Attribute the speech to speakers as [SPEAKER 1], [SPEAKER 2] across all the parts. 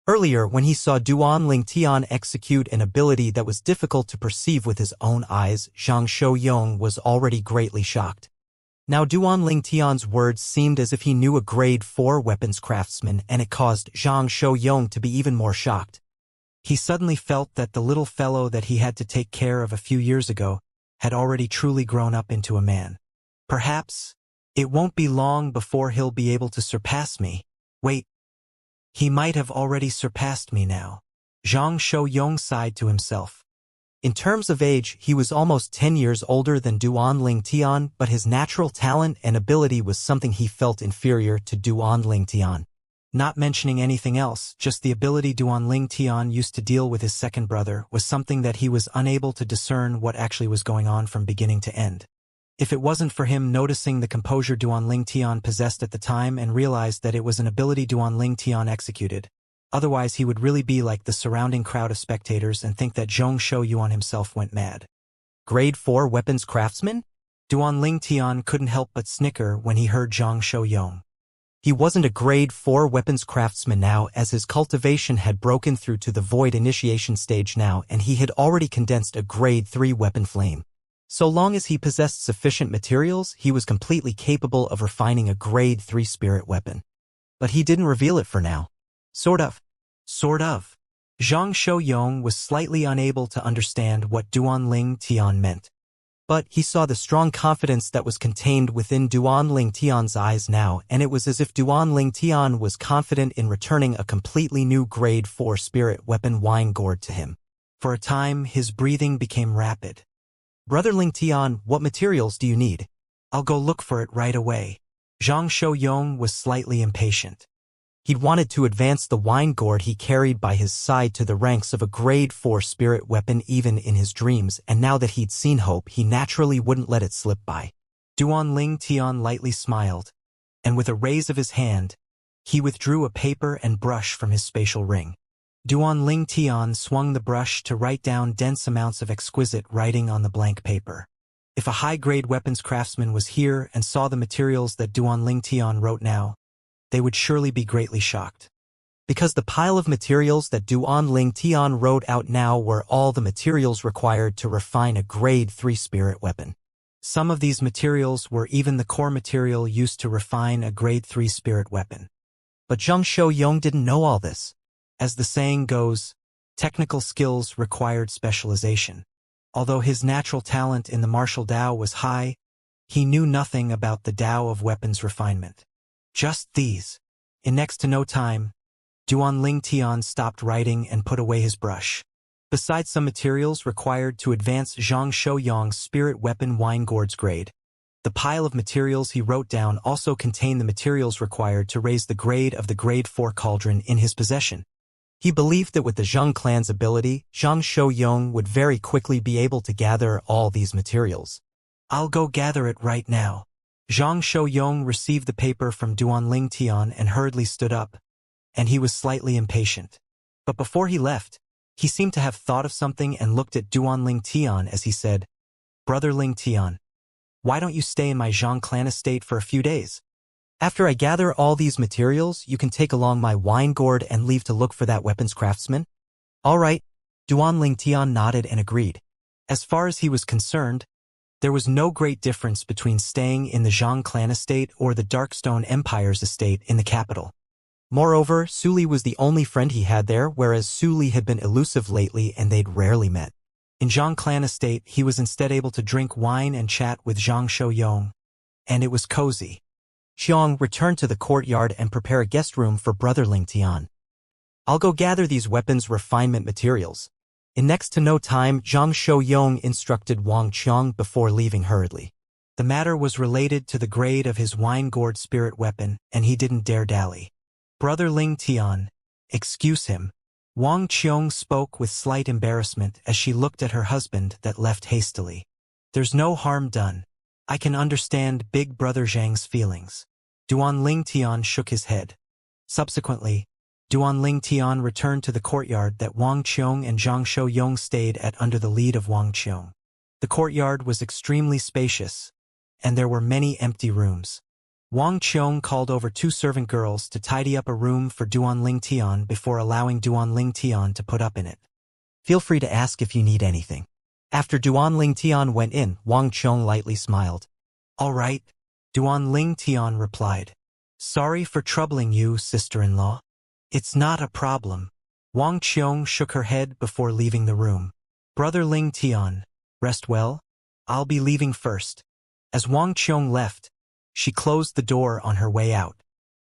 [SPEAKER 1] Earlier, when he saw Duan Tian execute an ability that was difficult to perceive with his own eyes, Zhang Shouyong was already greatly shocked. Now Duan Tian's words seemed as if he knew a grade 4 weapons craftsman, and it caused Zhang Shouyong to be even more shocked. He suddenly felt that the little fellow that he had to take care of a few years ago had already truly grown up into a man. Perhaps it won't be long before he'll be able to surpass me. Wait, he might have already surpassed me now. Zhang Shouyong sighed to himself. In terms of age, he was almost 10 years older than Duan Tian, but his natural talent and ability was something he felt inferior to Duan Tian. Not mentioning anything else, just the ability Duan Tian used to deal with his second brother was something that he was unable to discern what actually was going on from beginning to end. If it wasn't for him noticing the composure Duan Tian possessed at the time and realized that it was an ability Duan Tian executed, otherwise he would really be like the surrounding crowd of spectators and think that Zhang Shouyong himself went mad. Grade 4 weapons craftsman? Duan Tian couldn't help but snicker when he heard Zhang Shouyong. He wasn't a grade 4 weapons craftsman now, as his cultivation had broken through to the void initiation stage now, and he had already condensed a grade 3 weapon flame. So long as he possessed sufficient materials, he was completely capable of refining a grade 3 spirit weapon. But he didn't reveal it for now. Sort of. Zhang Shouyong was slightly unable to understand what Duan Tian meant. But he saw the strong confidence that was contained within Duan Tian's eyes now, and it was as if Duan Tian was confident in returning a completely new grade 4 spirit weapon wine gourd to him. For a time, his breathing became rapid. Brother Tian, what materials do you need? I'll go look for it right away. Zhang Shouyong was slightly impatient. He'd wanted to advance the wine gourd he carried by his side to the ranks of a grade 4 spirit weapon even in his dreams, and now that he'd seen hope, he naturally wouldn't let it slip by. Duan Tian lightly smiled, and with a raise of his hand, he withdrew a paper and brush from his spatial ring. Duan Tian swung the brush to write down dense amounts of exquisite writing on the blank paper. If a high-grade weapons craftsman was here and saw the materials that Duan Tian wrote now, they would surely be greatly shocked. Because the pile of materials that Duan Tian wrote out now were all the materials required to refine a grade 3 spirit weapon. Some of these materials were even the core material used to refine a grade 3 spirit weapon. But Zhang Shouyong didn't know all this. As the saying goes, technical skills required specialization. Although his natural talent in the martial Tao was high, he knew nothing about the Tao of weapons refinement. Just these. In next to no time, Duan Tian stopped writing and put away his brush. Besides some materials required to advance Zhang Shouyong's spirit weapon wine gourd's grade, the pile of materials he wrote down also contained the materials required to raise the grade of the grade 4 cauldron in his possession. He believed that with the Zhang clan's ability, Zhang Shouyong would very quickly be able to gather all these materials. I'll go gather it right now. Zhang Shouyong received the paper from Duan Tian and hurriedly stood up, and he was slightly impatient. But before he left, he seemed to have thought of something and looked at Duan Tian as he said, Brother Tian, why don't you stay in my Zhang clan estate for a few days? After I gather all these materials, you can take along my wine gourd and leave to look for that weapons craftsman? All right. Duan Tian nodded and agreed. As far as he was concerned, there was no great difference between staying in the Zhang clan estate or the Darkstone Empire's estate in the capital. Moreover, Suli was the only friend he had there, whereas Suli had been elusive lately and they'd rarely met. In Zhang clan estate, he was instead able to drink wine and chat with Zhang Shouyong, and it was cozy. Xiang returned to the courtyard and prepare a guest room for Brother Tian. I'll go gather these weapons refinement materials. In next to no time, Zhang Shouyong instructed Wang Qiang before leaving hurriedly. The matter was related to the grade of his wine gourd spirit weapon, and he didn't dare dally. Brother Tian, excuse him. Wang Qiang spoke with slight embarrassment as she looked at her husband that left hastily. There's no harm done. I can understand Big Brother Zhang's feelings. Duan Tian shook his head. Subsequently, Duan Tian returned to the courtyard that Wang Qiang and Zhang Shouyong stayed at under the lead of Wang Qiang. The courtyard was extremely spacious, and there were many empty rooms. Wang Qiong called over 2 servant girls to tidy up a room for Duan Ling Tian before allowing Duan Ling Tian to put up in it. Feel free to ask if you need anything. After Duan Ling Tian went in, Wang Qiong lightly smiled. All right, Duan Ling Tian replied. Sorry for troubling you, sister-in-law. It's not a problem. Wang Qiong shook her head before leaving the room. Brother Ling Tian, rest well? I'll be leaving first. As Wang Qiong left, she closed the door on her way out.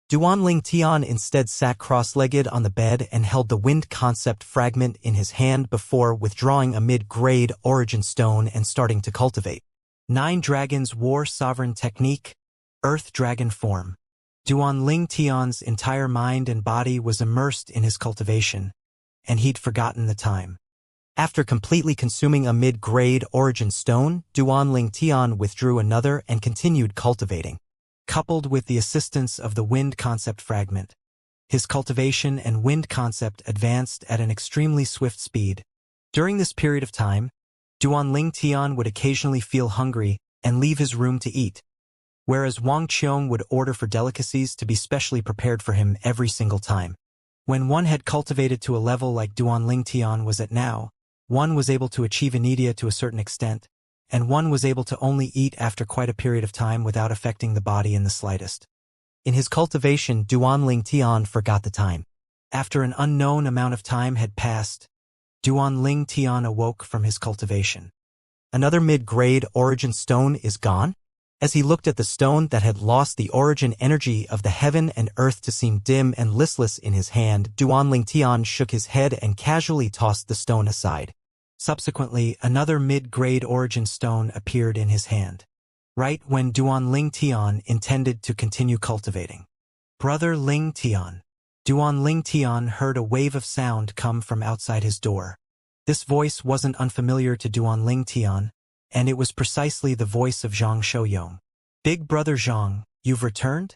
[SPEAKER 1] Duan Ling Tian instead sat cross-legged on the bed and held the wind concept fragment in his hand before withdrawing a mid-grade origin stone and starting to cultivate. 9 Dragons War Sovereign Technique, Earth Dragon Form. Duan Ling Tian's entire mind and body was immersed in his cultivation, and he'd forgotten the time. After completely consuming a mid-grade origin stone, Duan Ling Tian withdrew another and continued cultivating. Coupled with the assistance of the wind concept fragment, his cultivation and wind concept advanced at an extremely swift speed. During this period of time, Duan Ling Tian would occasionally feel hungry and leave his room to eat, whereas Wang Qiong would order for delicacies to be specially prepared for him every single time. When one had cultivated to a level like Duan Ling Tian was at now, one was able to achieve inedia to a certain extent, and one was able to only eat after quite a period of time without affecting the body in the slightest. In his cultivation, Duan Ling Tian forgot the time. After an unknown amount of time had passed, Duan Ling Tian awoke from his cultivation. Another mid-grade origin stone is gone? As he looked at the stone that had lost the origin energy of the heaven and earth to seem dim and listless in his hand, Duan Ling Tian shook his head and casually tossed the stone aside. Subsequently, another mid-grade origin stone appeared in his hand, right when Duan Ling Tian intended to continue cultivating. Brother Ling Tian. Duan Ling Tian heard a wave of sound come from outside his door. This voice wasn't unfamiliar to Duan Ling Tian, and it was precisely the voice of Zhang Shouyong. Big brother Zhang, you've returned?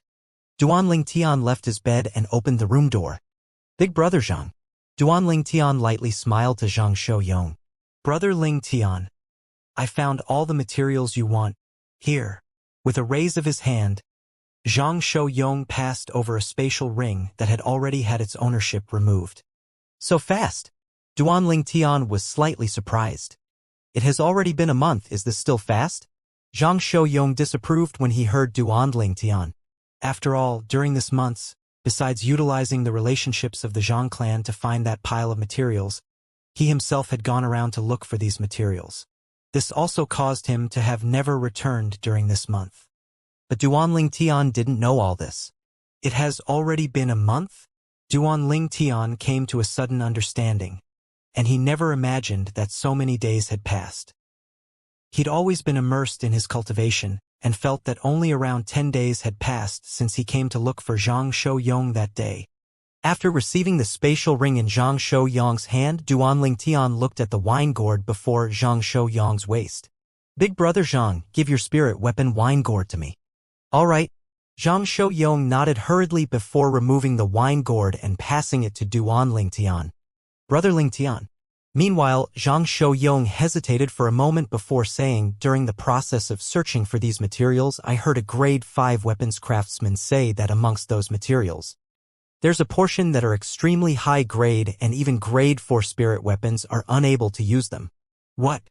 [SPEAKER 1] Duan Ling Tian left his bed and opened the room door. Big brother Zhang. Duan Ling Tian lightly smiled to Zhang Shouyong. Brother Ling Tian, I found all the materials you want. Here. With a raise of his hand, Zhang Shouyong passed over a spatial ring that had already had its ownership removed. So fast. Duan Ling Tian was slightly surprised. It has already been a month, is this still fast? Zhang Shouyong disapproved when he heard Duan Ling Tian. After all, during this months, besides utilizing the relationships of the Zhang clan to find that pile of materials, he himself had gone around to look for these materials. This also caused him to have never returned during this month. But Duan Ling Tian didn't know all this. It has already been a month? Duan Ling Tian came to a sudden understanding, and he never imagined that so many days had passed. He'd always been immersed in his cultivation, and felt that only around 10 days had passed since he came to look for Zhang Shouyong that day. After receiving the spatial ring in Zhang Shouyong's hand, Duan Ling Tian looked at the wine gourd before Zhang Shouyong's waist. Big brother Zhang, give your spirit weapon wine gourd to me. All right. Zhang Shouyong nodded hurriedly before removing the wine gourd and passing it to Duan Ling Tian. Brother Ling Tian. Meanwhile, Zhang Shouyong hesitated for a moment before saying, during the process of searching for these materials, I heard a grade 5 weapons craftsman say that amongst those materials, there's a portion that are extremely high grade and even grade 4 spirit weapons are unable to use them. What?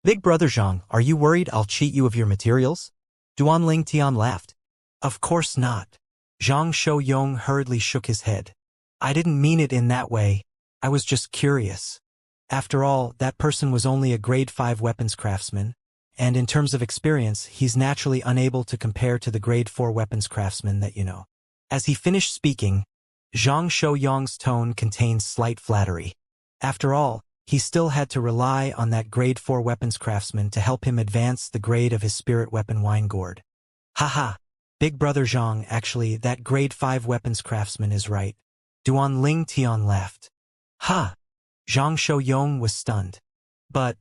[SPEAKER 1] Big brother Zhang, are you worried I'll cheat you of your materials? Duan Ling Tian laughed. Of course not. Zhang Shouyong hurriedly shook his head. I didn't mean it in that way. I was just curious. After all, that person was only a grade 5 weapons craftsman, and in terms of experience, he's naturally unable to compare to the grade 4 weapons craftsman that you know. As he finished speaking, Zhang Shouyong's tone contained slight flattery. After all, he still had to rely on that grade 4 weapons craftsman to help him advance the grade of his spirit weapon wine gourd. Haha, big brother Zhang, actually, that grade 5 weapons craftsman is right. Duan Ling Tian laughed. Ha! Zhang Shouyong was stunned. But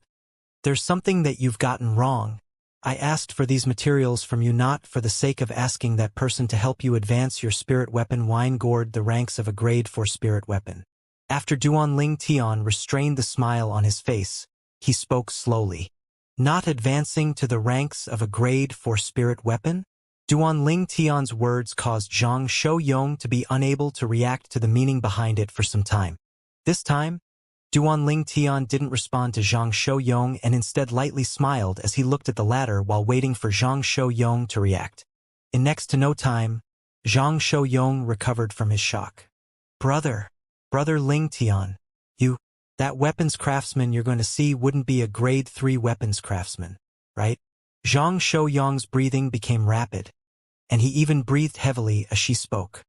[SPEAKER 1] there's something that you've gotten wrong. I asked for these materials from you not for the sake of asking that person to help you advance your spirit weapon wine gourd the ranks of a grade 4 spirit weapon. After Duan Ling Tian restrained the smile on his face, he spoke slowly. Not advancing to the ranks of a grade 4 spirit weapon? Duan Ling Tian's words caused Zhang Shouyong to be unable to react to the meaning behind it for some time. This time, Duan Ling Tian didn't respond to Zhang Shouyong and instead lightly smiled as he looked at the latter while waiting for Zhang Shouyong to react. In next to no time, Zhang Shouyong recovered from his shock. Brother Ling Tian, that weapons craftsman you're going to see wouldn't be a grade 3 weapons craftsman, right? Zhang Shouyong's breathing became rapid, and he even breathed heavily as she spoke.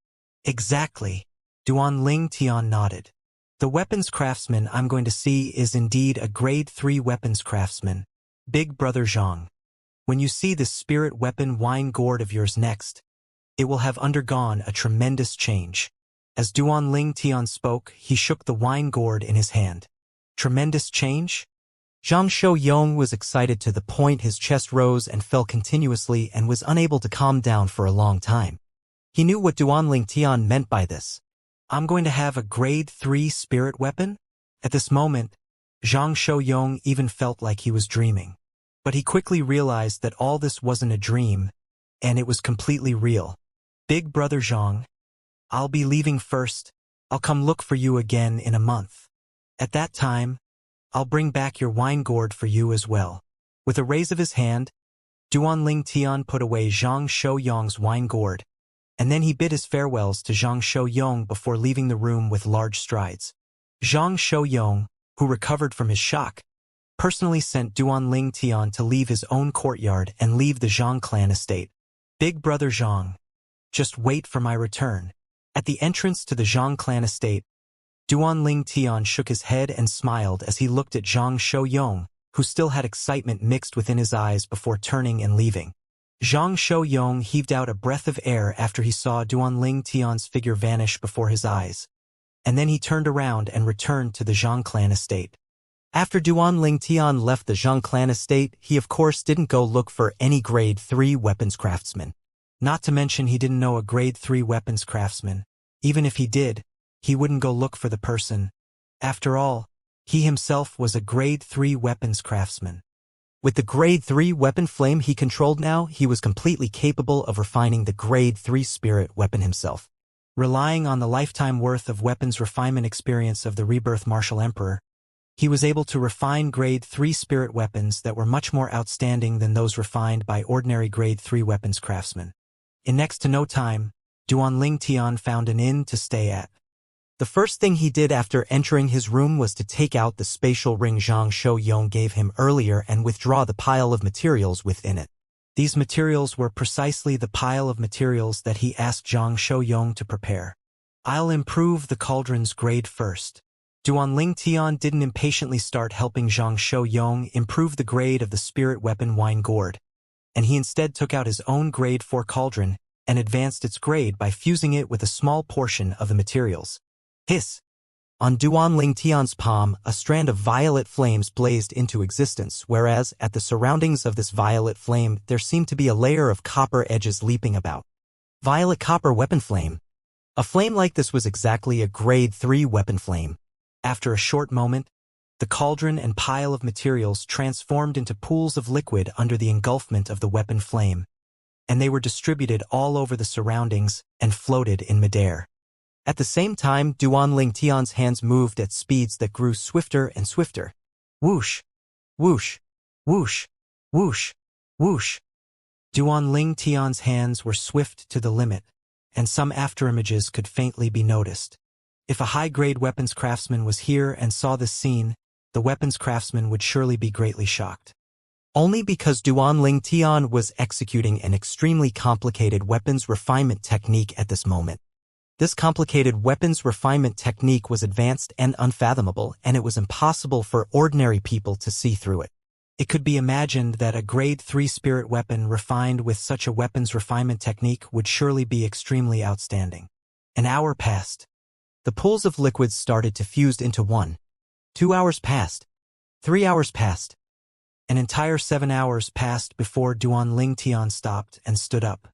[SPEAKER 1] Exactly, Duan Ling Tian nodded. The weapons craftsman I'm going to see is indeed a grade 3 weapons craftsman, Big Brother Zhang. When you see this spirit weapon wine gourd of yours next, it will have undergone a tremendous change. As Duan Ling Tian spoke, he shook the wine gourd in his hand. Tremendous change? Zhang Shouyong was excited to the point his chest rose and fell continuously and was unable to calm down for a long time. He knew what Duan Ling Tian meant by this. I'm going to have a grade 3 spirit weapon? At this moment, Zhang Shouyong even felt like he was dreaming. But he quickly realized that all this wasn't a dream, and it was completely real. Big Brother Zhang, I'll be leaving first. I'll come look for you again in a month. At that time, I'll bring back your wine gourd for you as well. With a raise of his hand, Duan Ling Tian put away Zhang Shouyong's wine gourd, and then he bid his farewells to Zhang Shouyong before leaving the room with large strides. Zhang Shouyong, who recovered from his shock, personally sent Duan Ling Tian to leave his own courtyard and leave the Zhang clan estate. Big Brother Zhang, just wait for my return. At the entrance to the Zhang clan estate, Duan Ling Tian shook his head and smiled as he looked at Zhang Shouyong, who still had excitement mixed within his eyes before turning and leaving. Zhang Shouyong heaved out a breath of air after he saw Duan Ling Tian's figure vanish before his eyes, and then he turned around and returned to the Zhang clan estate. After Duan Ling Tian left the Zhang clan estate, he of course didn't go look for any grade 3 weapons craftsman. Not to mention he didn't know a grade 3 weapons craftsman. Even if he did, he wouldn't go look for the person. After all, he himself was a grade 3 weapons craftsman. With the grade 3 weapon flame he controlled now, he was completely capable of refining the grade 3 spirit weapon himself. Relying on the lifetime worth of weapons refinement experience of the Rebirth Martial Emperor, he was able to refine grade 3 spirit weapons that were much more outstanding than those refined by ordinary grade 3 weapons craftsmen. In next to no time, Duan Ling Tian found an inn to stay at. The first thing he did after entering his room was to take out the spatial ring Zhang Shouyong gave him earlier and withdraw the pile of materials within it. These materials were precisely the pile of materials that he asked Zhang Shouyong to prepare. I'll improve the cauldron's grade first. Duan Ling Tian didn't impatiently start helping Zhang Shouyong improve the grade of the spirit weapon wine gourd, and he instead took out his own grade 4 cauldron and advanced its grade by fusing it with a small portion of the materials. Hiss! On Duan Ling Tian's palm, a strand of violet flames blazed into existence, whereas at the surroundings of this violet flame there seemed to be a layer of copper edges leaping about. Violet copper weapon flame. A flame like this was exactly a grade 3 weapon flame. After a short moment, the cauldron and pile of materials transformed into pools of liquid under the engulfment of the weapon flame, and they were distributed all over the surroundings and floated in midair. At the same time, Duan Ling Tian's hands moved at speeds that grew swifter and swifter. Whoosh! Whoosh! Whoosh! Whoosh! Whoosh! Duan Ling Tian's hands were swift to the limit, and some afterimages could faintly be noticed. If a high-grade weapons craftsman was here and saw this scene, the weapons craftsman would surely be greatly shocked. Only because Duan Ling Tian was executing an extremely complicated weapons refinement technique at this moment. This complicated weapons refinement technique was advanced and unfathomable, and it was impossible for ordinary people to see through it. It could be imagined that a grade 3 spirit weapon refined with such a weapons refinement technique would surely be extremely outstanding. An hour passed. The pools of liquids started to fuse into one. 2 hours passed. 3 hours passed. An entire 7 hours passed before Duan Ling Tian stopped and stood up.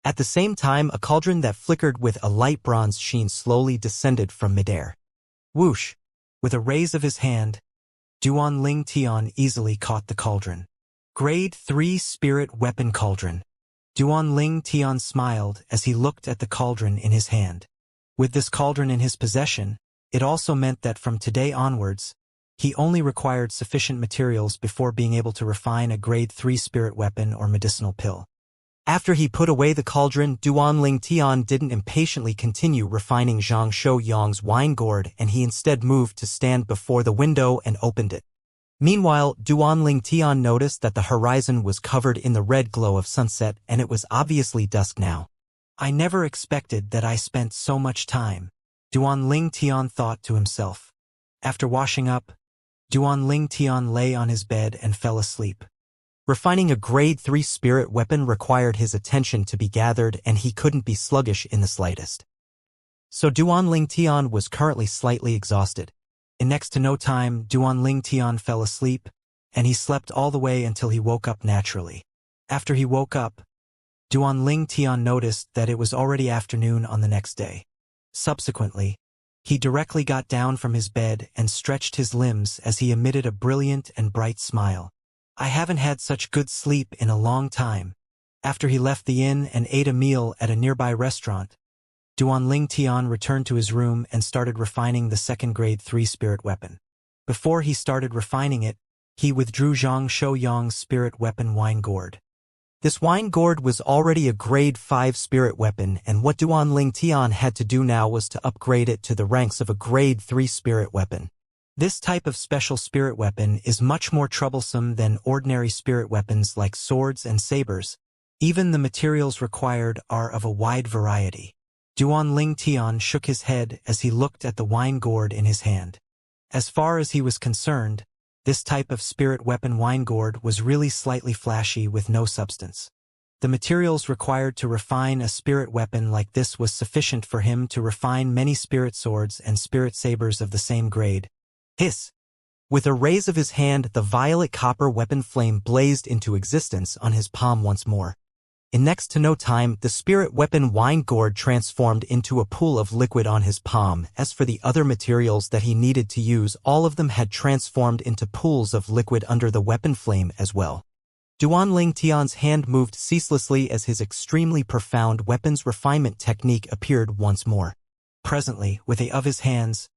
[SPEAKER 1] At the same time, a cauldron that flickered with a light bronze sheen slowly descended from midair. Whoosh! With a raise of his hand, Duan Ling Tian easily caught the cauldron. Grade 3 Spirit Weapon Cauldron. Duan Ling Tian smiled as he looked at the cauldron in his hand. With this cauldron in his possession, it also meant that from today onwards, he only required sufficient materials before being able to refine a grade 3 spirit weapon or medicinal pill. After he put away the cauldron, Duan Ling Tian didn't impatiently continue refining Zhang Shou Yang's wine gourd, and he instead moved to stand before the window and opened it. Meanwhile, Duan Ling Tian noticed that the horizon was covered in the red glow of sunset, and it was obviously dusk now. I never expected that I spent so much time, Duan Ling Tian thought to himself. After washing up, Duan Ling Tian lay on his bed and fell asleep. Refining a grade 3 spirit weapon required his attention to be gathered, and he couldn't be sluggish in the slightest. So Duan Ling Tian was currently slightly exhausted. In next to no time, Duan Ling Tian fell asleep, and he slept all the way until he woke up naturally. After he woke up, Duan Ling Tian noticed that it was already afternoon on the next day. Subsequently, he directly got down from his bed and stretched his limbs as he emitted a brilliant and bright smile. I haven't had such good sleep in a long time. After he left the inn and ate a meal at a nearby restaurant, Duan Ling Tian returned to his room and started refining the second grade 3 spirit weapon. Before he started refining it, he withdrew Zhang Shou Yang's spirit weapon wine gourd. This wine gourd was already a grade 5 spirit weapon, and what Duan Ling Tian had to do now was to upgrade it to the ranks of a grade 3 spirit weapon. This type of special spirit weapon is much more troublesome than ordinary spirit weapons like swords and sabers. Even the materials required are of a wide variety. Duan Ling Tian shook his head as he looked at the wine gourd in his hand. As far as he was concerned, this type of spirit weapon wine gourd was really slightly flashy with no substance. The materials required to refine a spirit weapon like this was sufficient for him to refine many spirit swords and spirit sabers of the same grade. Hiss! With a raise of his hand, the violet copper weapon flame blazed into existence on his palm once more. In next to no time, the spirit weapon wine gourd transformed into a pool of liquid on his palm. As for the other materials that he needed to use, all of them had transformed into pools of liquid under the weapon flame as well. Duan Ling Tian's hand moved ceaselessly as his extremely profound weapons refinement technique appeared once more. Presently, with a of his hands,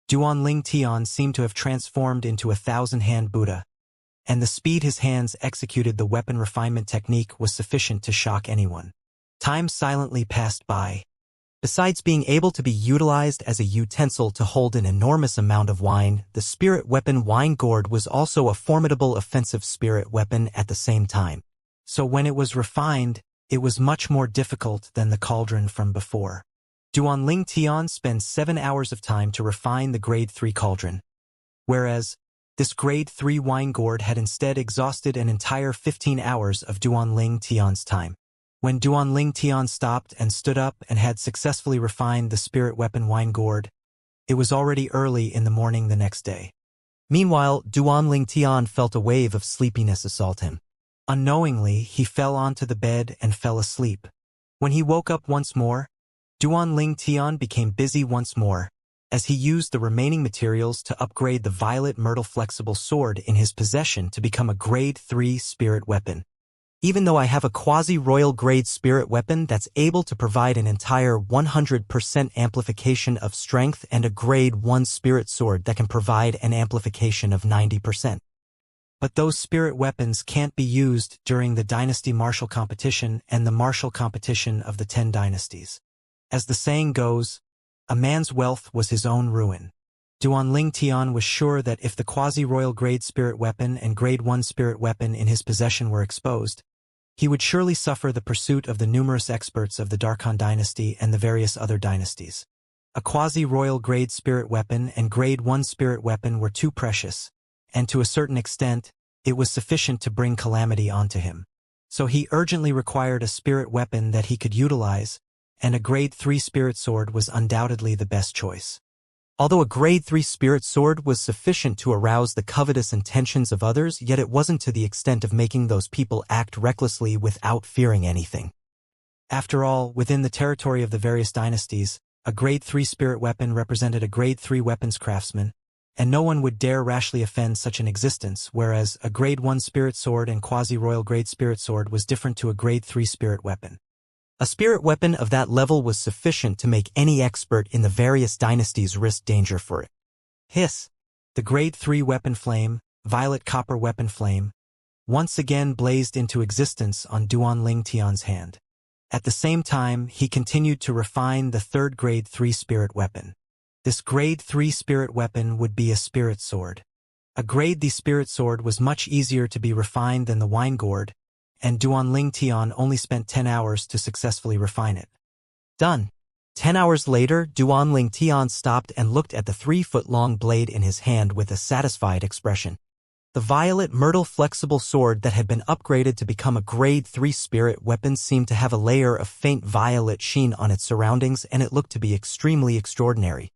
[SPEAKER 1] Duan Ling Tian seemed to have transformed into a 1,000-hand Buddha, and the speed his hands executed the weapon refinement technique was sufficient to shock anyone. Time silently passed by. Besides being able to be utilized as a utensil to hold an enormous amount of wine, the spirit weapon wine gourd was also a formidable offensive spirit weapon at the same time. So when it was refined, it was much more difficult than the cauldron from before. Duan Ling Tian spent 7 hours of time to refine the grade 3 cauldron, whereas this grade 3 wine gourd had instead exhausted an entire 15 hours of Duan Ling Tian's time. When Duan Ling Tian stopped and stood up and had successfully refined the spirit weapon wine gourd, it was already early in the morning the next day. Meanwhile, Duan Ling Tian felt a wave of sleepiness assault him. Unknowingly, he fell onto the bed and fell asleep. When he woke up once more, Duan Ling Tian became busy once more, as he used the remaining materials to upgrade the violet myrtle flexible sword in his possession to become a grade 3 spirit weapon. Even though I have a quasi-royal grade spirit weapon that's able to provide an entire 100% amplification of strength and a grade 1 spirit sword that can provide an amplification of 90%. But those spirit weapons can't be used during the dynasty martial competition and the martial competition of the 10 dynasties. As the saying goes, a man's wealth was his own ruin. Duan Ling Tian was sure that if the quasi-royal grade spirit weapon and grade 1 spirit weapon in his possession were exposed, he would surely suffer the pursuit of the numerous experts of the Darkhan dynasty and the various other dynasties. A quasi-royal grade spirit weapon and grade 1 spirit weapon were too precious, and to a certain extent, it was sufficient to bring calamity onto him. So he urgently required a spirit weapon that he could utilize, and a grade 3 spirit sword was undoubtedly the best choice. Although a grade 3 spirit sword was sufficient to arouse the covetous intentions of others, yet it wasn't to the extent of making those people act recklessly without fearing anything. After all, within the territory of the various dynasties, a grade 3 spirit weapon represented a grade 3 weapons craftsman, and no one would dare rashly offend such an existence, whereas a grade 1 spirit sword and quasi-royal grade spirit sword was different to a grade 3 spirit weapon. A spirit weapon of that level was sufficient to make any expert in the various dynasties risk danger for it. Hiss! The grade 3 weapon flame, violet copper weapon flame, once again blazed into existence on Duanling Tian's hand. At the same time, he continued to refine the third grade 3 spirit weapon. This grade 3 spirit weapon would be a spirit sword. A grade the spirit sword was much easier to be refined than the wine gourd, and Duanling Tian only spent 10 hours to successfully refine it. Done. 10 hours later, Duanling Tian stopped and looked at the 3-foot-long blade in his hand with a satisfied expression. The violet myrtle flexible sword that had been upgraded to become a grade 3 spirit weapon seemed to have a layer of faint violet sheen on its surroundings, and it looked to be extremely extraordinary.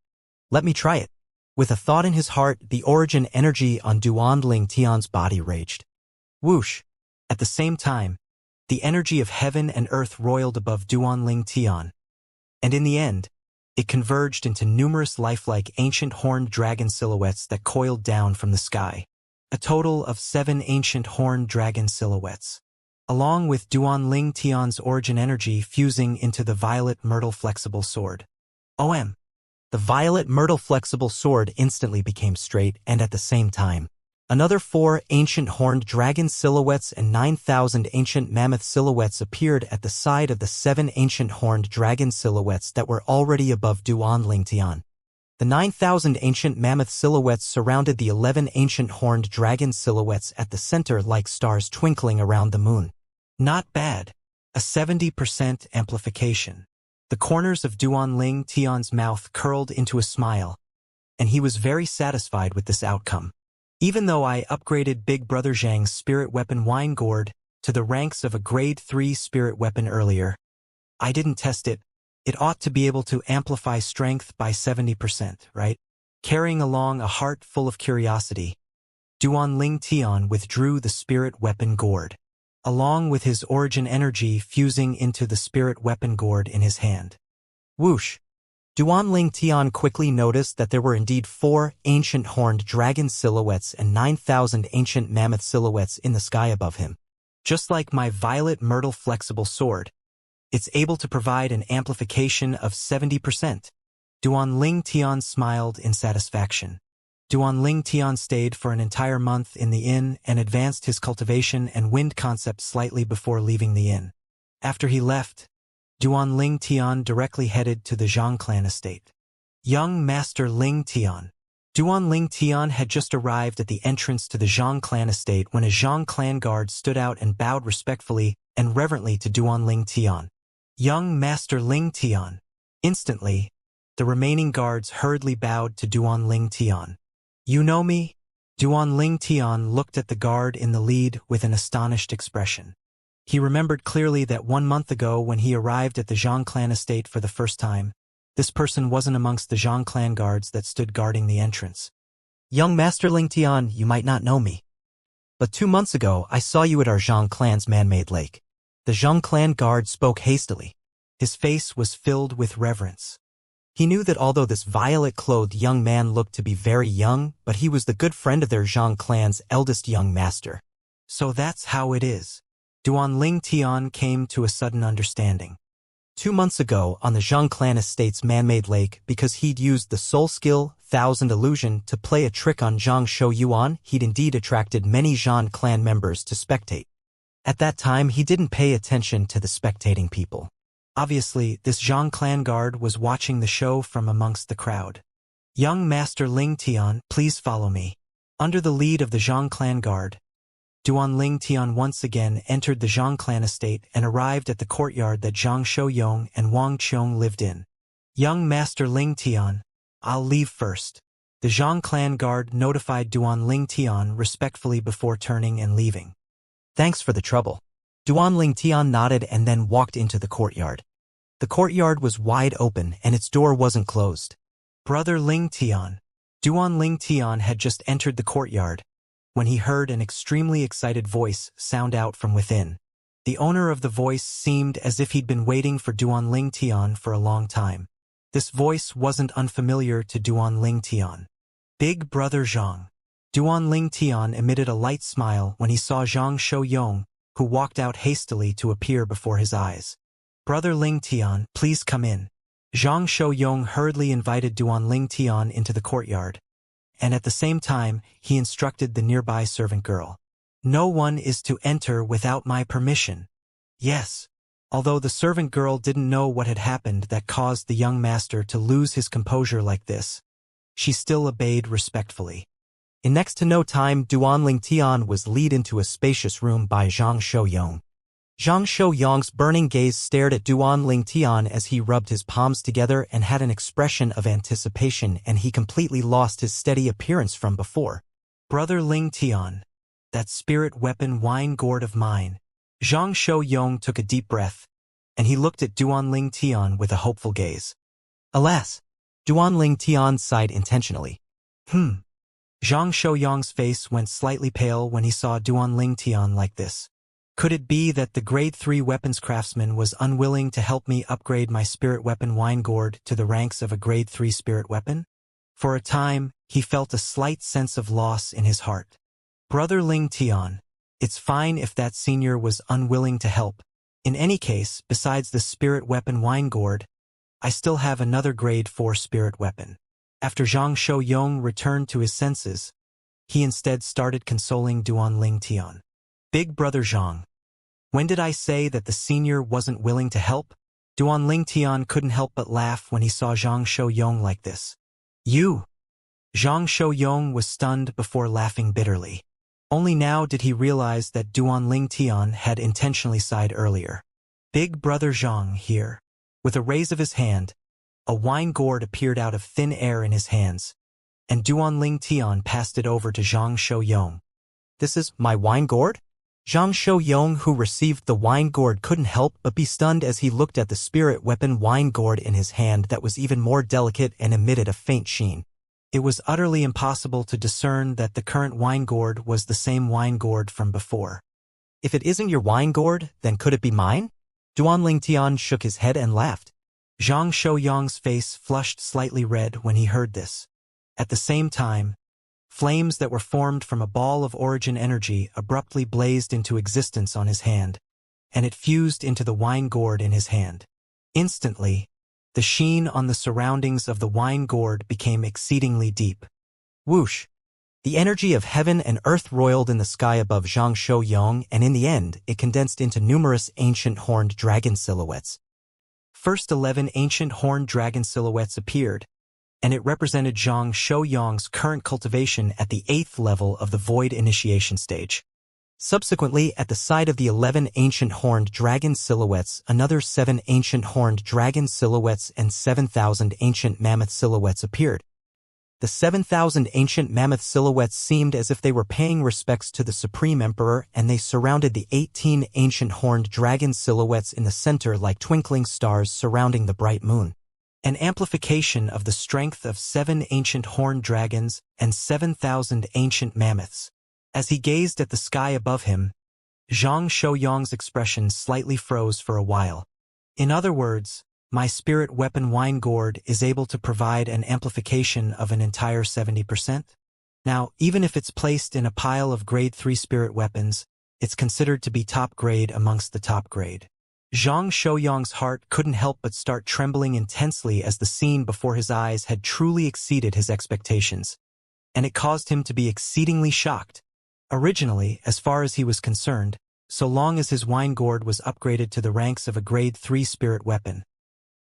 [SPEAKER 1] Let me try it. With a thought in his heart, the origin energy on Duanling Tian's body raged. Whoosh! At the same time, the energy of heaven and earth roiled above Duanling Tian, and in the end, it converged into numerous lifelike ancient horned dragon silhouettes that coiled down from the sky. A total of 7 ancient horned dragon silhouettes, along with Duanling Tian's origin energy fusing into the violet myrtle flexible sword. OM! The violet myrtle flexible sword instantly became straight, and at the same time, another 4 ancient horned dragon silhouettes and 9,000 ancient mammoth silhouettes appeared at the side of the 7 ancient horned dragon silhouettes that were already above Duanling Tian. The 9,000 ancient mammoth silhouettes surrounded the 11 ancient horned dragon silhouettes at the center like stars twinkling around the moon. Not bad. A 70% amplification. The corners of Duanling Tian's mouth curled into a smile, and he was very satisfied with this outcome. Even though I upgraded Big Brother Zhang's spirit weapon wine gourd to the ranks of a grade 3 spirit weapon earlier, I didn't test it. It ought to be able to amplify strength by 70%, right? Carrying along a heart full of curiosity, Duanling Tian withdrew the spirit weapon gourd, along with his origin energy fusing into the spirit weapon gourd in his hand. Whoosh! Duanling Tian quickly noticed that there were indeed 4 ancient horned dragon silhouettes and 9,000 ancient mammoth silhouettes in the sky above him. Just like my violet myrtle flexible sword, it's able to provide an amplification of 70%. Duanling Tian smiled in satisfaction. Duanling Tian stayed for an entire month in the inn and advanced his cultivation and wind concept slightly before leaving the inn. After he left, Duanling Tian directly headed to the Zhang clan estate. Young Master Ling Tian. Duanling Tian had just arrived at the entrance to the Zhang clan estate when a Zhang clan guard stood out and bowed respectfully and reverently to Duanling Tian. Young Master Ling Tian. Instantly, the remaining guards hurriedly bowed to Duanling Tian. You know me? Duanling Tian looked at the guard in the lead with an astonished expression. He remembered clearly that 1 month ago when he arrived at the Zhang clan estate for the first time, this person wasn't amongst the Zhang clan guards that stood guarding the entrance. Young Master Ling Tian, you might not know me, but 2 months ago I saw you at our Zhang clan's man-made lake. The Zhang clan guard spoke hastily. His face was filled with reverence. He knew that although this violet-clothed young man looked to be very young, but he was the good friend of their Zhang clan's eldest young master. So that's how it is. Duanling Tian came to a sudden understanding. 2 months ago on the Zhang clan estate's man-made lake, because he'd used the soul skill, Thousand Illusion, to play a trick on Zhang Shou Yuan, he'd indeed attracted many Zhang clan members to spectate. At that time, he didn't pay attention to the spectating people. Obviously, this Zhang clan guard was watching the show from amongst the crowd. Young Master Ling Tian, please follow me. Under the lead of the Zhang clan guard, Duanling Tian once again entered the Zhang clan estate and arrived at the courtyard that Zhang Shouyong and Wang Qiong lived in. Young Master Ling Tian, I'll leave first. The Zhang clan guard notified Duanling Tian respectfully before turning and leaving. Thanks for the trouble. Duanling Tian nodded and then walked into the courtyard. The courtyard was wide open and its door wasn't closed. Brother Ling Tian. Duanling Tian had just entered the courtyard when he heard an extremely excited voice sound out from within. The owner of the voice seemed as if he'd been waiting for Duanling Tian for a long time. This voice wasn't unfamiliar to Duanling Tian. Big Brother Zhang. Duan Ling Tian emitted a light smile when he saw Zhang Shouyong, who walked out hastily to appear before his eyes. Brother Ling Tian, please come in. Zhang Shouyong hurriedly invited Duan Ling Tian into the courtyard, and at the same time, he instructed the nearby servant girl. No one is to enter without my permission. Yes. Although the servant girl didn't know what had happened that caused the young master to lose his composure like this, she still obeyed respectfully. In next to no time, Duan Ling Tian was led into a spacious room by Zhang Shouyong. Zhang Shouyong's burning gaze stared at Duan Ling Tian as he rubbed his palms together and had an expression of anticipation, and he completely lost his steady appearance from before. Brother Ling Tian, that spirit weapon wine gourd of mine. Zhang Shouyong took a deep breath, and he looked at Duan Ling Tian with a hopeful gaze. Alas! Duan Ling Tian sighed intentionally. Zhang Shouyong's face went slightly pale when he saw Duan Ling Tian like this. Could it be that the Grade 3 weapons craftsman was unwilling to help me upgrade my spirit weapon wine gourd to the ranks of a Grade 3 spirit weapon? For a time, he felt a slight sense of loss in his heart. Brother Ling Tian, it's fine if that senior was unwilling to help. In any case, besides the spirit weapon wine gourd, I still have another Grade 4 spirit weapon. After Zhang Shouyong returned to his senses, he instead started consoling Duan Ling Tian. Big Brother Zhang. When did I say that the senior wasn't willing to help? Duan Ling Tian couldn't help but laugh when he saw Zhang Shouyong like this. You! Zhang Shouyong was stunned before laughing bitterly. Only now did he realize that Duan Ling Tian had intentionally sighed earlier. Big Brother Zhang here. With a raise of his hand, a wine gourd appeared out of thin air in his hands, and Duan Ling Tian passed it over to Zhang Shouyong. This is my wine gourd? Zhang Shouyong, who received the wine gourd, couldn't help but be stunned as he looked at the spirit weapon wine gourd in his hand that was even more delicate and emitted a faint sheen. It was utterly impossible to discern that the current wine gourd was the same wine gourd from before. If it isn't your wine gourd, then could it be mine? Duan Ling Tian shook his head and laughed. Zhang Shouyong's face flushed slightly red when he heard this. At the same time, flames that were formed from a ball of origin energy abruptly blazed into existence on his hand, and it fused into the wine gourd in his hand. Instantly, the sheen on the surroundings of the wine gourd became exceedingly deep. Whoosh! The energy of heaven and earth roiled in the sky above Zhang Shouyong, and in the end, it condensed into numerous ancient horned dragon silhouettes. First 11 ancient horned dragon silhouettes appeared, and it represented Zhang Shouyong's current cultivation at the 8th level of the Void Initiation stage. Subsequently, at the side of the 11 ancient horned dragon silhouettes, another 7 ancient horned dragon silhouettes and 7,000 ancient mammoth silhouettes appeared. The 7,000 ancient mammoth silhouettes seemed as if they were paying respects to the Supreme Emperor, and they surrounded the 18 ancient horned dragon silhouettes in the center like twinkling stars surrounding the bright moon. An amplification of the strength of 7 ancient horned dragons and 7,000 ancient mammoths. As he gazed at the sky above him, Zhang Shouyong's expression slightly froze for a while. In other words, my spirit weapon wine gourd is able to provide an amplification of an entire 70%? Now, even if it's placed in a pile of Grade 3 spirit weapons, it's considered to be top grade amongst the top grade. Zhang Shouyong's heart couldn't help but start trembling intensely as the scene before his eyes had truly exceeded his expectations, and it caused him to be exceedingly shocked. Originally, as far as he was concerned, so long as his wine gourd was upgraded to the ranks of a Grade 3 spirit weapon,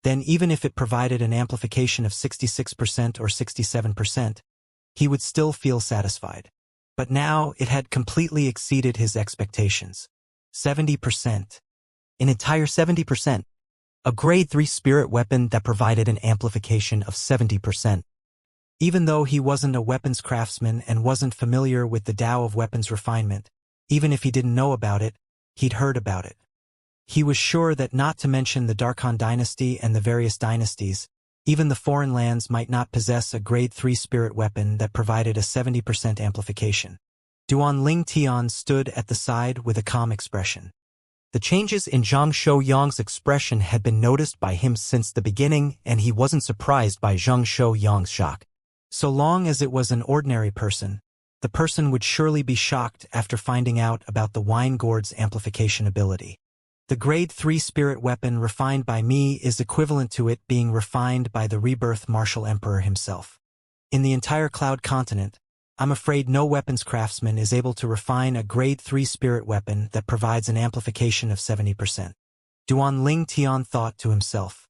[SPEAKER 1] then even if it provided an amplification of 66% or 67%, he would still feel satisfied. But now it had completely exceeded his expectations. 70%. An entire 70%. A Grade 3 spirit weapon that provided an amplification of 70%. Even though he wasn't a weapons craftsman and wasn't familiar with the Tao of weapons refinement, even if he didn't know about it, he'd heard about it. He was sure that not to mention the Darkhan dynasty and the various dynasties, even the foreign lands might not possess a Grade 3 spirit weapon that provided a 70% amplification. Duan Ling Tian stood at the side with a calm expression. The changes in Zhang Shouyong's expression had been noticed by him since the beginning, and he wasn't surprised by Zhang Shouyong's shock. So long as it was an ordinary person, the person would surely be shocked after finding out about the wine gourd's amplification ability. The grade 3 spirit weapon refined by me is equivalent to it being refined by the rebirth martial emperor himself. In the entire cloud continent, I'm afraid no weapons craftsman is able to refine a grade 3 spirit weapon that provides an amplification of 70%. Duan Ling Tian thought to himself.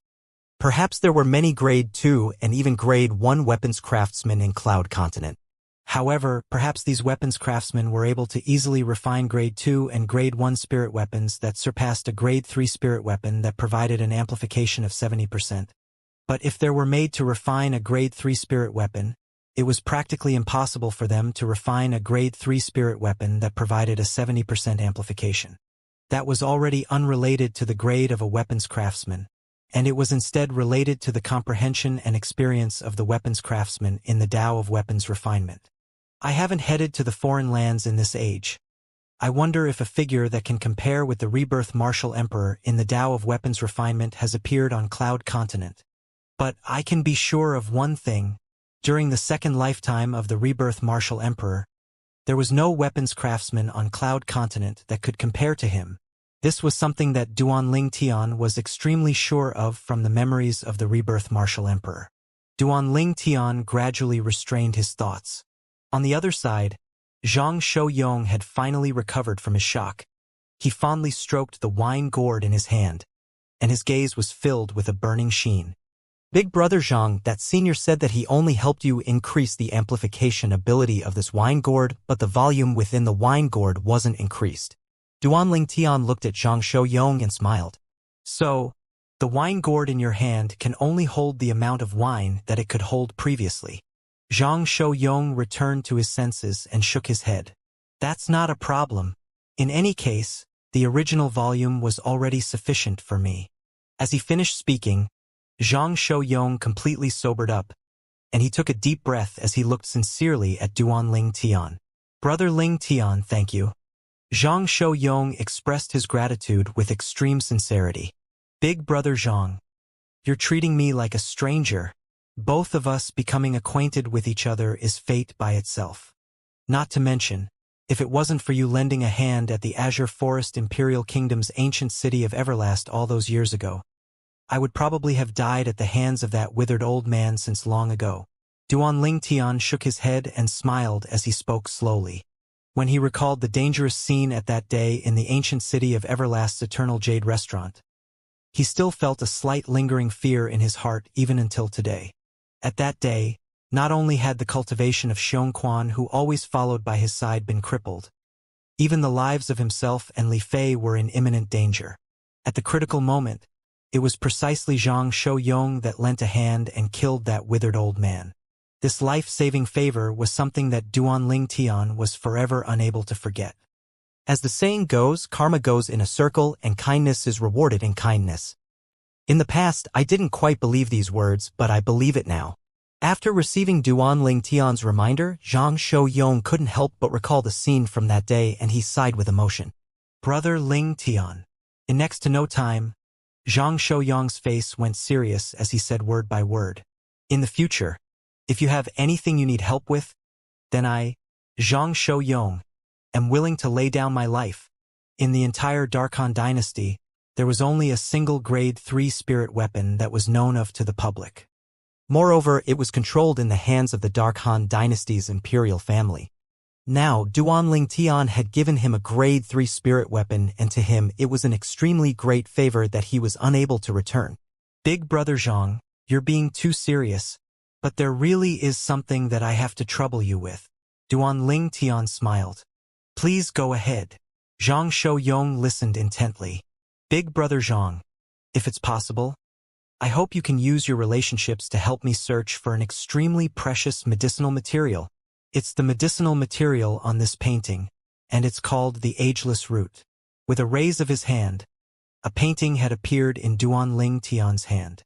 [SPEAKER 1] Perhaps there were many grade 2 and even grade 1 weapons craftsmen in Cloud Continent. However, perhaps these weapons craftsmen were able to easily refine grade 2 and grade 1 spirit weapons that surpassed a grade 3 spirit weapon that provided an amplification of 70%. But if they were made to refine a grade 3 spirit weapon, it was practically impossible for them to refine a grade 3 spirit weapon that provided a 70% amplification. That was already unrelated to the grade of a weapons craftsman, and it was instead related to the comprehension and experience of the weapons craftsman in the Tao of weapons refinement. I haven't headed to the foreign lands in this age. I wonder if a figure that can compare with the rebirth martial emperor in the Tao of weapons refinement has appeared on Cloud Continent. But I can be sure of one thing. During the second lifetime of the rebirth martial emperor, there was no weapons craftsman on Cloud Continent that could compare to him. This was something that Duan Ling Tian was extremely sure of from the memories of the rebirth martial emperor. Duan Ling Tian gradually restrained his thoughts. On the other side, Zhang Shouyong had finally recovered from his shock. He fondly stroked the wine gourd in his hand, and his gaze was filled with a burning sheen. Big brother Zhang, that senior said that he only helped you increase the amplification ability of this wine gourd, but the volume within the wine gourd wasn't increased. Duan Ling Tian looked at Zhang Shouyong and smiled. So, the wine gourd in your hand can only hold the amount of wine that it could hold previously. Zhang Shouyong returned to his senses and shook his head. That's not a problem. In any case, the original volume was already sufficient for me. As he finished speaking, Zhang Shouyong completely sobered up, and he took a deep breath as he looked sincerely at Duan Ling Tian. Brother Ling Tian, thank you. Zhang Shouyong expressed his gratitude with extreme sincerity. Big brother Zhang, you're treating me like a stranger. Both of us becoming acquainted with each other is fate by itself. Not to mention, if it wasn't for you lending a hand at the Azure Forest Imperial Kingdom's ancient city of Everlast all those years ago, I would probably have died at the hands of that withered old man since long ago. Duan Ling Tian shook his head and smiled as he spoke slowly. When he recalled the dangerous scene at that day in the ancient city of Everlast's Eternal Jade Restaurant, he still felt a slight lingering fear in his heart even until today. At that day, not only had the cultivation of Xiongquan, who always followed by his side, been crippled, even the lives of himself and Li Fei were in imminent danger. At the critical moment, it was precisely Zhang Shouyong that lent a hand and killed that withered old man. This life-saving favor was something that Duan Ling Tian was forever unable to forget. As the saying goes, karma goes in a circle and kindness is rewarded in kindness. In the past, I didn't quite believe these words, but I believe it now. After receiving Duan Ling Tian's reminder, Zhang Shouyong couldn't help but recall the scene from that day, and he sighed with emotion. Brother Ling Tian. In next to no time, Zhang Shouyong's face went serious as he said word by word. In the future, if you have anything you need help with, then I, Zhang Shouyong, am willing to lay down my life. In the entire Darkhan dynasty, there was only a single grade 3 spirit weapon that was known of to the public. Moreover, it was controlled in the hands of the Darkhan dynasty's imperial family. Now, Duan Ling Tian had given him a grade 3 spirit weapon, and to him it was an extremely great favor that he was unable to return. Big brother Zhang, you're being too serious, but there really is something that I have to trouble you with. Duan Ling Tian smiled. Please go ahead. Zhang Shouyong listened intently. Big brother Zhang, if it's possible, I hope you can use your relationships to help me search for an extremely precious medicinal material. It's the medicinal material on this painting, and it's called the Ageless Root. With a raise of his hand, a painting had appeared in Duan Ling Tian's hand.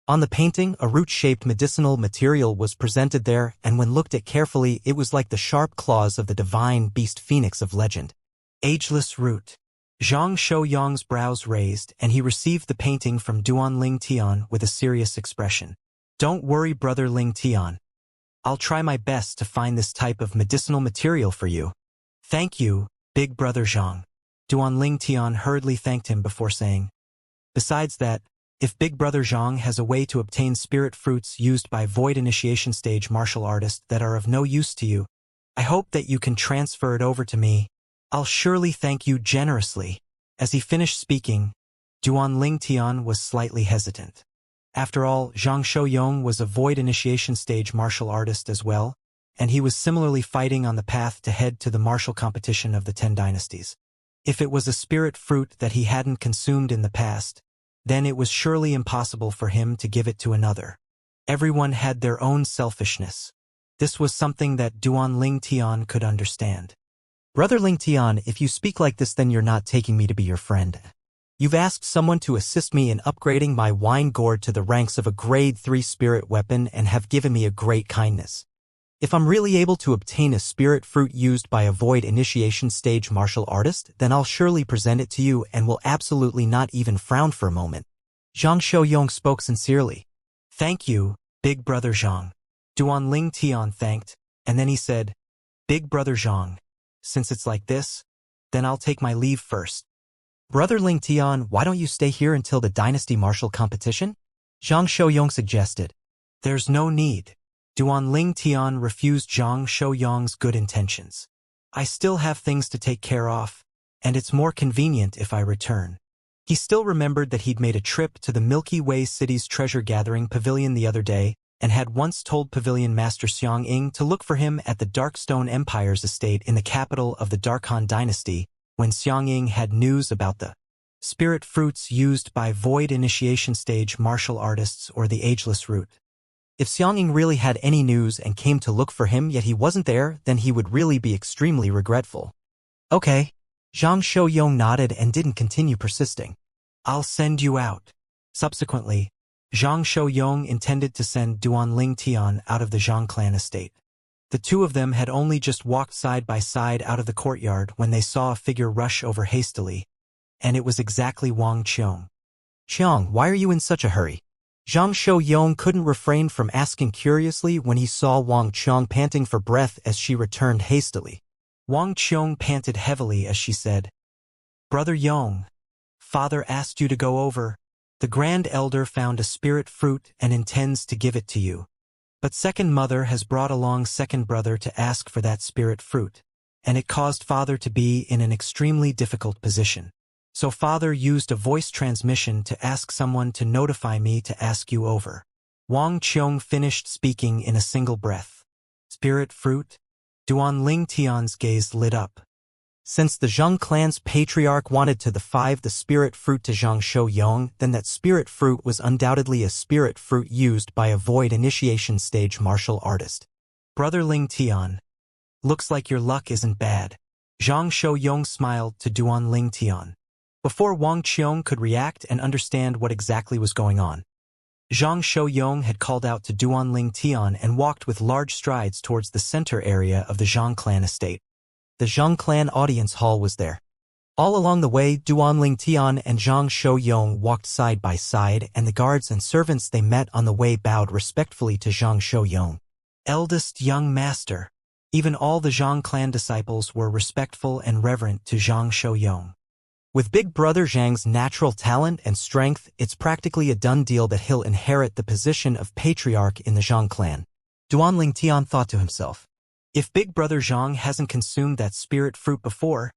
[SPEAKER 1] On the painting, a root-shaped medicinal material was presented there, and when looked at carefully, it was like the sharp claws of the divine beast phoenix of legend. Ageless Root. Zhang Shouyong's brows raised, and he received the painting from Duan Ling Tian with a serious expression. Don't worry, brother Ling Tian. I'll try my best to find this type of medicinal material for you. Thank you, Big Brother Zhang. Duanling Tian hurriedly thanked him before saying, besides that, if Big Brother Zhang has a way to obtain spirit fruits used by void initiation stage martial artists that are of no use to you, I hope that you can transfer it over to me. I'll surely thank you generously. As he finished speaking, Duanling Tian was slightly hesitant. After all, Zhang Shouyong was a void initiation stage martial artist as well, and he was similarly fighting on the path to head to the martial competition of the 10 dynasties. If it was a spirit fruit that he hadn't consumed in the past, then it was surely impossible for him to give it to another. Everyone had their own selfishness. This was something that Duanling Tian could understand. Brother Ling Tian, if you speak like this, then you're not taking me to be your friend. You've asked someone to assist me in upgrading my wine gourd to the ranks of a grade 3 spirit weapon and have given me a great kindness. If I'm really able to obtain a spirit fruit used by a void initiation stage martial artist, then I'll surely present it to you and will absolutely not even frown for a moment. Zhang Shouyong spoke sincerely. Thank you, Big Brother Zhang. Duanling Tian thanked, and then he said, Big Brother Zhang, since it's like this, then I'll take my leave first. Brother Ling Tian, why don't you stay here until the dynasty martial competition? Zhang Shouyong suggested. There's no need. Duanling Tian refused Zhang Shouyong's good intentions. I still have things to take care of, and it's more convenient if I return. He still remembered that he'd made a trip to the Milky Way City's treasure-gathering pavilion the other day, and had once told Pavilion Master Xianxia to look for him at the Darkstone Empire's estate in the capital of the Darkhan dynasty, when Xianxia had news about the spirit fruits used by void initiation stage martial artists or the ageless root. If Xianxia really had any news and came to look for him yet he wasn't there, then he would really be extremely regretful. Okay. Zhang Shouyong nodded and didn't continue persisting. I'll send you out. Subsequently, Zhang Shouyong intended to send Duanling Tian out of the Zhang clan estate. The two of them had only just walked side by side out of the courtyard when they saw a figure rush over hastily, and it was exactly Wang Qiong. Qiong, why are you in such a hurry? Zhang Shouyong couldn't refrain from asking curiously when he saw Wang Qiong panting for breath as she returned hastily. Wang Qiong panted heavily as she said, Brother Yong, Father asked you to go over. The Grand Elder found a spirit fruit and intends to give it to you. But Second Mother has brought along Second Brother to ask for that spirit fruit, and it caused Father to be in an extremely difficult position. So Father used a voice transmission to ask someone to notify me to ask you over. Wang Qiong finished speaking in a single breath. Spirit fruit? Duanling Tian's gaze lit up. Since the Zhang clan's patriarch wanted to the spirit fruit to Zhang Shouyong, then that spirit fruit was undoubtedly a spirit fruit used by a void initiation stage martial artist. Brother Ling Tian, looks like your luck isn't bad. Zhang Shouyong smiled to Duanling Tian. Before Wang Qiong could react and understand what exactly was going on, Zhang Shouyong had called out to Duanling Tian and walked with large strides towards the center area of the Zhang clan estate. The Zhang clan audience hall was there. All along the way, Duanling Tian and Zhang Shouyong walked side by side, and the guards and servants they met on the way bowed respectfully to Zhang Shouyong. Eldest young master. Even all the Zhang clan disciples were respectful and reverent to Zhang Shouyong. With Big Brother Zhang's natural talent and strength, it's practically a done deal that he'll inherit the position of patriarch in the Zhang clan. Duanling Tian thought to himself. If Big Brother Zhang hasn't consumed that spirit fruit before,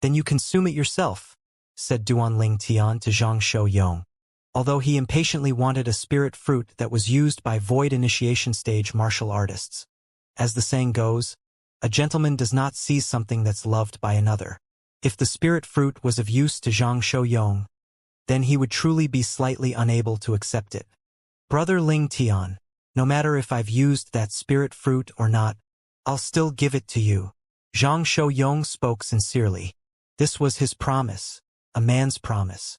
[SPEAKER 1] then you consume it yourself, said Duanling Tian to Zhang Shouyong. Although he impatiently wanted a spirit fruit that was used by void initiation stage martial artists. As the saying goes, a gentleman does not seize something that's loved by another. If the spirit fruit was of use to Zhang Shouyong, then he would truly be slightly unable to accept it. Brother Ling Tian, no matter if I've used that spirit fruit or not, I'll still give it to you. Zhang Shouyong spoke sincerely. This was his promise, a man's promise.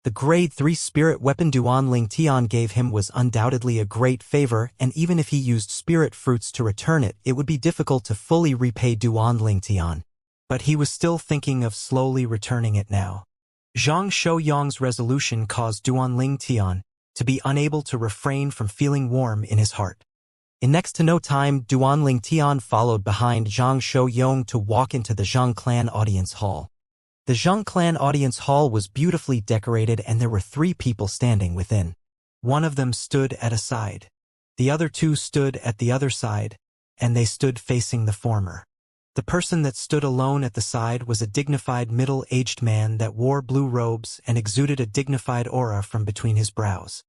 [SPEAKER 1] The grade 3 spirit weapon Duanling Tian gave him was undoubtedly a great favor, and even if he used spirit fruits to return it, it would be difficult to fully repay Duanling Tian. But he was still thinking of slowly returning it now. Zhang Shouyong's resolution caused Duanling Tian to be unable to refrain from feeling warm in his heart. In next to no time, Duan Ling Tian followed behind Zhang Shou-yong to walk into the Zhang clan audience hall. The Zhang clan audience hall was beautifully decorated and there were 3 people standing within. One of them stood at a side. The other 2 stood at the other side, and they stood facing the former. The person that stood alone at the side was a dignified middle-aged man that wore blue robes and exuded a dignified aura from between his brows.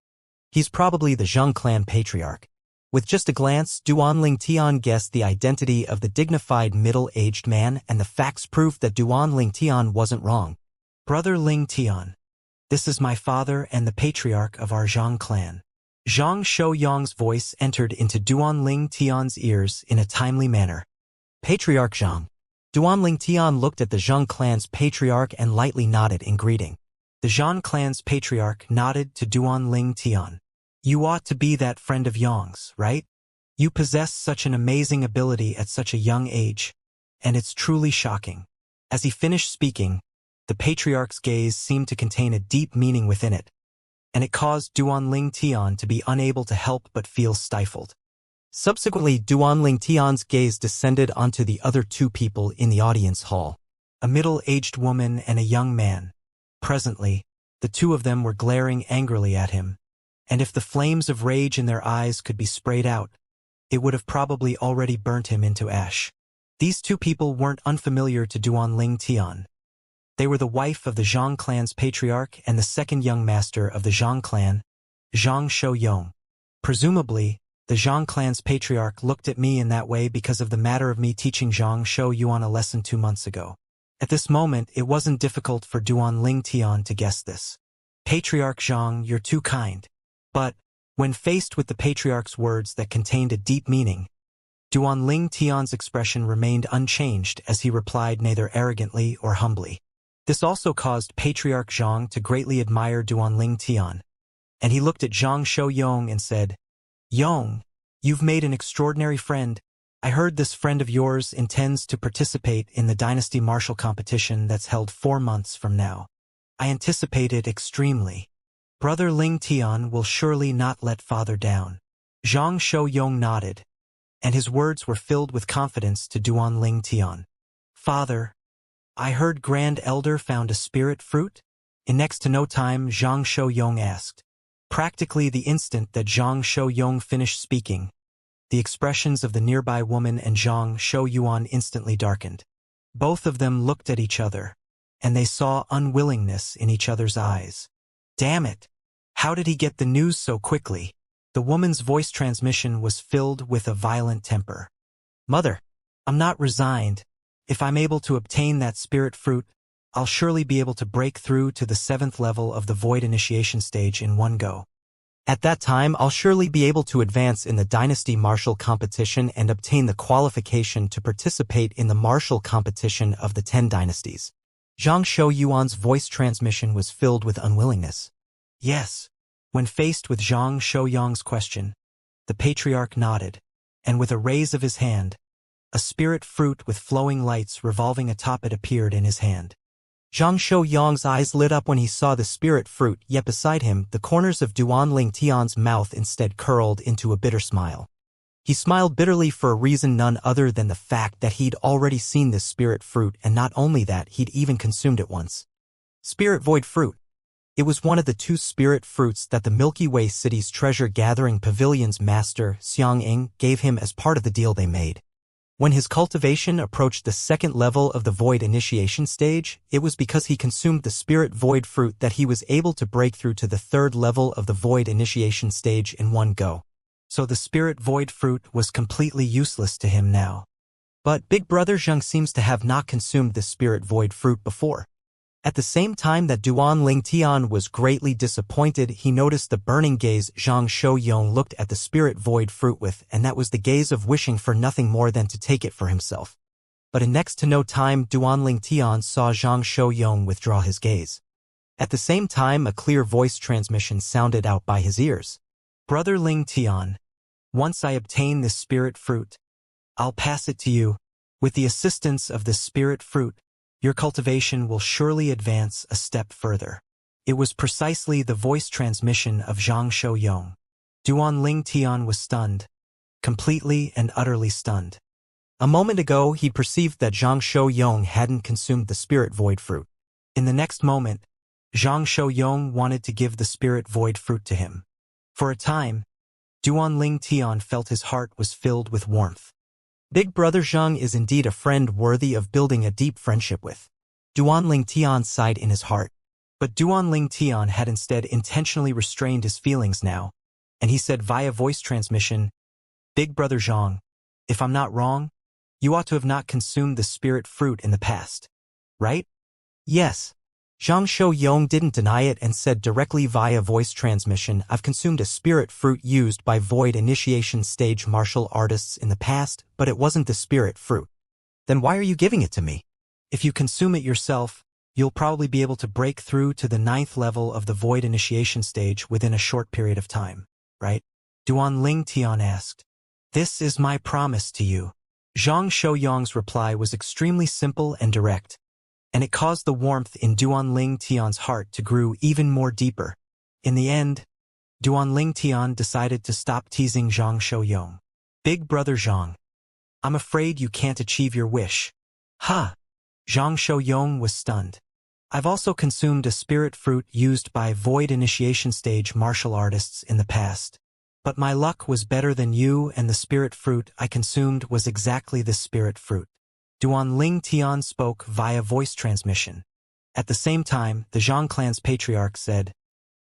[SPEAKER 1] He's probably the Zhang clan patriarch. With just a glance, Duan Ling Tian guessed the identity of the dignified middle-aged man, and the facts proved that Duan Ling Tian wasn't wrong. Brother Ling Tian, this is my father and the patriarch of our Zhang clan. Zhang Shou-yong's voice entered into Duan Ling Tian's ears in a timely manner. Patriarch Zhang. Duan Ling Tian looked at the Zhang clan's patriarch and lightly nodded in greeting. The Zhang clan's patriarch nodded to Duan Ling Tian. You ought to be that friend of Yong's, right? You possess such an amazing ability at such a young age, and it's truly shocking. As he finished speaking, the patriarch's gaze seemed to contain a deep meaning within it, and it caused Duan Ling Tian to be unable to help but feel stifled. Subsequently, Duan Ling Tian's gaze descended onto the other 2 people in the audience hall, a middle-aged woman and a young man. Presently, the 2 of them were glaring angrily at him, and if the flames of rage in their eyes could be sprayed out, it would have probably already burnt him into ash. These 2 people weren't unfamiliar to Duan Ling Tian. They were the wife of the Zhang clan's patriarch and the second young master of the Zhang clan, Zhang Shou-yong. Presumably, the Zhang clan's patriarch looked at me in that way because of the matter of me teaching Zhang Shou-yuan a lesson 2 months ago. At this moment, it wasn't difficult for Duan Ling Tian to guess this. Patriarch Zhang, you're too kind. But, when faced with the patriarch's words that contained a deep meaning, Duan Ling Tian's expression remained unchanged as he replied neither arrogantly or humbly. This also caused Patriarch Zhang to greatly admire Duan Ling Tian, and he looked at Zhang Shou-yong and said, Yong, you've made an extraordinary friend. I heard this friend of yours intends to participate in the Dynasty Martial competition that's held 4 months from now. I anticipate it extremely. Brother Ling Tian will surely not let father down. Zhang Shou-yong nodded, and his words were filled with confidence to Duan Ling Tian. Father, I heard Grand Elder found a spirit fruit? In next to no time, Zhang Shou-yong asked. Practically the instant that Zhang Shou-yong finished speaking, the expressions of the nearby woman and Zhang Shou-yuan instantly darkened. Both of them looked at each other, and they saw unwillingness in each other's eyes. Damn it! How did he get the news so quickly? The woman's voice transmission was filled with a violent temper. Mother, I'm not resigned. If I'm able to obtain that spirit fruit, I'll surely be able to break through to the 7th level of the Void Initiation stage in one go. At that time, I'll surely be able to advance in the Dynasty Martial competition and obtain the qualification to participate in the martial competition of the 10 dynasties. Zhang Shou-yuan's voice transmission was filled with unwillingness. Yes. When faced with Zhang Shou-yong's question, the patriarch nodded, and with a raise of his hand, a spirit fruit with flowing lights revolving atop it appeared in his hand. Zhang Shou-yong's eyes lit up when he saw the spirit fruit, yet beside him, the corners of Duan Ling Tian's mouth instead curled into a bitter smile. He smiled bitterly for a reason none other than the fact that he'd already seen this spirit fruit, and not only that, he'd even consumed it once. Spirit void fruit. It was one of the 2 spirit fruits that the Milky Way City's treasure-gathering pavilion's master, Xianxia, gave him as part of the deal they made. When his cultivation approached the 2nd level of the Void Initiation stage, it was because he consumed the Spirit Void fruit that he was able to break through to the 3rd level of the Void Initiation stage in one go. So the Spirit Void fruit was completely useless to him now. But Big Brother Zheng seems to have not consumed the Spirit Void fruit before. At the same time that Duan Ling Tian was greatly disappointed, he noticed the burning gaze Zhang Shou-yong looked at the Spirit Void fruit with, and that was the gaze of wishing for nothing more than to take it for himself. But in next to no time, Duan Ling Tian saw Zhang Shou-yong withdraw his gaze. At the same time, a clear voice transmission sounded out by his ears. Brother Ling Tian, once I obtain this spirit fruit, I'll pass it to you. With the assistance of this spirit fruit, your cultivation will surely advance a step further. It was precisely the voice transmission of Zhang Shou-yong. Duan Ling Tian was stunned. completely and utterly stunned. A moment ago, he perceived that Zhang Shouyong hadn't consumed the spirit void fruit. In the next moment, Zhang Shouyong wanted to give the spirit void fruit to him. For a time, Duanling Tian felt his heart was filled with warmth. Big brother Zhang is indeed a friend worthy of building a deep friendship with. Duanling Tian sighed in his heart. But Duanling Tian had instead intentionally restrained his feelings now, and he said via voice transmission, "Big brother Zhang, if I'm not wrong, you ought to have not consumed the spirit fruit in the past, right?" "Yes." Zhang Shouyong didn't deny it and said directly via voice transmission, "I've consumed a spirit fruit used by void initiation stage martial artists in the past, but it wasn't the spirit fruit." "Then why are you giving it to me? If you consume it yourself, you'll probably be able to break through to the 9th level of the void initiation stage within a short period of time, right?" Duanling Tian asked. "This is my promise to you." Zhang Shouyong's reply was extremely simple and direct, and it caused the warmth in Duanling Tian's heart to grow even more deeper. In the end, Duanling Tian decided to stop teasing Zhang Shouyong. "Big brother Zhang, I'm afraid you can't achieve your wish." "Huh?" Zhang Shouyong was stunned. "I've also consumed a spirit fruit used by void initiation stage martial artists in the past. But my luck was better than you, and the spirit fruit I consumed was exactly the spirit fruit." Duanling Tian spoke via voice transmission. At the same time, the Zhang clan's patriarch said,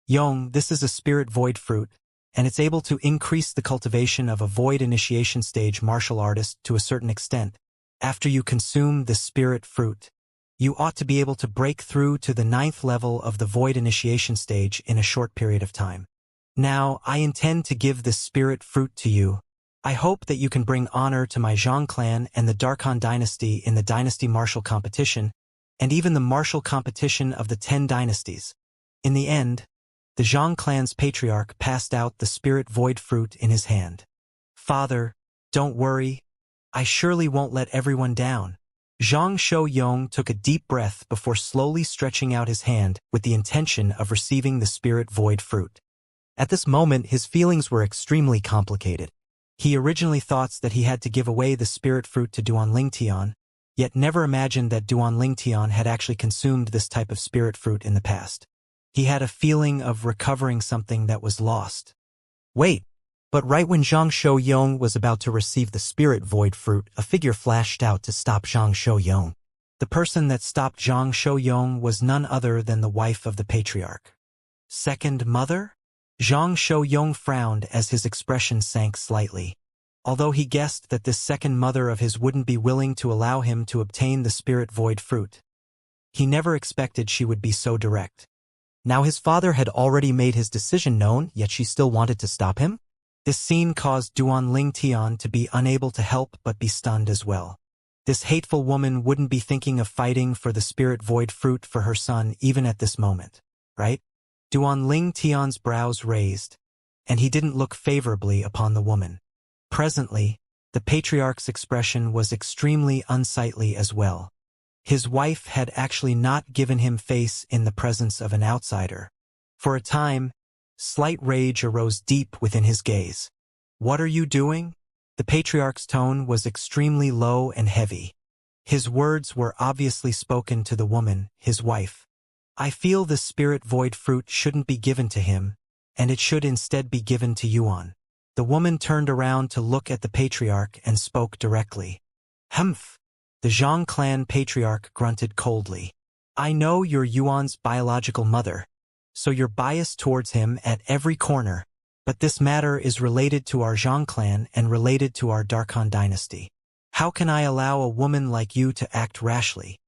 [SPEAKER 1] "Yong, this is a spirit void fruit, and it's able to increase the cultivation of a void initiation stage martial artist to a certain extent. After you consume the spirit fruit, you ought to be able to break through to the 9th level of the void initiation stage in a short period of time. Now, I intend to give this spirit fruit to you. I hope that you can bring honor to my Zhang clan and the Darkhan dynasty in the dynasty martial competition, and even the martial competition of the 10 dynasties." In the end, the Zhang clan's patriarch passed out the spirit void fruit in his hand. "Father, don't worry. I surely won't let everyone down." Zhang Shouyong took a deep breath before slowly stretching out his hand with the intention of receiving the spirit void fruit. At this moment, his feelings were extremely complicated. He originally thought that he had to give away the spirit fruit to Duanling Tian, yet never imagined that Duanling Tian had actually consumed this type of spirit fruit in the past. He had a feeling of recovering something that was lost. Wait, but right when Zhang Shouyong was about to receive the spirit void fruit, a figure flashed out to stop Zhang Shouyong. The person that stopped Zhang Shouyong was none other than the wife of the patriarch. Second mother? Zhang Shouyong frowned as his expression sank slightly. Although he guessed that this second mother of his wouldn't be willing to allow him to obtain the spirit void fruit, he never expected she would be so direct. Now his father had already made his decision known, yet she still wanted to stop him? This scene caused Duanling Tian to be unable to help but be stunned as well. This hateful woman wouldn't be thinking of fighting for the spirit void fruit for her son even at this moment, right? Duanling Tian's brows raised, and he didn't look favorably upon the woman. Presently, the patriarch's expression was extremely unsightly as well. His wife had actually not given him face in the presence of an outsider. For a time, slight rage arose deep within his gaze. "What are you doing?" The patriarch's tone was extremely low and heavy. His words were obviously spoken to the woman, his wife. "I feel the spirit void fruit shouldn't be given to him, and it should instead be given to Yuan." The woman turned around to look at the patriarch and spoke directly. "Humph." The Zhang clan patriarch grunted coldly. "I know you're Yuan's biological mother, so you're biased towards him at every corner, but this matter is related to our Zhang clan and related to our Darkhan dynasty. How can I allow a woman like you to act rashly?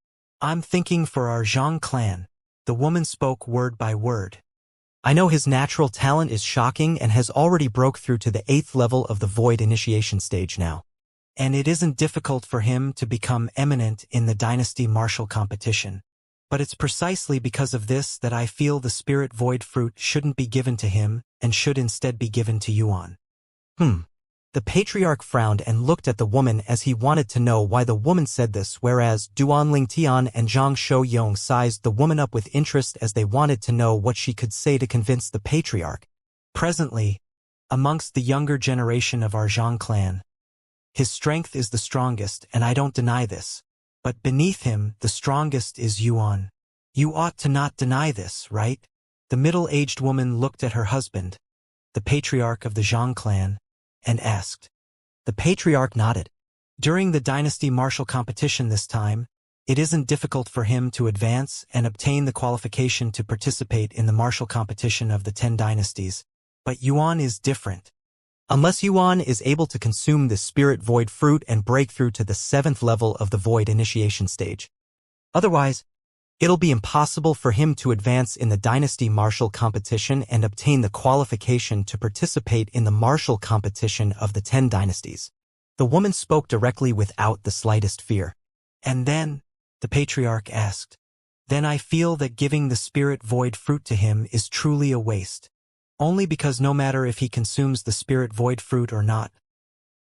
[SPEAKER 1] I'm thinking for our Zhang clan." The woman spoke word by word. "I know his natural talent is shocking and has already broke through to the 8th level of the void initiation stage now. And it isn't difficult for him to become eminent in the dynasty martial competition. But it's precisely because of this that I feel the spirit void fruit shouldn't be given to him and should instead be given to Yuan." The patriarch frowned and looked at the woman as he wanted to know why the woman said this, whereas Duanling Tian and Zhang Shouyong sized the woman up with interest as they wanted to know what she could say to convince the patriarch. Presently, amongst the younger generation of our Zhang clan. His strength is the strongest, and I don't deny this. But beneath him, the strongest is Yuan. You ought to not deny this, right? The middle-aged woman looked at her husband, the patriarch of the Zhang clan, and asked. The patriarch nodded. During the dynasty martial competition this time, it isn't difficult for him to advance and obtain the qualification to participate in the martial competition of the 10 dynasties. But Yuan is different. Unless Yuan is able to consume the spirit void fruit and break through to the 7th level of the void initiation stage. Otherwise, it'll be impossible for him to advance in the dynasty martial competition and obtain the qualification to participate in the martial competition of the 10 dynasties. The woman spoke directly without the slightest fear. And then, the patriarch asked, then I feel that giving the spirit void fruit to him is truly a waste. Only because no matter if he consumes the spirit void fruit or not,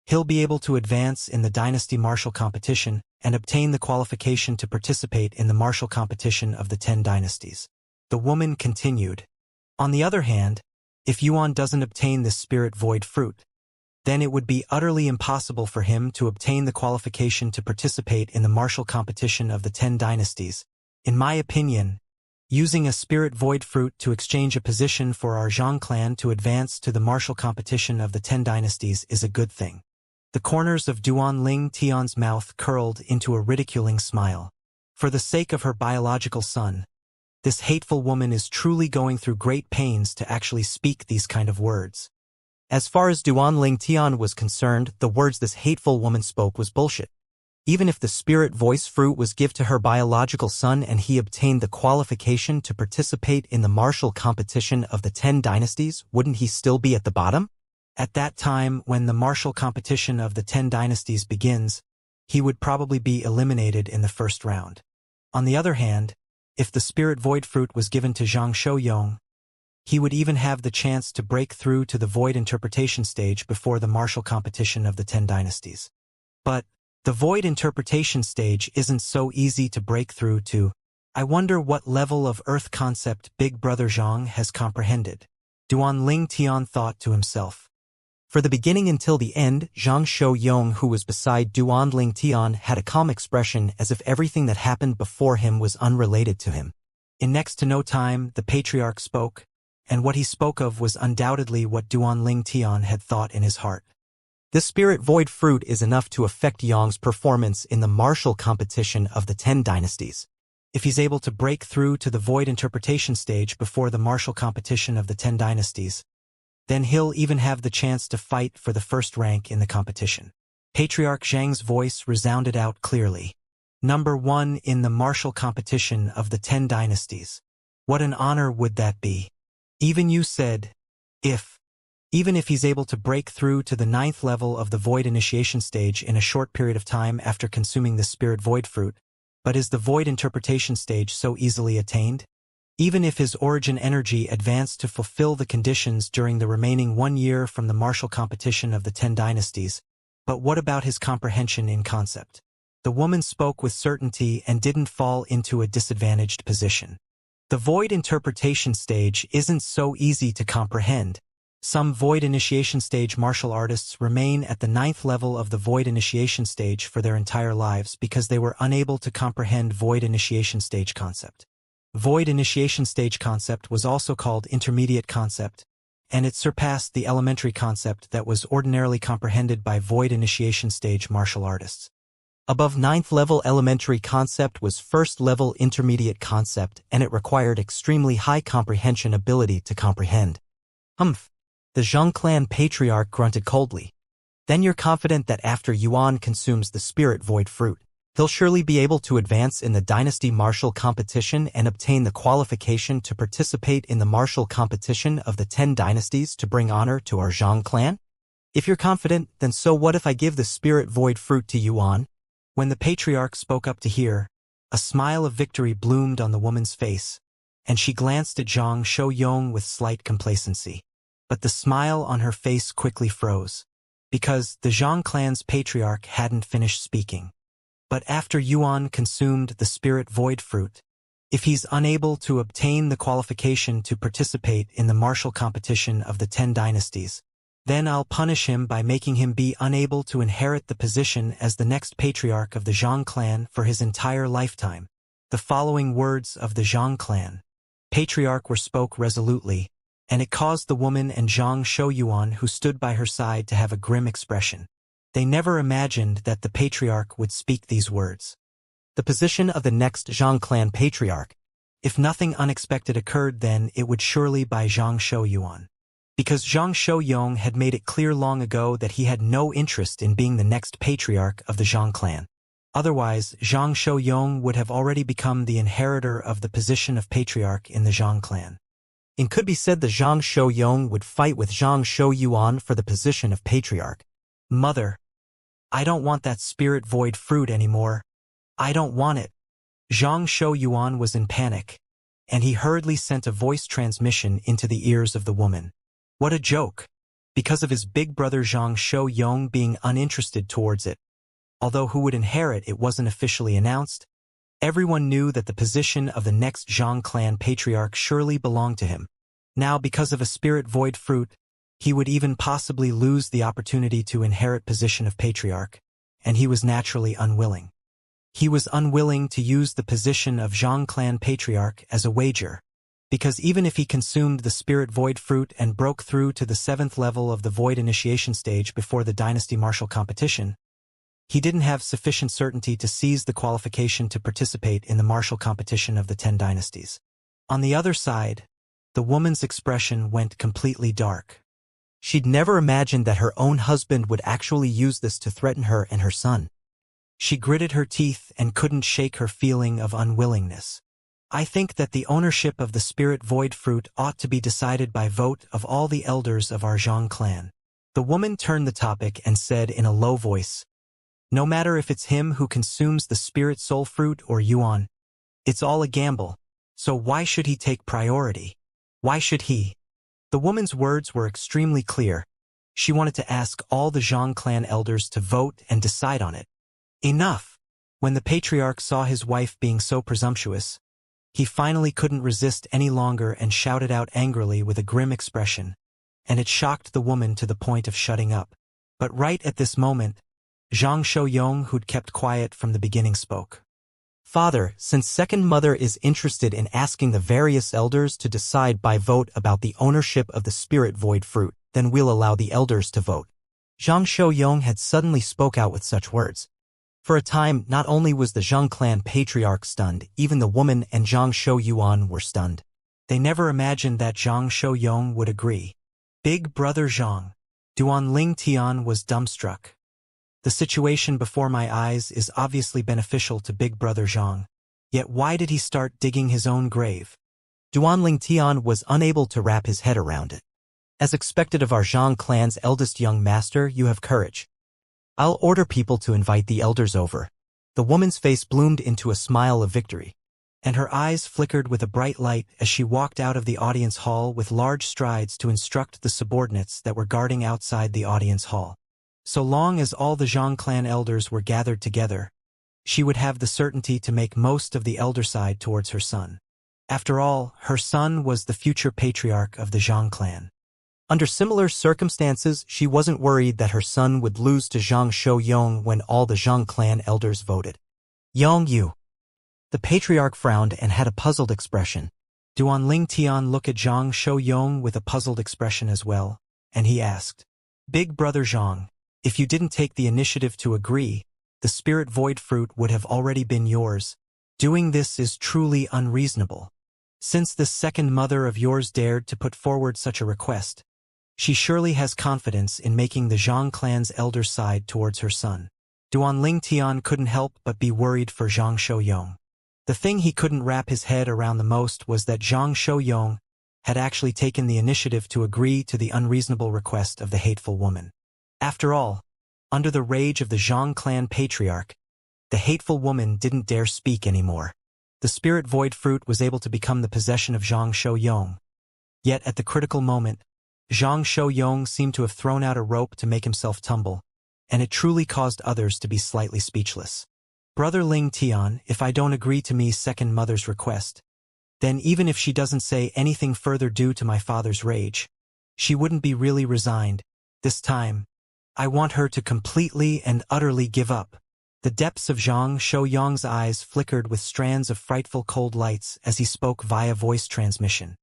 [SPEAKER 1] he'll be able to advance in the dynasty martial competition and obtain the qualification to participate in the martial competition of the 10 dynasties. The woman continued. On the other hand, if Yuan doesn't obtain this spirit void fruit, then it would be utterly impossible for him to obtain the qualification to participate in the martial competition of the 10 dynasties. In my opinion, using a spirit void fruit to exchange a position for our Zhang clan to advance to the martial competition of the 10 dynasties is a good thing. The corners of Duan Ling Tian's mouth curled into a ridiculing smile. For the sake of her biological son, this hateful woman is truly going through great pains to actually speak these kind of words. As far as Duan Ling Tian was concerned, the words this hateful woman spoke was bullshit. Even if the spirit voice fruit was given to her biological son and he obtained the qualification to participate in the martial competition of the 10 dynasties, wouldn't he still be at the bottom? At that time, when the martial competition of the 10 dynasties begins, he would probably be eliminated in the first round. On the other hand, if the spirit void fruit was given to Zhang Shouyong, he would even have the chance to break through to the void interpretation stage before the martial competition of the 10 dynasties. But the void interpretation stage isn't so easy to break through to. I wonder what level of earth concept Big Brother Zhang has comprehended. Duan Ling Tian thought to himself. For the beginning until the end, Zhang Shouyong, who was beside Duan Ling Tian, had a calm expression as if everything that happened before him was unrelated to him. In next to no time, the patriarch spoke, and what he spoke of was undoubtedly what Duan Ling Tian had thought in his heart. The spirit void fruit is enough to affect Yang's performance in the martial competition of the 10 dynasties. If he's able to break through to the void interpretation stage before the martial competition of the 10 dynasties, then he'll even have the chance to fight for the first rank in the competition. Patriarch Zhang's voice resounded out clearly. Number 1 in the martial competition of the 10 dynasties. What an honor would that be? Even you said, even if he's able to break through to the 9th level of the void initiation stage in a short period of time after consuming the spirit void fruit, but is the void interpretation stage so easily attained? Even if his origin energy advanced to fulfill the conditions during the remaining 1 year from the martial competition of the 10 dynasties, but what about his comprehension in concept? The woman spoke with certainty and didn't fall into a disadvantaged position. The void interpretation stage isn't so easy to comprehend. Some void initiation stage martial artists remain at the 9th level of the void initiation stage for their entire lives because they were unable to comprehend void initiation stage concept. Void initiation stage concept was also called intermediate concept, and it surpassed the elementary concept that was ordinarily comprehended by void initiation stage martial artists. Above 9th level elementary concept was first level intermediate concept, and it required extremely high comprehension ability to comprehend. The Zhang clan patriarch grunted coldly. Then you're confident that after Yuan consumes the spirit void fruit, he'll surely be able to advance in the dynasty martial competition and obtain the qualification to participate in the martial competition of the 10 dynasties to bring honor to our Zhang clan? If you're confident, then so what if I give the spirit void fruit to Yuan? When the patriarch spoke up to hear, a smile of victory bloomed on the woman's face, and she glanced at Zhang Shouyong with slight complacency. But the smile on her face quickly froze, because the Zhang clan's patriarch hadn't finished speaking. But after Yuan consumed the spirit void fruit, if he's unable to obtain the qualification to participate in the martial competition of the 10 dynasties, Then I'll punish him by making him be unable to inherit the position as the next patriarch of the Zhang clan for his entire lifetime. The following words of the Zhang clan patriarch were spoke resolutely, and it caused the woman and Zhang Shouyuan who stood by her side to have a grim expression. They never imagined that the patriarch would speak these words. The position of the next Zhang clan patriarch. If nothing unexpected occurred, then it would surely be Zhang Shouyuan. Because Zhang Shouyong had made it clear long ago that he had no interest in being the next patriarch of the Zhang clan. Otherwise, Zhang Shouyong would have already become the inheritor of the position of patriarch in the Zhang clan. It could be said that Zhang Shouyong would fight with Zhang Shouyuan for the position of patriarch. Mother, I don't want that spirit void fruit anymore. I don't want it. Zhang Shouyuan was in panic, and he hurriedly sent a voice transmission into the ears of the woman. What a joke! Because of his big brother Zhang Shouyong being uninterested towards it. Although who would inherit it wasn't officially announced, everyone knew that the position of the next Zhang clan patriarch surely belonged to him. Now, because of a spirit void fruit, he would even possibly lose the opportunity to inherit position of patriarch, and he was naturally unwilling. He was unwilling to use the position of Zhang clan patriarch as a wager, because even if he consumed the spirit void fruit and broke through to the 7th level of the void initiation stage before the dynasty martial competition, he didn't have sufficient certainty to seize the qualification to participate in the martial competition of the 10 dynasties. On the other side, the woman's expression went completely dark. She'd never imagined that her own husband would actually use this to threaten her and her son. She gritted her teeth and couldn't shake her feeling of unwillingness. I think that the ownership of the spirit void fruit ought to be decided by vote of all the elders of our Zhang clan. The woman turned the topic and said in a low voice, no matter if it's him who consumes the spirit soul fruit or Yuan, it's all a gamble, so why should he take priority? Why should he? The woman's words were extremely clear. She wanted to ask all the Zhang clan elders to vote and decide on it. Enough! When the patriarch saw his wife being so presumptuous, he finally couldn't resist any longer and shouted out angrily with a grim expression, and it shocked the woman to the point of shutting up. But right at this moment, Zhang Shouyong, who'd kept quiet from the beginning, spoke. Father, since second mother is interested in asking the various elders to decide by vote about the ownership of the spirit void fruit, then we'll allow the elders to vote. Zhang Shouyong had suddenly spoke out with such words. For a time, not only was the Zhang clan patriarch stunned, even the woman and Zhang Shouyuan were stunned. They never imagined that Zhang Shouyong would agree. Big brother Zhang. Duan Ling Tian was dumbstruck. The situation before my eyes is obviously beneficial to big brother Zhang. Yet why did he start digging his own grave? Duan Ling Tian was unable to wrap his head around it. As expected of our Zhang clan's eldest young master, you have courage. I'll order people to invite the elders over. The woman's face bloomed into a smile of victory, and her eyes flickered with a bright light as she walked out of the audience hall with large strides to instruct the subordinates that were guarding outside the audience hall. So long as all the Zhang clan elders were gathered together, she would have the certainty to make most of the elder side towards her son. After all, her son was the future patriarch of the Zhang clan. Under similar circumstances, she wasn't worried that her son would lose to Zhang Shouyong when all the Zhang clan elders voted. Yong Yu. The patriarch frowned and had a puzzled expression. Duan Ling Tian looked at Zhang Shouyong with a puzzled expression as well, and he asked, Big brother Zhang, if you didn't take the initiative to agree, the spirit void fruit would have already been yours. Doing this is truly unreasonable. Since this second mother of yours dared to put forward such a request, she surely has confidence in making the Zhang clan's elder side towards her son. Duan Ling Tian couldn't help but be worried for Zhang Shouyong. The thing he couldn't wrap his head around the most was that Zhang Shouyong had actually taken the initiative to agree to the unreasonable request of the hateful woman. After all, under the rage of the Zhang clan patriarch, the hateful woman didn't dare speak anymore. The spirit void fruit was able to become the possession of Zhang Shouyong. Yet at the critical moment, Zhang Shouyong seemed to have thrown out a rope to make himself tumble, and it truly caused others to be slightly speechless. Brother Ling Tian, if I don't agree to me second mother's request, then even if she doesn't say anything further due to my father's rage, she wouldn't be really resigned, This time, I want her to completely and utterly give up. The depths of Zhang Shouyong's eyes flickered with strands of frightful cold lights as he spoke via voice transmission.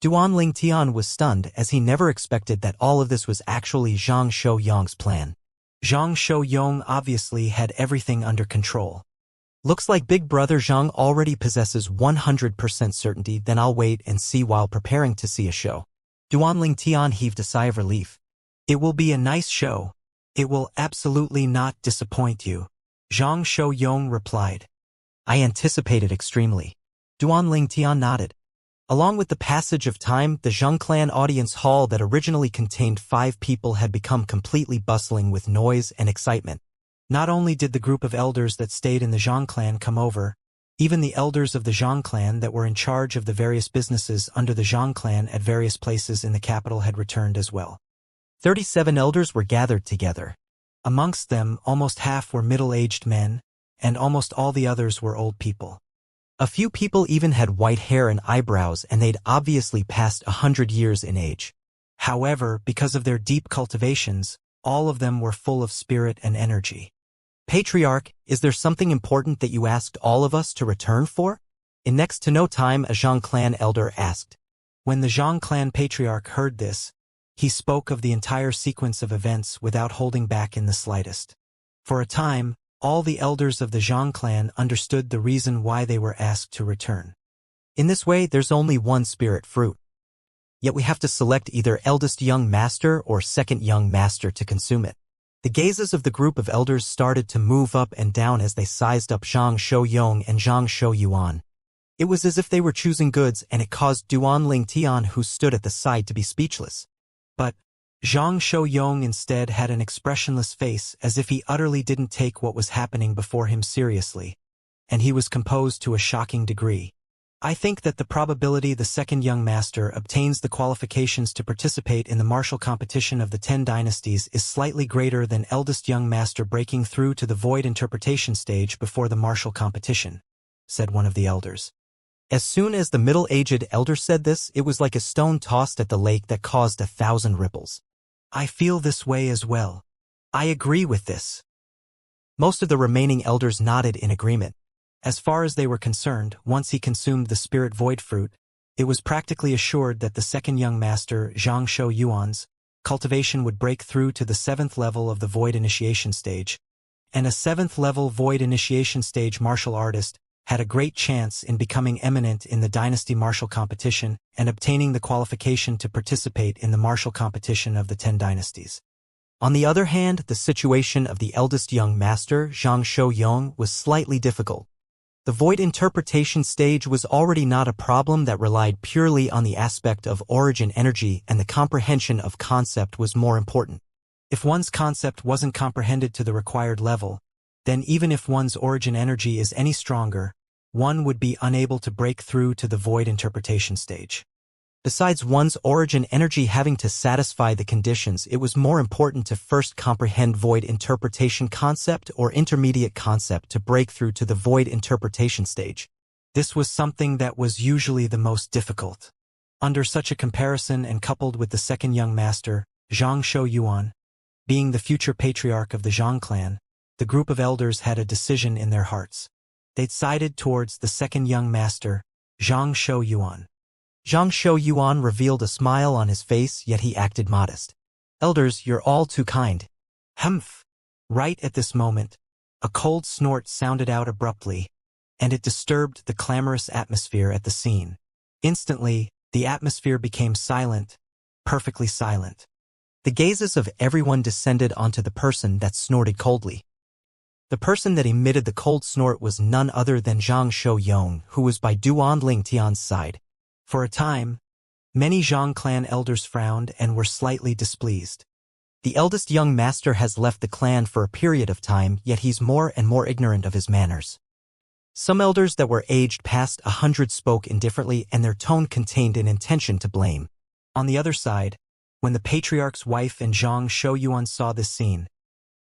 [SPEAKER 1] Duan Lingtian was stunned as he never expected that all of this was actually Zhang Shouyong's plan. Zhang Shouyong obviously had everything under control. Looks like Big Brother Zhang already possesses 100% certainty, then I'll wait and see while preparing to see a show. Duan Lingtian heaved a sigh of relief. It will be a nice show. It will absolutely not disappoint you. Zhang Shouyong replied. I anticipated extremely. Duan Lingtian nodded. Along with the passage of time, the Zhang clan audience hall that originally contained 5 people had become completely bustling with noise and excitement. Not only did the group of elders that stayed in the Zhang clan come over, even the elders of the Zhang clan that were in charge of the various businesses under the Zhang clan at various places in the capital had returned as well. 37 elders were gathered together. Amongst them, almost half were middle-aged men, and almost all the others were old people. A few people even had white hair and eyebrows, and they'd obviously passed 100 years in age. However, because of their deep cultivations, all of them were full of spirit and energy. Patriarch, is there something important that you asked all of us to return for? In next to no time, a Zhang clan elder asked. When the Zhang clan patriarch heard this, he spoke of the entire sequence of events without holding back in the slightest. For a time, all the elders of the Zhang clan understood the reason why they were asked to return. In this way, there's only one spirit fruit. Yet we have to select either eldest young master or second young master to consume it. The gazes of the group of elders started to move up and down as they sized up Zhang Shouyong and Zhang Shouyuan. It was as if they were choosing goods, and it caused Duan Lingtian, who stood at the side, to be speechless. But Zhang Shouyong instead had an expressionless face, as if he utterly didn't take what was happening before him seriously, and he was composed to a shocking degree. I think that the probability the second young master obtains the qualifications to participate in the martial competition of the 10 dynasties is slightly greater than eldest young master breaking through to the void interpretation stage before the martial competition, said one of the elders. As soon as the middle-aged elder said this, it was like a stone tossed at the lake that caused 1,000 ripples. I feel this way as well. I agree with this. Most of the remaining elders nodded in agreement. As far as they were concerned, once he consumed the spirit void fruit, it was practically assured that the second young master, Zhang Shouyuan's, cultivation would break through to the 7th level of the void initiation stage, and a 7th level void initiation stage martial artist had a great chance in becoming eminent in the dynasty martial competition and obtaining the qualification to participate in the martial competition of the 10 dynasties. On the other hand, the situation of the eldest young master, Zhang Shouyong, was slightly difficult. The void interpretation stage was already not a problem that relied purely on the aspect of origin energy, and the comprehension of concept was more important. If one's concept wasn't comprehended to the required level, then even if one's origin energy is any stronger, one would be unable to break through to the void interpretation stage. Besides one's origin energy having to satisfy the conditions, it was more important to first comprehend void interpretation concept or intermediate concept to break through to the void interpretation stage. This was something that was usually the most difficult. Under such a comparison, and coupled with the second young master, Zhang Shouyuan, being the future patriarch of the Zhang clan, the group of elders had a decision in their hearts. They'd sided towards the second young master, Zhang Shouyuan. Zhang Shouyuan revealed a smile on his face, yet he acted modest. Elders, you're all too kind. Humph. Right at this moment, a cold snort sounded out abruptly, and it disturbed the clamorous atmosphere at the scene. Instantly, the atmosphere became silent, perfectly silent. The gazes of everyone descended onto the person that snorted coldly. The person that emitted the cold snort was none other than Zhang Shouyong, who was by Duan Lingtian's side. For a time, many Zhang clan elders frowned and were slightly displeased. The eldest young master has left the clan for a period of time, yet he's more and more ignorant of his manners. Some elders that were aged past 100 spoke indifferently, and their tone contained an intention to blame. On the other side, when the patriarch's wife and Zhang Shouyuan saw this scene,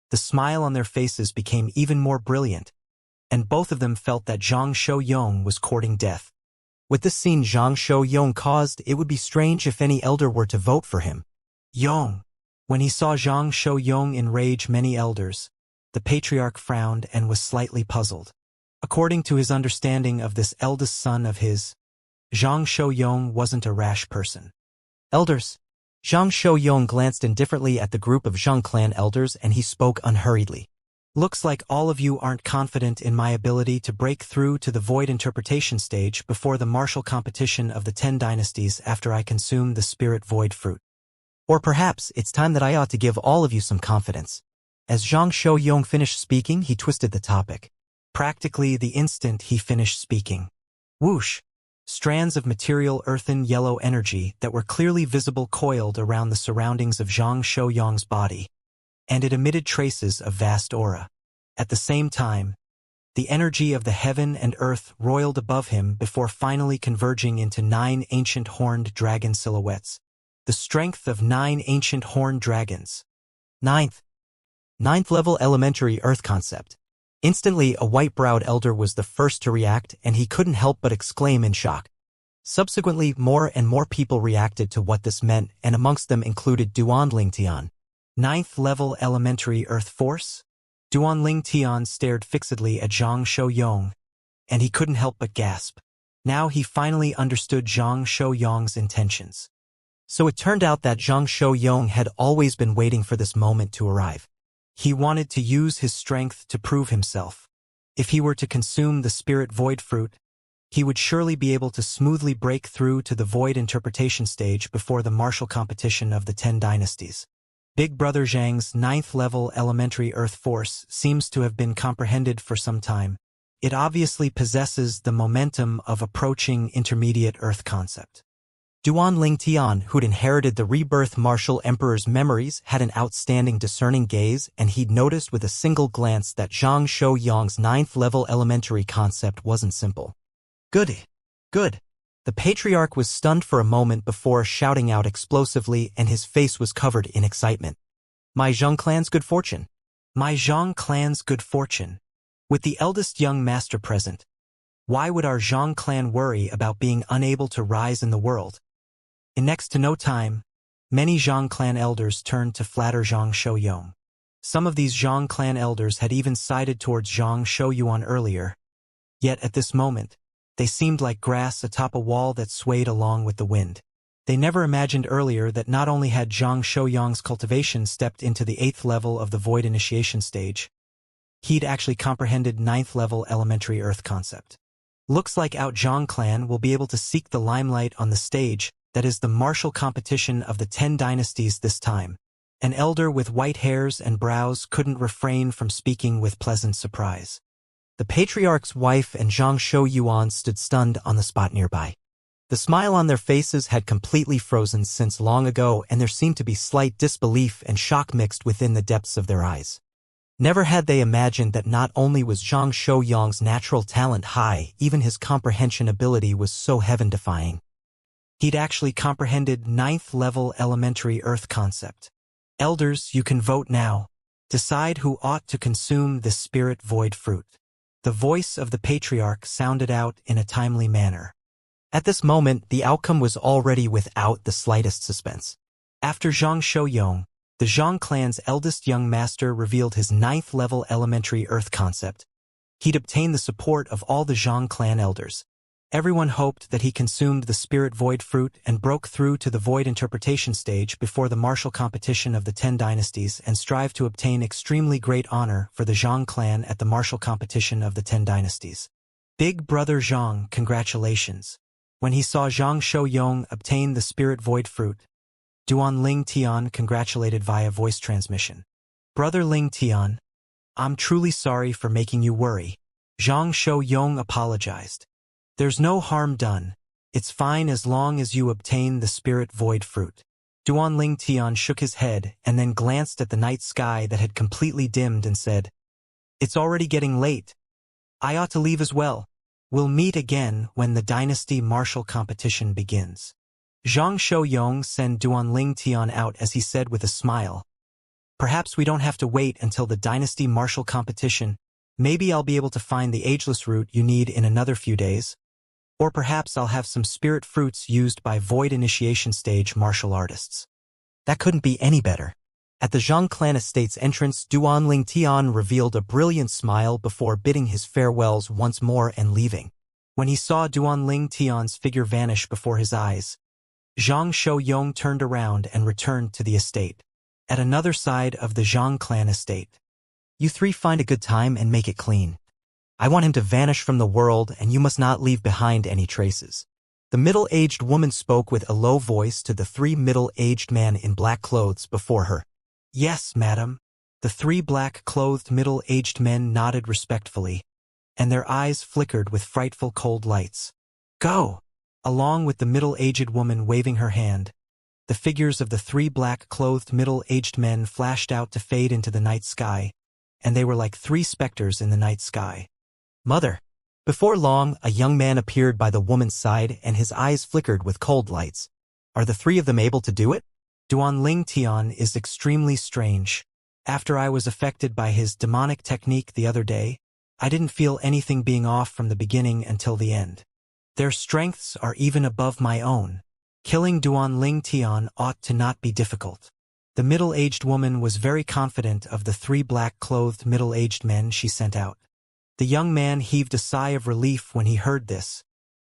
[SPEAKER 1] the smile on their faces became even more brilliant, and both of them felt that Zhang Shouyong was courting death. With this scene Zhang Shouyong caused, it would be strange if any elder were to vote for him. Yong, When he saw Zhang Shouyong enrage many elders, the patriarch frowned and was slightly puzzled. According to his understanding of this eldest son of his, Zhang Shouyong wasn't a rash person. Elders. Zhang Shouyong glanced indifferently at the group of Zhang clan elders and he spoke unhurriedly. Looks like all of you aren't confident in my ability to break through to the void interpretation stage before the martial competition of the 10 dynasties after I consume the spirit void fruit. Or perhaps it's time that I ought to give all of you some confidence. As Zhang Shouyong finished speaking, he twisted the topic. Practically the instant he finished speaking. Whoosh! Strands of material earthen yellow energy that were clearly visible coiled around the surroundings of Zhang Shouyong's body, and it emitted traces of vast aura. At the same time, the energy of the heaven and earth roiled above him before finally converging into 9 ancient horned dragon silhouettes. The strength of 9 ancient horned dragons. Ninth level elementary earth concept. Instantly, a white-browed elder was the first to react, and he couldn't help but exclaim in shock. Subsequently, more and more people reacted to what this meant, and amongst them included Duanling Tian. 9th level elementary earth force? Duanling Tian stared fixedly at Zhang Shouyong, and he couldn't help but gasp. Now he finally understood Zhang Shouyong's intentions. So it turned out that Zhang Shouyong had always been waiting for this moment to arrive. He wanted to use his strength to prove himself. If he were to consume the spirit void fruit, he would surely be able to smoothly break through to the void interpretation stage before the martial competition of the 10 dynasties. Big Brother Zhang's 9th level elementary earth force seems to have been comprehended for some time. It obviously possesses the momentum of approaching intermediate earth concept. Duanling Tian, who'd inherited the rebirth martial emperor's memories, had an outstanding discerning gaze, and he'd noticed with a single glance that Zhang Shouyong's 9th level elementary concept wasn't simple. Good. The patriarch was stunned for a moment before shouting out explosively, and his face was covered in excitement. My Zhang clan's good fortune. My Zhang clan's good fortune. With the eldest young master present, why would our Zhang clan worry about being unable to rise in the world? In next to no time, many Zhang clan elders turned to flatter Zhang Shouyong. Some of these Zhang clan elders had even sided towards Zhang Shouyong earlier. Yet at this moment, they seemed like grass atop a wall that swayed along with the wind. They never imagined earlier that not only had Zhang Shouyong's cultivation stepped into the 8th level of the void initiation stage, he'd actually comprehended 9th level elementary earth concept. Looks like our Zhang clan will be able to seek the limelight on the stage that is the martial competition of the 10 dynasties this time. An elder with white hairs and brows couldn't refrain from speaking with pleasant surprise. The patriarch's wife and Zhang Shouyong stood stunned on the spot nearby. The smile on their faces had completely frozen since long ago, and there seemed to be slight disbelief and shock mixed within the depths of their eyes. Never had they imagined that not only was Zhang Shouyong's natural talent high, even his comprehension ability was so heaven-defying. He'd actually comprehended 9th level elementary earth concept. Elders, you can vote now. Decide who ought to consume the spirit void fruit. The voice of the patriarch sounded out in a timely manner. At this moment, the outcome was already without the slightest suspense. After Zhang Shouyong, the Zhang clan's eldest young master revealed his 9th level elementary earth concept. He'd obtained the support of all the Zhang clan elders. Everyone hoped that he consumed the spirit void fruit and broke through to the void interpretation stage before the martial competition of the 10 dynasties and strive to obtain extremely great honor for the Zhang clan at the martial competition of the 10 dynasties. Big Brother Zhang, congratulations. When he saw Zhang Shouyong obtain the spirit void fruit, Duanling Tian congratulated via voice transmission. Brother Ling Tian, I'm truly sorry for making you worry. Zhang Shouyong apologized. There's no harm done. It's fine as long as you obtain the spirit void fruit. Duanling Tian shook his head and then glanced at the night sky that had completely dimmed and said, It's already getting late. I ought to leave as well. We'll meet again when the dynasty martial competition begins. Zhang Shouyong sent Duanling Tian out as he said with a smile, Perhaps we don't have to wait until the dynasty martial competition. Maybe I'll be able to find the ageless root you need in another few days. Or perhaps I'll have some spirit fruits used by void initiation stage martial artists. That couldn't be any better. At the Zhang clan estate's entrance, Duan Tian revealed a brilliant smile before bidding his farewells once more and leaving. When he saw Duan Tian's figure vanish before his eyes, Zhang Shouyong turned around and returned to the estate. At another side of the Zhang clan estate, "You three find a good time and make it clean. I want him to vanish from the world, and you must not leave behind any traces." The middle-aged woman spoke with a low voice to the three middle-aged men in black clothes before her. "Yes, madam." The three black-clothed middle-aged men nodded respectfully, and their eyes flickered with frightful cold lights. "Go!" Along with the middle-aged woman waving her hand, the figures of the three black-clothed middle-aged men flashed out to fade into the night sky, and they were like three specters in the night sky. "Mother." Before long, a young man appeared by the woman's side and his eyes flickered with cold lights. "Are the three of them able to do it?" Duan Tian is extremely strange. After I was affected by his demonic technique the other day, I didn't feel anything being off from the beginning until the end. Their strengths are even above my own. Killing Duan Tian ought to not be difficult. The middle-aged woman was very confident of the three black-clothed middle-aged men she sent out. The young man heaved a sigh of relief when he heard this,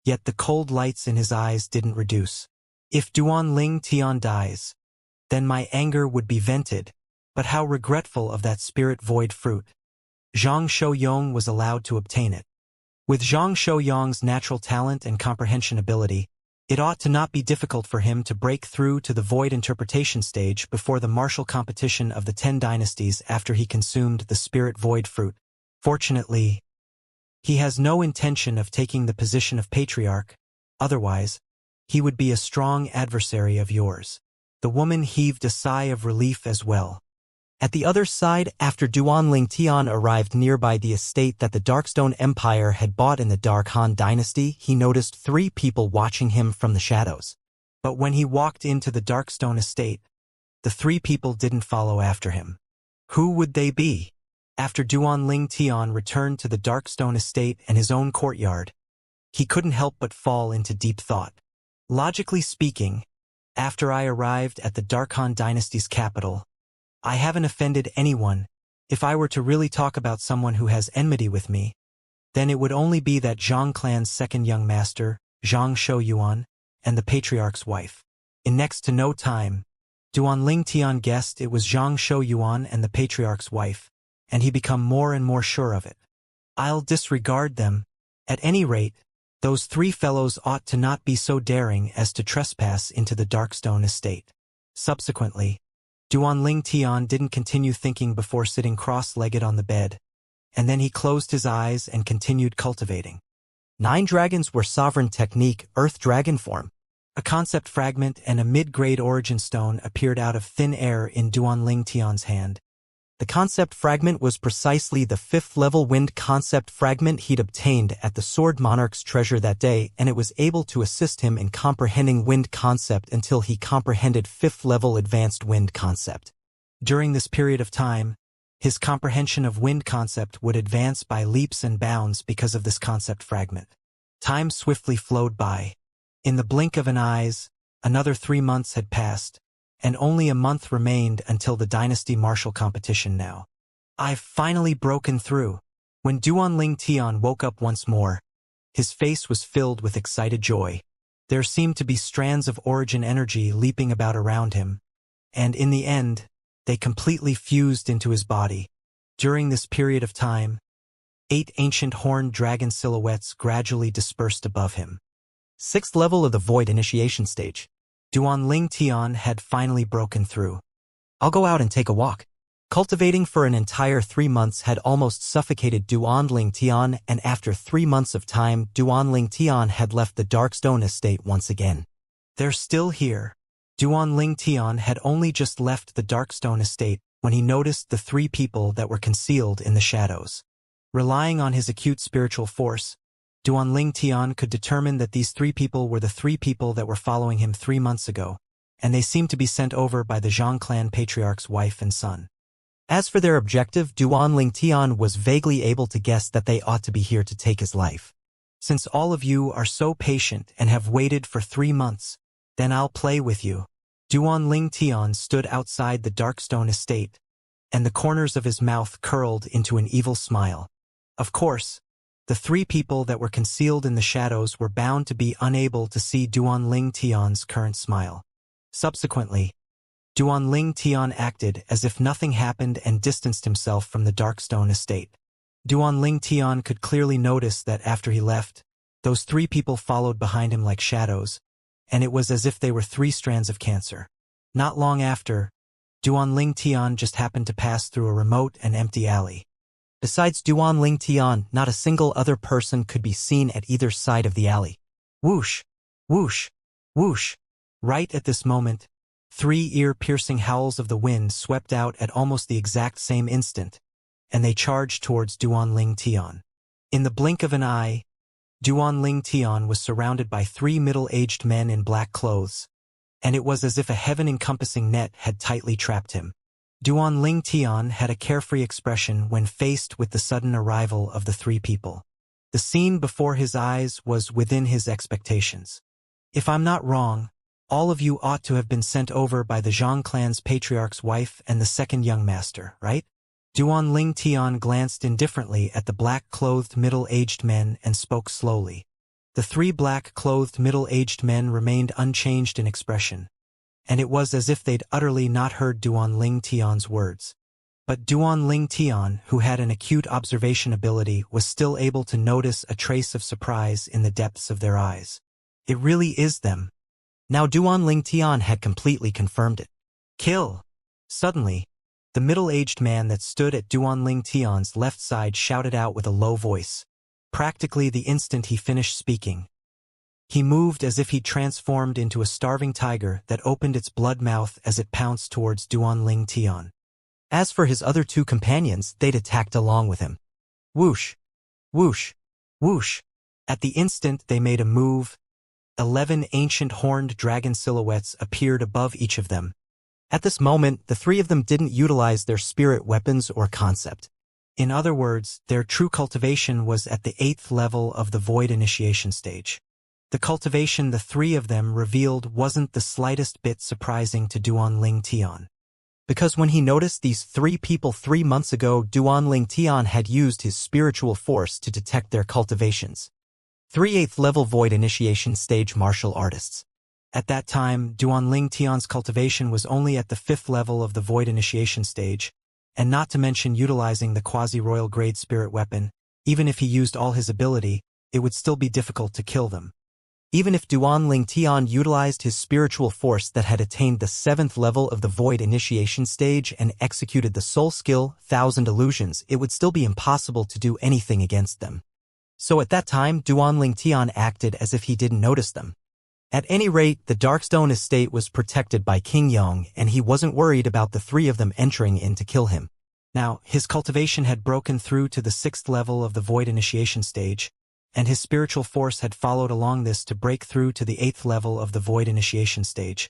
[SPEAKER 1] yet the cold lights in his eyes didn't reduce. If Duan Tian dies, then my anger would be vented, but how regretful of that spirit void fruit. Zhang Shouyong was allowed to obtain it. With Zhang Shouyong's natural talent and comprehension ability, it ought to not be difficult for him to break through to the void interpretation stage before the martial competition of the 10 dynasties after he consumed the spirit void fruit. Fortunately, he has no intention of taking the position of patriarch, otherwise, he would be a strong adversary of yours. The woman heaved a sigh of relief as well. At the other side, after Duan Tian arrived nearby the estate that the Darkstone Empire had bought in the Dark Han dynasty, he noticed 3 people watching him from the shadows. But when he walked into the Darkstone estate, the 3 people didn't follow after him. Who would they be? After Duan Tian returned to the Darkstone estate and his own courtyard, he couldn't help but fall into deep thought. Logically speaking, after I arrived at the Dark Han dynasty's capital, I haven't offended anyone. If I were to really talk about someone who has enmity with me, then it would only be that Zhang clan's second young master, Zhang Shouyuan, and the patriarch's wife. In next to no time, Duan Tian guessed it was Zhang Shouyuan and the patriarch's wife, and he became more and more sure of it. I'll disregard them. At any rate, those 3 fellows ought to not be so daring as to trespass into the Darkstone estate. Subsequently, Duan Tian didn't continue thinking before sitting cross-legged on the bed, and then he closed his eyes and continued cultivating. 9 dragons were sovereign technique, Earth Dragon form. A concept fragment and a mid-grade origin stone appeared out of thin air in Duan Tian's hand. The concept fragment was precisely the 5th-level wind concept fragment he'd obtained at the Sword Monarch's treasure that day, and it was able to assist him in comprehending wind concept until he comprehended 5th-level advanced wind concept. During this period of time, his comprehension of wind concept would advance by leaps and bounds because of this concept fragment. Time swiftly flowed by. In the blink of an eye, another 3 months had passed, and only a month remained until the dynasty martial competition now. I've finally broken through. When Duan Tian woke up once more, his face was filled with excited joy. There seemed to be strands of origin energy leaping about around him, and in the end, they completely fused into his body. During this period of time, 8 ancient horned dragon silhouettes gradually dispersed above him. 6th level of the void initiation stage. Duan Tian had finally broken through. I'll go out and take a walk. Cultivating for an entire 3 months had almost suffocated Duan Tian, and after 3 months of time, Duan Tian had left the Darkstone estate once again. They're still here. Duan Tian had only just left the Darkstone estate when he noticed the 3 people that were concealed in the shadows. Relying on his acute spiritual force, Duan Tian could determine that these 3 people were the 3 people that were following him 3 months ago, and they seemed to be sent over by the Zhang clan patriarch's wife and son. As for their objective, Duan Tian was vaguely able to guess that they ought to be here to take his life. Since all of you are so patient and have waited for 3 months, then I'll play with you. Duan Tian stood outside the Darkstone estate, and the corners of his mouth curled into an evil smile. Of course, the three people that were concealed in the shadows were bound to be unable to see Duan Tian's current smile. Subsequently, Duan Tian acted as if nothing happened and distanced himself from the Darkstone estate. Duan Tian could clearly notice that after he left, those three people followed behind him like shadows, and it was as if they were three strands of cancer. Not long after, Duan Tian just happened to pass through a remote and empty alley. Besides Duan Tian, not a single other person could be seen at either side of the alley. Whoosh! Whoosh! Whoosh! Right at this moment, three ear-piercing howls of the wind swept out at almost the exact same instant, and they charged towards Duan Tian. In the blink of an eye, Duan Tian was surrounded by three middle-aged men in black clothes, and it was as if a heaven-encompassing net had tightly trapped him. Duan Tian had a carefree expression when faced with the sudden arrival of the three people. The scene before his eyes was within his expectations. If I'm not wrong, all of you ought to have been sent over by the Zhang clan's patriarch's wife and the second young master, right? Duan Tian glanced indifferently at the black-clothed middle-aged men and spoke slowly. The three black-clothed middle-aged men remained unchanged in expression, and it was as if they'd utterly not heard Duan Tian's words. But Duan Tian, who had an acute observation ability, was still able to notice a trace of surprise in the depths of their eyes. It really is them. Now Duan Tian had completely confirmed it. Kill! Suddenly, the middle-aged man that stood at Duan Tian's left side shouted out with a low voice, practically the instant he finished speaking. He moved as if he'd transformed into a starving tiger that opened its blood mouth as it pounced towards Duan Tian. As for his other two companions, they'd attacked along with him. Whoosh! Whoosh! Whoosh! At the instant they made a move, 11 ancient horned dragon silhouettes appeared above each of them. At this moment, the three of them didn't utilize their spirit weapons or concept. In other words, their true cultivation was at the 8th level of the Void Initiation stage. The cultivation the three of them revealed wasn't the slightest bit surprising to Duan Tian. Because when he noticed these three people 3 months ago, Duan Tian had used his spiritual force to detect their cultivations. 3 8th level Void Initiation stage martial artists. At that time, Duan Tian's cultivation was only at the 5th level of the Void Initiation stage, and not to mention utilizing the quasi-royal grade spirit weapon. Even if he used all his ability, it would still be difficult to kill them. Even if Duan Tian utilized his spiritual force that had attained the 7th level of the Void Initiation stage and executed the soul skill, 1000 Illusions, it would still be impossible to do anything against them. So at that time, Duan Tian acted as if he didn't notice them. At any rate, the Darkstone estate was protected by King Yong, and he wasn't worried about the three of them entering in to kill him. Now, his cultivation had broken through to the 6th level of the Void Initiation stage, and his spiritual force had followed along this to break through to the 8th level of the Void Initiation stage.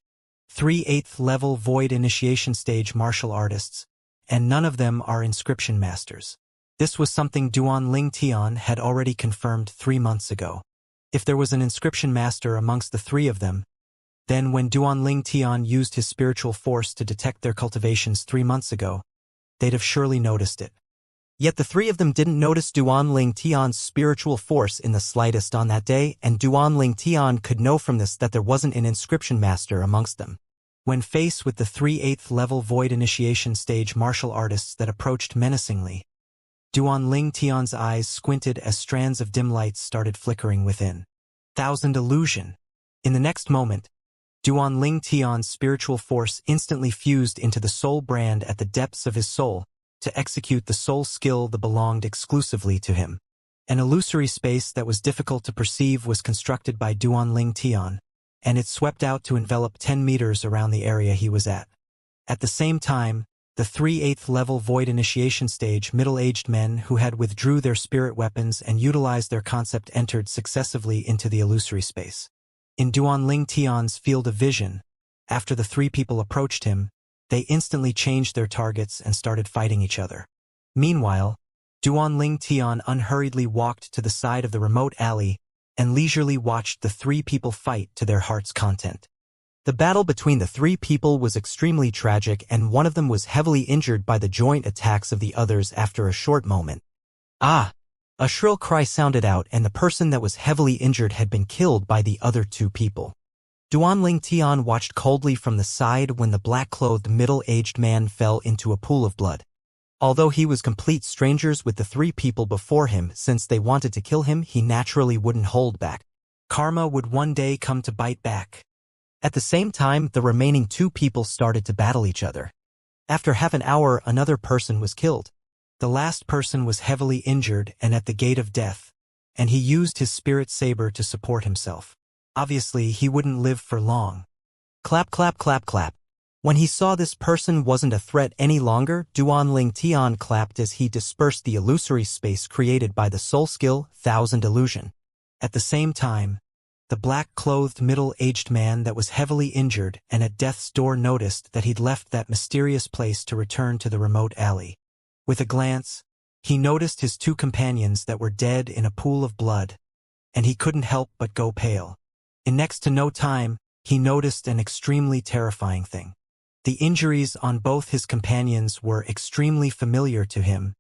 [SPEAKER 1] 3 8th level Void Initiation stage martial artists, and none of them are inscription masters. This was something Duan Tian had already confirmed 3 months ago. If there was an inscription master amongst the three of them, then when Duan Tian used his spiritual force to detect their cultivations 3 months ago, they'd have surely noticed it. Yet the three of them didn't notice Duan Tian's spiritual force in the slightest on that day, and Duan Tian could know from this that there wasn't an inscription master amongst them. When faced with the 3 8th level Void Initiation stage martial artists that approached menacingly, Duan Tian's eyes squinted as strands of dim lights started flickering within. 1000 Illusion. In the next moment, Duan Tian's spiritual force instantly fused into the soul brand at the depths of his soul to execute the soul skill that belonged exclusively to him. An illusory space that was difficult to perceive was constructed by Duan Tian, and it swept out to envelop 10 meters around the area he was at. At the same time, the 3 8th level Void Initiation stage middle-aged men who had withdrew their spirit weapons and utilized their concept entered successively into the illusory space. In Duan Tian's field of vision, after the three people approached him, they instantly changed their targets and started fighting each other. Meanwhile, Duan Tian unhurriedly walked to the side of the remote alley and leisurely watched the three people fight to their heart's content. The battle between the three people was extremely tragic, and one of them was heavily injured by the joint attacks of the others after a short moment. Ah! A shrill cry sounded out, and the person that was heavily injured had been killed by the other two people. Duanling Tian watched coldly from the side when the black-clothed middle-aged man fell into a pool of blood. Although he was complete strangers with the three people before him, since they wanted to kill him, he naturally wouldn't hold back. Karma would one day come to bite back. At the same time, the remaining two people started to battle each other. After half an hour, another person was killed. The last person was heavily injured and at the gate of death, and he used his spirit saber to support himself. Obviously, he wouldn't live for long. Clap, clap, clap, clap. When he saw this person wasn't a threat any longer, Duanling Tian clapped as he dispersed the illusory space created by the soul skill, Thousand Illusion. At the same time, the black-clothed middle-aged man that was heavily injured and at death's door noticed that he'd left that mysterious place to return to the remote alley. With a glance, he noticed his two companions that were dead in a pool of blood, and he couldn't help but go pale. In next to no time, he noticed an extremely terrifying thing. The injuries on both his companions were extremely familiar to him.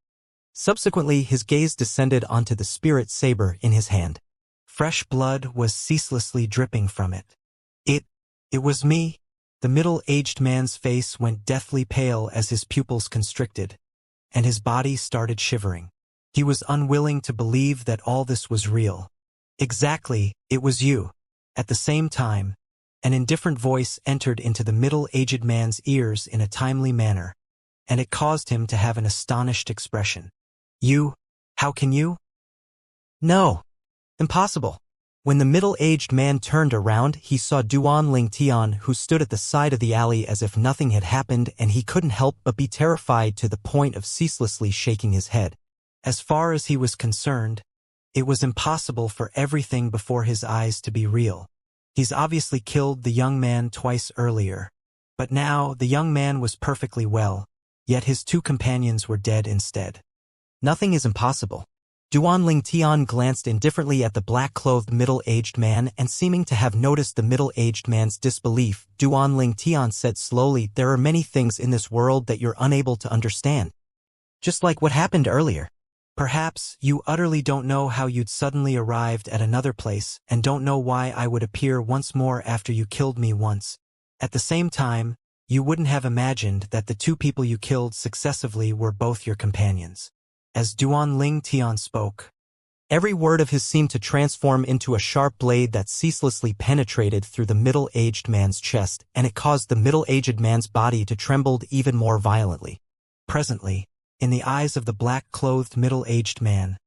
[SPEAKER 1] Subsequently, his gaze descended onto the spirit saber in his hand. Fresh blood was ceaselessly dripping from it. It was me. The middle-aged man's face went deathly pale as his pupils constricted, and his body started shivering. He was unwilling to believe that all this was real. Exactly, it was you. At the same time, an indifferent voice entered into the middle-aged man's ears in a timely manner, and it caused him to have an astonished expression. You? How can you? No. Impossible. When the middle-aged man turned around, he saw Duanling Tian, who stood at the side of the alley as if nothing had happened, and he couldn't help but be terrified to the point of ceaselessly shaking his head. As far as he was concerned, it was impossible for everything before his eyes to be real. He's obviously killed the young man twice earlier, but now the young man was perfectly well, yet his two companions were dead instead. Nothing is impossible. Duanling Tian glanced indifferently at the black-clothed middle-aged man, and seeming to have noticed the middle-aged man's disbelief, Duanling Tian said slowly, "There are many things in this world that you're unable to understand. Just like what happened earlier. Perhaps you utterly don't know how you'd suddenly arrived at another place, and don't know why I would appear once more after you killed me once. At the same time, you wouldn't have imagined that the two people you killed successively were both your companions." As Duanling Tian spoke, every word of his seemed to transform into a sharp blade that ceaselessly penetrated through the middle-aged man's chest, and it caused the middle-aged man's body to tremble even more violently. Presently, in the eyes of the black-clothed middle-aged man,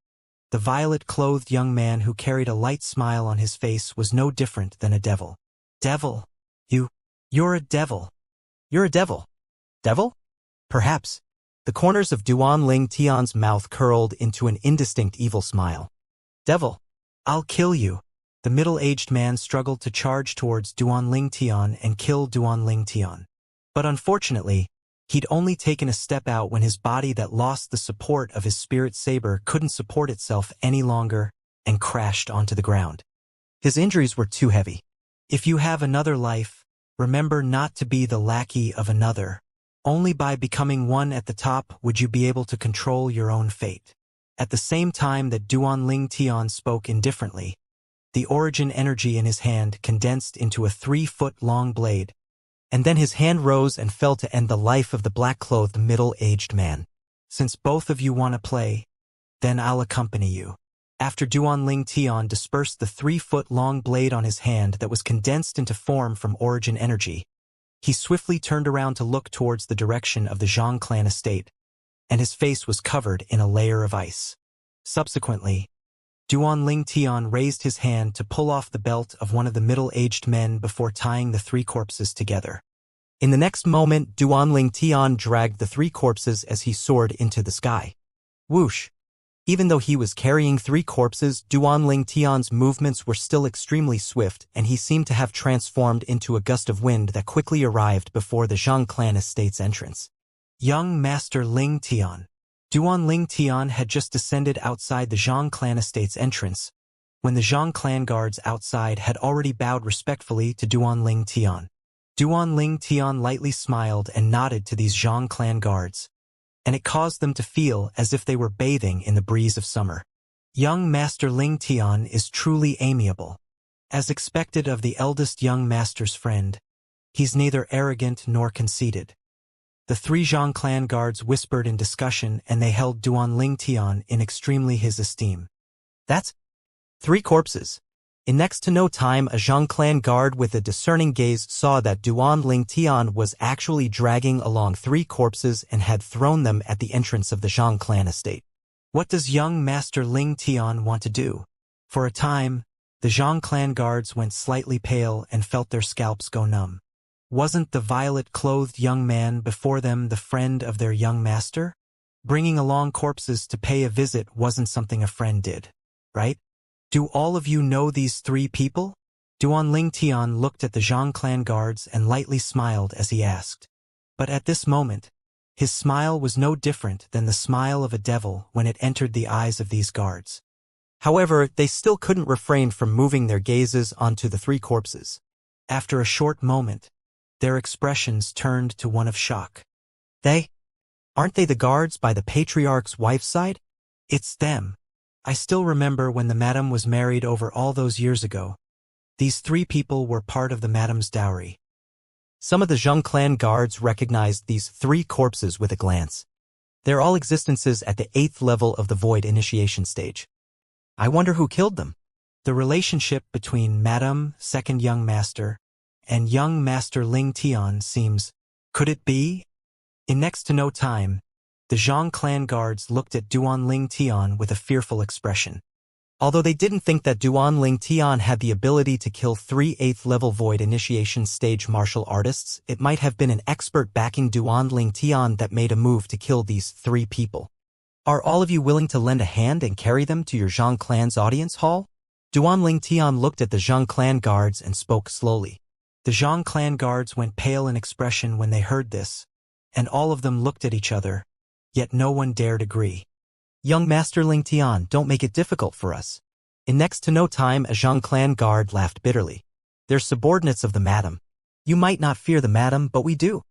[SPEAKER 1] the violet-clothed young man who carried a light smile on his face was no different than a devil. Devil? You're a devil. You're a devil. Devil? Perhaps. The corners of Duanling Tian's mouth curled into an indistinct evil smile. Devil, I'll kill you. The middle-aged man struggled to charge towards Duanling Tian and kill Duanling Tian. But unfortunately, he'd only taken a step out when his body that lost the support of his spirit saber couldn't support itself any longer and crashed onto the ground. His injuries were too heavy. If you have another life, remember not to be the lackey of another. Only by becoming one at the top would you be able to control your own fate. At the same time that Duanling Tian spoke indifferently, the origin energy in his hand condensed into a 3-foot-long blade, and then his hand rose and fell to end the life of the black-clothed middle-aged man. Since both of you want to play, then I'll accompany you. After Duanling Tian dispersed the 3-foot-long blade on his hand that was condensed into form from origin energy, he swiftly turned around to look towards the direction of the Zhang clan estate, and his face was covered in a layer of ice. Subsequently, Duanling Tian raised his hand to pull off the belt of one of the middle-aged men before tying the 3 corpses together. In the next moment, Duanling Tian dragged the 3 corpses as he soared into the sky. Whoosh! Even though he was carrying 3 corpses, Duanling Tian's movements were still extremely swift, and he seemed to have transformed into a gust of wind that quickly arrived before the Zhang clan estate's entrance. Young Master Ling Tian. Duanling Tian had just descended outside the Zhang clan estate's entrance, when the Zhang clan guards outside had already bowed respectfully to Duanling Tian. Duan Ling Tian lightly smiled and nodded to these Zhang clan guards, and it caused them to feel as if they were bathing in the breeze of summer. Young Master Ling Tian is truly amiable. As expected of the eldest young master's friend, he's neither arrogant nor conceited. The three Zhang clan guards whispered in discussion, and they held Duan Ling Tian in extremely his esteem. That's 3 corpses. In next to no time, a Zhang clan guard with a discerning gaze saw that Duan Ling Tian was actually dragging along 3 corpses and had thrown them at the entrance of the Zhang clan estate. What does young Master Ling Tian want to do? For a time, the Zhang clan guards went slightly pale and felt their scalps go numb. Wasn't the violet-clothed young man before them the friend of their young master? Bringing along corpses to pay a visit wasn't something a friend did, right? Do all of you know these 3 people? Duan Ling Tian looked at the Zhang clan guards and lightly smiled as he asked. But at this moment, his smile was no different than the smile of a devil when it entered the eyes of these guards. However, they still couldn't refrain from moving their gazes onto the 3 corpses. After a short moment, their expressions turned to one of shock. Aren't they the guards by the patriarch's wife's side? It's them. I still remember when the madam was married over all those years ago. These 3 people were part of the madam's dowry. Some of the Zhang clan guards recognized these 3 corpses with a glance. They're all existences at the 8th level of the void initiation stage. I wonder who killed them. The relationship between Madam, second young master, and young Master Ling Tian seems... Could it be? In next to no time, the Zhang clan guards looked at Duan Ling Tian with a fearful expression. Although they didn't think that Duan Ling Tian had the ability to kill 3 8th-level void initiation stage martial artists, it might have been an expert backing Duan Ling Tian that made a move to kill these 3 people. Are all of you willing to lend a hand and carry them to your Zhang clan's audience hall? Duan Ling Tian looked at the Zhang clan guards and spoke slowly. The Zhang clan guards went pale in expression when they heard this, and all of them looked at each other, yet no one dared agree. Young Master Ling Tian, don't make it difficult for us. In next to no time, a Zhang clan guard laughed bitterly. They're subordinates of the madam. You might not fear the madam, but we do.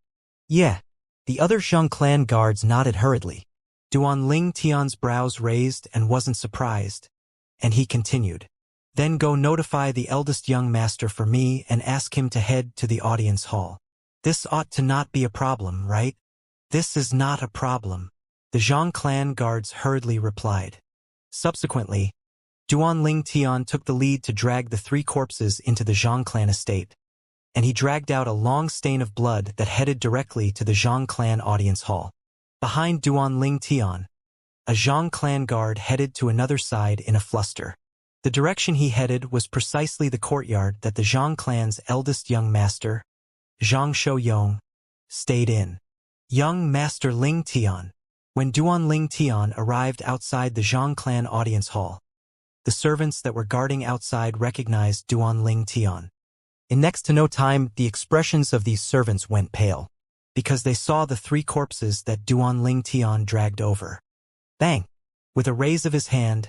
[SPEAKER 1] Yeah. The other Zhang clan guards nodded hurriedly. Duan Ling Tian's brows raised and wasn't surprised, and he continued. Then go notify the eldest young master for me and ask him to head to the audience hall. This ought to not be a problem, right? This is not a problem, the Zhang clan guards hurriedly replied. Subsequently, Duan Ling Tian took the lead to drag the 3 corpses into the Zhang clan estate, and he dragged out a long stain of blood that headed directly to the Zhang clan audience hall. Behind Duan Ling Tian, a Zhang clan guard headed to another side in a fluster. The direction he headed was precisely the courtyard that the Zhang clan's eldest young master, Zhang Shouyong, stayed in. Young Master Ling Tian. When Duan Ling Tian arrived outside the Zhang clan audience hall, the servants that were guarding outside recognized Duan Ling Tian. In next to no time, the expressions of these servants went pale, because they saw the 3 corpses that Duan Ling Tian dragged over. Bang! With a raise of his hand,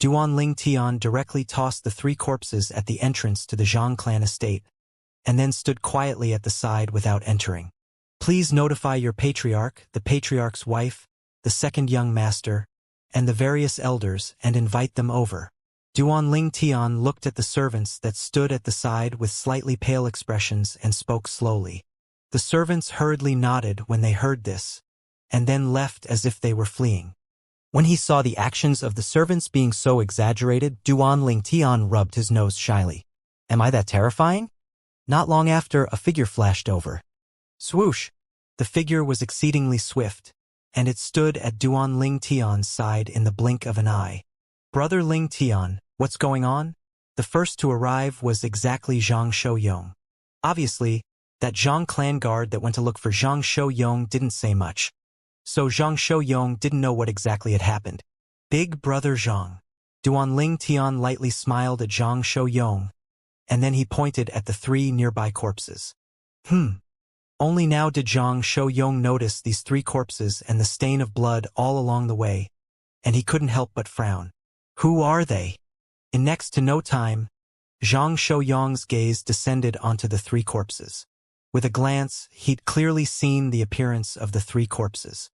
[SPEAKER 1] Duan Ling Tian directly tossed the 3 corpses at the entrance to the Zhang clan estate, and then stood quietly at the side without entering. Please notify your patriarch, the patriarch's wife, the second young master, and the various elders and invite them over. Duan Ling Tian looked at the servants that stood at the side with slightly pale expressions and spoke slowly. The servants hurriedly nodded when they heard this, and then left as if they were fleeing. When he saw the actions of the servants being so exaggerated, Duan Ling Tian rubbed his nose shyly. Am I that terrifying? Not long after, a figure flashed over. Swoosh! The figure was exceedingly swift, and it stood at Duan Ling Tian's side in the blink of an eye. Brother Ling Tian, what's going on? The first to arrive was exactly Zhang Shouyong. Obviously, that Zhang clan guard that went to look for Zhang Shouyong didn't say much. So Zhang Shouyong didn't know what exactly had happened. Big brother Zhang. Duan Ling Tian lightly smiled at Zhang Shouyong, and then he pointed at the 3 nearby corpses. Only now did Zhang Shouyong notice these 3 corpses and the stain of blood all along the way, and he couldn't help but frown. Who are they? In next to no time, Zhang Shouyong's gaze descended onto the 3 corpses. With a glance, he'd clearly seen the appearance of the three corpses.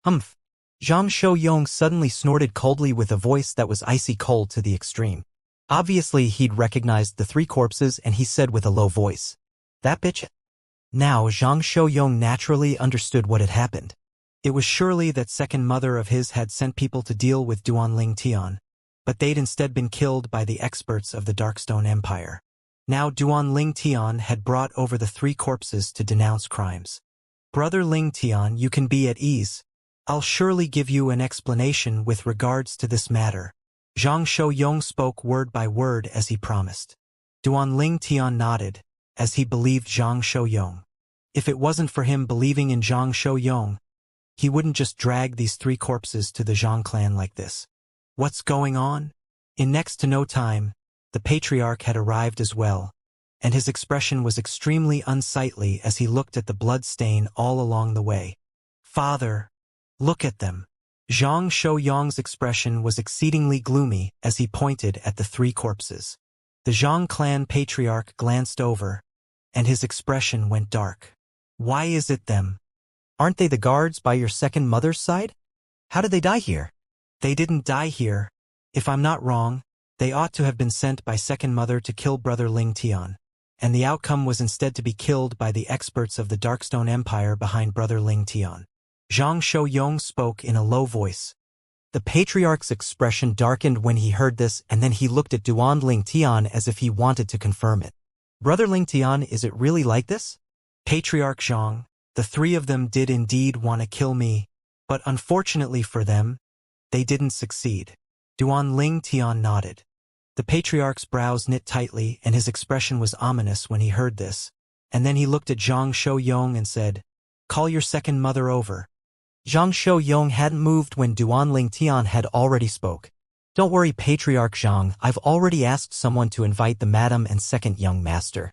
[SPEAKER 1] Humph! Zhang Shouyong suddenly snorted coldly with a voice that was icy cold to the extreme. Obviously, he'd recognized the three corpses and he said with a low voice, "That bitch?" Now, Zhang Shouyong naturally understood what had happened. It was surely that second mother of his had sent people to deal with Duanling Tian, but they'd instead been killed by the experts of the Darkstone Empire. Now Duanling Tian had brought over the three corpses to denounce crimes. "Brother Ling Tian, you can be at ease. I'll surely give you an explanation with regards to this matter." Zhang Shouyong spoke word by word as he promised. Duanling Tian nodded, as he believed Zhang Shouyong. If it wasn't for him believing in Zhang Shouyong, he wouldn't just drag these three corpses to the Zhang clan like this. What's going on? In next to no time, the patriarch had arrived as well, and his expression was extremely unsightly as he looked at the blood stain all along the way. "Father, look at them." Zhang Shouyong's expression was exceedingly gloomy as he pointed at the three corpses. The Zhang clan patriarch glanced over, and his expression went dark. "Why is it them? Aren't they the guards by your second mother's side? How did they die here?" "They didn't die here. If I'm not wrong, they ought to have been sent by second mother to kill brother Ling Tian, and the outcome was instead to be killed by the experts of the Darkstone Empire behind brother Ling Tian." Zhang Shouyong spoke in a low voice. The patriarch's expression darkened when he heard this, and then he looked at Duanling Tian as if he wanted to confirm it. "Brother Ling Tian, is it really like this?" "Patriarch Zhang, the three of them did indeed want to kill me, but unfortunately for them, they didn't succeed." Duanling Tian nodded. The patriarch's brows knit tightly and his expression was ominous when he heard this, and then he looked at Zhang Shouyong and said, "Call your second mother over." Zhang Shouyong hadn't moved when Duanling Tian had already spoke. "Don't worry, Patriarch Zhang, I've already asked someone to invite the madam and second young master."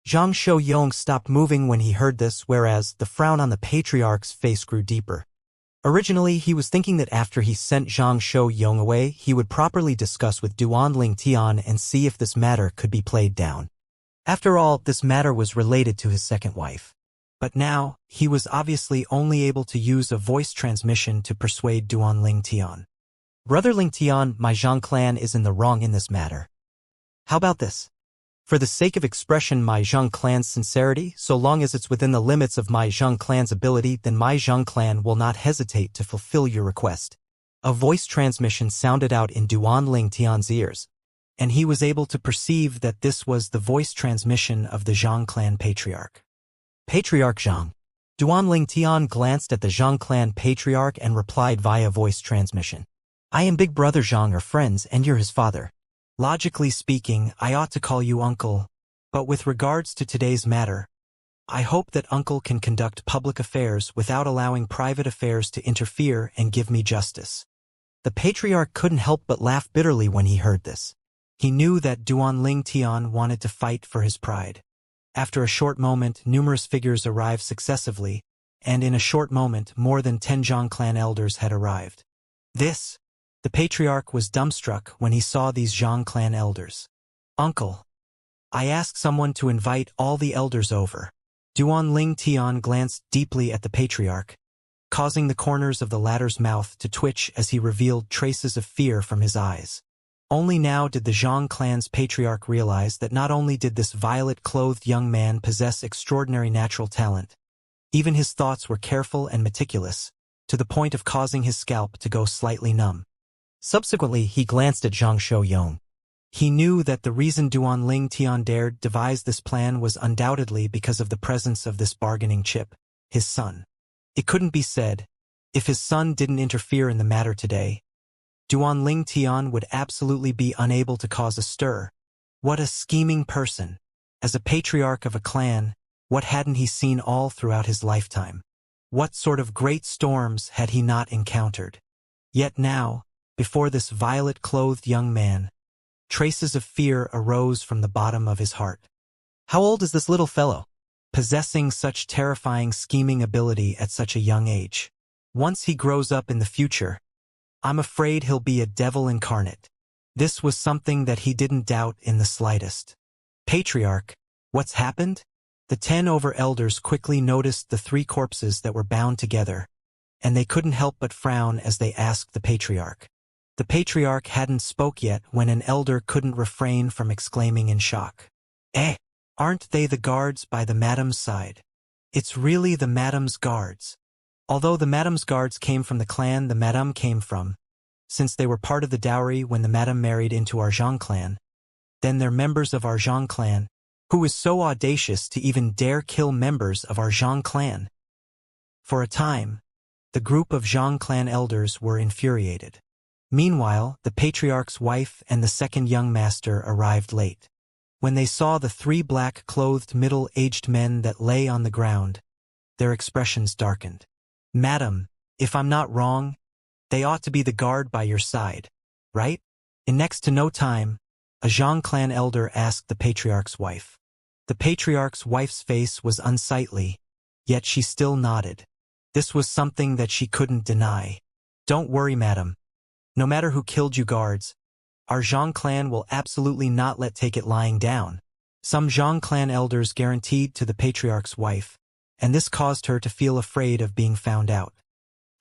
[SPEAKER 1] Zhang Shouyong stopped moving when he heard this, whereas the frown on the patriarch's face grew deeper. Originally, he was thinking that after he sent Zhang Shouyong away, he would properly discuss with Duanling Tian and see if this matter could be played down. After all, this matter was related to his second wife. But now, he was obviously only able to use a voice transmission to persuade Duanling Tian. "Brother Ling Tian, my Zhang clan is in the wrong in this matter. How about this? For the sake of expression my Zhang clan's sincerity, so long as it's within the limits of my Zhang clan's ability, then my Zhang clan will not hesitate to fulfill your request." A voice transmission sounded out in Duanling Tian's ears, and he was able to perceive that this was the voice transmission of the Zhang clan patriarch. "Patriarch Zhang." Duanling Tian glanced at the Zhang clan patriarch and replied via voice transmission. "I am Big Brother Zhang, are friends, and you're his father. Logically speaking, I ought to call you uncle, but with regards to today's matter, I hope that uncle can conduct public affairs without allowing private affairs to interfere and give me justice." The patriarch couldn't help but laugh bitterly when he heard this. He knew that Duanling Tian wanted to fight for his pride. After a short moment, numerous figures arrived successively, and in a short moment, more than 10 Zhang clan elders had arrived. The patriarch was dumbstruck when he saw these Zhang clan elders. "Uncle, I asked someone to invite all the elders over." Duanling Tian glanced deeply at the patriarch, causing the corners of the latter's mouth to twitch as he revealed traces of fear from his eyes. Only now did the Zhang clan's patriarch realize that not only did this violet-clothed young man possess extraordinary natural talent, even his thoughts were careful and meticulous, to the point of causing his scalp to go slightly numb. Subsequently, he glanced at Zhang Shouyong. He knew that the reason Duanling Tian dared devise this plan was undoubtedly because of the presence of this bargaining chip, his son. It couldn't be said, if his son didn't interfere in the matter today, Duanling Tian would absolutely be unable to cause a stir. What a scheming person! As a patriarch of a clan, what hadn't he seen all throughout his lifetime? What sort of great storms had he not encountered? Yet now, before this violet-clothed young man, traces of fear arose from the bottom of his heart. How old is this little fellow? Possessing such terrifying scheming ability at such a young age. Once he grows up in the future, I'm afraid he'll be a devil incarnate. This was something that he didn't doubt in the slightest. "Patriarch, what's happened?" The 10 over-elders quickly noticed the 3 corpses that were bound together, and they couldn't help but frown as they asked the patriarch. The patriarch hadn't spoke yet when an elder couldn't refrain from exclaiming in shock. "Eh, aren't they the guards by the madam's side? It's really the madam's guards." Although the madam's guards came from the clan the madame came from, since they were part of the dowry when the madame married into our Zhang clan, then they're members of our Zhang clan, who is so audacious to even dare kill members of our Zhang clan. For a time, the group of Zhang clan elders were infuriated. Meanwhile, the patriarch's wife and the second young master arrived late. When they saw the 3 black-clothed middle-aged men that lay on the ground, their expressions darkened. "Madam, if I'm not wrong, they ought to be the guard by your side, right?" In next to no time, a Zhang clan elder asked the patriarch's wife. The patriarch's wife's face was unsightly, yet she still nodded. This was something that she couldn't deny. "Don't worry, madam. No matter who killed you guards, our Zhang clan will absolutely not let take it lying down." Some Zhang clan elders guaranteed to the patriarch's wife, and this caused her to feel afraid of being found out.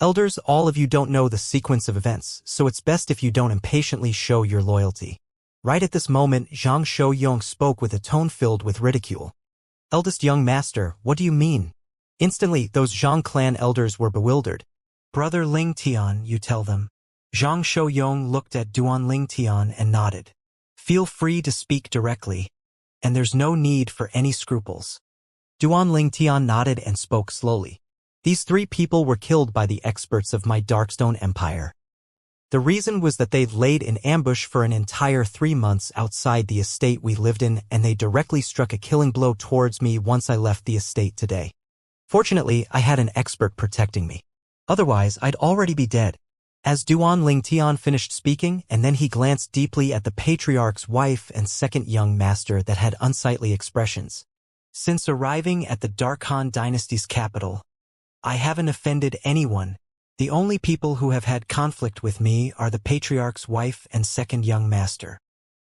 [SPEAKER 1] "Elders, all of you don't know the sequence of events, so it's best if you don't impatiently show your loyalty." Right at this moment, Zhang Shouyong spoke with a tone filled with ridicule. "Eldest young master, what do you mean?" Instantly, those Zhang clan elders were bewildered. "Brother Ling Tian, you tell them." Zhang Shouyong looked at Duan Ling Tian and nodded. "Feel free to speak directly, and there's no need for any scruples." Duan Ling Tian nodded and spoke slowly. "These 3 people were killed by the experts of my Darkstone Empire. The reason was that they'd laid in ambush for an entire 3 months outside the estate we lived in, and they directly struck a killing blow towards me once I left the estate today. Fortunately, I had an expert protecting me. Otherwise, I'd already be dead." As Duan Ling Tian finished speaking, and then he glanced deeply at the patriarch's wife and second young master that had unsightly expressions. "Since arriving at the Darkhan dynasty's capital, I haven't offended anyone. The only people who have had conflict with me are the patriarch's wife and second young master.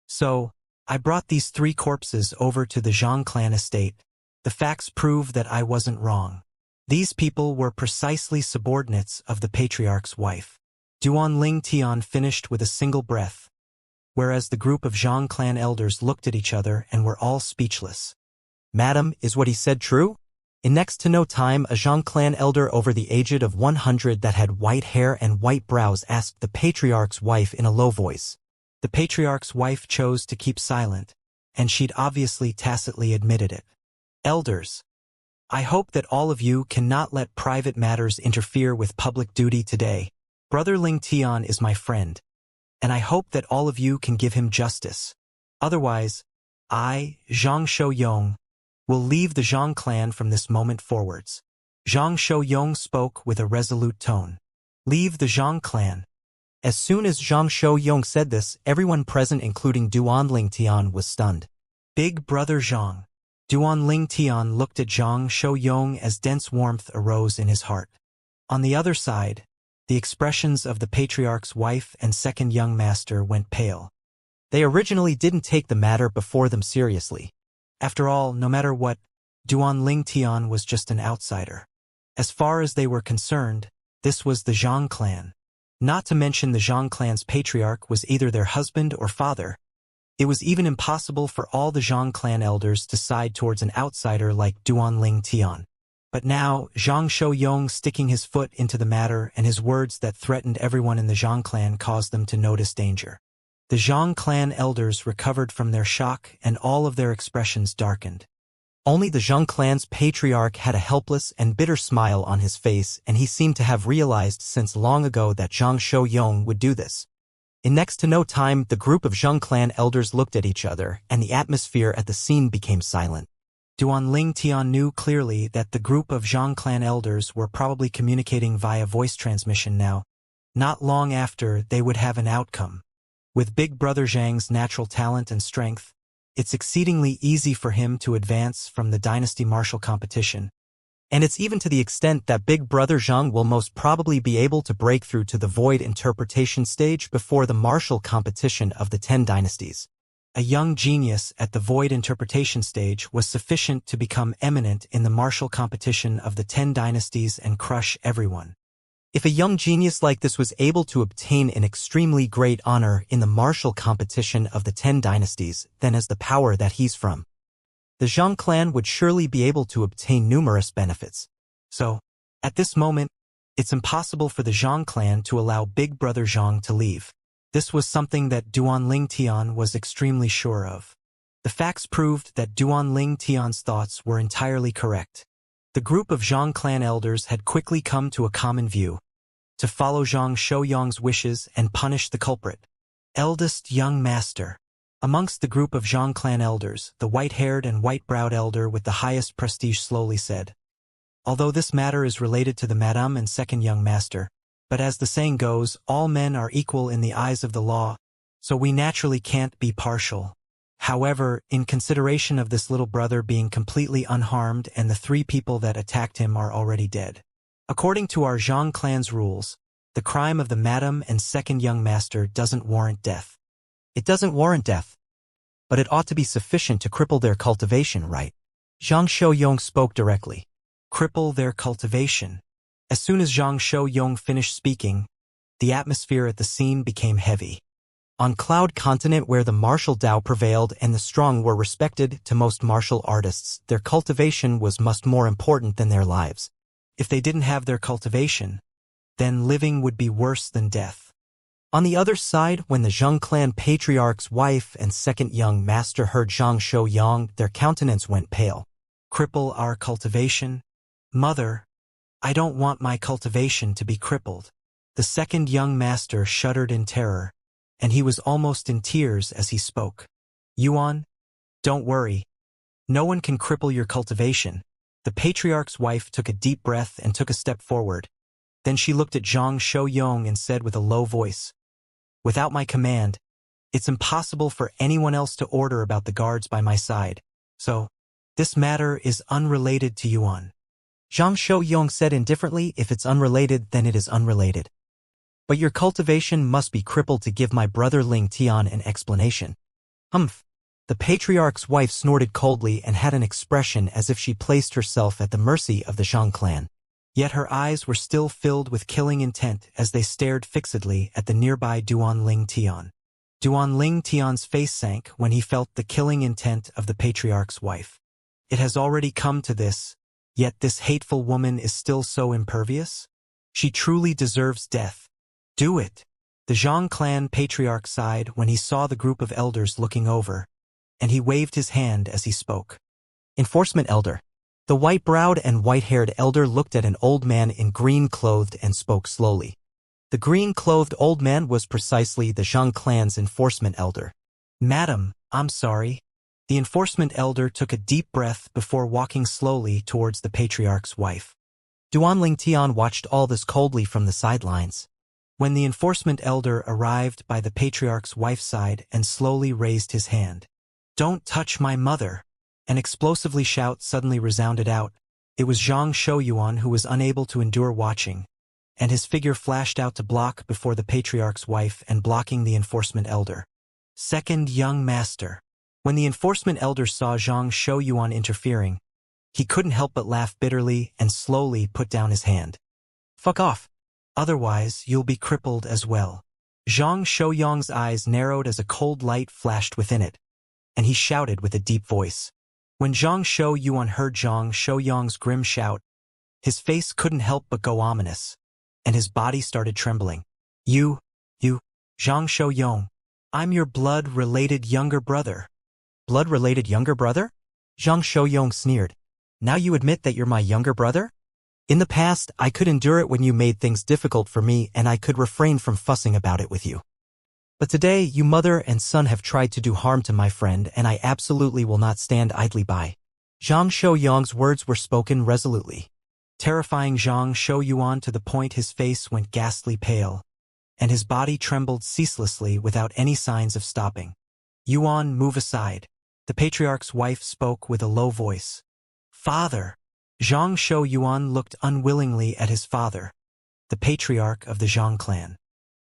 [SPEAKER 1] So, I brought these 3 corpses over to the Zhang clan estate. The facts prove that I wasn't wrong. These people were precisely subordinates of the patriarch's wife." Duan Ling Tian finished with a single breath, whereas the group of Zhang clan elders looked at each other and were all speechless. "Madam, is what he said true?" In next to no time, a Zhang clan elder over the age of 100 that had white hair and white brows asked the patriarch's wife in a low voice. The patriarch's wife chose to keep silent, and she'd obviously tacitly admitted it. "Elders, I hope that all of you cannot let private matters interfere with public duty today. Brother Ling Tian is my friend, and I hope that all of you can give him justice. Otherwise, I, Zhang Shouyong, will leave the Zhang clan from this moment forwards." Zhang Shouyong spoke with a resolute tone. "Leave the Zhang clan." As soon as Zhang Shouyong said this, everyone present including Duan Ling Tian was stunned. "Big brother Zhang." Duan Ling Tian looked at Zhang Shouyong as dense warmth arose in his heart. On the other side, the expressions of the patriarch's wife and second young master went pale. They originally didn't take the matter before them seriously. After all, no matter what, Duan Ling Tian was just an outsider. As far as they were concerned, this was the Zhang clan. Not to mention the Zhang clan's patriarch was either their husband or father. It was even impossible for all the Zhang clan elders to side towards an outsider like Duan Ling Tian. But now, Zhang Shouyong sticking his foot into the matter and his words that threatened everyone in the Zhang clan caused them to notice danger. The Zhang clan elders recovered from their shock and all of their expressions darkened. Only the Zhang clan's patriarch had a helpless and bitter smile on his face, and he seemed to have realized since long ago that Zhang Shouyong would do this. In next to no time, the group of Zhang clan elders looked at each other, and the atmosphere at the scene became silent. Duan Ling Tian knew clearly that the group of Zhang clan elders were probably communicating via voice transmission now. Not long after, they would have an outcome. With Big Brother Zhang's natural talent and strength, it's exceedingly easy for him to advance from the dynasty martial competition. And it's even to the extent that Big Brother Zhang will most probably be able to break through to the void interpretation stage before the martial competition of the 10 dynasties. a young genius at the void interpretation stage, was sufficient to become eminent in the martial competition of the 10 dynasties and crush everyone. If a young genius like this was able to obtain an extremely great honor in the martial competition of the 10 dynasties, then as the power that he's from, the Zhang clan would surely be able to obtain numerous benefits. So, at this moment, it's impossible for the Zhang clan to allow Big Brother Zhang to leave. This was something that Duan Tian was extremely sure of. The facts proved that Duan Tian's thoughts were entirely correct. The group of Zhang clan elders had quickly come to a common view: to follow Zhang Shouyang's wishes and punish the culprit. Eldest young master. Amongst the group of Zhang clan elders, the white-haired and white-browed elder with the highest prestige slowly said, "Although this matter is related to the madam and second young master, but as the saying goes, all men are equal in the eyes of the law, so we naturally can't be partial. However, in consideration of this little brother being completely unharmed and the 3 people that attacked him are already dead. According to our Zhang clan's rules, the crime of the madam and second young master doesn't warrant death." It doesn't warrant death, but it ought to be sufficient to cripple their cultivation, right? Zhang Shouyang spoke directly. Cripple their cultivation. As soon as Zhang Shouyang finished speaking, the atmosphere at the scene became heavy. On Cloud Continent, where the martial Dao prevailed and the strong were respected to most martial artists, their cultivation was much more important than their lives. If they didn't have their cultivation, then living would be worse than death. On the other side, when the Zhang clan patriarch's wife and second young master heard Zhang Shouyang, their countenance went pale. Cripple our cultivation? Mother, I don't want my cultivation to be crippled. The second young master shuddered in terror, and he was almost in tears as he spoke. Yuan, don't worry. No one can cripple your cultivation. The patriarch's wife took a deep breath and took a step forward. Then she looked at Zhang Shouyang and said with a low voice, "Without my command, it's impossible for anyone else to order about the guards by my side. So, this matter is unrelated to Yuan." Zhang Shouyang said indifferently, "If it's unrelated, then it is unrelated. But your cultivation must be crippled to give my brother Ling Tian an explanation." Humph. The patriarch's wife snorted coldly and had an expression as if she placed herself at the mercy of the Zhang clan. Yet her eyes were still filled with killing intent as they stared fixedly at the nearby Duan Tian. Duan Tian's face sank when he felt the killing intent of the patriarch's wife. It has already come to this, yet this hateful woman is still so impervious? She truly deserves death. Do it. The Zhang clan patriarch sighed when he saw the group of elders looking over, and he waved his hand as he spoke. Enforcement elder. The white-browed and white-haired elder looked at an old man in green-clothed and spoke slowly. The green-clothed old man was precisely the Zhang clan's enforcement elder. "Madam, I'm sorry." The enforcement elder took a deep breath before walking slowly towards the patriarch's wife. Duan Tian watched all this coldly from the sidelines. When the enforcement elder arrived by the patriarch's wife's side and slowly raised his hand. "Don't touch my mother!" An explosively shout suddenly resounded out. It was Zhang Shouyang who was unable to endure watching, and his figure flashed out to block before the patriarch's wife and blocking the enforcement elder. Second young master. When the enforcement elder saw Zhang Shouyang interfering, he couldn't help but laugh bitterly and slowly put down his hand. "Fuck off. Otherwise, you'll be crippled as well." Zhang Shouyang's eyes narrowed as a cold light flashed within it, and he shouted with a deep voice. When Zhang Shouyang heard Zhang Shouyang's grim shout, his face couldn't help but go ominous, and his body started trembling. You, Zhang Shouyang, I'm your blood-related younger brother." "Blood-related younger brother?" Zhang Shouyang sneered. "Now you admit that you're my younger brother? In the past, I could endure it when you made things difficult for me and I could refrain from fussing about it with you. But today, you mother and son have tried to do harm to my friend and I absolutely will not stand idly by." Zhang Shouyang's words were spoken resolutely, terrifying Zhang Shouyang to the point his face went ghastly pale, and his body trembled ceaselessly without any signs of stopping. "Yuan, move aside." The patriarch's wife spoke with a low voice. "Father!" Zhang Shouyang looked unwillingly at his father, the patriarch of the Zhang clan.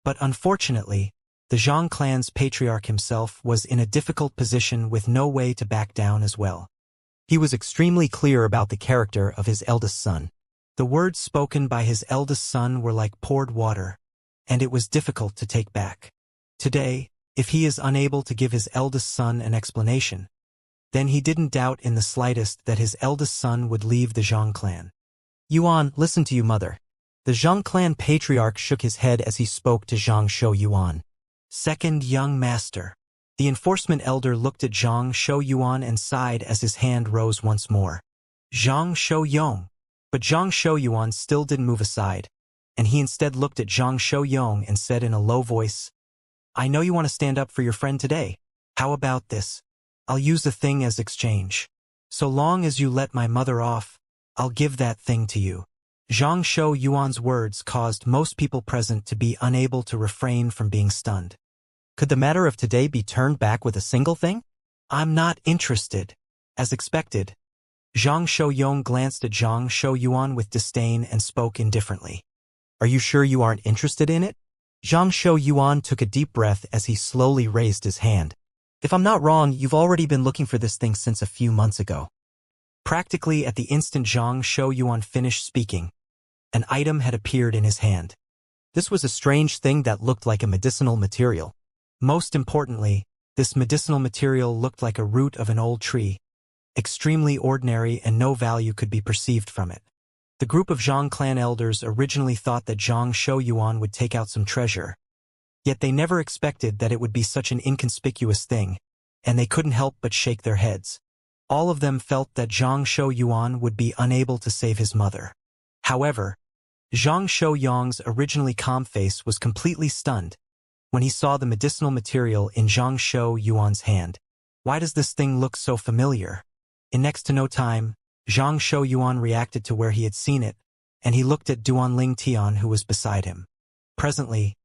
[SPEAKER 1] But unfortunately, The Zhang clan's patriarch himself was in a difficult position with no way to back down as well. He was extremely clear about the character of his eldest son. The words spoken by his eldest son were like poured water, and it was difficult to take back. Today, if he is unable to give his eldest son an explanation, then he didn't doubt in the slightest that his eldest son would leave the Zhang clan. Yuan, listen to you, mother. The Zhang clan patriarch shook his head as he spoke to Zhang Shou Yuan. Second young master. The enforcement elder looked at Zhang Shou Yuan and sighed as his hand rose once more. Zhang Shou Yong. But Zhang Shou Yuan still didn't move aside, and he instead looked at Zhang Shou Yong and said in a low voice, I know you want to stand up for your friend today. How about this? I'll use the thing as exchange. So long as you let my mother off, I'll give that thing to you. Zhang Shou Yuan's words caused most people present to be unable to refrain from being stunned. Could the matter of today be turned back with a single thing? I'm not interested. As expected, Zhang Shou Yong glanced at Zhang Shou Yuan with disdain and spoke indifferently. Are you sure you aren't interested in it? Zhang Shou Yuan took a deep breath as he slowly raised his hand. If I'm not wrong, you've already been looking for this thing since a few months ago. Practically at the instant Zhang Shou Yuan finished speaking, an item had appeared in his hand. This was a strange thing that looked like a medicinal material. Most importantly, this medicinal material looked like a root of an old tree, extremely ordinary and no value could be perceived from it. The group of Zhang clan elders originally thought that Zhang Shou Yuan would take out some treasure, yet they never expected that it would be such an inconspicuous thing, and they couldn't help but shake their heads. All of them felt that Zhang Shou Yuan would be unable to save his mother. However, Zhang Shou Yong's originally calm face was completely stunned when he saw the medicinal material in Zhang Shou Yuan's hand. Why does this thing look so familiar? In next to no time, Zhang Shou Yuan reacted to where he had seen it, and he looked at Duanling Tian who was beside him. Presently,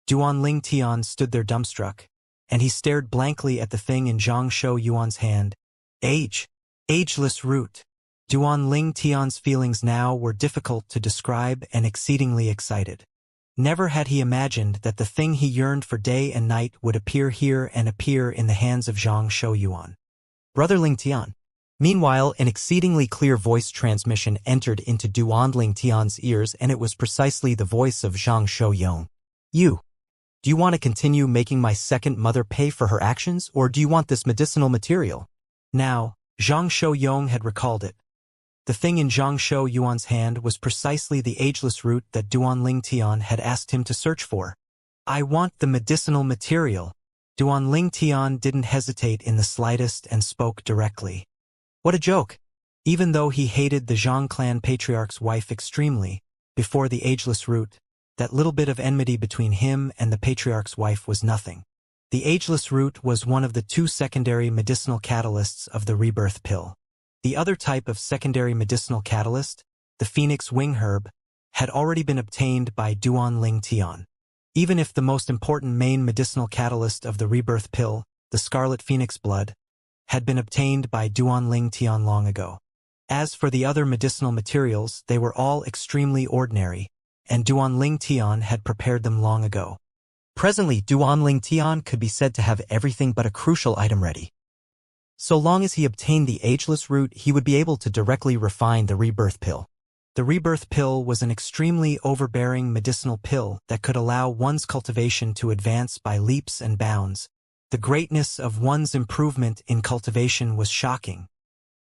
[SPEAKER 1] Duanling Tian stood there dumbstruck, and he stared blankly at the thing in Zhang Shou Yuan's hand. Ageless root. Duanling Tian's feelings now were difficult to describe and exceedingly excited. Never had he imagined that the thing he yearned for day and night would appear here and appear in the hands of Zhang Shou Yuan. Brotherling Tian. Meanwhile, an exceedingly clear voice transmission entered into Duanling Tian's ears, and it was precisely the voice of Zhang Shou Yong. Do you want to continue making my second mother pay for her actions, or do you want this medicinal material? Now, Zhang Shou Yong had recalled it. The thing in Zhang Shou Yuan's hand was precisely the ageless root that Duanling Tian had asked him to search for. I want the medicinal material. Duanling Tian didn't hesitate in the slightest and spoke directly. What a joke! Even though he hated the Zhang clan patriarch's wife extremely, before the ageless root, that little bit of enmity between him and the patriarch's wife was nothing. The ageless root was one of the two secondary medicinal catalysts of the rebirth pill. The other type of secondary medicinal catalyst, the phoenix wing herb, had already been obtained by Duanling Tian. Even if the most important main medicinal catalyst of the rebirth pill, the scarlet phoenix blood, had been obtained by Duanling Tian long ago. As for the other medicinal materials, they were all extremely ordinary, and Duanling Tian had prepared them long ago. Presently, Duanling Tian could be said to have everything but a crucial item ready. So long as he obtained the ageless root, he would be able to directly refine the rebirth pill. The rebirth pill was an extremely overbearing medicinal pill that could allow one's cultivation to advance by leaps and bounds. The greatness of one's improvement in cultivation was shocking.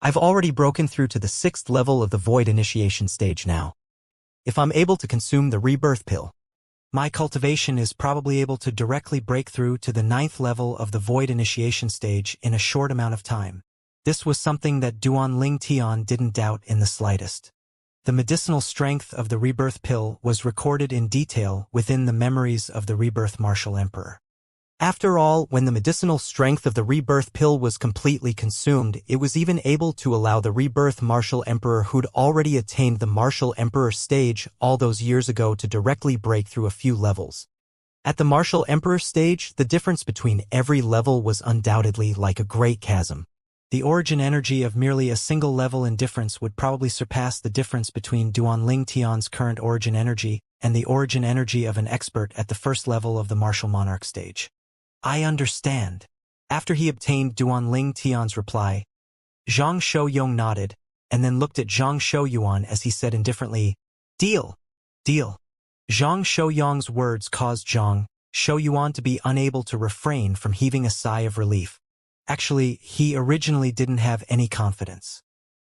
[SPEAKER 1] I've already broken through to the 6th level of the void initiation stage now. If I'm able to consume the rebirth pill, my cultivation is probably able to directly break through to the 9th level of the void initiation stage in a short amount of time. This was something that Duanling Tian didn't doubt in the slightest. The medicinal strength of the rebirth pill was recorded in detail within the memories of the rebirth martial emperor. After all, when the medicinal strength of the rebirth pill was completely consumed, it was even able to allow the rebirth martial emperor who'd already attained the martial emperor stage all those years ago to directly break through a few levels. At the martial emperor stage, the difference between every level was undoubtedly like a great chasm. The origin energy of merely a single level in difference would probably surpass the difference between Duanling Tian's current origin energy and the origin energy of an expert at the first level of the martial monarch stage. I understand. After he obtained Duanling Tian's reply, Zhang Shouyong nodded, and then looked at Zhang Shouyuan as he said indifferently, "Deal. Deal." Zhang Shouyong's words caused Zhang Shouyuan to be unable to refrain from heaving a sigh of relief. Actually, he originally didn't have any confidence.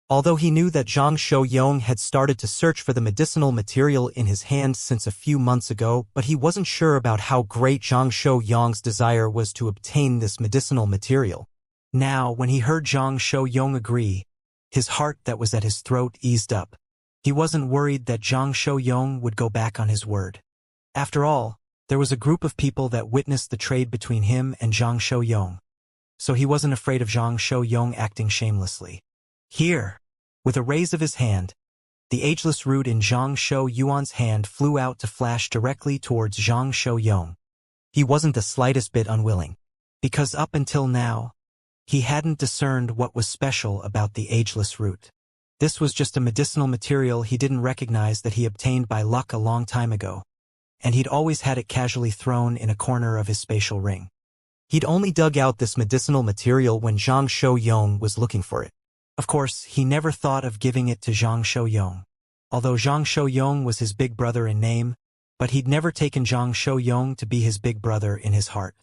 [SPEAKER 1] Although he knew that Zhang Shouyong had started to search for the medicinal material in his hand since a few months ago, but he wasn't sure about how great Zhang Shouyong's desire was to obtain this medicinal material. Now, when he heard Zhang Shouyong agree, his heart that was at his throat eased up. He wasn't worried that Zhang Shouyong would go back on his word. After all, there was a group of people that witnessed the trade between him and Zhang Shouyong. So he wasn't afraid of Zhang Shouyong acting shamelessly. Here, with a raise of his hand, the ageless root in Zhang Shouyuan's hand flew out to flash directly towards Zhang Shouyong. He wasn't the slightest bit unwilling, because up until now, he hadn't discerned what was special about the ageless root. This was just a medicinal material he didn't recognize that he obtained by luck a long time ago, and he'd always had it casually thrown in a corner of his spatial ring. He'd only dug out this medicinal material when Zhang Shouyong was looking for it. Of course, he never thought of giving it to Zhang Shouyong. Although Zhang Shouyong was his big brother in name, but he'd never taken Zhang Shouyong to be his big brother in his heart.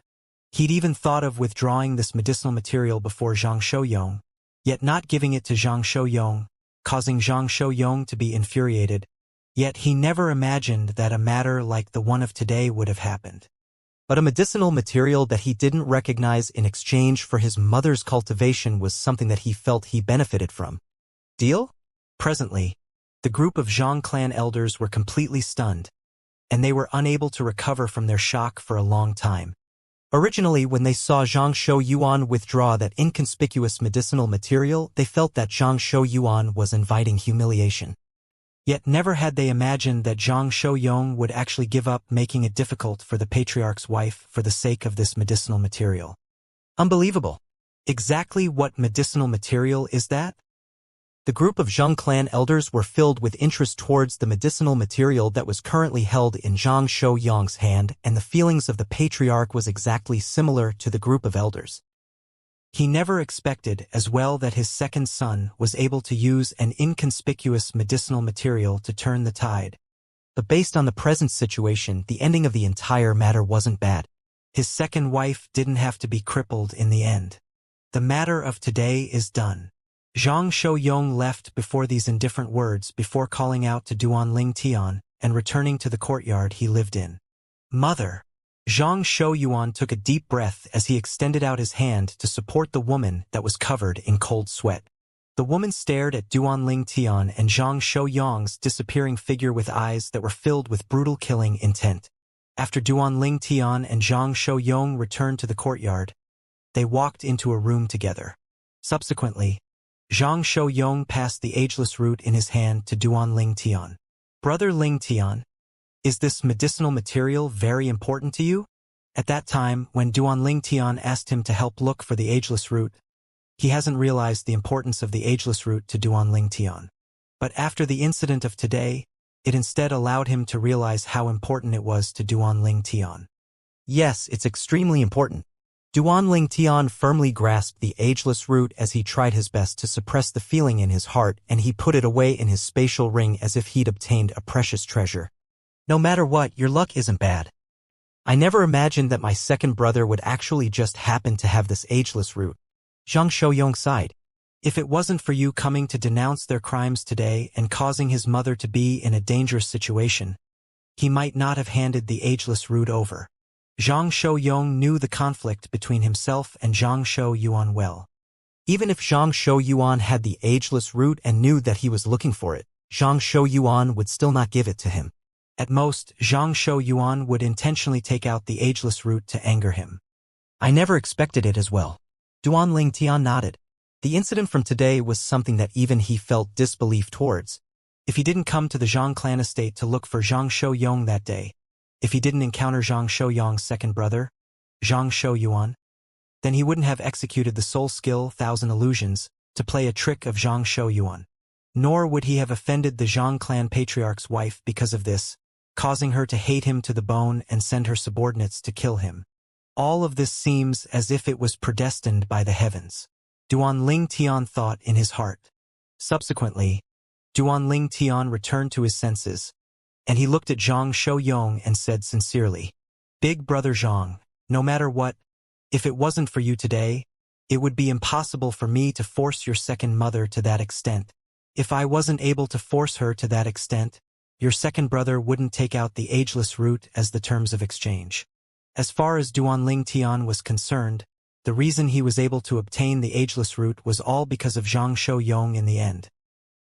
[SPEAKER 1] He'd even thought of withdrawing this medicinal material before Zhang Shouyong, yet not giving it to Zhang Shouyong, causing Zhang Shouyong to be infuriated, yet he never imagined that a matter like the one of today would have happened. But a medicinal material that he didn't recognize in exchange for his mother's cultivation was something that he felt he benefited from. Deal? Presently, the group of Zhang clan elders were completely stunned, and they were unable to recover from their shock for a long time. Originally, when they saw Zhang Shouyuan withdraw that inconspicuous medicinal material, they felt that Zhang Shouyuan was inviting humiliation. Yet never had they imagined that Zhang Shouyong would actually give up making it difficult for the patriarch's wife for the sake of this medicinal material. Unbelievable. Exactly what medicinal material is that? The group of Zhang clan elders were filled with interest towards the medicinal material that was currently held in Zhang Shouyong's hand, and the feelings of the patriarch was exactly similar to the group of elders. He never expected as well that his second son was able to use an inconspicuous medicinal material to turn the tide. But based on the present situation, the ending of the entire matter wasn't bad. His second wife didn't have to be crippled in the end. The matter of today is done. Zhang Shouyong left before these indifferent words before calling out to Duanling Tian and returning to the courtyard he lived in. Mother! Zhang Shouyuan took a deep breath as he extended out his hand to support the woman that was covered in cold sweat. The woman stared at Duanling Tian and Zhang Shouyong's disappearing figure with eyes that were filled with brutal killing intent. After Duanling Tian and Zhang Shouyong returned to the courtyard, they walked into a room together. Subsequently, Zhang Shouyong passed the ageless root in his hand to Duanling Tian. Brother Ling Tian, is this medicinal material very important to you? At that time, when Duanling Tian asked him to help look for the ageless root, he hasn't realized the importance of the ageless root to Duanling Tian. But after the incident of today, it instead allowed him to realize how important it was to Duanling Tian. Yes, it's extremely important. Duanling Tian firmly grasped the ageless root as he tried his best to suppress the feeling in his heart, and he put it away in his spatial ring as if he'd obtained a precious treasure. No matter what, your luck isn't bad. I never imagined that my second brother would actually just happen to have this ageless root. Zhang Shouyong sighed. If it wasn't for you coming to denounce their crimes today and causing his mother to be in a dangerous situation, he might not have handed the ageless root over. Zhang Shouyong knew the conflict between himself and Zhang Shouyuan well. Even if Zhang Shouyuan had the ageless root and knew that he was looking for it, Zhang Shouyuan would still not give it to him. At most, Zhang Shouyuan would intentionally take out the ageless root to anger him. I never expected it as well. Duanling Tian nodded. The incident from today was something that even he felt disbelief towards. If he didn't come to the Zhang clan estate to look for Zhang Shouyong that day, if he didn't encounter Zhang Shouyong's second brother, Zhang Shouyuan, then he wouldn't have executed the soul skill 1,000 illusions to play a trick of Zhang Shouyuan. Nor would he have offended the Zhang clan patriarch's wife because of this, causing her to hate him to the bone and send her subordinates to kill him. All of this seems as if it was predestined by the heavens. Duan Ling Tian thought in his heart. Subsequently, Duan Ling Tian returned to his senses, and he looked at Zhang Shouyong and said sincerely, "Big brother Zhang, no matter what, if it wasn't for you today, it would be impossible for me to force your second mother to that extent. If I wasn't able to force her to that extent, your second brother wouldn't take out the ageless root as the terms of exchange." As far as Duan Ling Tian was concerned, the reason he was able to obtain the ageless root was all because of Zhang Shouyong in the end.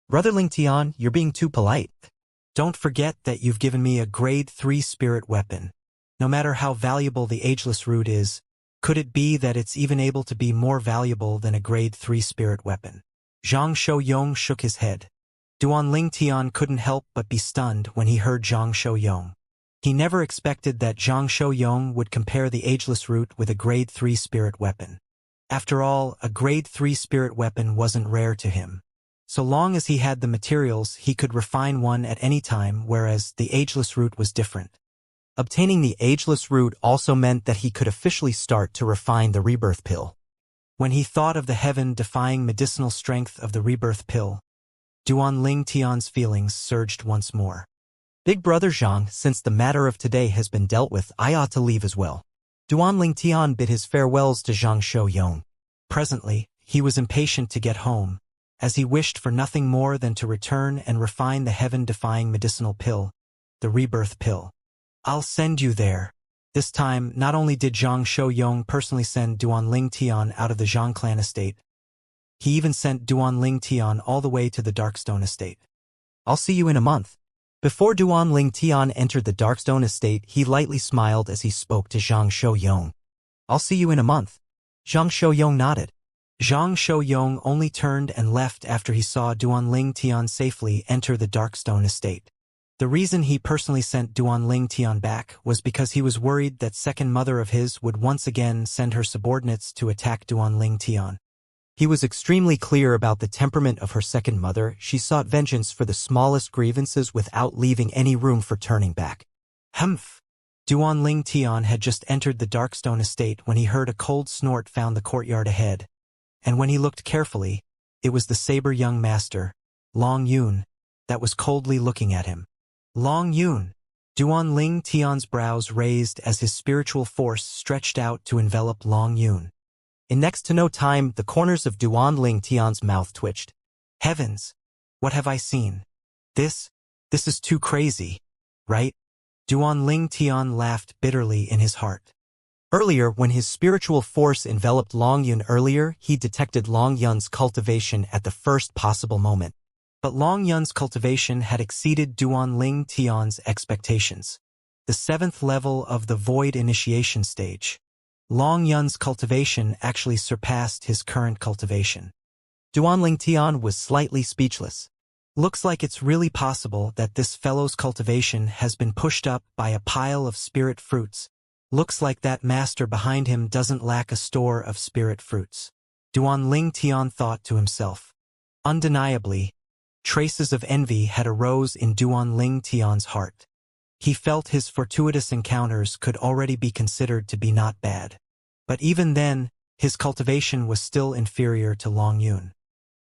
[SPEAKER 1] "Brother Ling Tian, you're being too polite. Don't forget that you've given me a grade 3 spirit weapon. No matter how valuable the ageless root is, could it be that it's even able to be more valuable than a grade 3 spirit weapon?" Zhang Shouyong shook his head. Duan Ling Tian couldn't help but be stunned when he heard Zhang Shouyong. He never expected that Zhang Shouyong would compare the ageless root with a grade 3 spirit weapon. After all, a grade 3 spirit weapon wasn't rare to him. So long as he had the materials, he could refine one at any time, whereas the ageless root was different. Obtaining the ageless root also meant that he could officially start to refine the rebirth pill. When he thought of the heaven-defying medicinal strength of the rebirth pill, Duan Ling Tian's feelings surged once more. "Big brother Zhang, since the matter of today has been dealt with, I ought to leave as well." Duan Ling Tian bid his farewells to Zhang Shouyong. Presently, he was impatient to get home, as he wished for nothing more than to return and refine the heaven-defying medicinal pill, the rebirth pill. "I'll send you there." This time, not only did Zhang Shouyong personally send Duan Ling Tian out of the Zhang clan estate, he even sent Duan Ling Tian all the way to the Darkstone estate. "I'll see you in a month." Before Duan Ling Tian entered the Darkstone estate, he lightly smiled as he spoke to Zhang Shouyong. "I'll see you in a month." Zhang Shouyong nodded. Zhang Shouyong only turned and left after he saw Duan Ling Tian safely enter the Darkstone estate. The reason he personally sent Duan Ling Tian back was because he was worried that second mother of his would once again send her subordinates to attack Duan Ling Tian. He was extremely clear about the temperament of her second mother. She sought vengeance for the smallest grievances without leaving any room for turning back. Humph! Duan Ling Tian had just entered the Darkstone estate when he heard a cold snort found the courtyard ahead, and when he looked carefully, it was the saber young master, Long Yun, that was coldly looking at him. Long Yun! Duan Ling Tian's brows raised as his spiritual force stretched out to envelop Long Yun. In next to no time, the corners of Duan Ling Tian's mouth twitched. Heavens! What have I seen? This is too crazy, right? Duan Ling Tian laughed bitterly in his heart. Earlier, when his spiritual force enveloped Long Yun earlier, he detected Long Yun's cultivation at the first possible moment. But Long Yun's cultivation had exceeded Duan Ling Tian's expectations. The 7th level of the Void Initiation stage. Long Yun's cultivation actually surpassed his current cultivation. Duan Ling Tian was slightly speechless. Looks like it's really possible that this fellow's cultivation has been pushed up by a pile of spirit fruits. Looks like that master behind him doesn't lack a store of spirit fruits. Duan Ling Tian thought to himself. Undeniably, traces of envy had arose in Duan Ling Tian's heart. He felt his fortuitous encounters could already be considered to be not bad. But even then, his cultivation was still inferior to Long Yun.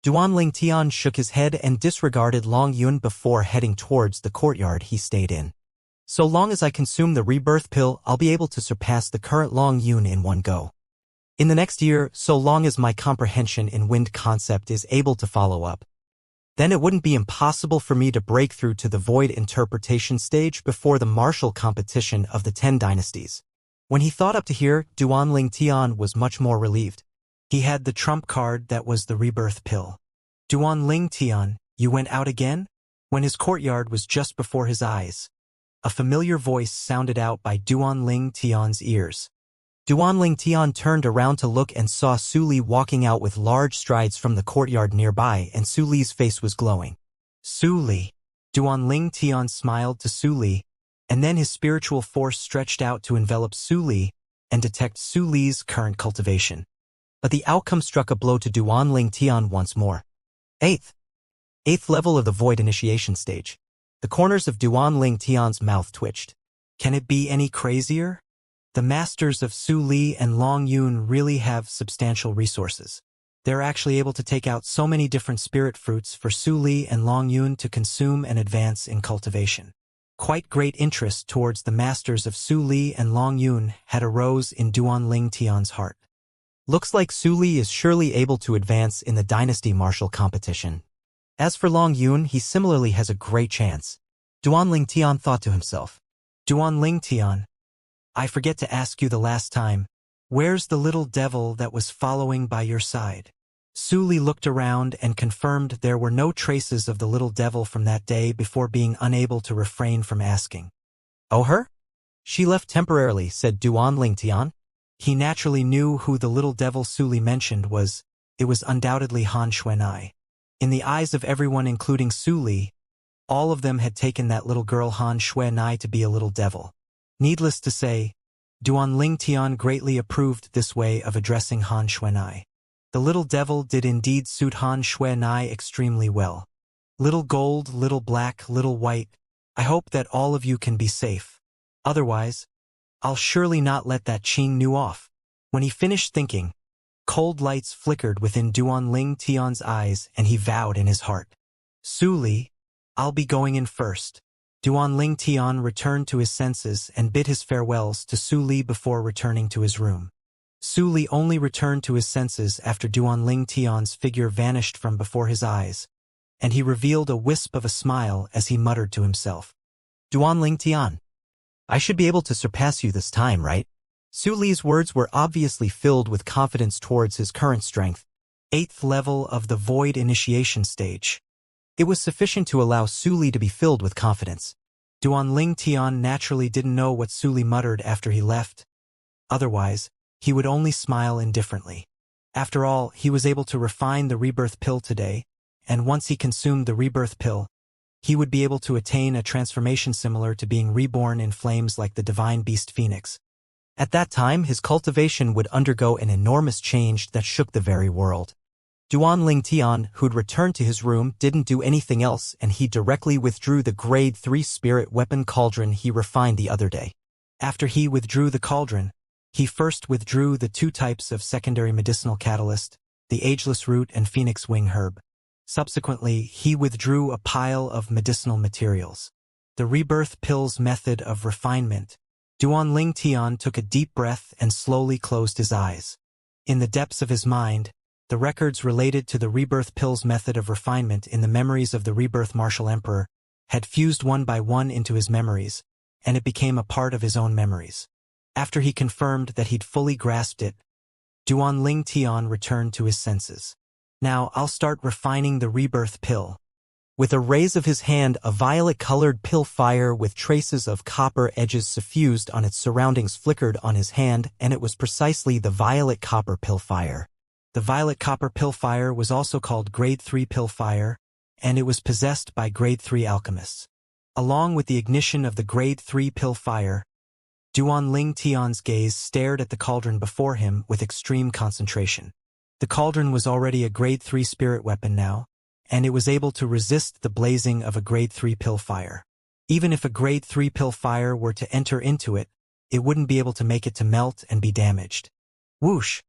[SPEAKER 1] Duan Ling Tian shook his head and disregarded Long Yun before heading towards the courtyard he stayed in. So long as I consume the rebirth pill, I'll be able to surpass the current Long Yun in one go. In the next year, so long as my comprehension in wind concept is able to follow up, then it wouldn't be impossible for me to break through to the void interpretation stage before the martial competition of the 10 dynasties. When he thought up to here, Duan Ling Tian was much more relieved. He had the trump card that was the rebirth pill. Duan Ling Tian, you went out again? When his courtyard was just before his eyes, a familiar voice sounded out by Duan Ling Tian's ears. Duan Ling Tian turned around to look and saw Su Li walking out with large strides from the courtyard nearby, and Su Li's face was glowing. Su Li. Duan Ling Tian smiled to Su Li, and then his spiritual force stretched out to envelop Su Li and detect Su Li's current cultivation. But the outcome struck a blow to Duan Ling Tian once more. Eighth level of the Void Initiation stage. The corners of Duan Ling Tian's mouth twitched. Can it be any crazier? The masters of Su Li and Long Yun really have substantial resources. They're actually able to take out so many different spirit fruits for Su Li and Long Yun to consume and advance in cultivation. Quite great interest towards the masters of Su Li and Long Yun had arose in Duan Ling Tian's heart. Looks like Su Li is surely able to advance in the dynasty martial competition. As for Long Yun, he similarly has a great chance. Duan Ling Tian thought to himself. Duan Ling Tian, I forget to ask you the last time, where's the little devil that was following by your side? Su Li looked around and confirmed there were no traces of the little devil from that day before being unable to refrain from asking. Oh, her? She left temporarily, said Duan Ling Tian. He naturally knew who the little devil Su Li mentioned was. It was undoubtedly Han Xuanai. In the eyes of everyone including Su Li, all of them had taken that little girl Han Xuanai to be a little devil. Needless to say, Duan Ling Tian greatly approved this way of addressing Han Xuanai. The little devil did indeed suit Han Xuanai extremely well. Little gold, little black, little white, I hope that all of you can be safe. Otherwise, I'll surely not let that Qing Nu off. When he finished thinking, cold lights flickered within Duan Ling Tian's eyes and he vowed in his heart. Su Li, I'll be going in first. Duan Ling Tian returned to his senses and bid his farewells to Su Li before returning to his room. Su Li only returned to his senses after Duan Ling Tian's figure vanished from before his eyes, and he revealed a wisp of a smile as he muttered to himself. Duan Ling Tian, I should be able to surpass you this time, right? Su Li's words were obviously filled with confidence towards his current strength, 8th level of the Void Initiation stage. It was sufficient to allow Su Li to be filled with confidence. Duan Ling Tian naturally didn't know what Su Li muttered after he left. Otherwise, he would only smile indifferently. After all, he was able to refine the rebirth pill today, and once he consumed the rebirth pill, he would be able to attain a transformation similar to being reborn in flames like the divine beast Phoenix. At that time, his cultivation would undergo an enormous change that shook the very world. Duan Ling Tian, who'd returned to his room, didn't do anything else, and he directly withdrew the grade 3 spirit weapon cauldron he refined the other day. After he withdrew the cauldron, he first withdrew the 2 types of secondary medicinal catalyst, the ageless root and phoenix wing herb. Subsequently, he withdrew a pile of medicinal materials. The rebirth pills method of refinement. Duan Ling Tian took a deep breath and slowly closed his eyes. In the depths of his mind, the records related to the rebirth pills method of refinement in the memories of the rebirth martial emperor had fused one by one into his memories, and it became a part of his own memories. After he confirmed that he'd fully grasped it, Duan Ling Tian returned to his senses. Now I'll start refining the rebirth pill. With a raise of his hand, a violet-colored pill fire with traces of copper edges suffused on its surroundings flickered on his hand, and it was precisely the violet copper pill fire. The violet copper pill fire was also called grade 3 pill fire, and it was possessed by grade 3 alchemists. Along with the ignition of the grade 3 pill fire, Duan Ling Tian's gaze stared at the cauldron before him with extreme concentration. The cauldron was already a grade 3 spirit weapon now, and it was able to resist the blazing of a grade 3 pill fire. Even if a grade 3 pill fire were to enter into it, it wouldn't be able to make it to melt and be damaged. Whoosh!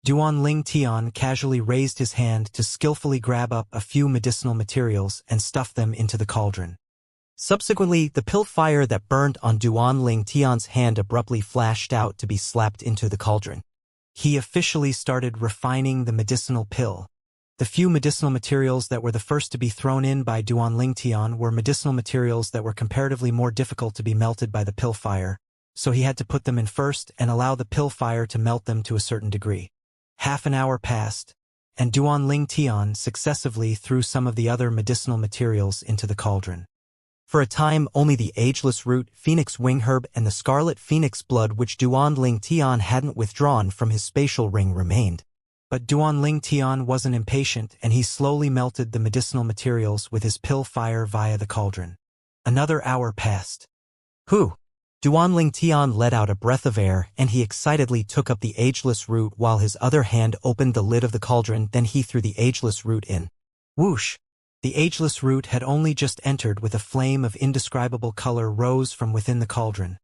[SPEAKER 1] Duan Ling Tian casually raised his hand to skillfully grab up a few medicinal materials and stuff them into the cauldron. Subsequently, the pill fire that burned on Duan Ling Tian's hand abruptly flashed out to be slapped into the cauldron. He officially started refining the medicinal pill. The few medicinal materials that were the first to be thrown in by Duan Ling Tian were medicinal materials that were comparatively more difficult to be melted by the pill fire, so he had to put them in first and allow the pill fire to melt them to a certain degree. Half an hour passed, and Duan Ling Tian successively threw some of the other medicinal materials into the cauldron. For a time, only the ageless root, phoenix wing herb, and the scarlet phoenix blood which Duan Ling Tian hadn't withdrawn from his spatial ring remained. But Duan Ling Tian wasn't impatient, and he slowly melted the medicinal materials with his pill fire via the cauldron. Another hour passed. Whew! Duan Ling Tian let out a breath of air, and he excitedly took up the ageless root while his other hand opened the lid of the cauldron. Then he threw the ageless root in. Whoosh! The ageless root had only just entered with a flame of indescribable color rose from within the cauldron,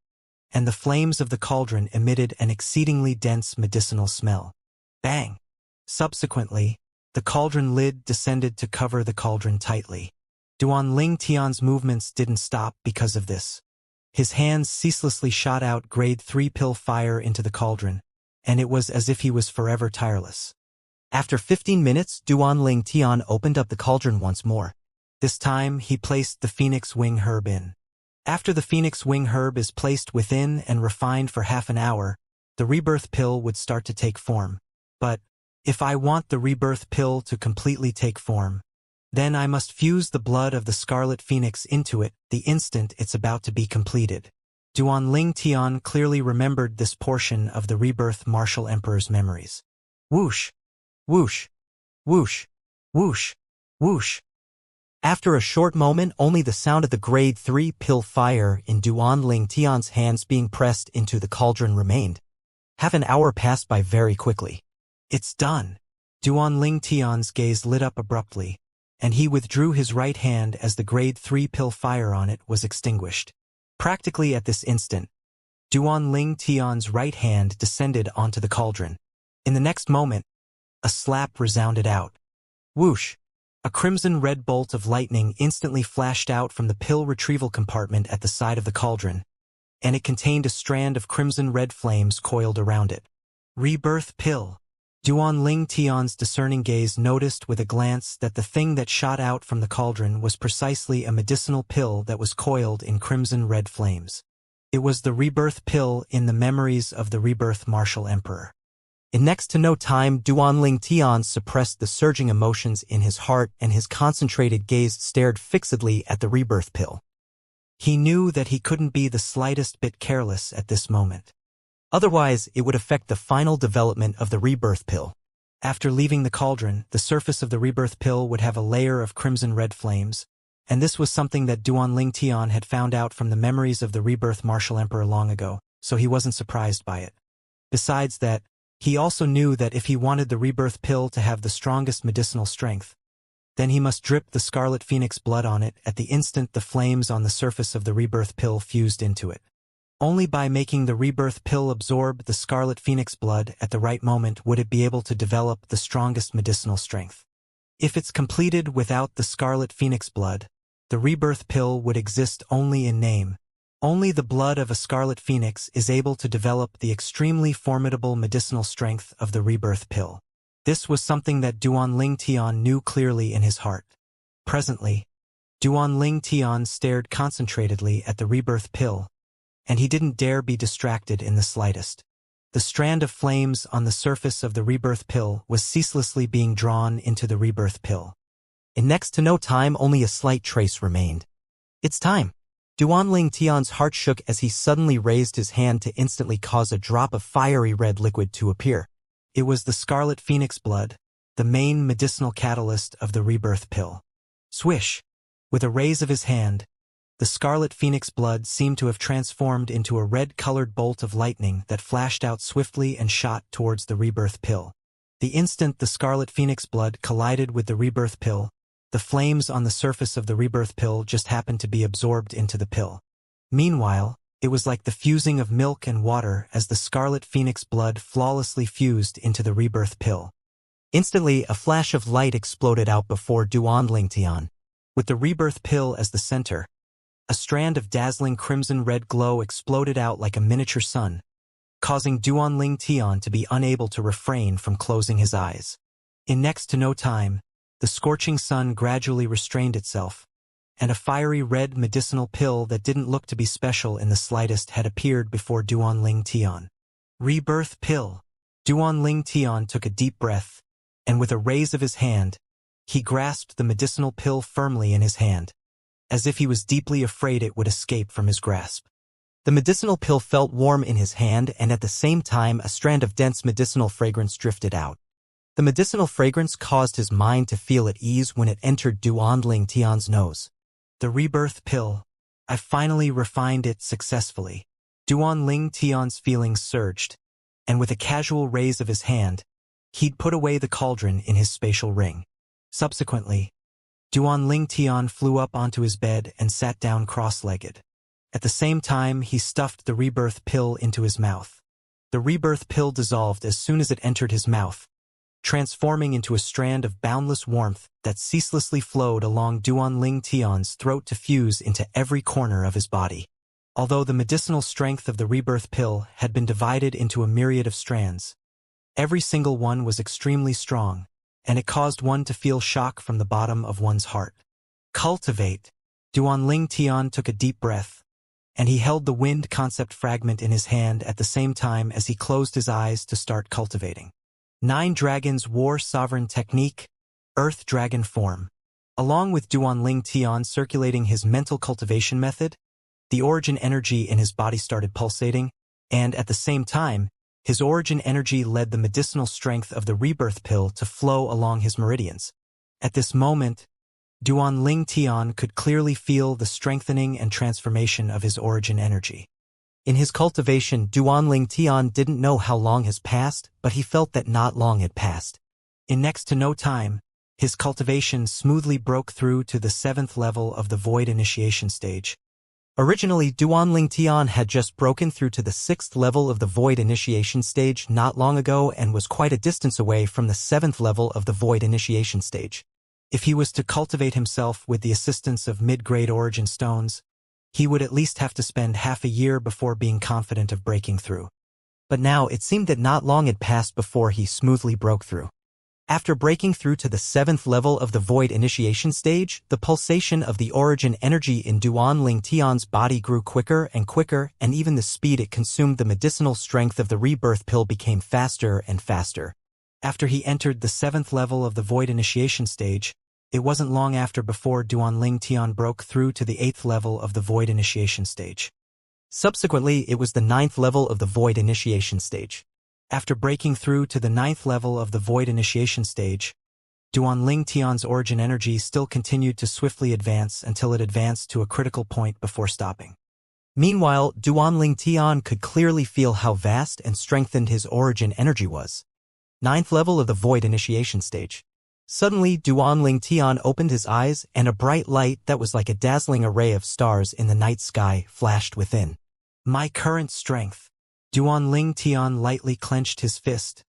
[SPEAKER 1] and the flames of the cauldron emitted an exceedingly dense medicinal smell. Bang! Subsequently, the cauldron lid descended to cover the cauldron tightly. Duan Ling Tian's movements didn't stop because of this. His hands ceaselessly shot out grade 3 pill fire into the cauldron, and it was as if he was forever tireless. After 15 minutes, Duan Ling Tian opened up the cauldron once more. This time, he placed the phoenix wing herb in. After the phoenix wing herb is placed within and refined for half an hour, the rebirth pill would start to take form. But, if I want the rebirth pill to completely take form, then I must fuse the blood of the scarlet phoenix into it the instant it's about to be completed. Duan Ling Tian clearly remembered this portion of the rebirth martial emperor's memories. Whoosh! Whoosh! Whoosh! Whoosh! Whoosh! After a short moment, only the sound of the grade 3 pill fire in Duan Ling Tian's hands being pressed into the cauldron remained. Half an hour passed by very quickly. It's done. Duan Ling Tian's gaze lit up abruptly, and he withdrew his right hand as the grade 3 pill fire on it was extinguished. Practically at this instant, Duan Ling Tian's right hand descended onto the cauldron. In the next moment, a slap resounded out. Whoosh! A crimson-red bolt of lightning instantly flashed out from the pill retrieval compartment at the side of the cauldron, and it contained a strand of crimson-red flames coiled around it. Rebirth pill. Duan Ling Tian's discerning gaze noticed with a glance that the thing that shot out from the cauldron was precisely a medicinal pill that was coiled in crimson-red flames. It was the rebirth pill in the memories of the rebirth martial emperor. In next to no time, Duan Ling Tian suppressed the surging emotions in his heart, and his concentrated gaze stared fixedly at the rebirth pill. He knew that he couldn't be the slightest bit careless at this moment. Otherwise, it would affect the final development of the rebirth pill. After leaving the cauldron, the surface of the rebirth pill would have a layer of crimson-red flames, and this was something that Duan Ling Tian had found out from the memories of the rebirth martial emperor long ago, so he wasn't surprised by it. Besides that, he also knew that if he wanted the rebirth pill to have the strongest medicinal strength, then he must drip the scarlet phoenix blood on it at the instant the flames on the surface of the rebirth pill fused into it. Only by making the rebirth pill absorb the scarlet phoenix blood at the right moment would it be able to develop the strongest medicinal strength. If it's completed without the scarlet phoenix blood, the rebirth pill would exist only in name. Only the blood of a scarlet phoenix is able to develop the extremely formidable medicinal strength of the rebirth pill. This was something that Duan Ling Tian knew clearly in his heart. Presently, Duan Ling Tian stared concentratedly at the rebirth pill, and he didn't dare be distracted in the slightest. The strand of flames on the surface of the rebirth pill was ceaselessly being drawn into the rebirth pill. In next to no time, only a slight trace remained. It's time. Duan Ling Tian's heart shook as he suddenly raised his hand to instantly cause a drop of fiery red liquid to appear. It was the scarlet phoenix blood, the main medicinal catalyst of the rebirth pill. Swish! With a raise of his hand, the scarlet phoenix blood seemed to have transformed into a red-colored bolt of lightning that flashed out swiftly and shot towards the rebirth pill. The instant the scarlet phoenix blood collided with the rebirth pill, the flames on the surface of the rebirth pill just happened to be absorbed into the pill. Meanwhile, it was like the fusing of milk and water as the scarlet phoenix blood flawlessly fused into the rebirth pill. Instantly, a flash of light exploded out before Duan Ling Tian. With the rebirth pill as the center, a strand of dazzling crimson-red glow exploded out like a miniature sun, causing Duan Ling Tian to be unable to refrain from closing his eyes. In next to no time, the scorching sun gradually restrained itself, and a fiery red medicinal pill that didn't look to be special in the slightest had appeared before Duan Ling Tian. Rebirth pill. Duan Ling Tian took a deep breath, and with a raise of his hand, he grasped the medicinal pill firmly in his hand, as if he was deeply afraid it would escape from his grasp. The medicinal pill felt warm in his hand, and at the same time a strand of dense medicinal fragrance drifted out. The medicinal fragrance caused his mind to feel at ease when it entered Duan Ling Tian's nose. The rebirth pill. I finally refined it successfully. Duan Ling Tian's feelings surged, and with a casual raise of his hand, he'd put away the cauldron in his spatial ring. Subsequently, Duan Ling Tian flew up onto his bed and sat down cross-legged. At the same time, he stuffed the rebirth pill into his mouth. The rebirth pill dissolved as soon as it entered his mouth, transforming into a strand of boundless warmth that ceaselessly flowed along Duan Ling Tian's throat to fuse into every corner of his body. Although the medicinal strength of the rebirth pill had been divided into a myriad of strands, every single one was extremely strong, and it caused one to feel shock from the bottom of one's heart. Cultivate. Duan Ling Tian took a deep breath, and he held the wind concept fragment in his hand at the same time as he closed his eyes to start cultivating. 9 Dragons War Sovereign Technique, Earth Dragon Form. Along with Duan Ling Tian circulating his mental cultivation method, the origin energy in his body started pulsating, and at the same time, his origin energy led the medicinal strength of the rebirth pill to flow along his meridians. At this moment, Duan Ling Tian could clearly feel the strengthening and transformation of his origin energy. In his cultivation, Duan Ling Tian didn't know how long has passed, but he felt that not long had passed. In next to no time, his cultivation smoothly broke through to the 7th level of the Void Initiation stage. Originally, Duan Ling Tian had just broken through to the 6th level of the Void Initiation stage not long ago and was quite a distance away from the 7th level of the Void Initiation stage. If he was to cultivate himself with the assistance of mid-grade origin stones, he would at least have to spend half a year before being confident of breaking through. But now it seemed that not long had passed before he smoothly broke through. After breaking through to the 7th level of the Void Initiation stage, the pulsation of the origin energy in Duan Ling Tian's body grew quicker, and even the speed it consumed the medicinal strength of the rebirth pill became faster and faster. After he entered the 7th level of the Void Initiation stage, it wasn't long after before Duan Ling Tian broke through to the 8th level of the Void Initiation stage. Subsequently, it was the 9th level of the Void Initiation stage. After breaking through to the 9th level of the Void Initiation stage, Duan Ling Tian's origin energy still continued to swiftly advance until it advanced to a critical point before stopping. Meanwhile, Duan Ling Tian could clearly feel how vast and strengthened his origin energy was. 9th level of the Void Initiation stage. Suddenly, Duan Ling Tian opened his eyes and a bright light that was like a dazzling array of stars in the night sky flashed within. My current strength. Duan Ling Tian lightly clenched his fist,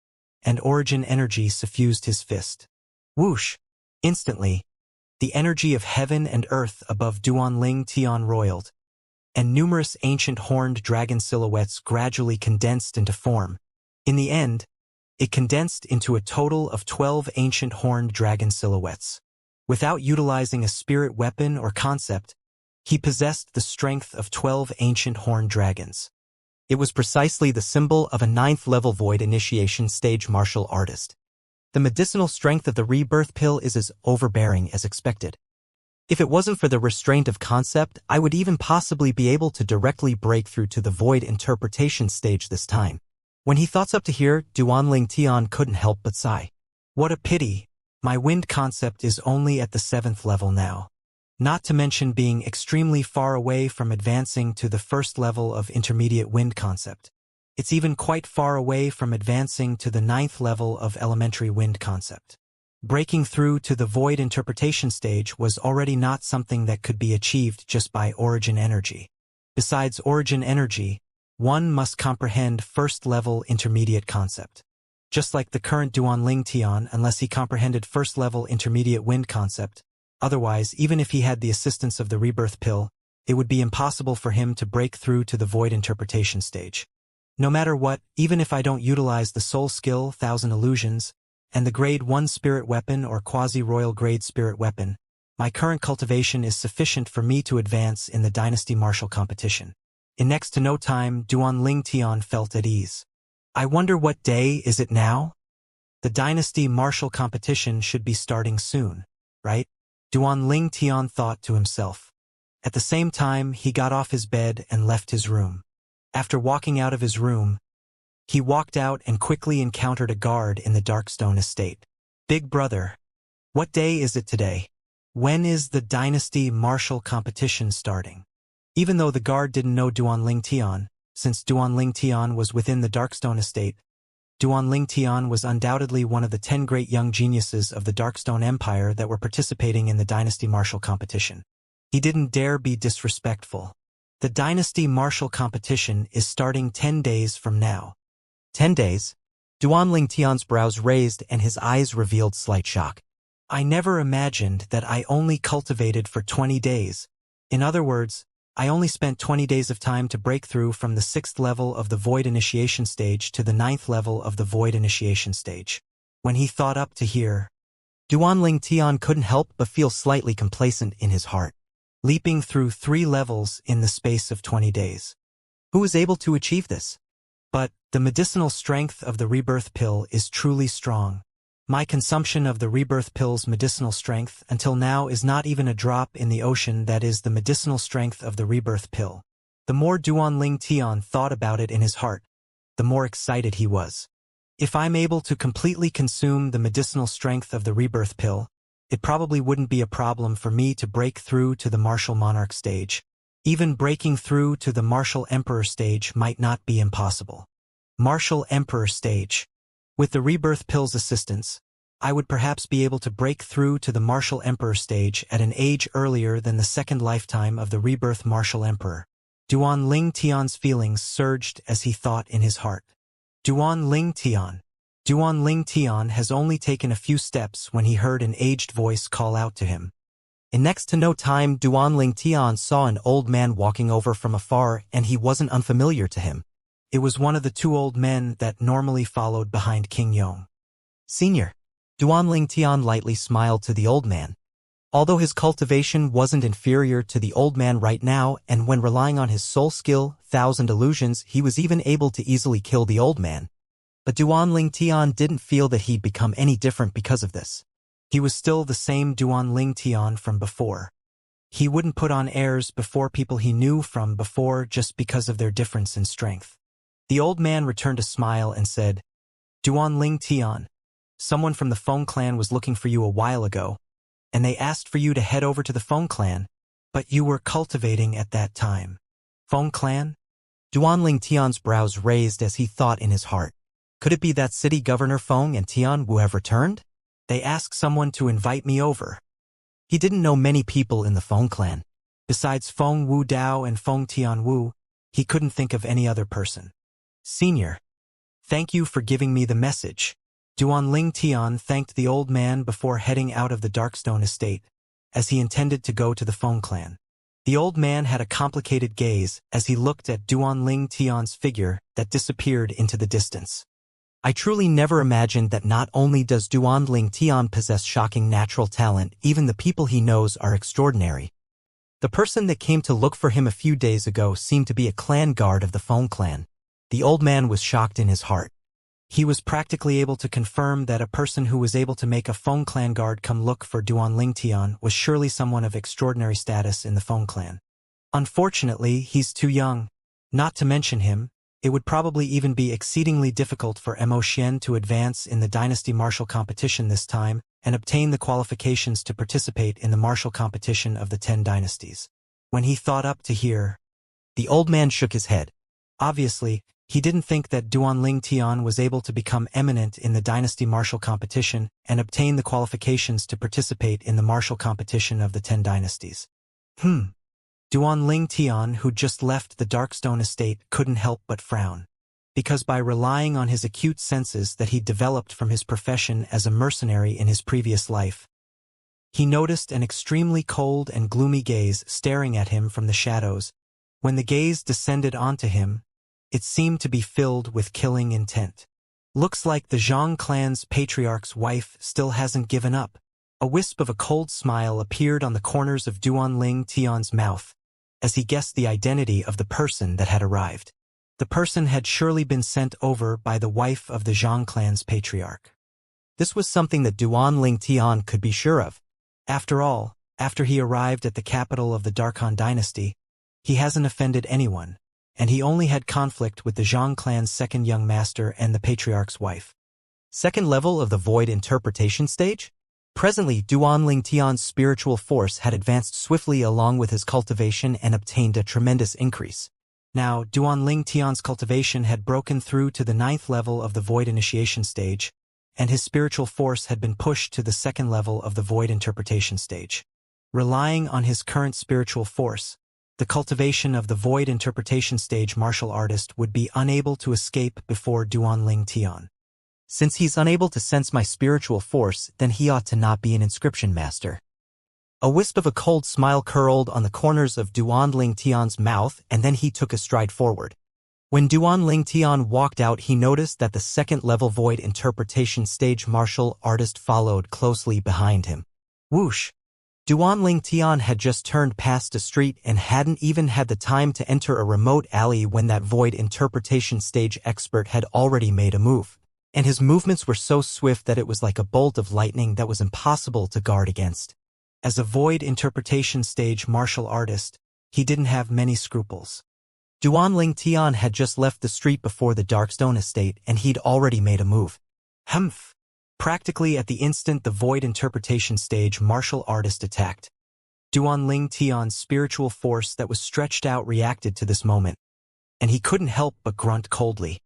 [SPEAKER 1] and origin energy suffused his fist. Whoosh! Instantly, the energy of heaven and earth above Duan Ling Tian roiled, and numerous ancient horned dragon silhouettes gradually condensed into form. In the end, it condensed into a total of 12 ancient horned dragon silhouettes. Without utilizing a spirit weapon or concept, he possessed the strength of 12 ancient horned dragons. It was precisely the symbol of a 9th level Void Initiation stage martial artist. The medicinal strength of the rebirth pill is as overbearing as expected. If it wasn't for the restraint of concept, I would even possibly be able to directly break through to the Void Interpretation stage this time. When he thoughts up to here, Duan Ling Tian couldn't help but sigh. What a pity. My wind concept is only at the 7th level now. Not to mention being extremely far away from advancing to the 1st level of intermediate wind concept. It's even quite far away from advancing to the 9th level of elementary wind concept. Breaking through to the Void Interpretation stage was already not something that could be achieved just by origin energy. Besides origin energy, one must comprehend 1st level intermediate concept. Just like the current Duan Ling Tian, unless he comprehended 1st level intermediate wind concept. Otherwise, even if he had the assistance of the rebirth pill, it would be impossible for him to break through to the Void Interpretation stage. No matter what, even if I don't utilize the Soul Skill, 1000 Illusions, and the Grade 1 Spirit Weapon or Quasi-Royal Grade Spirit Weapon, my current cultivation is sufficient for me to advance in the Dynasty Martial Competition. In next to no time, Duan Ling Tian felt at ease. I wonder what day is it now? The Dynasty Martial Competition should be starting soon, right? Duan Ling Tian thought to himself. At the same time, he got off his bed and left his room. After walking out of his room, he walked out and quickly encountered a guard in the Darkstone estate. Big brother, what day is it today? When is the Dynasty Martial Competition starting? Even though the guard didn't know Duan Ling Tian, since Duan Ling Tian was within the Darkstone estate, Duanling Tian was undoubtedly one of the 10 great young geniuses of the Darkstone Empire that were participating in the Dynasty Martial competition. He didn't dare be disrespectful. The Dynasty Martial competition is starting 10 days from now. 10 days? Duanling Tian's brows raised and his eyes revealed slight shock. I never imagined that I only cultivated for 20 days. In other words, I only spent 20 days of time to break through from the 6th level of the Void Initiation stage to the 9th level of the Void Initiation stage. When he thought up to here, Duanling Tian couldn't help but feel slightly complacent in his heart. Leaping through 3 levels in the space of 20 days. Who was able to achieve this? But the medicinal strength of the rebirth pill is truly strong. My consumption of the rebirth pill's medicinal strength until now is not even a drop in the ocean that is the medicinal strength of the rebirth pill. The more Duanling Tian thought about it in his heart, the more excited he was. If I'm able to completely consume the medicinal strength of the rebirth pill, it probably wouldn't be a problem for me to break through to the Martial Monarch stage. Even breaking through to the Martial Emperor stage might not be impossible. Martial Emperor stage. With the rebirth pill's assistance, I would perhaps be able to break through to the Martial Emperor stage at an age earlier than the second lifetime of the rebirth Martial Emperor. Duanling Tian's feelings surged as he thought in his heart. Duanling Tian. Duanling Tian has only taken a few steps when he heard an aged voice call out to him. In next to no time, Duanling Tian saw an old man walking over from afar, and he wasn't unfamiliar to him. It was one of the 2 old men that normally followed behind King Yong. Senior. Duanling Tian lightly smiled to the old man. Although his cultivation wasn't inferior to the old man right now, and when relying on his soul skill, 1,000 illusions, he was even able to easily kill the old man. But Duanling Tian didn't feel that he'd become any different because of this. He was still the same Duanling Tian from before. He wouldn't put on airs before people he knew from before just because of their difference in strength. The old man returned a smile and said, Duanling Tian, someone from the Feng clan was looking for you a while ago, and they asked for you to head over to the Feng clan, but you were cultivating at that time. Feng clan? Duanling Tian's brows raised as he thought in his heart. Could it be that city governor Feng and Tian Wu have returned? They asked someone to invite me over. He didn't know many people in the Feng clan. Besides Feng Wu Dao and Feng Tian Wu, he couldn't think of any other person. Senior. Thank you for giving me the message. Duanling Tian thanked the old man before heading out of the Darkstone estate, as he intended to go to the Feng clan. The old man had a complicated gaze as he looked at Duanling Tian's figure that disappeared into the distance. I truly never imagined that not only does Duanling Tian possess shocking natural talent, even the people he knows are extraordinary. The person that came to look for him a few days ago seemed to be a clan guard of the Feng clan. The old man was shocked in his heart. He was practically able to confirm that a person who was able to make a Feng clan guard come look for Duanling Tian was surely someone of extraordinary status in the Feng clan. Unfortunately, he's too young. Not to mention him, it would probably even be exceedingly difficult for Mo Xian to advance in the Dynasty Martial competition this time and obtain the qualifications to participate in the martial competition of the 10 dynasties. When he thought up to here, the old man shook his head. Obviously, he didn't think that Duanling Tian was able to become eminent in the Dynasty Martial competition and obtain the qualifications to participate in the martial competition of the 10 dynasties. Duanling Tian, who just left the Darkstone estate, couldn't help but frown. Because by relying on his acute senses that he developed from his profession as a mercenary in his previous life, he noticed an extremely cold and gloomy gaze staring at him from the shadows. When the gaze descended onto him, it seemed to be filled with killing intent. Looks like the Zhang clan's patriarch's wife still hasn't given up. A wisp of a cold smile appeared on the corners of Duanling Tian's mouth as he guessed the identity of the person that had arrived. The person had surely been sent over by the wife of the Zhang clan's patriarch. This was something that Duanling Tian could be sure of. After all, after he arrived at the capital of the Darkhan dynasty, he hasn't offended anyone, and he only had conflict with the Zhang clan's second young master and the patriarch's wife. Second level of the Void Interpretation stage? Presently, Duanling Tian's spiritual force had advanced swiftly along with his cultivation and obtained a tremendous increase. Now, Duanling Tian's cultivation had broken through to the 9th level of the Void Initiation stage, and his spiritual force had been pushed to the 2nd level of the Void Interpretation stage. Relying on his current spiritual force, the cultivation of the Void Interpretation stage martial artist would be unable to escape before Duanling Tian. Since he's unable to sense my spiritual force, then he ought to not be an inscription master. A wisp of a cold smile curled on the corners of Duanling Tian's mouth, and then he took a stride forward. When Duanling Tian walked out, he noticed that the 2nd level Void Interpretation stage martial artist followed closely behind him. Whoosh! Duanling Tian had just turned past a street and hadn't even had the time to enter a remote alley when that Void Interpretation stage expert had already made a move. And his movements were so swift that it was like a bolt of lightning that was impossible to guard against. As a Void Interpretation stage martial artist, he didn't have many scruples. Duanling Tian had just left the street before the Darkstone estate and he'd already made a move. Humph! Practically at the instant the Void Interpretation stage martial artist attacked, Duanling Tian's spiritual force that was stretched out reacted to this moment, and he couldn't help but grunt coldly.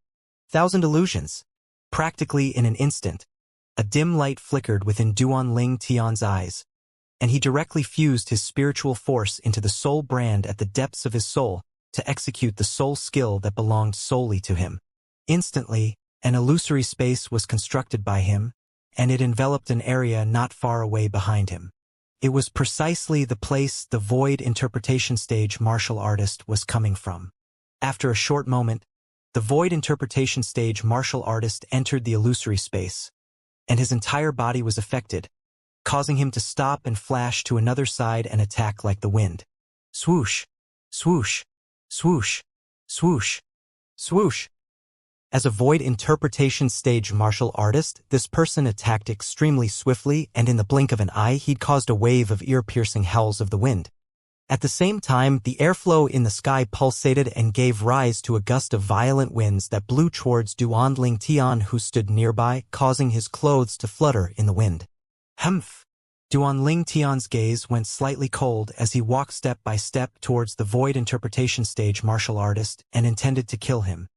[SPEAKER 1] 1,000 illusions. Practically in an instant, a dim light flickered within Duanling Tian's eyes, and he directly fused his spiritual force into the soul brand at the depths of his soul to execute the soul skill that belonged solely to him. Instantly, an illusory space was constructed by him, and it enveloped an area not far away behind him. It was precisely the place the Void Interpretation stage martial artist was coming from. After a short moment, the Void Interpretation stage martial artist entered the illusory space, and his entire body was affected, causing him to stop and flash to another side and attack like the wind. Swoosh! Swoosh! Swoosh! Swoosh! Swoosh! As a Void Interpretation stage martial artist, this person attacked extremely swiftly, and in the blink of an eye he'd caused a wave of ear-piercing howls of the wind. At the same time, the airflow in the sky pulsated and gave rise to a gust of violent winds that blew towards Duanling Tian, who stood nearby, causing his clothes to flutter in the wind. Humph! Duanling Tian's gaze went slightly cold as he walked step by step towards the Void Interpretation stage martial artist and intended to kill him.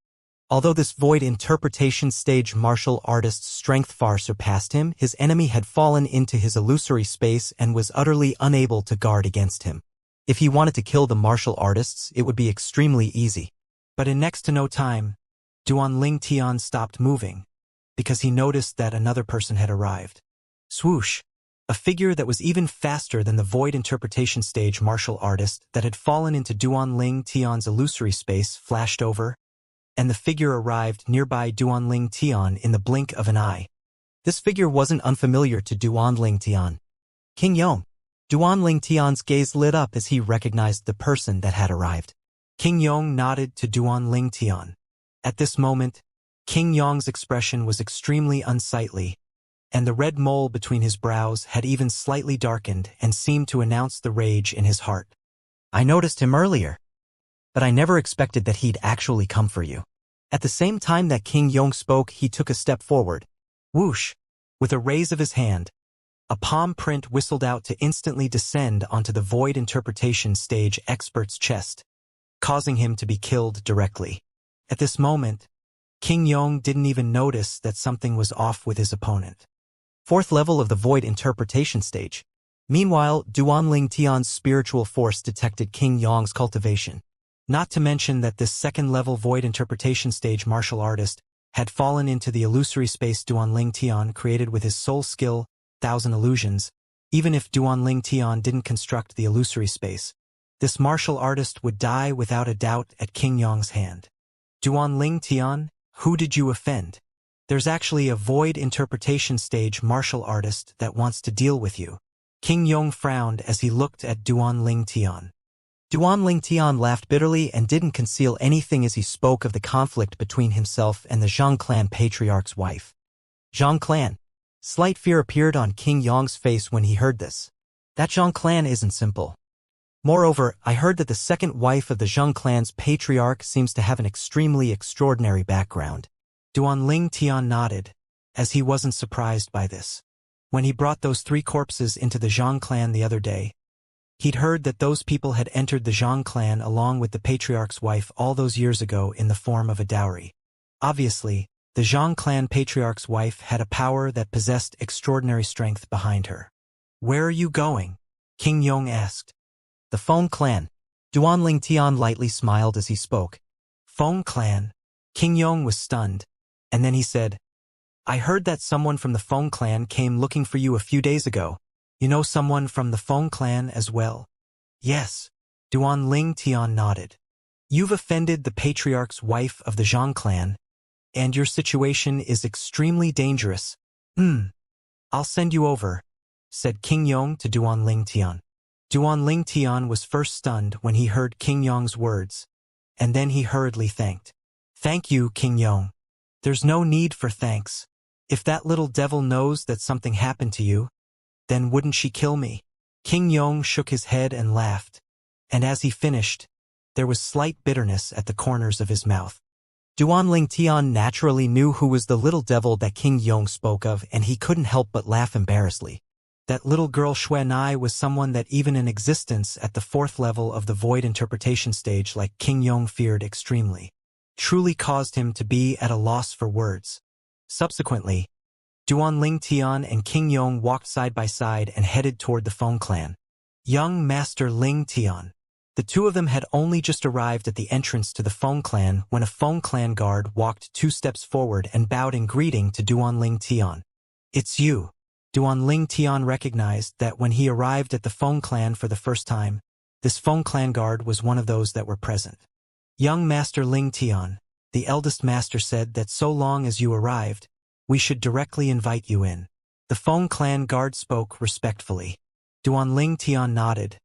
[SPEAKER 1] Although this Void Interpretation stage martial artist's strength far surpassed him, his enemy had fallen into his illusory space and was utterly unable to guard against him. If he wanted to kill the martial artists, it would be extremely easy. But in next to no time, Duanling Tian stopped moving, because he noticed that another person had arrived. Swoosh! A figure that was even faster than the Void Interpretation stage martial artist that had fallen into Duanling Tian's illusory space flashed over, and the figure arrived nearby Duanling Tian in the blink of an eye. This figure wasn't unfamiliar to Duanling Tian. King Yong. Duanling Tian's gaze lit up as he recognized the person that had arrived. King Yong nodded to Duanling Tian. At this moment, King Yong's expression was extremely unsightly, and the red mole between his brows had even slightly darkened and seemed to announce the rage in his heart. I noticed him earlier, but I never expected that he'd actually come for you. At the same time that King Yong spoke, he took a step forward. Whoosh! With a raise of his hand, a palm print whistled out to instantly descend onto the Void Interpretation stage expert's chest, causing him to be killed directly. At this moment, King Yong didn't even notice that something was off with his opponent. 4th level of the Void Interpretation stage. Meanwhile, Duanling Tian's spiritual force detected King Yong's cultivation. Not to mention that this 2nd level Void Interpretation stage martial artist had fallen into the illusory space Duanling Tian created with his soul skill, 1,000 illusions. Even if Duanling Tian didn't construct the illusory space, this martial artist would die without a doubt at King Yong's hand. Duanling Tian, who did you offend? There's actually a Void Interpretation stage martial artist that wants to deal with you. King Yong frowned as he looked at Duanling Tian. Duanling Tian laughed bitterly and didn't conceal anything as he spoke of the conflict between himself and the Zhang clan patriarch's wife. Zhang clan. Slight fear appeared on King Yong's face when he heard this. That Zhang clan isn't simple. Moreover, I heard that the second wife of the Zhang clan's patriarch seems to have an extremely extraordinary background. Duanling Tian nodded, as he wasn't surprised by this. When he brought those 3 corpses into the Zhang clan the other day, He'd heard that those people had entered the Zhang clan along with the patriarch's wife all those years ago in the form of a dowry. Obviously, the Zhang clan patriarch's wife had a power that possessed extraordinary strength behind her. "Where are you going?" King Yong asked. "The Feng clan." Duanling Tian lightly smiled as he spoke. "Feng clan?" King Yong was stunned, and then he said, "I heard that someone from the Feng clan came looking for you a few days ago. You know someone from the Feng clan as well?" "Yes." Duanling Tian nodded. "You've offended the patriarch's wife of the Zhang clan, and your situation is extremely dangerous." "I'll send you over," said King Yong to Duanling Tian. Duanling Tian was first stunned when he heard King Yong's words, and then he hurriedly thanked. "Thank you, King Yong. There's no need for thanks. If that little devil knows that something happened to you, then wouldn't she kill me?" King Yong shook his head and laughed, and as he finished, there was slight bitterness at the corners of his mouth. Duanling Tian naturally knew who was the little devil that King Yong spoke of, and he couldn't help but laugh embarrassedly. That little girl Xuanai was someone that even in existence at the 4th level of the void interpretation stage like King Yong feared extremely, truly caused him to be at a loss for words. Subsequently, Duanling Tian and King Yong walked side by side and headed toward the Feng clan. Young Master Ling Tian. The two of them had only just arrived at the entrance to the Feng clan when a Feng clan guard walked 2 steps forward and bowed in greeting to Duanling Tian. "It's you." Duanling Tian recognized that when he arrived at the Feng clan for the first time, this Feng clan guard was one of those that were present. "Young Master Ling Tian," the eldest master said that so long as you arrived, we should directly invite you in. The Feng clan guard spoke respectfully. Duanling Tian nodded,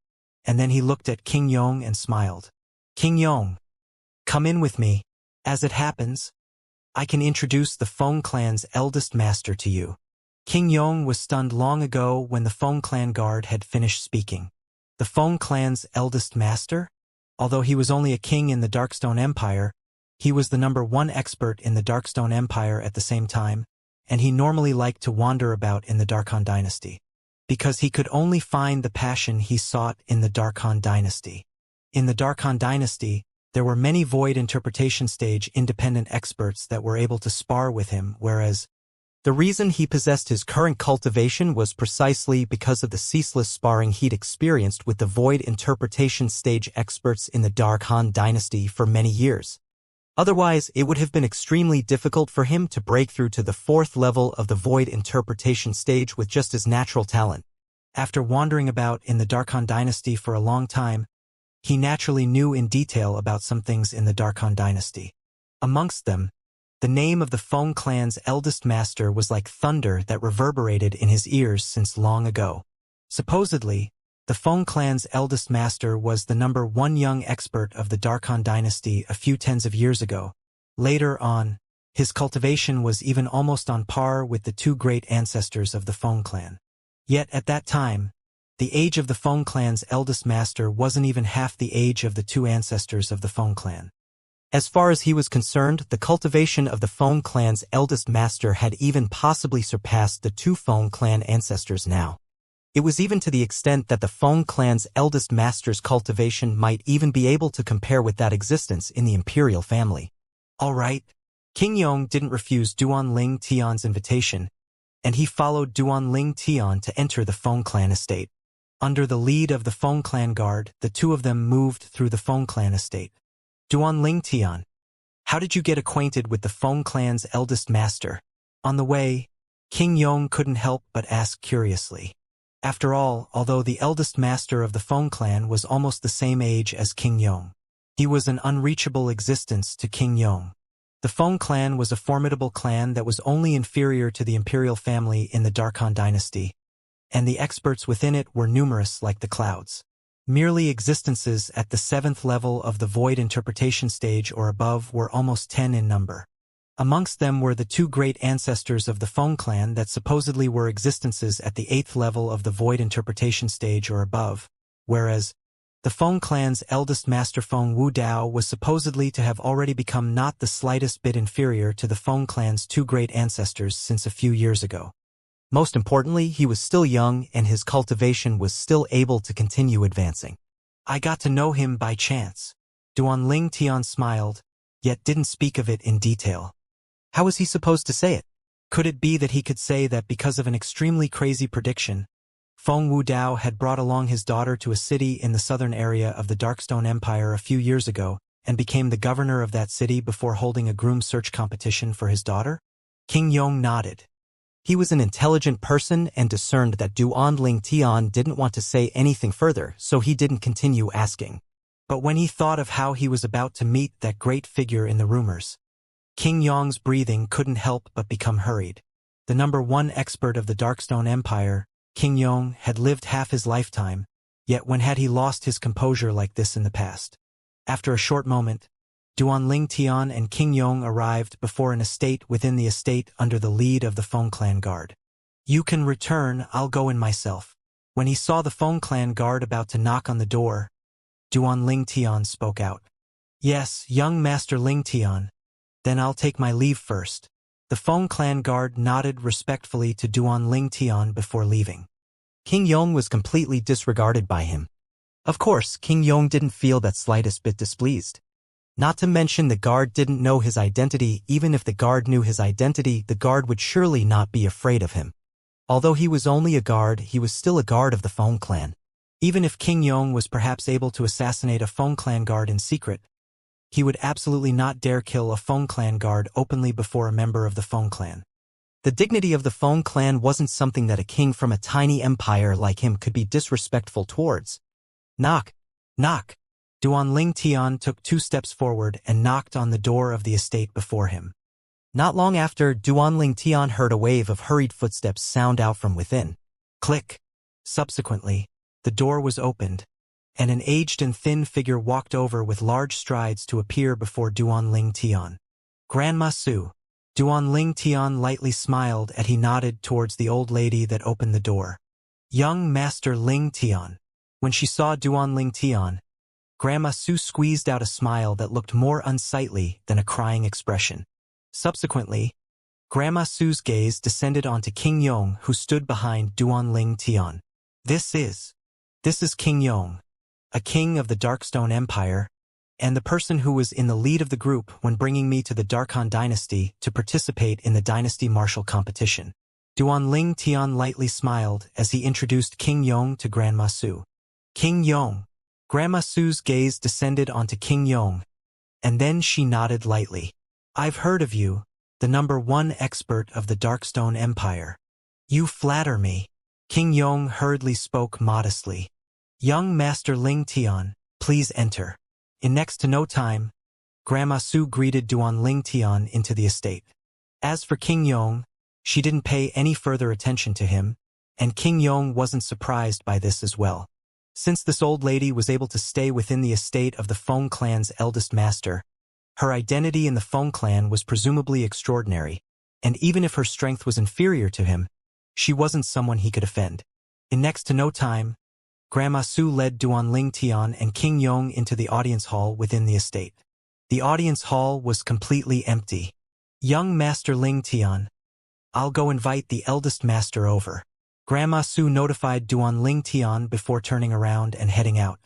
[SPEAKER 1] and then he looked at King Yong and smiled. "King Yong, come in with me. As it happens, I can introduce the Feng clan's eldest master to you." King Yong was stunned long ago when the Feng clan guard had finished speaking. The Feng clan's eldest master? Although he was only a king in the Darkstone Empire, he was the #1 expert in the Darkstone Empire at the same time, and he normally liked to wander about in the Darkhan dynasty, because he could only find the passion he sought in the Darkhan dynasty. In the Darkhan dynasty, there were many void interpretation stage independent experts that were able to spar with him, whereas the reason he possessed his current cultivation was precisely because of the ceaseless sparring he'd experienced with the void interpretation stage experts in the Darkhan dynasty for many years. Otherwise, it would have been extremely difficult for him to break through to the 4th level of the void interpretation stage with just his natural talent. After wandering about in the Darkhan dynasty for a long time, he naturally knew in detail about some things in the Darkhan dynasty. Amongst them, the name of the Feng clan's eldest master was like thunder that reverberated in his ears since long ago. Supposedly, the Feng clan's eldest master was the #1 young expert of the Darkhan dynasty a few tens of years ago. Later on, his cultivation was even almost on par with the 2 great ancestors of the Feng clan. Yet at that time, the age of the Feng clan's eldest master wasn't even half the age of the 2 ancestors of the Feng clan. As far as he was concerned, the cultivation of the Feng clan's eldest master had even possibly surpassed the 2 Feng clan ancestors now. It was even to the extent that the Feng clan's eldest master's cultivation might even be able to compare with that existence in the imperial family. All right. King Yong didn't refuse Duanling Tian's invitation, and he followed Duanling Tian to enter the Feng clan estate. Under the lead of the Feng clan guard, the two of them moved through the Feng clan estate. "Duanling Tian, how did you get acquainted with the Feng clan's eldest master?" On the way, King Yong couldn't help but ask curiously. After all, although the eldest master of the Feng clan was almost the same age as King Yong, he was an unreachable existence to King Yong. The Feng clan was a formidable clan that was only inferior to the imperial family in the Darkhan dynasty, and the experts within it were numerous like the clouds. Merely existences at the 7th level of the void interpretation stage or above were almost 10 in number. Amongst them were the 2 great ancestors of the Feng clan that supposedly were existences at the 8th level of the void interpretation stage or above, whereas the Feng clan's eldest master Feng Wudao was supposedly to have already become not the slightest bit inferior to the Feng clan's 2 great ancestors since a few years ago. Most importantly, he was still young and his cultivation was still able to continue advancing. I got to know him by chance. Duan Tian smiled, yet didn't speak of it in detail. How was he supposed to say it? Could it be that he could say that because of an extremely crazy prediction, Feng Wudao had brought along his daughter to a city in the southern area of the Darkstone Empire a few years ago and became the governor of that city before holding a groom search competition for his daughter? King Yong nodded. He was an intelligent person and discerned that Duan Tian didn't want to say anything further, so he didn't continue asking. But when he thought of how he was about to meet that great figure in the rumors, King Yong's breathing couldn't help but become hurried. The #1 expert of the Darkstone Empire, King Yong, had lived half his lifetime, yet when had he lost his composure like this in the past? After a short moment, Duan Tian and King Yong arrived before an estate within the estate under the lead of the Feng clan guard. You can return, I'll go in myself. When he saw the Feng clan guard about to knock on the door, Duan Tian spoke out. Yes, young Master Ling Tian. Then I'll take my leave first. The Feng clan guard nodded respectfully to Duan Tian before leaving. King Yong was completely disregarded by him. Of course, King Yong didn't feel that slightest bit displeased. Not to mention the guard didn't know his identity. Even if the guard knew his identity, the guard would surely not be afraid of him. Although he was only a guard, he was still a guard of the Feng clan. Even if King Yong was perhaps able to assassinate a Feng clan guard in secret, he would absolutely not dare kill a Feng clan guard openly before a member of the Feng clan. The dignity of the Feng clan wasn't something that a king from a tiny empire like him could be disrespectful towards. Knock, knock. Duan Tian took 2 steps forward and knocked on the door of the estate before him. Not long after, Duan Tian heard a wave of hurried footsteps sound out from within. Click. Subsequently, the door was opened, and an aged and thin figure walked over with large strides to appear before Duan Tian. Grandma Su. Duan Tian lightly smiled as he nodded towards the old lady that opened the door. Young Master Ling Tian. When she saw Duan Tian, Grandma Su squeezed out a smile that looked more unsightly than a crying expression. Subsequently, Grandma Su's gaze descended onto King Yong, who stood behind Duan Tian. This is King Yong, a king of the Darkstone Empire, and the person who was in the lead of the group when bringing me to the Darkhan dynasty to participate in the dynasty martial competition. Duan Tian lightly smiled as he introduced King Yong to Grandma Su. King Yong. Grandma Su's gaze descended onto King Yong, and then she nodded lightly. I've heard of you, the #1 expert of the Darkstone Empire. You flatter me. King Yong hurriedly spoke modestly. Young Master Ling Tian, please enter. In next to no time, Grandma Su greeted Duan Tian into the estate. As for King Yong, she didn't pay any further attention to him, and King Yong wasn't surprised by this as well. Since this old lady was able to stay within the estate of the Feng clan's eldest master, her identity in the Feng clan was presumably extraordinary, and even if her strength was inferior to him, she wasn't someone he could offend. In next to no time, Grandma Su led Duan Tian and King Yong into the audience hall within the estate. The audience hall was completely empty. Young Master Ling Tian, I'll go invite the eldest master over. Grandma Su notified Duan Tian before turning around and heading out.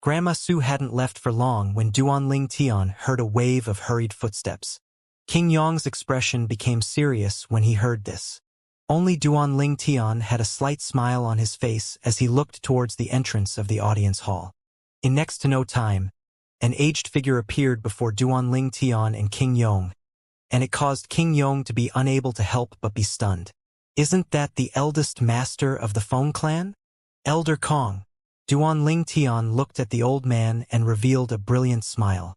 [SPEAKER 1] Grandma Su hadn't left for long when Duan Tian heard a wave of hurried footsteps. King Yong's expression became serious when he heard this. Only Duan Tian had a slight smile on his face as he looked towards the entrance of the audience hall. In next to no time, an aged figure appeared before Duan Tian and King Yong, and it caused King Yong to be unable to help but be stunned. Isn't that the eldest master of the Feng clan? Elder Kong. Duan Tian looked at the old man and revealed a brilliant smile.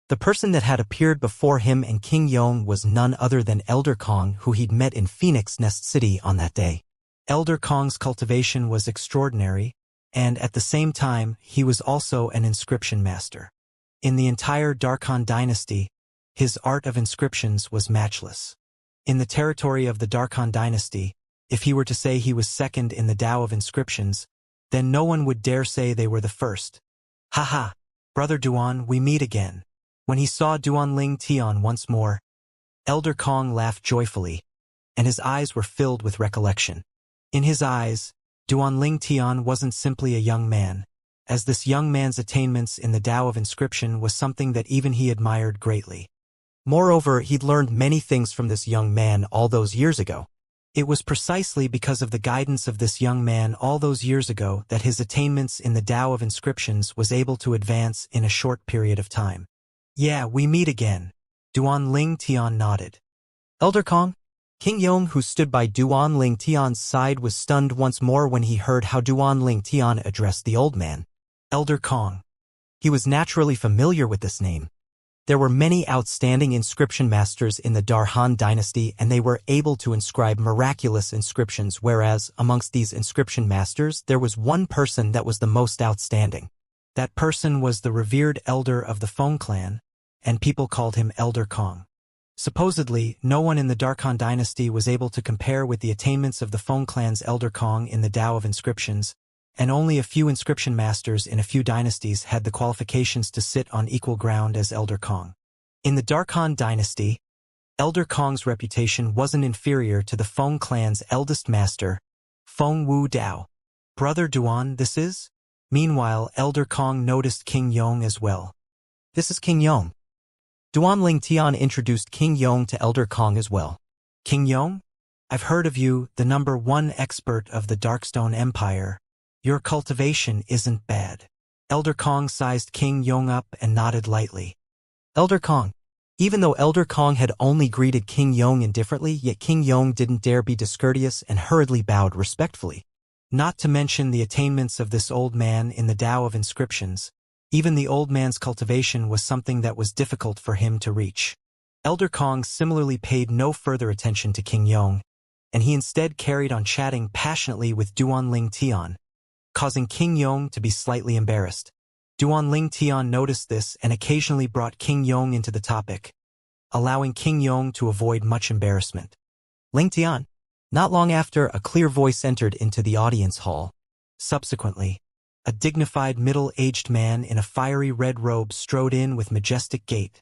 [SPEAKER 1] The person that had appeared before him and King Yong was none other than Elder Kong, who he'd met in Phoenix Nest City on that day. Elder Kong's cultivation was extraordinary, and at the same time, he was also an inscription master. In the entire Darkhan dynasty, his art of inscriptions was matchless. In the territory of the Darkhan dynasty, if he were to say he was second in the Tao of inscriptions, then no one would dare say they were the first. Haha, Brother Duan, we meet again. When he saw Duan Tian once more, Elder Kong laughed joyfully. and his eyes were filled with recollection. In his eyes, Duanling Tian wasn't simply a young man, as this young man's attainments in the Tao of Inscription was something that even he admired greatly. Moreover, he'd learned many things from this young man all those years ago. It was precisely because of the guidance of this young man all those years ago that his attainments in the Tao of Inscriptions was able to advance in a short period of time. Yeah, we meet again. Duanling Tian nodded. Elder Kong? King Yong, who stood by Duanling Tian's side, was stunned once more when he heard how Duanling Tian addressed the old man. Elder Kong. He was naturally familiar with this name. There were many outstanding inscription masters in the Darhan dynasty, and they were able to inscribe miraculous inscriptions, whereas amongst these inscription masters there was one person that was the most outstanding. That person was the revered elder of the Feng clan, and people called him Elder Kong. Supposedly, no one in the Darkhan dynasty was able to compare with the attainments of the Feng clan's Elder Kong in the Tao of Inscriptions, and only a few inscription masters in a few dynasties had the qualifications to sit on equal ground as Elder Kong. In the Darkhan dynasty, Elder Kong's reputation wasn't inferior to the Feng clan's eldest master, Feng Wu Dao. Brother Duan, this is? Meanwhile, Elder Kong noticed King Yong as well. This is King Yong. Duanling Tian introduced King Yong to Elder Kong as well. King Yong? I've heard of you, the #1 expert of the Darkstone Empire. Your cultivation isn't bad. Elder Kong sized King Yong up and nodded lightly. Elder Kong. Even though Elder Kong had only greeted King Yong indifferently, yet King Yong didn't dare be discourteous and hurriedly bowed respectfully. Not to mention the attainments of this old man in the Tao of Inscriptions. Even the old man's cultivation was something that was difficult for him to reach. Elder Kong similarly paid no further attention to King Yong, and he instead carried on chatting passionately with Duanling Tian, causing King Yong to be slightly embarrassed. Duanling Tian noticed this and occasionally brought King Yong into the topic, allowing King Yong to avoid much embarrassment. Ling Tian. Not long after, a clear voice entered into the audience hall. Subsequently, a dignified middle-aged man in a fiery red robe strode in with majestic gait,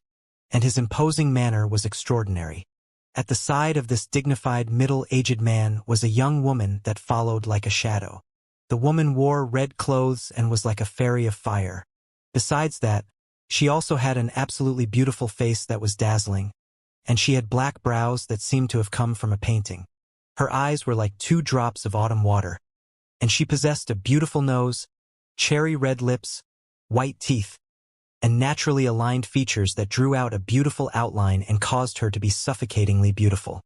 [SPEAKER 1] and his imposing manner was extraordinary. At the side of this dignified middle-aged man was a young woman that followed like a shadow. The woman wore red clothes and was like a fairy of fire. Besides that, she also had an absolutely beautiful face that was dazzling, and she had black brows that seemed to have come from a painting. Her eyes were like 2 drops of autumn water, and she possessed a beautiful nose, cherry red lips, white teeth, and naturally aligned features that drew out a beautiful outline and caused her to be suffocatingly beautiful.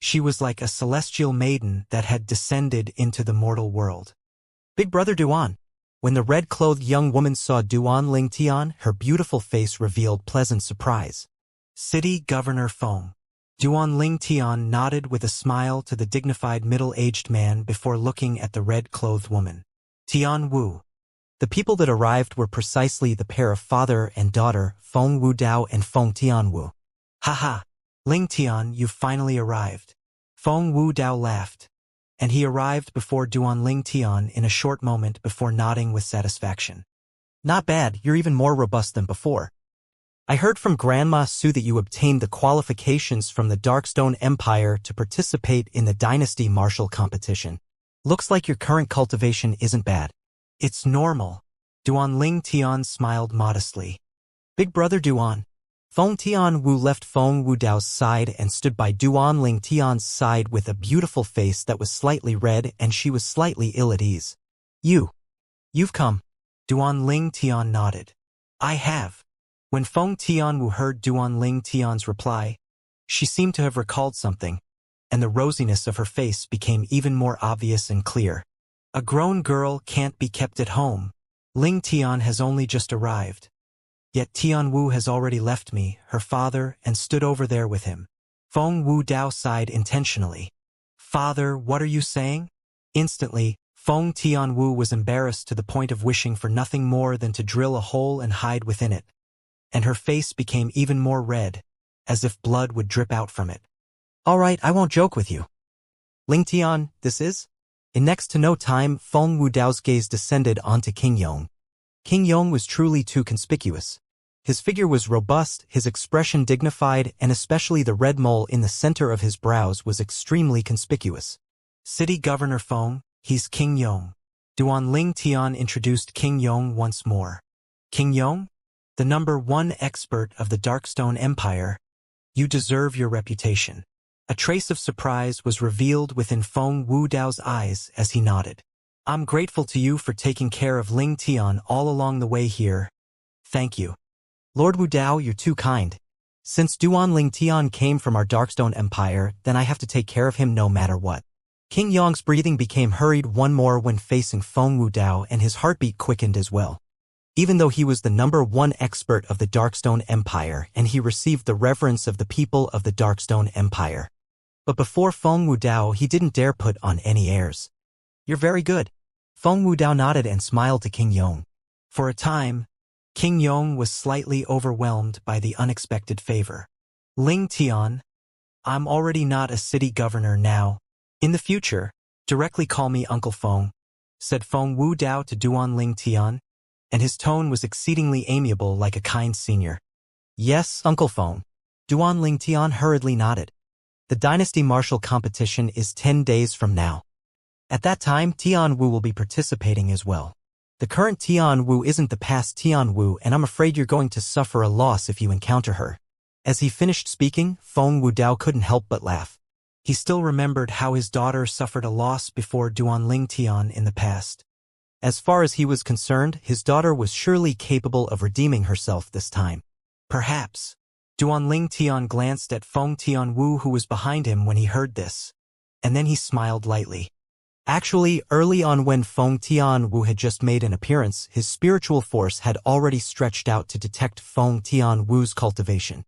[SPEAKER 1] She was like a celestial maiden that had descended into the mortal world. Big Brother Duan. When the red-clothed young woman saw Duanling Tian, her beautiful face revealed pleasant surprise. City Governor Feng. Duanling Tian nodded with a smile to the dignified middle-aged man before looking at the red-clothed woman. Tian Wu. The people that arrived were precisely the pair of father and daughter, Feng Wu Dao and Feng Tian Wu. Haha, Ling Tian, you've finally arrived. Feng Wu Dao laughed, and he arrived before Duanling Tian in a short moment before nodding with satisfaction. Not bad, you're even more robust than before. I heard from Grandma Su that you obtained the qualifications from the Darkstone Empire to participate in the Dynasty Martial competition. Looks like your current cultivation isn't bad. It's normal. Duanling Tian smiled modestly. Big Brother Duan. Feng Tian Wu left Feng Wu Dao's side and stood by Duanling Tian's side with a beautiful face that was slightly red, and she was slightly ill at ease. You've come. Duanling Tian nodded. I have. When Feng Tian Wu heard Duanling Tian's reply, she seemed to have recalled something, and the rosiness of her face became even more obvious and clear. A grown girl can't be kept at home. Ling Tian has only just arrived. Yet Tian Wu has already left me, her father, and stood over there with him. Feng Wu Dao sighed intentionally. Father, what are you saying? Instantly, Feng Tian Wu was embarrassed to the point of wishing for nothing more than to drill a hole and hide within it. And her face became even more red, as if blood would drip out from it. All right, I won't joke with you. Ling Tian, this is? In next to no time, Feng Wu Dao's gaze descended onto King Yong. King Yong was truly too conspicuous. His figure was robust, his expression dignified, and especially the red mole in the center of his brows was extremely conspicuous. City Governor Feng, he's King Yong. Duan Ling Tian introduced King Yong once more. King Yong? The #1 expert of the Darkstone Empire. You deserve your reputation. A trace of surprise was revealed within Feng Wudao's eyes as he nodded. I'm grateful to you for taking care of Ling Tian all along the way here. Thank you. Lord Wudao, you're too kind. Since Duan Ling Tian came from our Darkstone Empire, then I have to take care of him no matter what. King Yong's breathing became hurried one more when facing Feng Wudao, and his heartbeat quickened as well. Even though he was the #1 expert of the Darkstone Empire and he received the reverence of the people of the Darkstone Empire. But before Feng Wudao, he didn't dare put on any airs. You're very good. Feng Wudao nodded and smiled to King Yong. For a time, King Yong was slightly overwhelmed by the unexpected favor. Ling Tian, I'm already not a city governor now. In the future, directly call me Uncle Feng, said Feng Wudao to Duan Ling Tian, and his tone was exceedingly amiable like a kind senior. Yes, Uncle Feng. Duan Ling Tian hurriedly nodded. The Dynasty Martial competition is 10 days from now. At that time, Tian Wu will be participating as well. The current Tian Wu isn't the past Tian Wu, and I'm afraid you're going to suffer a loss if you encounter her. As he finished speaking, Feng Wudao couldn't help but laugh. He still remembered how his daughter suffered a loss before Duan Ling Tian in the past. As far as he was concerned, his daughter was surely capable of redeeming herself this time. Perhaps. Duan Ling Tian glanced at Feng Tian Wu, who was behind him when he heard this. And then he smiled lightly. Actually, early on when Feng Tian Wu had just made an appearance, his spiritual force had already stretched out to detect Feng Tian Wu's cultivation.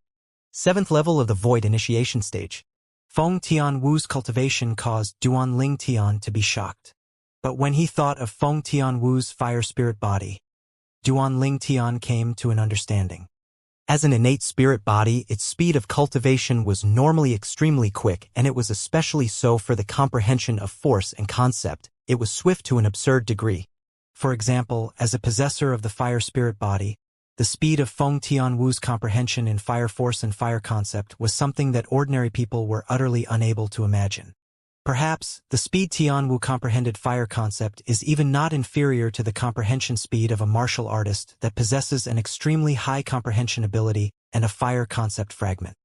[SPEAKER 1] 7th level of the Void Initiation stage. Feng Tian Wu's cultivation caused Duan Ling Tian to be shocked. But when he thought of Feng Tian Wu's fire spirit body, Duan Ling Tian came to an understanding. As an innate spirit body, its speed of cultivation was normally extremely quick, and it was especially so for the comprehension of force and concept. It was swift to an absurd degree. For example, as a possessor of the fire spirit body, the speed of Feng Tian Wu's comprehension in fire force and fire concept was something that ordinary people were utterly unable to imagine. Perhaps, the speed Tian Wu comprehended fire concept is even not inferior to the comprehension speed of a martial artist that possesses an extremely high comprehension ability and a fire concept fragment.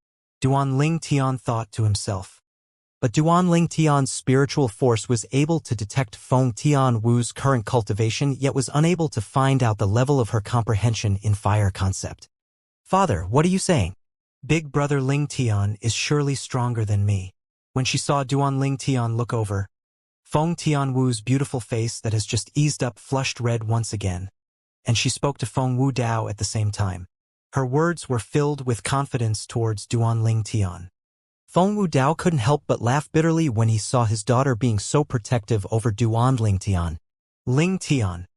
[SPEAKER 1] Duan Ling Tian thought to himself. But Duan Ling Tian's spiritual force was able to detect Feng Tian Wu's current cultivation, yet was unable to find out the level of her comprehension in fire concept. Father, what are you saying? Big brother Ling Tian is surely stronger than me. When she saw Duan Ling Tian look over, Feng Tian Wu's beautiful face that has just eased up flushed red once again, and she spoke to Feng Wudao at the same time. Her words were filled with confidence towards Duan Ling Tian. Feng Wudao couldn't help but laugh bitterly when he saw his daughter being so protective over Duan Ling Tian. Ling Tian,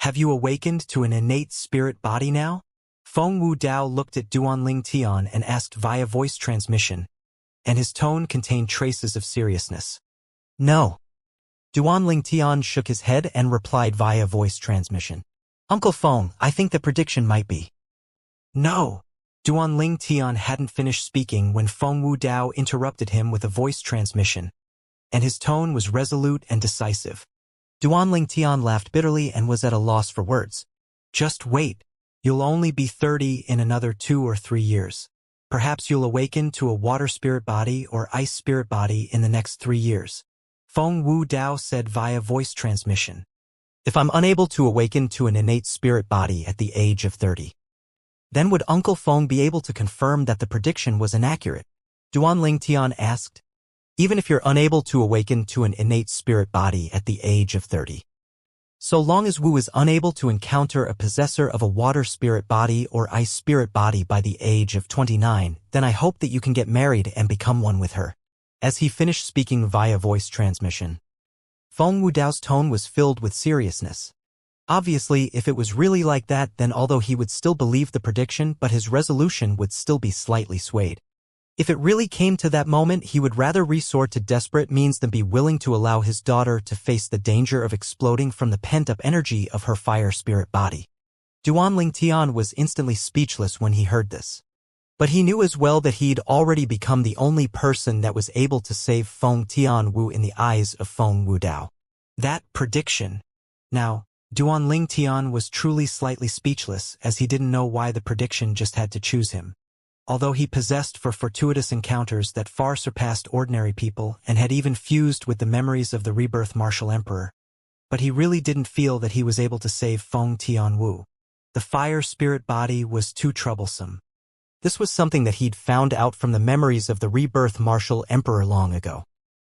[SPEAKER 1] have you awakened to an innate spirit body now? Feng Wudao looked at Duan Ling Tian and asked via voice transmission, and his tone contained traces of seriousness. No. Duan Ling Tian shook his head and replied via voice transmission. Uncle Feng, I think the prediction might be. No. Duan Ling Tian hadn't finished speaking when Feng Wudao interrupted him with a voice transmission, and his tone was resolute and decisive. Duan Ling Tian laughed bitterly and was at a loss for words. Just wait. You'll only be 30 in another 2 or 3 years. Perhaps you'll awaken to a water spirit body or ice spirit body in the next 3 years. Feng Wudao said via voice transmission. If I'm unable to awaken to an innate spirit body at the age of 30, then would Uncle Feng be able to confirm that the prediction was inaccurate? Duan Ling Tian asked. Even if you're unable to awaken to an innate spirit body at the age of 30. So long as Wu is unable to encounter a possessor of a water spirit body or ice spirit body by the age of 29, then I hope that you can get married and become one with her. As he finished speaking via voice transmission, Feng Wudao's tone was filled with seriousness. Obviously, if it was really like that, then although he would still believe the prediction, but his resolution would still be slightly swayed. If it really came to that moment, he would rather resort to desperate means than be willing to allow his daughter to face the danger of exploding from the pent-up energy of her fire spirit body. Duanling Tian was instantly speechless when he heard this. But he knew as well that he'd already become the only person that was able to save Feng Tianwu in the eyes of Feng Wudao. That prediction. Now, Duanling Tian was truly slightly speechless, as he didn't know why the prediction just had to choose him. Although he possessed for fortuitous encounters that far surpassed ordinary people and had even fused with the memories of the rebirth martial emperor, but he really didn't feel that he was able to save Feng Tianwu. The fire spirit body was too troublesome. This was something that he'd found out from the memories of the rebirth martial emperor long ago.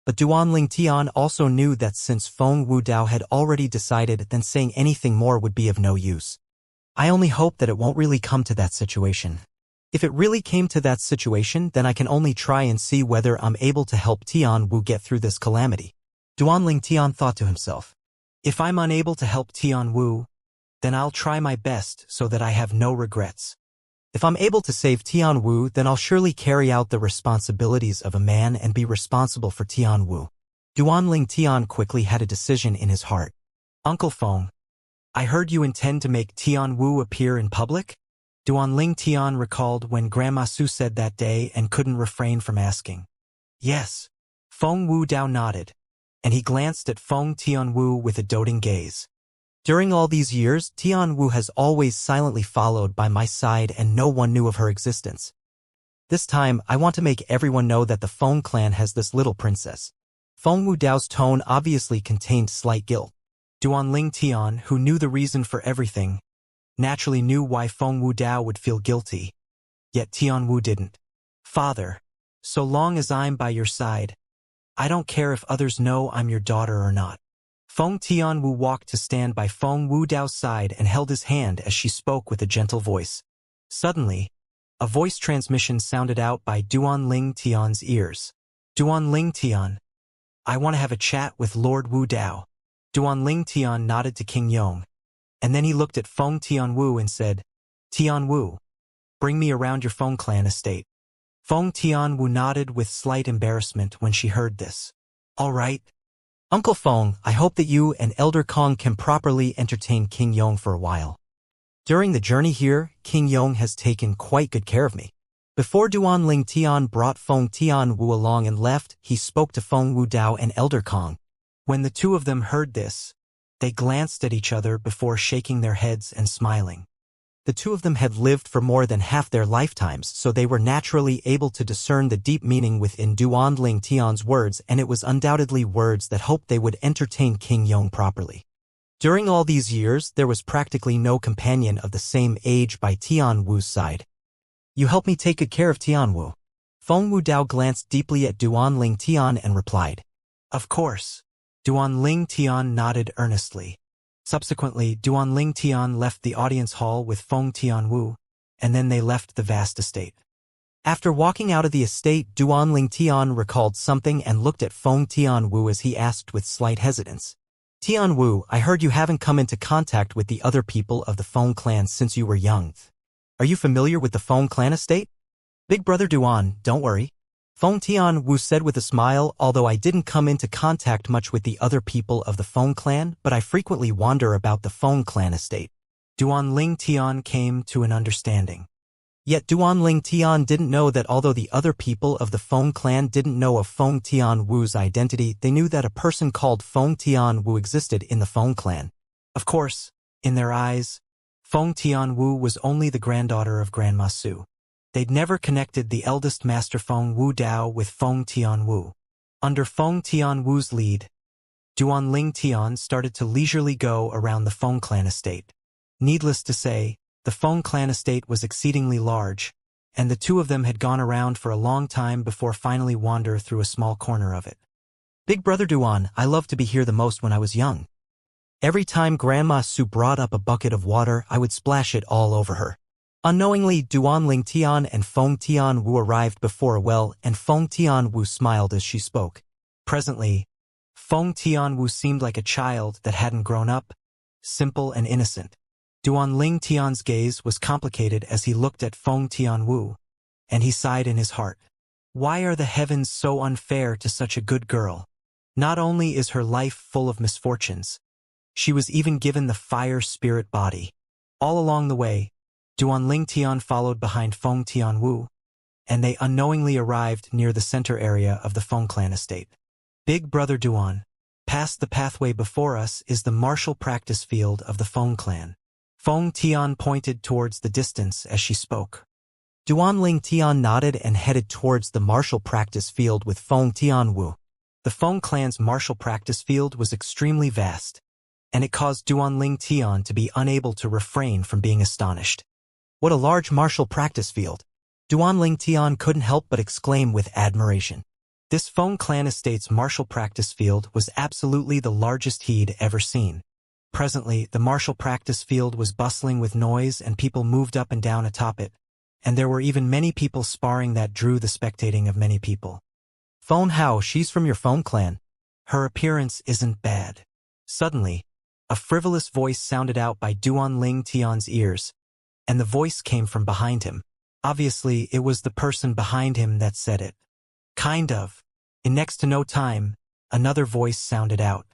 [SPEAKER 1] But Duanling Tian also knew that since Feng Wudao had already decided, then saying anything more would be of no use. I only hope that it won't really come to that situation. If it really came to that situation, then I can only try and see whether I'm able to help Tianwu get through this calamity. Duanling Tian thought to himself. If I'm unable to help Tianwu, then I'll try my best so that I have no regrets. If I'm able to save Tianwu, then I'll surely carry out the responsibilities of a man and be responsible for Tianwu. Duanling Tian quickly had a decision in his heart. Uncle Feng, I heard you intend to make Tianwu appear in public? Duanling Tian recalled when Grandma Su said that day and couldn't refrain from asking. Yes. Feng Wudao nodded, and he glanced at Feng Tianwu with a doting gaze. During all these years, Tianwu has always silently followed by my side and no one knew of her existence. This time, I want to make everyone know that the Feng clan has this little princess. Feng Wudao's tone obviously contained slight guilt. Duanling Tian, who knew the reason for everything, naturally knew why Feng Wudao would feel guilty. Yet Tianwu didn't. Father, so long as I'm by your side, I don't care if others know I'm your daughter or not. Feng Tianwu walked to stand by Feng Wudao's side and held his hand as she spoke with a gentle voice. Suddenly, a voice transmission sounded out by Duanling Tian's ears. Duanling Tian, I want to have a chat with Lord Wudao. Duanling Tian nodded to King Yong, and then he looked at Feng Tianwu and said, Tianwu, bring me around your Feng clan estate. Feng Tianwu nodded with slight embarrassment when she heard this. All right. Uncle Feng, I hope that you and Elder Kong can properly entertain King Yong for a while. During the journey here, King Yong has taken quite good care of me. Before Duanling Tian brought Feng Tianwu along and left, he spoke to Feng Wudao and Elder Kong. When the two of them heard this, they glanced at each other before shaking their heads and smiling. The two of them had lived for more than half their lifetimes, so they were naturally able to discern the deep meaning within Duanling Tian's words, and it was undoubtedly words that hoped they would entertain King Yong properly. During all these years, there was practically no companion of the same age by Tianwu's side. You help me take good care of Tianwu. Feng Wudao glanced deeply at Duanling Tian and replied. Of course. Duanling Tian nodded earnestly. Subsequently, Duanling Tian left the audience hall with Feng Tianwu, and then they left the vast estate. After walking out of the estate, Duanling Tian recalled something and looked at Feng Tianwu as he asked with slight hesitance. Tianwu, I heard you haven't come into contact with the other people of the Feng clan since you were young. Are you familiar with the Feng clan estate? Big brother Duan, don't worry. Feng Tianwu said with a smile, although I didn't come into contact much with the other people of the Feng clan, but I frequently wander about the Feng clan estate. Duanling Tian came to an understanding. Yet Duanling Tian didn't know that although the other people of the Feng clan didn't know of Feng Tianwu's identity, they knew that a person called Feng Tianwu existed in the Feng clan. Of course, in their eyes, Feng Tianwu was only the granddaughter of Grandma Su. They'd never connected the eldest master Feng Wudao with Feng Tianwu. Under Feng Tianwu's lead, Duanling Tian started to leisurely go around the Feng clan estate. Needless to say, the Feng clan estate was exceedingly large, and the two of them had gone around for a long time before finally wander through a small corner of it. Big brother Duan, I loved to be here the most when I was young. Every time Grandma Su brought up a bucket of water, I would splash it all over her. Unknowingly, Duanling Tian and Feng Tianwu arrived before a well, and Feng Tianwu smiled as she spoke. Presently, Feng Tianwu seemed like a child that hadn't grown up, simple and innocent. Duanling Tian's gaze was complicated as he looked at Feng Tianwu, and he sighed in his heart. Why are the heavens so unfair to such a good girl? Not only is her life full of misfortunes, she was even given the fire spirit body. All along the way, Duanling Tian followed behind Feng Tianwu, and they unknowingly arrived near the center area of the Feng clan estate. Big Brother Duan, past the pathway before us is the martial practice field of the Feng clan. Feng Tian pointed towards the distance as she spoke. Duanling Tian nodded and headed towards the martial practice field with Feng Tianwu. The Feng clan's martial practice field was extremely vast, and it caused Duanling Tian to be unable to refrain from being astonished. What a large martial practice field! Duanling Tian couldn't help but exclaim with admiration. This Feng clan estate's martial practice field was absolutely the largest he'd ever seen. Presently, the martial practice field was bustling with noise and people moved up and down atop it, and there were even many people sparring that drew the spectating of many people. Feng Hao, she's from your Feng clan. Her appearance isn't bad. Suddenly, a frivolous voice sounded out by Duanling Tian's ears, and the voice came from behind him. Obviously, it was the person behind him that said it. Kind of. In next to no time, another voice sounded out.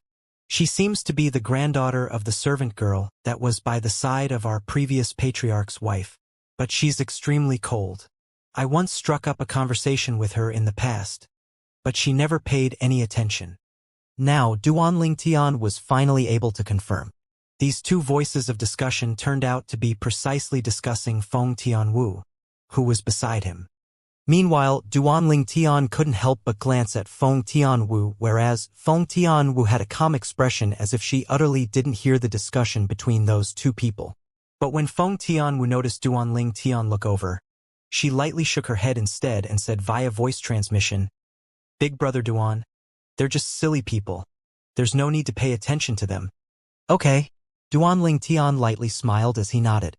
[SPEAKER 1] She seems to be the granddaughter of the servant girl that was by the side of our previous patriarch's wife, but she's extremely cold. I once struck up a conversation with her in the past, but she never paid any attention. Now, Duanling Tian was finally able to confirm. These two voices of discussion turned out to be precisely discussing Feng Tianwu, who was beside him. Meanwhile, Duanling Tian couldn't help but glance at Feng Tianwu, whereas Feng Tianwu had a calm expression as if she utterly didn't hear the discussion between those two people. But when Feng Tianwu noticed Duanling Tian look over, she lightly shook her head instead and said via voice transmission, "Big Brother Duan, they're just silly people. There's no need to pay attention to them." Okay. Duanling Tian lightly smiled as he nodded.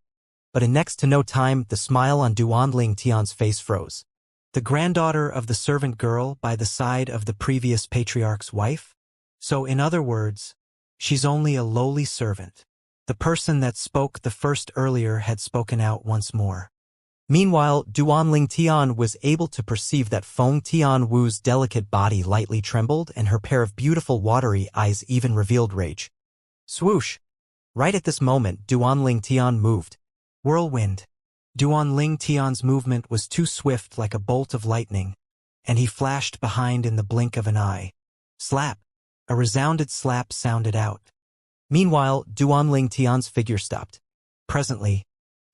[SPEAKER 1] But in next to no time, the smile on Duanling Tian's face froze. The granddaughter of the servant girl by the side of the previous patriarch's wife? So in other words, she's only a lowly servant. The person that spoke the first earlier had spoken out once more. Meanwhile, Duanling Tian was able to perceive that Feng Tianwu's delicate body lightly trembled and her pair of beautiful watery eyes even revealed rage. Swoosh! Right at this moment, Duanling Tian moved. Whirlwind. Duanling Tian's movement was too swift like a bolt of lightning, and he flashed behind in the blink of an eye. Slap! A resounded slap sounded out. Meanwhile, Duanling Tian's figure stopped. Presently,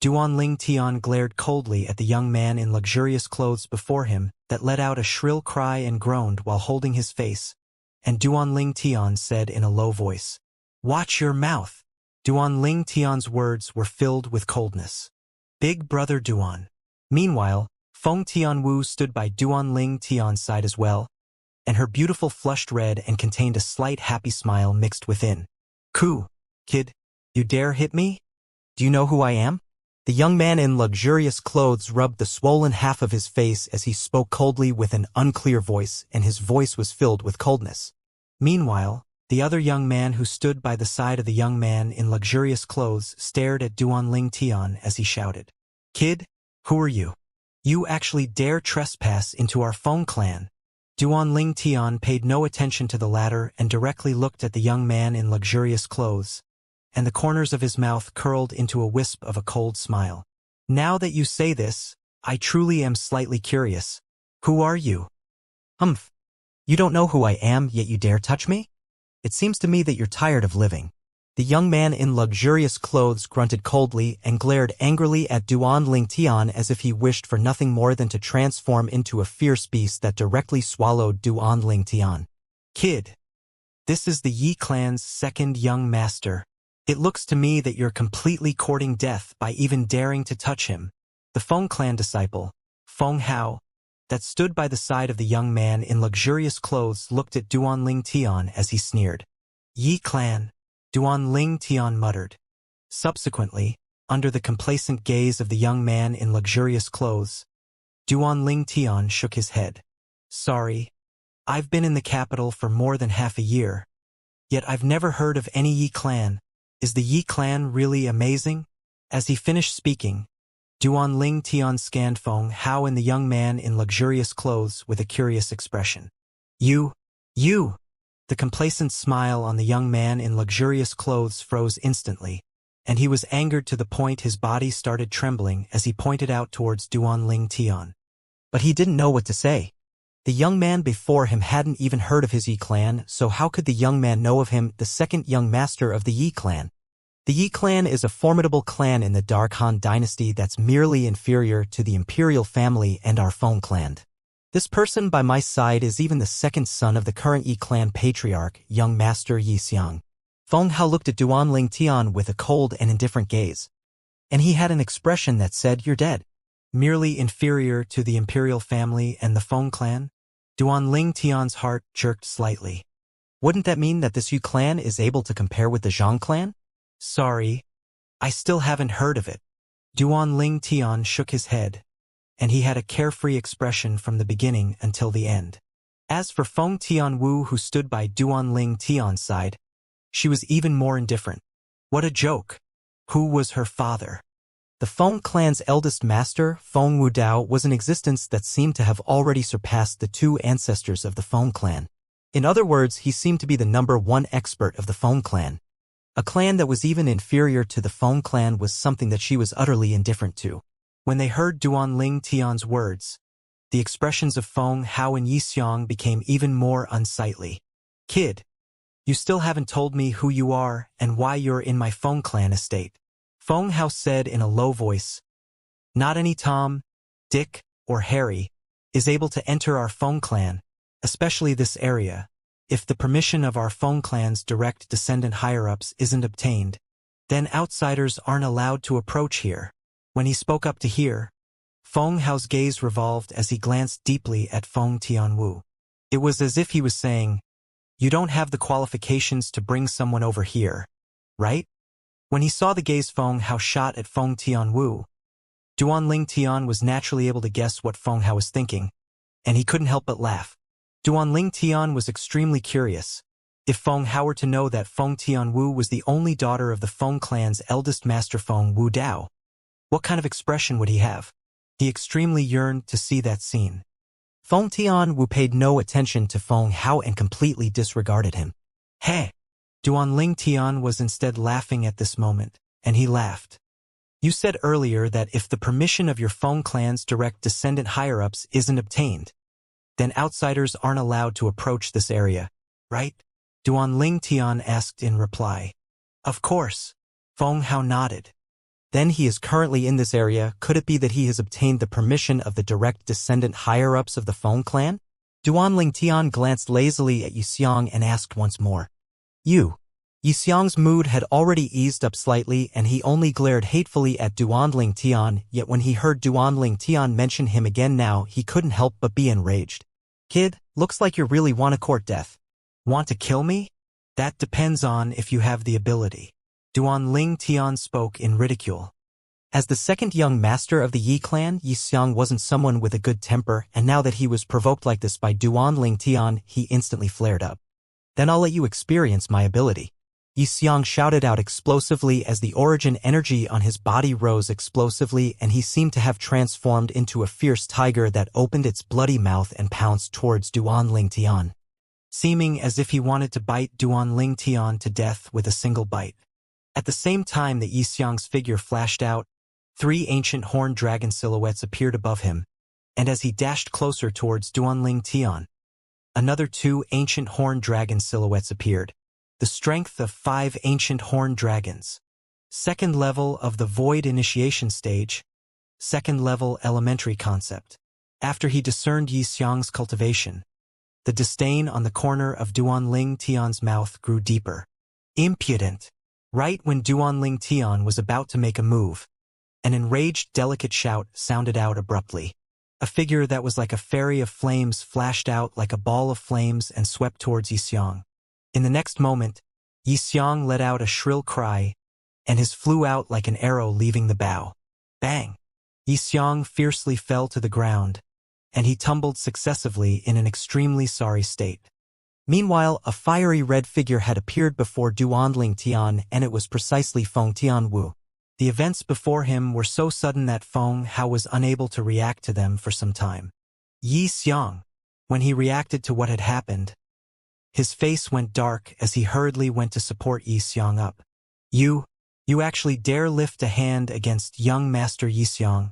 [SPEAKER 1] Duanling Tian glared coldly at the young man in luxurious clothes before him that let out a shrill cry and groaned while holding his face, and Duanling Tian said in a low voice, "Watch your mouth." Duanling Tian's words were filled with coldness. Big Brother Duan. Meanwhile, Feng Tianwu stood by Duanling Tian's side as well, and her beautiful flushed red and contained a slight happy smile mixed within. "Coo, kid, you dare hit me? Do you know who I am?" The young man in luxurious clothes rubbed the swollen half of his face as he spoke coldly with an unclear voice, and his voice was filled with coldness. Meanwhile, the other young man who stood by the side of the young man in luxurious clothes stared at Duanling Tian as he shouted, "Kid, who are you? You actually dare trespass into our Feng clan?" Duanling Tian paid no attention to the latter and directly looked at the young man in luxurious clothes, and the corners of his mouth curled into a wisp of a cold smile. "Now that you say this, I truly am slightly curious. Who are you?" "Humph. You don't know who I am, yet you dare touch me? It seems to me that you're tired of living." The young man in luxurious clothes grunted coldly and glared angrily at Duanling Tian as if he wished for nothing more than to transform into a fierce beast that directly swallowed Duanling Tian. "Kid, this is the Yi clan's second young master. It looks to me that you're completely courting death by even daring to touch him." The Feng clan disciple, Feng Hao, that stood by the side of the young man in luxurious clothes looked at Duanling Tian as he sneered. "Yi clan," Duanling Tian muttered. Subsequently, under the complacent gaze of the young man in luxurious clothes, Duanling Tian shook his head. "Sorry, I've been in the capital for more than half a year, yet I've never heard of any Yi clan. Is the Yi clan really amazing?" As he finished speaking, Duanling Tian scanned Feng Hao and the young man in luxurious clothes with a curious expression. You! The complacent smile on the young man in luxurious clothes froze instantly, and he was angered to the point his body started trembling as he pointed out towards Duanling Tian. But he didn't know what to say. The young man before him hadn't even heard of his Yi clan, so how could the young man know of him, the second young master of the Yi clan? The Yi clan is a formidable clan in the Dark Han dynasty that's merely inferior to the imperial family and our Feng clan. This person by my side is even the second son of the current Yi clan patriarch, young master Yi Xiang. Feng Hao looked at Duanling Tian with a cold and indifferent gaze. And he had an expression that said, "You're dead." Merely inferior to the imperial family and the Feng clan? Duanling Tian's heart jerked slightly. Wouldn't that mean that this Yu clan is able to compare with the Zhang clan? Sorry, I still haven't heard of it. Duanling Tian shook his head, and he had a carefree expression from the beginning until the end. As for Feng Tianwu, who stood by Duanling Tian's side, she was even more indifferent. What a joke! Who was her father? The Feng clan's eldest master, Feng Wudao, was an existence that seemed to have already surpassed the two ancestors of the Feng clan. In other words, he seemed to be the #1 expert of the Feng clan. A clan that was even inferior to the Feng clan was something that she was utterly indifferent to. When they heard Duanling Tian's words, the expressions of Feng Hao and Yi Xiang became even more unsightly. "Kid, you still haven't told me who you are and why you're in my Feng clan estate," Feng Hao said in a low voice. "Not any Tom, Dick, or Harry is able to enter our Feng clan, especially this area, if the permission of our Feng clan's direct descendant higher-ups isn't obtained. Then outsiders aren't allowed to approach here." When he spoke up to hear, Feng Hao's gaze revolved as he glanced deeply at Feng Tianwu. It was as if he was saying, "You don't have the qualifications to bring someone over here, right?" When he saw the gaze Feng Hao shot at Feng Tianwu, Duanling Tian was naturally able to guess what Feng Hao was thinking, and he couldn't help but laugh. Duanling Tian was extremely curious. If Feng Hao were to know that Feng Tianwu was the only daughter of the Feng clan's eldest master Feng Wudao, what kind of expression would he have? He extremely yearned to see that scene. Feng Tianwu paid no attention to Feng Hao and completely disregarded him. "Hey!" Duanling Tian was instead laughing at this moment, and he laughed. "You said earlier that if the permission of your Feng clan's direct descendant higher-ups isn't obtained, then outsiders aren't allowed to approach this area, right?" Duanling Tian asked in reply. "Of course." Feng Hao nodded. "Then he is currently in this area. Could it be that he has obtained the permission of the direct descendant higher-ups of the Feng clan?" Duanling Tian glanced lazily at Yi Xiang and asked once more. Yi Xiang's mood had already eased up slightly, and he only glared hatefully at Duanling Tian, yet when he heard Duanling Tian mention him again now, he couldn't help but be enraged. "Kid, looks like you really want to court death. Want to kill me? That depends on if you have the ability." Duanling Tian spoke in ridicule. As the second young master of the Yi clan, Yi Xiang wasn't someone with a good temper, and now that he was provoked like this by Duanling Tian, he instantly flared up. "Then I'll let you experience my ability." Yi Xiang shouted out explosively as the origin energy on his body rose explosively, and he seemed to have transformed into a fierce tiger that opened its bloody mouth and pounced towards Duanling Tian, seeming as if he wanted to bite Duanling Tian to death with a single bite. At the same time that Yi Xiang's figure flashed out, 3 ancient horned dragon silhouettes appeared above him, and as he dashed closer towards Duanling Tian, another 2 ancient horned dragon silhouettes appeared. The strength of 5 ancient horned dragons. Second level of the Void Initiation stage. Second level elementary concept. After he discerned Yi Xiang's cultivation, the disdain on the corner of Duanling Tian's mouth grew deeper. Impudent! Right when Duanling Tian was about to make a move, an enraged delicate shout sounded out abruptly. A figure that was like a fairy of flames flashed out like a ball of flames and swept towards Yi Xiang. In the next moment, Yi Xiang let out a shrill cry, and his flew out like an arrow leaving the bow. Bang! Yi Xiang fiercely fell to the ground, and he tumbled successively in an extremely sorry state. Meanwhile, a fiery red figure had appeared before Duanling Tian, and it was precisely Feng Tianwu. The events before him were so sudden that Feng Hao was unable to react to them for some time. Yi Xiang, when he reacted to what had happened, his face went dark as he hurriedly went to support Yi Xiang up. "You," You actually dare lift a hand against young Master Yixiang?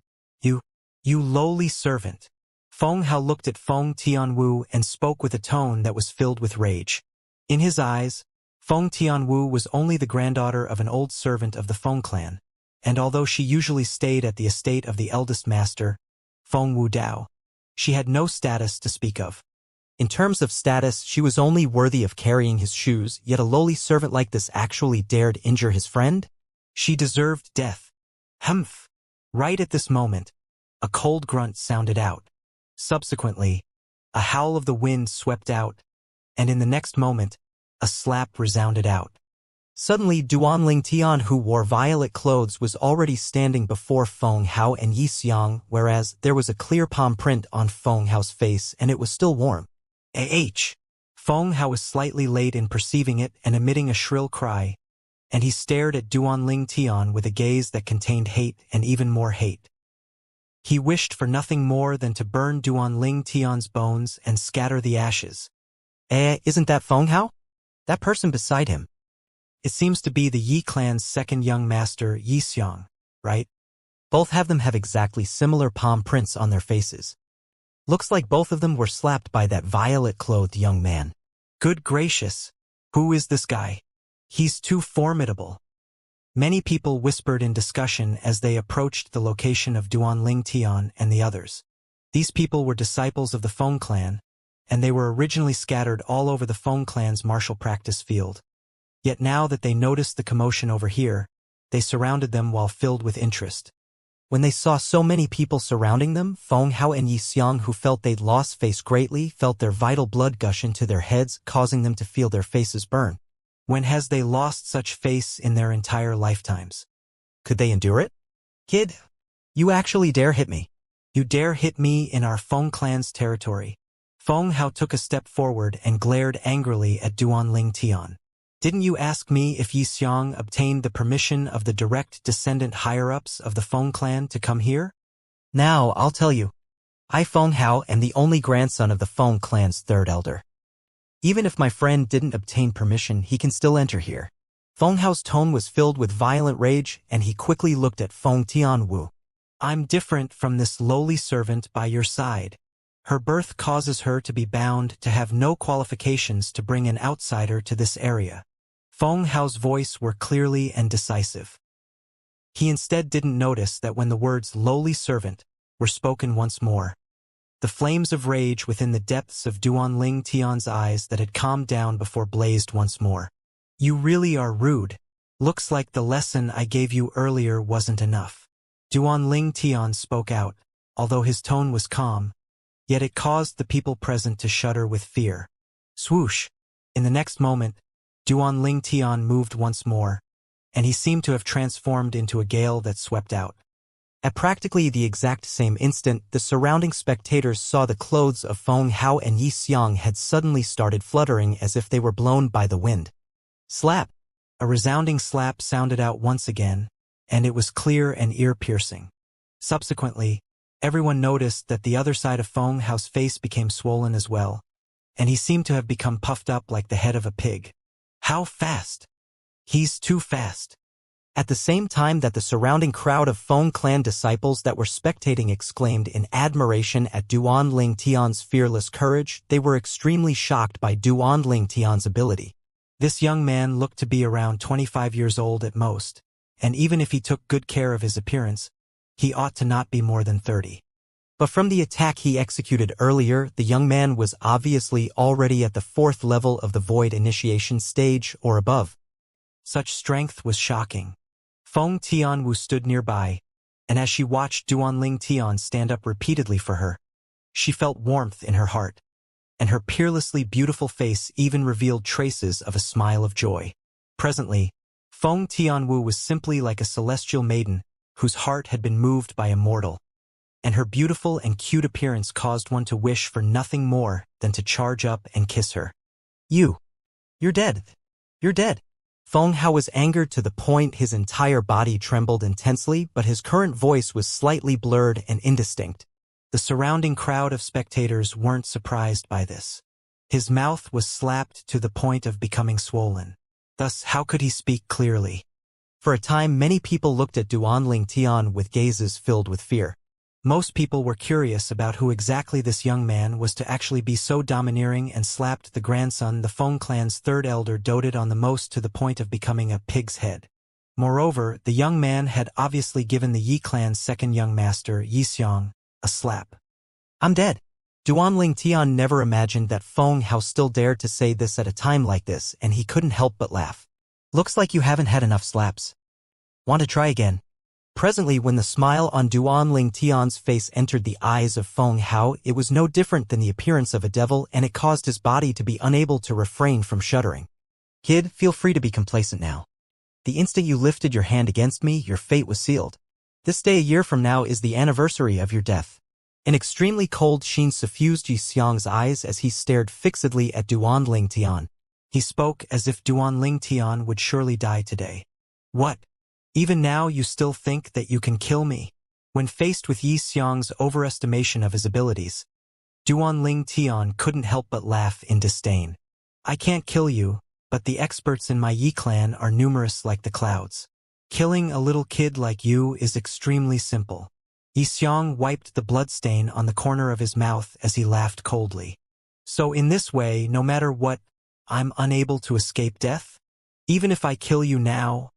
[SPEAKER 1] You lowly servant. Feng Hao looked at Feng Tianwu and spoke with a tone that was filled with rage. In his eyes, Feng Tianwu was only the granddaughter of an old servant of the Feng clan, and although she usually stayed at the estate of the eldest master, Feng Wudao, she had no status to speak of. In terms of status, she was only worthy of carrying his shoes, yet a lowly servant like this actually dared injure his friend? She deserved death. Humph! Right at this moment, a cold grunt sounded out. Subsequently, a howl of the wind swept out, and in the next moment, a slap resounded out. Suddenly, Duanling Tian, who wore violet clothes, was already standing before Feng Hao and Yixiang, whereas there was a clear palm print on Feng Hao's face and it was still warm. Feng Hao was slightly late in perceiving it and emitting a shrill cry, and he stared at Duanling Tian with a gaze that contained hate and even more hate. He wished for nothing more than to burn Duanling Tian's bones and scatter the ashes. Isn't that Feng Hao? That person beside him. It seems to be the Yi clan's second young master, Yixiang, right? Both of them have exactly similar palm prints on their faces. Looks like both of them were slapped by that violet-clothed young man. Good gracious, who is this guy? He's too formidable. Many people whispered in discussion as they approached the location of Duanling Tian and the others. These people were disciples of the Feng clan, and they were originally scattered all over the Feng clan's martial practice field. Yet now that they noticed the commotion over here, they surrounded them while filled with interest. When they saw so many people surrounding them, Feng Hao and Yixiang, who felt they'd lost face greatly, felt their vital blood gush into their heads, causing them to feel their faces burn. When has they lost such face in their entire lifetimes? Could they endure it? Kid, you actually dare hit me. You dare hit me in our Feng clan's territory. Feng Hao took a step forward and glared angrily at Duanling Tian. Didn't you ask me if Yixiang obtained the permission of the direct descendant higher-ups of the Feng clan to come here? Now, I'll tell you. I, Feng Hao, am the only grandson of the Feng clan's third elder. Even if my friend didn't obtain permission, he can still enter here. Feng Hao's tone was filled with violent rage, and he quickly looked at Feng Tianwu. I'm different from this lowly servant by your side. Her birth causes her to be bound to have no qualifications to bring an outsider to this area. Feng Hao's voice were clearly and decisive. He instead didn't notice that when the words lowly servant were spoken once more, the flames of rage within the depths of Duanling Tian's eyes that had calmed down before blazed once more. You really are rude. Looks like the lesson I gave you earlier wasn't enough. Duanling Tian spoke out, although his tone was calm, yet it caused the people present to shudder with fear. Swoosh! In the next moment, Duanling Tian moved once more, and he seemed to have transformed into a gale that swept out. At practically the exact same instant, the surrounding spectators saw the clothes of Feng Hao and Yixiang had suddenly started fluttering as if they were blown by the wind. Slap! A resounding slap sounded out once again, and it was clear and ear-piercing. Subsequently, everyone noticed that the other side of Feng Hao's face became swollen as well, and he seemed to have become puffed up like the head of a pig. How fast? He's too fast. At the same time that the surrounding crowd of Feng clan disciples that were spectating exclaimed in admiration at Duanling Tian's fearless courage, they were extremely shocked by Duanling Tian's ability. This young man looked to be around 25 years old at most, and even if he took good care of his appearance, he ought to not be more than 30. But from the attack he executed earlier, the young man was obviously already at the 4th level of the Void Initiation stage or above. Such strength was shocking. Feng Tianwu stood nearby, and as she watched Duanling Tian stand up repeatedly for her, she felt warmth in her heart, and her peerlessly beautiful face even revealed traces of a smile of joy. Presently, Feng Tianwu was simply like a celestial maiden whose heart had been moved by Immortal, and her beautiful and cute appearance caused one to wish for nothing more than to charge up and kiss her. You're dead. You're dead. Feng Hao was angered to the point his entire body trembled intensely, but his current voice was slightly blurred and indistinct. The surrounding crowd of spectators weren't surprised by this. His mouth was slapped to the point of becoming swollen. Thus, how could he speak clearly? For a time many people looked at Duanling Tian with gazes filled with fear. Most people were curious about who exactly this young man was to actually be so domineering and slapped the grandson the Feng clan's third elder doted on the most to the point of becoming a pig's head. Moreover, the young man had obviously given the Yi clan's second young master, Yixiang, a slap. "I'm dead." Duanling Tian never imagined that Feng Hao still dared to say this at a time like this, and he couldn't help but laugh. "Looks like you haven't had enough slaps. Want to try again?" Presently, when the smile on Duanling Tian's face entered the eyes of Feng Hao, it was no different than the appearance of a devil, and it caused his body to be unable to refrain from shuddering. "Kid, feel free to be complacent now. The instant you lifted your hand against me, your fate was sealed. This day a year from now is the anniversary of your death." An extremely cold sheen suffused Xiang's eyes as he stared fixedly at Duanling Tian. He spoke as if Duanling Tian would surely die today. "What? Even now you still think that you can kill me?" When faced with Xiang's overestimation of his abilities, Duanling Tian couldn't help but laugh in disdain. "I can't kill you, but the experts in my Yi clan are numerous like the clouds. Killing a little kid like you is extremely simple." Xiang wiped the bloodstain on the corner of his mouth as he laughed coldly. "So in this way, no matter what, I'm unable to escape death? Even if I kill you now,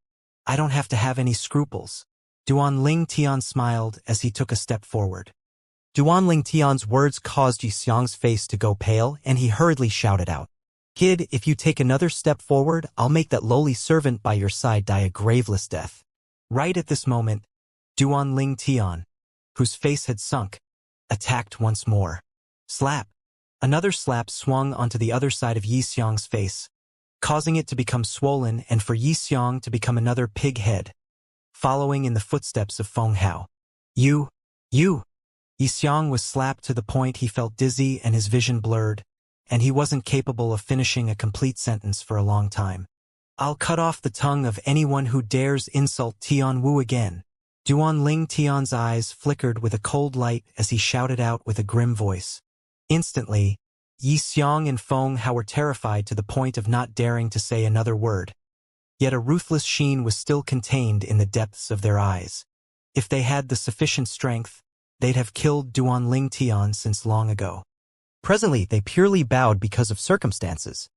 [SPEAKER 1] I don't have to have any scruples." Duanling Tian smiled as he took a step forward. Duanling Tian's words caused Xiang's face to go pale, and he hurriedly shouted out, "Kid, if you take another step forward, I'll make that lowly servant by your side die a graveless death." Right at this moment, Duanling Tian, whose face had sunk, attacked once more. Slap! Another slap swung onto the other side of Xiang's face, causing it to become swollen and for Xiang to become another pig head, following in the footsteps of Feng Hao. You! Xiang was slapped to the point he felt dizzy and his vision blurred, and he wasn't capable of finishing a complete sentence for a long time. "I'll cut off the tongue of anyone who dares insult Tian Wu again." Duanling Tian's eyes flickered with a cold light as he shouted out with a grim voice. Instantly, Xiang and Feng Hao were terrified to the point of not daring to say another word. Yet a ruthless sheen was still contained in the depths of their eyes. If they had the sufficient strength, they'd have killed Duanling Tian since long ago. Presently, they purely bowed because of circumstances.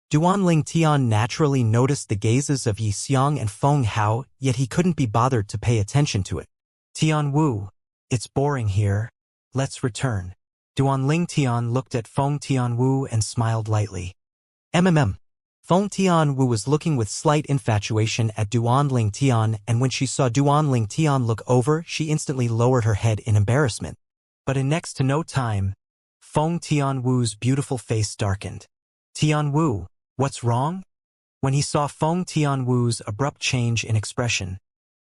[SPEAKER 1] Duanling Tian naturally noticed the gazes of Xiang and Feng Hao, yet he couldn't be bothered to pay attention to it. "Tian Wu, it's boring here. Let's return." Duanling Tian looked at Feng Tian Wu and smiled lightly. Feng Tian Wu was looking with slight infatuation at Duanling Tian, and when she saw Duanling Tian look over, she instantly lowered her head in embarrassment. But in next to no time, Feng Tian Wu's beautiful face darkened. "Tian Wu, what's wrong?" When he saw Feng Tian Wu's abrupt change in expression,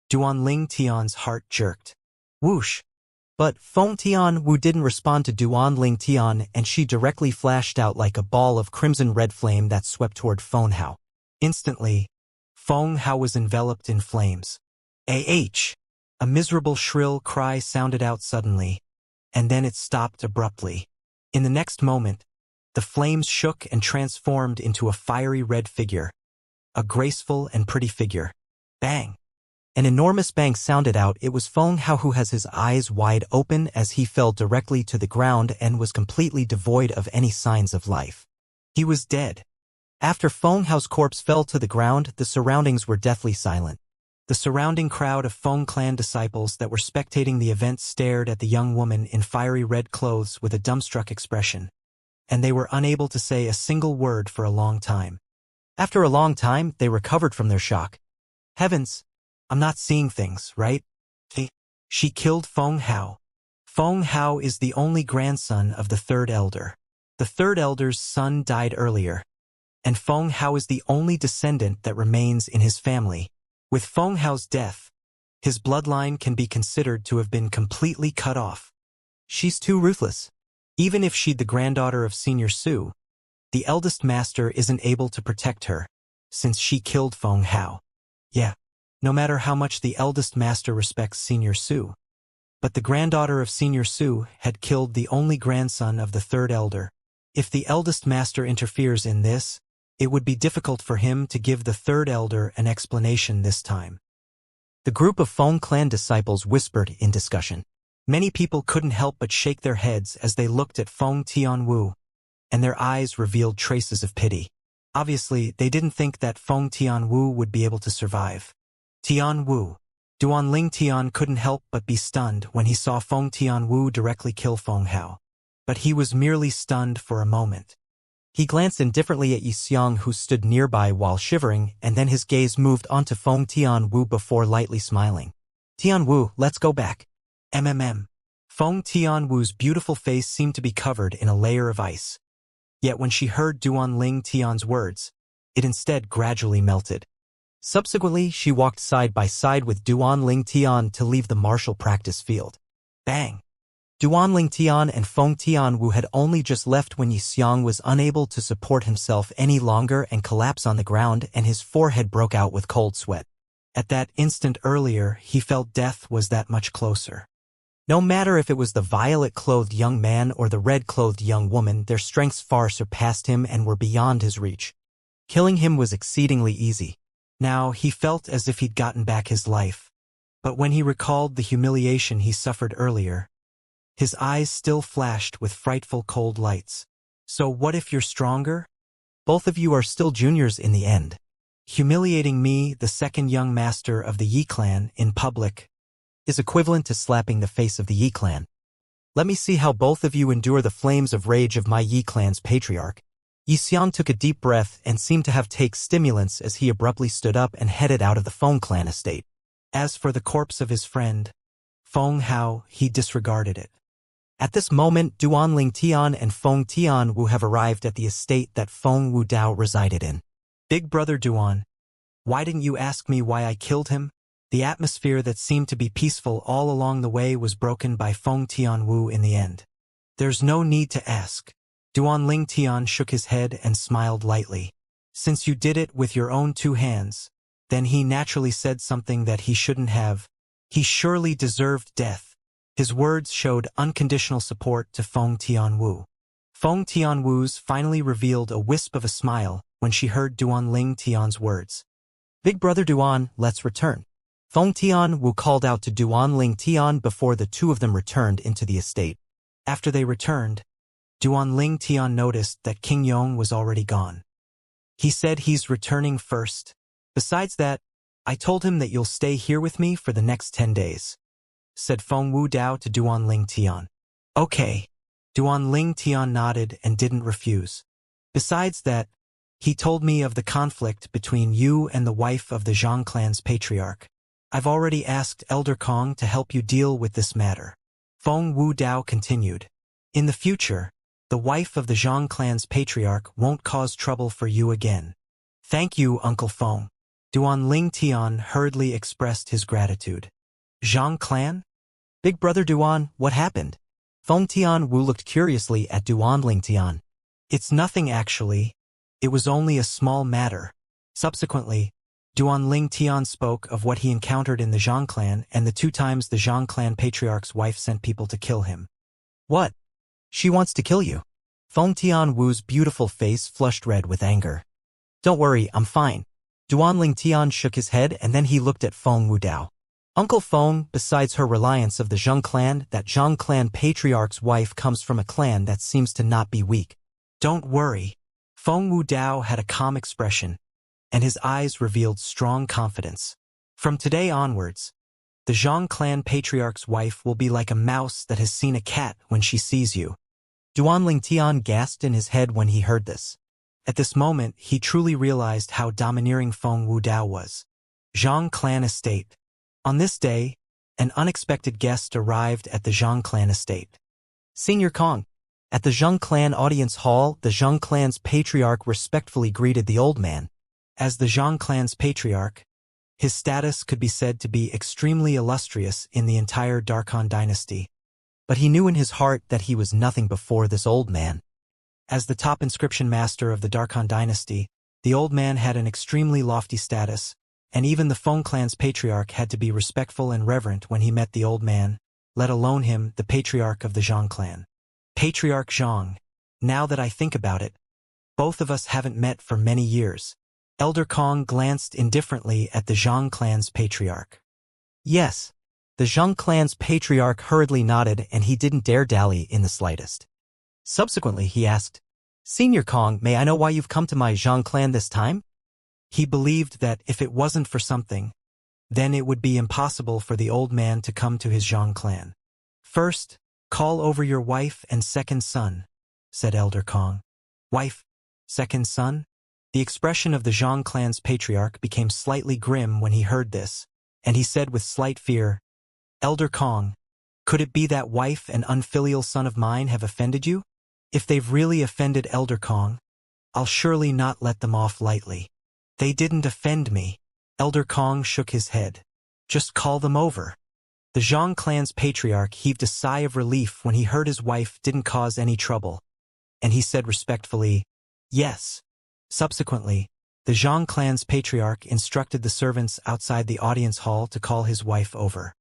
[SPEAKER 1] Duanling Tian's heart jerked. Whoosh! But Feng Tian Wu didn't respond to Duanling Tian, and she directly flashed out like a ball of crimson red flame that swept toward Feng Hao. Instantly, Feng Hao was enveloped in flames. A miserable shrill cry sounded out suddenly, and then it stopped abruptly. In the next moment, the flames shook and transformed into a fiery red figure. A graceful and pretty figure. Bang! An enormous bang sounded out. It was Feng Hao who has his eyes wide open as he fell directly to the ground and was completely devoid of any signs of life. He was dead. After Feng Hao's corpse fell to the ground, the surroundings were deathly silent. The surrounding crowd of Feng clan disciples that were spectating the event stared at the young woman in fiery red clothes with a dumbstruck expression, and they were unable to say a single word for a long time. After a long time, they recovered from their shock. Heavens! I'm not seeing things, right? She killed Feng Hao. Feng Hao is the only grandson of the third elder. The third elder's son died earlier, and Feng Hao is the only descendant that remains in his family. With Feng Hao's death, his bloodline can be considered to have been completely cut off. She's too ruthless. Even if she'd the granddaughter of Senior Su, the eldest master isn't able to protect her, since she killed Feng Hao. Yeah. No matter how much the eldest master respects Senior Su. But the granddaughter of Senior Su had killed the only grandson of the third elder. If the eldest master interferes in this, it would be difficult for him to give the third elder an explanation this time. The group of Feng clan disciples whispered in discussion. Many people couldn't help but shake their heads as they looked at Feng Tianwu, and their eyes revealed traces of pity. Obviously, they didn't think that Feng Tianwu would be able to survive. Tianwu. Duanling Tian couldn't help but be stunned when he saw Feng Tianwu directly kill Feng Hao. But he was merely stunned for a moment. He glanced indifferently at Yixiang, who stood nearby while shivering, and then his gaze moved onto Feng Tianwu before lightly smiling. Tianwu, let's go back. Feng Tianwu's beautiful face seemed to be covered in a layer of ice. Yet when she heard Duanling Tian's words, it instead gradually melted. Subsequently, she walked side by side with Duanling Tian to leave the martial practice field. Bang! Duanling Tian and Feng Tianwu had only just left when Yixiang was unable to support himself any longer and collapsed on the ground, and his forehead broke out with cold sweat. At that instant earlier, he felt death was that much closer. No matter if it was the violet-clothed young man or the red-clothed young woman, their strengths far surpassed him and were beyond his reach. Killing him was exceedingly easy. Now, he felt as if he'd gotten back his life. But when he recalled the humiliation he suffered earlier, his eyes still flashed with frightful cold lights. So what if you're stronger? Both of you are still juniors in the end. Humiliating me, the second young master of the Yi clan, in public, is equivalent to slapping the face of the Yi clan. Let me see how both of you endure the flames of rage of my Yi clan's patriarch. Yixiang took a deep breath and seemed to have taken stimulants as he abruptly stood up and headed out of the Feng clan estate. As for the corpse of his friend, Feng Hao, he disregarded it. At this moment, Duanling Tian and Feng Tianwu have arrived at the estate that Feng Wudao resided in. Big brother Duan, why didn't you ask me why I killed him? The atmosphere that seemed to be peaceful all along the way was broken by Feng Tianwu in the end. There's no need to ask. Duanling Tian shook his head and smiled lightly. Since you did it with your own two hands, then he naturally said something that he shouldn't have. He surely deserved death. His words showed unconditional support to Feng Tianwu. Feng Tianwu's finally revealed a wisp of a smile when she heard Duanling Tian's words. Big brother Duan, let's return. Feng Tianwu called out to Duanling Tian before the two of them returned into the estate. After they returned, Duanling Tian noticed that King Yong was already gone. He said he's returning first. Besides that, I told him that you'll stay here with me for the next 10 days, said Feng Wudao to Duanling Tian. Okay. Duanling Tian nodded and didn't refuse. Besides that, he told me of the conflict between you and the wife of the Zhang clan's patriarch. I've already asked Elder Kong to help you deal with this matter. Feng Wudao continued. In the future, the wife of the Zhang clan's patriarch won't cause trouble for you again. Thank you, Uncle Feng. Duanling Tian hurriedly expressed his gratitude. Zhang clan? Big brother Duan, what happened? Feng Tianwu looked curiously at Duanling Tian. It's nothing actually. It was only a small matter. Subsequently, Duanling Tian spoke of what he encountered in the Zhang clan and the 2 times the Zhang clan patriarch's wife sent people to kill him. What? She wants to kill you? Feng Tianwu's beautiful face flushed red with anger. Don't worry, I'm fine. Duanling Tian shook his head and then he looked at Feng Wudao. Uncle Feng, besides her reliance of the Zhang clan, that Zhang clan patriarch's wife comes from a clan that seems to not be weak. Don't worry. Feng Wudao had a calm expression, and his eyes revealed strong confidence. From today onwards, the Zhang clan patriarch's wife will be like a mouse that has seen a cat when she sees you. Duanling Tian gasped in his head when he heard this. At this moment, he truly realized how domineering Feng Wudao was. Zhang clan estate. On this day, an unexpected guest arrived at the Zhang clan estate. Senior Kong. At the Zhang clan audience hall, the Zhang clan's patriarch respectfully greeted the old man. As the Zhang clan's patriarch, his status could be said to be extremely illustrious in the entire Darkhan dynasty. But he knew in his heart that he was nothing before this old man. As the top inscription master of the Darkhan dynasty, the old man had an extremely lofty status, and even the Feng clan's patriarch had to be respectful and reverent when he met the old man, let alone him, the patriarch of the Zhang clan. Patriarch Zhang. Now that I think about it, both of us haven't met for many years. Elder Kong glanced indifferently at the Zhang clan's patriarch. Yes. The Zhang clan's patriarch hurriedly nodded and he didn't dare dally in the slightest. Subsequently, he asked, Senior Kong, may I know why you've come to my Zhang clan this time? He believed that if it wasn't for something, then it would be impossible for the old man to come to his Zhang clan. First, call over your wife and second son, said Elder Kong. Wife, second son? The expression of the Zhang clan's patriarch became slightly grim when he heard this, and he said with slight fear, Elder Kong, could it be that wife and unfilial son of mine have offended you? If they've really offended Elder Kong, I'll surely not let them off lightly. They didn't offend me. Elder Kong shook his head. Just call them over. The Zhang clan's patriarch heaved a sigh of relief when he heard his wife didn't cause any trouble, and he said respectfully, yes. Subsequently, the Zhang clan's patriarch instructed the servants outside the audience hall to call his wife over.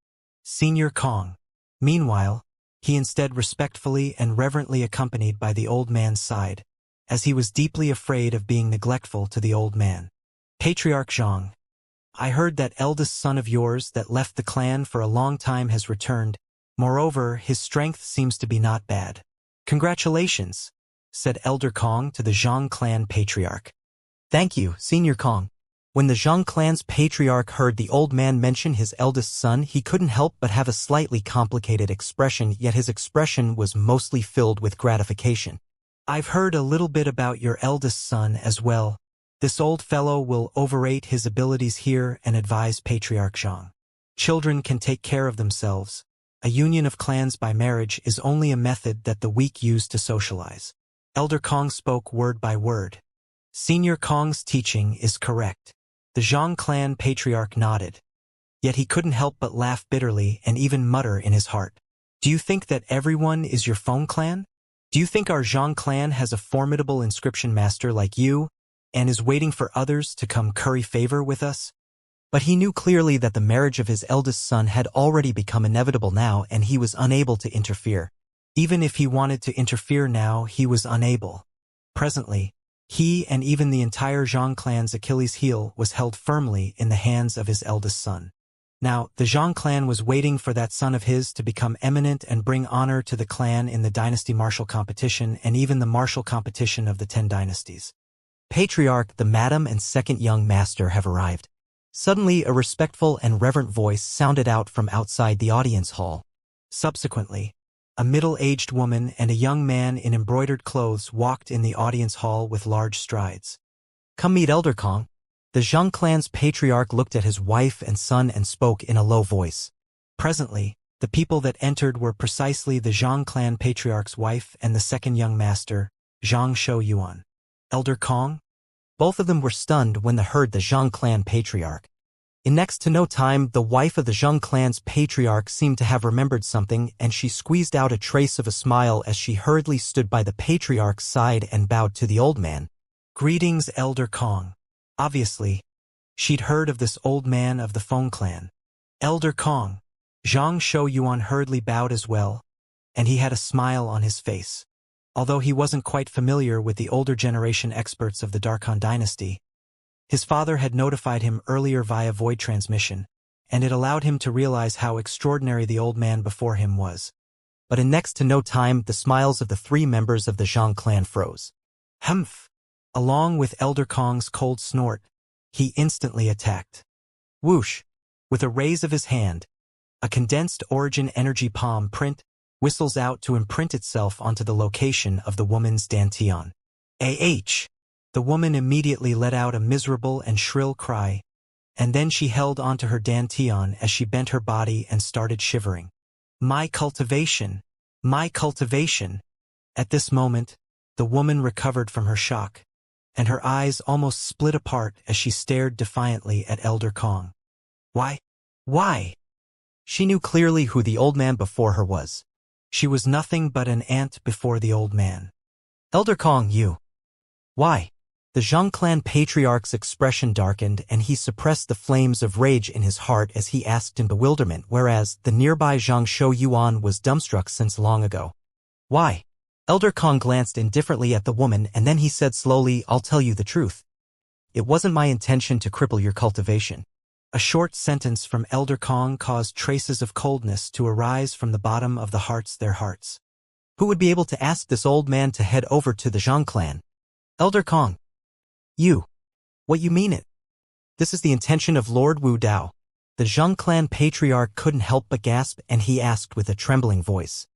[SPEAKER 1] Senior Kong. Meanwhile, he instead respectfully and reverently accompanied by the old man's side, as he was deeply afraid of being neglectful to the old man. Patriarch Zhang, I heard that eldest son of yours that left the clan for a long time has returned. Moreover, his strength seems to be not bad. Congratulations, said Elder Kong to the Zhang clan patriarch. Thank you, Senior Kong. When the Zhang clan's patriarch heard the old man mention his eldest son, he couldn't help but have a slightly complicated expression, yet his expression was mostly filled with gratification. I've heard a little bit about your eldest son as well. This old fellow will overrate his abilities here and advise Patriarch Zhang. Children can take care of themselves. A union of clans by marriage is only a method that the weak use to socialize. Elder Kong spoke word by word. Senior Kong's teaching is correct. The Zhang clan patriarch nodded. Yet he couldn't help but laugh bitterly and even mutter in his heart. Do you think that everyone is your phone clan? Do you think our Zhang clan has a formidable inscription master like you, and is waiting for others to come curry favor with us? But he knew clearly that the marriage of his eldest son had already become inevitable now, and he was unable to interfere. Even if he wanted to interfere now, he was unable. Presently, he and even the entire Zhang clan's Achilles heel was held firmly in the hands of his eldest son. Now, the Zhang clan was waiting for that son of his to become eminent and bring honor to the clan in the dynasty martial competition and even the martial competition of the 10 dynasties. Patriarch, the madam and second young master have arrived. Suddenly, a respectful and reverent voice sounded out from outside the audience hall. Subsequently, a middle-aged woman and a young man in embroidered clothes walked in the audience hall with large strides. Come meet Elder Kong. The Zhang clan's patriarch looked at his wife and son and spoke in a low voice. Presently, the people that entered were precisely the Zhang clan patriarch's wife and the second young master, Zhang Shouyuan. Elder Kong? Both of them were stunned when they heard the Zhang clan patriarch. In next to no time, the wife of the Zhang clan's patriarch seemed to have remembered something, and she squeezed out a trace of a smile as she hurriedly stood by the patriarch's side and bowed to the old man. Greetings, Elder Kong. Obviously, she'd heard of this old man of the Feng clan. Elder Kong. Zhang Shouyuan hurriedly bowed as well, and he had a smile on his face. Although he wasn't quite familiar with the older generation experts of the Darkhan dynasty, his father had notified him earlier via void transmission, and it allowed him to realize how extraordinary the old man before him was. But in next to no time, the smiles of the 3 members of the Zhang clan froze. Humph! Along with Elder Kong's cold snort, he instantly attacked. Whoosh! With a raise of his hand, a condensed origin energy palm print whistles out to imprint itself onto the location of the woman's dantian. Ah! The woman immediately let out a miserable and shrill cry, and then she held onto her dantian as she bent her body and started shivering. My cultivation! My cultivation! At this moment, the woman recovered from her shock, and her eyes almost split apart as she stared defiantly at Elder Kong. Why? Why? She knew clearly who the old man before her was. She was nothing but an ant before the old man. Elder Kong, you. Why? The Zhang clan patriarch's expression darkened and he suppressed the flames of rage in his heart as he asked in bewilderment, whereas the nearby Zhang Shouyuan was dumbstruck since long ago. Why? Elder Kong glanced indifferently at the woman and then he said slowly, I'll tell you the truth. It wasn't my intention to cripple your cultivation. A short sentence from Elder Kong caused traces of coldness to arise from the bottom of their hearts. Who would be able to ask this old man to head over to the Zhang clan? Elder Kong. You. What you mean it? This is the intention of Lord Wu Dao. The Zhang clan patriarch couldn't help but gasp, and he asked with a trembling voice.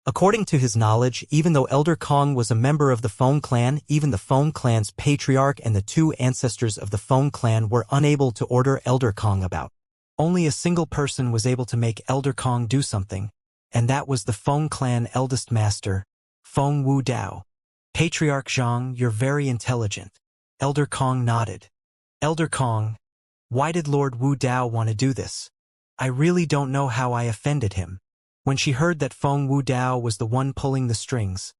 [SPEAKER 1] According to his knowledge, even though Elder Kong was a member of the Feng clan, even the Feng clan's patriarch and the two ancestors of the Feng clan were unable to order Elder Kong about. Only a single person was able to make Elder Kong do something, and that was the Feng clan eldest master, Feng Wu Dao. Patriarch Zhang, you're very intelligent. Elder Kong nodded. Elder Kong, why did Lord Wu Dao want to do this? I really don't know how I offended him. When she heard that Feng Wu Dao was the one pulling the strings,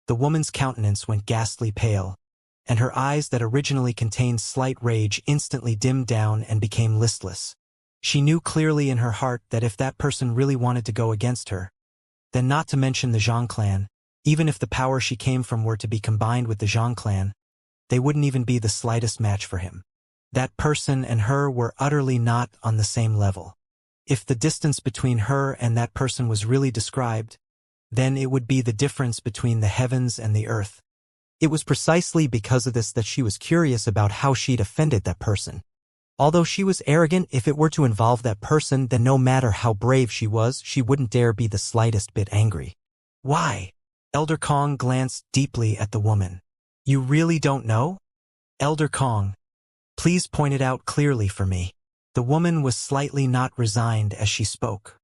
[SPEAKER 1] the woman's countenance went ghastly pale, and her eyes that originally contained slight rage instantly dimmed down and became listless. She knew clearly in her heart that if that person really wanted to go against her, then not to mention the Zhang clan, even if the power she came from were to be combined with the Zhang clan, they wouldn't even be the slightest match for him. That person and her were utterly not on the same level. If the distance between her and that person was really described, then it would be the difference between the heavens and the earth. It was precisely because of this that she was curious about how she'd offended that person. Although she was arrogant, if it were to involve that person, then no matter how brave she was, she wouldn't dare be the slightest bit angry. Why? Elder Kong glanced deeply at the woman. You really don't know? Elder Kong, please point it out clearly for me. The woman was slightly not resigned as she spoke.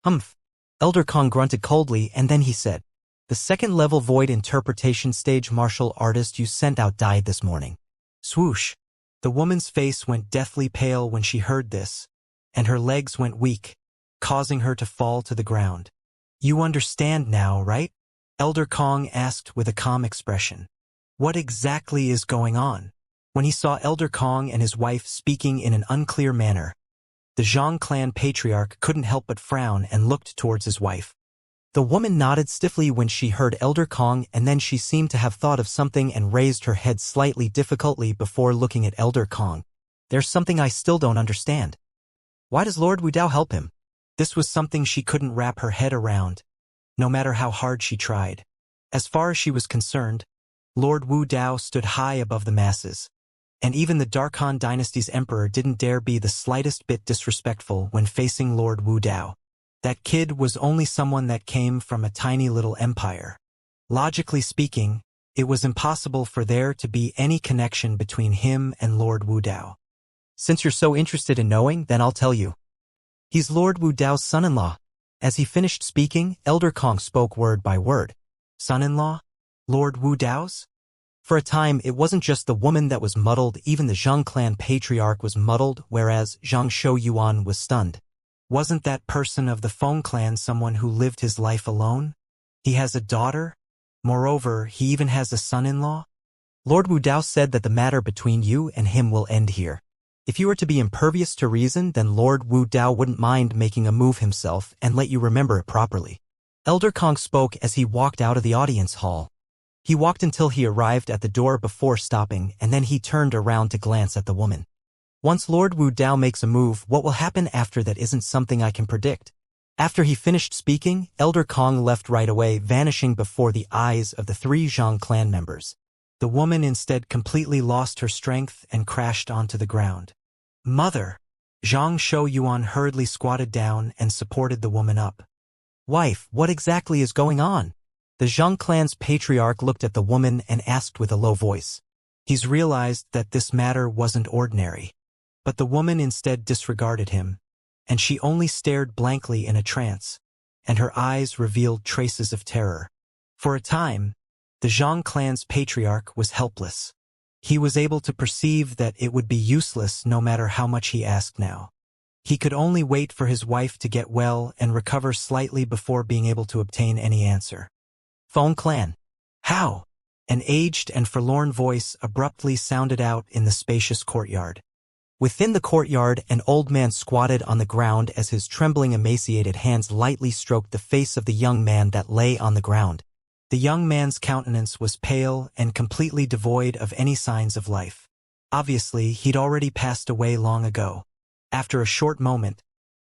[SPEAKER 1] Humph. Elder Kong grunted coldly, and then he said, the second-level void interpretation stage martial artist you sent out died this morning. Swoosh. The woman's face went deathly pale when she heard this, and her legs went weak, causing her to fall to the ground. You understand now, right? Elder Kong asked with a calm expression. What exactly is going on? When he saw Elder Kong and his wife speaking in an unclear manner, the Zhang clan patriarch couldn't help but frown and looked towards his wife. The woman nodded stiffly when she heard Elder Kong, and then she seemed to have thought of something and raised her head slightly difficultly before looking at Elder Kong. There's something I still don't understand. Why does Lord Wu Dao help him? This was something she couldn't wrap her head around, no matter how hard she tried. As far as she was concerned, Lord Wu Dao stood high above the masses, and even the Darkhan dynasty's emperor didn't dare be the slightest bit disrespectful when facing Lord Wu Dao. That kid was only someone that came from a tiny little empire. Logically speaking, it was impossible for there to be any connection between him and Lord Wu Dao. Since you're so interested in knowing, then I'll tell you. He's Lord Wu Dao's son-in-law. As he finished speaking, Elder Kong spoke word by word. Son-in-law? Lord Wu Dao's? For a time, it wasn't just the woman that was muddled, even the Zhang clan patriarch was muddled, whereas Zhang Shouyuan was stunned. Wasn't that person of the Feng clan someone who lived his life alone? He has a daughter? Moreover, he even has a son-in-law? Lord Wu Dao said that the matter between you and him will end here. If you were to be impervious to reason, then Lord Wu Dao wouldn't mind making a move himself and let you remember it properly. Elder Kong spoke as he walked out of the audience hall. He walked until he arrived at the door before stopping, and then he turned around to glance at the woman. Once Lord Wu Dao makes a move, what will happen after that isn't something I can predict. After he finished speaking, Elder Kong left right away, vanishing before the eyes of the three Zhang clan members. The woman instead completely lost her strength and crashed onto the ground. Mother! Zhang Shouyuan hurriedly squatted down and supported the woman up. Wife, what exactly is going on? The Zhang clan's patriarch looked at the woman and asked with a low voice. He's realized that this matter wasn't ordinary. But the woman instead disregarded him, and she only stared blankly in a trance, and her eyes revealed traces of terror. For a time, the Zhang clan's patriarch was helpless. He was able to perceive that it would be useless no matter how much he asked now. He could only wait for his wife to get well and recover slightly before being able to obtain any answer. Feng clan. How? An aged and forlorn voice abruptly sounded out in the spacious courtyard. Within the courtyard, an old man squatted on the ground as his trembling, emaciated hands lightly stroked the face of the young man that lay on the ground. The young man's countenance was pale and completely devoid of any signs of life. Obviously, he'd already passed away long ago. After a short moment,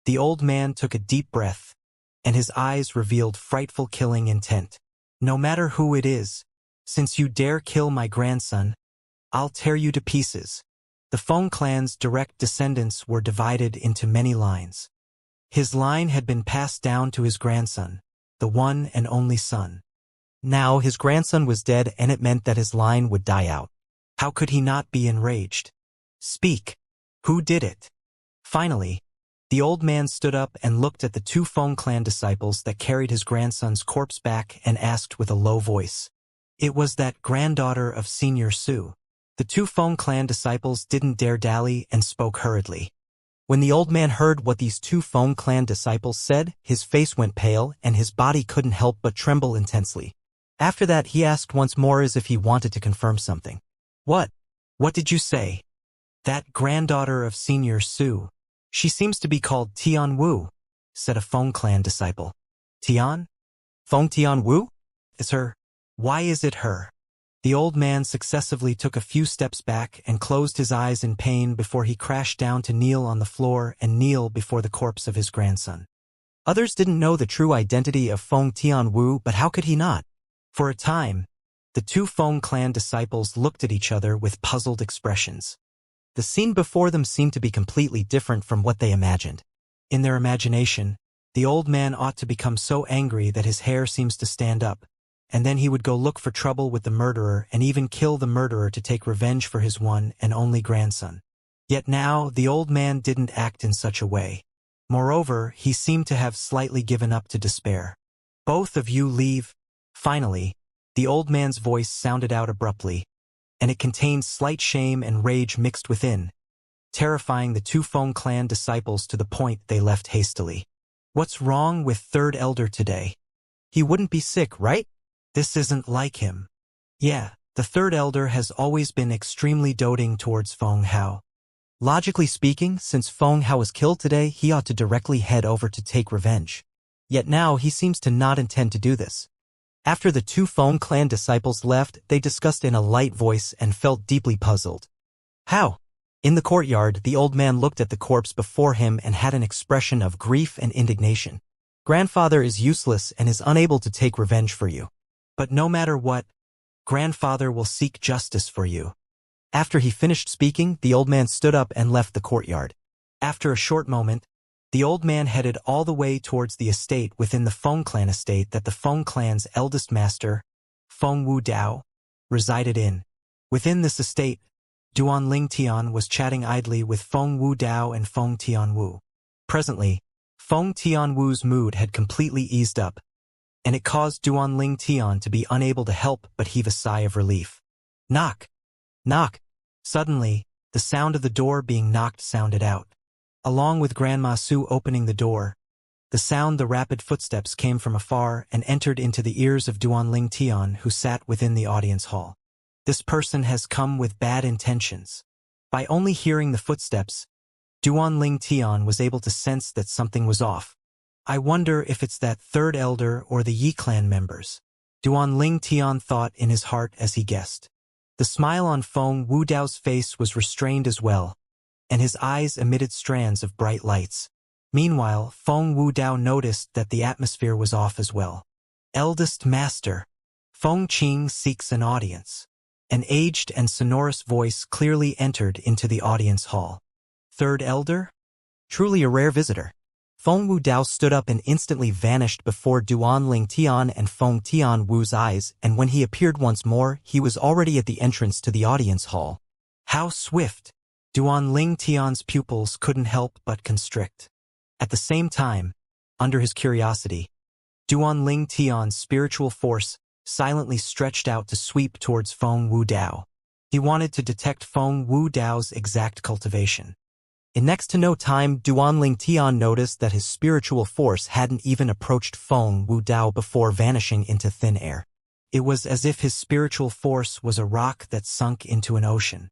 [SPEAKER 1] the old man took a deep breath, and his eyes revealed frightful killing intent. No matter who it is, since you dare kill my grandson, I'll tear you to pieces. The Feng clan's direct descendants were divided into many lines. His line had been passed down to his grandson, the one and only son. Now his grandson was dead, and it meant that his line would die out. How could he not be enraged? Speak. Who did it? Finally, the old man stood up and looked at the two Feng clan disciples that carried his grandson's corpse back and asked with a low voice. It was that granddaughter of Senior Su. The two Feng clan disciples didn't dare dally and spoke hurriedly. When the old man heard what these two Feng clan disciples said, his face went pale and his body couldn't help but tremble intensely. After that, he asked once more as if he wanted to confirm something. What? What did you say? That granddaughter of Senior Su. She seems to be called Tian Wu, said a Feng clan disciple. Tian? Feng Tian Wu? Is her? Why is it her? The old man successively took a few steps back and closed his eyes in pain before he crashed down to kneel on the floor and kneel before the corpse of his grandson. Others didn't know the true identity of Feng Tian Wu, but how could he not? For a time, the two Feng clan disciples looked at each other with puzzled expressions. The scene before them seemed to be completely different from what they imagined. In their imagination, the old man ought to become so angry that his hair seems to stand up, and then he would go look for trouble with the murderer and even kill the murderer to take revenge for his one and only grandson. Yet now, the old man didn't act in such a way. Moreover, he seemed to have slightly given up to despair. Both of you leave. Finally, the old man's voice sounded out abruptly, and it contained slight shame and rage mixed within, terrifying the two Feng clan disciples to the point they left hastily. What's wrong with Third Elder today? He wouldn't be sick, right? This isn't like him. Yeah, the Third Elder has always been extremely doting towards Feng Hao. Logically speaking, since Feng Hao was killed today, he ought to directly head over to take revenge. Yet now he seems to not intend to do this. After the two Feng clan disciples left, they discussed in a light voice and felt deeply puzzled. How? In the courtyard, the old man looked at the corpse before him and had an expression of grief and indignation. Grandfather is useless and is unable to take revenge for you. But no matter what, grandfather will seek justice for you. After he finished speaking, the old man stood up and left the courtyard. After a short moment, the old man headed all the way towards the estate within the Feng clan estate that the Feng clan's eldest master, Feng Wu Dao, resided in. Within this estate, Duan Ling Tian was chatting idly with Feng Wu Dao and Feng Tian Wu. Presently, Feng Tian Wu's mood had completely eased up, and it caused Duan Ling Tian to be unable to help but heave a sigh of relief. Knock! Knock! Suddenly, the sound of the door being knocked sounded out. Along with Grandma Su opening the door, the rapid footsteps came from afar and entered into the ears of Duan Ling Tian, who sat within the audience hall. This person has come with bad intentions. By only hearing the footsteps, Duan Ling Tian was able to sense that something was off. I wonder if it's that Third Elder or the Yi clan members, Duan Ling Tian thought in his heart as he guessed. The smile on Feng Wu Dao's face was restrained as well, and his eyes emitted strands of bright lights. Meanwhile, Feng Wu Dao noticed that the atmosphere was off as well. Eldest Master, Feng Qing seeks an audience. An aged and sonorous voice clearly entered into the audience hall. Third Elder? Truly a rare visitor. Feng Wu Dao stood up and instantly vanished before Duan Ling Tian and Feng Tian Wu's eyes, and when he appeared once more, he was already at the entrance to the audience hall. How swift! Duan Ling Tian's pupils couldn't help but constrict. At the same time, under his curiosity, Duan Ling Tian's spiritual force silently stretched out to sweep towards Feng Wu Dao. He wanted to detect Feng Wu Dao's exact cultivation. In next to no time, Duan Ling Tian noticed that his spiritual force hadn't even approached Feng Wu Dao before vanishing into thin air. It was as if his spiritual force was a rock that sunk into an ocean.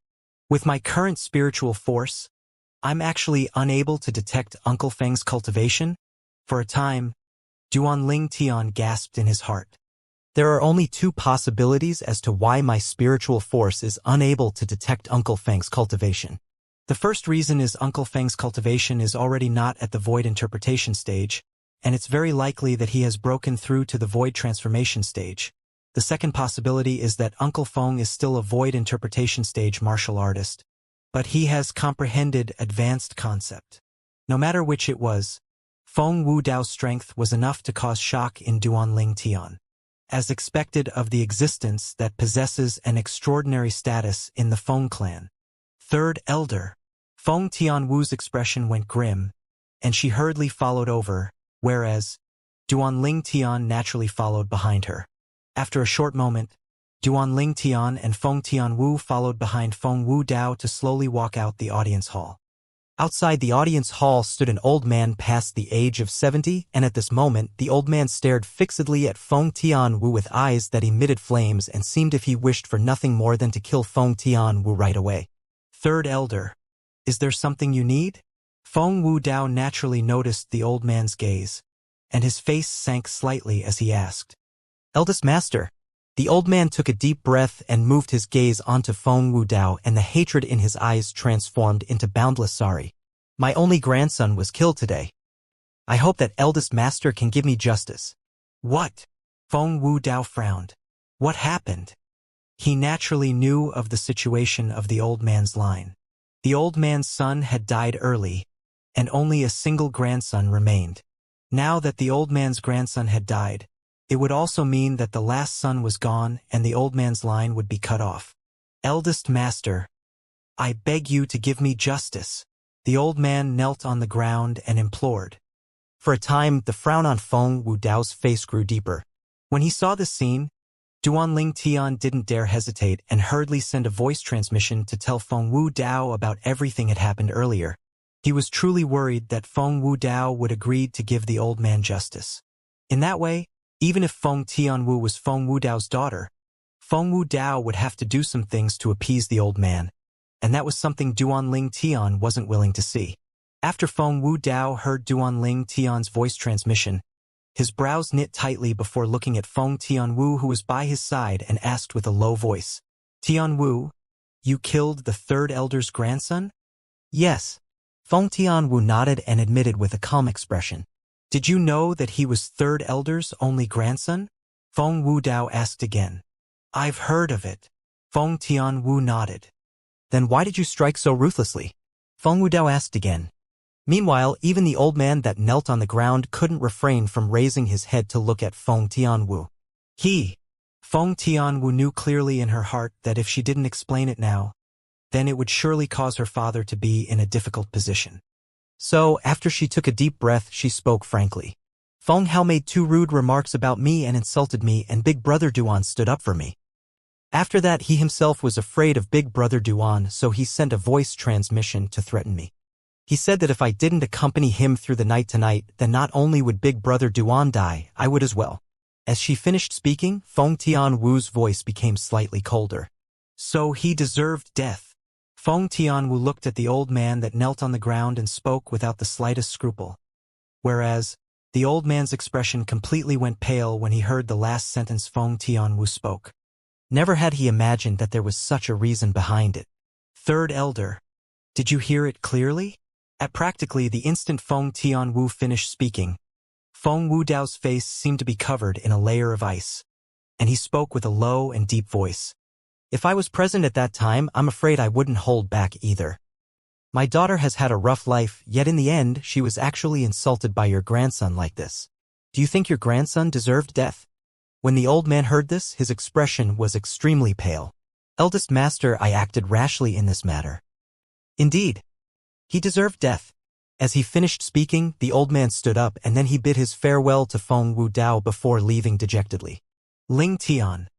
[SPEAKER 1] With my current spiritual force, I'm actually unable to detect Uncle Feng's cultivation? For a time, Duan Ling Tian gasped in his heart. There are only two possibilities as to why my spiritual force is unable to detect Uncle Feng's cultivation. The first reason is Uncle Feng's cultivation is already not at the void interpretation stage, and it's very likely that he has broken through to the void transformation stage. The second possibility is that Uncle Feng is still a void interpretation stage martial artist, but he has comprehended advanced concept. No matter which it was, Feng Wu Dao's strength was enough to cause shock in Duanling Tian, as expected of the existence that possesses an extraordinary status in the Feng clan. Third Elder. Feng Tianwu's expression went grim, and she hurriedly followed over, whereas Duanling Tian naturally followed behind her. After a short moment, Duanling Tian and Feng Tianwu followed behind Feng Wu Dao to slowly walk out the audience hall. Outside the audience hall stood an old man past the age of 70, and at this moment the old man stared fixedly at Feng Tianwu with eyes that emitted flames and seemed if he wished for nothing more than to kill Feng Tianwu right away. Third Elder. Is there something you need? Feng Wu Dao naturally noticed the old man's gaze, and his face sank slightly as he asked. Eldest Master. The old man took a deep breath and moved his gaze onto Feng Wu Dao, and the hatred in his eyes transformed into boundless sorry. My only grandson was killed today. I hope that Eldest Master can give me justice. What? Feng Wu Dao frowned. What happened? He naturally knew of the situation of the old man's line. The old man's son had died early, and only a single grandson remained. Now that the old man's grandson had died, it would also mean that the last son was gone and the old man's line would be cut off. Eldest Master, I beg you to give me justice. The old man knelt on the ground and implored. For a time, the frown on Feng Wu Dao's face grew deeper. When he saw this scene, Duanling Tian didn't dare hesitate and hurriedly sent a voice transmission to tell Feng Wu Dao about everything that happened earlier. He was truly worried that Feng Wu Dao would agree to give the old man justice. In that way, even if Feng Tianwu was Feng Wu Dao's daughter, Feng Wu Dao would have to do some things to appease the old man, and that was something Duanling Tian wasn't willing to see. After Feng Wu Dao heard Duanling Tian's voice transmission, his brows knit tightly before looking at Feng Tianwu, who was by his side, and asked with a low voice, Tianwu, you killed the third elder's grandson? Yes. Feng Tianwu nodded and admitted with a calm expression. Did you know that he was third elder's only grandson? Feng Wu Dao asked again. I've heard of it. Feng Tianwu nodded. Then why did you strike so ruthlessly? Feng Wu Dao asked again. Meanwhile, even the old man that knelt on the ground couldn't refrain from raising his head to look at Feng Tianwu. Feng Tianwu knew clearly in her heart that if she didn't explain it now, then it would surely cause her father to be in a difficult position. So, after she took a deep breath, she spoke frankly. Feng Hao made 2 rude remarks about me and insulted me, and Big Brother Duan stood up for me. After that, he himself was afraid of Big Brother Duan, so he sent a voice transmission to threaten me. He said that if I didn't accompany him through the night tonight, then not only would Big Brother Duan die, I would as well. As she finished speaking, Feng Tianwu's voice became slightly colder. So he deserved death. Feng Tianwu looked at the old man that knelt on the ground and spoke without the slightest scruple. Whereas, the old man's expression completely went pale when he heard the last sentence Feng Tianwu spoke. Never had he imagined that there was such a reason behind it. Third Elder. Did you hear it clearly? At practically the instant Feng Tianwu finished speaking, Feng Wu Dao's face seemed to be covered in a layer of ice, and he spoke with a low and deep voice. If I was present at that time, I'm afraid I wouldn't hold back either. My daughter has had a rough life, yet in the end, she was actually insulted by your grandson like this. Do you think your grandson deserved death? When the old man heard this, his expression was extremely pale. Eldest Master, I acted rashly in this matter. Indeed. He deserved death. As he finished speaking, the old man stood up and then he bid his farewell to Feng Wu Dao before leaving dejectedly. Ling Tian.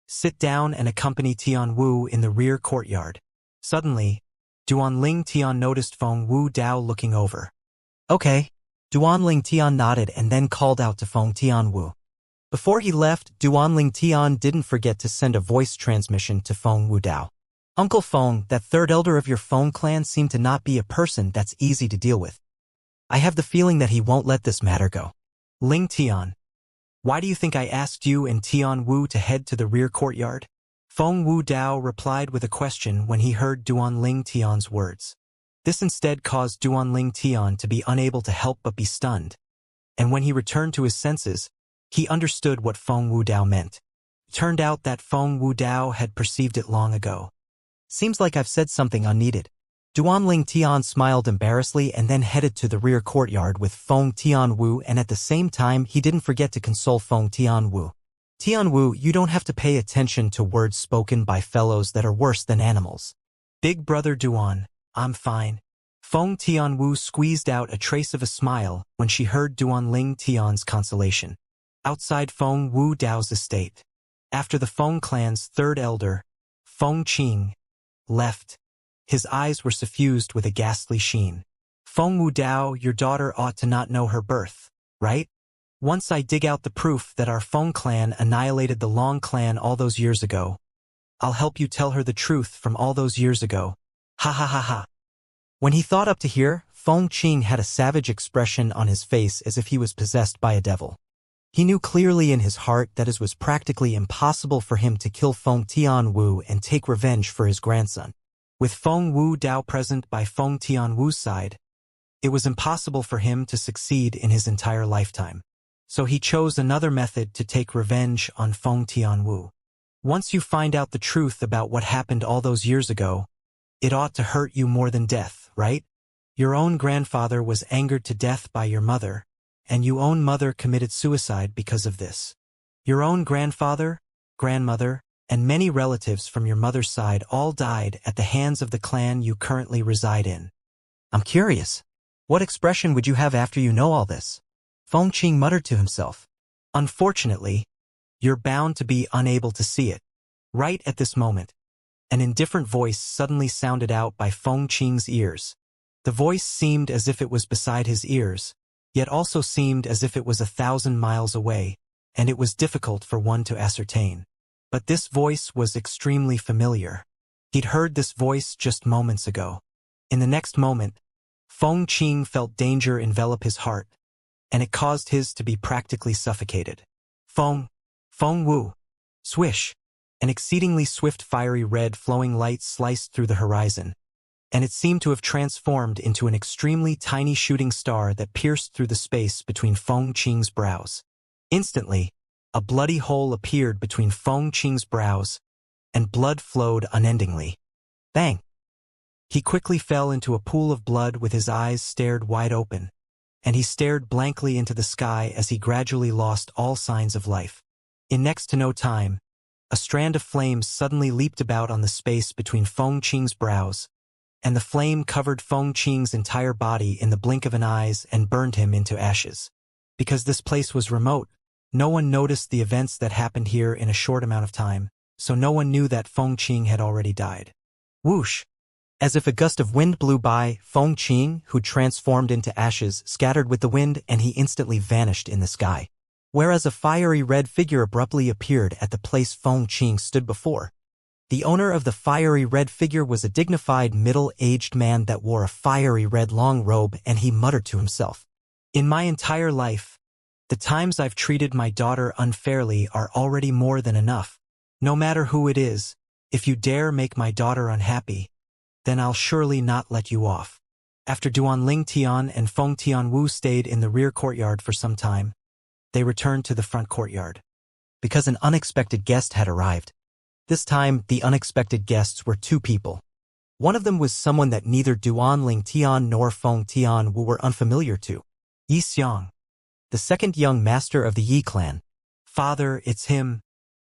[SPEAKER 1] Sit down and accompany Tian Wu in the rear courtyard. Suddenly, Duanling Tian noticed Feng Wu Dao looking over. Okay. Duanling Tian nodded and then called out to Feng Tianwu. Before he left, Duanling Tian didn't forget to send a voice transmission to Feng Wu Dao. Uncle Feng, that third elder of your Feng clan seemed to not be a person that's easy to deal with. I have the feeling that he won't let this matter go. Ling Tian. Why do you think I asked you and Tian Wu to head to the rear courtyard? Feng Wu Dao replied with a question when he heard Duanling Tian's words. This instead caused Duanling Tian to be unable to help but be stunned. And when he returned to his senses, he understood what Feng Wudao meant. It turned out that Feng Wudao had perceived it long ago. Seems like I've said something unneeded. Duanling Tian smiled embarrassedly and then headed to the rear courtyard with Feng Tianwu, and at the same time he didn't forget to console Feng Tianwu. Tianwu, you don't have to pay attention to words spoken by fellows that are worse than animals. Big brother Duan, I'm fine. Feng Tianwu squeezed out a trace of a smile when she heard Duanling Tian's consolation. Outside Feng Wudao's estate, after the Feng clan's third elder, Feng Qing, left, his eyes were suffused with a ghastly sheen. Feng Wudao, your daughter ought to not know her birth, right? Once I dig out the proof that our Feng clan annihilated the Long clan all those years ago, I'll help you tell her the truth from all those years ago. Ha ha ha ha. When he thought up to here, Feng Qing had a savage expression on his face as if he was possessed by a devil. He knew clearly in his heart that it was practically impossible for him to kill Feng Tianwu and take revenge for his grandson. With Feng Wudao present by Feng Tianwu's side, it was impossible for him to succeed in his entire lifetime. So he chose another method to take revenge on Feng Tianwu. Once you find out the truth about what happened all those years ago, it ought to hurt you more than death, right? Your own grandfather was angered to death by your mother, and your own mother committed suicide because of this. Your own grandfather, grandmother, and many relatives from your mother's side all died at the hands of the clan you currently reside in. I'm curious. What expression would you have after you know all this? Feng Qing muttered to himself. Unfortunately, you're bound to be unable to see it. Right at this moment, an indifferent voice suddenly sounded out by Feng Qing's ears. The voice seemed as if it was beside his ears, yet also seemed as if it was 1,000 miles away, and it was difficult for one to ascertain. But this voice was extremely familiar. He'd heard this voice just moments ago. In the next moment, Feng Qing felt danger envelop his heart, and it caused his to be practically suffocated. Feng Wu. Swish. An exceedingly swift fiery red flowing light sliced through the horizon, and it seemed to have transformed into an extremely tiny shooting star that pierced through the space between Feng Qing's brows. Instantly, a bloody hole appeared between Feng Qing's brows, and blood flowed unendingly. Bang! He quickly fell into a pool of blood with his eyes stared wide open, and he stared blankly into the sky as he gradually lost all signs of life. In next to no time, a strand of flames suddenly leaped about on the space between Feng Qing's brows, and the flame covered Feng Qing's entire body in the blink of an eye and burned him into ashes. Because this place was remote, no one noticed the events that happened here in a short amount of time, so no one knew that Feng Qing had already died. Whoosh! As if a gust of wind blew by, Feng Qing, who transformed into ashes, scattered with the wind, and he instantly vanished in the sky. Whereas a fiery red figure abruptly appeared at the place Feng Qing stood before. The owner of the fiery red figure was a dignified middle-aged man that wore a fiery red long robe, and he muttered to himself, "In my entire life, the times I've treated my daughter unfairly are already more than enough. No matter who it is, if you dare make my daughter unhappy, then I'll surely not let you off." After Duanling Tian and Feng Tianwu stayed in the rear courtyard for some time, they returned to the front courtyard, because an unexpected guest had arrived. This time, the unexpected guests were two people. One of them was someone that neither Duanling Tian nor Feng Tianwu were unfamiliar to. Xianxia, the second young master of the Yi clan. "Father, it's him.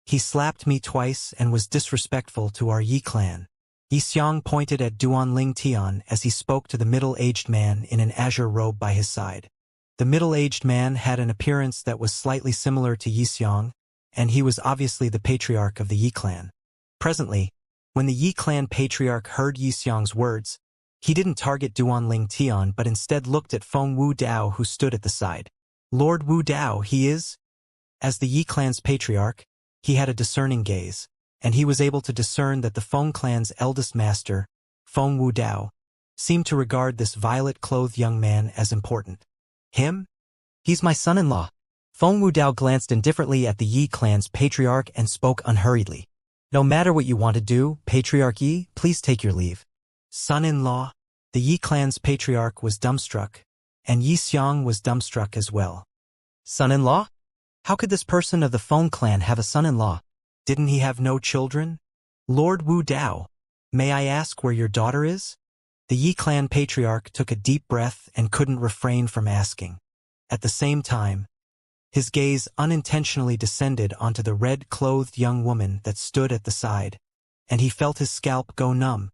[SPEAKER 1] He slapped me twice and was disrespectful to our Yi clan." Xianxia pointed at Duanling Tian as he spoke to the middle-aged man in an azure robe by his side. The middle-aged man had an appearance that was slightly similar to Xianxia, and he was obviously the patriarch of the Yi clan. Presently, when the Yi clan patriarch heard Xianxia's words, he didn't target Duanling Tian but instead looked at Feng Wudao, who stood at the side. "Lord Wudao, he is?" As the Yi clan's patriarch, he had a discerning gaze, and he was able to discern that the Feng clan's eldest master, Feng Wudao, seemed to regard this violet-clothed young man as important. "Him? He's my son-in-law." Feng Wudao glanced indifferently at the Yi clan's patriarch and spoke unhurriedly. "No matter what you want to do, Patriarch Yi, please take your leave." "Son-in-law?" The Yi clan's patriarch was dumbstruck, and Yi Xiang was dumbstruck as well. Son-in-law? How could this person of the Feng clan have a son-in-law? Didn't he have no children? Lord Wu Dao, may I ask where your daughter is? The Yi clan patriarch took a deep breath and couldn't refrain from asking. At the same time, his gaze unintentionally descended onto the red-clothed young woman that stood at the side, and he felt his scalp go numb.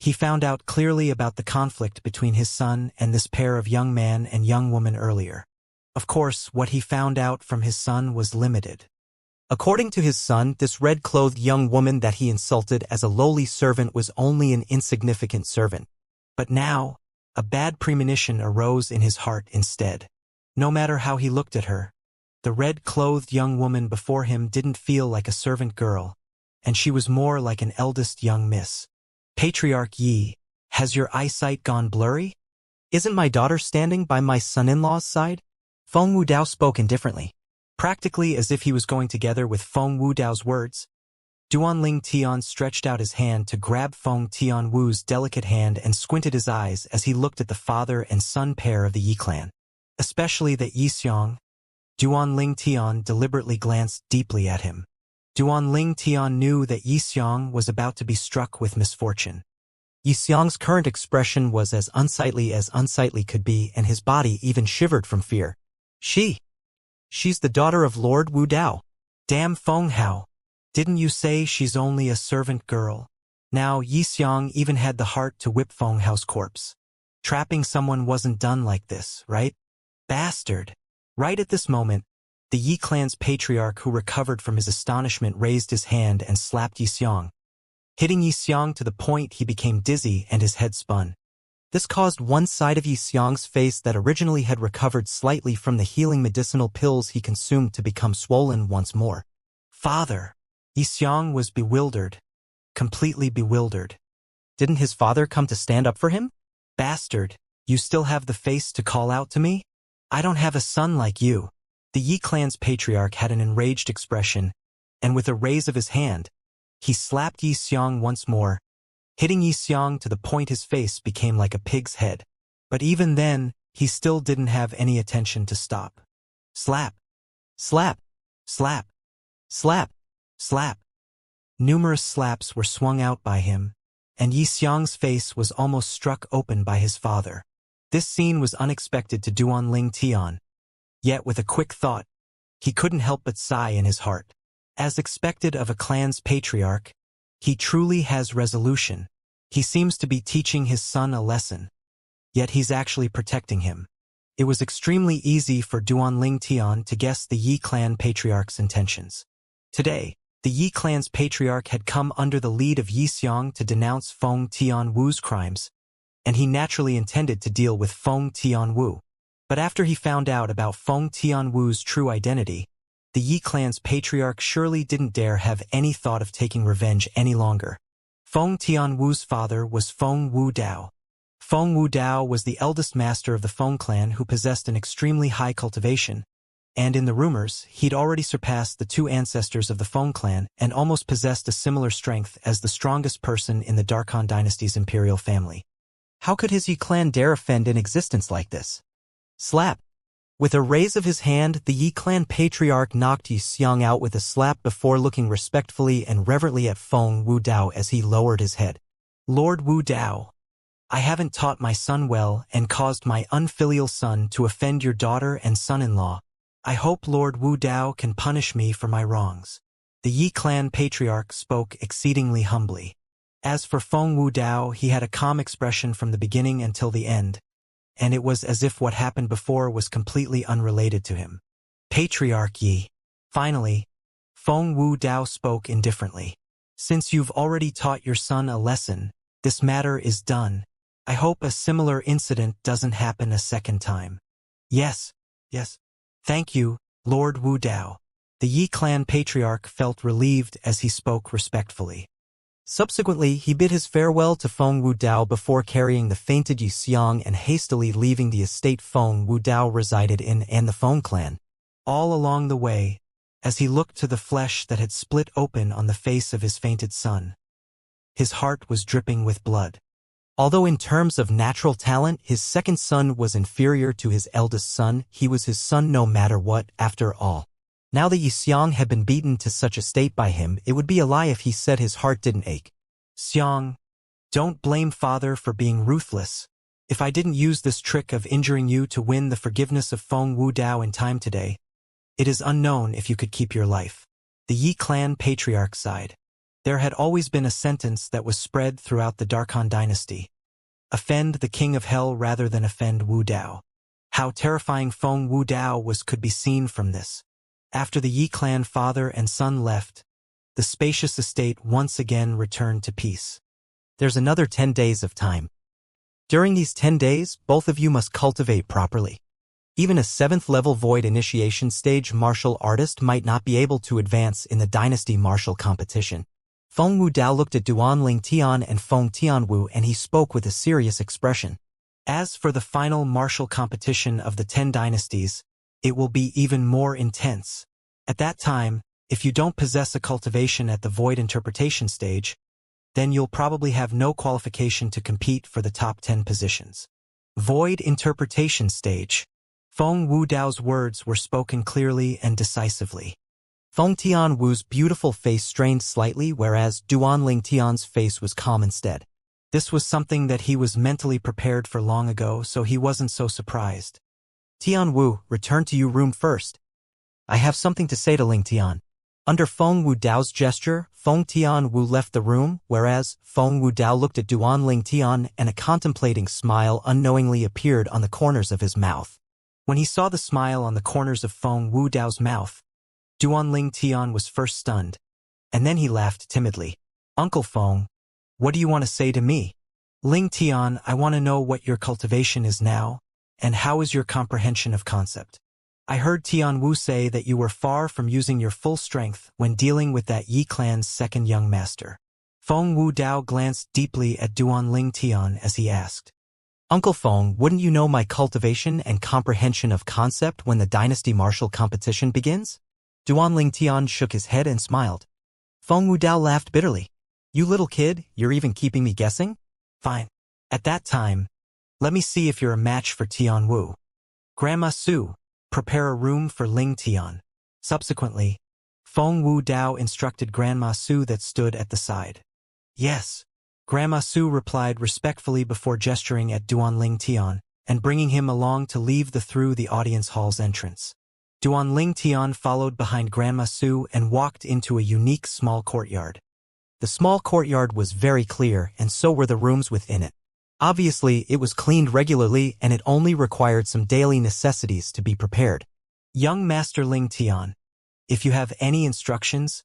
[SPEAKER 1] He found out clearly about the conflict between his son and this pair of young man and young woman earlier. Of course, what he found out from his son was limited. According to his son, this red-clothed young woman that he insulted as a lowly servant was only an insignificant servant. But now, a bad premonition arose in his heart instead. No matter how he looked at her, the red-clothed young woman before him didn't feel like a servant girl, and she was more like an eldest young miss. Patriarch Yi, has your eyesight gone blurry? Isn't my daughter standing by my son-in-law's side? Feng Wudao spoke indifferently, practically as if he was going together with Feng Wudao's words. Duanling Tian stretched out his hand to grab Feng Tianwu's delicate hand and squinted his eyes as he looked at the father and son pair of the Yi clan. Especially that Yi Xiang. Duanling Tian deliberately glanced deeply at him. Duanling Tian knew that Yi Xiang was about to be struck with misfortune. Yi Xiang's current expression was as unsightly could be, and his body even shivered from fear. She's the daughter of Lord Wu Dao. Damn Feng Hao. Didn't you say she's only a servant girl? Now Yi Xiang even had the heart to whip Feng Hao's corpse. Trapping someone wasn't done like this, right? Bastard. Right at this moment, the Yi clan's patriarch who recovered from his astonishment raised his hand and slapped Yi Xiang, hitting Yi Xiang to the point he became dizzy and his head spun. This caused one side of Yi Xiang's face that originally had recovered slightly from the healing medicinal pills he consumed to become swollen once more. Father! Yi Xiang was bewildered, completely bewildered. Didn't his father come to stand up for him? Bastard, you still have the face to call out to me? I don't have a son like you. The Yi clan's patriarch had an enraged expression, and with a raise of his hand, he slapped Yi Xiang once more, hitting Yi Xiang to the point his face became like a pig's head. But even then, he still didn't have any attention to stop. Slap. Slap. Slap. Slap. Slap. Numerous slaps were swung out by him, and Yi Xiang's face was almost struck open by his father. This scene was unexpected to Duanling Tian. Yet with a quick thought, he couldn't help but sigh in his heart. As expected of a clan's patriarch, he truly has resolution. He seems to be teaching his son a lesson. Yet he's actually protecting him. It was extremely easy for Duanling Tian to guess the Yi clan patriarch's intentions. Today, the Yi clan's patriarch had come under the lead of Yi Xiang to denounce Feng Tianwu's crimes, and he naturally intended to deal with Feng Tianwu. But after he found out about Feng Tianwu's true identity, the Yi clan's patriarch surely didn't dare have any thought of taking revenge any longer. Feng Tianwu's father was Feng Wu Dao. Feng Wu Dao was the eldest master of the Feng clan who possessed an extremely high cultivation, and in the rumors, he'd already surpassed the two ancestors of the Feng clan and almost possessed a similar strength as the strongest person in the Darkhan dynasty's imperial family. How could his Yi clan dare offend an existence like this? Slap. With a raise of his hand, the Yi clan patriarch knocked Yi Xiang out with a slap before looking respectfully and reverently at Feng Wu Dao as he lowered his head. Lord Wu Dao, I haven't taught my son well and caused my unfilial son to offend your daughter and son-in-law. I hope Lord Wu Dao can punish me for my wrongs. The Yi clan patriarch spoke exceedingly humbly. As for Feng Wu Dao, he had a calm expression from the beginning until the end, and it was as if what happened before was completely unrelated to him. Patriarch Yi. Finally, Feng Wu Dao spoke indifferently. Since you've already taught your son a lesson, this matter is done. I hope a similar incident doesn't happen a second time. Yes. Thank you, Lord Wu Dao. The Yi clan patriarch felt relieved as he spoke respectfully. Subsequently, he bid his farewell to Feng Wu Dao before carrying the fainted Yi Xiang and hastily leaving the estate Feng Wu Dao resided in and the Feng clan. All along the way, as he looked to the flesh that had split open on the face of his fainted son, his heart was dripping with blood. Although in terms of natural talent, his second son was inferior to his eldest son, he was his son no matter what, after all. Now that Xiang had been beaten to such a state by him, it would be a lie if he said his heart didn't ache. Xiang, don't blame father for being ruthless. If I didn't use this trick of injuring you to win the forgiveness of Feng Wudao in time today, it is unknown if you could keep your life. The Yi clan patriarch sighed. There had always been a sentence that was spread throughout the Darkhan dynasty. Offend the king of hell rather than offend Wu Dao. How terrifying Feng Wudao was could be seen from this. After the Yi clan father and son left, the spacious estate once again returned to peace. There's another 10 days of time. During these 10 days, both of you must cultivate properly. Even a 7th level void initiation stage martial artist might not be able to advance in the dynasty martial competition. Feng Wudao looked at Duan Lingtian and Feng Tianwu and he spoke with a serious expression. As for the final martial competition of the 10 dynasties, it will be even more intense. At that time, if you don't possess a cultivation at the void interpretation stage, then you'll probably have no qualification to compete for the top 10 positions. Void interpretation stage. Feng Wudao's words were spoken clearly and decisively. Feng Tianwu's beautiful face strained slightly, whereas Duan Lingtian's face was calm instead. This was something that he was mentally prepared for long ago, so he wasn't so surprised. Tianwu, return to your room first. I have something to say to Lingtian. Under Feng Wudao's gesture, Feng Tianwu left the room, whereas Feng Wudao looked at Duan Lingtian and a contemplating smile unknowingly appeared on the corners of his mouth. When he saw the smile on the corners of Feng Wudao's mouth, Duan Lingtian was first stunned, and then he laughed timidly. Uncle Feng, what do you want to say to me? Lingtian, I want to know what your cultivation is now, and how is your comprehension of concept. I heard Tianwu say that you were far from using your full strength when dealing with that Yi clan's second young master. Feng Wudao glanced deeply at Duan Lingtian as he asked, Uncle Feng, wouldn't you know my cultivation and comprehension of concept when the dynasty martial competition begins? Duan Lingtian shook his head and smiled. Feng Wudao laughed bitterly. You little kid, you're even keeping me guessing? Fine. At that time, let me see if you're a match for Tianwu. Grandma Su, prepare a room for Lingtian. Subsequently, Feng Wudao instructed Grandma Su that stood at the side. Yes. Grandma Su replied respectfully before gesturing at Duan Lingtian and bringing him along to leave through the audience hall's entrance. Duan Lingtian followed behind Grandma Su and walked into a unique small courtyard. The small courtyard was very clear, and so were the rooms within it. Obviously, it was cleaned regularly and it only required some daily necessities to be prepared. Young Master Lingtian, if you have any instructions,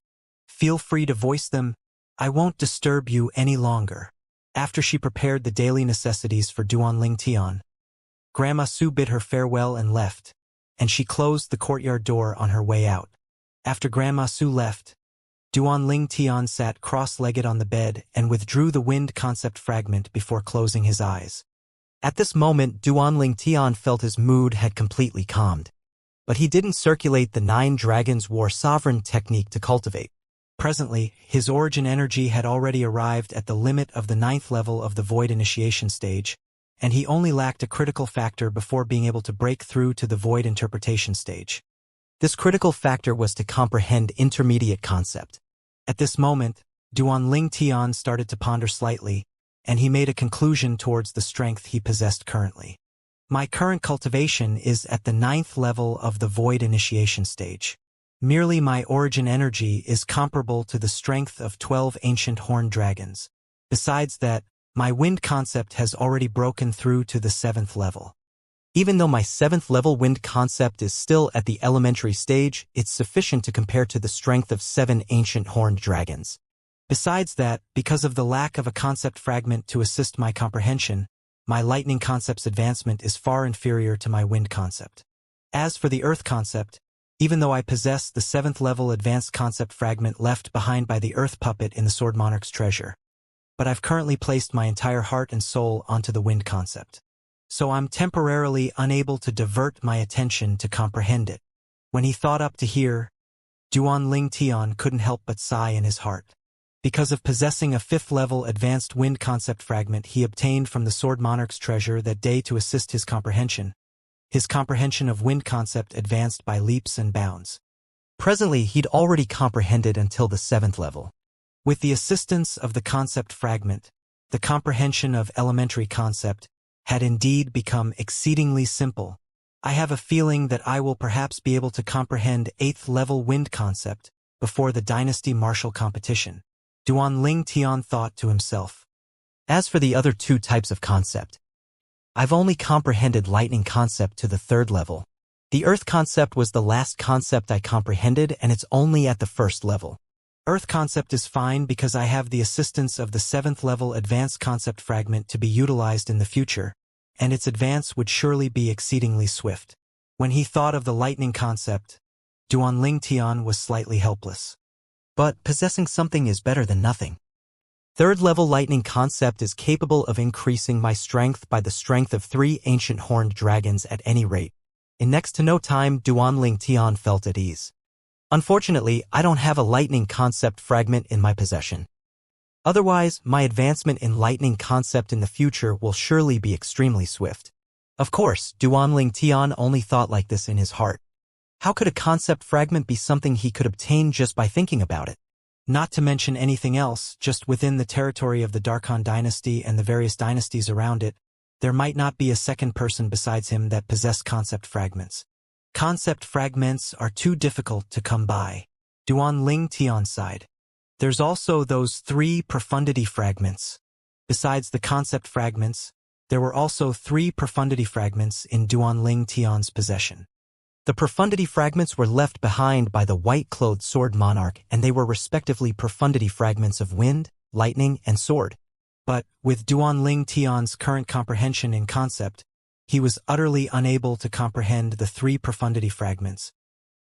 [SPEAKER 1] feel free to voice them. I won't disturb you any longer. After she prepared the daily necessities for Duan Lingtian, Grandma Su bid her farewell and left, and she closed the courtyard door on her way out. After Grandma Su left, Duan Lingtian sat cross-legged on the bed and withdrew the wind concept fragment before closing his eyes. At this moment, Duan Lingtian felt his mood had completely calmed. But he didn't circulate the 9 Dragons War Sovereign technique to cultivate. Presently, his origin energy had already arrived at the limit of the 9th level of the Void Initiation stage, and he only lacked a critical factor before being able to break through to the Void Interpretation stage. This critical factor was to comprehend intermediate concept. At this moment, Duan Lingtian started to ponder slightly, and he made a conclusion towards the strength he possessed currently. My current cultivation is at the 9th level of the Void Initiation stage. Merely my origin energy is comparable to the strength of 12 ancient horned dragons. Besides that, my wind concept has already broken through to the 7th level. Even though my 7th level wind concept is still at the elementary stage, it's sufficient to compare to the strength of 7 ancient horned dragons. Besides that, because of the lack of a concept fragment to assist my comprehension, my lightning concept's advancement is far inferior to my wind concept. As for the earth concept, even though I possess the 7th level advanced concept fragment left behind by the earth puppet in the Sword Monarch's treasure, but I've currently placed my entire heart and soul onto the wind concept. So I'm temporarily unable to divert my attention to comprehend it. When he thought up to here, Duan Lingtian couldn't help but sigh in his heart. Because of possessing a 5th-level advanced wind concept fragment he obtained from the Sword Monarch's treasure that day to assist his comprehension. His comprehension of wind concept advanced by leaps and bounds. Presently, he'd already comprehended until the 7th level. With the assistance of the concept fragment, the comprehension of elementary concept had indeed become exceedingly simple. I have a feeling that I will perhaps be able to comprehend 8th-level wind concept before the Dynasty Martial competition, Duan Tian thought to himself. As for the other 2 types of concept, I've only comprehended lightning concept to the 3rd level. The earth concept was the last concept I comprehended, and it's only at the 1st level. Earth concept is fine because I have the assistance of the 7th level advanced concept fragment to be utilized in the future, and its advance would surely be exceedingly swift. When he thought of the lightning concept, Duan Tian was slightly helpless. But possessing something is better than nothing. 3rd level lightning concept is capable of increasing my strength by the strength of 3 ancient horned dragons at any rate. In next to no time, Duan Tian felt at ease. Unfortunately, I don't have a lightning concept fragment in my possession. Otherwise, my advancement in lightning concept in the future will surely be extremely swift. Of course, Duan Tian only thought like this in his heart. How could a concept fragment be something he could obtain just by thinking about it? Not to mention anything else, just within the territory of the Darkhan dynasty and the various dynasties around it, there might not be a second person besides him that possessed concept fragments. Concept fragments are too difficult to come by. Duan Tian sighed. There's also those 3 profundity fragments. Besides the concept fragments, there were also 3 profundity fragments in Duan Tian's possession. The profundity fragments were left behind by the white-clothed sword monarch, and they were respectively profundity fragments of wind, lightning, and sword. But, with Duan Tian's current comprehension in concept, he was utterly unable to comprehend the 3 profundity fragments.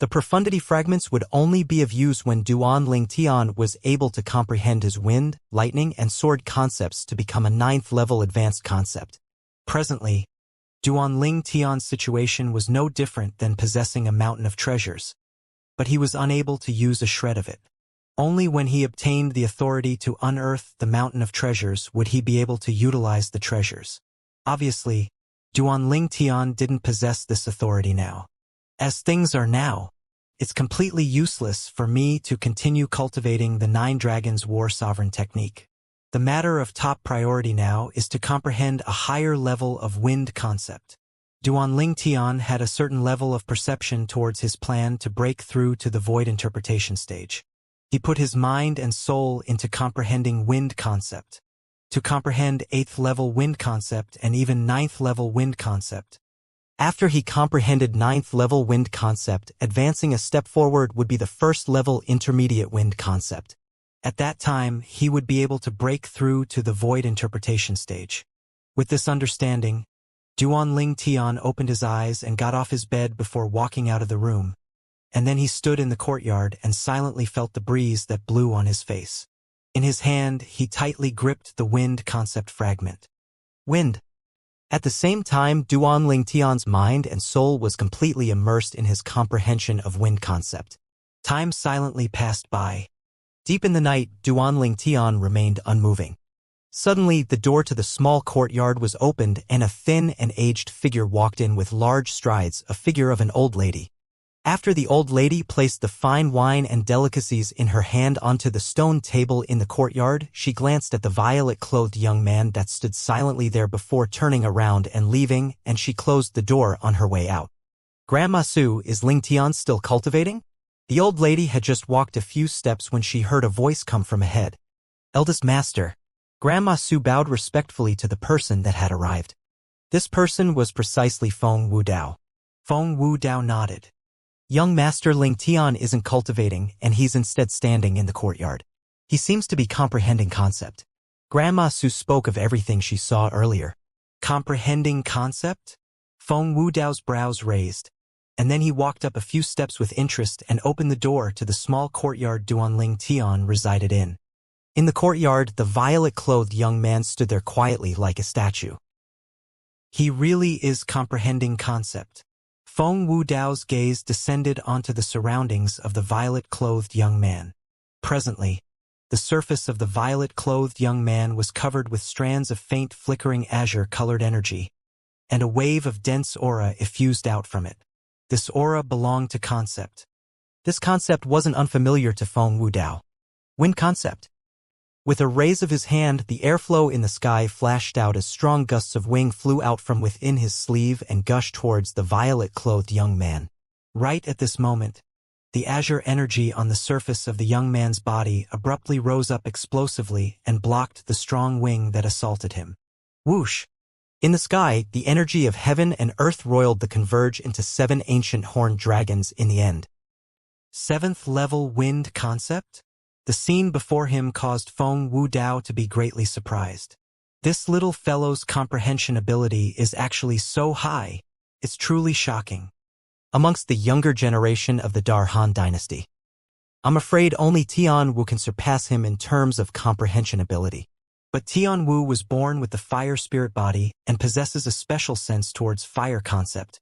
[SPEAKER 1] The profundity fragments would only be of use when Duan Tian was able to comprehend his wind, lightning, and sword concepts to become a 9th-level advanced concept. Presently, Duan Tian's situation was no different than possessing a mountain of treasures. But he was unable to use a shred of it. Only when he obtained the authority to unearth the mountain of treasures would he be able to utilize the treasures. Obviously, Duan Tian didn't possess this authority now. As things are now, it's completely useless for me to continue cultivating the 9 Dragons War Sovereign technique. The matter of top priority now is to comprehend a higher level of wind concept. Duan Tian had a certain level of perception towards his plan to break through to the void interpretation stage. He put his mind and soul into comprehending wind concept. To comprehend 8th-level wind concept and even 9th-level wind concept. After he comprehended 9th-level wind concept, advancing a step forward would be the 1st-level intermediate wind concept. At that time, he would be able to break through to the void interpretation stage. With this understanding, Duan Tian opened his eyes and got off his bed before walking out of the room. And then he stood in the courtyard and silently felt the breeze that blew on his face. In his hand, he tightly gripped the wind concept fragment. Wind. At the same time, Duan Tian's mind and soul was completely immersed in his comprehension of wind concept. Time silently passed by. Deep in the night, Duan Tian remained unmoving. Suddenly, the door to the small courtyard was opened and a thin and aged figure walked in with large strides, a figure of an old lady. After the old lady placed the fine wine and delicacies in her hand onto the stone table in the courtyard, she glanced at the violet-clothed young man that stood silently there before turning around and leaving, and she closed the door on her way out. Grandma Su, is Ling Tian still cultivating? The old lady had just walked a few steps when she heard a voice come from ahead. Eldest master. Grandma Su bowed respectfully to the person that had arrived. This person was precisely Feng Wudao. Feng Wudao nodded. Young Master Ling Tian isn't cultivating, and he's instead standing in the courtyard. He seems to be comprehending concept. Grandma Su spoke of everything she saw earlier. Comprehending concept? Feng Wudao's brows raised, and then he walked up a few steps with interest and opened the door to the small courtyard Duan Tian resided in. In the courtyard, the violet-clothed young man stood there quietly like a statue. He really is comprehending concept. Feng Wudao's gaze descended onto the surroundings of the violet-clothed young man. Presently, The surface of the violet-clothed young man was covered with strands of faint flickering azure-colored energy, and a wave of dense aura effused out from it. This aura belonged to concept. This concept wasn't unfamiliar to Feng Wudao. Wind concept. With a raise of his hand, the airflow in the sky flashed out as strong gusts of wind flew out from within his sleeve and gushed towards the violet-clothed young man. Right at this moment, the azure energy on the surface of the young man's body abruptly rose up explosively and blocked the strong wing that assaulted him. Whoosh! In the sky, the energy of heaven and earth roiled to converge into 7 ancient horned dragons in the end. 7th level wind concept? The scene before him caused Feng Wudao to be greatly surprised. This little fellow's comprehension ability is actually so high, it's truly shocking. Amongst the younger generation of the Darhan dynasty, I'm afraid only Tianwu can surpass him in terms of comprehension ability. But Tianwu was born with the fire spirit body and possesses a special sense towards fire concept,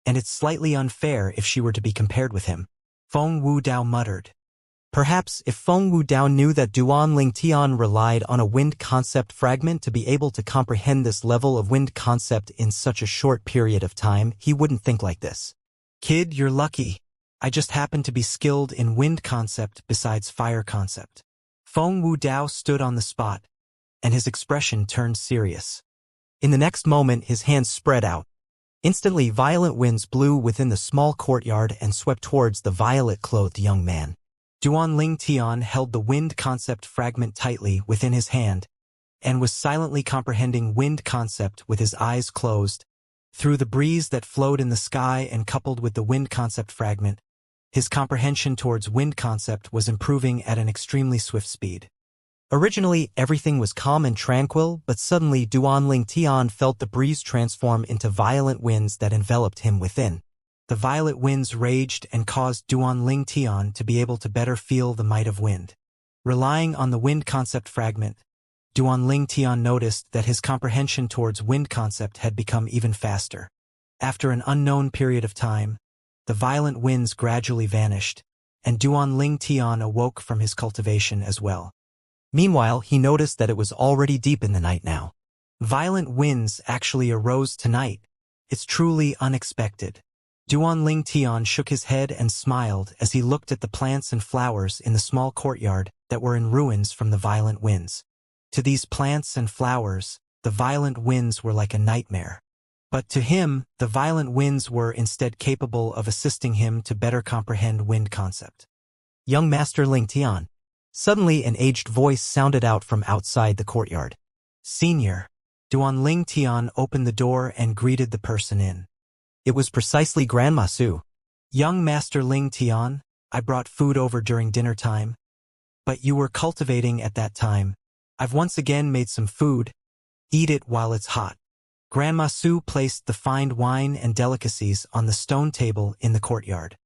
[SPEAKER 1] and it's slightly unfair if she were to be compared with him. Feng Wudao muttered. Perhaps if Feng Wudao knew that Duanling Tian relied on a wind concept fragment to be able to comprehend this level of wind concept in such a short period of time, he wouldn't think like this. Kid, you're lucky. I just happen to be skilled in wind concept besides fire concept. Feng Wudao stood on the spot, and his expression turned serious. In the next moment, his hands spread out. Instantly, violent winds blew within the small courtyard and swept towards the violet-clothed young man. Duanling Tian held the wind concept fragment tightly within his hand and was silently comprehending wind concept with his eyes closed. Through the breeze that flowed in the sky and coupled with the wind concept fragment, his comprehension towards wind concept was improving at an extremely swift speed. Originally, everything was calm and tranquil, but suddenly Duanling Tian felt the breeze transform into violent winds that enveloped him within. The violet winds raged and caused Duanling Tian to be able to better feel the might of wind. Relying on the wind concept fragment, Duanling Tian noticed that his comprehension towards wind concept had become even faster. After an unknown period of time, the violent winds gradually vanished, and Duanling Tian awoke from his cultivation as well. Meanwhile, he noticed that it was already deep in the night now. Violent winds actually arose tonight. It's truly unexpected. Duanling Tian shook his head and smiled as he looked at the plants and flowers in the small courtyard that were in ruins from the violent winds. To these plants and flowers, the violent winds were like a nightmare. But to him, the violent winds were instead capable of assisting him to better comprehend wind concept. Young Master Ling Tian. Suddenly an aged voice sounded out from outside the courtyard. Senior. Duanling Tian opened the door and greeted the person in. It was precisely Grandma Su. Young Master Ling Tian, I brought food over during dinner time. But you were cultivating at that time. I've once again made some food. Eat it while it's hot. Grandma Su placed the fine wine and delicacies on the stone table in the courtyard.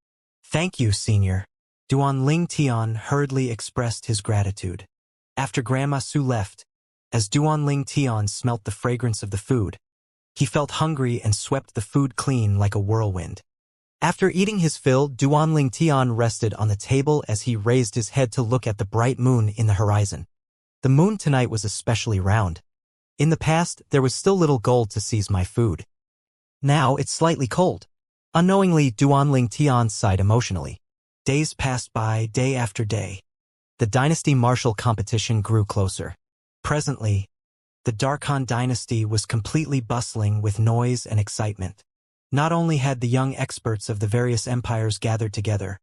[SPEAKER 1] Thank you, Senior. Duanling Tian hurriedly expressed his gratitude. After Grandma Su left, as Duanling Tian smelt the fragrance of the food, he felt hungry and swept the food clean like a whirlwind. After eating his fill, Duanling Tian rested on the table as he raised his head to look at the bright moon in the horizon. The moon tonight was especially round. In the past, there was still little gold to seize my food. Now it's slightly cold. Unknowingly, Duanling Tian sighed emotionally. Days passed by, day after day. The dynasty martial competition grew closer. Presently, the Darkhan dynasty was completely bustling with noise and excitement. Not only had the young experts of the various empires gathered together,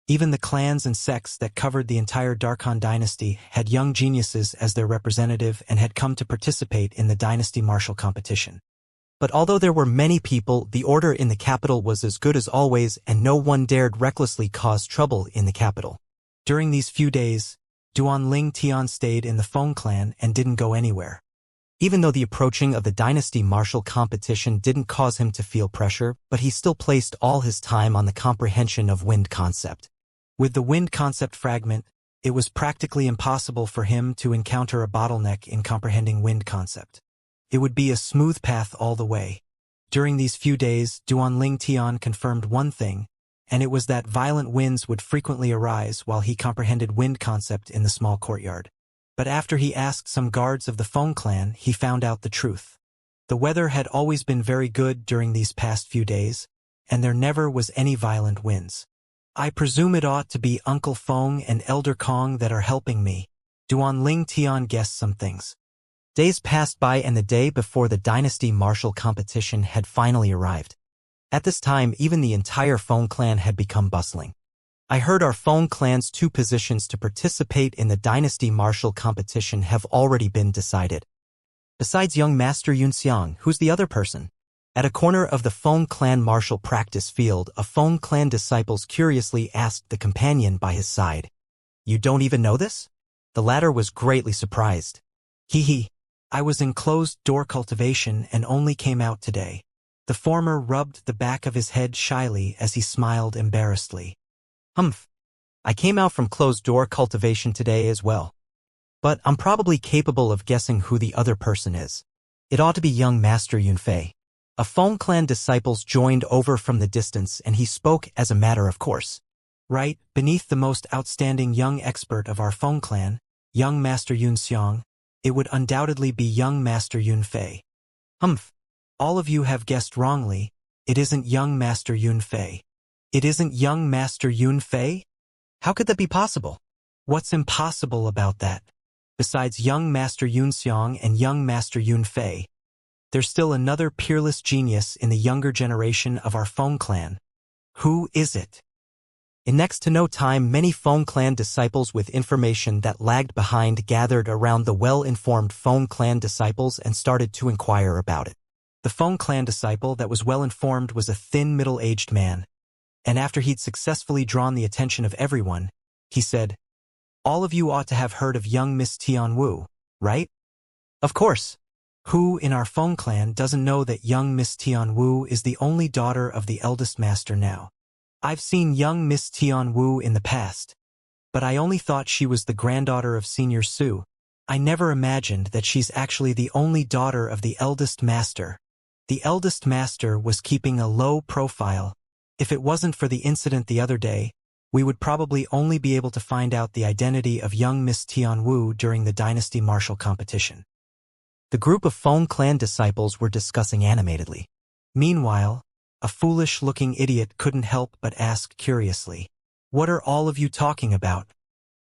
[SPEAKER 1] even the clans and sects that covered the entire Darkhan dynasty had young geniuses as their representative and had come to participate in the dynasty martial competition. But although there were many people, the order in the capital was as good as always, and no one dared recklessly cause trouble in the capital. During these few days, Duanling Tian stayed in the Feng clan and didn't go anywhere. Even though the approaching of the dynasty martial competition didn't cause him to feel pressure, but he still placed all his time on the comprehension of wind concept. With the wind concept fragment, it was practically impossible for him to encounter a bottleneck in comprehending wind concept. It would be a smooth path all the way. During these few days, Duanling Tian confirmed one thing, and it was that violent winds would frequently arise while he comprehended wind concept in the small courtyard. But after he asked some guards of the Feng clan, he found out the truth. The weather had always been very good during these past few days, and there never was any violent winds. I presume it ought to be Uncle Feng and Elder Kong that are helping me. Duan Ling Tian guessed some things. Days passed by and the day before the dynasty martial competition had finally arrived. At this time, even the entire Feng clan had become bustling. I heard our Feng clan's 2 positions to participate in the dynasty martial competition have already been decided. Besides young Master Yunxiang, who's the other person? At a corner of the Feng clan martial practice field, a Feng clan disciple curiously asked the companion by his side. You don't even know this? The latter was greatly surprised. Hee. I was in closed-door cultivation and only came out today. The former rubbed the back of his head shyly as he smiled embarrassedly. Humph. I came out from closed-door cultivation today as well. But I'm probably capable of guessing who the other person is. It ought to be young Master Yunfei. A Feng clan disciple joined over from the distance and he spoke as a matter of course. Right, beneath the most outstanding young expert of our Feng clan, young Master Yunxiang, it would undoubtedly be young Master Yunfei. Humph. All of you have guessed wrongly. It isn't young Master Yunfei. It isn't young Master Yunfei? How could that be possible? What's impossible about that? Besides young Master Yunxiang and young Master Yunfei, there's still another peerless genius in the younger generation of our Feng clan. Who is it? In next to no time, many Feng clan disciples with information that lagged behind gathered around the well-informed Feng clan disciples and started to inquire about it. The Feng clan disciple that was well-informed was a thin, middle-aged man. And after he'd successfully drawn the attention of everyone, he said, All of you ought to have heard of young Miss Tianwu, right? Of course. Who in our Feng clan doesn't know that young Miss Tianwu is the only daughter of the eldest master now? I've seen young Miss Tianwu in the past, but I only thought she was the granddaughter of Senior Su. I never imagined that she's actually the only daughter of the eldest master. The eldest master was keeping a low profile. If it wasn't for the incident the other day, we would probably only be able to find out the identity of young Miss Tianwu during the dynasty martial competition. The group of Feng clan disciples were discussing animatedly. Meanwhile, a foolish-looking idiot couldn't help but ask curiously, What are all of you talking about?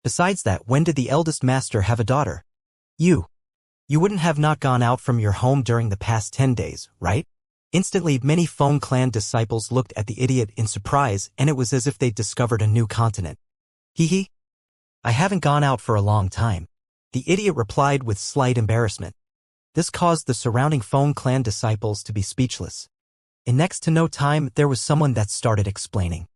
[SPEAKER 1] Besides that, when did the eldest master have a daughter? You wouldn't have not gone out from your home during the past 10 days, right? Instantly, many Feng clan disciples looked at the idiot in surprise, and it was as if they'd discovered a new continent. Hee. I haven't gone out for a long time. The idiot replied with slight embarrassment. This caused the surrounding Feng clan disciples to be speechless. In next to no time, there was someone that started explaining.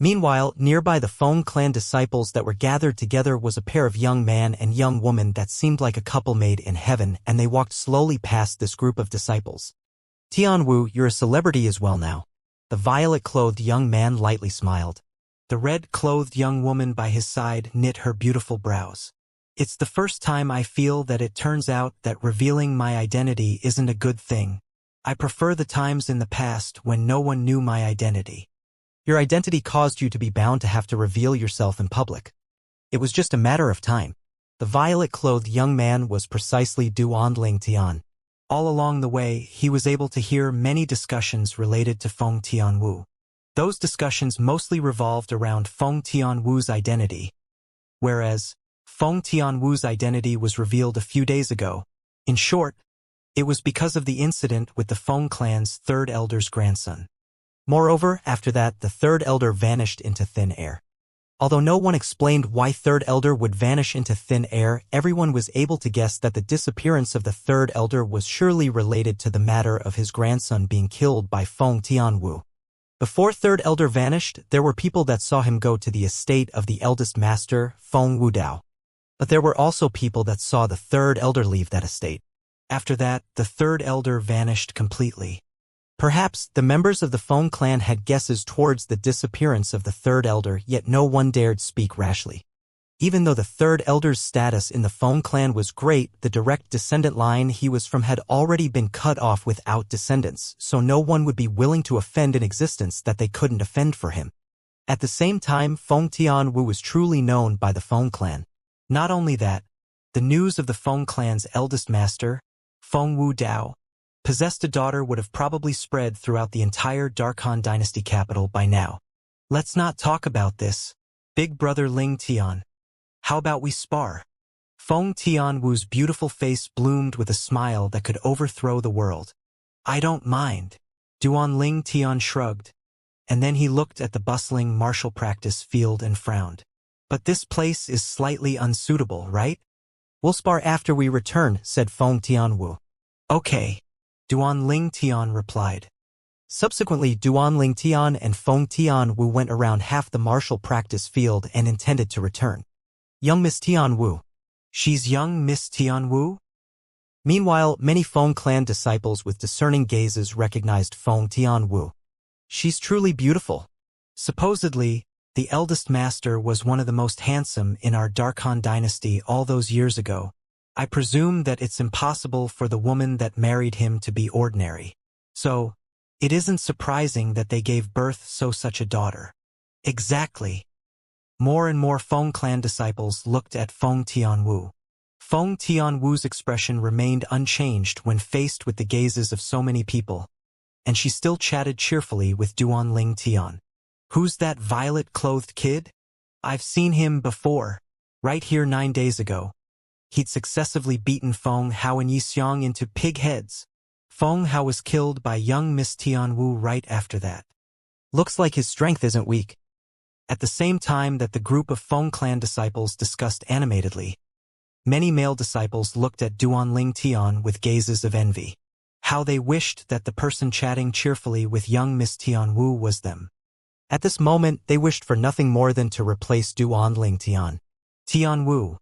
[SPEAKER 1] Meanwhile, nearby the Feng clan disciples that were gathered together was a pair of young man and young woman that seemed like a couple made in heaven, and they walked slowly past this group of disciples. Tianwu, you're a celebrity as well now. The violet-clothed young man lightly smiled. The red-clothed young woman by his side knit her beautiful brows. It's the first time I feel that it turns out that revealing my identity isn't a good thing. I prefer the times in the past when no one knew my identity. Your identity caused you to be bound to have to reveal yourself in public. It was just a matter of time. The violet-clothed young man was precisely Duan Ling Tian. All along the way, he was able to hear many discussions related to Feng Tianwu. Those discussions mostly revolved around Feng Tianwu's identity, whereas Feng Tianwu's identity was revealed a few days ago. In short, it was because of the incident with the Feng clan's third elder's grandson. Moreover, after that, the third elder vanished into thin air. Although no one explained why third elder would vanish into thin air, everyone was able to guess that the disappearance of the third elder was surely related to the matter of his grandson being killed by Feng Tianwu. Before third elder vanished, there were people that saw him go to the estate of the eldest master, Feng Wudao. But there were also people that saw the third elder leave that estate. After that, the third elder vanished completely. Perhaps the members of the Feng clan had guesses towards the disappearance of the third elder, yet no one dared speak rashly. Even though the third elder's status in the Feng clan was great, the direct descendant line he was from had already been cut off without descendants, so no one would be willing to offend an existence that they couldn't offend for him. At the same time, Feng Tianwu was truly known by the Feng clan. Not only that, the news of the Feng clan's eldest master, Feng Wu Dao, possessed a daughter would have probably spread throughout the entire Darkhan dynasty capital by now. Let's not talk about this. Big brother Ling Tian. How about we spar? Feng Tianwu's beautiful face bloomed with a smile that could overthrow the world. I don't mind. Duan Ling Tian shrugged, and then he looked at the bustling martial practice field and frowned. But this place is slightly unsuitable, right? We'll spar after we return, said Feng Tianwu. Okay. Duan Ling Tian replied. Subsequently, Duan Ling Tian and Feng Tianwu went around half the martial practice field and intended to return. Young Miss Tianwu. She's young Miss Tianwu? Meanwhile, many Feng clan disciples with discerning gazes recognized Feng Tianwu. She's truly beautiful. Supposedly, the eldest master was one of the most handsome in our Darkhan dynasty all those years ago. I presume that it's impossible for the woman that married him to be ordinary. So, it isn't surprising that they gave birth such a daughter. Exactly. More and more Feng clan disciples looked at Feng Tianwu. Feng Tianwu's expression remained unchanged when faced with the gazes of so many people, and she still chatted cheerfully with Duan Ling Tian. Who's that violet-clothed kid? I've seen him before. Right here 9 days ago. He'd successively beaten Feng Hao and Yixiang into pig heads. Feng Hao was killed by young Miss Tianwu right after that. Looks like his strength isn't weak. At the same time that the group of Feng clan disciples discussed animatedly, many male disciples looked at Duan Ling Tian with gazes of envy. How they wished that the person chatting cheerfully with young Miss Tianwu was them. At this moment, they wished for nothing more than to replace Duan Ling Tian. Tianwu.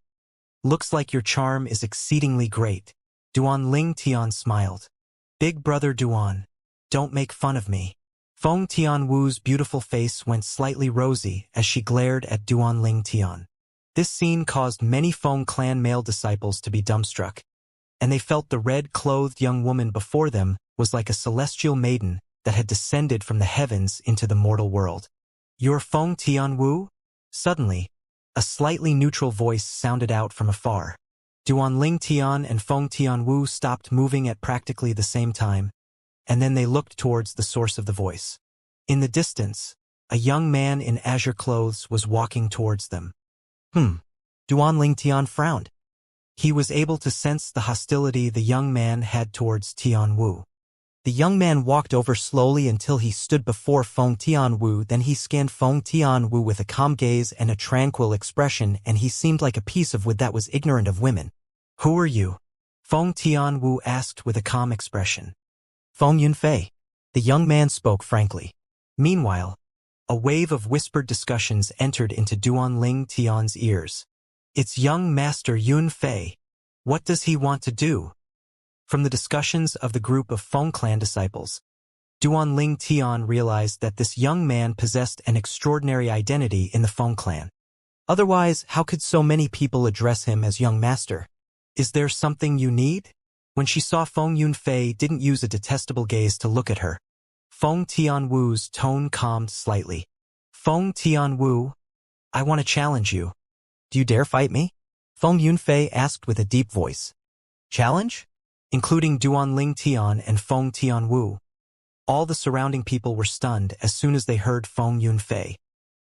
[SPEAKER 1] Looks like your charm is exceedingly great. Duan Ling Tian smiled. Big brother Duan, don't make fun of me. Feng Tianwu's beautiful face went slightly rosy as she glared at Duan Ling Tian. This scene caused many Feng clan male disciples to be dumbstruck, and they felt the red-clothed young woman before them was like a celestial maiden that had descended from the heavens into the mortal world. You're Feng Tianwu? Suddenly, a slightly neutral voice sounded out from afar. Duan Ling Tian and Feng Tianwu stopped moving at practically the same time, and then they looked towards the source of the voice. In the distance, a young man in azure clothes was walking towards them. Duan Ling Tian frowned. He was able to sense the hostility the young man had towards Tianwu. The young man walked over slowly until he stood before Feng Tianwu, then he scanned Feng Tianwu with a calm gaze and a tranquil expression, and he seemed like a piece of wood that was ignorant of women. Who are you? Feng Tianwu asked with a calm expression. Feng Yunfei. The young man spoke frankly. Meanwhile, a wave of whispered discussions entered into Duan Ling Tian's ears. It's young Master Yunfei. What does he want to do? From the discussions of the group of Feng clan disciples, Duan Ling Tian realized that this young man possessed an extraordinary identity in the Feng clan. Otherwise, how could so many people address him as young master? Is there something you need? When she saw Feng Yunfei didn't use a detestable gaze to look at her, Feng Tianwu's tone calmed slightly. Feng Tianwu, I want to challenge you. Do you dare fight me? Feng Yunfei asked with a deep voice. Challenge? Including Duan Ling Tian and Feng Tianwu. All the surrounding people were stunned as soon as they heard Feng Yunfei.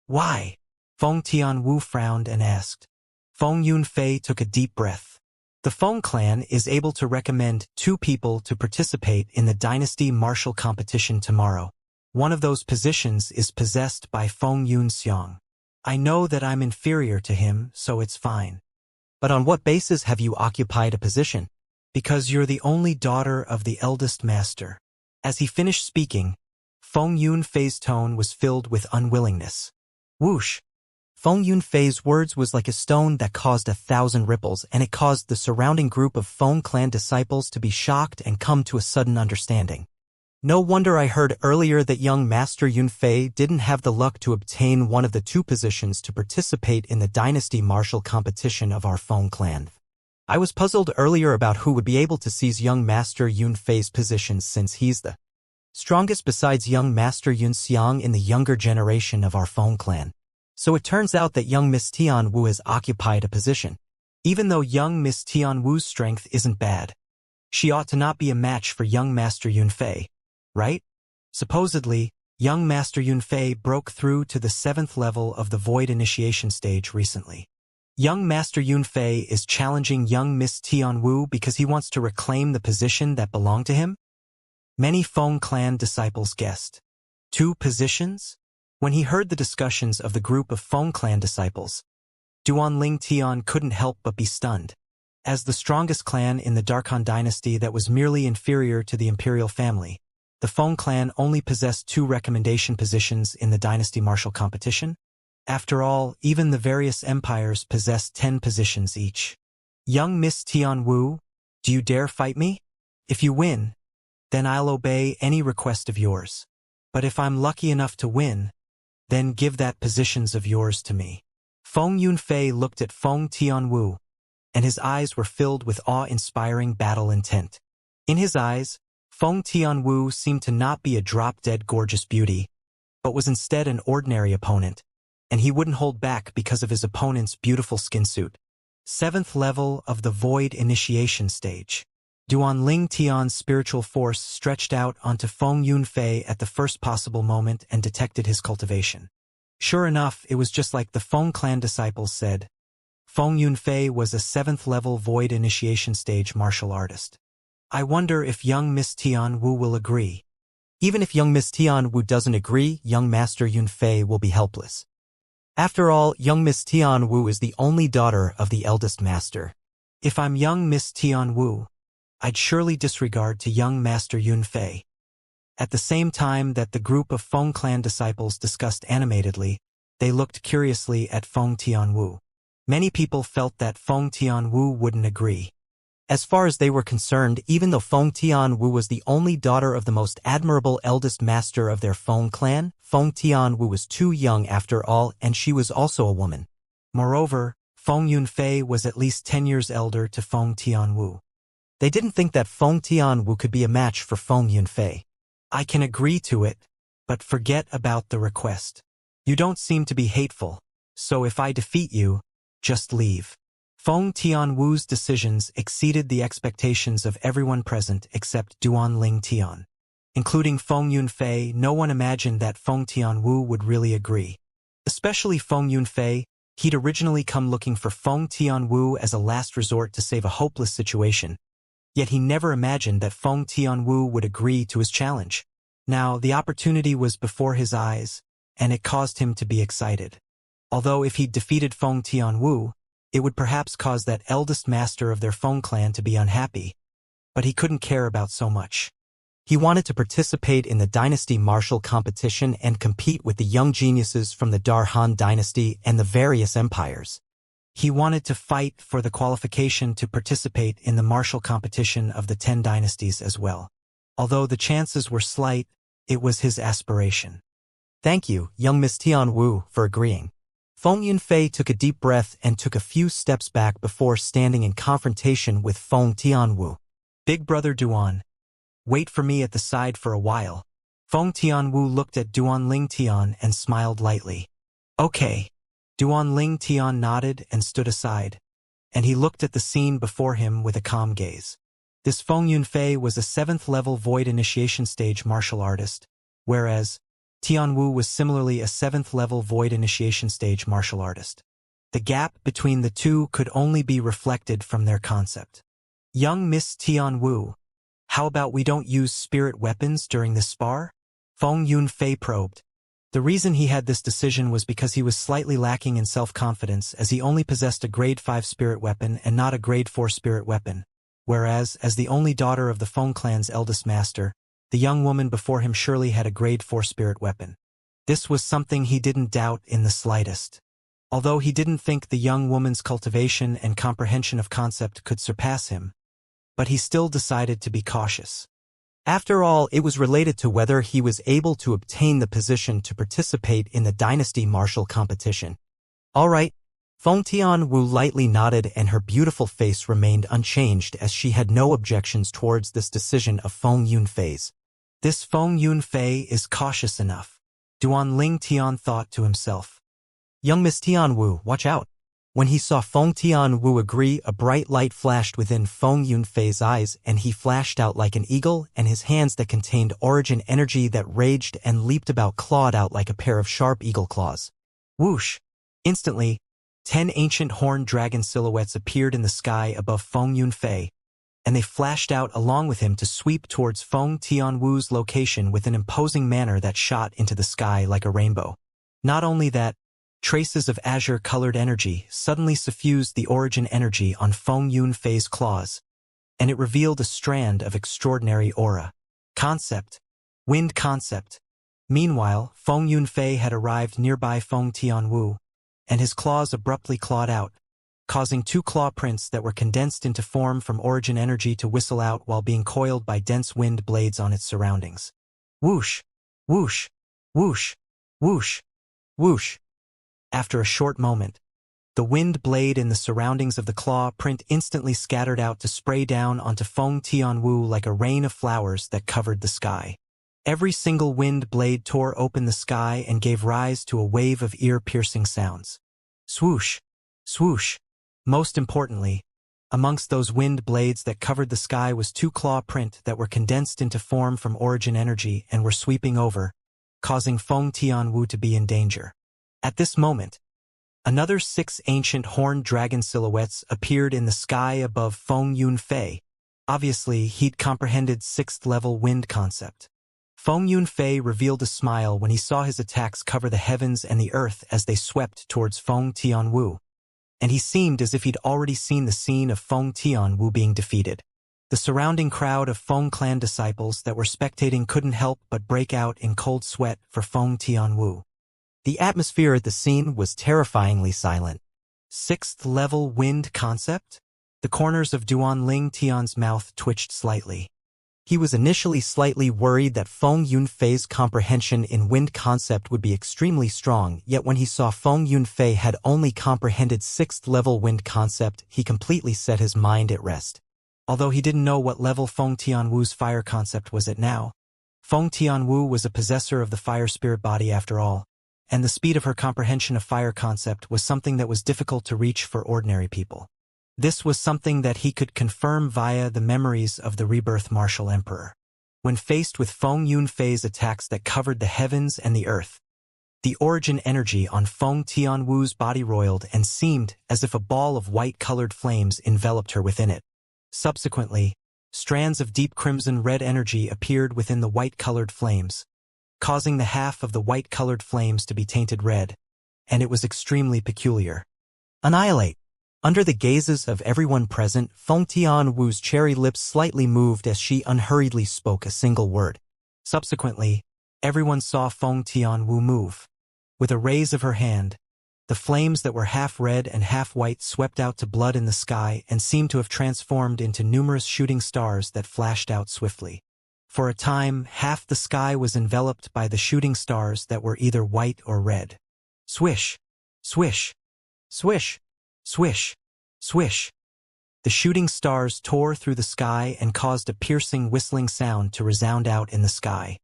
[SPEAKER 1] Why? Feng Tianwu frowned and asked. Feng Yunfei took a deep breath. The Feng clan is able to recommend 2 people to participate in the dynasty martial competition tomorrow. One of those positions is possessed by Feng Yunxiang. I know that I'm inferior to him, so it's fine. But on what basis have you occupied a position? Because you're the only daughter of the eldest master. As he finished speaking, Feng Yunfei's tone was filled with unwillingness. Whoosh! Feng Yunfei's words was like a stone that caused 1,000 ripples, and it caused the surrounding group of Feng clan disciples to be shocked and come to a sudden understanding. No wonder I heard earlier that young Master Yunfei didn't have the luck to obtain one of the 2 positions to participate in the dynasty martial competition of our Feng clan. I was puzzled earlier about who would be able to seize young Master Yunfei's position since he's the strongest besides young Master Xianxia in the younger generation of our Feng clan. So it turns out that young Miss Tianwu has occupied a position. Even though young Miss Tianwu's strength isn't bad, she ought to not be a match for young Master Yunfei, right? Supposedly, young Master Yunfei broke through to the 7th level of the Void Initiation stage recently. Young Master Yunfei is challenging young Miss Tianwu because he wants to reclaim the position that belonged to him? Many Feng clan disciples guessed. 2 positions? When he heard the discussions of the group of Feng clan disciples, Duanling Tian couldn't help but be stunned. As the strongest clan in the Darkhan dynasty that was merely inferior to the imperial family, the Feng clan only possessed 2 recommendation positions in the dynasty martial competition. After all, even the various empires possessed 10 positions each. Young Miss Tianwu, do you dare fight me? If you win, then I'll obey any request of yours. But if I'm lucky enough to win, then give that positions of yours to me. Feng Yunfei looked at Feng Tianwu, and his eyes were filled with awe-inspiring battle intent. In his eyes, Feng Tianwu seemed to not be a drop-dead gorgeous beauty, but was instead an ordinary opponent, and he wouldn't hold back because of his opponent's beautiful skin suit. 7th level of the Void Initiation stage. Duanling Tian's spiritual force stretched out onto Feng Yunfei at the first possible moment and detected his cultivation. Sure enough, it was just like the Feng clan disciples said. Feng Yunfei was a 7th level Void Initiation stage martial artist. I wonder if young Miss Tianwu will agree. Even if young Miss Tianwu doesn't agree, young Master Yunfei will be helpless. After all, young Miss Tianwu is the only daughter of the eldest master. If I'm young Miss Tianwu, I'd surely disregard to young Master Yunfei. At the same time that the group of Feng clan disciples discussed animatedly, they looked curiously at Feng Tianwu. Many people felt that Feng Tianwu wouldn't agree. As far as they were concerned, even though Feng Tianwu was the only daughter of the most admirable eldest master of their Feng clan, Feng Tianwu was too young after all, and she was also a woman. Moreover, Feng Yunfei was at least 10 years elder to Feng Tianwu. They didn't think that Feng Tianwu could be a match for Feng Yunfei. I can agree to it, but forget about the request. You don't seem to be hateful, so if I defeat you, just leave. Feng Tianwu's decisions exceeded the expectations of everyone present except Duanling Tian. Including Feng Yunfei, no one imagined that Feng Tianwu would really agree. Especially Feng Yunfei, he'd originally come looking for Feng Tianwu as a last resort to save a hopeless situation. Yet he never imagined that Feng Tianwu would agree to his challenge. Now, the opportunity was before his eyes, and it caused him to be excited. Although if he'd defeated Feng Tianwu, it would perhaps cause that eldest master of their Feng clan to be unhappy. But he couldn't care about so much. He wanted to participate in the dynasty martial competition and compete with the young geniuses from the Darkhan dynasty and the various empires. He wanted to fight for the qualification to participate in the martial competition of the 10 dynasties as well. Although the chances were slight, it was his aspiration. Thank you, young Miss Tianwu, for agreeing. Feng Yunfei took a deep breath and took a few steps back before standing in confrontation with Feng Tianwu. Big brother Duan, wait for me at the side for a while. Feng Tianwu looked at Duanling Tian and smiled lightly. Okay. Duanling Tian nodded and stood aside, and he looked at the scene before him with a calm gaze. This Feng Yunfei was a 7th level Void Initiation stage martial artist, whereas Tianwu was similarly a 7th level Void Initiation stage martial artist. The gap between the two could only be reflected from their concept. Young Miss Tianwu, how about we don't use spirit weapons during this spar? Feng Yunfei probed. The reason he had this decision was because he was slightly lacking in self-confidence, as he only possessed a grade 5 spirit weapon and not a grade 4 spirit weapon, whereas, as the only daughter of the Feng clan's eldest master, the young woman before him surely had a grade 4 spirit weapon. This was something he didn't doubt in the slightest. Although he didn't think the young woman's cultivation and comprehension of concept could surpass him, but he still decided to be cautious. After all, it was related to whether he was able to obtain the position to participate in the dynasty martial competition. All right. Feng Tianwu lightly nodded and her beautiful face remained unchanged as she had no objections towards this decision of Feng Yunfei's. This Feng Yunfei is cautious enough. Duan Tian thought to himself. Young Miss Tianwu, watch out. When he saw Feng Tianwu agree, a bright light flashed within Feng Yunfei's eyes, and he flashed out like an eagle, and his hands that contained origin energy that raged and leaped about clawed out like a pair of sharp eagle claws. Whoosh! Instantly, 10 ancient horned dragon silhouettes appeared in the sky above Feng Yunfei, and they flashed out along with him to sweep towards Feng Tianwu's location with an imposing manner that shot into the sky like a rainbow. Not only that, traces of azure-colored energy suddenly suffused the origin energy on Feng Yunfei's claws, and it revealed a strand of extraordinary aura. Concept. Wind concept. Meanwhile, Feng Yunfei had arrived nearby Feng Tianwu, and his claws abruptly clawed out, causing 2 claw prints that were condensed into form from origin energy to whistle out while being coiled by dense wind blades on its surroundings. Whoosh! Whoosh! Whoosh! Whoosh! Whoosh! After a short moment, the wind blade in the surroundings of the claw print instantly scattered out to spray down onto Feng Tianwu like a rain of flowers that covered the sky. Every single wind blade tore open the sky and gave rise to a wave of ear-piercing sounds. Swoosh! Swoosh! Most importantly, amongst those wind blades that covered the sky was 2 claw print that were condensed into form from origin energy and were sweeping over, causing Feng Tianwu to be in danger. At this moment, another 6 ancient horned dragon silhouettes appeared in the sky above Feng Yunfei. Obviously, he'd comprehended 6th-level wind concept. Feng Yunfei revealed a smile when he saw his attacks cover the heavens and the earth as they swept towards Feng Tianwu, and he seemed as if he'd already seen the scene of Feng Tianwu being defeated. The surrounding crowd of Feng clan disciples that were spectating couldn't help but break out in cold sweat for Feng Tianwu. The atmosphere at the scene was terrifyingly silent. 6th-level wind concept? The corners of Duan Tian's mouth twitched slightly. He was initially slightly worried that Feng Yunfei's comprehension in wind concept would be extremely strong, yet when he saw Feng Yunfei had only comprehended 6th-level wind concept, he completely set his mind at rest. Although he didn't know what level Feng Tianwu's fire concept was at now, Feng Tianwu was a possessor of the fire spirit body after all, and the speed of her comprehension of fire concept was something that was difficult to reach for ordinary people. This was something that he could confirm via the memories of the rebirth martial emperor. When faced with Feng Yunfei's attacks that covered the heavens and the earth, the origin energy on Feng Tianwu's body roiled and seemed as if a ball of white-colored flames enveloped her within it. Subsequently, strands of deep crimson-red energy appeared within the white-colored flames, causing the half of the white-colored flames to be tainted red, and it was extremely peculiar. Annihilate! Under the gazes of everyone present, Feng Tianwu's cherry lips slightly moved as she unhurriedly spoke a single word. Subsequently, everyone saw Feng Tianwu move. With a raise of her hand, the flames that were half red and half white swept out to blood in the sky and seemed to have transformed into numerous shooting stars that flashed out swiftly. For a time, half the sky was enveloped by the shooting stars that were either white or red. Swish! Swish! Swish! Swish! Swish! The shooting stars tore through the sky and caused a piercing whistling sound to resound out in the sky.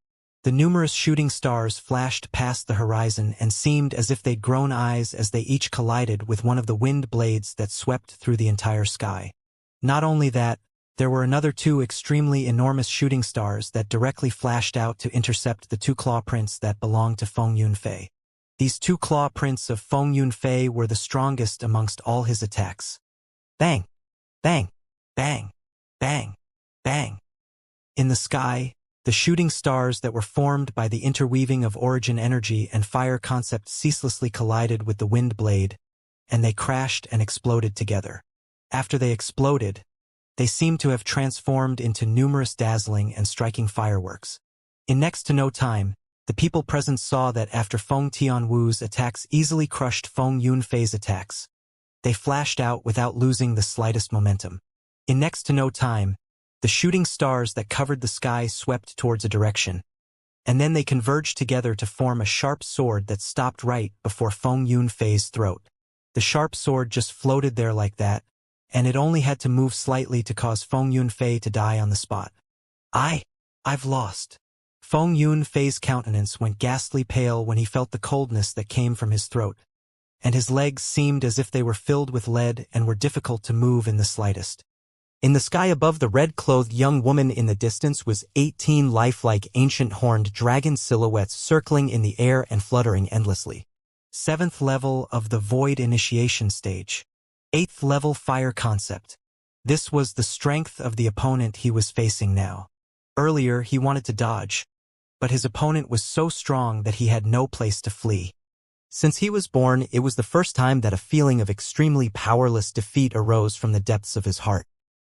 [SPEAKER 1] The numerous shooting stars flashed past the horizon and seemed as if they'd grown eyes as they each collided with one of the wind blades that swept through the entire sky. Not only that, there were another 2 extremely enormous shooting stars that directly flashed out to intercept the 2 claw prints that belonged to Feng Yunfei. These 2 claw prints of Feng Yunfei were the strongest amongst all his attacks. Bang! Bang! Bang! Bang! Bang! In the sky, the shooting stars that were formed by the interweaving of origin energy and fire concept ceaselessly collided with the wind blade, and they crashed and exploded together. After they exploded, they seemed to have transformed into numerous dazzling and striking fireworks. In next to no time, the people present saw that after Feng Tianwu's attacks easily crushed Feng Yunfei's attacks, they flashed out without losing the slightest momentum. In next to no time, the shooting stars that covered the sky swept towards a direction, and then they converged together to form a sharp sword that stopped right before Feng Yunfei's throat. The sharp sword just floated there like that, and it only had to move slightly to cause Feng Yunfei to die on the spot. I've lost. Feng Yunfei's countenance went ghastly pale when he felt the coldness that came from his throat, and his legs seemed as if they were filled with lead and were difficult to move in the slightest. In the sky above, the red-clothed young woman in the distance was 18 lifelike ancient horned dragon silhouettes circling in the air and fluttering endlessly. 7th level of the Void Initiation Stage. 8th level Fire Concept. This was the strength of the opponent he was facing now. Earlier, he wanted to dodge, but his opponent was so strong that he had no place to flee. Since he was born, it was the first time that a feeling of extremely powerless defeat arose from the depths of his heart.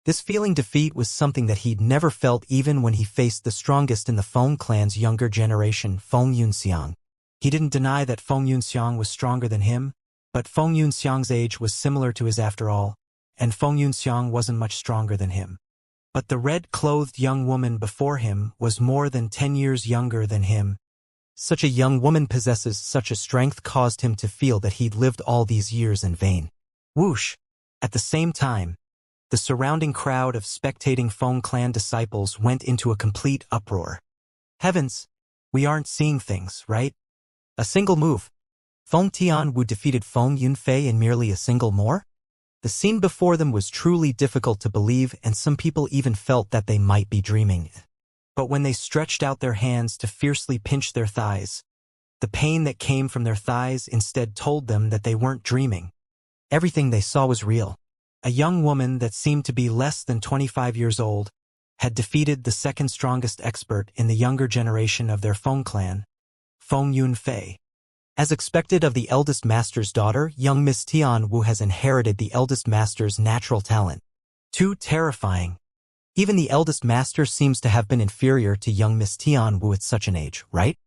[SPEAKER 1] This feeling defeat was something that he'd never felt even when he faced the strongest in the Feng clan's younger generation, Feng Yunxiang. He didn't deny that Feng Yunxiang was stronger than him, but Feng Yunxiang's age was similar to his after all, and Feng Yunxiang wasn't much stronger than him. But the red-clothed young woman before him was more than 10 years younger than him. Such a young woman possesses such a strength caused him to feel that he'd lived all these years in vain. Whoosh! At the same time, the surrounding crowd of spectating Feng clan disciples went into a complete uproar. Heavens! We aren't seeing things, right? A single move. Feng Tianwu defeated Feng Yunfei in merely a single more? The scene before them was truly difficult to believe, and some people even felt that they might be dreaming. But when they stretched out their hands to fiercely pinch their thighs, the pain that came from their thighs instead told them that they weren't dreaming. Everything they saw was real. A young woman that seemed to be less than 25 years old had defeated the second strongest expert in the younger generation of their Feng clan, Feng Yunfei. As expected of the eldest master's daughter, young Miss Tianwu has inherited the eldest master's natural talent. Too terrifying. Even the eldest master seems to have been inferior to young Miss Tianwu at such an age, right?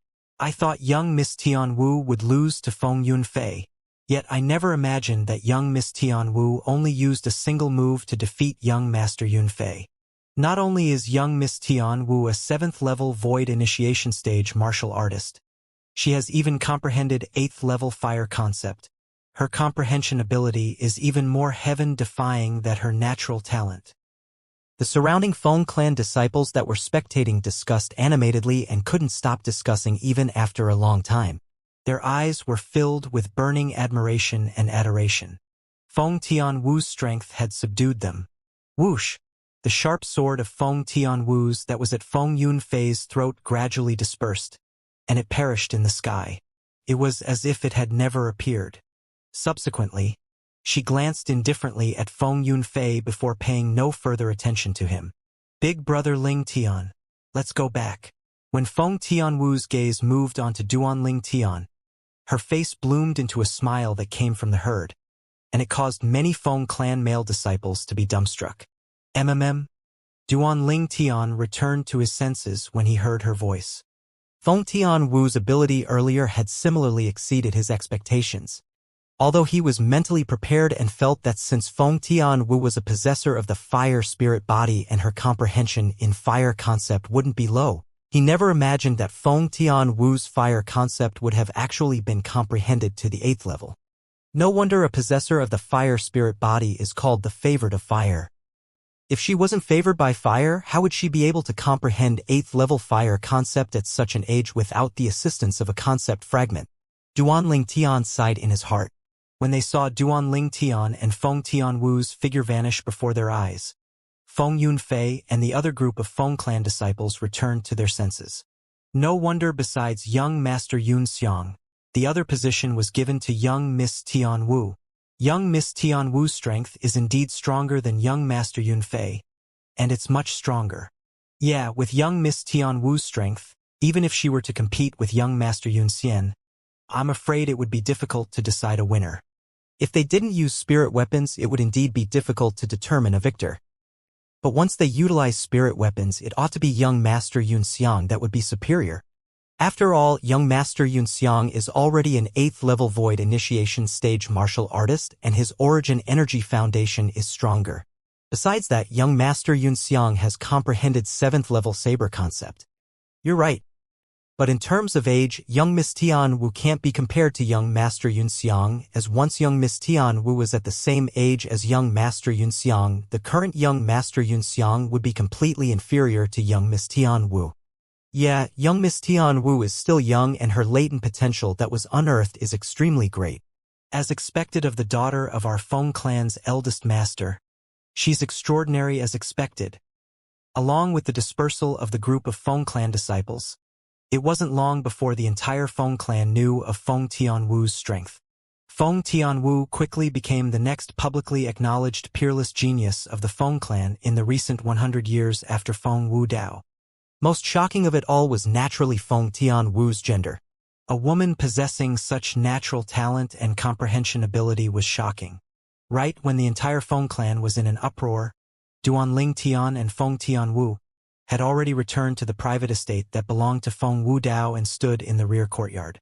[SPEAKER 1] I thought young Miss Tianwu would lose to Feng Yunfei, yet I never imagined that young Miss Tianwu only used a single move to defeat young Master Yunfei. Not only is young Miss Tianwu a 7th level Void Initiation Stage martial artist, she has even comprehended 8th level Fire Concept. Her comprehension ability is even more heaven-defying than her natural talent. The surrounding Feng clan disciples that were spectating discussed animatedly and couldn't stop discussing even after a long time. Their eyes were filled with burning admiration and adoration. Feng Tianwu's strength had subdued them. Whoosh! The sharp sword of Feng Tianwu's that was at Feng Yunfei's throat gradually dispersed, and it perished in the sky. It was as if it had never appeared. Subsequently, she glanced indifferently at Feng Yunfei before paying no further attention to him. Big brother Ling Tian, let's go back. When Feng Tianwu's gaze moved onto Duan Ling Tian, her face bloomed into a smile that came from the herd, and it caused many Feng clan male disciples to be dumbstruck. Duan Ling Tian returned to his senses when he heard her voice. Feng Tianwu's ability earlier had similarly exceeded his expectations. Although he was mentally prepared and felt that since Feng Tianwu was a possessor of the fire spirit body and her comprehension in fire concept wouldn't be low, he never imagined that Feng Tianwu's fire concept would have actually been comprehended to the 8th level. No wonder a possessor of the fire spirit body is called the favored of fire. If she wasn't favored by fire, how would she be able to comprehend 8th level fire concept at such an age without the assistance of a concept fragment? Duan Ling Tian sighed in his heart. When they saw Duan Ling Tian and Feng Tianwu's figure vanish before their eyes, Feng Yunfei and the other group of Feng clan disciples returned to their senses. No wonder besides young Master Yunxiang, the other position was given to young Miss Tianwu. Young Miss Tianwu's strength is indeed stronger than young Master Yunfei, and it's much stronger. Yeah, with young Miss Tianwu's strength, even if she were to compete with young Master Yunxian, I'm afraid it would be difficult to decide a winner. If they didn't use spirit weapons, it would indeed be difficult to determine a victor. But once they utilize spirit weapons, it ought to be young Master Yunxiang that would be superior. After all, young Master Yunxiang is already an 8th level Void Initiation Stage martial artist, and his origin energy foundation is stronger. Besides that, young Master Yunxiang has comprehended 7th level saber concept. You're right. But in terms of age, young Miss Tianwu can't be compared to young Master Yunxiang, as once young Miss Tianwu was at the same age as young Master Yunxiang, the current young Master Yunxiang would be completely inferior to young Miss Tianwu. Yeah, young Miss Tian Wu is still young and her latent potential that was unearthed is extremely great. As expected of the daughter of our Feng clan's eldest master, she's extraordinary as expected. Along with the dispersal of the group of Feng clan disciples, it wasn't long before the entire Feng clan knew of Feng Tianwu's strength. Feng Tianwu quickly became the next publicly acknowledged peerless genius of the Feng clan in the recent 100 years after Feng Wudao. Most shocking of it all was naturally Feng Tianwu's gender. A woman possessing such natural talent and comprehension ability was shocking. Right when the entire Feng clan was in an uproar, Duanling Tian and Feng Tianwu had already returned to the private estate that belonged to Feng Wudao and stood in the rear courtyard.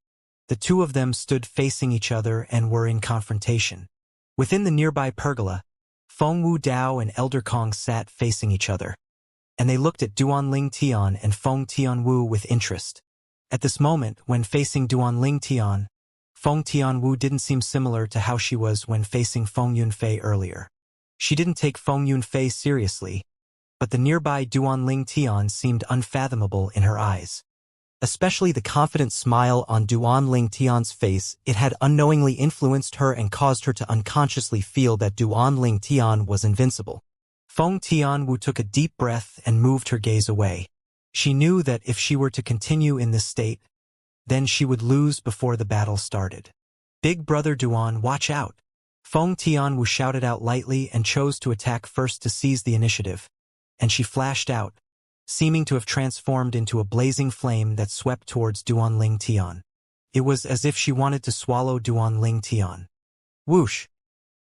[SPEAKER 1] The two of them stood facing each other and were in confrontation. Within the nearby pergola, Feng Wudao and Elder Kong sat facing each other, and they looked at Duanling Tian and Feng Tianwu with interest. At this moment, when facing Duanling Tian, Feng Tianwu didn't seem similar to how she was when facing Feng Yunfei earlier. She didn't take Feng Yunfei seriously, but the nearby Duanling Tian seemed unfathomable in her eyes. Especially the confident smile on Duanling Tian's face, it had unknowingly influenced her and caused her to unconsciously feel that Duanling Tian was invincible. Feng Tianwu took a deep breath and moved her gaze away. She knew that if she were to continue in this state, then she would lose before the battle started. Big brother Duan, watch out! Feng Tianwu shouted out lightly and chose to attack first to seize the initiative, and she flashed out, seeming to have transformed into a blazing flame that swept towards Duanling Tian. It was as if she wanted to swallow Duanling Tian. Whoosh!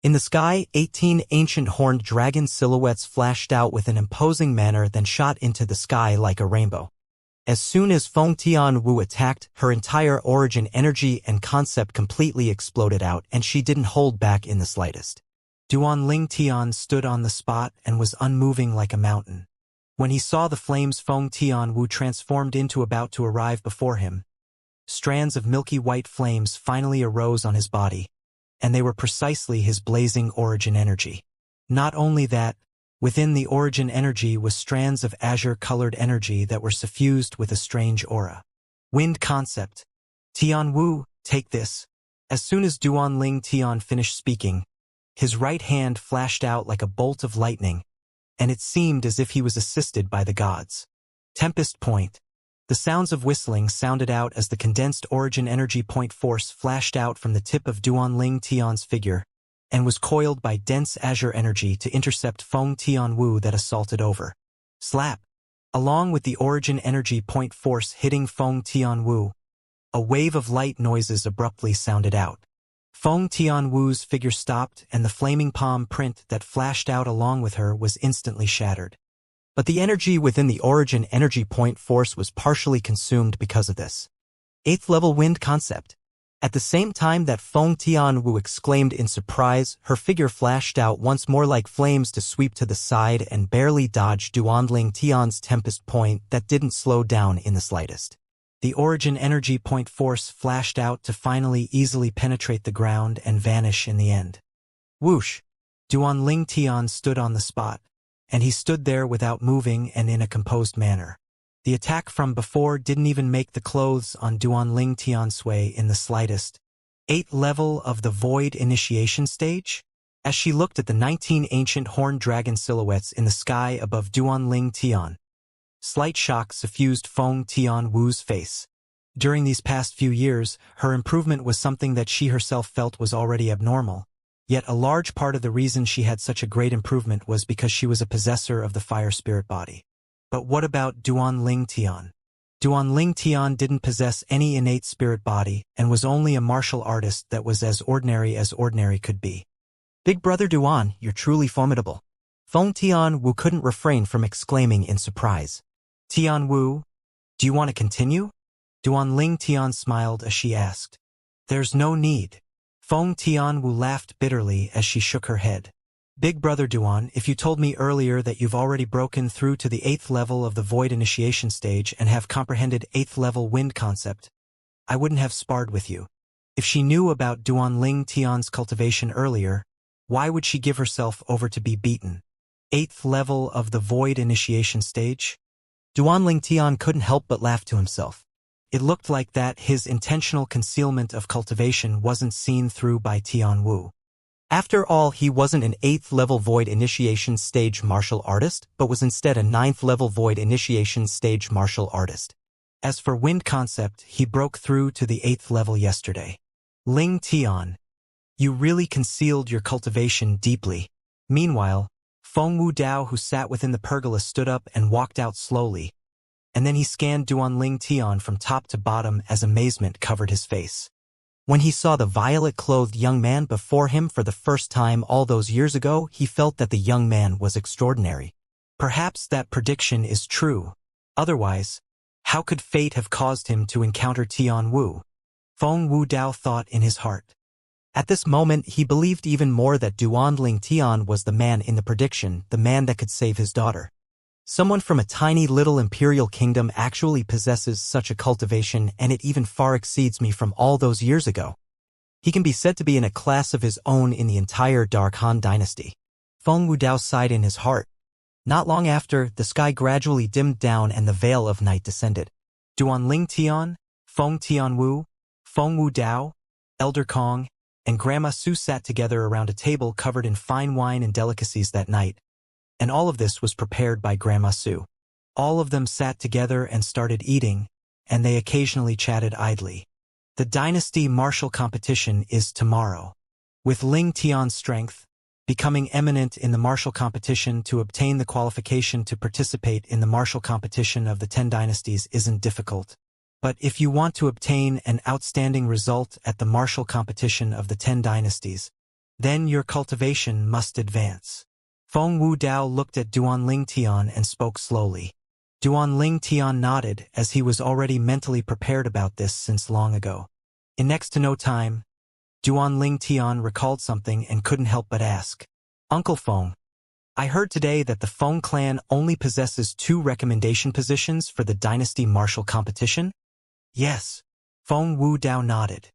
[SPEAKER 1] In the sky, 18 ancient horned dragon silhouettes flashed out with an imposing manner, then shot into the sky like a rainbow. As soon as Feng Tianwu attacked, her entire origin energy and concept completely exploded out, and she didn't hold back in the slightest. Duanling Tian stood on the spot and was unmoving like a mountain. When he saw the flames Feng Tianwu transformed into about to arrive before him, strands of milky white flames finally arose on his body, and they were precisely his blazing origin energy. Not only that, within the origin energy was strands of azure-colored energy that were suffused with a strange aura. Wind concept. Tianwu, take this. As soon as Duanling Tian finished speaking, his right hand flashed out like a bolt of lightning, and it seemed as if he was assisted by the gods. Tempest point. The sounds of whistling sounded out as the condensed origin energy point force flashed out from the tip of Duanling Tian's figure, and was coiled by dense azure energy to intercept Feng Tianwu that assaulted over. Slap! Along with the origin energy point force hitting Feng Tianwu, a wave of light noises abruptly sounded out. Feng Tianwu's figure stopped, and the flaming palm print that flashed out along with her was instantly shattered. But the energy within the origin energy point force was partially consumed because of this. 8th level wind concept. At the same time that Feng Tianwu exclaimed in surprise, her figure flashed out once more like flames to sweep to the side and barely dodge Duanling Tian's tempest point that didn't slow down in the slightest. The origin energy point force flashed out to finally easily penetrate the ground and vanish in the end. Whoosh! Duanling Tian stood on the spot, and he stood there without moving and in a composed manner. The attack from before didn't even make the clothes on Duanling Tian sway in the slightest. 8th level of the Void Initiation stage? As she looked at the 19 ancient horned dragon silhouettes in the sky above Duanling Tian, slight shock suffused Feng Tianwu's face. During these past few years, her improvement was something that she herself felt was already abnormal. Yet a large part of the reason she had such a great improvement was because she was a possessor of the fire spirit body. But what about Duanling Tian? Duanling Tian didn't possess any innate spirit body and was only a martial artist that was as ordinary could be. Big brother Duan, you're truly formidable. Feng Tianwu couldn't refrain from exclaiming in surprise. Tianwu, do you want to continue? Duanling Tian smiled as she asked. There's no need. Feng Tianwu laughed bitterly as she shook her head. Big brother Duan, if you told me earlier that you've already broken through to the 8th level of the Void Initiation stage and have comprehended 8th level wind concept, I wouldn't have sparred with you. If she knew about Duanling Tian's cultivation earlier, why would she give herself over to be beaten? 8th level of the Void Initiation stage? Duanling Tian couldn't help but laugh to himself. It looked like that his intentional concealment of cultivation wasn't seen through by Tian Wu. After all, he wasn't an 8th-level Void Initiation Stage martial artist, but was instead a 9th-level Void Initiation Stage martial artist. As for wind concept, he broke through to the 8th level yesterday. Ling Tian, you really concealed your cultivation deeply. Meanwhile, Feng Wu Dao, who sat within the pergola, stood up and walked out slowly, and then he scanned Duanling Tian from top to bottom as amazement covered his face. When he saw the violet-clothed young man before him for the first time all those years ago, he felt that the young man was extraordinary. Perhaps that prediction is true. Otherwise, how could fate have caused him to encounter Tian Wu? Feng Wu Dao thought in his heart. At this moment, he believed even more that Duanling Tian was the man in the prediction, the man that could save his daughter. Someone from a tiny little imperial kingdom actually possesses such a cultivation, and it even far exceeds me from all those years ago. He can be said to be in a class of his own in the entire Dark Han dynasty. Feng Wu Dao sighed in his heart. Not long after, the sky gradually dimmed down and the veil of night descended. Duanling Tian, Feng Tian Wu, Feng Wu Dao, Elder Kong, and Grandma Su sat together around a table covered in fine wine and delicacies that night. And all of this was prepared by Grandma Su. All of them sat together and started eating, and they occasionally chatted idly. The dynasty martial competition is tomorrow. With Ling Tian's strength, becoming eminent in the martial competition to obtain the qualification to participate in the martial competition of the 10 dynasties isn't difficult. But if you want to obtain an outstanding result at the martial competition of the 10 dynasties, then your cultivation must advance. Feng Wu Dao looked at Duanling Tian and spoke slowly. Duanling Tian nodded, as he was already mentally prepared about this since long ago. In next to no time, Duanling Tian recalled something and couldn't help but ask. Uncle Feng, I heard today that the Feng clan only possesses 2 recommendation positions for the dynasty martial competition? Yes. Feng Wu Dao nodded.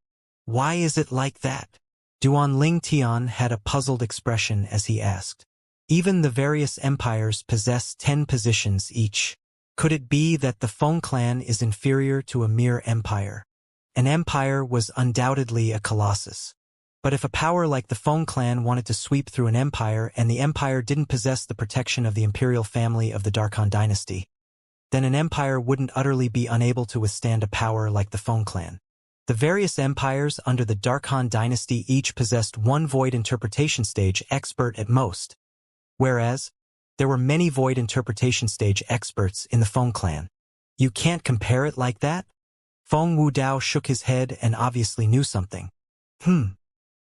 [SPEAKER 1] Why is it like that? Duanling Tian had a puzzled expression as he asked. Even the various empires possess 10 positions each. Could it be that the Feng clan is inferior to a mere empire? An empire was undoubtedly a colossus. But if a power like the Feng clan wanted to sweep through an empire and the empire didn't possess the protection of the imperial family of the Dark Han dynasty, then an empire wouldn't utterly be unable to withstand a power like the Feng clan. The various empires under the Dark Han dynasty each possessed 1 void interpretation stage expert at most, whereas there were many void interpretation stage experts in the Feng clan. You can't compare it like that? Feng Wu Dao shook his head and obviously knew something.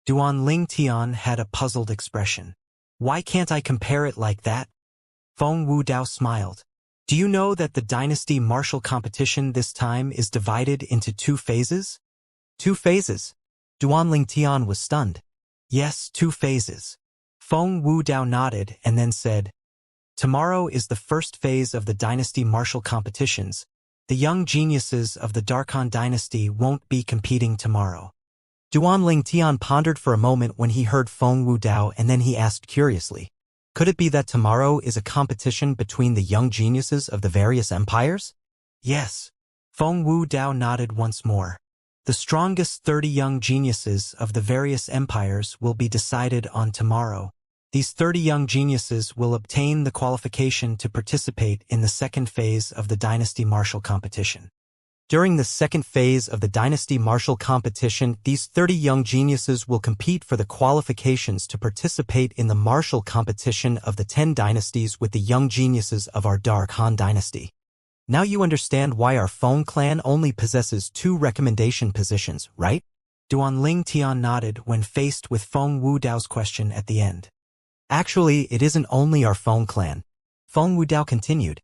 [SPEAKER 1] Duanling Tian had a puzzled expression. Why can't I compare it like that? Feng Wu Dao smiled. Do you know that the dynasty martial competition this time is divided into 2 phases? 2 phases? Duanling Tian was stunned. Yes, 2 phases. Feng Wu Dao nodded and then said, Tomorrow is the first phase of the dynasty martial competitions. The young geniuses of the Dark Han dynasty won't be competing tomorrow. Duanling Tian pondered for a moment when he heard Feng Wu Dao, and then he asked curiously, could it be that tomorrow is a competition between the young geniuses of the various empires? Yes. Feng Wu Dao nodded once more. The strongest 30 young geniuses of the various empires will be decided on tomorrow. These 30 young geniuses will obtain the qualification to participate in the second phase of the dynasty martial competition. During the second phase of the dynasty martial competition, these 30 young geniuses will compete for the qualifications to participate in the martial competition of the 10 dynasties with the young geniuses of our Dark Han dynasty. Now you understand why our Feng clan only possesses 2 recommendation positions, right? Duanling Tian nodded when faced with Feng Wu Dao's question at the end. Actually, it isn't only our Feng clan. Feng Wu Dao continued.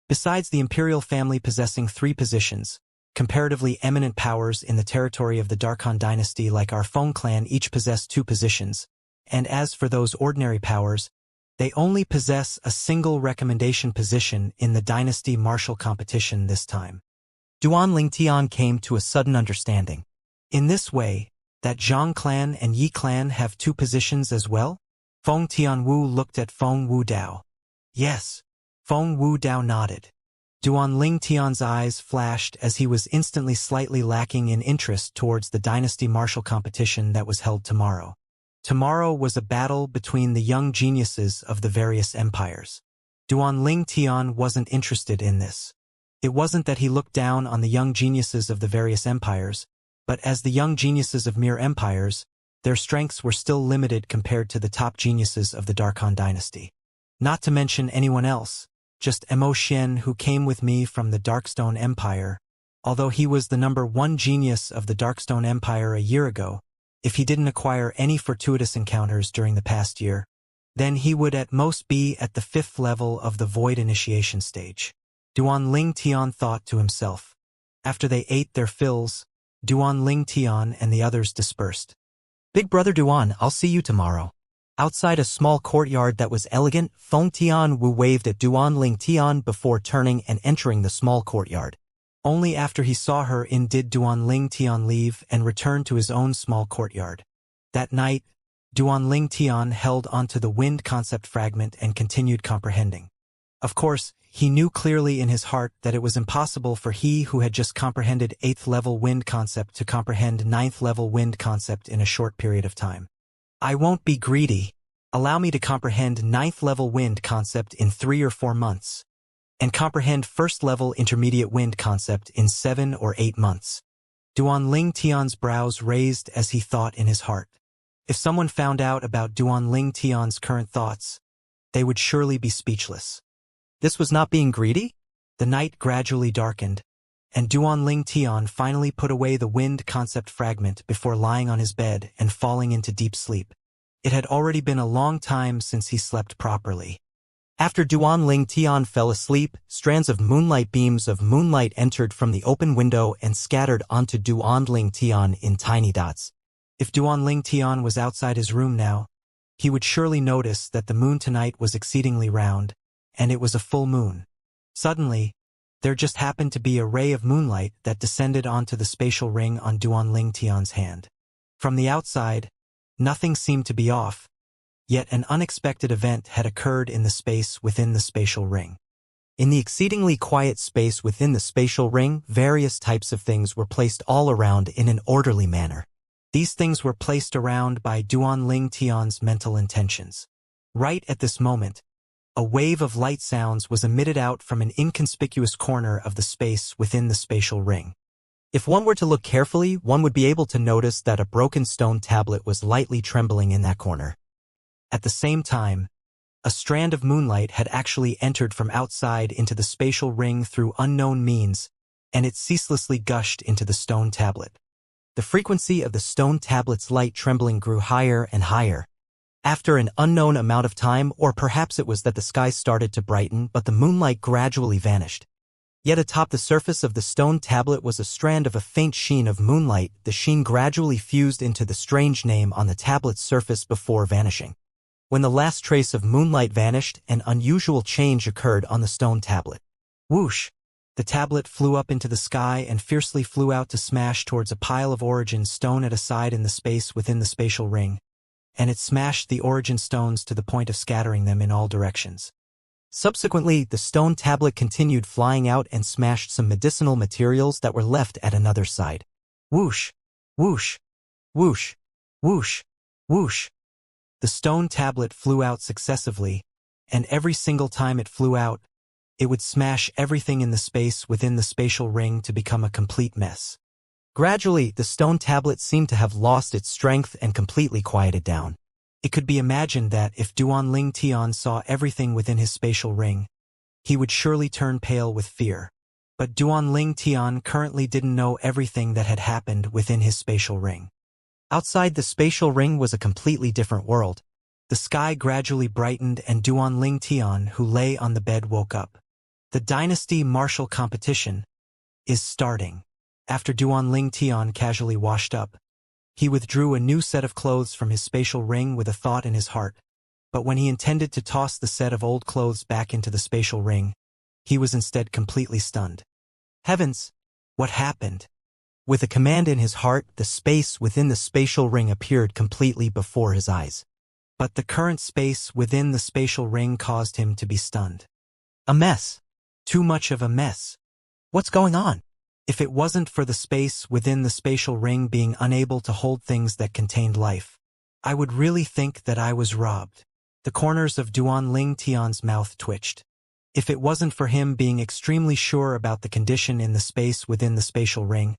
[SPEAKER 1] Besides the imperial family possessing 3 positions, comparatively eminent powers in the territory of the Dark Han dynasty like our Feng clan each possess 2 positions, and as for those ordinary powers, they only possess a single recommendation position in the dynasty martial competition this time. Duanling Tian came to a sudden understanding. In this way, that Zhang clan and Yi clan have 2 positions as well? Feng Tianwu looked at Feng Wu Dao. Yes. Feng Wu Dao nodded. Duan Ling Tian's eyes flashed as he was instantly slightly lacking in interest towards the dynasty martial competition that was held tomorrow. Tomorrow was a battle between the young geniuses of the various empires. Duan Ling Tian wasn't interested in this. It wasn't that he looked down on the young geniuses of the various empires, but as the young geniuses of mere empires, their strengths were still limited compared to the top geniuses of the Darkhan dynasty. Not to mention anyone else, just Mo Xian, who came with me from the Darkstone Empire. Although he was the #1 genius of the Darkstone Empire a year ago, if he didn't acquire any fortuitous encounters during the past year, then he would at most be at the 5th level of the Void Initiation stage. Duan Ling Tian thought to himself. After they ate their fills, Duan Ling Tian and the others dispersed. Big brother Duan, I'll see you tomorrow. Outside a small courtyard that was elegant, Feng Tianwu waved at Duan Ling Tian before turning and entering the small courtyard. Only after he saw her in did Duan Ling Tian leave and return to his own small courtyard. That night, Duan Ling Tian held onto the wind concept fragment and continued comprehending. Of course, he knew clearly in his heart that it was impossible for he who had just comprehended 8th level wind concept to comprehend 9th level wind concept in a short period of time. I won't be greedy. Allow me to comprehend 9th level wind concept in 3 or 4 months, and comprehend 1st level intermediate wind concept in 7 or 8 months. Duan Ling Tian's brows raised as he thought in his heart. If someone found out about Duan Ling Tian's current thoughts, they would surely be speechless. This was not being greedy? The night gradually darkened, and Duan Ling Tian finally put away the wind concept fragment before lying on his bed and falling into deep sleep. It had already been a long time since he slept properly. After Duan Ling Tian fell asleep, strands of beams of moonlight entered from the open window and scattered onto Duan Ling Tian in tiny dots. If Duan Ling Tian was outside his room now, he would surely notice that the moon tonight was exceedingly round, and it was a full moon. Suddenly, there just happened to be a ray of moonlight that descended onto the spatial ring on Duan Ling Tian's hand. From the outside, nothing seemed to be off, yet an unexpected event had occurred in the space within the spatial ring. In the exceedingly quiet space within the spatial ring, various types of things were placed all around in an orderly manner. These things were placed around by Duan Ling Tian's mental intentions. Right at this moment, a wave of light sounds was emitted out from an inconspicuous corner of the space within the spatial ring. If one were to look carefully, one would be able to notice that a broken stone tablet was lightly trembling in that corner. At the same time, a strand of moonlight had actually entered from outside into the spatial ring through unknown means, and it ceaselessly gushed into the stone tablet. The frequency of the stone tablet's light trembling grew higher and higher. After an unknown amount of time, or perhaps it was that the sky started to brighten, but the moonlight gradually vanished. Yet atop the surface of the stone tablet was a strand of a faint sheen of moonlight. The sheen gradually fused into the strange name on the tablet's surface before vanishing. When the last trace of moonlight vanished, an unusual change occurred on the stone tablet. Whoosh! The tablet flew up into the sky and fiercely flew out to smash towards a pile of origin stone at a side in the space within the spatial ring, and it smashed the origin stones to the point of scattering them in all directions. Subsequently, the stone tablet continued flying out and smashed some medicinal materials that were left at another side. Whoosh! Whoosh! Whoosh! Whoosh! Whoosh! The stone tablet flew out successively, and every single time it flew out, it would smash everything in the space within the spatial ring to become a complete mess. Gradually, the stone tablet seemed to have lost its strength and completely quieted down. It could be imagined that if Duan Ling Tian saw everything within his spatial ring, he would surely turn pale with fear. But Duan Ling Tian currently didn't know everything that had happened within his spatial ring. Outside the spatial ring was a completely different world. The sky gradually brightened and Duan Ling Tian, who lay on the bed, woke up. The dynasty martial competition is starting. After Duan Ling Tian casually washed up, he withdrew a new set of clothes from his spatial ring with a thought in his heart. But when he intended to toss the set of old clothes back into the spatial ring, he was instead completely stunned. Heavens! What happened? With a command in his heart, the space within the spatial ring appeared completely before his eyes. But the current space within the spatial ring caused him to be stunned. A mess! Too much of a mess. What's going on? If it wasn't for the space within the spatial ring being unable to hold things that contained life, I would really think that I was robbed. The corners of Duan Ling Tian's mouth twitched. If it wasn't for him being extremely sure about the condition in the space within the spatial ring,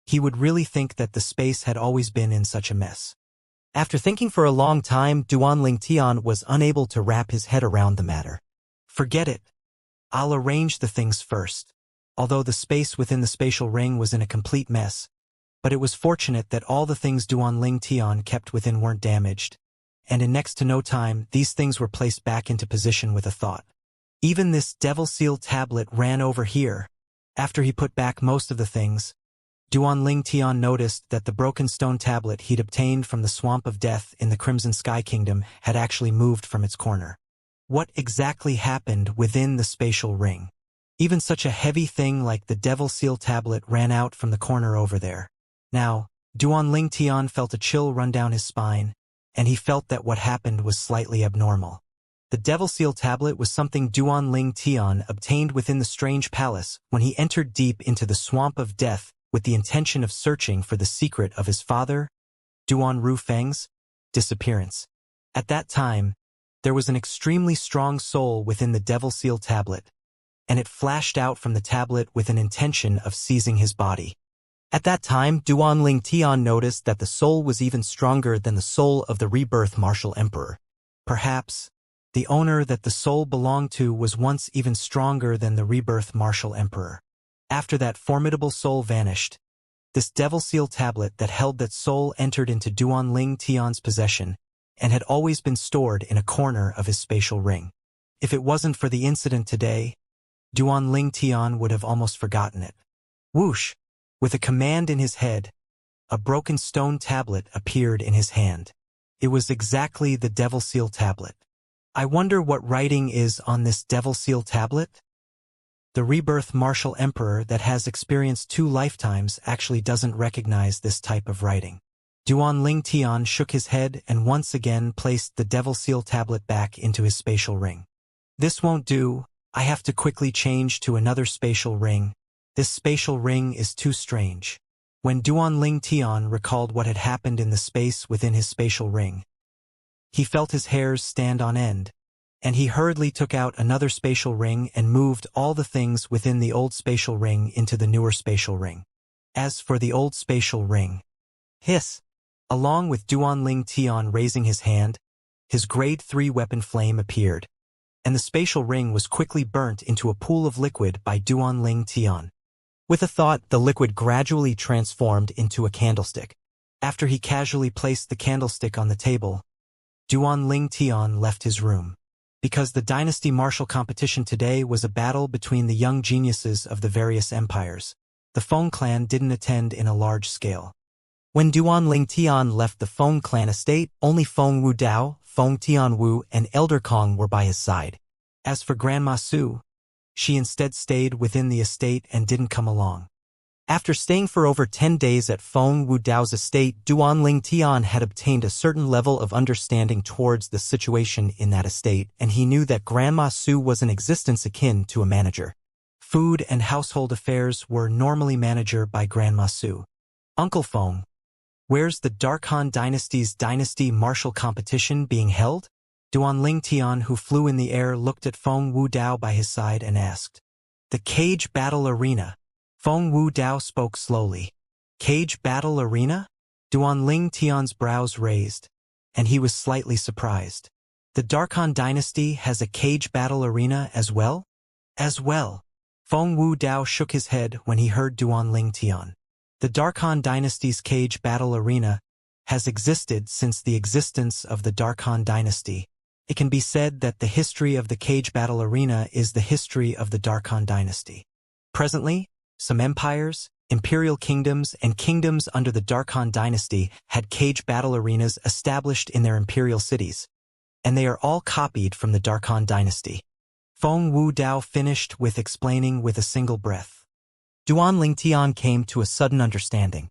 [SPEAKER 1] he would really think that the space had always been in such a mess. After thinking for a long time, Duan Ling Tian was unable to wrap his head around the matter. Forget it. I'll arrange the things first. Although the space within the spatial ring was in a complete mess, but it was fortunate that all the things Duan Ling Tian kept within weren't damaged, and in next to no time, these things were placed back into position with a thought. Even this devil seal tablet ran over here. After he put back most of the things, Duan Ling Tian noticed that the broken stone tablet he'd obtained from the Swamp of Death in the Crimson Sky Kingdom had actually moved from its corner. What exactly happened within the spatial ring? Even such a heavy thing like the Devil Seal tablet ran out from the corner over there. Now, Duan Ling Tian felt a chill run down his spine, and he felt that what happened was slightly abnormal. The Devil Seal tablet was something Duan Ling Tian obtained within the strange palace when he entered deep into the Swamp of Death with the intention of searching for the secret of his father, Duan Ru Feng's disappearance. At that time, there was an extremely strong soul within the Devil Seal tablet, and it flashed out from the tablet with an intention of seizing his body. At that time, Duan Ling Tian noticed that the soul was even stronger than the soul of the rebirth martial emperor. Perhaps, the owner that the soul belonged to was once even stronger than the rebirth martial emperor. After that formidable soul vanished, this Devil Seal tablet that held that soul entered into Duan Ling Tian's possession and had always been stored in a corner of his spatial ring. If it wasn't for the incident today, Duan Ling Tian would have almost forgotten it. Whoosh! With a command in his head, a broken stone tablet appeared in his hand. It was exactly the Devil Seal tablet. I wonder what writing is on this Devil Seal tablet? The rebirth martial emperor that has experienced 2 lifetimes actually doesn't recognize this type of writing. Duan Ling Tian shook his head and once again placed the Devil Seal tablet back into his spatial ring. This won't do. I have to quickly change to another spatial ring. This spatial ring is too strange. When Duan Ling Tian recalled what had happened in the space within his spatial ring, he felt his hairs stand on end, and he hurriedly took out another spatial ring and moved all the things within the old spatial ring into the newer spatial ring. As for the old spatial ring, hiss! Along with Duan Ling Tian raising his hand, his grade 3 weapon flame appeared, and the spatial ring was quickly burnt into a pool of liquid by Duan Ling Tian. With a thought, the liquid gradually transformed into a candlestick. After he casually placed the candlestick on the table, Duan Ling Tian left his room. Because the dynasty martial competition today was a battle between the young geniuses of the various empires, the Feng clan didn't attend in a large scale. When Duan Ling Tian left the Feng clan estate, only Feng Wu Dao, Feng Tianwu, and Elder Kong were by his side. As for Grandma Su, she instead stayed within the estate and didn't come along. After staying for over 10 days at Feng Wu Dao's estate, Duan Ling Tian had obtained a certain level of understanding towards the situation in that estate, and he knew that Grandma Su was an existence akin to a manager. Food and household affairs were normally managed by Grandma Su. Uncle Feng, where's the Dark Han Dynasty's dynasty martial competition being held? Duan Ling Tian, who flew in the air, looked at Feng Wu Dao by his side and asked. The Cage Battle Arena. Feng Wu Dao spoke slowly. Cage Battle Arena? Duan Ling Tian's brows raised, and he was slightly surprised. The Dark Han Dynasty has a cage battle arena as well? As well. Feng Wu Dao shook his head when he heard Duan Ling Tian. The Dark Han Dynasty's cage battle arena has existed since the existence of the Dark Han Dynasty. It can be said that the history of the cage battle arena is the history of the Dark Han Dynasty. Presently, some empires, imperial kingdoms, and kingdoms under the Dark Han Dynasty had cage battle arenas established in their imperial cities, and they are all copied from the Dark Han Dynasty. Feng Wu Dao finished with explaining with a single breath. Duan Ling Tian came to a sudden understanding.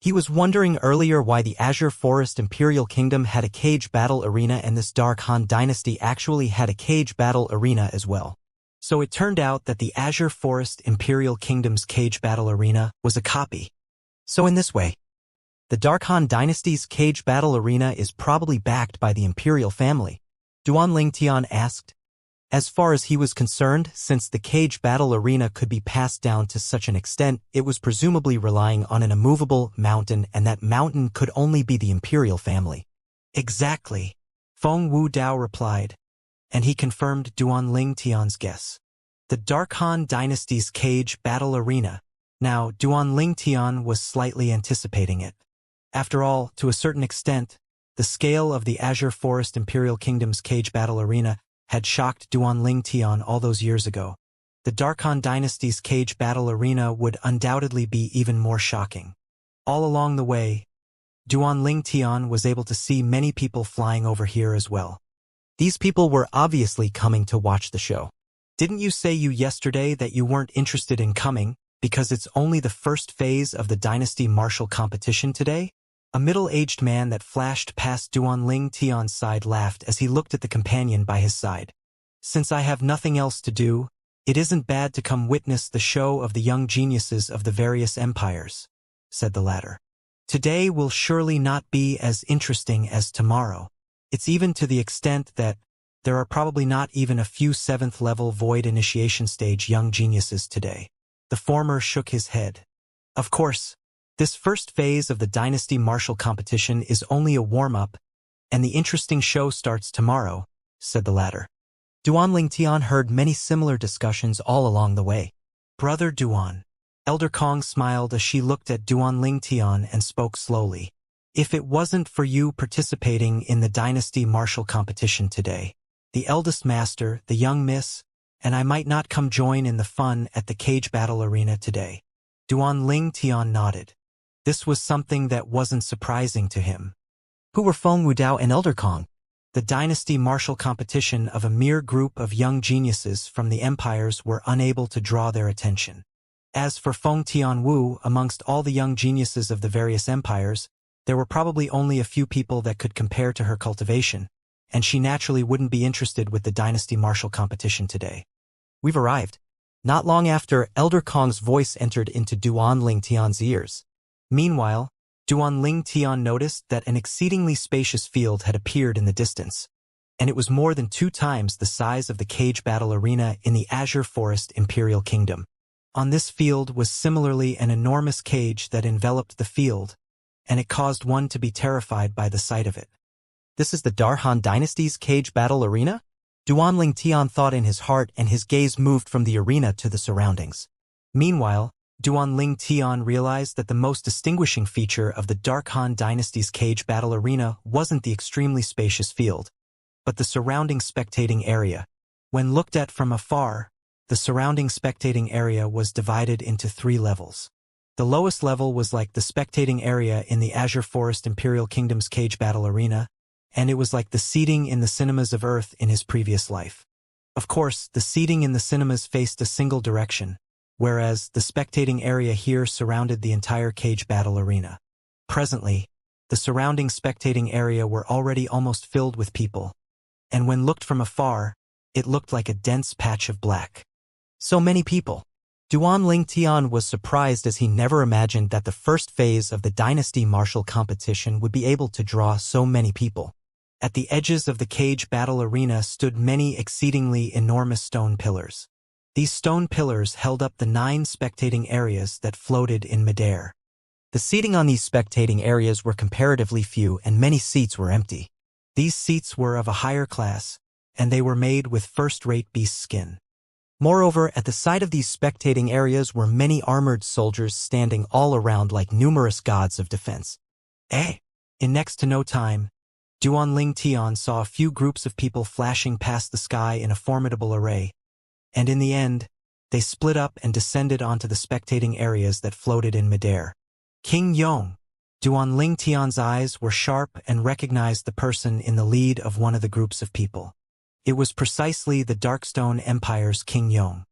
[SPEAKER 1] He was wondering earlier why the Azure Forest Imperial Kingdom had a cage battle arena and this Dark Han Dynasty actually had a cage battle arena as well. So it turned out that the Azure Forest Imperial Kingdom's cage battle arena was a copy. So in this way, the Dark Han Dynasty's cage battle arena is probably backed by the Imperial family, Duan Lingtian asked. As far as he was concerned, since the cage battle arena could be passed down to such an extent, it was presumably relying on an immovable mountain, and that mountain could only be the Imperial family. Exactly, Feng Wu Dao replied, and he confirmed Duan Lingtian's guess. The Dark Han Dynasty's cage battle arena. Now, Duan Lingtian was slightly anticipating it. After all, to a certain extent, the scale of the Azure Forest Imperial Kingdom's cage battle arena had shocked Duan Lingtian all those years ago. The Dark Han Dynasty's cage battle arena would undoubtedly be even more shocking. All along the way, Duan Lingtian was able to see many people flying over here as well. These people were obviously coming to watch the show. Didn't you say yesterday that you weren't interested in coming because it's only the first phase of the Dynasty Martial competition today? A middle-aged man that flashed past Duan Lingtian's side laughed as he looked at the companion by his side. Since I have nothing else to do, it isn't bad to come witness the show of the young geniuses of the various empires, said the latter. Today will surely not be as interesting as tomorrow. It's even to the extent that there are probably not even a few 7th-level void initiation stage young geniuses today. The former shook his head. Of course, this first phase of the Dynasty Martial competition is only a warm-up, and the interesting show starts tomorrow, said the latter. Duan Lingtian heard many similar discussions all along the way. Brother Duan. Elder Kong smiled as she looked at Duan Lingtian and spoke slowly. If it wasn't for you participating in the Dynasty Martial competition today, the eldest master, the young miss, and I might not come join in the fun at the cage battle arena today. Duan Lingtian nodded. This was something that wasn't surprising to him. Who were Feng Wudao and Elder Kong? The Dynasty Martial competition of a mere group of young geniuses from the empires were unable to draw their attention. As for Feng Tianwu, amongst all the young geniuses of the various empires, there were probably only a few people that could compare to her cultivation, and she naturally wouldn't be interested with the Dynasty Martial competition today. We've arrived. Not long after, Elder Kong's voice entered into Duan Lingtian's ears. Meanwhile, Duan Lingtian noticed that an exceedingly spacious field had appeared in the distance, and it was more than 2 times the size of the cage battle arena in the Azure Forest Imperial Kingdom. On this field was similarly an enormous cage that enveloped the field, and it caused one to be terrified by the sight of it. This is the Darhan Dynasty's cage battle arena? Duan Lingtian thought in his heart, and his gaze moved from the arena to the surroundings. Meanwhile, Duan Lingtian realized that the most distinguishing feature of the Dark Han Dynasty's cage battle arena wasn't the extremely spacious field, but the surrounding spectating area. When looked at from afar, the surrounding spectating area was divided into 3 levels. The lowest level was like the spectating area in the Azure Forest Imperial Kingdom's cage battle arena, and it was like the seating in the cinemas of Earth in his previous life. Of course, the seating in the cinemas faced a single direction, whereas the spectating area here surrounded the entire cage battle arena. Presently, the surrounding spectating area were already almost filled with people, and when looked from afar, it looked like a dense patch of black. So many people. Duan Lingtian was surprised, as he never imagined that the first phase of the Dynasty Martial competition would be able to draw so many people. At the edges of the cage battle arena stood many exceedingly enormous stone pillars. These stone pillars held up the 9 spectating areas that floated in midair. The seating on these spectating areas were comparatively few, and many seats were empty. These seats were of a higher class, and they were made with first-rate beast skin. Moreover, at the side of these spectating areas were many armored soldiers standing all around like numerous gods of defense. In next to no time, Duan Lingtian saw a few groups of people flashing past the sky in a formidable array, and in the end, they split up and descended onto the spectating areas that floated in midair. King Yong. Duan Lingtian's eyes were sharp and recognized the person in the lead of one of the groups of people. It was precisely the Darkstone Empire's King Yong.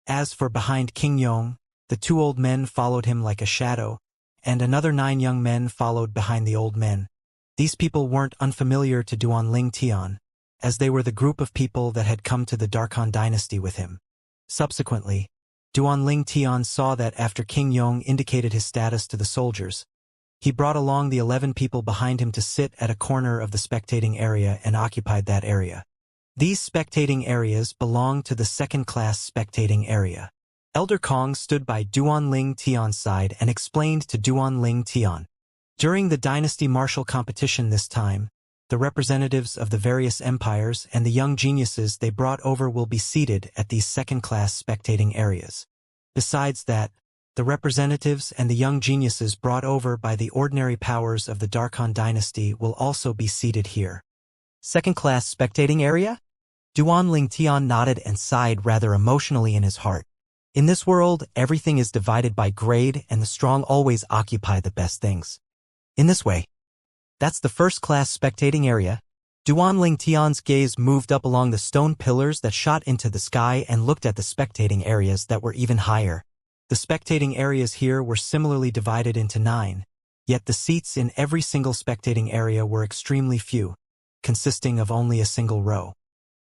[SPEAKER 1] As for behind King Yong, the 2 old men followed him like a shadow, and another 9 young men followed behind the old men. These people weren't unfamiliar to Duan Lingtian, as they were the group of people that had come to the Dark Han Dynasty with him. Subsequently, Duanling Tian saw that after King Yong indicated his status to the soldiers, he brought along the 11 people behind him to sit at a corner of the spectating area and occupied that area. These spectating areas belong to the second-class spectating area. Elder Kong stood by Duanling Tian's side and explained to Duanling Tian. During the dynasty martial competition this time, the representatives of the various empires and the young geniuses they brought over will be seated at these second-class spectating areas. Besides that, the representatives and the young geniuses brought over by the ordinary powers of the Darkhan dynasty will also be seated here. Second-class spectating area? Duanling Tian nodded and sighed rather emotionally in his heart. In this world, everything is divided by grade and the strong always occupy the best things. In this way, that's the first-class spectating area. Duanling Tian's gaze moved up along the stone pillars that shot into the sky and looked at the spectating areas that were even higher. The spectating areas here were similarly divided into 9, yet the seats in every single spectating area were extremely few, consisting of only a single row.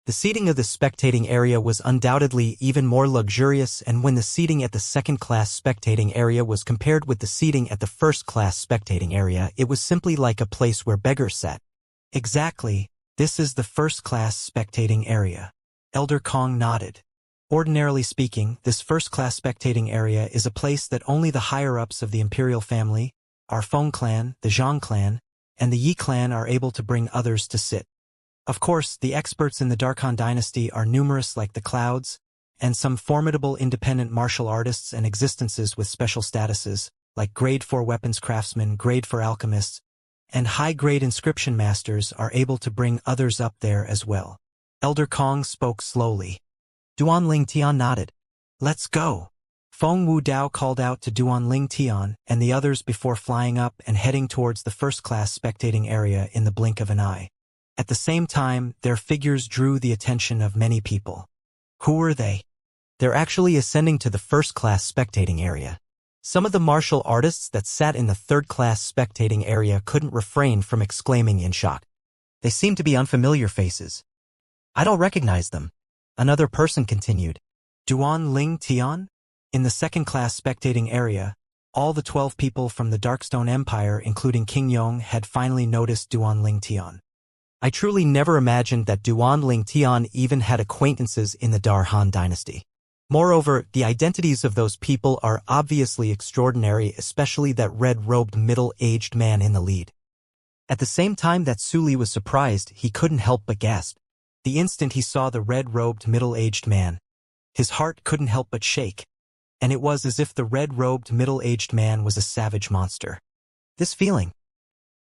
[SPEAKER 1] The seating of the spectating area was undoubtedly even more luxurious, and when the seating at the second-class spectating area was compared with the seating at the first-class spectating area, it was simply like a place where beggars sat. Exactly, this is the first-class spectating area. Elder Kong nodded. Ordinarily speaking, this first-class spectating area is a place that only the higher-ups of the imperial family, our Feng clan, the Zhang clan, and the Yi clan are able to bring others to sit. Of course, the experts in the Darkhan dynasty are numerous like the clouds, and some formidable independent martial artists and existences with special statuses, like Grade 4 weapons craftsmen, Grade 4 alchemists, and high-grade inscription masters are able to bring others up there as well. Elder Kong spoke slowly. Duanling Tian nodded. Let's go. Feng Wudao called out to Duanling Tian and the others before flying up and heading towards the first-class spectating area in the blink of an eye. At the same time, their figures drew the attention of many people. Who were they? They're actually ascending to the first-class spectating area. Some of the martial artists that sat in the third-class spectating area couldn't refrain from exclaiming in shock. They seem to be unfamiliar faces. I don't recognize them. Another person continued. Duanling Tian? In the second-class spectating area, all the 12 people from the Darkstone Empire, including King Yong, had finally noticed Duanling Tian. I truly never imagined that Duanling Tian even had acquaintances in the Darkhan dynasty. Moreover, the identities of those people are obviously extraordinary, especially that red-robed middle-aged man in the lead. At the same time that Su Li was surprised, he couldn't help but gasp. The instant he saw the red-robed middle-aged man, his heart couldn't help but shake, and it was as if the red-robed middle-aged man was a savage monster. This feeling,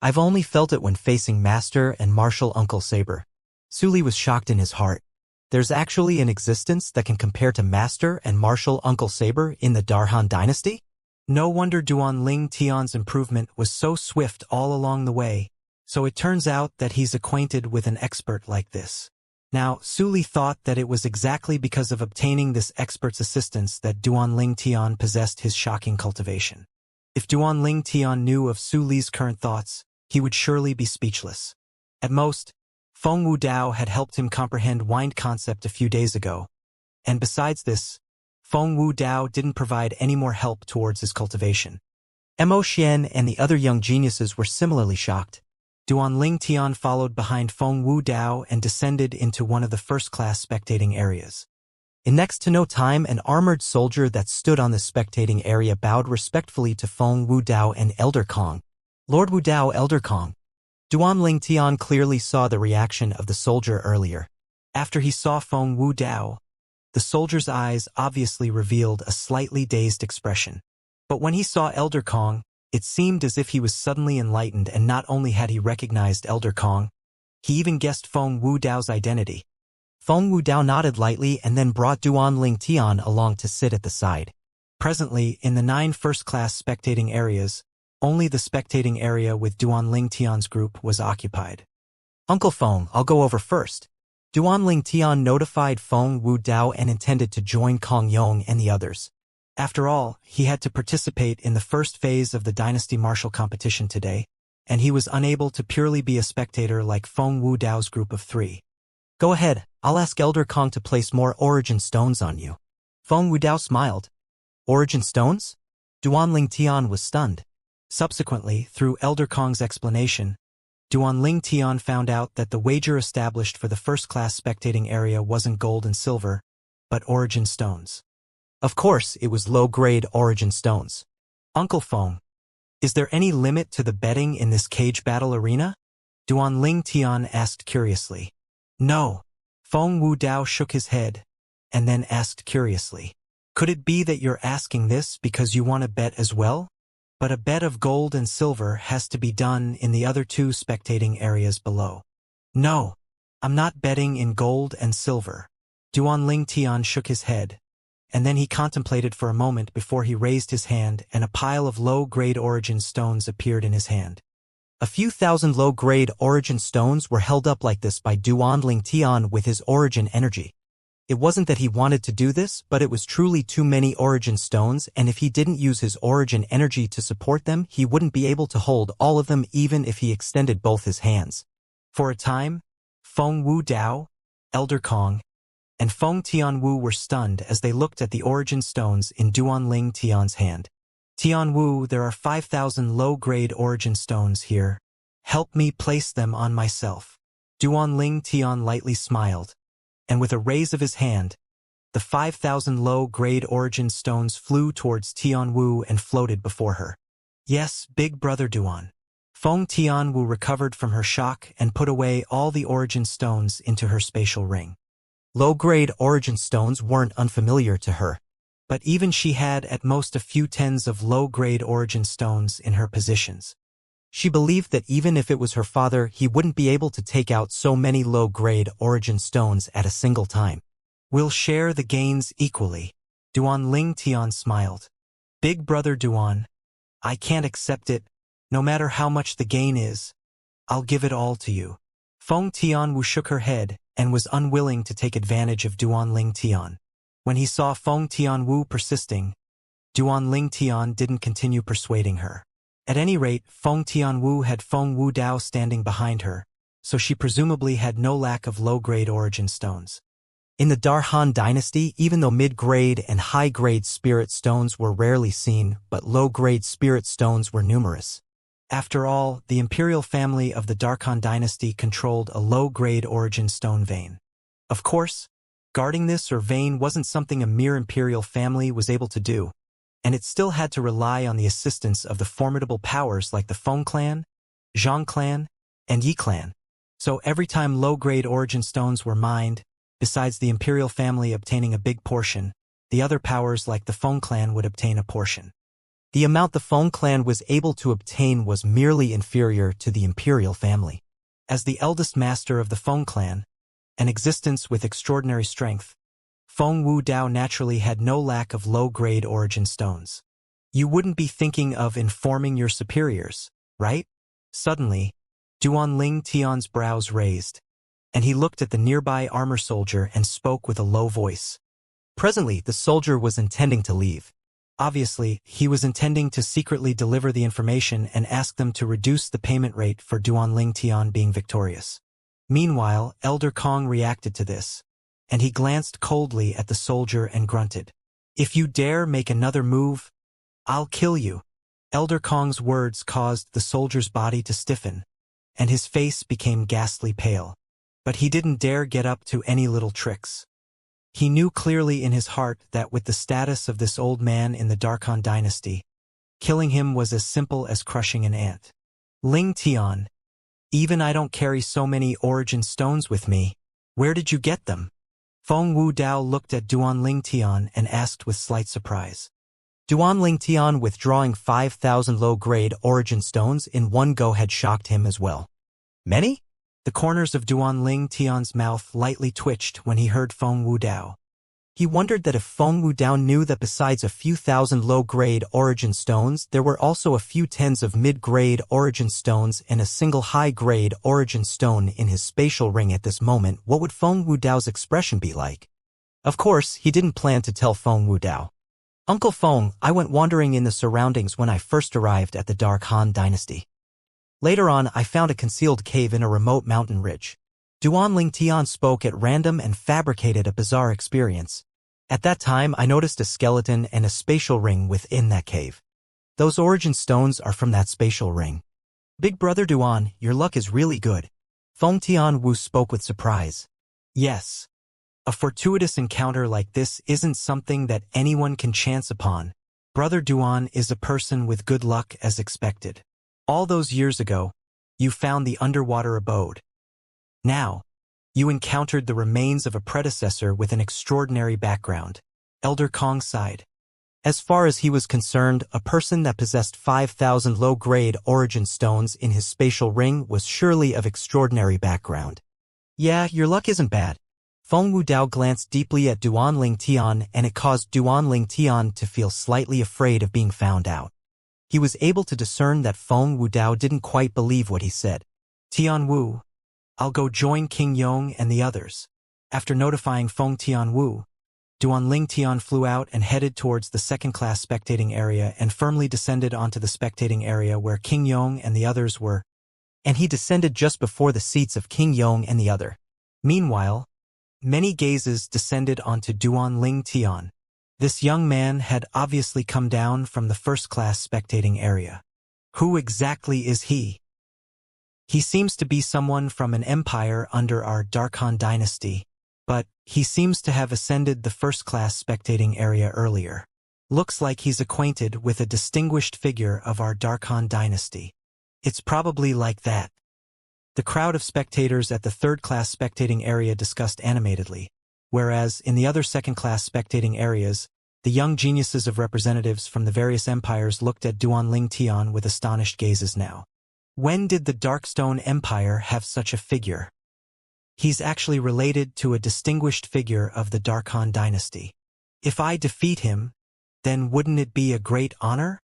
[SPEAKER 1] I've only felt it when facing Master and Martial Uncle Saber. Su Li was shocked in his heart. There's actually an existence that can compare to Master and Martial Uncle Saber in the Darkhan dynasty? No wonder Duanling Tian's improvement was so swift all along the way, so it turns out that he's acquainted with an expert like this. Now, Su Li thought that it was exactly because of obtaining this expert's assistance that Duanling Tian possessed his shocking cultivation. If Duanling Tian knew of Su Li's current thoughts, he would surely be speechless. At most, Feng Wudao had helped him comprehend wind concept a few days ago, and besides this, Feng Wudao didn't provide any more help towards his cultivation. Mo Xian and the other young geniuses were similarly shocked. Duanling Tian followed behind Feng Wudao and descended into one of the first-class spectating areas. In next to no time, an armored soldier that stood on the spectating area bowed respectfully to Feng Wudao and Elder Kong. Lord Wudao, Elder Kong. Duanling Tian clearly saw the reaction of the soldier earlier. After he saw Feng Wudao, the soldier's eyes obviously revealed a slightly dazed expression. But when he saw Elder Kong, it seemed as if he was suddenly enlightened, and not only had he recognized Elder Kong, he even guessed Feng Wudao's identity. Feng Wudao nodded lightly and then brought Duanling Tian along to sit at the side. Presently, in the 9 first-class spectating areas, only the spectating area with Duanling Tian's group was occupied. Uncle Feng, I'll go over first. Duanling Tian notified Feng Wudao and intended to join Kong Yong and the others. After all, he had to participate in the first phase of the dynasty martial competition today, and he was unable to purely be a spectator like Feng Wudao's group of 3. Go ahead, I'll ask Elder Kong to place more origin stones on you. Feng Wudao smiled. Origin stones? Duanling Tian was stunned. Subsequently, through Elder Kong's explanation, Duanling Tian found out that the wager established for the first-class spectating area wasn't gold and silver, but origin stones. Of course, it was low-grade origin stones. Uncle Feng, is there any limit to the betting in this cage battle arena? Duanling Tian asked curiously. No. Feng Wudao shook his head, and then asked curiously. Could it be that you're asking this because you want to bet as well? But a bet of gold and silver has to be done in the other two spectating areas below. No, I'm not betting in gold and silver. Duanling Tian shook his head, and then he contemplated for a moment before he raised his hand and a pile of low-grade origin stones appeared in his hand. A few thousand low-grade origin stones were held up like this by Duanling Tian with his origin energy. It wasn't that he wanted to do this, but it was truly too many origin stones, and if he didn't use his origin energy to support them, he wouldn't be able to hold all of them even if he extended both his hands. For a time, Feng Wudao, Elder Kong, and Feng Tianwu were stunned as they looked at the origin stones in Duanling Tian's hand. Tianwu, there are 5,000 low-grade origin stones here. Help me place them on myself. Duanling Tian lightly smiled, and with a raise of his hand, the 5,000 low-grade origin stones flew towards Tianwu and floated before her. Yes, big brother Duan. Feng Tianwu recovered from her shock and put away all the origin stones into her spatial ring. Low-grade origin stones weren't unfamiliar to her, but even she had at most a few tens of low-grade origin stones in her possessions. She believed that even if it was her father, he wouldn't be able to take out so many low-grade origin stones at a single time. We'll share the gains equally. Duanling Tian smiled. Big brother Duan, I can't accept it. No matter how much the gain is, I'll give it all to you. Feng Tianwu shook her head and was unwilling to take advantage of Duanling Tian. When he saw Feng Tianwu persisting, Duanling Tian didn't continue persuading her. At any rate, Feng Tianwu had Feng Wudao standing behind her, so she presumably had no lack of low-grade origin stones. In the Darhan dynasty, even though mid-grade and high-grade spirit stones were rarely seen, but low-grade spirit stones were numerous. After all, the imperial family of the Darkhan dynasty controlled a low-grade origin stone vein. Of course, guarding this or vein wasn't something a mere imperial family was able to do, and it still had to rely on the assistance of the formidable powers like the Feng clan, Zhang clan, and Yi clan. So every time low-grade origin stones were mined, besides the imperial family obtaining a big portion, the other powers like the Feng clan would obtain a portion. The amount the Feng clan was able to obtain was merely inferior to the imperial family. As the eldest master of the Feng clan, an existence with extraordinary strength, Feng Wudao naturally had no lack of low-grade origin stones. You wouldn't be thinking of informing your superiors, right? Suddenly, Duanling Tian's brows raised, and he looked at the nearby armor soldier and spoke with a low voice. Presently, the soldier was intending to leave. Obviously, he was intending to secretly deliver the information and ask them to reduce the payment rate for Duanling Tian being victorious. Meanwhile, Elder Kong reacted to this, and he glanced coldly at the soldier and grunted. If you dare make another move, I'll kill you. Elder Kong's words caused the soldier's body to stiffen, and his face became ghastly pale. But he didn't dare get up to any little tricks. He knew clearly in his heart that with the status of this old man in the Darkhan dynasty, killing him was as simple as crushing an ant. Ling Tian, even I don't carry so many origin stones with me. Where did you get them? Feng Wudao looked at Duanling Tian and asked with slight surprise. Duanling Tian withdrawing 5,000 low-grade origin stones in one go had shocked him as well. Many? The corners of Duanling Tian's mouth lightly twitched when he heard Feng Wudao. He wondered that if Feng Wudao knew that besides a few thousand low-grade origin stones, there were also a few tens of mid-grade origin stones and a single high-grade origin stone in his spatial ring at this moment, what would Feng Wudao's expression be like? Of course, he didn't plan to tell Feng Wudao. Uncle Feng, I went wandering in the surroundings when I first arrived at the Dark Han dynasty. Later on, I found a concealed cave in a remote mountain ridge. Duanling Tian spoke at random and fabricated a bizarre experience. At that time, I noticed a skeleton and a spatial ring within that cave. Those origin stones are from that spatial ring. Big Brother Duan, your luck is really good. Feng Tianwu spoke with surprise. Yes. A fortuitous encounter like this isn't something that anyone can chance upon. Brother Duan is a person with good luck as expected. All those years ago, you found the underwater abode. Now, you encountered the remains of a predecessor with an extraordinary background. Elder Kong sighed. As far as he was concerned, a person that possessed 5,000 low-grade origin stones in his spatial ring was surely of extraordinary background. Yeah, your luck isn't bad. Feng Wudao glanced deeply at Duan Ling Tian, and it caused Duan Ling Tian to feel slightly afraid of being found out. He was able to discern that Feng Wudao didn't quite believe what he said. Tianwu, I'll go join King Yong and the others. After notifying Feng Tianwu, Duan Ling Tian flew out and headed towards the second-class spectating area and firmly descended onto the spectating area where King Yong and the others were, and he descended just before the seats of King Yong and the other. Meanwhile, many gazes descended onto Duan Ling Tian. This young man had obviously come down from the first-class spectating area. Who exactly is he? He seems to be someone from an empire under our Darkhan dynasty, but he seems to have ascended the first-class spectating area earlier. Looks like he's acquainted with a distinguished figure of our Darkhan dynasty. It's probably like that. The crowd of spectators at the third-class spectating area discussed animatedly, whereas in the other second-class spectating areas, the young geniuses of representatives from the various empires looked at Duan Ling Tian with astonished gazes now. When did the Darkstone Empire have such a figure? He's actually related to a distinguished figure of the Darkhan dynasty. If I defeat him, then wouldn't it be a great honor?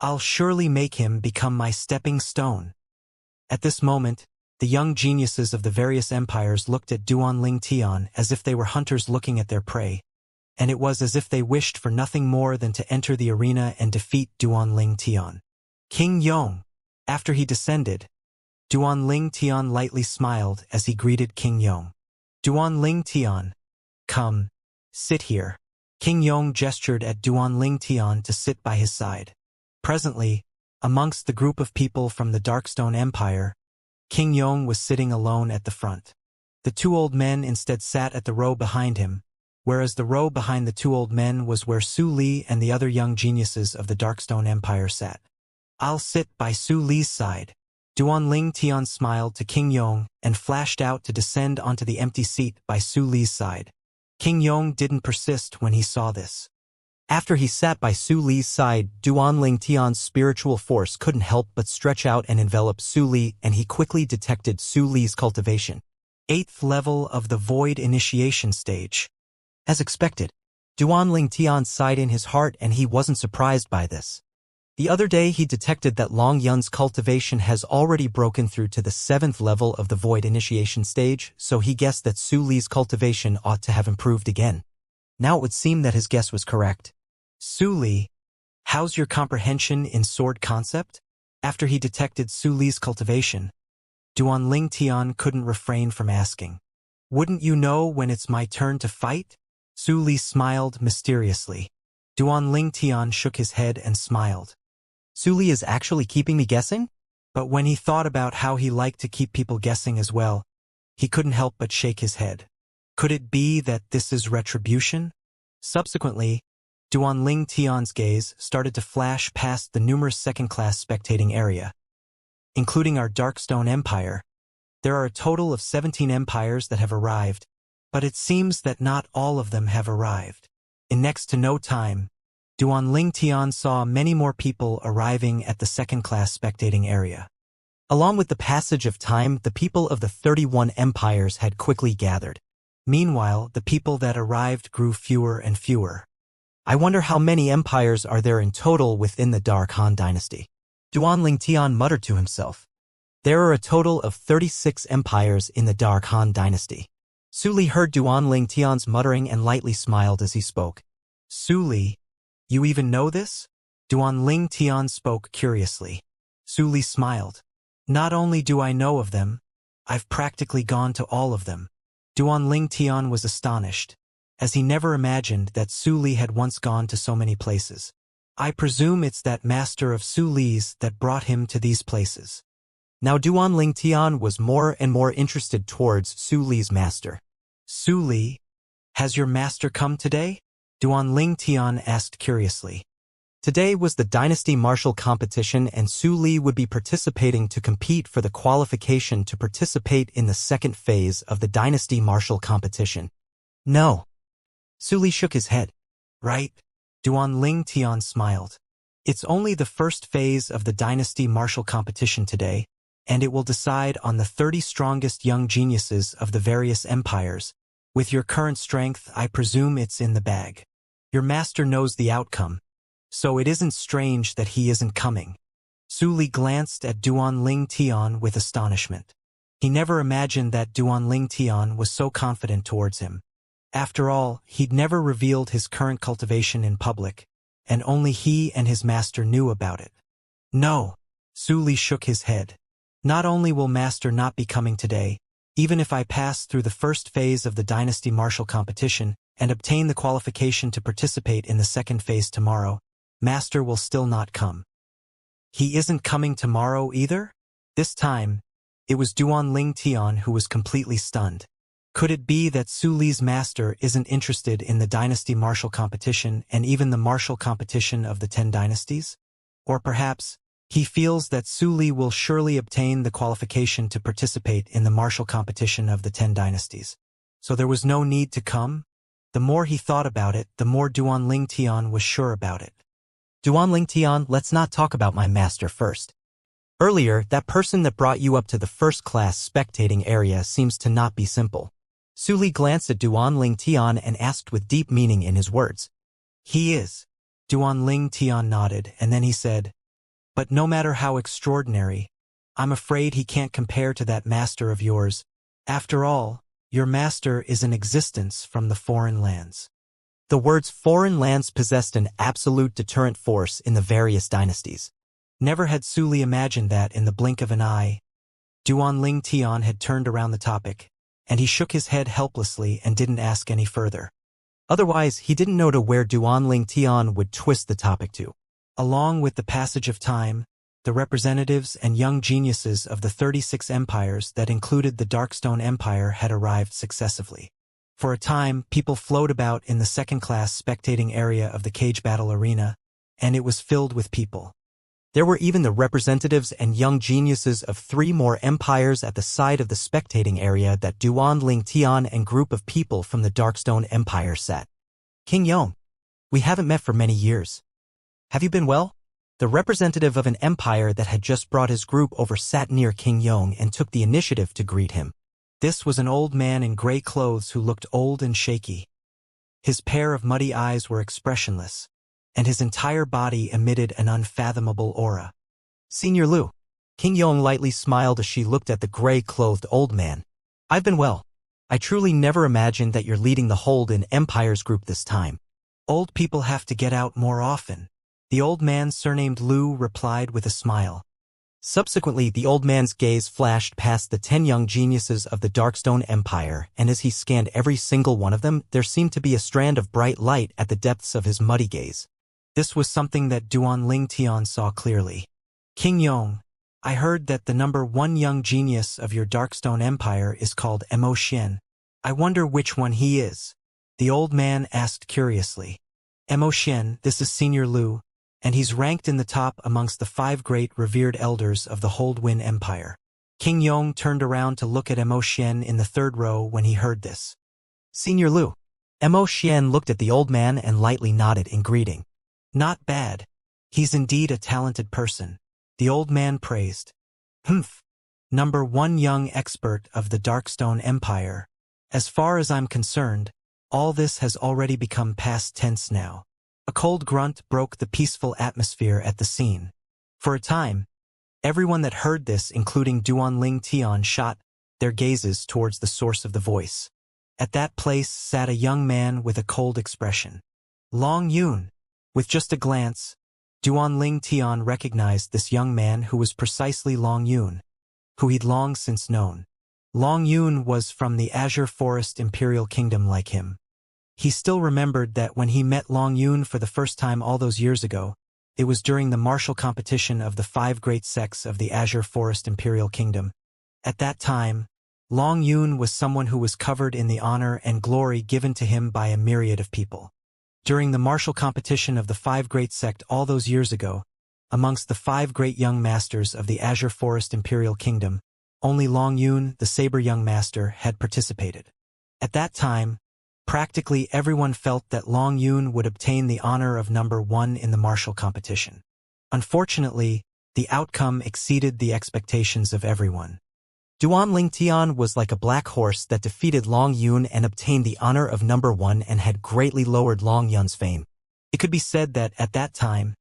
[SPEAKER 1] I'll surely make him become my stepping stone. At this moment, the young geniuses of the various empires looked at Duan Ling Tian as if they were hunters looking at their prey, and it was as if they wished for nothing more than to enter the arena and defeat Duan Ling Tian. King Yong. After he descended, Duan Ling Tian lightly smiled as he greeted King Yong. Duan Ling Tian, come, sit here. King Yong gestured at Duan Ling Tian to sit by his side. Presently, amongst the group of people from the Darkstone Empire, King Yong was sitting alone at the front. The two old men instead sat at the row behind him, whereas the row behind the two old men was where Su Li and the other young geniuses of the Darkstone Empire sat. I'll sit by Su Li's side. Duan Ling Tian smiled to King Yong and flashed out to descend onto the empty seat by Su Li's side. King Yong didn't persist when he saw this. After he sat by Su Li's side, Duan Ling Tian's spiritual force couldn't help but stretch out and envelop Su Li, and he quickly detected Su Li's cultivation. 8th level of the Void Initiation stage. As expected, Duan Ling Tian sighed in his heart, and he wasn't surprised by this. The other day he detected that Long Yun's cultivation has already broken through to the 7th level of the Void Initiation stage, so he guessed that Su Li's cultivation ought to have improved again. Now it would seem that his guess was correct. Su Li, how's your comprehension in sword concept? After he detected Su Li's cultivation, Duan Ling Tian couldn't refrain from asking. Wouldn't you know when it's my turn to fight? Su Li smiled mysteriously. Duan Ling Tian shook his head and smiled. Su Li is actually keeping me guessing? But when he thought about how he liked to keep people guessing as well, he couldn't help but shake his head. Could it be that this is retribution? Subsequently, Duan Ling Tian's gaze started to flash past the numerous second-class spectating area. Including our Darkstone Empire, there are a total of 17 empires that have arrived, but it seems that not all of them have arrived. In next to no time, Duan Ling Tian saw many more people arriving at the second-class spectating area. Along with the passage of time, the people of the 31 empires had quickly gathered. Meanwhile, the people that arrived grew fewer and fewer. I wonder how many empires are there in total within the Darkhan dynasty. Duan Ling Tian muttered to himself. There are a total of 36 empires in the Darkhan dynasty. Su Li heard Duan Ling Tian's muttering and lightly smiled as he spoke. Su Li, you even know this? Duan Ling Tian spoke curiously. Su Li smiled. Not only do I know of them, I've practically gone to all of them. Duan Ling Tian was astonished. as he never imagined that Su Li had once gone to so many places. I presume it's that master of Su Li's that brought him to these places. Now Duan Tian was more and more interested towards Su Li's master. Su Li, has your master come today? Duan Tian asked curiously. Today was the Dynasty Martial competition and Su Li would be participating to compete for the qualification to participate in the second phase of the Dynasty Martial competition. No. Su Li shook his head. Right? Duan Tian smiled. It's only the first phase of the Dynasty Martial competition today, and it will decide on the 30 strongest young geniuses of the various empires. With your current strength, I presume it's in the bag. Your master knows the outcome, so it isn't strange that he isn't coming. Su Li glanced at Duan Tian with astonishment. He never imagined that Duan Tian was so confident towards him. After all, he'd never revealed his current cultivation in public, and only he and his master knew about it. No. Su Li shook his head. Not only will master not be coming today, even if I pass through the first phase of the Dynasty Martial competition and obtain the qualification to participate in the second phase tomorrow, master will still not come. He isn't coming tomorrow either? This time, it was Duan Tian who was completely stunned. Could it be that Su Li's master isn't interested in the Dynasty Martial competition and even the martial competition of the 10 dynasties? Or perhaps, he feels that Su Li will surely obtain the qualification to participate in the martial competition of the 10 dynasties. So there was no need to come? The more he thought about it, the more Duan Tian was sure about it. Duan Tian, let's not talk about my master first. Earlier, that person that brought you up to the first-class spectating area seems to not be simple. Su Li glanced at Duan Tian and asked with deep meaning in his words. He is. Duan Tian nodded, and then he said, but no matter how extraordinary, I'm afraid he can't compare to that master of yours. After all, your master is in existence from the foreign lands. The words foreign lands possessed an absolute deterrent force in the various dynasties. Never had Su Li imagined that in the blink of an eye. Duan Tian had turned around the topic, and he shook his head helplessly and didn't ask any further. Otherwise, he didn't know to where Duan Tian would twist the topic to. Along with the passage of time, the representatives and young geniuses of the 36 empires that included the Darkstone Empire had arrived successively. For a time, people flowed about in the second-class spectating area of the cage battle arena, and it was filled with people. There were even the representatives and young geniuses of 3 more empires at the side of the spectating area that Duan Tian and group of people from the Darkstone Empire sat. King Yong, we haven't met for many years. Have you been well? The representative of an empire that had just brought his group over sat near King Yong and took the initiative to greet him. This was an old man in gray clothes who looked old and shaky. His pair of muddy eyes were expressionless, and his entire body emitted an unfathomable aura. Senior Lu. King Yong lightly smiled as she looked at the gray-clothed old man. I've been well. I truly never imagined that you're leading the Holden Empire's group this time. Old people have to get out more often. The old man surnamed Lu replied with a smile. Subsequently, the old man's gaze flashed past the 10 young geniuses of the Darkstone Empire, and as he scanned every single one of them, there seemed to be a strand of bright light at the depths of his muddy gaze. This was something that Duan Tian saw clearly. King Yong, I heard that the number 1 young genius of your Darkstone Empire is called Mo Xian. I wonder which one he is. The old man asked curiously. Mo Xian, this is Senior Lu, and he's ranked in the top amongst the 5 great revered elders of the Holdwin Empire. King Yong turned around to look at Mo Xian in the 3rd row when he heard this. Senior Lu. Mo Xian looked at the old man and lightly nodded in greeting. Not bad. He's indeed a talented person. The old man praised. Humph. Number 1 young expert of the Darkstone Empire. As far as I'm concerned, all this has already become past tense now. A cold grunt broke the peaceful atmosphere at the scene. For a time, everyone that heard this, including Duan Tian, shot their gazes towards the source of the voice. At that place sat a young man with a cold expression. Long Yun. With just a glance, Duan Tian recognized this young man who was precisely Long Yun, who he'd long since known. Long Yun was from the Azure Forest Imperial Kingdom like him. He still remembered that when he met Long Yun for the first time all those years ago, it was during the martial competition of the 5 great sects of the Azure Forest Imperial Kingdom. At that time, Long Yun was someone who was covered in the honor and glory given to him by a myriad of people. During the martial competition of the 5 great sect all those years ago, amongst the 5 great young masters of the Azure Forest Imperial Kingdom, only Long Yun, the Saber Young Master, had participated. At that time, practically everyone felt that Long Yun would obtain the honor of number 1 in the martial competition. Unfortunately, the outcome exceeded the expectations of everyone. Duan Lingtian was like a black horse that defeated Long Yun and obtained the honor of number 1 and had greatly lowered Long Yun's fame. It could be said that at that time,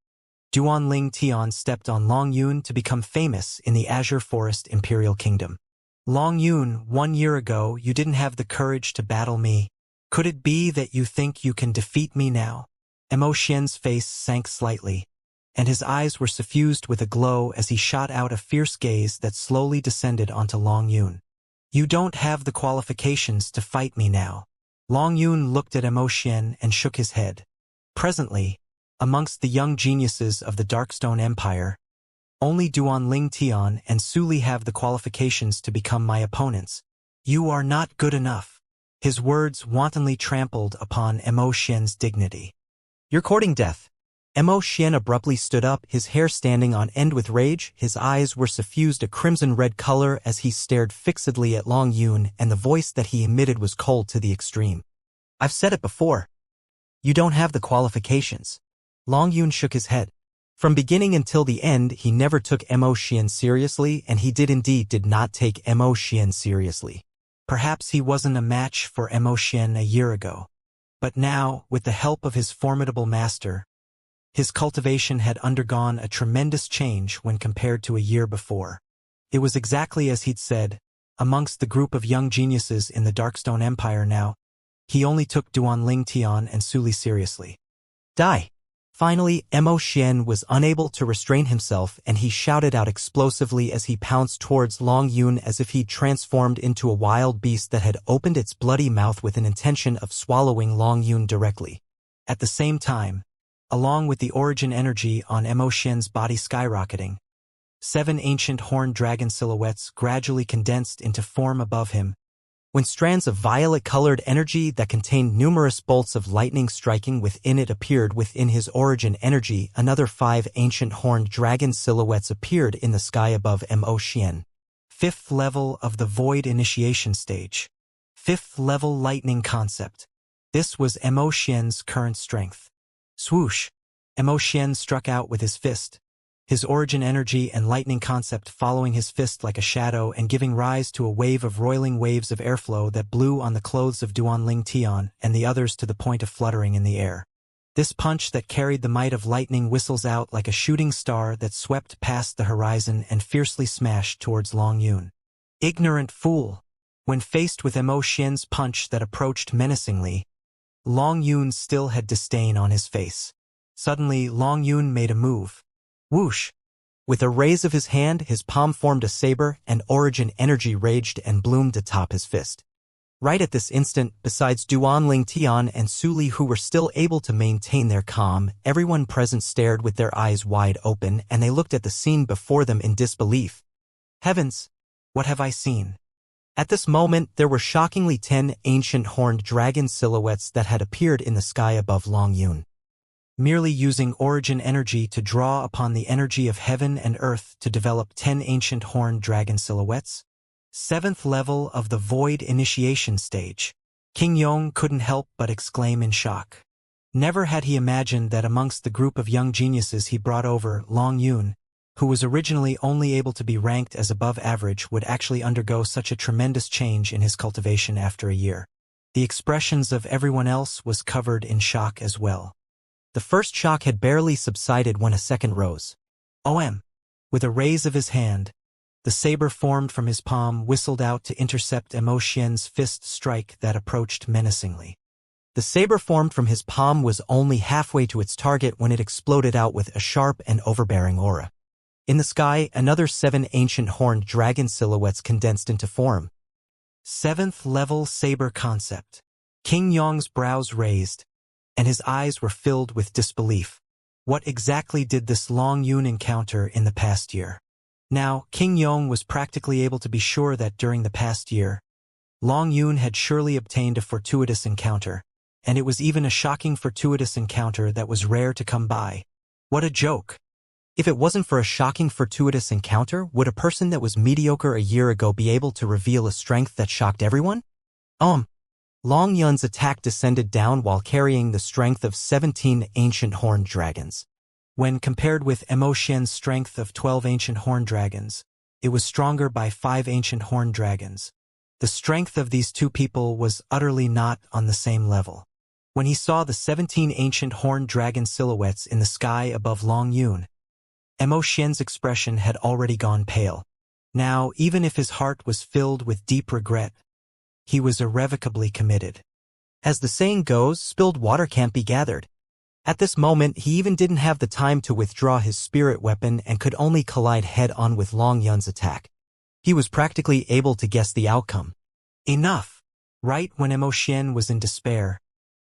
[SPEAKER 1] Duan Lingtian stepped on Long Yun to become famous in the Azure Forest Imperial Kingdom. Long Yun, 1 year ago you didn't have the courage to battle me. Could it be that you think you can defeat me now? Mo Xian's face sank slightly, and his eyes were suffused with a glow as he shot out a fierce gaze that slowly descended onto Long Yun. You don't have the qualifications to fight me now. Long Yun looked at Mo Xian and shook his head. Presently, amongst the young geniuses of the Darkstone Empire, only Duan Lingtian and Su Li have the qualifications to become my opponents. You are not good enough. His words wantonly trampled upon Mo Xian's dignity. You're courting death. Mo Xian abruptly stood up, his hair standing on end with rage. His eyes were suffused a crimson-red color as he stared fixedly at Long Yun, and the voice that he emitted was cold to the extreme. I've said it before. You don't have the qualifications. Long Yun shook his head. From beginning until the end, he never took Mo Xian seriously, and he did not take Mo Xian seriously. Perhaps he wasn't a match for Mo Xian a year ago. But now, with the help of his formidable master, his cultivation had undergone a tremendous change when compared to a year before. It was exactly as he'd said. Amongst the group of young geniuses in the Darkstone Empire now, he only took Duan Lingtian and Su Li seriously. Die! Finally, Mo Xian was unable to restrain himself, and he shouted out explosively as he pounced towards Long Yun as if he'd transformed into a wild beast that had opened its bloody mouth with an intention of swallowing Long Yun directly. At the same time, along with the origin energy on Mo Xian's body skyrocketing, 7 ancient horned dragon silhouettes gradually condensed into form above him, when strands of violet-colored energy that contained numerous bolts of lightning striking within it appeared within his origin energy. Another 5 ancient horned dragon silhouettes appeared in the sky above Mo Xian. 5th level of the Void Initiation Stage. 5th level lightning concept. This was Mo Xian's current strength. Swoosh! Mo Xian struck out with his fist, his origin energy and lightning concept following his fist like a shadow and giving rise to a wave of roiling waves of airflow that blew on the clothes of Duan Lingtian and the others to the point of fluttering in the air. This punch that carried the might of lightning whistles out like a shooting star that swept past the horizon and fiercely smashed towards Long Yun. Ignorant fool! When faced with Mo Xian's punch that approached menacingly, Long Yun still had disdain on his face. Suddenly, Long Yun made a move. Whoosh! With a raise of his hand, his palm formed a saber, and origin energy raged and bloomed atop his fist. Right at this instant, besides Duan Lingtian and Su Li who were still able to maintain their calm, everyone present stared with their eyes wide open, and they looked at the scene before them in disbelief. Heavens! What have I seen? At this moment, there were shockingly 10 ancient horned dragon silhouettes that had appeared in the sky above Long Yun. Merely using origin energy to draw upon the energy of heaven and earth to develop 10 ancient horned dragon silhouettes? 7th level of the Void Initiation Stage. King Yong couldn't help but exclaim in shock. Never had he imagined that amongst the group of young geniuses he brought over, Long Yun, who was originally only able to be ranked as above average, would actually undergo such a tremendous change in his cultivation after a year. The expressions of everyone else was covered in shock as well. The first shock had barely subsided when a second rose. OM! With a raise of his hand, the saber formed from his palm whistled out to intercept Mo Xian's fist strike that approached menacingly. The saber formed from his palm was only halfway to its target when it exploded out with a sharp and overbearing aura. In the sky, another 7 ancient horned dragon silhouettes condensed into form. 7th level saber concept. King Yong's brows raised, and his eyes were filled with disbelief. What exactly did this Long Yun encounter in the past year? Now, King Yong was practically able to be sure that during the past year, Long Yun had surely obtained a fortuitous encounter, and it was even a shocking fortuitous encounter that was rare to come by. What a joke! If it wasn't for a shocking fortuitous encounter, would a person that was mediocre a year ago be able to reveal a strength that shocked everyone? Long Yun's attack descended down while carrying the strength of 17 ancient horned dragons. When compared with Xianxia's strength of 12 ancient horned dragons, it was stronger by 5 ancient horned dragons. The strength of these two people was utterly not on the same level. When he saw the 17 ancient horned dragon silhouettes in the sky above Long Yun, Xianxia's expression had already gone pale. Now, even if his heart was filled with deep regret, he was irrevocably committed. As the saying goes, spilled water can't be gathered. At this moment, he even didn't have the time to withdraw his spirit weapon and could only collide head-on with Long Yun's attack. He was practically able to guess the outcome. Enough! Right when Xianxia was in despair,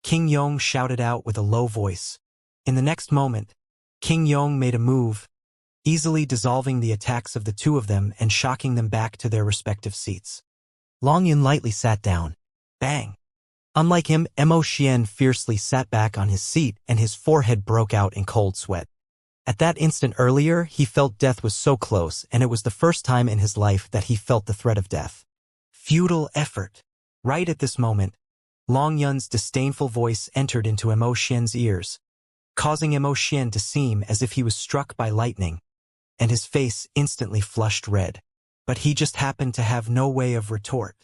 [SPEAKER 1] King Yong shouted out with a low voice. In the next moment, King Yong made a move, easily dissolving the attacks of the two of them and shocking them back to their respective seats. Long Yun lightly sat down. Bang! Unlike him, Xianxia fiercely sat back on his seat and his forehead broke out in cold sweat. At that instant earlier, he felt death was so close, and it was the first time in his life that he felt the threat of death. Futile effort. Right at this moment, Long Yun's disdainful voice entered into Xianxia's ears, causing Xianxia to seem as if he was struck by lightning, and his face instantly flushed red. But he just happened to have no way of retort.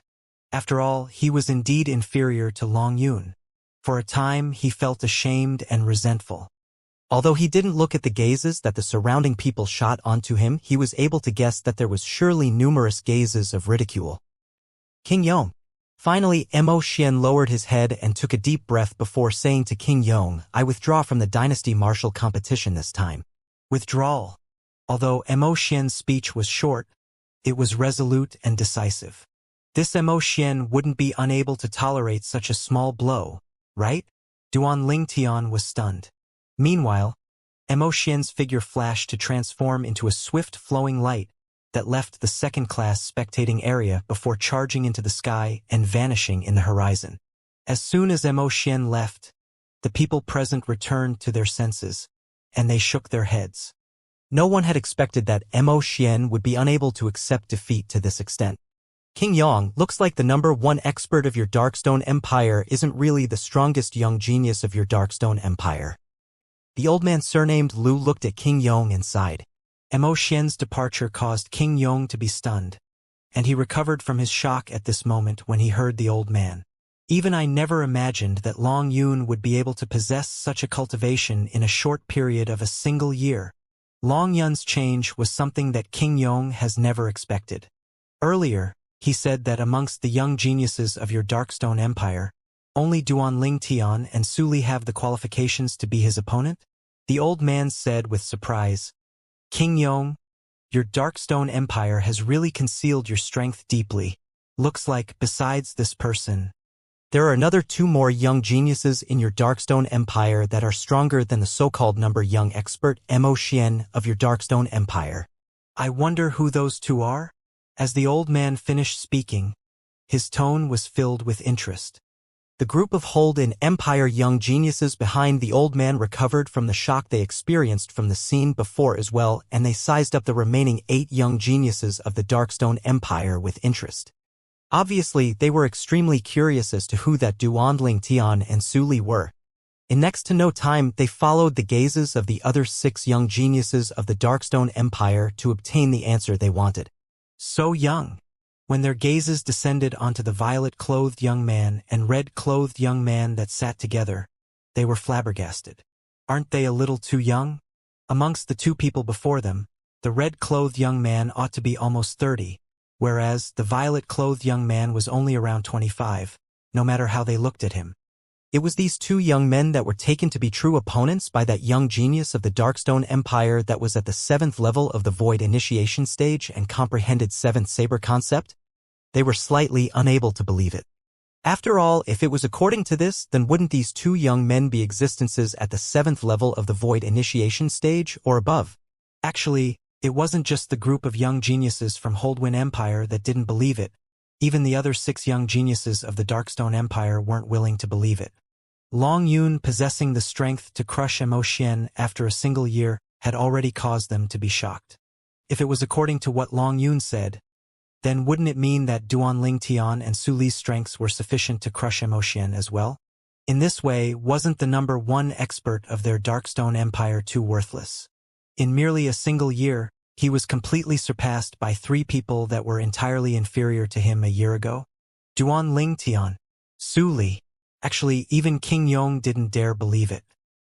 [SPEAKER 1] After all, he was indeed inferior to Long Yun. For a time, he felt ashamed and resentful. Although he didn't look at the gazes that the surrounding people shot onto him, he was able to guess that there was surely numerous gazes of ridicule. King Yong. Finally, Xianxia lowered his head and took a deep breath before saying to King Yong, "I withdraw from the dynasty martial competition this time." Withdrawal. Although Xianxia's speech was short, it was resolute and decisive. This Xianxia wouldn't be unable to tolerate such a small blow, right? Duan Lingtian was stunned. Meanwhile, Xianxia's figure flashed to transform into a swift flowing light that left the second-class spectating area before charging into the sky and vanishing in the horizon. As soon as Xianxia left, the people present returned to their senses, and they shook their heads. No one had expected that Xianxia would be unable to accept defeat to this extent. King Yong, looks like the #1 expert of your Darkstone Empire isn't really the strongest young genius of your Darkstone Empire. The old man surnamed Lu looked at King Yong and sighed. Xianxia's departure caused King Yong to be stunned, and he recovered from his shock at this moment when he heard the old man. Even I never imagined that Long Yun would be able to possess such a cultivation in a short period of a single year. Long Yun's change was something that King Yong has never expected. Earlier, he said that amongst the young geniuses of your Darkstone Empire, only Duan Lingtian and Su Li have the qualifications to be his opponent? The old man said with surprise, "King Yong, your Darkstone Empire has really concealed your strength deeply. Looks like, besides this person, there are another 2 more young geniuses in your Darkstone Empire that are stronger than the so-called young expert Xianxia of your Darkstone Empire. I wonder who those 2 are?" As the old man finished speaking, his tone was filled with interest. The group of Holden Empire young geniuses behind the old man recovered from the shock they experienced from the scene before as well, and they sized up the remaining 8 young geniuses of the Darkstone Empire with interest. Obviously, they were extremely curious as to who that Duan Lingtian and Su Li were. In next to no time, they followed the gazes of the other 6 young geniuses of the Darkstone Empire to obtain the answer they wanted. So young. When their gazes descended onto the violet-clothed young man and red-clothed young man that sat together, they were flabbergasted. Aren't they a little too young? Amongst the 2 people before them, the red-clothed young man ought to be almost 30, whereas the violet-clothed young man was only around 25, no matter how they looked at him. It was these 2 young men that were taken to be true opponents by that young genius of the Darkstone Empire that was at the 7th level of the Void Initiation stage and comprehended 7th Saber concept? They were slightly unable to believe it. After all, if it was according to this, then wouldn't these two young men be existences at the 7th level of the void initiation stage or above? Actually, it wasn't just the group of young geniuses from Holdwin Empire that didn't believe it. Even the other 6 young geniuses of the Darkstone Empire weren't willing to believe it. Long Yun, possessing the strength to crush Mo Xian after a single year, had already caused them to be shocked. If it was according to what Long Yun said, then wouldn't it mean that Duan Ling Tian and Su Li's strengths were sufficient to crush Mo Xian as well? In this way, wasn't the number 1 expert of their Darkstone Empire too worthless? In merely a single year, he was completely surpassed by 3 people that were entirely inferior to him a year ago. Duan Ling Tian, Su Li. Actually, even King Yong didn't dare believe it.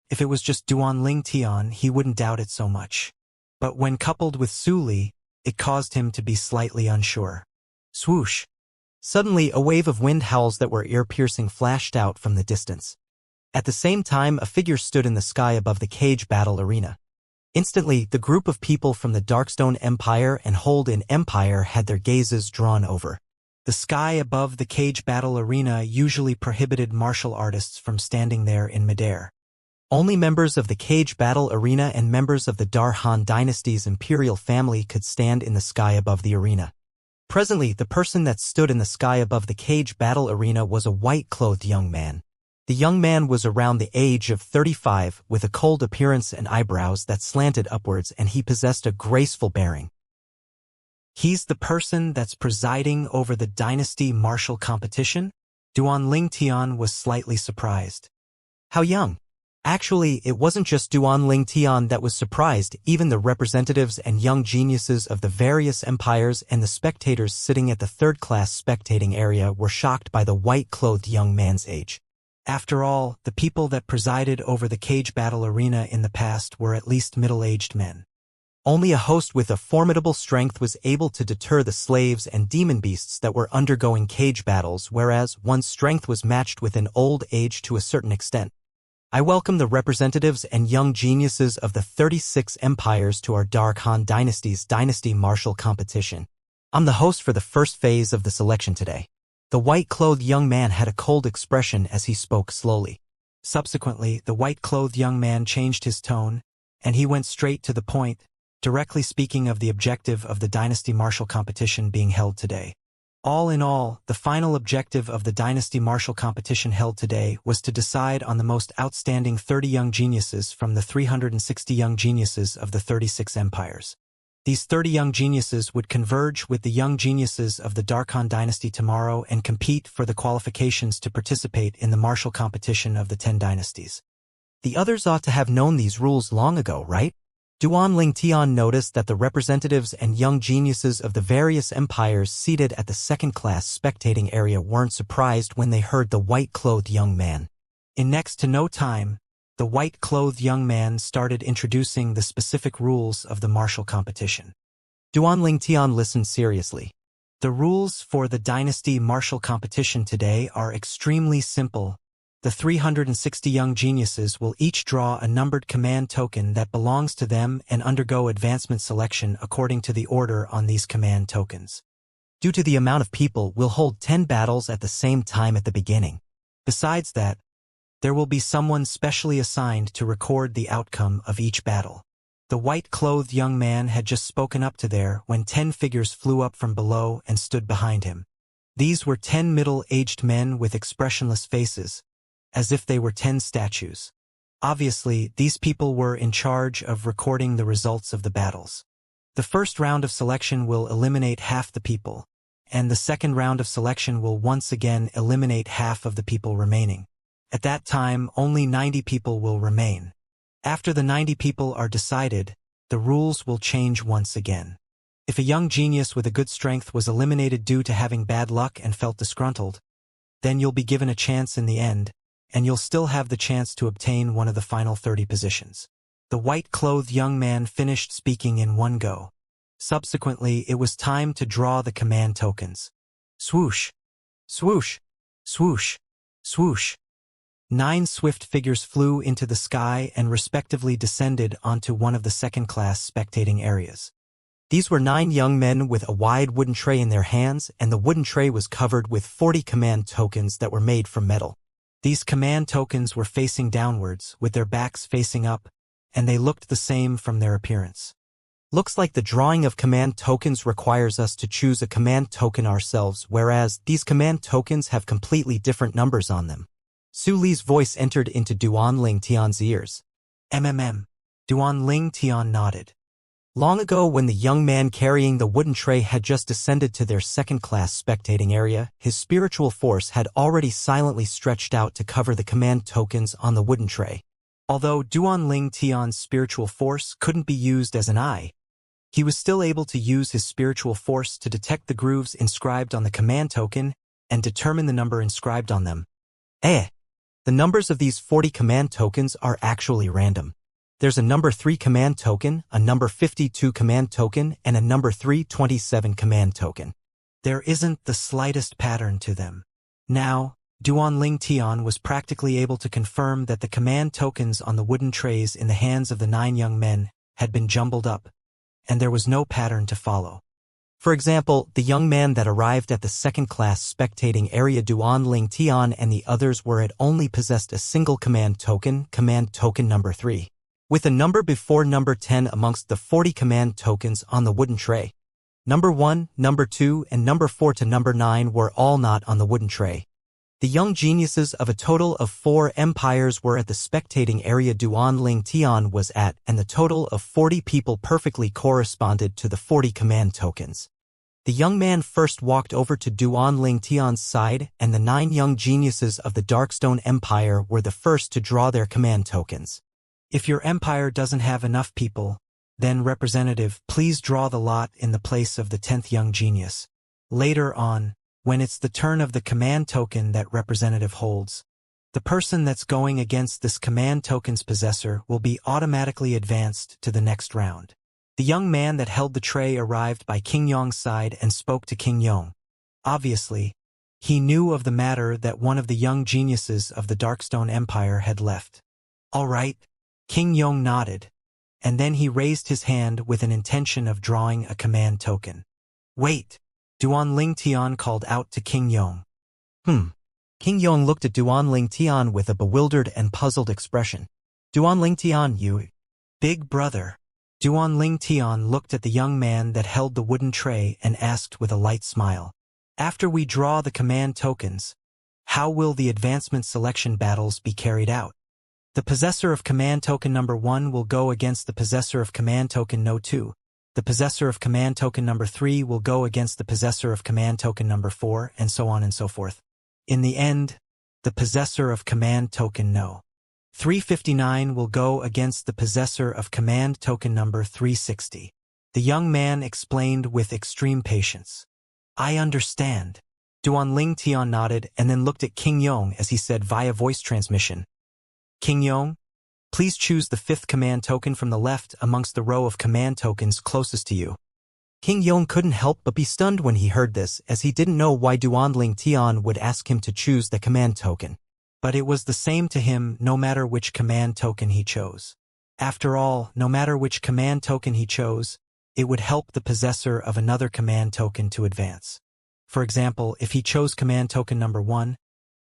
[SPEAKER 1] If it was just Duan Ling Tian, he wouldn't doubt it so much. But when coupled with Su Li, it caused him to be slightly unsure. Swoosh! Suddenly, a wave of wind howls that were ear-piercing flashed out from the distance. At the same time, a figure stood in the sky above the cage battle arena. Instantly, the group of people from the Darkstone Empire and Holdwin Empire had their gazes drawn over. The sky above the cage battle arena usually prohibited martial artists from standing there in midair. Only members of the cage battle arena and members of the Darhan dynasty's imperial family could stand in the sky above the arena. Presently, the person that stood in the sky above the cage battle arena was a white-clothed young man. The young man was around the age of 35, with a cold appearance and eyebrows that slanted upwards, and he possessed a graceful bearing. He's the person that's presiding over the dynasty martial competition? Duan Ling Tian was slightly surprised. How young? Actually, it wasn't just Duan Ling Tian that was surprised. Even the representatives and young geniuses of the various empires and the spectators sitting at the 3rd-class spectating area were shocked by the white-clothed young man's age. After all, the people that presided over the cage battle arena in the past were at least middle-aged men. Only a host with a formidable strength was able to deter the slaves and demon beasts that were undergoing cage battles, whereas one's strength was matched with an old age to a certain extent. I welcome the representatives and young geniuses of the 36 empires to our Darkhan dynasty's dynasty martial competition. I'm the host for the first phase of the selection today. The white-clothed young man had a cold expression as he spoke slowly. Subsequently, the white-clothed young man changed his tone, and he went straight to the point, directly speaking of the objective of the dynasty martial competition being held today. All in all, the final objective of the dynasty martial competition held today was to decide on the most outstanding 30 young geniuses from the 360 young geniuses of the 36 empires. These 30 young geniuses would converge with the young geniuses of the Darkhan dynasty tomorrow and compete for the qualifications to participate in the martial competition of the 10 dynasties. The others ought to have known these rules long ago, right? Duan Ling Tian noticed that the representatives and young geniuses of the various empires seated at the 2nd-class spectating area weren't surprised when they heard the white-clothed young man. In next to no time, the white-clothed young man started introducing the specific rules of the martial competition. Duan Ling Tian listened seriously. The rules for the dynasty martial competition today are extremely simple. The 360 young geniuses will each draw a numbered command token that belongs to them and undergo advancement selection according to the order on these command tokens. Due to the amount of people, we'll hold 10 battles at the same time at the beginning. Besides that, there will be someone specially assigned to record the outcome of each battle. The white-clothed young man had just spoken up to there when 10 figures flew up from below and stood behind him. These were 10 middle-aged men with expressionless faces, as if they were 10 statues. Obviously, these people were in charge of recording the results of the battles. The first round of selection will eliminate half the people, and the second round of selection will once again eliminate half of the people remaining. At that time, only 90 people will remain. After the 90 people are decided, the rules will change once again. If a young genius with a good strength was eliminated due to having bad luck and felt disgruntled, then you'll be given a chance in the end, and you'll still have the chance to obtain one of the final 30 positions. The white-clothed young man finished speaking in one go. Subsequently, it was time to draw the command tokens. Swoosh! Swoosh! Swoosh! Swoosh! 9 swift figures flew into the sky and respectively descended onto one of the second-class spectating areas. These were 9 young men with a wide wooden tray in their hands, and the wooden tray was covered with 40 command tokens that were made from metal. These command tokens were facing downwards, with their backs facing up, and they looked the same from their appearance. Looks like the drawing of command tokens requires us to choose a command token ourselves, whereas these command tokens have completely different numbers on them. Su Li's voice entered into Duan Ling Tian's ears. Duan Ling Tian nodded. Long ago, when the young man carrying the wooden tray had just descended to their second-class spectating area, his spiritual force had already silently stretched out to cover the command tokens on the wooden tray. Although Duan Ling Tian's spiritual force couldn't be used as an eye, he was still able to use his spiritual force to detect the grooves inscribed on the command token and determine the number inscribed on them. The numbers of these 40 command tokens are actually random. There's a number 3 command token, a number 52 command token, and a number 327 command token. There isn't the slightest pattern to them. Now, Duan Ling Tian was practically able to confirm that the command tokens on the wooden trays in the hands of the 9 young men had been jumbled up, and there was no pattern to follow. For example, the young man that arrived at the second-class spectating area, Duan Ling Tian, and the others were had only possessed a single command token number 3. With a number before number 10 amongst the 40 command tokens on the wooden tray. Number 1, number 2, and number 4 to number 9 were all not on the wooden tray. The young geniuses of a total of 4 empires were at the spectating area Duan Ling Tian was at, and the total of 40 people perfectly corresponded to the 40 command tokens. The young man first walked over to Duan Ling Tian's side, and the 9 young geniuses of the Darkstone Empire were the first to draw their command tokens. If your empire doesn't have enough people, then representative, please draw the lot in the place of the 10th young genius. Later on, when it's the turn of the command token that representative holds, the person that's going against this command token's possessor will be automatically advanced to the next round. The young man that held the tray arrived by King Yong's side and spoke to King Yong. Obviously, he knew of the matter that one of the young geniuses of the Darkstone Empire had left. All right. King Yong nodded, and then he raised his hand with an intention of drawing a command token. Wait! Duan Ling Tian called out to King Yong. King Yong looked at Duan Ling Tian with a bewildered and puzzled expression. Duan Ling Tian, you big brother. Duan Ling Tian looked at the young man that held the wooden tray and asked with a light smile. After we draw the command tokens, how will the advancement selection battles be carried out? The possessor of command token number 1 will go against the possessor of command token no 2. The possessor of command token number 3 will go against the possessor of command token number 4, and so on and so forth. In the end, the possessor of command token no. 359 will go against the possessor of command token number 360. The young man explained with extreme patience. I understand. Duan Ling Tian nodded and then looked at King Yong as he said via voice transmission. King Yong, please choose the 5th command token from the left amongst the row of command tokens closest to you. King Yong couldn't help but be stunned when he heard this, as he didn't know why Duan Ling Tian would ask him to choose the command token. But it was the same to him no matter which command token he chose. After all, no matter which command token he chose, it would help the possessor of another command token to advance. For example, if he chose command token number 1,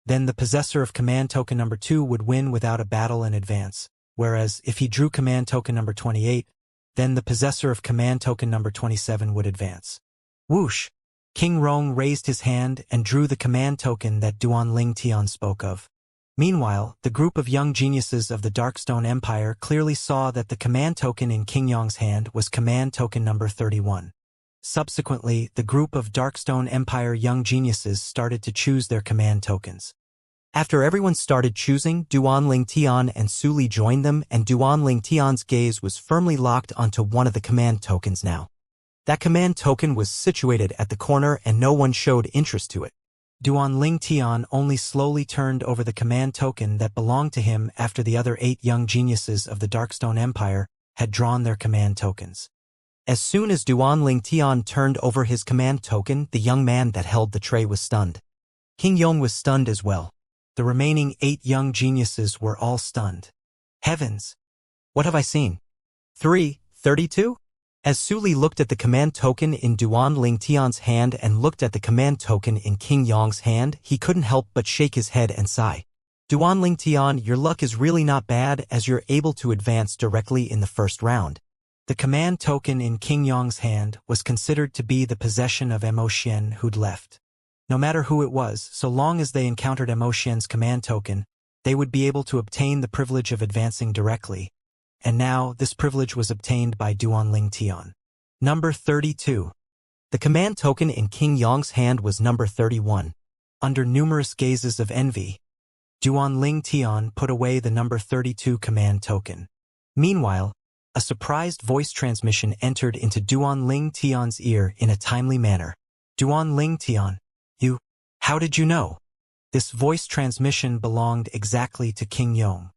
[SPEAKER 1] then the possessor of command token number 2 would win without a battle and advance, whereas if he drew command token number 28, then the possessor of command token number 27 would advance. Whoosh! King Rong raised his hand and drew the command token that Duan Ling Tian spoke of. Meanwhile, the group of young geniuses of the Darkstone Empire clearly saw that the command token in King Yong's hand was command token number 31. Subsequently, the group of Darkstone Empire young geniuses started to choose their command tokens. After everyone started choosing, Duan Ling Tian and Su Li joined them, and Duan Ling Tian's gaze was firmly locked onto one of the command tokens now. That command token was situated at the corner and no one showed interest to it. Duan Ling Tian only slowly turned over the command token that belonged to him after the other 8 young geniuses of the Darkstone Empire had drawn their command tokens. As soon as Duan Ling Tian turned over his command token, the young man that held the tray was stunned. King Yong was stunned as well. The remaining 8 young geniuses were all stunned. Heavens! What have I seen? 332? As Su Li looked at the command token in Duan Ling Tian's hand and looked at the command token in King Yong's hand, he couldn't help but shake his head and sigh. Duan Ling Tian, your luck is really not bad as you're able to advance directly in the first round. The command token in King Yong's hand was considered to be the possession of Mo Xian who'd left. No matter who it was, so long as they encountered Mo Xian's command token, they would be able to obtain the privilege of advancing directly. And now, this privilege was obtained by Duan Ling Tian. Number 32. The command token in King Yong's hand was number 31. Under numerous gazes of envy, Duan Ling Tian put away the number 32 command token. Meanwhile, a surprised voice transmission entered into Duan Ling Tian's ear in a timely manner. Duan Ling Tian, you, how did you know? This voice transmission belonged exactly to King Yong.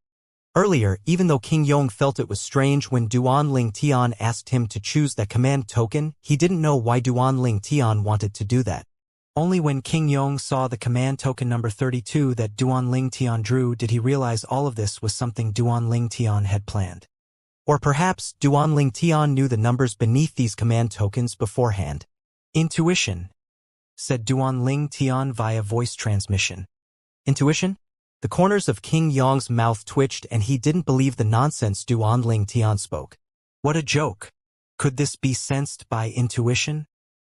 [SPEAKER 1] Earlier, even though King Yong felt it was strange when Duan Ling Tian asked him to choose that command token, he didn't know why Duan Ling Tian wanted to do that. Only when King Yong saw the command token number 32 that Duan Ling Tian drew did he realize all of this was something Duan Ling Tian had planned. Or perhaps Duan Ling Tian knew the numbers beneath these command tokens beforehand. Intuition, said Duan Ling Tian via voice transmission. Intuition? The corners of King Yong's mouth twitched and he didn't believe the nonsense Duan Ling Tian spoke. What a joke! Could this be sensed by intuition?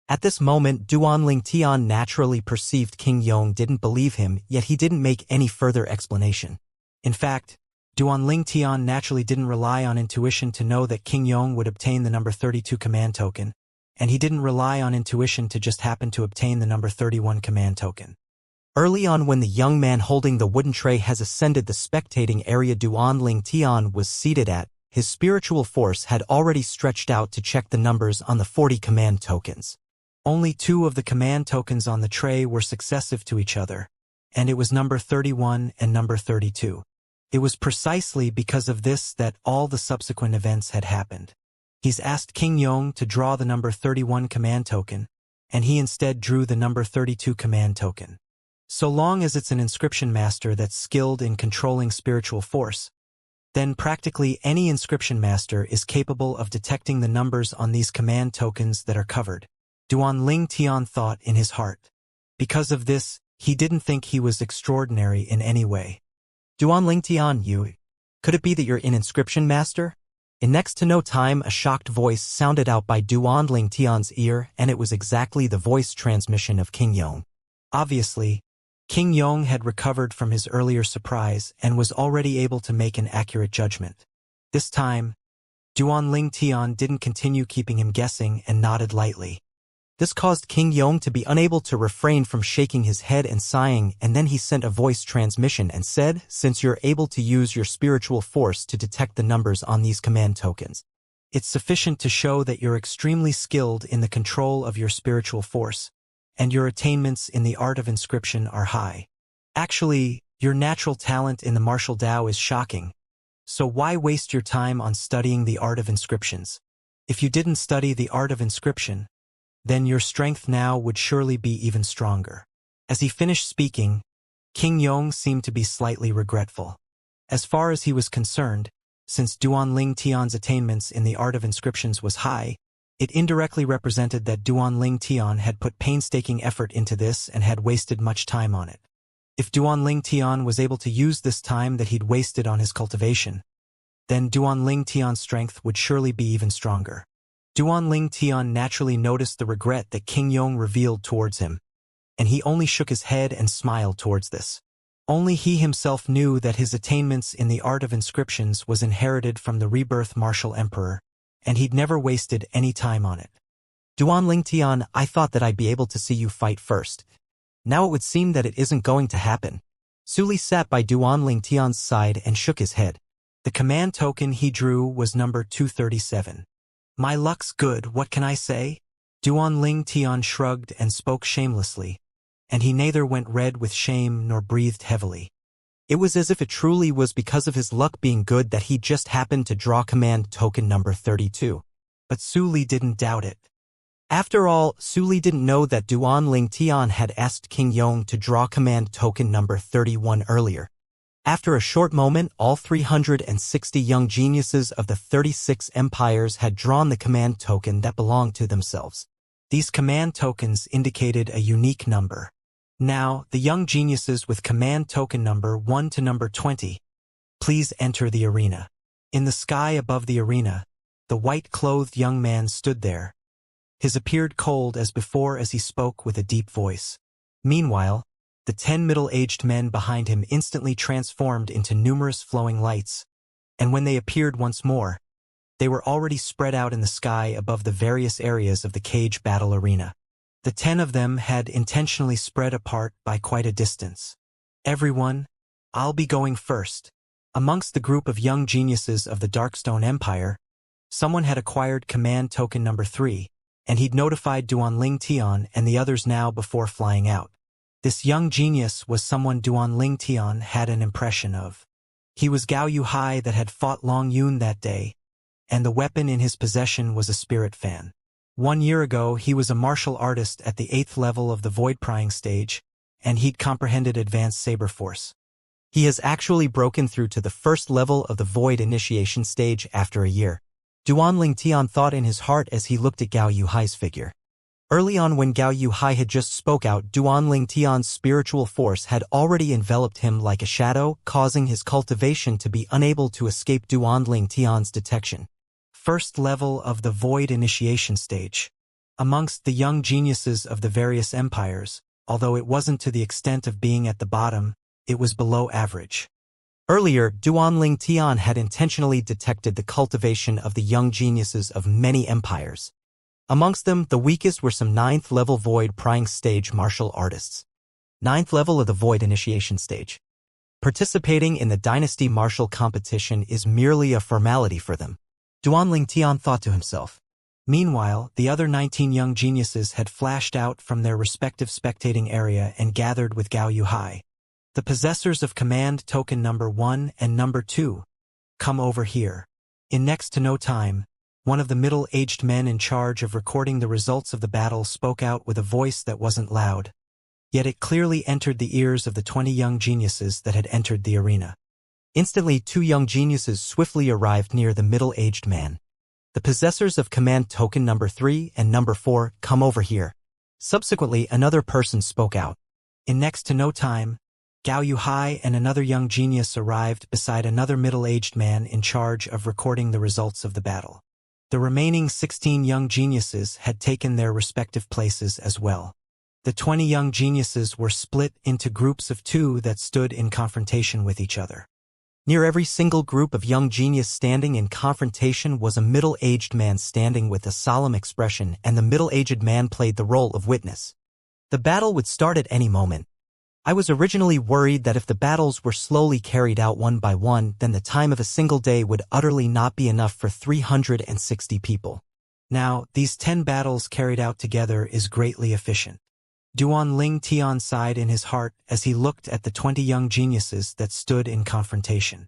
[SPEAKER 1] At this moment, Duan Ling Tian naturally perceived King Yong didn't believe him, yet he didn't make any further explanation. In fact, Duan Ling Tian naturally didn't rely on intuition to know that King Yong would obtain the number 32 command token, and he didn't rely on intuition to just happen to obtain the number 31 command token. Early on when the young man holding the wooden tray has ascended the spectating area Duan Ling Tian was seated at, his spiritual force had already stretched out to check the numbers on the 40 command tokens. Only 2 of the command tokens on the tray were successive to each other, and it was number 31 and number 32. It was precisely because of this that all the subsequent events had happened. He's asked King Yong to draw the number 31 command token, and he instead drew the number 32 command token. So long as it's an inscription master that's skilled in controlling spiritual force, then practically any inscription master is capable of detecting the numbers on these command tokens that are covered. Duan Ling Tian thought in his heart. Because of this, he didn't think he was extraordinary in any way. Duan Ling Tian, could it be that you're an inscription master? In next to no time, a shocked voice sounded out by Duan Ling Tian's ear, and it was exactly the voice transmission of King Yong. Obviously, King Yong had recovered from his earlier surprise and was already able to make an accurate judgment. This time, Duan Ling Tian didn't continue keeping him guessing and nodded lightly. This caused King Yong to be unable to refrain from shaking his head and sighing, and then he sent a voice transmission and said, since you're able to use your spiritual force to detect the numbers on these command tokens, it's sufficient to show that you're extremely skilled in the control of your spiritual force, and your attainments in the art of inscription are high. Actually, your natural talent in the martial Tao is shocking. So why waste your time on studying the art of inscriptions? If you didn't study the art of inscription, then your strength now would surely be even stronger. As he finished speaking, King Yong seemed to be slightly regretful. As far as he was concerned, since Duan Ling Tian's attainments in the art of inscriptions was high, it indirectly represented that Duan Ling Tian had put painstaking effort into this and had wasted much time on it. If Duan Ling Tian was able to use this time that he'd wasted on his cultivation, then Duan Ling Tian's strength would surely be even stronger. Duan Ling Tian naturally noticed the regret that King Yong revealed towards him, and he only shook his head and smiled towards this. Only he himself knew that his attainments in the art of inscriptions was inherited from the rebirth martial emperor, and he'd never wasted any time on it. Duan Ling Tian, I thought that I'd be able to see you fight first. Now it would seem that it isn't going to happen. Su Li sat by Duan Ling Tian's side and shook his head. The command token he drew was number 237. My luck's good, what can I say? Duan Ling Tian shrugged and spoke shamelessly, and he neither went red with shame nor breathed heavily. It was as if it truly was because of his luck being good that he just happened to draw command token number 32. But Su Li didn't doubt it. After all, Su Li didn't know that Duan Ling Tian had asked King Yong to draw command token number 31 earlier. After a short moment, all 360 young geniuses of the 36 empires had drawn the command token that belonged to themselves. These command tokens indicated a unique number. Now, the young geniuses with command token number 1 to number 20, please enter the arena. In the sky above the arena, the white-clothed young man stood there. His appeared cold as before as he spoke with a deep voice. Meanwhile, the 10 middle-aged men behind him instantly transformed into numerous flowing lights, and when they appeared once more, they were already spread out in the sky above the various areas of the cage battle arena. The 10 of them had intentionally spread apart by quite a distance. Everyone, I'll be going first. Amongst the group of young geniuses of the Darkstone Empire, someone had acquired command token number 3, and he'd notified Duanling Tian and the others now before flying out. This young genius was someone Duanling Tian had an impression of. He was Gao Yuhai that had fought Long Yun that day, and the weapon in his possession was a spirit fan. 1 year ago, he was a martial artist at the 8th level of the Void Prying stage, and he'd comprehended Advanced Saber Force. He has actually broken through to the 1st level of the Void Initiation stage after a year. Duanling Tian thought in his heart as he looked at Gao Yuhai's figure. Early on when Gao Yuhai had just spoke out, Duanling Tian's spiritual force had already enveloped him like a shadow, causing his cultivation to be unable to escape Duanling Tian's detection. 1st level of the Void Initiation stage. Amongst the young geniuses of the various empires, although it wasn't to the extent of being at the bottom, it was below average. Earlier, Duanling Tian had intentionally detected the cultivation of the young geniuses of many empires. Amongst them, the weakest were some 9th level Void Prying stage martial artists. 9th level of the Void Initiation stage. Participating in the Dynasty Martial competition is merely a formality for them. Duanling Tian thought to himself. Meanwhile, the other 19 young geniuses had flashed out from their respective spectating area and gathered with Gao Yuhai. The possessors of command token number 1 and number 2, come over here. In next to no time, one of the middle-aged men in charge of recording the results of the battle spoke out with a voice that wasn't loud, yet it clearly entered the ears of the 20 young geniuses that had entered the arena. Instantly, 2 young geniuses swiftly arrived near the middle-aged man. The possessors of command token number 3 and number 4, come over here. Subsequently, another person spoke out. In next to no time, Gao Yuhai and another young genius arrived beside another middle-aged man in charge of recording the results of the battle. The remaining 16 young geniuses had taken their respective places as well. The 20 young geniuses were split into groups of 2 that stood in confrontation with each other. Near every single group of young genius standing in confrontation was a middle-aged man standing with a solemn expression, and the middle-aged man played the role of witness. The battle would start at any moment. I was originally worried that if the battles were slowly carried out one by one, then the time of a single day would utterly not be enough for 360 people. Now, these 10 battles carried out together is greatly efficient. Duanling Tian sighed in his heart as he looked at the 20 young geniuses that stood in confrontation.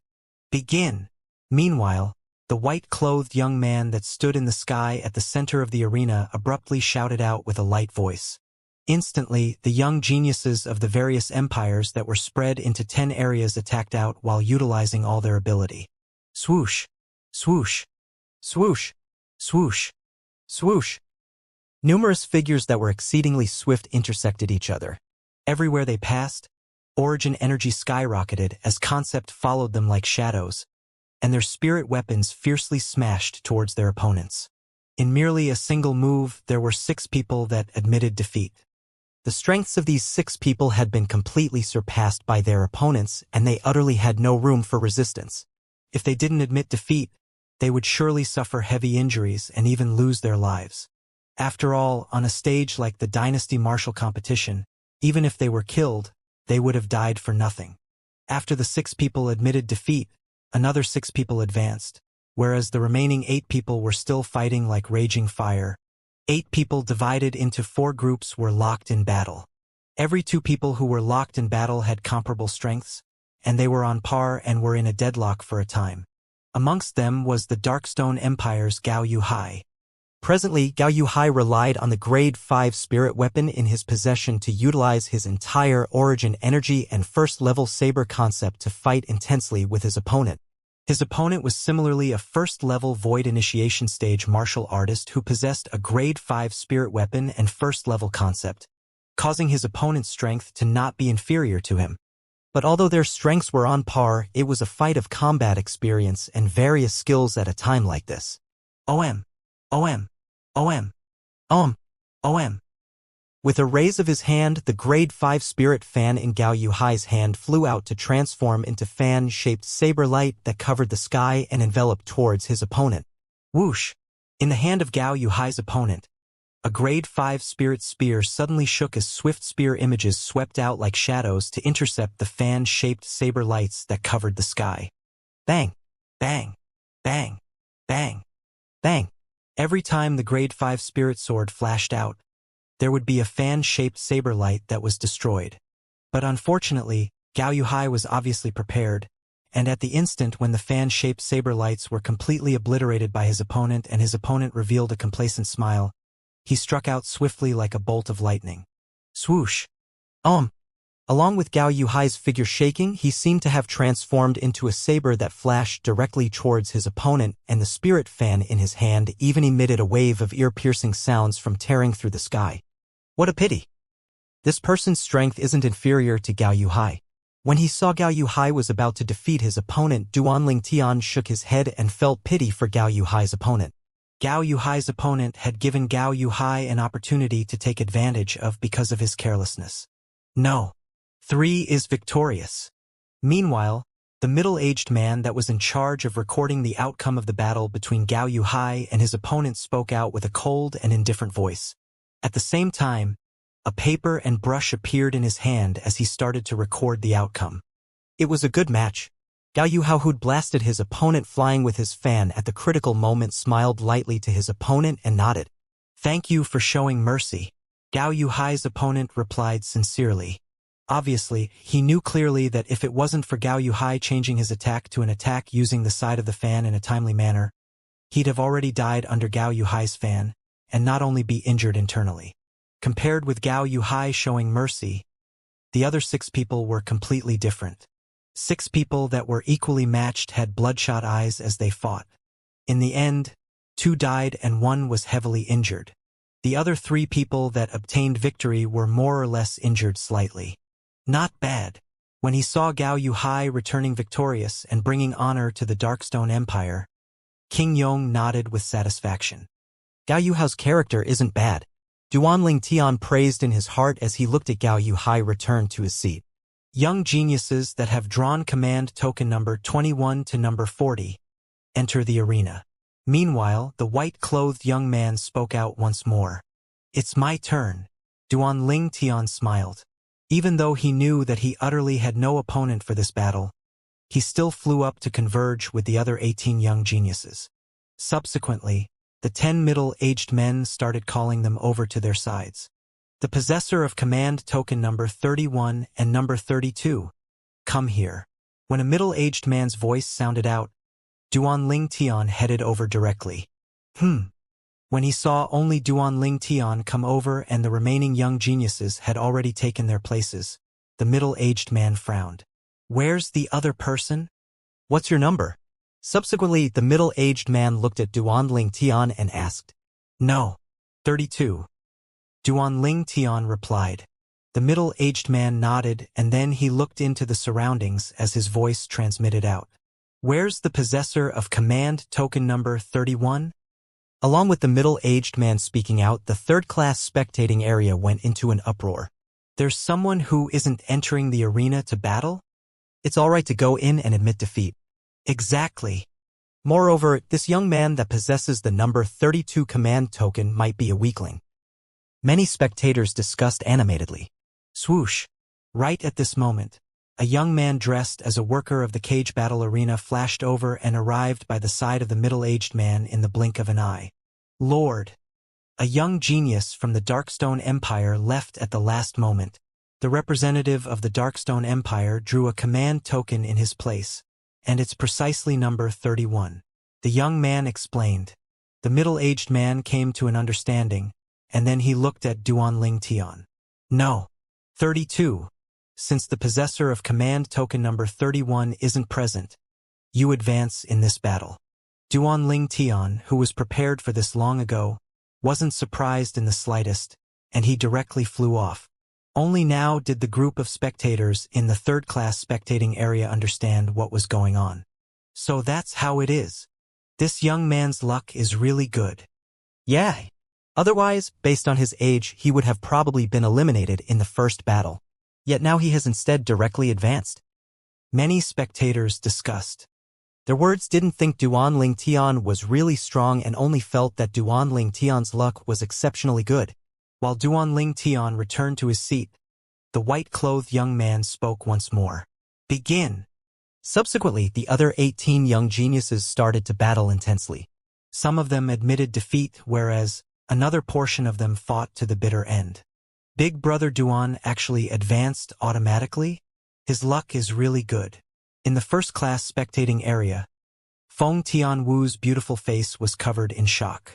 [SPEAKER 1] Begin! Meanwhile, the white-clothed young man that stood in the sky at the center of the arena abruptly shouted out with a light voice. Instantly, the young geniuses of the various empires that were spread into 10 areas attacked out while utilizing all their ability. Swoosh! Swoosh! Swoosh! Swoosh! Swoosh! Numerous figures that were exceedingly swift intersected each other. Everywhere they passed, origin energy skyrocketed as concept followed them like shadows, and their spirit weapons fiercely smashed towards their opponents. In merely a single move, there were 6 people that admitted defeat. The strengths of these 6 people had been completely surpassed by their opponents, and they utterly had no room for resistance. If they didn't admit defeat, they would surely suffer heavy injuries and even lose their lives. After all, on a stage like the Dynasty Martial competition, even if they were killed, they would have died for nothing. After the 6 people admitted defeat, another 6 people advanced, whereas the remaining 8 people were still fighting like raging fire. 8 people divided into 4 groups were locked in battle. Every 2 people who were locked in battle had comparable strengths, and they were on par and were in a deadlock for a time. Amongst them was the Darkstone Empire's Gao Yuhai. Presently, Gao Yuhai relied on the grade 5 spirit weapon in his possession to utilize his entire origin energy and first-level saber concept to fight intensely with his opponent. His opponent was similarly a first-level void initiation stage martial artist who possessed a grade 5 spirit weapon and first-level concept, causing his opponent's strength to not be inferior to him. But although their strengths were on par, it was a fight of combat experience and various skills at a time like this. OM. OM. OM. OM. With a raise of his hand, the grade 5 spirit fan in Gao Yuhai's hand flew out to transform into fan-shaped saber light that covered the sky and enveloped towards his opponent. Whoosh! In the hand of Gao Yuhai's opponent, a grade 5 spirit spear suddenly shook as swift spear images swept out like shadows to intercept the fan-shaped saber lights that covered the sky. Bang! Bang! Bang! Bang! Bang! Every time the grade 5 spirit sword flashed out, there would be a fan-shaped saber light that was destroyed. But unfortunately, Gao Yuhai was obviously prepared, and at the instant when the fan-shaped saber lights were completely obliterated by his opponent and his opponent revealed a complacent smile, he struck out swiftly like a bolt of lightning. Swoosh! Along with Gao Yuhai's figure shaking, he seemed to have transformed into a saber that flashed directly towards his opponent, and the spirit fan in his hand even emitted a wave of ear-piercing sounds from tearing through the sky. What a pity! This person's strength isn't inferior to Gao Yuhai. When he saw Gao Yuhai was about to defeat his opponent, Duanling Tian shook his head and felt pity for Gao Yuhai's opponent. Gao Yuhai's opponent had given Gao Yuhai an opportunity to take advantage of because of his carelessness. No. 3 is victorious. Meanwhile, the middle-aged man that was in charge of recording the outcome of the battle between Gao Yuhai and his opponent spoke out with a cold and indifferent voice. At the same time, a paper and brush appeared in his hand as he started to record the outcome. It was a good match. Gao Yuhai, who'd blasted his opponent flying with his fan at the critical moment, smiled lightly to his opponent and nodded. Thank you for showing mercy. Gao Yuhai's opponent replied sincerely. Obviously, he knew clearly that if it wasn't for Gao Yuhai changing his attack to an attack using the side of the fan in a timely manner, he'd have already died under Gao Yuhai's fan, and not only be injured internally. Compared with Gao Yuhai showing mercy, the other 6 people were completely different. 6 people that were equally matched had bloodshot eyes as they fought. In the end, 2 died and 1 was heavily injured. The other 3 people that obtained victory were more or less injured slightly. Not bad. When he saw Gao Yuhai returning victorious and bringing honor to the Darkstone Empire, King Yong nodded with satisfaction. Gao Yuhai's character isn't bad. Duanling Tian praised in his heart as he looked at Gao Yuhai return to his seat. Young geniuses that have drawn command token number 21 to number 40 enter the arena. Meanwhile, the white-clothed young man spoke out once more. It's my turn. Duanling Tian smiled. Even though he knew that he utterly had no opponent for this battle, he still flew up to converge with the other 18 young geniuses. Subsequently, the 10 middle-aged men started calling them over to their sides. The possessor of command token number 31 and number 32, come here. When a middle-aged man's voice sounded out, Duanling Tian headed over directly. When he saw only Duanling Tian come over and the remaining young geniuses had already taken their places, the middle-aged man frowned. Where's the other person? What's your number? Subsequently, the middle-aged man looked at Duanling Tian and asked. No. 32. Duanling Tian replied. The middle-aged man nodded and then he looked into the surroundings as his voice transmitted out. Where's the possessor of command token number 31? Along with the middle-aged man speaking out, the third-class spectating area went into an uproar. There's someone who isn't entering the arena to battle? It's all right to go in and admit defeat. Exactly. Moreover, this young man that possesses the number 32 command token might be a weakling. Many spectators discussed animatedly. Swoosh. Right at this moment, a young man dressed as a worker of the cage battle arena flashed over and arrived by the side of the middle-aged man in the blink of an eye. Lord. A young genius from the Darkstone Empire left at the last moment. The representative of the Darkstone Empire drew a command token in his place, and it's precisely number 31. The young man explained. The middle-aged man came to an understanding, and then he looked at Duanling Tian. No. 32. Since the possessor of command token number 31 isn't present, you advance in this battle. Duanling Tian, who was prepared for this long ago, wasn't surprised in the slightest, and he directly flew off. Only now did the group of spectators in the third-class spectating area understand what was going on. So that's how it is. This young man's luck is really good. Yeah. Otherwise, based on his age, he would have probably been eliminated in the first battle. Yet now he has instead directly advanced. Many spectators discussed. Their words didn't think Duanling Tian was really strong and only felt that Duanling Tian's luck was exceptionally good. While Duanling Tian returned to his seat, the white-clothed young man spoke once more. Begin. Subsequently, the other 18 young geniuses started to battle intensely. Some of them admitted defeat, whereas another portion of them fought to the bitter end. Big Brother Duan actually advanced automatically. His luck is really good. In the first-class spectating area, Feng Tianwu's beautiful face was covered in shock.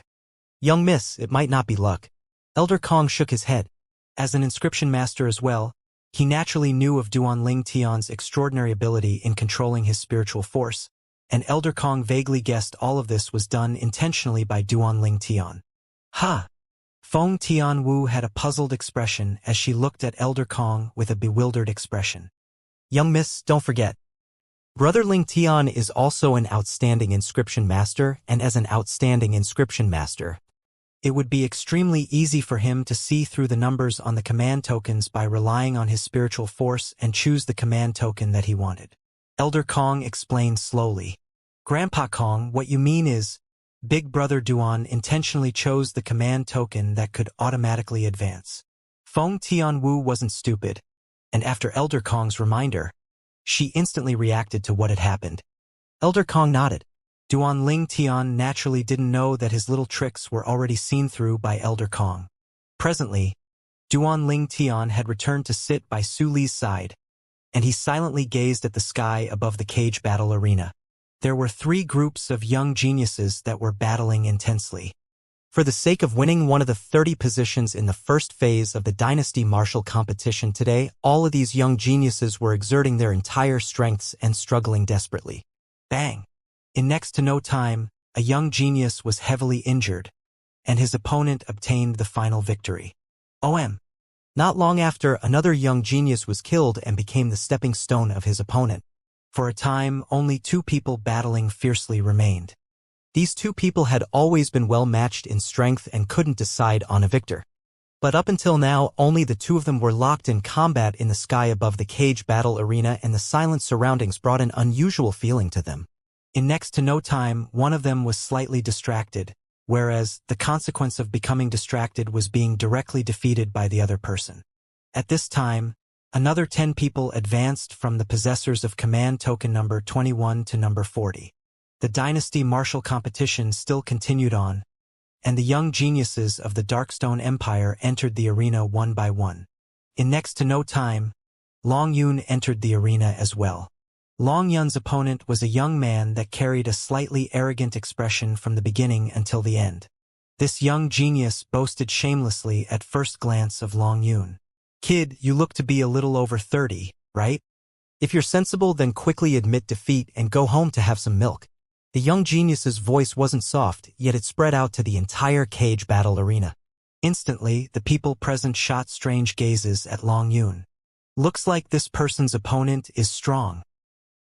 [SPEAKER 1] Young miss, it might not be luck. Elder Kong shook his head. As an inscription master as well, he naturally knew of Duanling Tian's extraordinary ability in controlling his spiritual force, and Elder Kong vaguely guessed all of this was done intentionally by Duanling Tian. Ha! Feng Tianwu had a puzzled expression as she looked at Elder Kong with a bewildered expression. Young miss, don't forget. Brother Ling Tian is also an outstanding inscription master, and as an outstanding inscription master, it would be extremely easy for him to see through the numbers on the command tokens by relying on his spiritual force and choose the command token that he wanted. Elder Kong explained slowly. Grandpa Kong, what you mean is, Big Brother Duan intentionally chose the command token that could automatically advance. Feng Tianwu wasn't stupid, and after Elder Kong's reminder, she instantly reacted to what had happened. Elder Kong nodded. Duanling Tian naturally didn't know that his little tricks were already seen through by Elder Kong. Presently, Duanling Tian had returned to sit by Su Li's side, and he silently gazed at the sky above the cage battle arena. There were 3 groups of young geniuses that were battling intensely. For the sake of winning one of the 30 positions in the first phase of the Dynasty Martial competition today, all of these young geniuses were exerting their entire strengths and struggling desperately. Bang! In next to no time, a young genius was heavily injured, and his opponent obtained the final victory. Not long after, another young genius was killed and became the stepping stone of his opponent. For a time, only 2 people battling fiercely remained. These 2 people had always been well matched in strength and couldn't decide on a victor. But up until now, only the 2 of them were locked in combat in the sky above the cage battle arena, and the silent surroundings brought an unusual feeling to them. In next to no time, one of them was slightly distracted, whereas the consequence of becoming distracted was being directly defeated by the other person. At this time, another 10 people advanced from the possessors of command token number 21 to number 40. The Dynasty Martial competition still continued on, and the young geniuses of the Darkstone Empire entered the arena one by one. In next to no time, Long Yun entered the arena as well. Long Yun's opponent was a young man that carried a slightly arrogant expression from the beginning until the end. This young genius boasted shamelessly at first glance of Long Yun. Kid, you look to be a little over 30, right? If you're sensible, then quickly admit defeat and go home to have some milk. The young genius's voice wasn't soft, yet it spread out to the entire cage battle arena. Instantly, the people present shot strange gazes at Long Yun. Looks like this person's opponent is strong.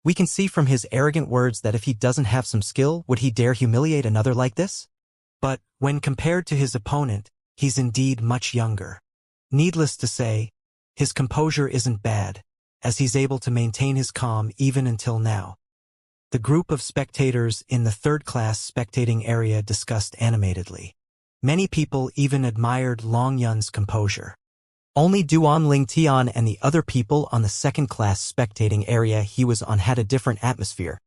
[SPEAKER 1] We can see from his arrogant words that if he doesn't have some skill, would he dare humiliate another like this? But, when compared to his opponent, he's indeed much younger. Needless to say, his composure isn't bad, as he's able to maintain his calm even until now. The group of spectators in the third-class spectating area discussed animatedly. Many people even admired Long Yun's composure. Only Duanling Tian and the other people on the second-class spectating area he was on had a different atmosphere.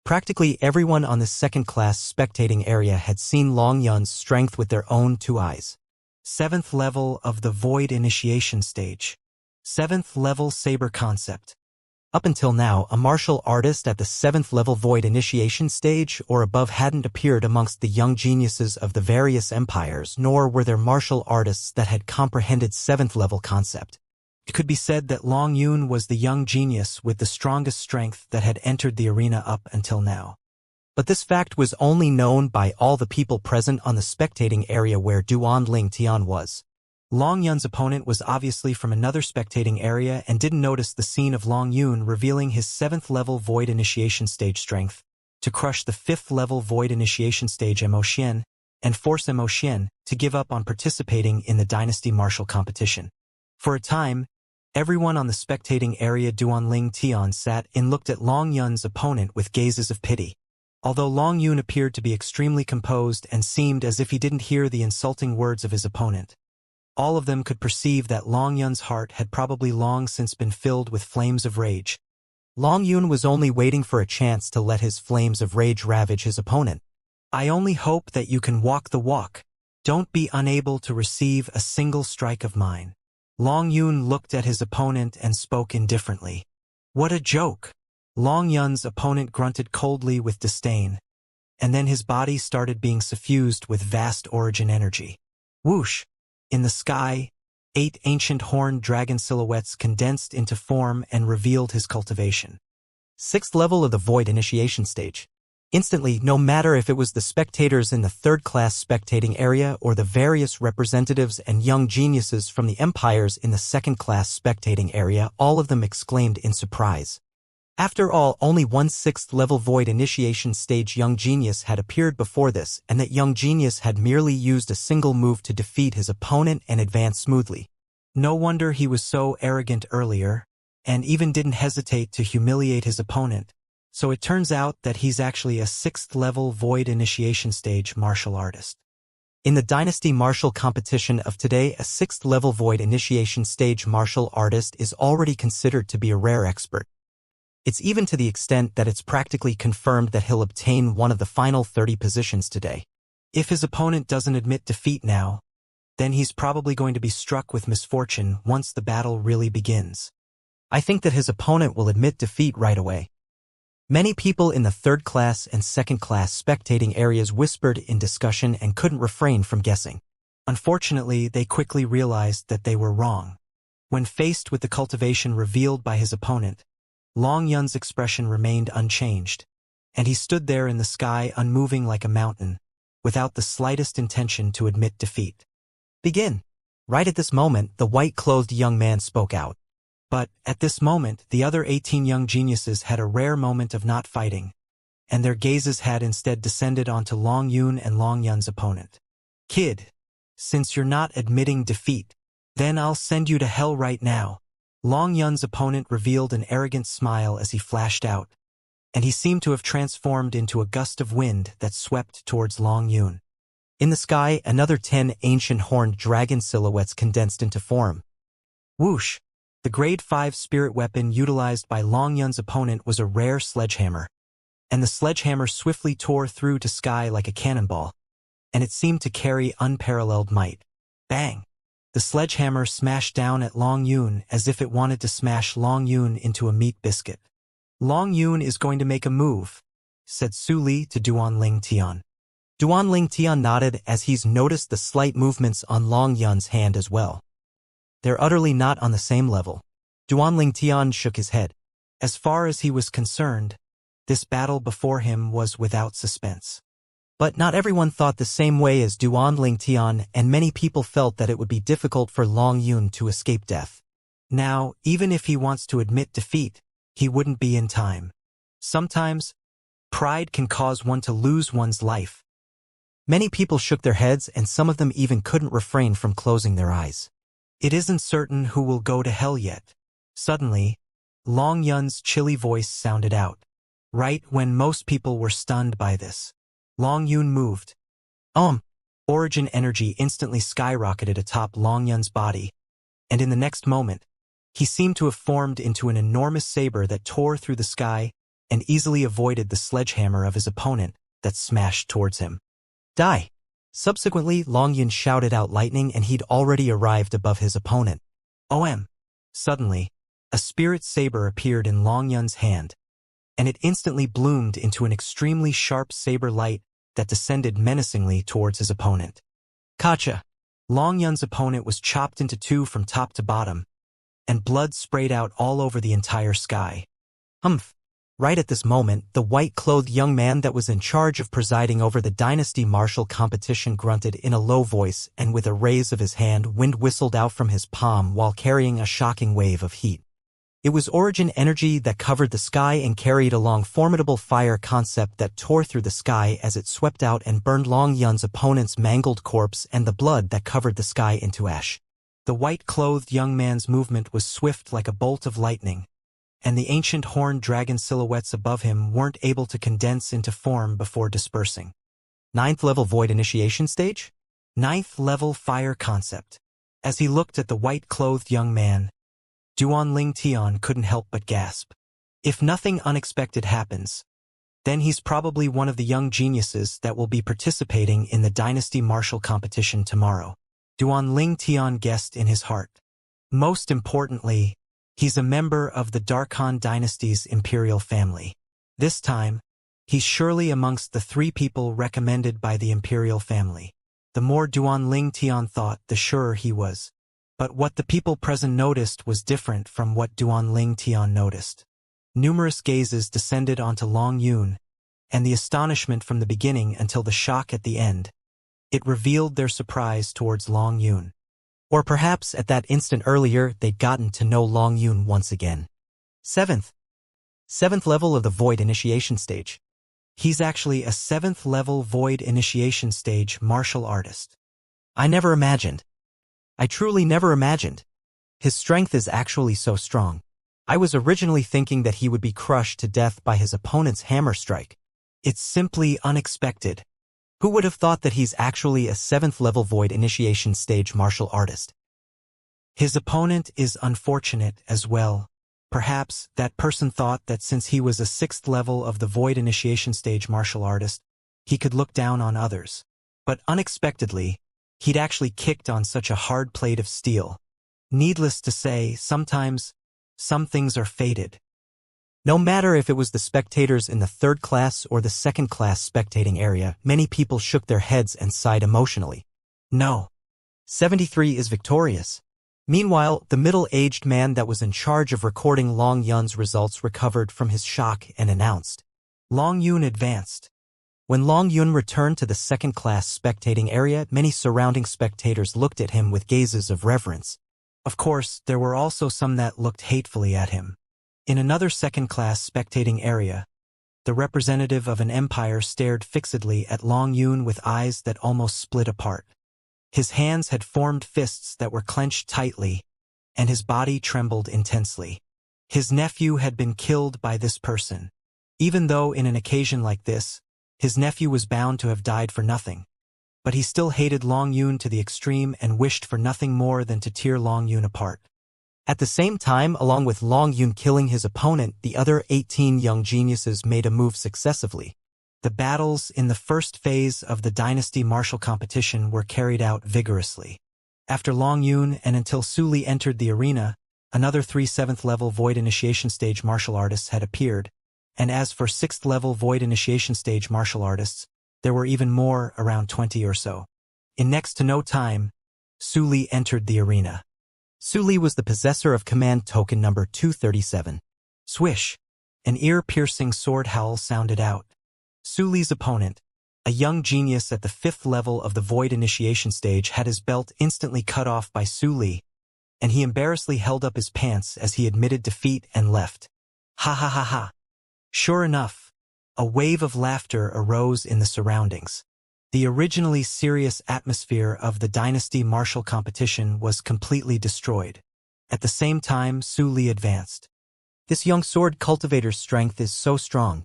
[SPEAKER 1] Practically everyone on the second-class spectating area had seen Long Yun's strength with their own 2 eyes. 7th level of the Void Initiation Stage. 7th level Saber Concept. Up until now, a martial artist at the 7th level void initiation stage or above hadn't appeared amongst the young geniuses of the various empires, nor were there martial artists that had comprehended 7th level concept. It could be said that Long Yun was the young genius with the strongest strength that had entered the arena up until now. But this fact was only known by all the people present on the spectating area where Duan Ling Tian was. Long Yun's opponent was obviously from another spectating area and didn't notice the scene of Long Yun revealing his 7th level void initiation stage strength to crush the 5th level void initiation stage Mo Xian and force Mo Xian to give up on participating in the dynasty martial competition. For a time, everyone on the spectating area Duan Ling Tian sat and looked at Long Yun's opponent with gazes of pity. Although Long Yun appeared to be extremely composed and seemed as if he didn't hear the insulting words of his opponent, all of them could perceive that Long Yun's heart had probably long since been filled with flames of rage. Long Yun was only waiting for a chance to let his flames of rage ravage his opponent. I only hope that you can walk the walk. Don't be unable to receive a single strike of mine. Long Yun looked at his opponent and spoke indifferently. What a joke! Long Yun's opponent grunted coldly with disdain, and then his body started being suffused with vast origin energy. Whoosh! In the sky, 8 ancient horned dragon silhouettes condensed into form and revealed his cultivation. 6th level of the void initiation stage. Instantly, no matter if it was the spectators in the 3rd class spectating area or the various representatives and young geniuses from the empires in the 2nd class spectating area, all of them exclaimed in surprise. After all, only one 6th level void initiation stage young genius had appeared before this, and that young genius had merely used a single move to defeat his opponent and advance smoothly. No wonder he was so arrogant earlier, and even didn't hesitate to humiliate his opponent. So it turns out that he's actually a 6th level void initiation stage martial artist. In the Dynasty martial competition of today, a 6th level void initiation stage martial artist is already considered to be a rare expert. It's even to the extent that it's practically confirmed that he'll obtain one of the final 30 positions today. If his opponent doesn't admit defeat now, then he's probably going to be struck with misfortune once the battle really begins. I think that his opponent will admit defeat right away. Many people in the 3rd class and 2nd class spectating areas whispered in discussion and couldn't refrain from guessing. Unfortunately, they quickly realized that they were wrong. When faced with the cultivation revealed by his opponent, Long Yun's expression remained unchanged, and he stood there in the sky unmoving like a mountain, without the slightest intention to admit defeat. Begin. Right at this moment, the white-clothed young man spoke out. But, at this moment, the other 18 young geniuses had a rare moment of not fighting, and their gazes had instead descended onto Long Yun and Long Yun's opponent. Kid, since you're not admitting defeat, then I'll send you to hell right now. Long Yun's opponent revealed an arrogant smile as he flashed out, and he seemed to have transformed into a gust of wind that swept towards Long Yun. In the sky, another 10 ancient horned dragon silhouettes condensed into form. Whoosh! The grade 5 spirit weapon utilized by Long Yun's opponent was a rare sledgehammer, and the sledgehammer swiftly tore through to sky like a cannonball, and it seemed to carry unparalleled might. Bang! The sledgehammer smashed down at Long Yun as if it wanted to smash Long Yun into a meat biscuit. Long Yun is going to make a move, said Su Li to Duan Ling Tian. Duan Ling Tian nodded as he's noticed the slight movements on Long Yun's hand as well. They're utterly not on the same level. Duan Ling Tian shook his head. As far as he was concerned, this battle before him was without suspense. But not everyone thought the same way as Duan Ling Tian, and many people felt that it would be difficult for Long Yun to escape death. Now, even if he wants to admit defeat, he wouldn't be in time. Sometimes, pride can cause one to lose one's life. Many people shook their heads, and some of them even couldn't refrain from closing their eyes. It isn't certain who will go to hell yet. Suddenly, Long Yun's chilly voice sounded out. Right when most people were stunned by this, Long Yun moved. Origin energy instantly skyrocketed atop Long Yun's body, and in the next moment, he seemed to have formed into an enormous saber that tore through the sky and easily avoided the sledgehammer of his opponent that smashed towards him. Die! Subsequently, Long Yun shouted out lightning, and he'd already arrived above his opponent. Suddenly, a spirit saber appeared in Long Yun's hand, and it instantly bloomed into an extremely sharp saber light that descended menacingly towards his opponent. Gotcha! Long Yun's opponent was chopped into two from top to bottom, and blood sprayed out all over the entire sky. Humph! Right at this moment, the white-clothed young man that was in charge of presiding over the dynasty martial competition grunted in a low voice, and with a raise of his hand, wind whistled out from his palm while carrying a shocking wave of heat. It was origin energy that covered the sky and carried along formidable fire concept that tore through the sky as it swept out and burned Long Yun's opponent's mangled corpse and the blood that covered the sky into ash. The white-clothed young man's movement was swift like a bolt of lightning, and the ancient horned dragon silhouettes above him weren't able to condense into form before dispersing. 9th level Void Initiation Stage? 9th level Fire Concept. As he looked at the white-clothed young man, Duan Tian couldn't help but gasp. If nothing unexpected happens, then he's probably one of the young geniuses that will be participating in the Dynasty Martial Competition tomorrow. Duan Tian guessed in his heart. Most importantly, he's a member of the Darkhan Dynasty's imperial family. This time, he's surely amongst the 3 people recommended by the imperial family. The more Duan Tian thought, the surer he was. But what the people present noticed was different from what Duan Tian noticed. Numerous gazes descended onto Long Yun, and the astonishment from the beginning until the shock at the end. It revealed their surprise towards Long Yun. Or perhaps at that instant earlier they'd gotten to know Long Yun once again. 7th level of the Void Initiation Stage. He's actually a 7th level Void Initiation Stage martial artist. I truly never imagined. His strength is actually so strong. I was originally thinking that he would be crushed to death by his opponent's hammer strike. It's simply unexpected. Who would have thought that he's actually a 7th level Void Initiation Stage martial artist? His opponent is unfortunate as well. Perhaps that person thought that since he was a 6th level of the Void Initiation Stage martial artist, he could look down on others. But unexpectedly, he'd actually kicked on such a hard plate of steel. Needless to say, sometimes, some things are fated. No matter if it was the spectators in the 3rd class or the 2nd class spectating area, many people shook their heads and sighed emotionally. No. 73 is victorious. Meanwhile, the middle-aged man that was in charge of recording Long Yun's results recovered from his shock and announced, Long Yun advanced. When Long Yun returned to the 2nd class spectating area, many surrounding spectators looked at him with gazes of reverence. Of course, there were also some that looked hatefully at him. In another 2nd class spectating area, the representative of an empire stared fixedly at Long Yun with eyes that almost split apart. His hands had formed fists that were clenched tightly, and his body trembled intensely. His nephew had been killed by this person. Even though in an occasion like this, his nephew was bound to have died for nothing. But he still hated Long Yun to the extreme and wished for nothing more than to tear Long Yun apart. At the same time, along with Long Yun killing his opponent, the other 18 young geniuses made a move successively. The battles in the first phase of the Dynasty Martial Competition were carried out vigorously. After Long Yun and until Su Li entered the arena, another 3 7th level Void Initiation Stage martial artists had appeared, and as for 6th level Void Initiation Stage martial artists, there were even more, around 20 or so. In next to no time, Su Li entered the arena. Su Li was the possessor of command token number 237. Swish! An ear-piercing sword howl sounded out. Su Li's opponent, a young genius at the 5th level of the Void Initiation Stage, had his belt instantly cut off by Su Li, and he embarrassedly held up his pants as he admitted defeat and left. Ha ha ha ha! Sure enough, a wave of laughter arose in the surroundings. The originally serious atmosphere of the Dynasty Martial Competition was completely destroyed. At the same time, Su Li advanced. This young sword cultivator's strength is so strong.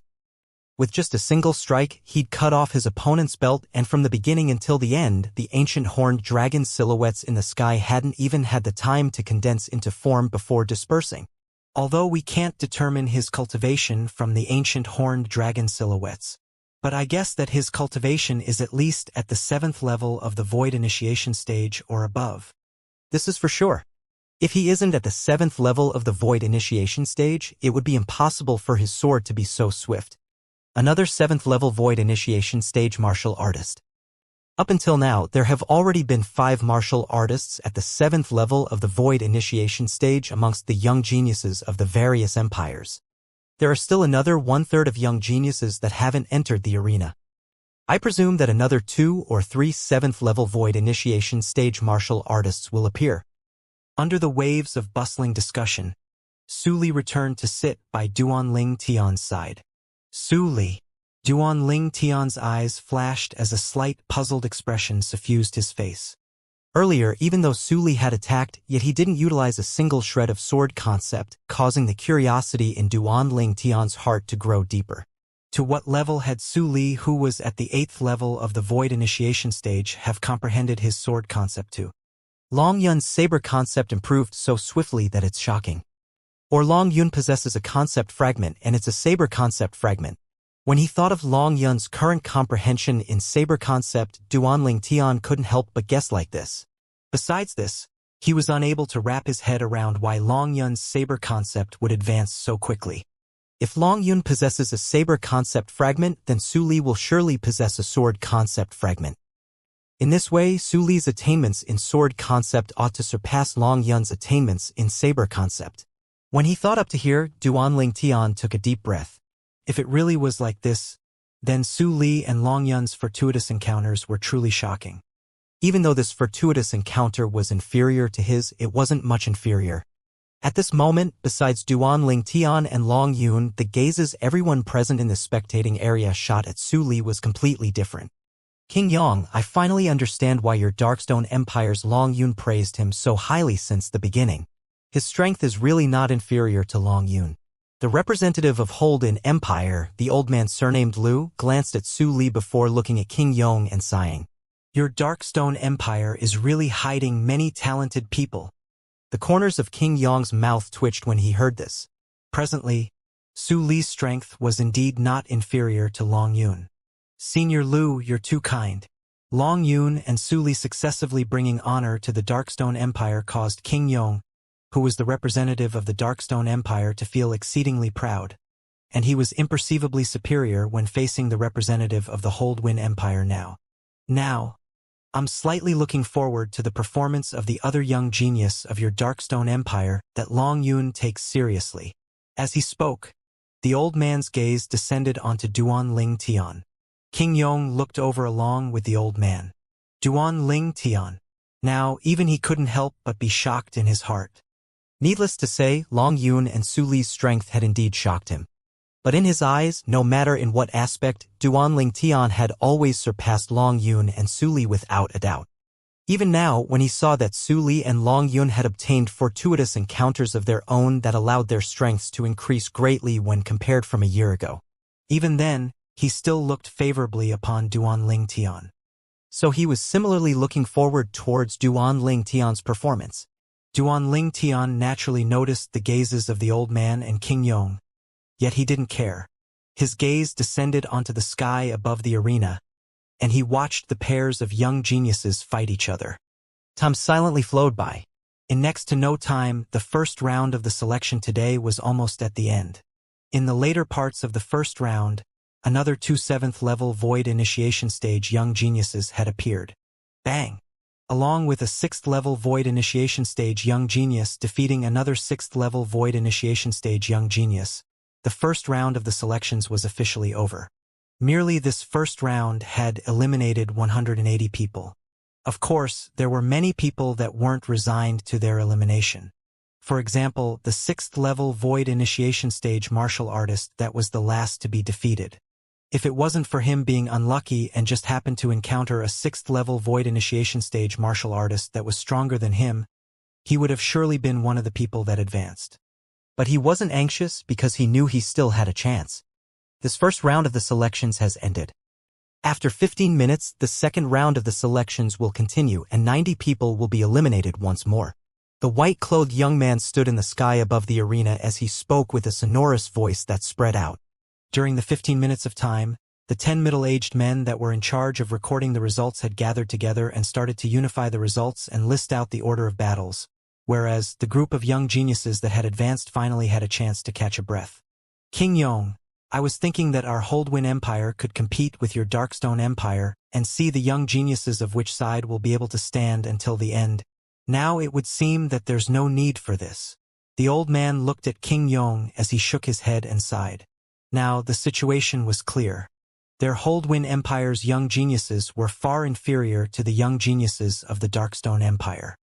[SPEAKER 1] With just a single strike, he'd cut off his opponent's belt, and from the beginning until the end, the ancient horned dragon silhouettes in the sky hadn't even had the time to condense into form before dispersing. Although we can't determine his cultivation from the ancient horned dragon silhouettes. But I guess that his cultivation is at least at the 7th level of the Void Initiation Stage or above. This is for sure. If he isn't at the 7th level of the Void Initiation stage, it would be impossible for his sword to be so swift. Another 7th level Void Initiation stage martial artist. Up until now, there have already been 5 martial artists at the 7th level of the Void Initiation stage amongst the young geniuses of the various empires. There are still another 1/3 of young geniuses that haven't entered the arena. I presume that another 2 or 3 7th level Void Initiation stage martial artists will appear. Under the waves of bustling discussion, Su Li returned to sit by Duan Ling Tian's side. Su Li. Duan Ling Tian's eyes flashed as a slight, puzzled expression suffused his face. Earlier, even though Su Li had attacked, yet he didn't utilize a single shred of sword concept, causing the curiosity in Duan Ling Tian's heart to grow deeper. To what level had Su Li, who was at the 8th level of the Void Initiation stage, have comprehended his sword concept to? Long Yun's saber concept improved so swiftly that it's shocking. Or Long Yun possesses a concept fragment and it's a saber concept fragment. When he thought of Long Yun's current comprehension in saber concept, Duan Ling Tian couldn't help but guess like this. Besides this, he was unable to wrap his head around why Long Yun's saber concept would advance so quickly. If Long Yun possesses a saber concept fragment, then Su Li will surely possess a sword concept fragment. In this way, Su Li's attainments in sword concept ought to surpass Long Yun's attainments in saber concept. When he thought up to here, Duan Ling Tian took a deep breath. If it really was like this, then Su Li and Long Yun's fortuitous encounters were truly shocking. Even though this fortuitous encounter was inferior to his, it wasn't much inferior. At this moment, besides Duan Ling Tian and Long Yun, the gazes everyone present in the spectating area shot at Su Li was completely different. King Yong, I finally understand why your Darkstone Empire's Long Yun praised him so highly since the beginning. His strength is really not inferior to Long Yun. The representative of Holden Empire, the old man surnamed Liu, glanced at Su Li before looking at King Yong and sighing. Your Darkstone Empire is really hiding many talented people. The corners of King Yong's mouth twitched when he heard this. Presently, Su Li's strength was indeed not inferior to Long Yun. Senior Liu, you're too kind. Long Yun and Su Li successively bringing honor to the Darkstone Empire caused King Yong, who was the representative of the Darkstone Empire, to feel exceedingly proud. And he was imperceivably superior when facing the representative of the Holdwin Empire now. Now, I'm slightly looking forward to the performance of the other young genius of your Darkstone Empire that Long Yun takes seriously. As he spoke, the old man's gaze descended onto Duan Ling Tian. King Yong looked over along with the old man. Duan Ling Tian. Now, even he couldn't help but be shocked in his heart. Needless to say, Long Yun and Su Li's strength had indeed shocked him. But in his eyes, no matter in what aspect, Duan Ling Tian had always surpassed Long Yun and Su Li without a doubt. Even now, when he saw that Su Li and Long Yun had obtained fortuitous encounters of their own that allowed their strengths to increase greatly when compared from a year ago. Even then, he still looked favorably upon Duan Ling Tian. So he was similarly looking forward towards Duan Ling Tian's performance. Duan Ling Tian naturally noticed the gazes of the old man and King Yong. Yet he didn't care. His gaze descended onto the sky above the arena, and he watched the pairs of young geniuses fight each other. Time silently flowed by. In next to no time, the first round of the selection today was almost at the end. In the later parts of the first round, another 2 7th level Void Initiation stage young geniuses had appeared. Bang! Along with a 6th level Void Initiation stage young genius defeating another 6th level Void Initiation stage young genius, the first round of the selections was officially over. Merely this first round had eliminated 180 people. Of course, there were many people that weren't resigned to their elimination. For example, the 6th level Void Initiation stage martial artist that was the last to be defeated. If it wasn't for him being unlucky and just happened to encounter a 6th level Void Initiation stage martial artist that was stronger than him, he would have surely been one of the people that advanced. But he wasn't anxious because he knew he still had a chance. This first round of the selections has ended. After 15 minutes, the second round of the selections will continue and 90 people will be eliminated once more. The white-clothed young man stood in the sky above the arena as he spoke with a sonorous voice that spread out. During the 15 minutes of time, the 10 middle-aged men that were in charge of recording the results had gathered together and started to unify the results and list out the order of battles. whereas the group of young geniuses that had advanced finally had a chance to catch a breath. King Yong, I was thinking that our Holdwin Empire could compete with your Darkstone Empire and see the young geniuses of which side will be able to stand until the end. Now it would seem that there's no need for this. The old man looked at King Yong as he shook his head and sighed. Now the situation was clear. Their Holdwin Empire's young geniuses were far inferior to the young geniuses of the Darkstone Empire.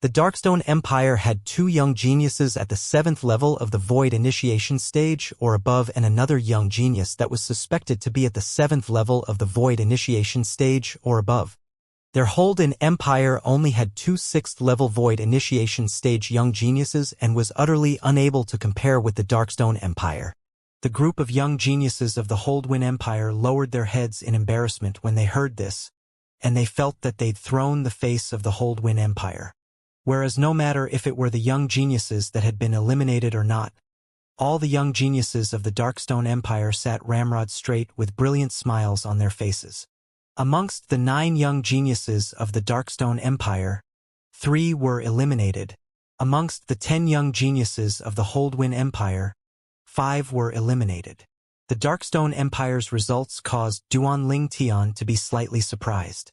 [SPEAKER 1] The Darkstone Empire had 2 young geniuses at the 7th level of the Void Initiation stage or above and another young genius that was suspected to be at the 7th level of the Void Initiation stage or above. Their Holdwin Empire only had 2 6th-level Void Initiation stage young geniuses and was utterly unable to compare with the Darkstone Empire. The group of young geniuses of the Holdwin Empire lowered their heads in embarrassment when they heard this, and they felt that they'd thrown the face of the Holdwin Empire. Whereas no matter if it were the young geniuses that had been eliminated or not, all the young geniuses of the Darkstone Empire sat ramrod straight with brilliant smiles on their faces. Amongst the 9 young geniuses of the Darkstone Empire, 3 were eliminated. Amongst the 10 young geniuses of the Holdwin Empire, 5 were eliminated. The Darkstone Empire's results caused Duanling Tian to be slightly surprised.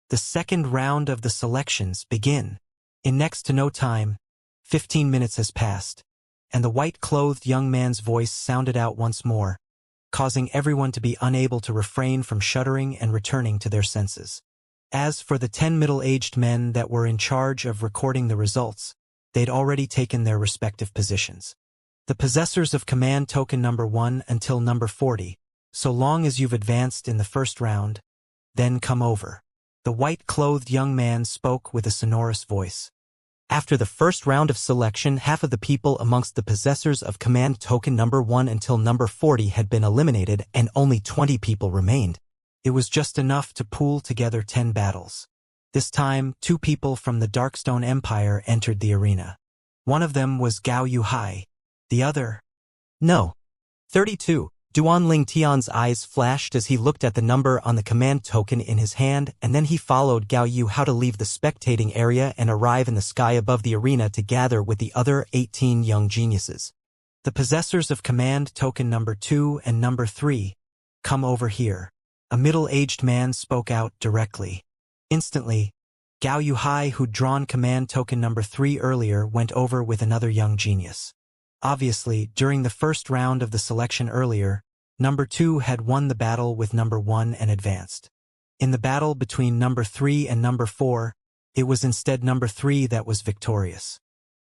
[SPEAKER 1] The second round of the selections begin. In next to no time, 15 minutes has passed, and the white-clothed young man's voice sounded out once more, causing everyone to be unable to refrain from shuddering and returning to their senses. As for the 10 middle-aged men that were in charge of recording the results, they'd already taken their respective positions. The possessors of command token number 1 until number 40, so long as you've advanced in the first round, then come over. The white-clothed young man spoke with a sonorous voice. After the first round of selection, half of the people amongst the possessors of command token number 1 until number 40 had been eliminated and only 20 people remained. It was just enough to pool together 10 battles. This time, 2 people from the Darkstone Empire entered the arena. One of them was Gao Yuhai. The other? No. 32. Duanling Tian's eyes flashed as he looked at the number on the command token in his hand, and then he followed Gao Yu how to leave the spectating area and arrive in the sky above the arena to gather with the other 18 young geniuses. The possessors of command token number 2 and number 3, come over here. A middle-aged man spoke out directly. Instantly, Gao Yuhai, who'd drawn command token number 3 earlier, went over with another young genius. Obviously, during the first round of the selection earlier, number 2 had won the battle with number 1 and advanced. In the battle between number 3 and number 4, it was instead number 3 that was victorious.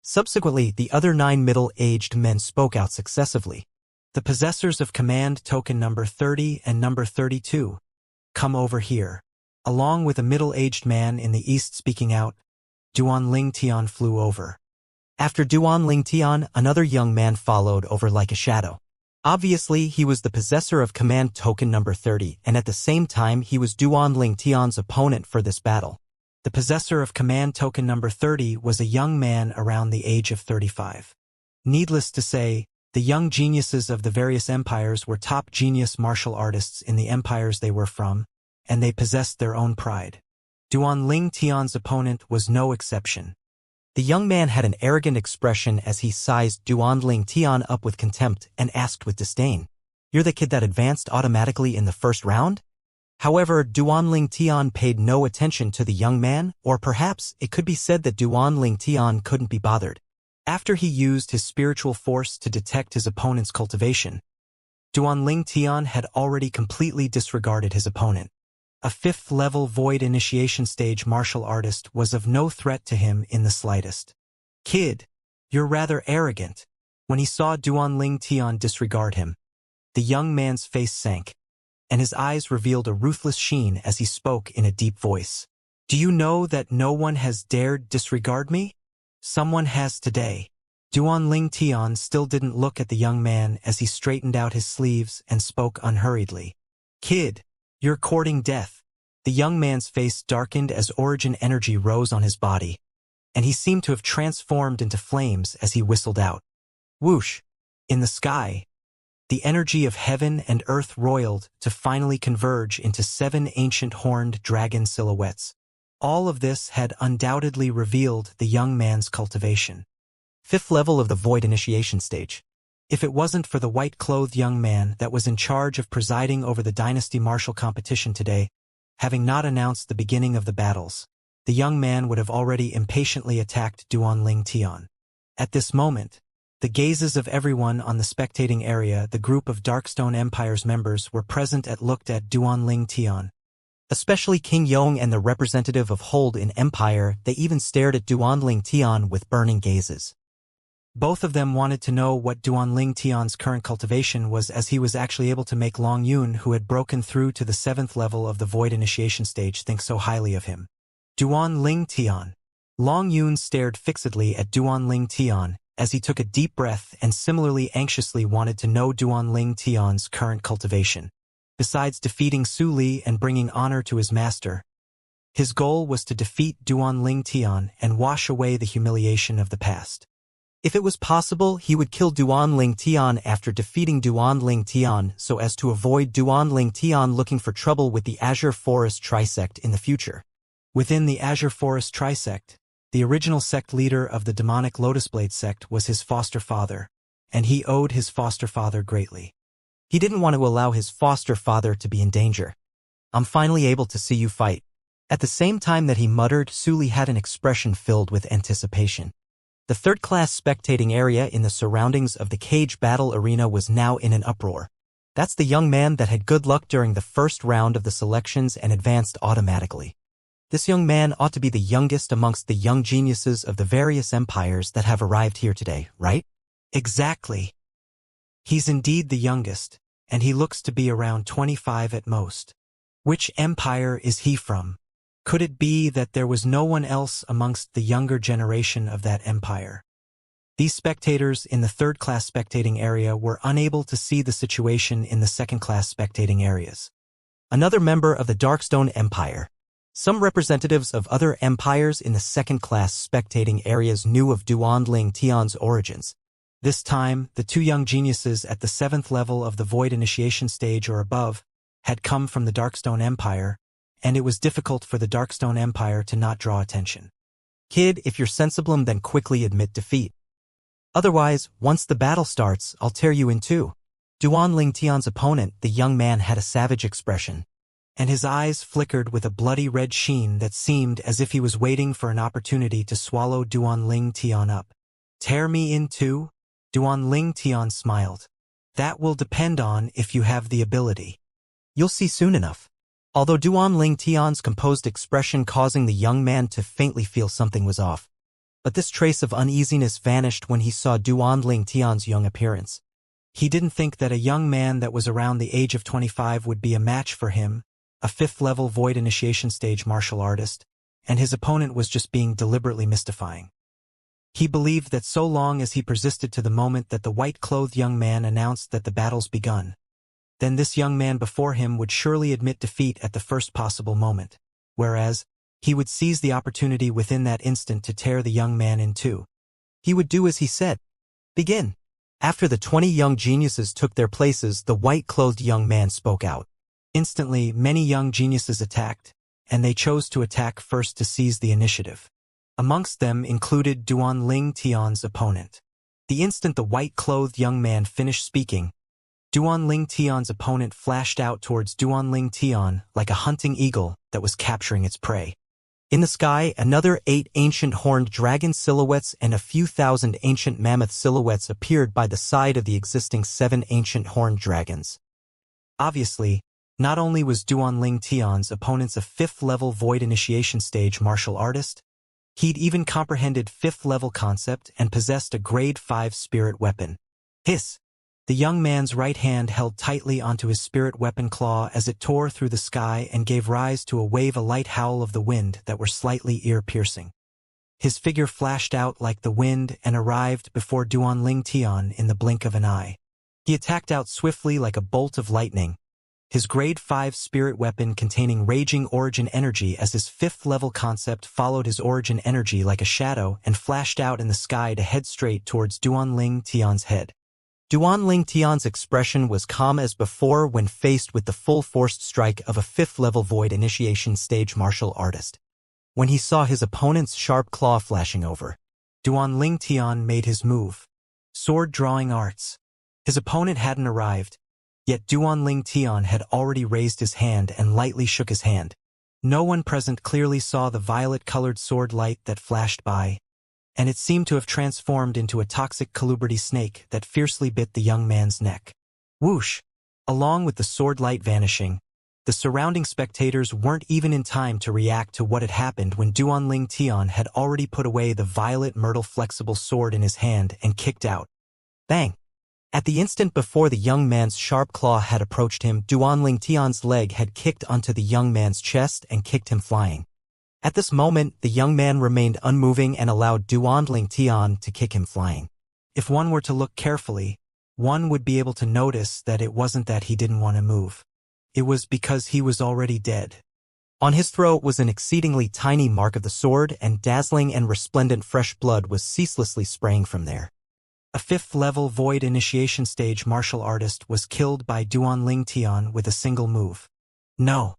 [SPEAKER 1] Subsequently, the other 9 middle-aged men spoke out successively. The possessors of command token number 30 and number 32, come over here. Along with a middle-aged man in the east speaking out, Duanling Tian flew over. After Duanling Tian, another young man followed over like a shadow. Obviously, he was the possessor of command token number 30, and at the same time he was Duanling Tian's opponent for this battle. The possessor of command token number 30 was a young man around the age of 35. Needless to say, the young geniuses of the various empires were top genius martial artists in the empires they were from, and they possessed their own pride. Duanling Tian's opponent was no exception. The young man had an arrogant expression as he sized Duanling Tian up with contempt and asked with disdain, "You're the kid that advanced automatically in the first round?" However, Duanling Tian paid no attention to the young man, or perhaps it could be said that Duanling Tian couldn't be bothered. After he used his spiritual force to detect his opponent's cultivation, Duanling Tian had already completely disregarded his opponent. A 5th-level Void Initiation stage martial artist was of no threat to him in the slightest. "Kid, you're rather arrogant." When he saw Duanling Tian disregard him, the young man's face sank, and his eyes revealed a ruthless sheen as he spoke in a deep voice. "Do you know that no one has dared disregard me? Someone has today." Duanling Tian still didn't look at the young man as he straightened out his sleeves and spoke unhurriedly. "Kid, you're courting death." The young man's face darkened as origin energy rose on his body, and he seemed to have transformed into flames as he whistled out. Whoosh! In the sky, the energy of heaven and earth roiled to finally converge into 7 ancient horned dragon silhouettes. All of this had undoubtedly revealed the young man's cultivation. Fifth level of the void initiation stage. If it wasn't for the white-clothed young man that was in charge of presiding over the dynasty martial competition today, having not announced the beginning of the battles, the young man would have already impatiently attacked Duanling Tian. At this moment, the gazes of everyone on the spectating area, the group of Darkstone Empire's members were present and looked at Duanling Tian. Especially King Yong and the representative of Hold in Empire, they even stared at Duanling Tian with burning gazes. Both of them wanted to know what Duanling Tian's current cultivation was, as he was actually able to make Long Yun, who had broken through to the 7th level of the void initiation stage, think so highly of him. Duanling Tian. Long Yun stared fixedly at Duanling Tian as he took a deep breath and similarly anxiously wanted to know Duanling Tian's current cultivation. Besides defeating Su Li and bringing honor to his master, his goal was to defeat Duanling Tian and wash away the humiliation of the past. If it was possible, he would kill Duanling Tian after defeating Duanling Tian so as to avoid Duanling Tian looking for trouble with the Azure Forest Trisect in the future. Within the Azure Forest Trisect, the original sect leader of the demonic Lotus Blade sect was his foster father, and he owed his foster father greatly. He didn't want to allow his foster father to be in danger. "I'm finally able to see you fight." At the same time that he muttered, Su Li had an expression filled with anticipation. The third-class spectating area in the surroundings of the cage battle arena was now in an uproar. That's the young man that had good luck during the first round of the selections and advanced automatically. This young man ought to be the youngest amongst the young geniuses of the various empires that have arrived here today, right? Exactly. He's indeed the youngest, and he looks to be around 25 at most. Which empire is he from? Could it be that there was no one else amongst the younger generation of that empire? These spectators in the third-class spectating area were unable to see the situation in the second-class spectating areas. Another member of the Darkstone Empire. Some representatives of other empires in the second-class spectating areas knew of Duanling Tian's origins. This time, the two young geniuses at the 7th level of the Void Initiation stage or above had come from the Darkstone Empire, and it was difficult for the Darkstone Empire to not draw attention. "Kid, if you're sensible, then quickly admit defeat. Otherwise, once the battle starts, I'll tear you in two." Duanling Tian's opponent, the young man, had a savage expression, and his eyes flickered with a bloody red sheen that seemed as if he was waiting for an opportunity to swallow Duanling Tian up. "Tear me in two?" Duanling Tian smiled. "That will depend on if you have the ability. You'll see soon enough." Although Duanling Tian's composed expression causing the young man to faintly feel something was off, but this trace of uneasiness vanished when he saw Duanling Tian's young appearance. He didn't think that a young man that was around the age of 25 would be a match for him, a 5th-level Void Initiation stage martial artist, and his opponent was just being deliberately mystifying. He believed that so long as he persisted to the moment that the white-clothed young man announced that the battle's begun, then this young man before him would surely admit defeat at the first possible moment, whereas he would seize the opportunity within that instant to tear the young man in two. He would do as he said. "Begin." After the 20 young geniuses took their places, the white-clothed young man spoke out. Instantly, many young geniuses attacked, and they chose to attack first to seize the initiative. Amongst them included Duanling Tian's opponent. The instant the white-clothed young man finished speaking, Duanling Tian's opponent flashed out towards Duanling Tian like a hunting eagle that was capturing its prey. In the sky, another 8 ancient horned dragon silhouettes and a few thousand ancient mammoth silhouettes appeared by the side of the existing 7 ancient horned dragons. Obviously, not only was Duanling Tian's opponent a 5th-level Void Initiation stage martial artist, he'd even comprehended 5th-level concept and possessed a Grade 5 spirit weapon. Hiss! The young man's right hand held tightly onto his spirit weapon claw as it tore through the sky and gave rise to a light howl of the wind that were slightly ear-piercing. His figure flashed out like the wind and arrived before Duanling Tian in the blink of an eye. He attacked out swiftly like a bolt of lightning, his Grade 5 spirit weapon containing raging origin energy as his 5th-level concept followed his origin energy like a shadow and flashed out in the sky to head straight towards Duanling Tian's head. Duanling Tian's expression was calm as before when faced with the full-forced strike of a 5th-level Void Initiation stage martial artist. when he saw his opponent's sharp claw flashing over. Duan Tian made his move. Sword drawing arts. His opponent hadn't arrived, yet Duan Tian had already raised his hand and lightly shook his hand. No one present clearly saw the violet-colored sword light that flashed by, and it seemed to have transformed into a toxic colubrity snake that fiercely bit the young man's neck. Whoosh! Along with the sword light vanishing, the surrounding spectators weren't even in time to react to what had happened when Duan Tian had already put away the violet myrtle flexible sword in his hand and kicked out. Bang! At the instant before the young man's sharp claw had approached him, Duan Tian's leg had kicked onto the young man's chest and kicked him flying. At this moment, the young man remained unmoving and allowed Duan Tian to kick him flying. If one were to look carefully, one would be able to notice that it wasn't that he didn't want to move. It was because he was already dead. On his throat was an exceedingly tiny mark of the sword, and dazzling and resplendent fresh blood was ceaselessly spraying from there. A 5th-level Void Initiation Stage martial artist was killed by Duan Tian with a single move. No.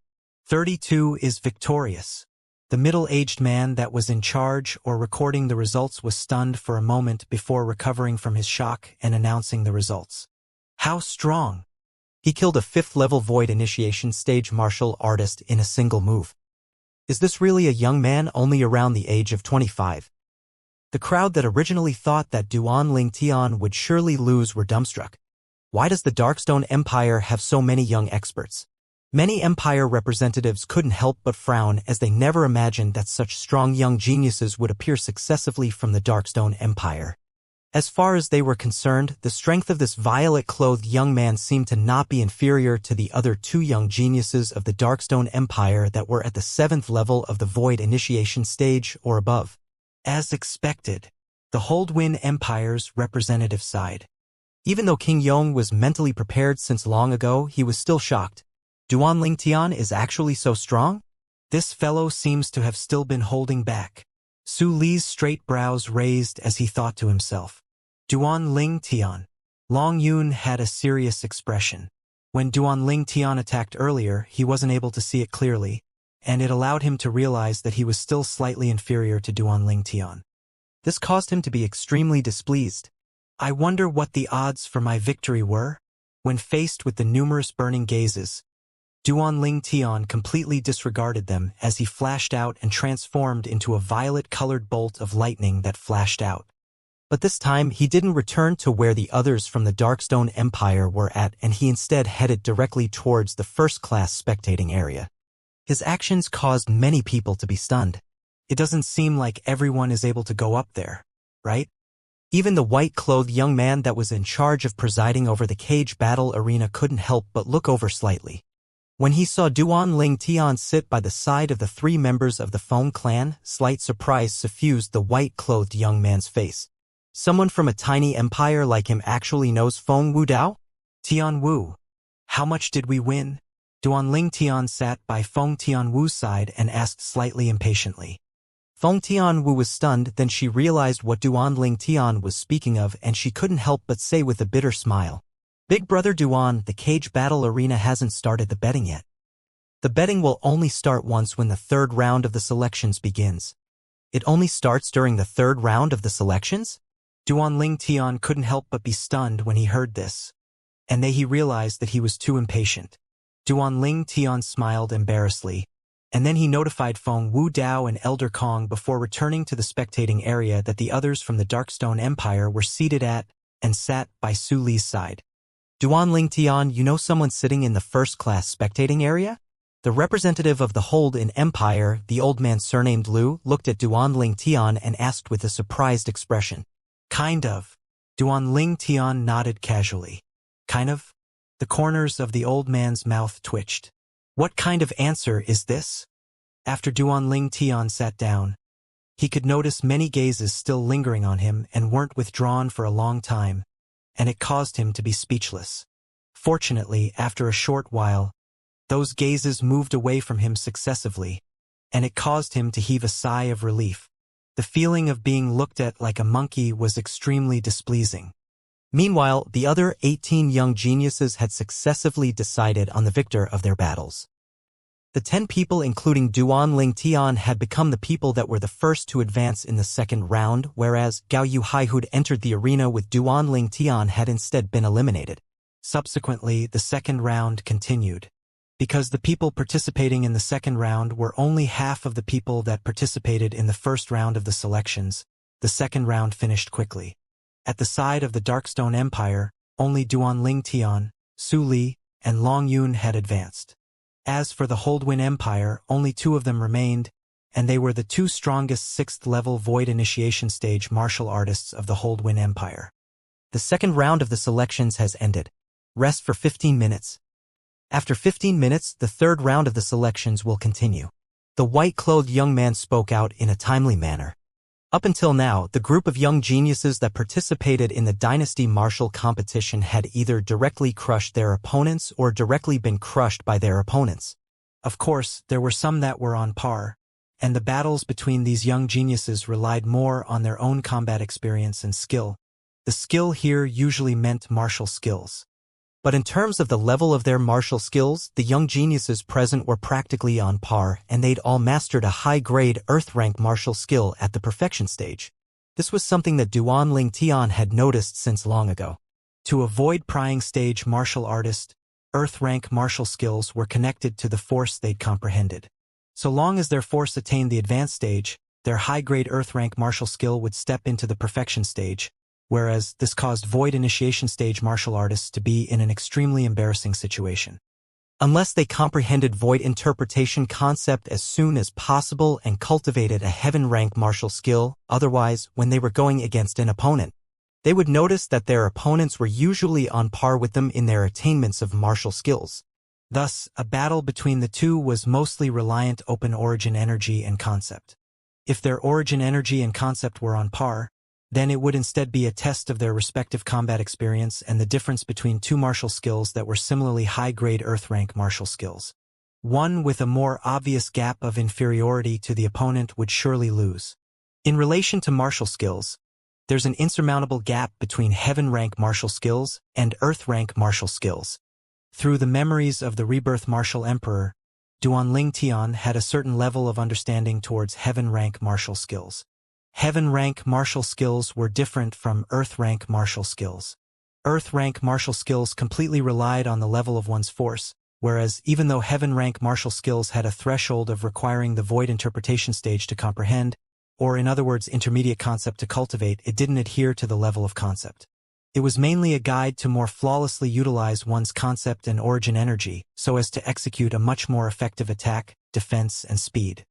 [SPEAKER 1] 32 is victorious. The middle-aged man that was in charge or recording the results was stunned for a moment before recovering from his shock and announcing the results. How strong! He killed a 5th-level Void Initiation Stage martial artist in a single move. Is this really a young man only around the age of 25? The crowd that originally thought that Duan Tian would surely lose were dumbstruck. Why does the Darkstone Empire have so many young experts? Many Empire representatives couldn't help but frown as they never imagined that such strong young geniuses would appear successively from the Darkstone Empire. As far as they were concerned, the strength of this violet-clothed young man seemed to not be inferior to the other 2 young geniuses of the Darkstone Empire that were at the 7th level of the Void Initiation Stage or above. As expected, the Holdwin Empire's representative sighed. Even though King Yong was mentally prepared since long ago, he was still shocked. Duan Tian is actually so strong? This fellow seems to have still been holding back. Su Li's straight brows raised as he thought to himself. Duan Tian. Long Yun had a serious expression. When Duan Tian attacked earlier, he wasn't able to see it clearly, and it allowed him to realize that he was still slightly inferior to Duan Tian. This caused him to be extremely displeased. I wonder what the odds for my victory were? When faced with the numerous burning gazes, Duan Tian completely disregarded them as he flashed out and transformed into a violet-colored bolt of lightning that flashed out. But this time, he didn't return to where the others from the Darkstone Empire were at, and he instead headed directly towards the first-class spectating area. His actions caused many people to be stunned. It doesn't seem like everyone is able to go up there, right? Even the white-clothed young man that was in charge of presiding over the cage battle arena couldn't help but look over slightly. When he saw Duan Tian sit by the side of the 3 members of the Feng clan, slight surprise suffused the white-clothed young man's face. Someone from a tiny empire like him actually knows Feng Wudao? Tian Wu. How much did we win? Duan Tian sat by Feng Tianwu's side and asked slightly impatiently. Feng Tianwu was stunned, then she realized what Duan Tian was speaking of, and she couldn't help but say with a bitter smile, Big Brother Duan, the cage battle arena hasn't started the betting yet. The betting will only start once when the 3rd round of the selections begins. It only starts during the 3rd round of the selections? Duan Tian couldn't help but be stunned when he heard this, and then he realized that he was too impatient. Duan Tian smiled embarrassedly, and then he notified Feng Wudao and Elder Kong before returning to the spectating area that the others from the Darkstone Empire were seated at and sat by Su Li's side. Duan Tian, you know someone sitting in the first-class spectating area? The representative of the Holdwin Empire, the old man surnamed Liu, looked at Duan Tian and asked with a surprised expression. Kind of. Duan Tian nodded casually. Kind of? The corners of the old man's mouth twitched. What kind of answer is this? After Duan Tian sat down, he could notice many gazes still lingering on him and weren't withdrawn for a long time, and it caused him to be speechless. Fortunately, after a short while, those gazes moved away from him successively, and it caused him to heave a sigh of relief. The feeling of being looked at like a monkey was extremely displeasing. Meanwhile, the other 18 young geniuses had successively decided on the victor of their battles. The 10 people including Duan Ling Tian had become the people that were the first to advance in the second round, whereas Gao Yuhai who'd entered the arena with Duan Ling Tian had instead been eliminated. Subsequently, the second round continued. Because the people participating in the second round were only half of the people that participated in the first round of the selections, the second round finished quickly. At the side of the Darkstone Empire, only Duan Ling Tian, Su Li, and Long Yun had advanced. As for the Holdwin Empire, only 2 of them remained, and they were the 2 strongest 6th-level Void Initiation Stage martial artists of the Holdwin Empire. The second round of the selections has ended. Rest for 15 minutes. After 15 minutes, the third round of the selections will continue. The white-clothed young man spoke out in a timely manner. Up until now, the group of young geniuses that participated in the Dynasty Martial competition had either directly crushed their opponents or directly been crushed by their opponents. Of course, there were some that were on par, and the battles between these young geniuses relied more on their own combat experience and skill. The skill here usually meant martial skills. But in terms of the level of their martial skills, the young geniuses present were practically on par, and they'd all mastered a high-grade Earth-rank martial skill at the perfection stage. This was something that Duan Ling Tian had noticed since long ago. To avoid prying stage martial artist, Earth-rank martial skills were connected to the force they'd comprehended. So long as their force attained the advanced stage, their high-grade Earth-rank martial skill would step into the perfection stage, whereas this caused Void Initiation Stage martial artists to be in an extremely embarrassing situation. Unless they comprehended Void Interpretation concept as soon as possible and cultivated a Heaven-rank martial skill, otherwise, when they were going against an opponent, they would notice that their opponents were usually on par with them in their attainments of martial skills. Thus, a battle between the two was mostly reliant open origin energy and concept. If their origin energy and concept were on par, then it would instead be a test of their respective combat experience and the difference between 2 martial skills that were similarly high-grade Earth-rank martial skills. One with a more obvious gap of inferiority to the opponent would surely lose. In relation to martial skills, there's an insurmountable gap between Heaven-rank martial skills and Earth-rank martial skills. Through the memories of the Rebirth Martial Emperor, Duan Ling Tian had a certain level of understanding towards Heaven-rank martial skills. Heaven-rank martial skills were different from Earth-rank martial skills. Earth-rank martial skills completely relied on the level of one's force, whereas even though Heaven-rank martial skills had a threshold of requiring the Void Interpretation Stage to comprehend, or in other words intermediate concept to cultivate, it didn't adhere to the level of concept. It was mainly a guide to more flawlessly utilize one's concept and origin energy, so as to execute a much more effective attack, defense, and speed.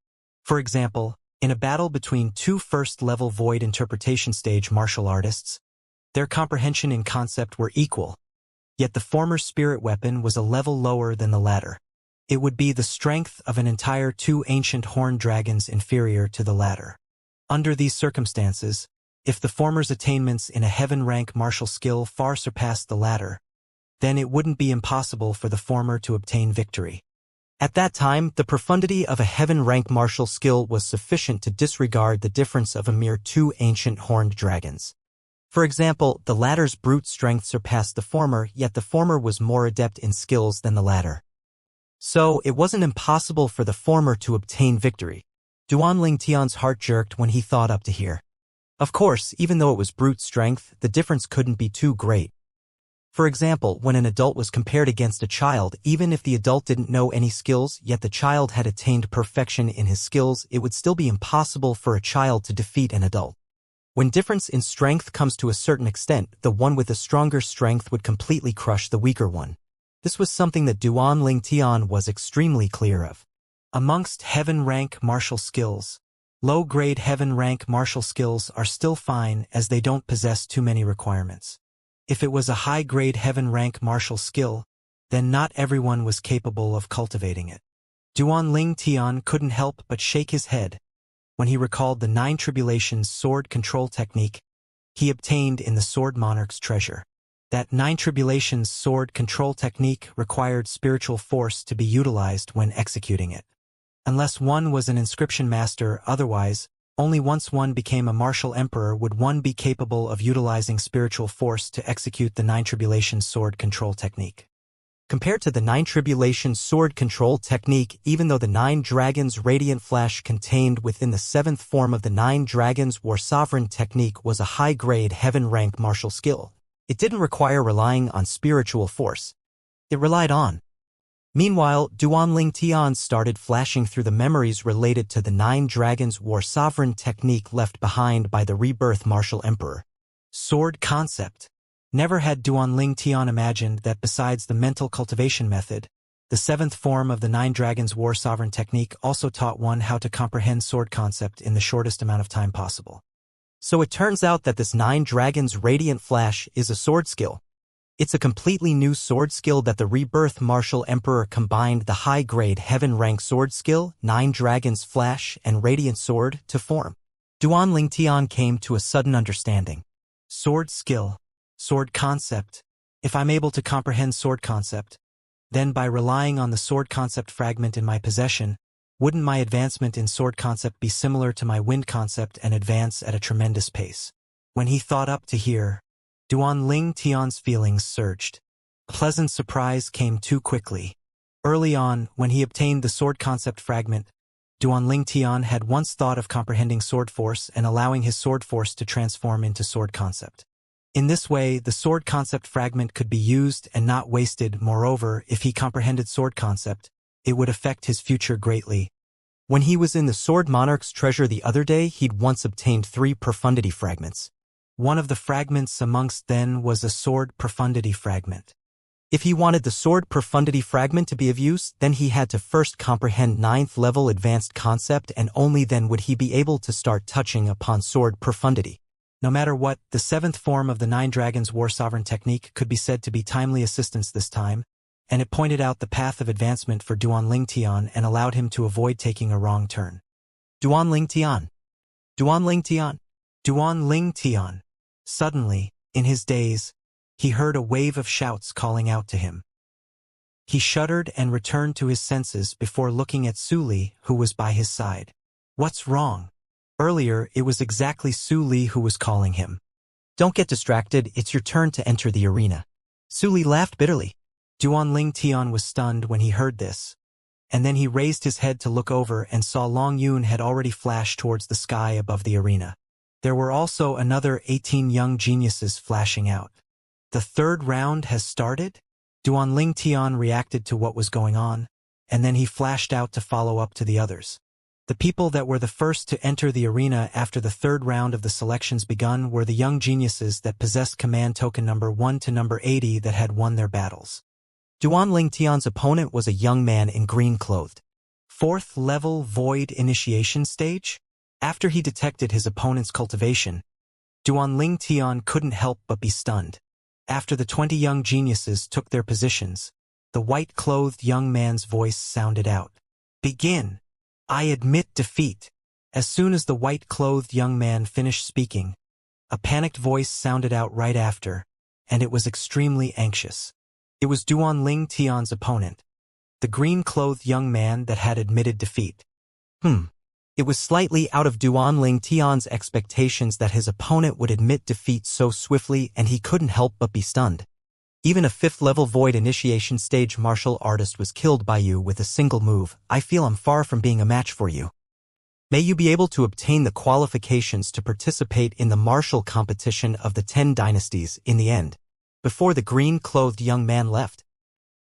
[SPEAKER 1] For example, in a battle between 2 first-level Void Interpretation Stage martial artists, their comprehension and concept were equal, yet the former's spirit weapon was a level lower than the latter. It would be the strength of an entire 2 ancient horned dragons inferior to the latter. Under these circumstances, if the former's attainments in a Heaven-rank martial skill far surpassed the latter, then it wouldn't be impossible for the former to obtain victory. At that time, the profundity of a Heaven-rank martial skill was sufficient to disregard the difference of a mere 2 ancient horned dragons. For example, the latter's brute strength surpassed the former, yet the former was more adept in skills than the latter. So, it wasn't impossible for the former to obtain victory. Duan Ling Tian's heart jerked when he thought up to here. Of course, even though it was brute strength, the difference couldn't be too great. For example, when an adult was compared against a child, even if the adult didn't know any skills, yet the child had attained perfection in his skills, it would still be impossible for a child to defeat an adult. When difference in strength comes to a certain extent, the one with a stronger strength would completely crush the weaker one. This was something that Duan Ling Tian was extremely clear of. Amongst Heaven-rank martial skills, low-grade Heaven-rank martial skills are still fine as they don't possess too many requirements. If it was a high-grade Heaven-rank martial skill, then not everyone was capable of cultivating it. Duan Ling Tian couldn't help but shake his head when he recalled the 9 Tribulations sword control technique he obtained in the Sword Monarch's treasure. That 9 Tribulations sword control technique required spiritual force to be utilized when executing it. Unless one was an inscription master, otherwise, only once one became a martial emperor would one be capable of utilizing spiritual force to execute the 9 Tribulations sword control technique. Compared to the Nine Tribulations sword control technique, even though the Nine Dragons Radiant Flash contained within the seventh form of the Nine Dragons War Sovereign technique was a high-grade heaven-rank martial skill, it didn't require relying on spiritual force. It relied on. Meanwhile, Duanling Tian started flashing through the memories related to the Nine Dragons War Sovereign technique left behind by the Rebirth Martial Emperor. Sword concept. Never had Duanling Tian imagined that besides the mental cultivation method, the seventh form of the Nine Dragons War Sovereign technique also taught one how to comprehend sword concept in the shortest amount of time possible. So it turns out that this Nine Dragons Radiant Flash is a sword skill. It's a completely new sword skill that the Rebirth Martial Emperor combined the high-grade heaven-rank sword skill, Nine Dragons Flash, and Radiant Sword to form. Duanling Tian came to a sudden understanding. Sword skill. Sword concept. If I'm able to comprehend sword concept, then by relying on the sword concept fragment in my possession, wouldn't my advancement in sword concept be similar to my wind concept and advance at a tremendous pace? When he thought up to here, Duanling Tian's feelings surged. A pleasant surprise came too quickly. Early on, when he obtained the sword concept fragment, Duanling Tian had once thought of comprehending sword force and allowing his sword force to transform into sword concept. In this way, the sword concept fragment could be used and not wasted. Moreover, if he comprehended sword concept, it would affect his future greatly. When he was in the Sword Monarch's treasure the other day, he'd once obtained 3 profundity fragments. One of the fragments amongst them was a sword profundity fragment. If he wanted the sword profundity fragment to be of use, then he had to first comprehend 9th level advanced concept, and only then would he be able to start touching upon sword profundity. No matter what, the 7th form of the Nine Dragons War Sovereign technique could be said to be timely assistance this time, and it pointed out the path of advancement for Duanling Tian and allowed him to avoid taking a wrong turn. Duanling Tian. Duanling Tian. Duanling Tian. Suddenly, in his daze, he heard a wave of shouts calling out to him. He shuddered and returned to his senses before looking at Su Li, who was by his side. What's wrong? Earlier, it was exactly Su Li who was calling him. Don't get distracted, it's your turn to enter the arena. Su Li laughed bitterly. Duanling Tian was stunned when he heard this, and then he raised his head to look over and saw Long Yun had already flashed towards the sky above the arena. There were also another 18 young geniuses flashing out. The 3rd round has started? Duanling Tian reacted to what was going on, and then he flashed out to follow up to the others. The people that were the first to enter the arena after the 3rd round of the selections begun were the young geniuses that possessed command token number 1 to number 80 that had won their battles. Duanling Tian's opponent was a young man in green clothed. 4th level void initiation stage? After he detected his opponent's cultivation, Duanling Tian couldn't help but be stunned. After the 20 young geniuses took their positions, the white-clothed young man's voice sounded out. Begin. I admit defeat. As soon as the white-clothed young man finished speaking, a panicked voice sounded out right after, and it was extremely anxious. It was Duanling Tian's opponent, the green-clothed young man that had admitted defeat. It was slightly out of Duanling Tian's expectations that his opponent would admit defeat so swiftly, and he couldn't help but be stunned. Even a 5th-level void initiation stage martial artist was killed by you with a single move. I feel I'm far from being a match for you. May you be able to obtain the qualifications to participate in the martial competition of the 10 dynasties in the end. Before the green-clothed young man left,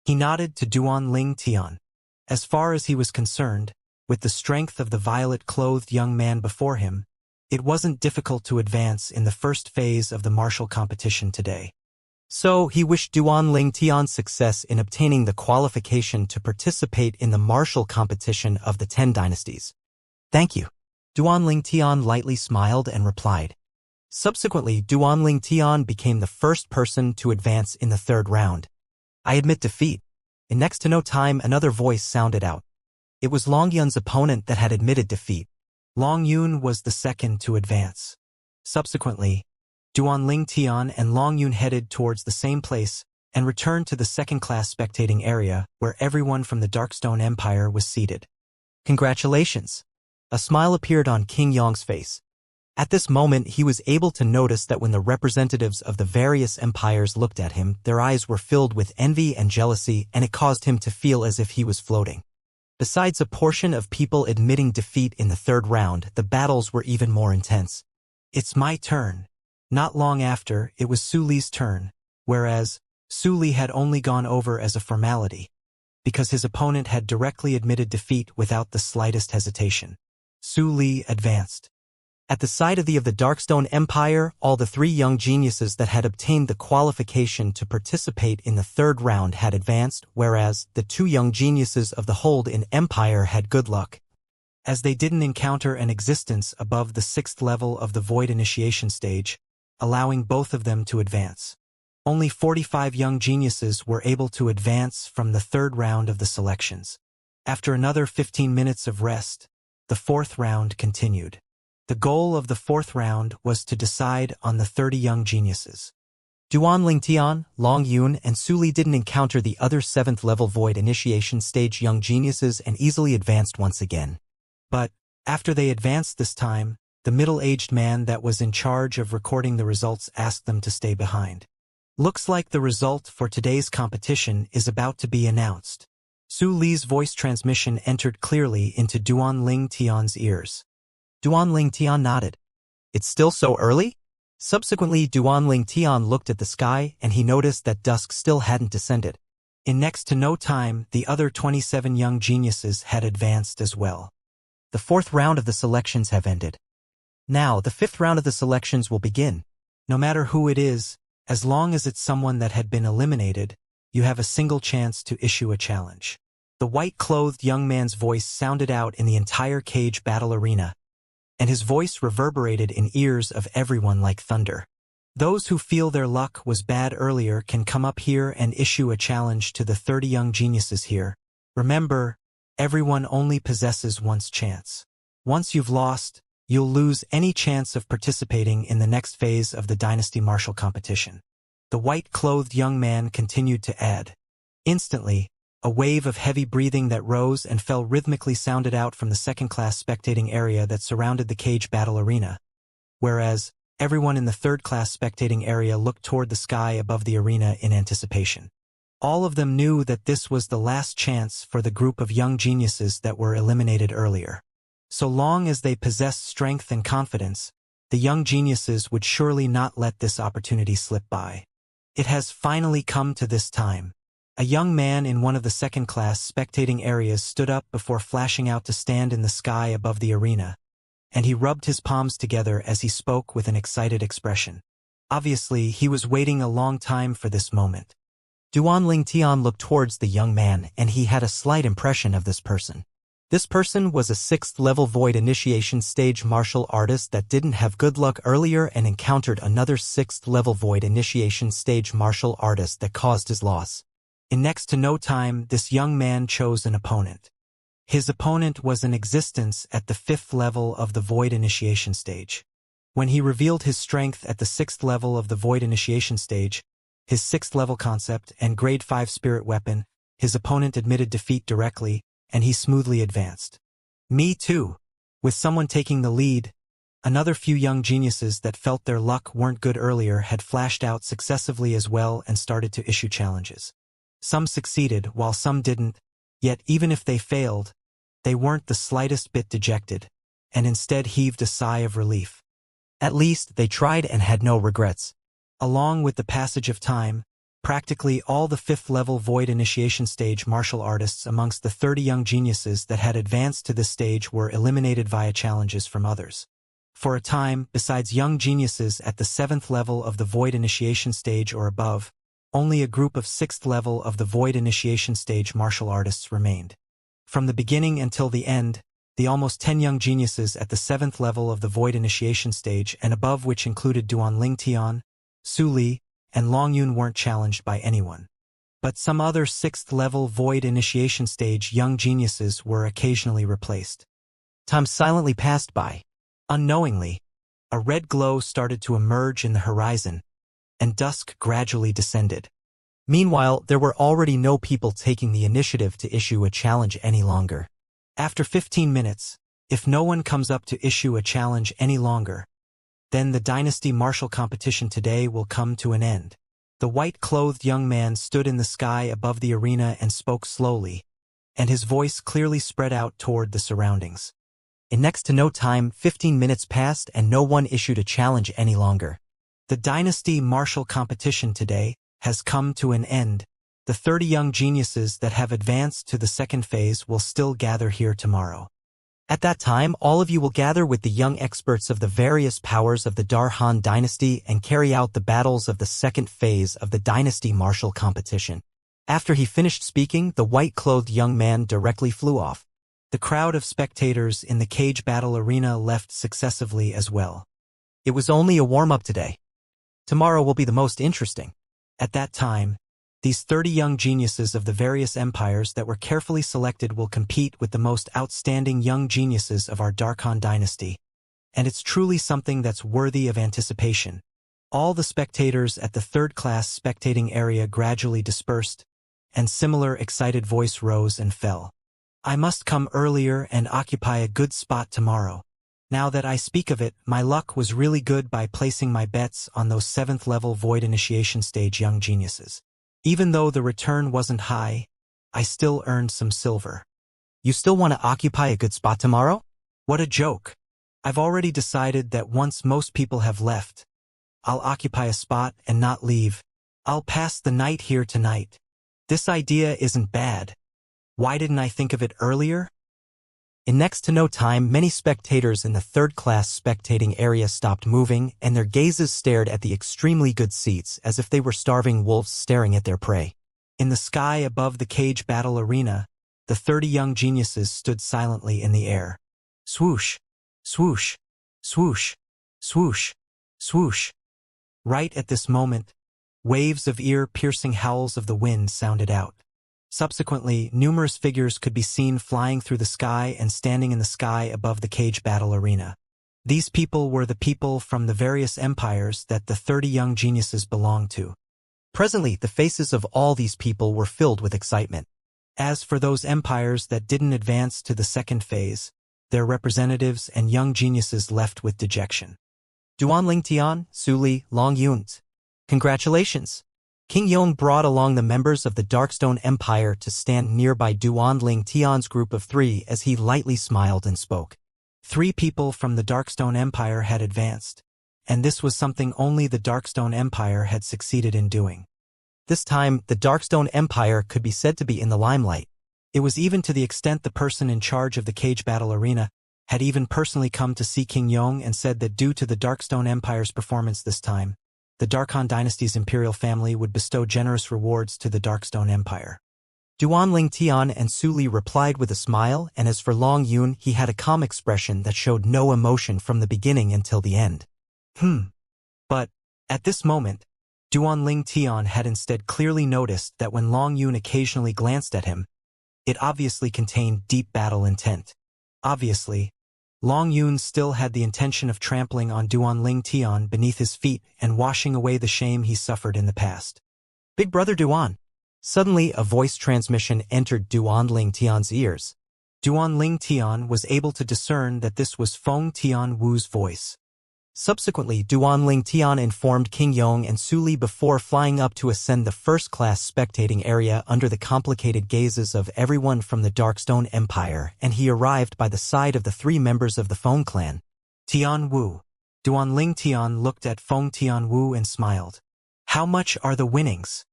[SPEAKER 1] he nodded to Duanling Tian. As far as he was concerned, with the strength of the violet-clothed young man before him, it wasn't difficult to advance in the first phase of the martial competition today. So he wished Duanling Tian success in obtaining the qualification to participate in the martial competition of the 10 dynasties. Thank you. Duanling Tian lightly smiled and replied. Subsequently, Duanling Tian became the first person to advance in the 3rd round. I admit defeat. In next to no time, another voice sounded out. It was Long Yun's opponent that had admitted defeat. Long Yun was the second to advance. Subsequently, Duanling Tian and Long Yun headed towards the same place and returned to the second-class spectating area where everyone from the Darkstone Empire was seated. Congratulations! A smile appeared on King Yong's face. At this moment he was able to notice that when the representatives of the various empires looked at him, their eyes were filled with envy and jealousy, and it caused him to feel as if he was floating. Besides a portion of people admitting defeat in the third round, the battles were even more intense. It's my turn. Not long after, it was Su Li's turn, whereas Su Li had only gone over as a formality, because his opponent had directly admitted defeat without the slightest hesitation. Su Li advanced. At the side of the Darkstone Empire, all the three young geniuses that had obtained the qualification to participate in the third round had advanced, whereas the two young geniuses of the Hold in Empire had good luck, as they didn't encounter an existence above the 6th level of the Void Initiation stage, allowing both of them to advance. Only 45 young geniuses were able to advance from the third round of the selections. After another 15 minutes of rest, the fourth round continued. The goal of the fourth round was to decide on the 30 young geniuses. Duan Lingtian, Long Yun, and Su Li didn't encounter the other 7th level Void Initiation stage young geniuses and easily advanced once again. But, after they advanced this time, the middle-aged man that was in charge of recording the results asked them to stay behind. Looks like the result for today's competition is about to be announced. Su Li's voice transmission entered clearly into Duan Lingtian's ears. Duan Lingtian nodded. It's still so early? Subsequently, Duan Lingtian looked at the sky and he noticed that dusk still hadn't descended. In next to no time, the other 27 young geniuses had advanced as well. The fourth round of the selections have ended. Now, the fifth round of the selections will begin. No matter who it is, as long as it's someone that had been eliminated, you have a single chance to issue a challenge. The white-clothed young man's voice sounded out in the entire cage battle arena, and his voice reverberated in ears of everyone like thunder. Those who feel their luck was bad earlier can come up here and issue a challenge to the 30 young geniuses here. Remember, everyone only possesses one's chance. Once you've lost, you'll lose any chance of participating in the next phase of the Dynasty Martial competition. The white-clothed young man continued to add. Instantly, a wave of heavy breathing that rose and fell rhythmically sounded out from the second-class spectating area that surrounded the cage battle arena, whereas everyone in the third-class spectating area looked toward the sky above the arena in anticipation. All of them knew that this was the last chance for the group of young geniuses that were eliminated earlier. So long as they possessed strength and confidence, the young geniuses would surely not let this opportunity slip by. It has finally come to this time. A young man in one of the second-class spectating areas stood up before flashing out to stand in the sky above the arena, and he rubbed his palms together as he spoke with an excited expression. Obviously, he was waiting a long time for this moment. Duan Lingtian looked towards the young man, and he had a slight impression of this person. This person was a 6th-level Void Initiation stage martial artist that didn't have good luck earlier and encountered another 6th-level Void Initiation stage martial artist that caused his loss. In next to no time, this young man chose an opponent. His opponent was in existence at the 5th level of the Void Initiation stage. When he revealed his strength at the 6th level of the Void Initiation stage, his 6th level concept and grade 5 spirit weapon, his opponent admitted defeat directly, and he smoothly advanced. Me too. With someone taking the lead, another few young geniuses that felt their luck weren't good earlier had flashed out successively as well and started to issue challenges. Some succeeded while some didn't, yet even if they failed, they weren't the slightest bit dejected, and instead heaved a sigh of relief. At least they tried and had no regrets. Along with the passage of time, practically all the 5th-level Void Initiation stage martial artists amongst the 30 young geniuses that had advanced to this stage were eliminated via challenges from others. For a time, besides young geniuses at the 7th level of the Void Initiation stage or above, only a group of 6th level of the Void Initiation stage martial artists remained. From the beginning until the end, the almost 10 young geniuses at the 7th level of the Void Initiation stage and above, which included Duan Lingtian, Su Li, and Long Yun, weren't challenged by anyone. But some other 6th level Void Initiation stage young geniuses were occasionally replaced. Time silently passed by. Unknowingly, a red glow started to emerge in the horizon, and dusk gradually descended. Meanwhile, there were already no people taking the initiative to issue a challenge any longer. After 15 minutes, if no one comes up to issue a challenge any longer, Then the dynasty martial competition today will come to an end. The white-clothed young man stood in the sky above the arena and spoke slowly, and his voice clearly spread out toward the surroundings. In next to no time, 15 minutes passed and no one issued a challenge any longer. The dynasty martial competition today has come to an end. The 30 young geniuses that have advanced to the second phase will still gather here tomorrow. At that time, all of you will gather with the young experts of the various powers of the Darhan dynasty and carry out the battles of the second phase of the dynasty martial competition. After he finished speaking, the white-clothed young man directly flew off. The crowd of spectators in the cage battle arena left successively as well. It was only a warm-up today. Tomorrow will be the most interesting. At that time, these 30 young geniuses of the various empires that were carefully selected will compete with the most outstanding young geniuses of our Darkhan dynasty. And it's truly something that's worthy of anticipation. All the spectators at the third-class spectating area gradually dispersed, and similar excited voice rose and fell. I must come earlier and occupy a good spot tomorrow. Now that I speak of it, my luck was really good by placing my bets on those 7th-level Void Initiation stage young geniuses. Even though the return wasn't high, I still earned some silver. You still want to occupy a good spot tomorrow? What a joke. I've already decided that once most people have left, I'll occupy a spot and not leave. I'll pass the night here tonight. This idea isn't bad. Why didn't I think of it earlier? In next to no time, many spectators in the third-class spectating area stopped moving, and their gazes stared at the extremely good seats as if they were starving wolves staring at their prey. In the sky above the cage battle arena, the 30 young geniuses stood silently in the air. Swoosh, swoosh, swoosh, swoosh, swoosh. Right at this moment, waves of ear-piercing howls of the wind sounded out. Subsequently, numerous figures could be seen flying through the sky and standing in the sky above the cage battle arena. These people were the people from the various empires that the 30 young geniuses belonged to. Presently, the faces of all these people were filled with excitement. As for those empires that didn't advance to the second phase, their representatives and young geniuses left with dejection. Duan Tian, Su Li, Long Yun. Congratulations! King Yong brought along the members of the Darkstone Empire to stand nearby Duan Tian's group of 3 as he lightly smiled and spoke. 3 people from the Darkstone Empire had advanced, and this was something only the Darkstone Empire had succeeded in doing. This time, the Darkstone Empire could be said to be in the limelight. It was even to the extent the person in charge of the cage battle arena had even personally come to see King Yong and said that due to the Darkstone Empire's performance this time, the Darkhan dynasty's imperial family would bestow generous rewards to the Darkstone Empire. Duan Tian and Su Li replied with a smile, and as for Long Yun, he had a calm expression that showed no emotion from the beginning until the end. But, at this moment, Duan Tian had instead clearly noticed that when Long Yun occasionally glanced at him, it obviously contained deep battle intent. Obviously, Long Yun still had the intention of trampling on Duan Tian beneath his feet and washing away the shame he suffered in the past. Big Brother Duan. Suddenly, a voice transmission entered Duan Tian's ears. Duan Tian was able to discern that this was Feng Tian Wu's voice. Subsequently, Duan Tian informed King Yong and Su Li before flying up to ascend the first-class spectating area under the complicated gazes of everyone from the Darkstone Empire, and he arrived by the side of the 3 members of the Feng clan. Tian Wu. Duan Tian looked at Feng Tian Wu and smiled. How much are the winnings?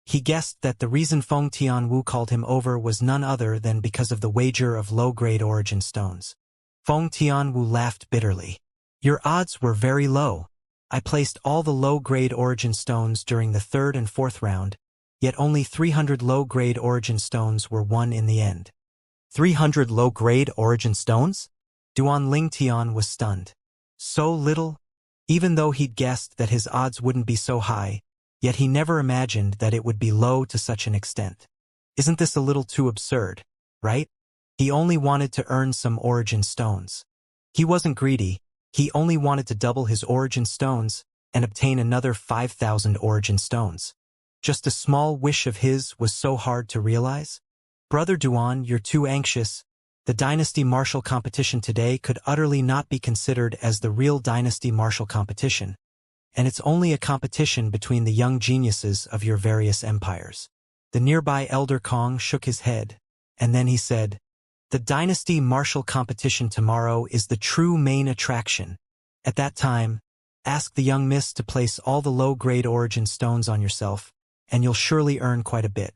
[SPEAKER 1] He guessed that the reason Feng Tian Wu called him over was none other than because of the wager of low-grade origin stones. Feng Tian Wu laughed bitterly. Your odds were very low. I placed all the low-grade origin stones during the 3rd and 4th round, yet only 300 low-grade origin stones were won in the end. 300 low-grade origin stones? Duan Tian was stunned. So little? Even though he'd guessed that his odds wouldn't be so high, yet he never imagined that it would be low to such an extent. Isn't this a little too absurd, right? He only wanted to earn some origin stones. He wasn't greedy. He only wanted to double his origin stones and obtain another 5,000 origin stones. Just a small wish of his was so hard to realize. Brother Duan, you're too anxious. The dynasty martial competition today could utterly not be considered as the real dynasty martial competition, and it's only a competition between the young geniuses of your various empires. The nearby Elder Kong shook his head, and then he said, "The dynasty martial competition tomorrow is the true main attraction. At that time, ask the young miss to place all the low-grade origin stones on yourself, and you'll surely earn quite a bit.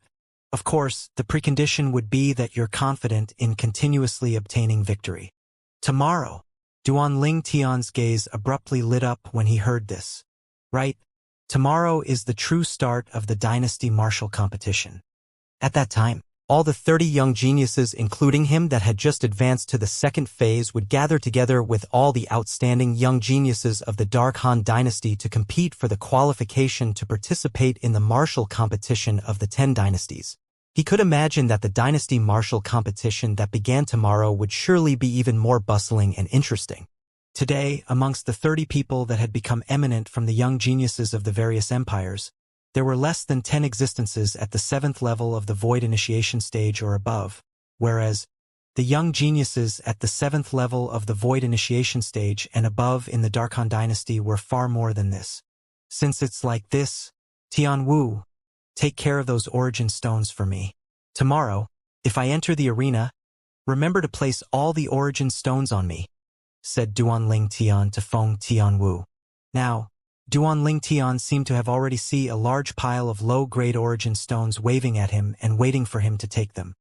[SPEAKER 1] Of course, the precondition would be that you're confident in continuously obtaining victory." Tomorrow. Duan Ling Tian's gaze abruptly lit up when he heard this. Right. Tomorrow is the true start of the dynasty martial competition. At that time, all the 30 young geniuses including him that had just advanced to the second phase would gather together with all the outstanding young geniuses of the Dark Han dynasty to compete for the qualification to participate in the martial competition of the 10 dynasties. He could imagine that the dynasty martial competition that began tomorrow would surely be even more bustling and interesting. Today, amongst the 30 people that had become eminent from the young geniuses of the various empires, there were less than 10 existences at the 7th level of the Void Initiation stage or above, whereas the young geniuses at the 7th level of the Void Initiation stage and above in the Dark Han dynasty were far more than this. Since it's like this, Tian Wu, take care of those origin stones for me. Tomorrow, if I enter the arena, remember to place all the origin stones on me, said Duan Ling Tian to Feng Tian Wu. Now, Duan Ling Tian seemed to have already seen a large pile of low-grade origin stones waving at him and waiting for him to take them.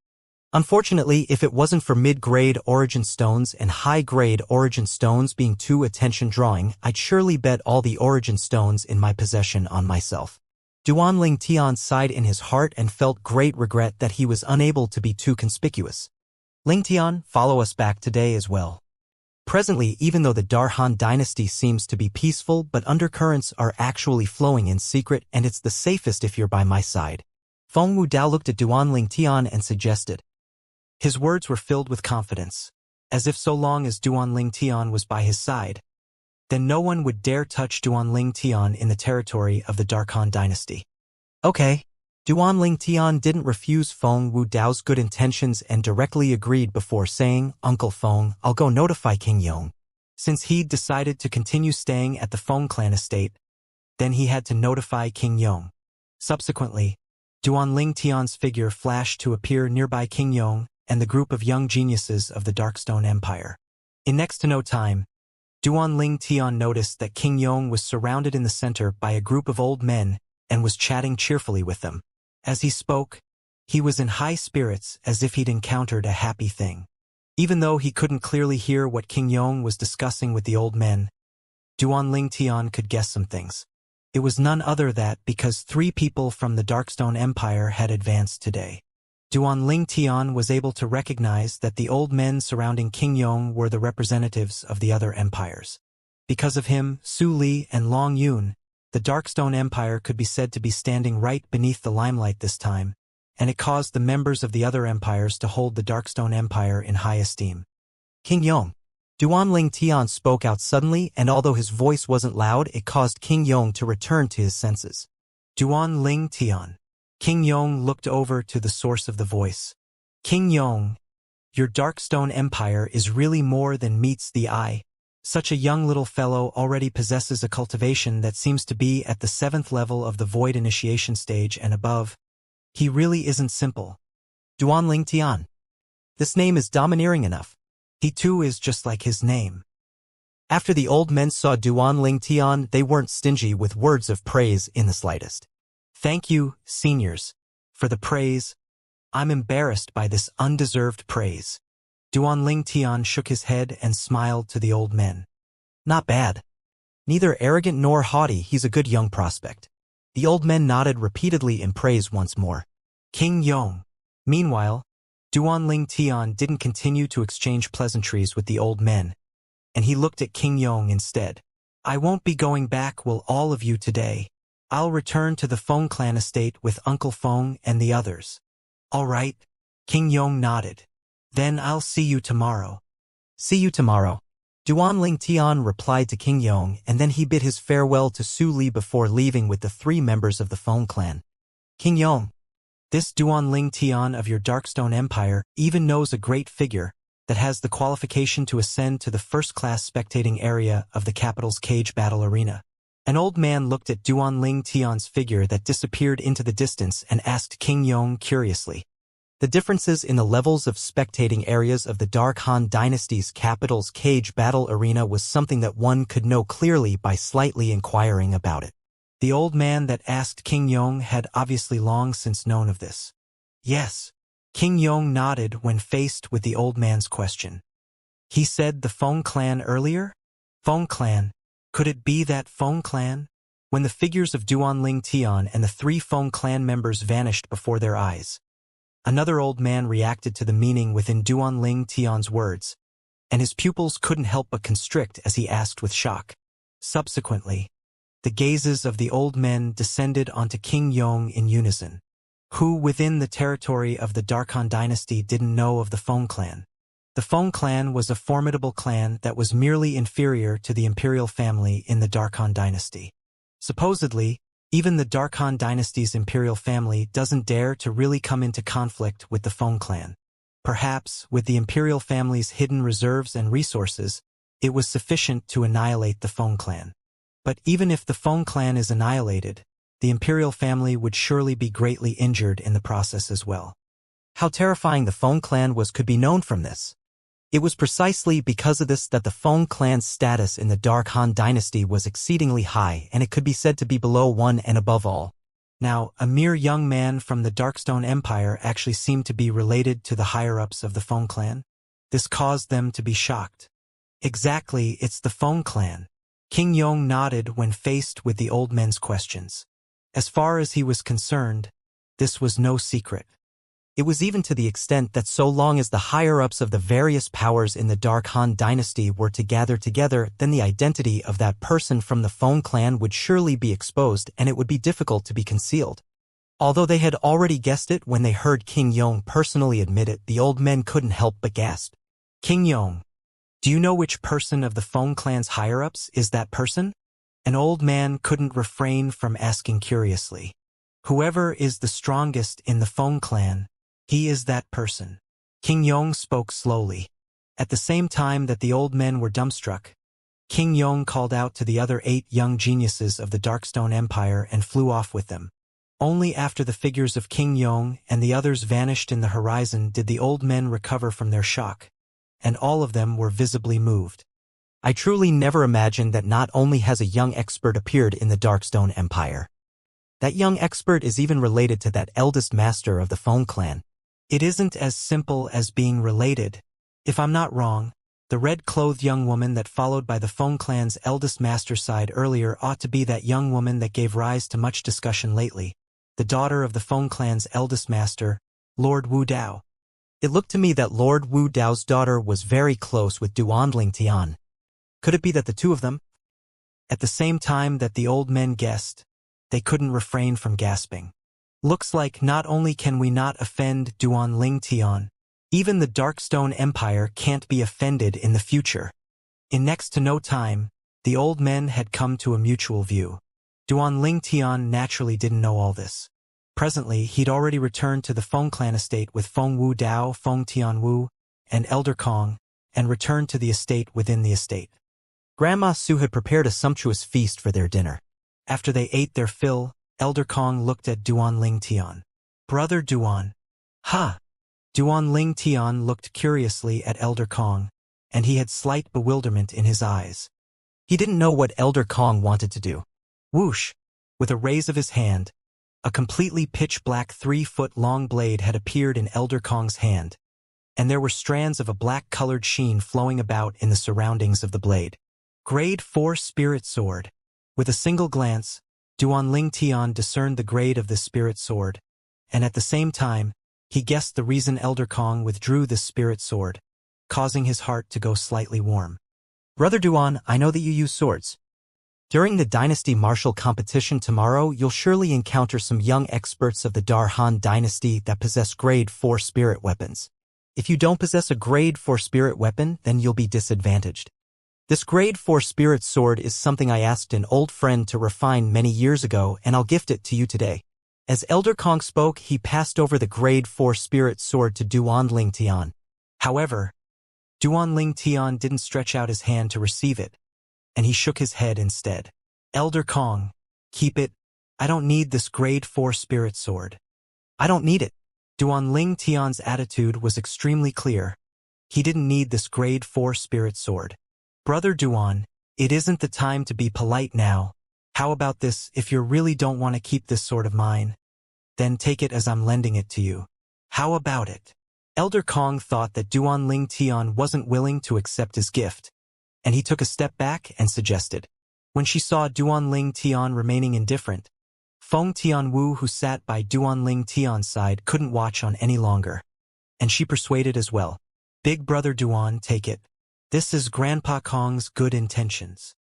[SPEAKER 1] Unfortunately, if it wasn't for mid-grade origin stones and high-grade origin stones being too attention-drawing, I'd surely bet all the origin stones in my possession on myself. Duan Ling Tian sighed in his heart and felt great regret that he was unable to be too conspicuous. Ling Tian, follow us back today as well. Presently, even though the Darhan dynasty seems to be peaceful, but undercurrents are actually flowing in secret, and it's the safest if you're by my side. Feng Wudao looked at Duan Ling Tian and suggested. His words were filled with confidence, as if so long as Duan Ling Tian was by his side, then no one would dare touch Duan Ling Tian in the territory of the Darkhan dynasty. Okay. Duan Ling Tian didn't refuse Feng Wudao's good intentions and directly agreed before saying, "Uncle Feng, I'll go notify King Yong." Since he'd decided to continue staying at the Feng clan estate, then he had to notify King Yong. Subsequently, Duan Ling Tian's figure flashed to appear nearby King Yong and the group of young geniuses of the Darkstone Empire. In next to no time, Duan Ling Tian noticed that King Yong was surrounded in the center by a group of old men and was chatting cheerfully with them. As he spoke, he was in high spirits as if he'd encountered a happy thing. Even though he couldn't clearly hear what King Yong was discussing with the old men, Duan Ling Tian could guess some things. It was none other that because 3 people from the Darkstone Empire had advanced today. Duan Ling Tian was able to recognize that the old men surrounding King Yong were the representatives of the other empires. Because of him, Su Li and Long Yun, the Darkstone Empire could be said to be standing right beneath the limelight this time, and it caused the members of the other empires to hold the Darkstone Empire in high esteem. King Yong. Duan Ling Tian spoke out suddenly, and although his voice wasn't loud, it caused King Yong to return to his senses. Duan Ling Tian. King Yong looked over to the source of the voice. King Yong, your Darkstone Empire is really more than meets the eye. Such a young little fellow already possesses a cultivation that seems to be at the 7th level of the Void Initiation stage and above. He really isn't simple. Duan Ling Tian. This name is domineering enough. He too is just like his name. After the old men saw Duan Ling Tian, they weren't stingy with words of praise in the slightest. Thank you, seniors, for the praise. I'm embarrassed by this undeserved praise. Duan Ling Tian shook his head and smiled to the old men. Not bad. Neither arrogant nor haughty, he's a good young prospect. The old men nodded repeatedly in praise once more. King Yong. Meanwhile, Duan Ling Tian didn't continue to exchange pleasantries with the old men, and he looked at King Yong instead. I won't be going back with all of you today. I'll return to the Feng clan estate with Uncle Feng and the others. All right. King Yong nodded. Then I'll see you tomorrow. See you tomorrow. Duan Ling Tian replied to King Yong, and then he bid his farewell to Su Li before leaving with the 3 members of the Feng clan. King Yong, this Duan Ling Tian of your Darkstone Empire even knows a great figure that has the qualification to ascend to the first-class spectating area of the capital's cage battle arena. An old man looked at Duanling Tian's figure that disappeared into the distance and asked King Yong curiously. The differences in the levels of spectating areas of the Dark Han Dynasty's capital's cage battle arena was something that one could know clearly by slightly inquiring about it. The old man that asked King Yong had obviously long since known of this. Yes. King Yong nodded when faced with the old man's question. He said the Feng clan earlier? Feng clan. Could it be that Feng clan? When the figures of Duanling Tian and the 3 Feng clan members vanished before their eyes. Another old man reacted to the meaning within Duanling Tian's words, and his pupils couldn't help but constrict as he asked with shock. Subsequently, the gazes of the old men descended onto King Yong in unison. Who within the territory of the Dark Han dynasty didn't know of the Feng clan? The Feng clan was a formidable clan that was merely inferior to the imperial family in the Dark Han dynasty. Supposedly, even the Dark Han dynasty's imperial family doesn't dare to really come into conflict with the Feng clan. Perhaps, with the imperial family's hidden reserves and resources, it was sufficient to annihilate the Feng clan. But even if the Feng clan is annihilated, the imperial family would surely be greatly injured in the process as well. How terrifying the Feng clan was could be known from this. It was precisely because of this that the Feng clan's status in the Dark Han dynasty was exceedingly high, and it could be said to be below 1 and above all. Now, a mere young man from the Darkstone Empire actually seemed to be related to the higher-ups of the Feng clan. This caused them to be shocked. Exactly, it's the Feng clan. King Yong nodded when faced with the old men's questions. As far as he was concerned, this was no secret. It was even to the extent that so long as the higher-ups of the various powers in the Dark Han dynasty were to gather together, then the identity of that person from the Feng clan would surely be exposed and it would be difficult to be concealed. Although they had already guessed it when they heard King Yong personally admit it, the old men couldn't help but gasp. King Yong, do you know which person of the Feng clan's higher-ups is that person? An old man couldn't refrain from asking curiously. Whoever is the strongest in the Feng clan, he is that person. King Yong spoke slowly. At the same time that the old men were dumbstruck, King Yong called out to the other 8 young geniuses of the Darkstone Empire and flew off with them. Only after the figures of King Yong and the others vanished in the horizon did the old men recover from their shock, and all of them were visibly moved. I truly never imagined that not only has a young expert appeared in the Darkstone Empire. That young expert is even related to that eldest master of the Feng clan. It isn't as simple as being related. If I'm not wrong, the red-clothed young woman that followed by the Feng clan's eldest master side earlier ought to be that young woman that gave rise to much discussion lately, the daughter of the Feng clan's eldest master, Lord Wu Dao. It looked to me that Lord Wu Dao's daughter was very close with Duanling Tian. Could it be that the two of them? At the same time that the old men guessed, they couldn't refrain from gasping. Looks like not only can we not offend Duanling Tian, even the Darkstone Empire can't be offended in the future. In next to no time, the old men had come to a mutual view. Duanling Tian naturally didn't know all this. Presently, he'd already returned to the Feng clan estate with Feng Wu Dao, Feng Tianwu, and Elder Kong, and returned to the estate within the estate. Grandma Su had prepared a sumptuous feast for their dinner. After they ate their fill, Elder Kong looked at Duanling Tian. Brother Duan. Ha! Duanling Tian looked curiously at Elder Kong, and he had slight bewilderment in his eyes. He didn't know what Elder Kong wanted to do. Whoosh! With a raise of his hand, a completely pitch-black 3-foot-long blade had appeared in Elder Kong's hand, and there were strands of a black-colored sheen flowing about in the surroundings of the blade. Grade 4 Spirit Sword. With a single glance, Duanling Tian discerned the grade of this spirit sword, and at the same time, he guessed the reason Elder Kong withdrew this spirit sword, causing his heart to go slightly warm. Brother Duan, I know that you use swords. During the Dynasty Martial Competition tomorrow, you'll surely encounter some young experts of the Dar Han Dynasty that possess Grade 4 spirit weapons. If you don't possess a Grade 4 spirit weapon, then you'll be disadvantaged. This Grade 4 spirit sword is something I asked an old friend to refine many years ago, and I'll gift it to you today. As Elder Kong spoke, he passed over the Grade 4 spirit sword to Duanling Tian. However, Duanling Tian didn't stretch out his hand to receive it, and he shook his head instead. Elder Kong, keep it. I don't need this grade 4 spirit sword. I don't need it. Duanling Tian's attitude was extremely clear. He didn't need this grade 4 spirit sword. Brother Duan, it isn't the time to be polite now. How about this? If you really don't want to keep this sword of mine, then take it as I'm lending it to you. How about it? Elder Kong thought that Duanling Tian wasn't willing to accept his gift, and he took a step back and suggested. When she saw Duanling Tian remaining indifferent, Feng Tianwu, who sat by Duanling Tian's side, couldn't watch on any longer, and she persuaded as well. Big brother Duan, take it. This is Grandpa Kong's good intentions.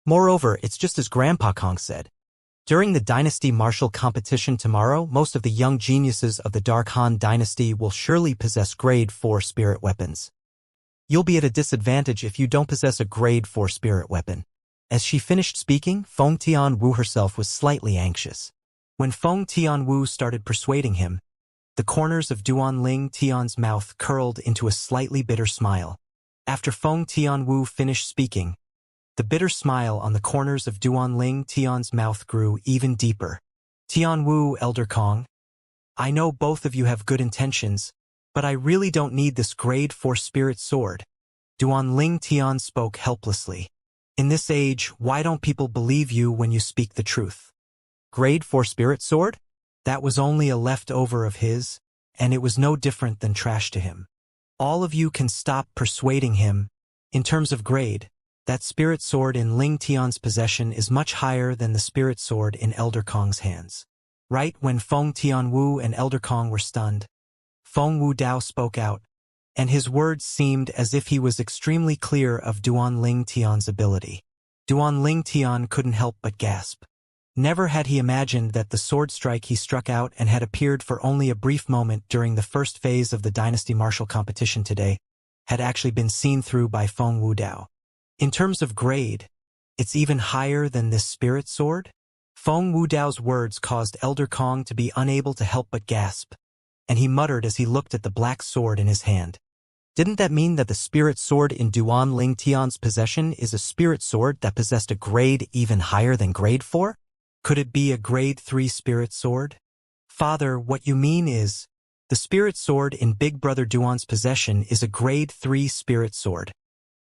[SPEAKER 1] Moreover, it's just as Grandpa Kong said. During the Dynasty Martial Competition tomorrow, most of the young geniuses of the Dark Han Dynasty will surely possess grade 4 spirit weapons. You'll be at a disadvantage if you don't possess a grade 4 spirit weapon. As she finished speaking, Feng Tianwu herself was slightly anxious. When Feng Tianwu started persuading him, the corners of Duanling Tian's mouth curled into a slightly bitter smile. After Feng Tianwu finished speaking, the bitter smile on the corners of Duanling Tian's mouth grew even deeper. Tianwu, Elder Kong, I know both of you have good intentions, but I really don't need this grade 4 spirit sword. Duanling Tian spoke helplessly. In this age, why don't people believe you when you speak the truth? Grade 4 spirit sword? That was only a leftover of his, and it was no different than trash to him. All of you can stop persuading him. In terms of grade, that spirit sword in Ling Tian's possession is much higher than the spirit sword in Elder Kong's hands. Right when Feng Tianwu and Elder Kong were stunned, Feng Wudao spoke out, and his words seemed as if he was extremely clear of Duanling Tian's ability. Duanling Tian couldn't help but gasp. Never had he imagined that the sword strike he struck out and had appeared for only a brief moment during the first phase of the Dynasty Martial Competition today had actually been seen through by Feng Wudao. In terms of grade, it's even higher than this spirit sword? Feng Wudao's words caused Elder Kong to be unable to help but gasp, and he muttered as he looked at the black sword in his hand. Didn't that mean that the spirit sword in Duanling Tian's possession is a spirit sword that possessed a grade even higher than grade 4? Could it be a grade 3 spirit sword? Father, what you mean is, the spirit sword in Big Brother Duan's possession is a grade 3 spirit sword.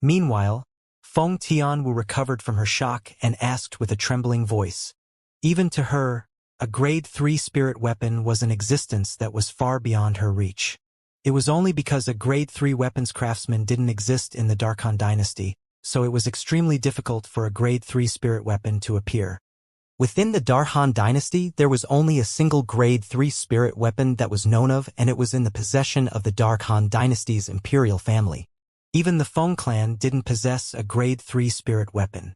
[SPEAKER 1] Meanwhile, Feng Tianwu recovered from her shock and asked with a trembling voice. Even to her, a grade 3 spirit weapon was an existence that was far beyond her reach. It was only because a grade 3 weapons craftsman didn't exist in the Dark Han Dynasty, so it was extremely difficult for a grade 3 spirit weapon to appear. Within the Dark Han Dynasty, there was only a single grade 3 spirit weapon that was known of, and it was in the possession of the Dark Han Dynasty's imperial family. Even the Feng clan didn't possess a grade 3 spirit weapon.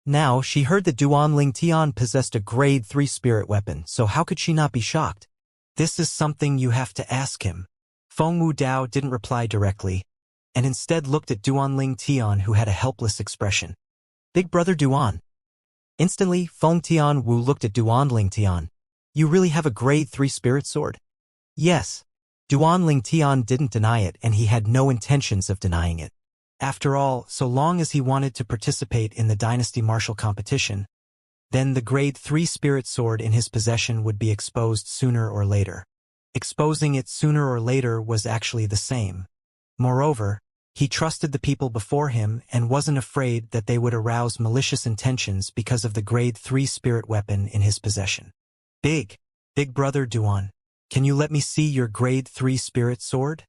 [SPEAKER 1] Now, she heard that Duanling Tian possessed a grade 3 spirit weapon, so how could she not be shocked? This is something you have to ask him. Feng Wudao didn't reply directly, and instead looked at Duanling Tian, who had a helpless expression. Big brother Duan. Instantly, Feng Tianwu looked at Duanling Tian. You really have a grade 3 spirit sword? Yes. Duanling Tian didn't deny it, and he had no intentions of denying it. After all, so long as he wanted to participate in the Dynasty Martial Competition, then the grade 3 spirit sword in his possession would be exposed sooner or later. Exposing it sooner or later was actually the same. Moreover, he trusted the people before him and wasn't afraid that they would arouse malicious intentions because of the grade 3 spirit weapon in his possession. Big brother Duan, can you let me see your grade 3 spirit sword?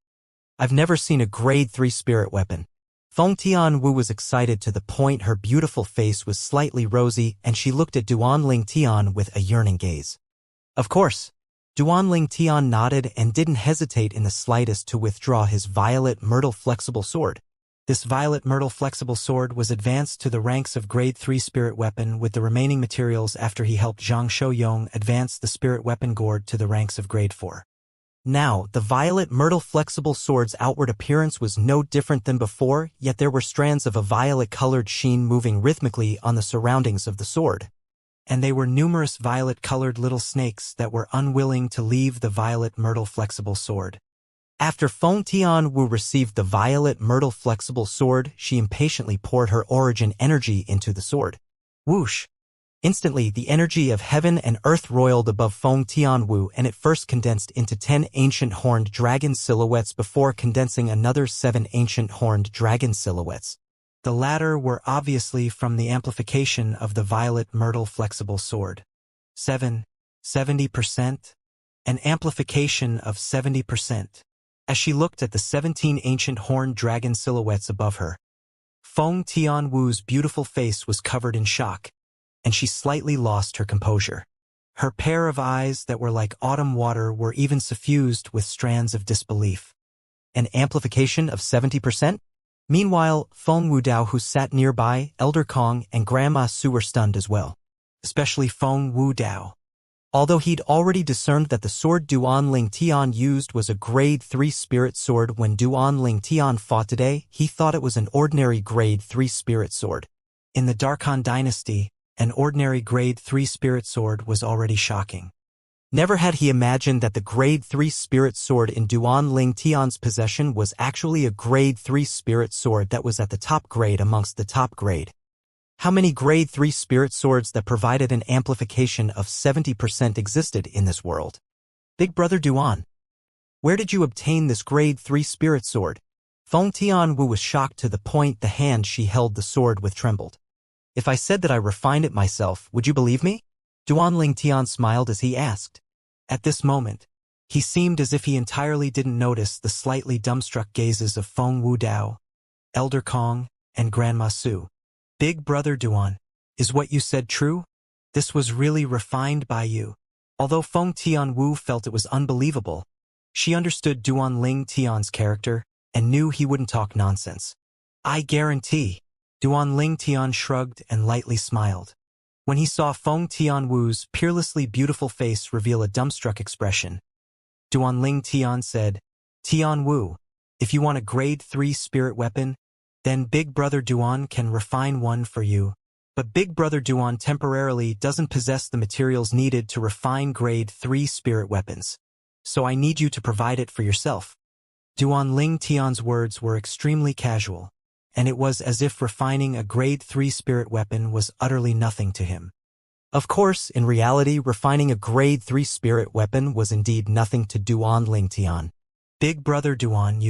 [SPEAKER 1] I've never seen a grade 3 spirit weapon. Feng Tianwu was excited to the point her beautiful face was slightly rosy, and she looked at Duanling Tian with a yearning gaze. Of course. Duanling Tian nodded and didn't hesitate in the slightest to withdraw his violet myrtle flexible sword. This violet myrtle flexible sword was advanced to the ranks of grade 3 spirit weapon with the remaining materials after he helped Zhang Shouyong advance the spirit weapon gourd to the ranks of grade 4. Now, the violet myrtle flexible sword's outward appearance was no different than before, yet there were strands of a violet-colored sheen moving rhythmically on the surroundings of the sword. And they were numerous violet-colored little snakes that were unwilling to leave the violet myrtle flexible sword. After Feng Tianwu received the violet myrtle flexible sword, she impatiently poured her origin energy into the sword. Whoosh! Instantly, the energy of heaven and earth roiled above Feng Tianwu, and it first condensed into 10 ancient horned dragon silhouettes before condensing another 7 ancient horned dragon silhouettes. The latter were obviously from the amplification of the violet myrtle flexible sword. 70%? An amplification of 70%. As she looked at the 17 ancient horned dragon silhouettes above her, Feng Tianwu's beautiful face was covered in shock, and she slightly lost her composure. Her pair of eyes that were like autumn water were even suffused with strands of disbelief. An amplification of 70%? Meanwhile, Feng Wudao, who sat nearby, Elder Kong, and Grandma Su were stunned as well. Especially Feng Wudao. Although he'd already discerned that the sword Duan Ling Tian used was a grade 3 spirit sword when Duan Ling Tian fought today, he thought it was an ordinary grade 3 spirit sword. In the Darkhan dynasty, an ordinary grade 3 spirit sword was already shocking. Never had he imagined that the grade 3 spirit sword in Duan Ling Tian's possession was actually a grade 3 spirit sword that was at the top grade amongst the top grade. How many grade 3 spirit swords that provided an amplification of 70% existed in this world? Big Brother Duan, where did you obtain this grade 3 spirit sword? Feng Tianwu was shocked to the point the hand she held the sword with trembled. If I said that I refined it myself, would you believe me? Duan Ling Tian smiled as he asked. At this moment, he seemed as if he entirely didn't notice the slightly dumbstruck gazes of Feng Wudao, Elder Kong, and Grandma Su. Big Brother Duan, is what you said true? This was really refined by you. Although Feng Tianwu felt it was unbelievable, she understood Duan Ling Tian's character and knew he wouldn't talk nonsense. I guarantee. Duan Ling Tian shrugged and lightly smiled. When he saw Feng Tianwu's peerlessly beautiful face reveal a dumbstruck expression, Duan Ling Tian said, Tianwu, if you want a grade 3 spirit weapon, then Big Brother Duan can refine one for you. But Big Brother Duan temporarily doesn't possess the materials needed to refine grade 3 spirit weapons. So I need you to provide it for yourself. Duan Ling Tian's words were extremely casual, and it was as if refining a grade 3 spirit weapon was utterly nothing to him. Of course, in reality, refining a grade 3 spirit weapon was indeed nothing to Duan Ling Tian. Big Brother Duan,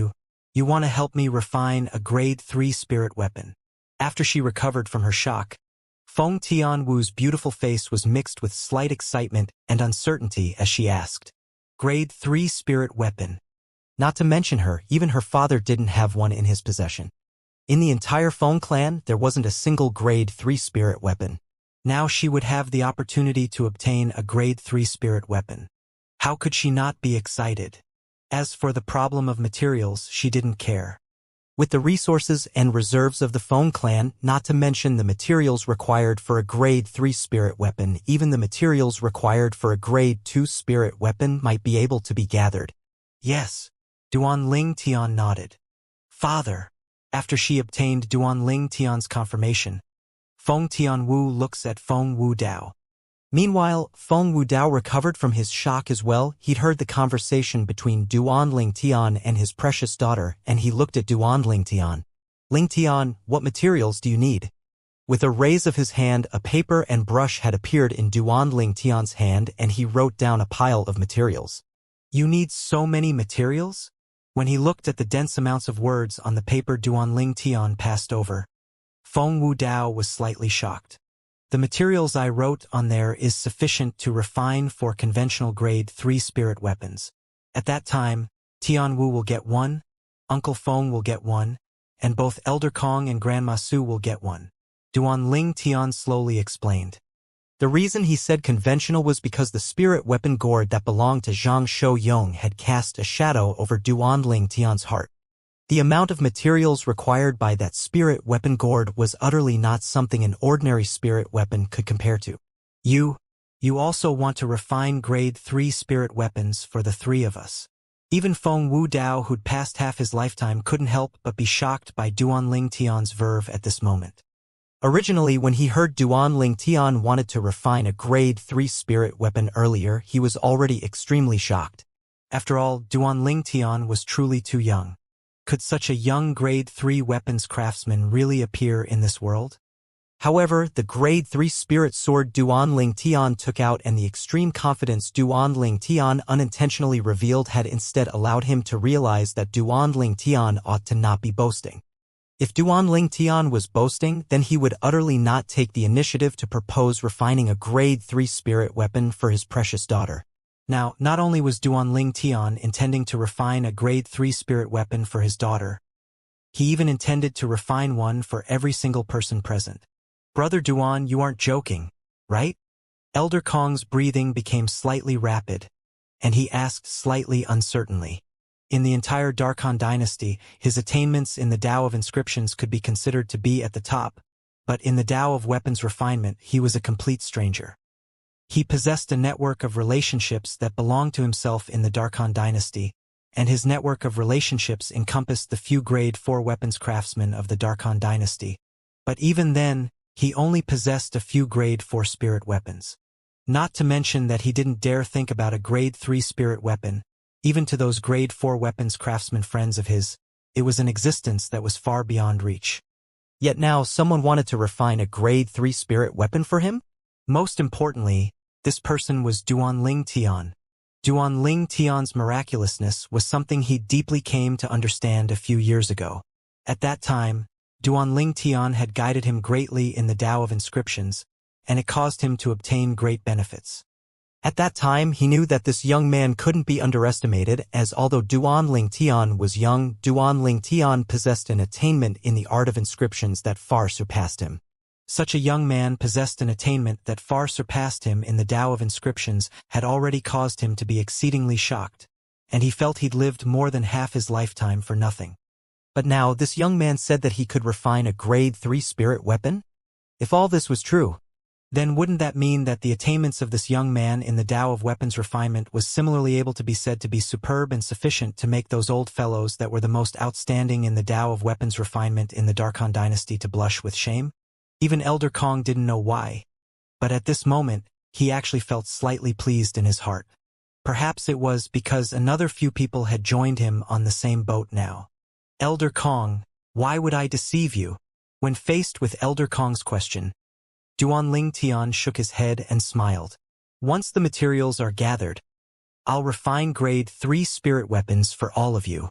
[SPEAKER 1] you want to help me refine a grade 3 spirit weapon? After she recovered from her shock, Feng Tianwu's beautiful face was mixed with slight excitement and uncertainty as she asked, Grade 3 spirit weapon. Not to mention her, even her father didn't have one in his possession. In the entire Feng clan, there wasn't a single grade 3 spirit weapon. Now she would have the opportunity to obtain a grade 3 spirit weapon. How could she not be excited? As for the problem of materials, she didn't care. With the resources and reserves of the Feng clan, not to mention the materials required for a grade 3 spirit weapon, even the materials required for a grade 2 spirit weapon might be able to be gathered. Yes. Duan Ling Tian nodded. Father. After she obtained Duan Ling Tian's confirmation, Feng Tianwu looks at Feng Wudao. Meanwhile, Feng Wudao recovered from his shock as well. He'd heard the conversation between Duan Ling Tian and his precious daughter, and he looked at Duan Ling Tian. Ling Tian, what materials do you need? With a raise of his hand, a paper and brush had appeared in Duan Ling Tian's hand, and he wrote down a pile of materials. You need so many materials? When he looked at the dense amounts of words on the paper Duan Ling Tian passed over, Feng Wudao was slightly shocked. The materials I wrote on there is sufficient to refine for conventional grade 3 spirit weapons. At that time, Tianwu will get one, Uncle Feng will get one, and both Elder Kong and Grandma Su will get one. Duan Ling Tian slowly explained. The reason he said conventional was because the spirit weapon gourd that belonged to Zhang Shouyong had cast a shadow over Duan Ling Tian's heart. The amount of materials required by that spirit weapon gourd was utterly not something an ordinary spirit weapon could compare to. You also want to refine grade 3 spirit weapons for the 3 of us. Even Feng Wudao, who'd passed half his lifetime, couldn't help but be shocked by Duan Ling Tian's verve at this moment. Originally, when he heard Duan Ling Tian wanted to refine a grade 3 spirit weapon earlier, he was already extremely shocked. After all, Duan Ling Tian was truly too young. Could such a young Grade 3 weapons craftsman really appear in this world? However, the Grade 3 spirit sword Duan Ling Tian took out and the extreme confidence Duan Ling Tian unintentionally revealed had instead allowed him to realize that Duan Ling Tian ought to not be boasting. If Duan Ling Tian was boasting, then he would utterly not take the initiative to propose refining a Grade 3 spirit weapon for his precious daughter. Now, not only was Duan Ling Tian intending to refine a Grade 3 spirit weapon for his daughter, he even intended to refine one for every single person present. Brother Duan, you aren't joking, right? Elder Kong's breathing became slightly rapid, and he asked slightly uncertainly. In the entire Darkhan dynasty, his attainments in the Tao of inscriptions could be considered to be at the top, but in the Tao of weapons refinement, he was a complete stranger. He possessed a network of relationships that belonged to himself in the Darkhan dynasty, and his network of relationships encompassed the few Grade 4 weapons craftsmen of the Darkhan dynasty. But even then, he only possessed a few Grade 4 spirit weapons. Not to mention that he didn't dare think about a Grade 3 spirit weapon. Even to those Grade 4 weapons craftsmen friends of his, it was an existence that was far beyond reach. Yet now someone wanted to refine a Grade 3 spirit weapon for him? Most importantly, this person was Duan Ling Tian. Duan Ling Tian's miraculousness was something he deeply came to understand a few years ago. At that time, Duan Ling Tian had guided him greatly in the Tao of inscriptions, and it caused him to obtain great benefits. At that time, he knew that this young man couldn't be underestimated, as although Duan Ling Tian was young, Duan Ling Tian possessed an attainment in the art of inscriptions that far surpassed him. Such a young man possessed an attainment that far surpassed him in the Tao of inscriptions had already caused him to be exceedingly shocked, and he felt he'd lived more than half his lifetime for nothing. But now, this young man said that he could refine a Grade 3 spirit weapon? If all this was true, then wouldn't that mean that the attainments of this young man in the Tao of weapons refinement was similarly able to be said to be superb and sufficient to make those old fellows that were the most outstanding in the Tao of weapons refinement in the Darkhan dynasty to blush with shame? Even Elder Kong didn't know why, but at this moment, he actually felt slightly pleased in his heart. Perhaps it was because another few people had joined him on the same boat now. Elder Kong, why would I deceive you? When faced with Elder Kong's question, Duan Ling Tian shook his head and smiled. Once the materials are gathered, I'll refine Grade 3 spirit weapons for all of you.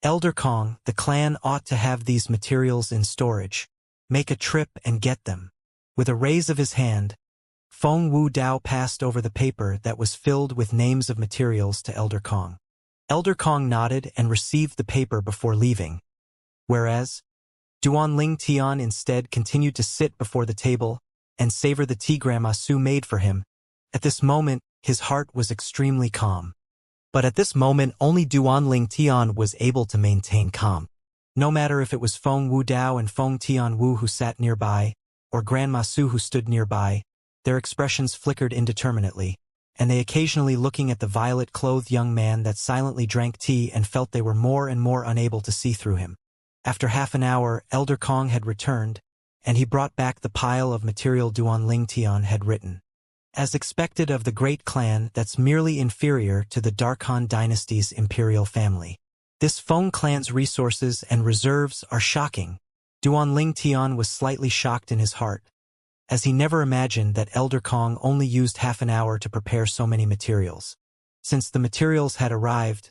[SPEAKER 1] Elder Kong, the clan ought to have these materials in storage. Make a trip and get them. With a raise of his hand, Feng Wu Dao passed over the paper that was filled with names of materials to Elder Kong. Elder Kong nodded and received the paper before leaving, whereas Duan Ling Tian instead continued to sit before the table and savor the tea Grandma Su made for him. At this moment, his heart was extremely calm. But at this moment, only Duan Ling Tian was able to maintain calm. No matter if it was Feng Wu Dao and Feng Tian Wu who sat nearby, or Grandma Su who stood nearby, their expressions flickered indeterminately, and they occasionally looking at the violet-clothed young man that silently drank tea and felt they were more and more unable to see through him. After half an hour, Elder Kong had returned, and he brought back the pile of material Duan Ling Tian had written. As expected of the great clan that's merely inferior to the Darkhan dynasty's imperial family. This Feng clan's resources and reserves are shocking. Duan Ling Tian was slightly shocked in his heart, as he never imagined that Elder Kong only used half an hour to prepare so many materials. Since the materials had arrived,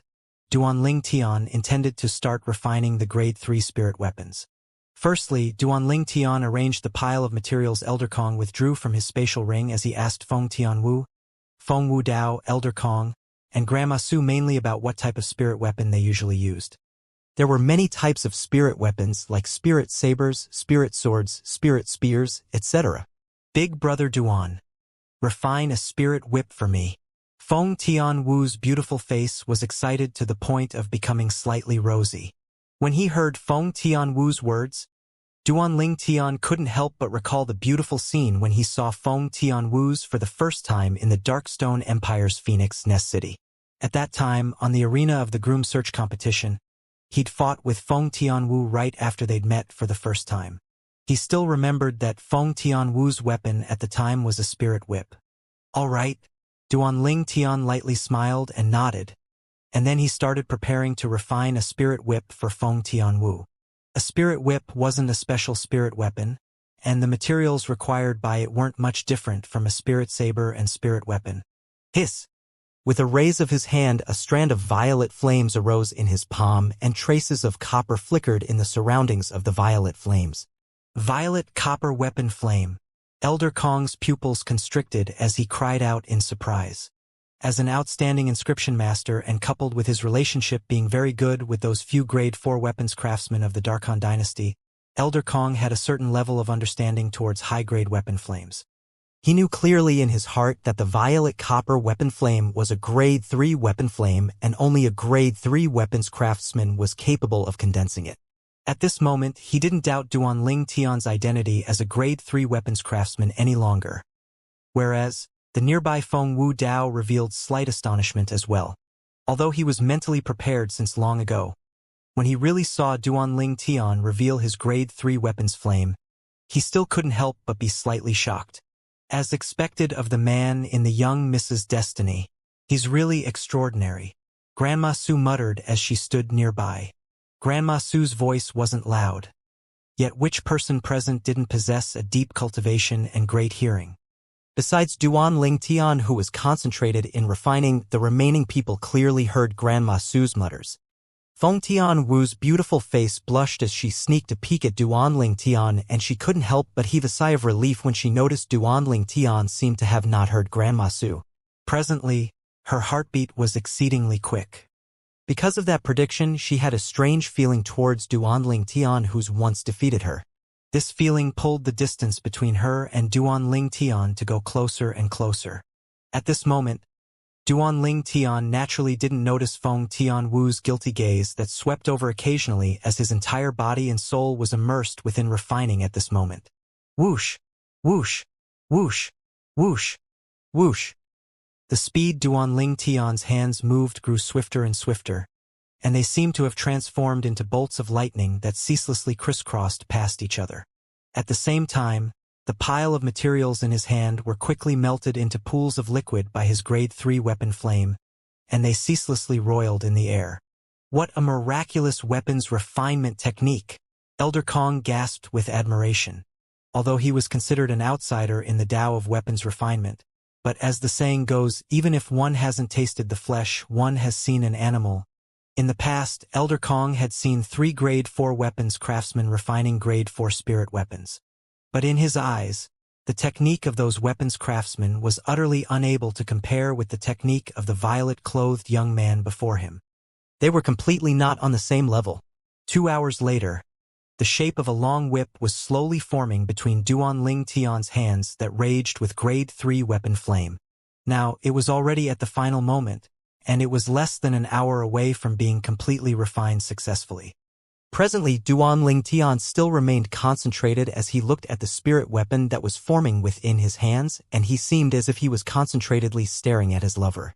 [SPEAKER 1] Duan Ling Tian intended to start refining the Grade 3 spirit weapons. Firstly, Duan Ling Tian arranged the pile of materials Elder Kong withdrew from his spatial ring as he asked Feng Tian Wu, Feng Wu Dao, Elder Kong, and Grandma Su mainly about what type of spirit weapon they usually used. There were many types of spirit weapons like spirit sabers, spirit swords, spirit spears, etc. Big Brother Duan, refine a spirit whip for me. Feng Tian Wu's beautiful face was excited to the point of becoming slightly rosy. When he heard Feng Tian Wu's words, Duan Ling Tian couldn't help but recall the beautiful scene when he saw Feng Tian Wu's for the first time in the Darkstone Empire's Phoenix Nest City. At that time, on the arena of the groom search competition, he'd fought with Feng Tian Wu right after they'd met for the first time. He still remembered that Feng Tian Wu's weapon at the time was a spirit whip. All right, Duan Ling Tian lightly smiled and nodded. and then he started preparing to refine a spirit whip for Feng Tianwu. A spirit whip wasn't a special spirit weapon, and the materials required by it weren't much different from a spirit saber and spirit weapon. Hiss! With a raise of his hand, a strand of violet flames arose in his palm, and traces of copper flickered in the surroundings of the violet flames. Violet copper weapon flame. Elder Kong's pupils constricted as he cried out in surprise. As an outstanding inscription master, and coupled with his relationship being very good with those few grade 4 weapons craftsmen of the Darkhan dynasty, Elder Kong had a certain level of understanding towards high-grade weapon flames. He knew clearly in his heart that the violet copper weapon flame was a grade 3 weapon flame, and only a grade 3 weapons craftsman was capable of condensing it. At this moment, he didn't doubt Duanling Tian's identity as a grade 3 weapons craftsman any longer. Whereas, the nearby Feng Wu Dao revealed slight astonishment as well. Although he was mentally prepared since long ago, when he really saw Duanling Tian reveal his grade 3 weapons flame, he still couldn't help but be slightly shocked. As expected of the man in the young Mrs. Destiny, he's really extraordinary, Grandma Su muttered as she stood nearby. Grandma Su's voice wasn't loud. Yet which person present didn't possess a deep cultivation and great hearing? Besides Duanling Tian, who was concentrated in refining, the remaining people clearly heard Grandma Su's mutters. Feng Tianwu's beautiful face blushed as she sneaked a peek at Duanling Tian, and she couldn't help but heave a sigh of relief when she noticed Duanling Tian seemed to have not heard Grandma Su. Presently, her heartbeat was exceedingly quick. Because of that prediction, she had a strange feeling towards Duanling Tian, who's once defeated her. This feeling pulled the distance between her and Duanling Tian to go closer and closer. At this moment, Duanling Tian naturally didn't notice Feng Tianwu's guilty gaze that swept over occasionally as his entire body and soul was immersed within refining at this moment. Whoosh! Whoosh! Whoosh! Whoosh! Whoosh! The speed Duanling Tian's hands moved grew swifter and swifter, and they seemed to have transformed into bolts of lightning that ceaselessly crisscrossed past each other. At the same time, the pile of materials in his hand were quickly melted into pools of liquid by his grade 3 weapon flame, and they ceaselessly roiled in the air. What a miraculous weapons refinement technique! Elder Kong gasped with admiration. Although he was considered an outsider in the Tao of weapons refinement, but as the saying goes, even if one hasn't tasted the flesh, one has seen an animal. In the past, Elder Kong had seen 3 grade 4 weapons craftsmen refining grade 4 spirit weapons. But in his eyes, the technique of those weapons craftsmen was utterly unable to compare with the technique of the violet-clothed young man before him. They were completely not on the same level. 2 hours later, the shape of a long whip was slowly forming between Duanling Tian's hands that raged with grade 3 weapon flame. Now, it was already at the final moment, and it was less than an hour away from being completely refined successfully. Presently, Duanling Tian still remained concentrated as he looked at the spirit weapon that was forming within his hands, and he seemed as if he was concentratedly staring at his lover.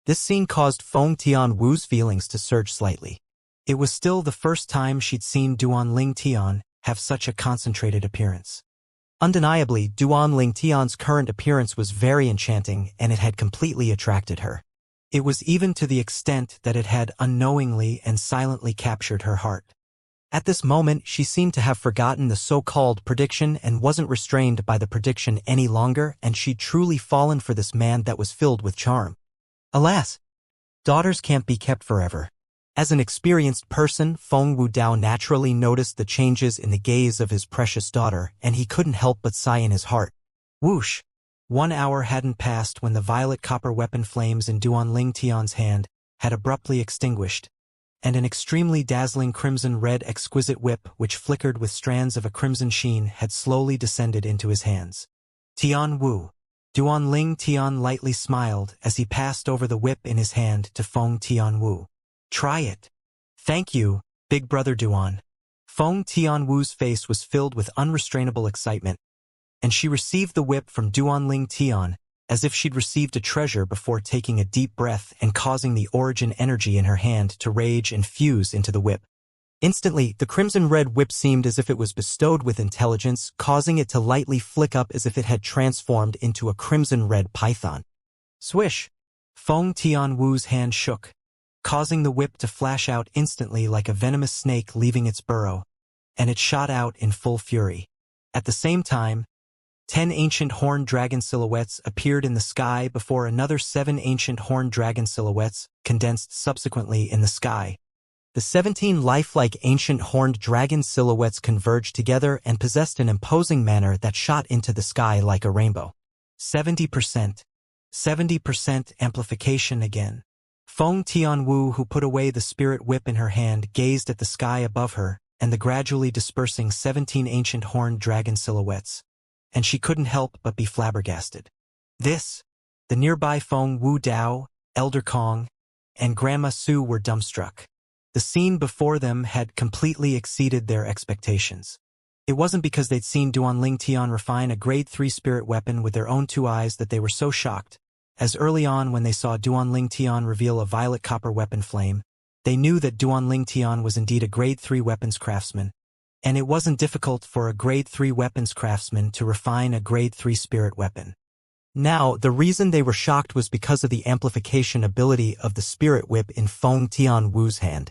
[SPEAKER 1] This scene caused Feng Tianwu's feelings to surge slightly. It was still the first time she'd seen Duanling Tian have such a concentrated appearance. Undeniably, Duanling Tian's current appearance was very enchanting, and it had completely attracted her. It was even to the extent that it had unknowingly and silently captured her heart. At this moment, she seemed to have forgotten the so-called prediction and wasn't restrained by the prediction any longer, and she'd truly fallen for this man that was filled with charm. Alas, daughters can't be kept forever. As an experienced person, Feng Wu Dao naturally noticed the changes in the gaze of his precious daughter, and he couldn't help but sigh in his heart. Whoosh! 1 hour hadn't passed when the violet copper weapon flames in Duanling Tian's hand had abruptly extinguished, and an extremely dazzling crimson-red exquisite whip which flickered with strands of a crimson sheen had slowly descended into his hands. Tian Wu. Duanling Tian lightly smiled as he passed over the whip in his hand to Feng Tianwu. Try it. Thank you, big brother Duan. Feng Tianwu's face was filled with unrestrainable excitement, and she received the whip from Duanling Tian as if she'd received a treasure before taking a deep breath and causing the origin energy in her hand to rage and fuse into the whip. Instantly, the crimson-red whip seemed as if it was bestowed with intelligence, causing it to lightly flick up as if it had transformed into a crimson-red python. Swish! Feng Tianwu's hand shook. causing the whip to flash out instantly like a venomous snake leaving its burrow, and it shot out in full fury. At the same time, 10 ancient horned dragon silhouettes appeared in the sky before another 7 ancient horned dragon silhouettes condensed subsequently in the sky. The 17 lifelike ancient horned dragon silhouettes converged together and possessed an imposing manner that shot into the sky like a rainbow. 70%. 70% amplification again. Feng Tianwu, who put away the spirit whip in her hand, gazed at the sky above her and the gradually dispersing 17 ancient horned dragon silhouettes, and she couldn't help but be flabbergasted. The nearby Feng Wu Dao, Elder Kong, and Grandma Su were dumbstruck. The scene before them had completely exceeded their expectations. It wasn't because they'd seen Duanling Tian refine a grade 3 spirit weapon with their own 2 eyes that they were so shocked, as early on when they saw Duanling Tian reveal a violet copper weapon flame, they knew that Duanling Tian was indeed a grade 3 weapons craftsman, and it wasn't difficult for a grade 3 weapons craftsman to refine a grade 3 spirit weapon. Now, the reason they were shocked was because of the amplification ability of the spirit whip in Feng Tianwu's hand.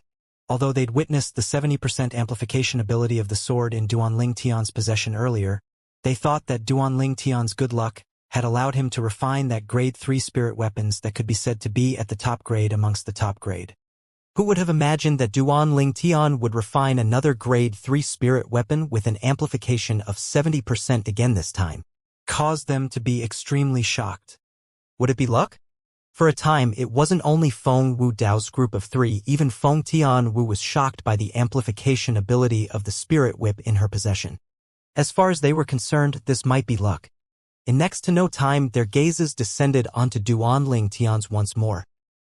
[SPEAKER 1] Although they'd witnessed the 70% amplification ability of the sword in Duanling Tian's possession earlier, they thought that Duanling Tian's good luck had allowed him to refine that grade 3 spirit weapons that could be said to be at the top grade amongst the top grade. Who would have imagined that Duanling Tian would refine another grade 3 spirit weapon with an amplification of 70% again this time? Caused them to be extremely shocked. Would it be luck? For a time, it wasn't only Feng Wu Dao's group of 3, even Feng Tianwu was shocked by the amplification ability of the spirit whip in her possession. As far as they were concerned, this might be luck. In next to no time, their gazes descended onto Duanling Tian's once more.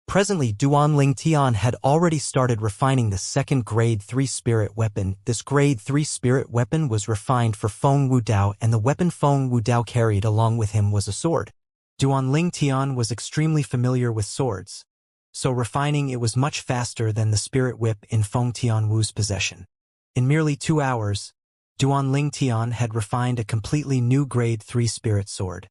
[SPEAKER 1] Presently, Duanling Tian had already started refining the second grade 3 spirit weapon. This grade 3 spirit weapon was refined for Feng Wu Dao, and the weapon Feng Wu Dao carried along with him was a sword. Duanling Tian was extremely familiar with swords, so refining it was much faster than the spirit whip in Feng Tianwu's possession. In merely 2 hours, Duanling Tian had refined a completely new grade 3 spirit sword.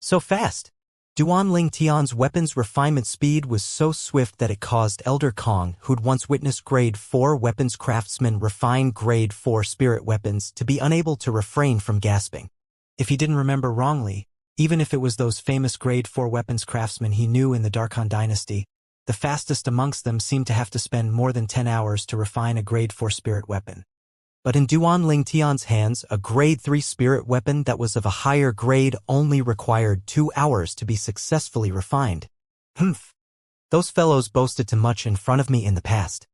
[SPEAKER 1] So fast! Duanling Tian's weapons refinement speed was so swift that it caused Elder Kong, who'd once witnessed grade 4 weapons craftsmen refine grade 4 spirit weapons, to be unable to refrain from gasping. If he didn't remember wrongly, even if it was those famous grade 4 weapons craftsmen he knew in the Darkhan dynasty, the fastest amongst them seemed to have to spend more than 10 hours to refine a grade 4 spirit weapon. But in Duanling Tian's hands, a grade 3 spirit weapon that was of a higher grade only required 2 hours to be successfully refined. Humph. Those fellows boasted too much in front of me in the past.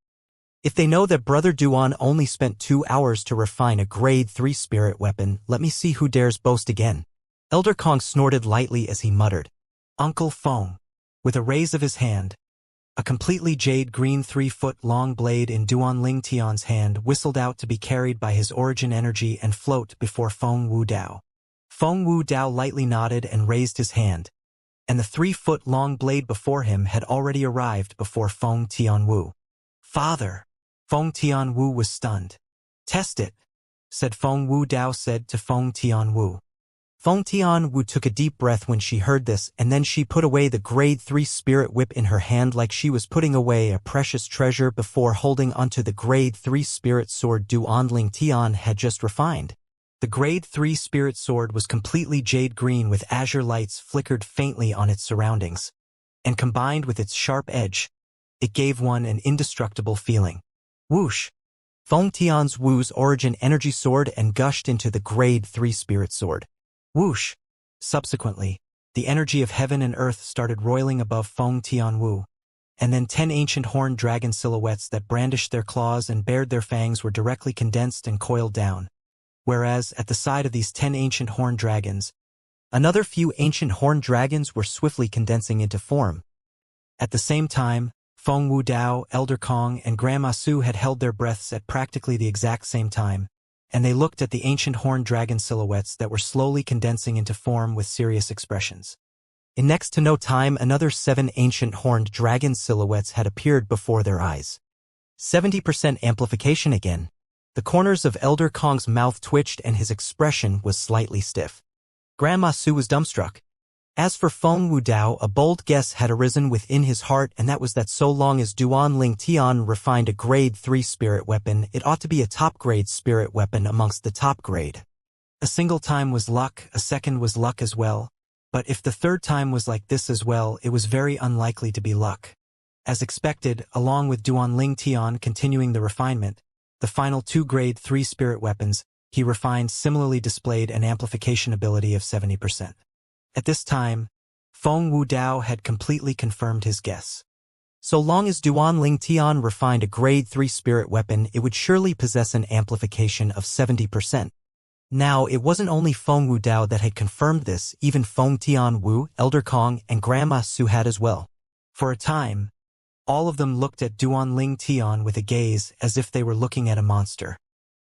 [SPEAKER 1] If they know that Brother Duan only spent 2 hours to refine a grade 3 spirit weapon, let me see who dares boast again. Elder Kong snorted lightly as he muttered, "Uncle Feng." With a raise of his hand, a completely jade-green 3-foot-long blade in Duanling Tian's hand whistled out to be carried by his origin energy and float before Feng Wu Dao. Feng Wu Dao lightly nodded and raised his hand, and the 3-foot-long blade before him had already arrived before Feng Tianwu. "Father!" Feng Tianwu was stunned. "Test it," said Feng Wu Dao said to Feng Tianwu. Feng Tianwu took a deep breath when she heard this, and then she put away the grade 3 spirit whip in her hand like she was putting away a precious treasure before holding onto the grade 3 spirit sword Duanling Tian had just refined. The grade 3 spirit sword was completely jade green with azure lights flickered faintly on its surroundings, and combined with its sharp edge, it gave one an indestructible feeling. Whoosh! Feng Tianwu's origin energy sword and gushed into the grade 3 spirit sword. Whoosh! Subsequently, the energy of heaven and earth started roiling above Feng Tianwu, and then 10 ancient horned dragon silhouettes that brandished their claws and bared their fangs were directly condensed and coiled down, whereas at the side of these 10 ancient horned dragons, another few ancient horned dragons were swiftly condensing into form. At the same time, Feng Wu Dao, Elder Kong, and Grandma Su had held their breaths at practically the exact same time, and they looked at the ancient horned dragon silhouettes that were slowly condensing into form with serious expressions. In next to no time, another 7 ancient horned dragon silhouettes had appeared before their eyes. 70% amplification again. The corners of Elder Kong's mouth twitched and his expression was slightly stiff. Grandma Su was dumbstruck. As for Feng Wudao, a bold guess had arisen within his heart, and that was that so long as Duan Ling Tian refined a grade 3 spirit weapon, it ought to be a top-grade spirit weapon amongst the top grade. A single time was luck, a second was luck as well, but if the third time was like this as well, it was very unlikely to be luck. As expected, along with Duan Ling Tian continuing the refinement, the final 2 grade 3 spirit weapons, he refined similarly displayed an amplification ability of 70%. At this time, Feng Wudao had completely confirmed his guess. So long as Duan Ling Tian refined a grade 3 spirit weapon, it would surely possess an amplification of 70%. Now, it wasn't only Feng Wudao that had confirmed this, even Feng Tian Wu, Elder Kong, and Grandma Su had as well. For a time, all of them looked at Duan Ling Tian with a gaze as if they were looking at a monster.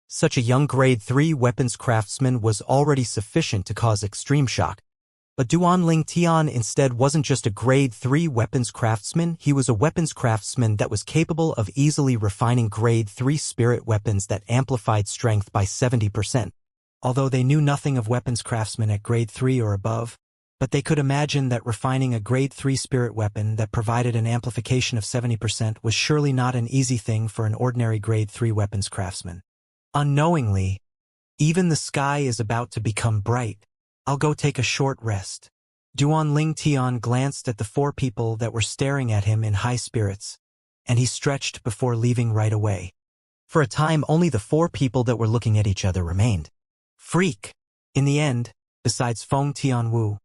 [SPEAKER 1] Such a young grade 3 weapons craftsman was already sufficient to cause extreme shock. But Duan Ling Tian instead wasn't just a grade 3 weapons craftsman, he was a weapons craftsman that was capable of easily refining grade 3 spirit weapons that amplified strength by 70%. Although they knew nothing of weapons craftsmen at grade 3 or above, but they could imagine that refining a grade 3 spirit weapon that provided an amplification of 70% was surely not an easy thing for an ordinary grade 3 weapons craftsman. Unknowingly, even the sky is about to become bright. I'll go take a short rest. Duan Ling Tian glanced at the 4 people that were staring at him in high spirits, and he stretched before leaving right away. For a time, only the 4 people that were looking at each other remained. Freak! In the end, besides Feng Tian Wu,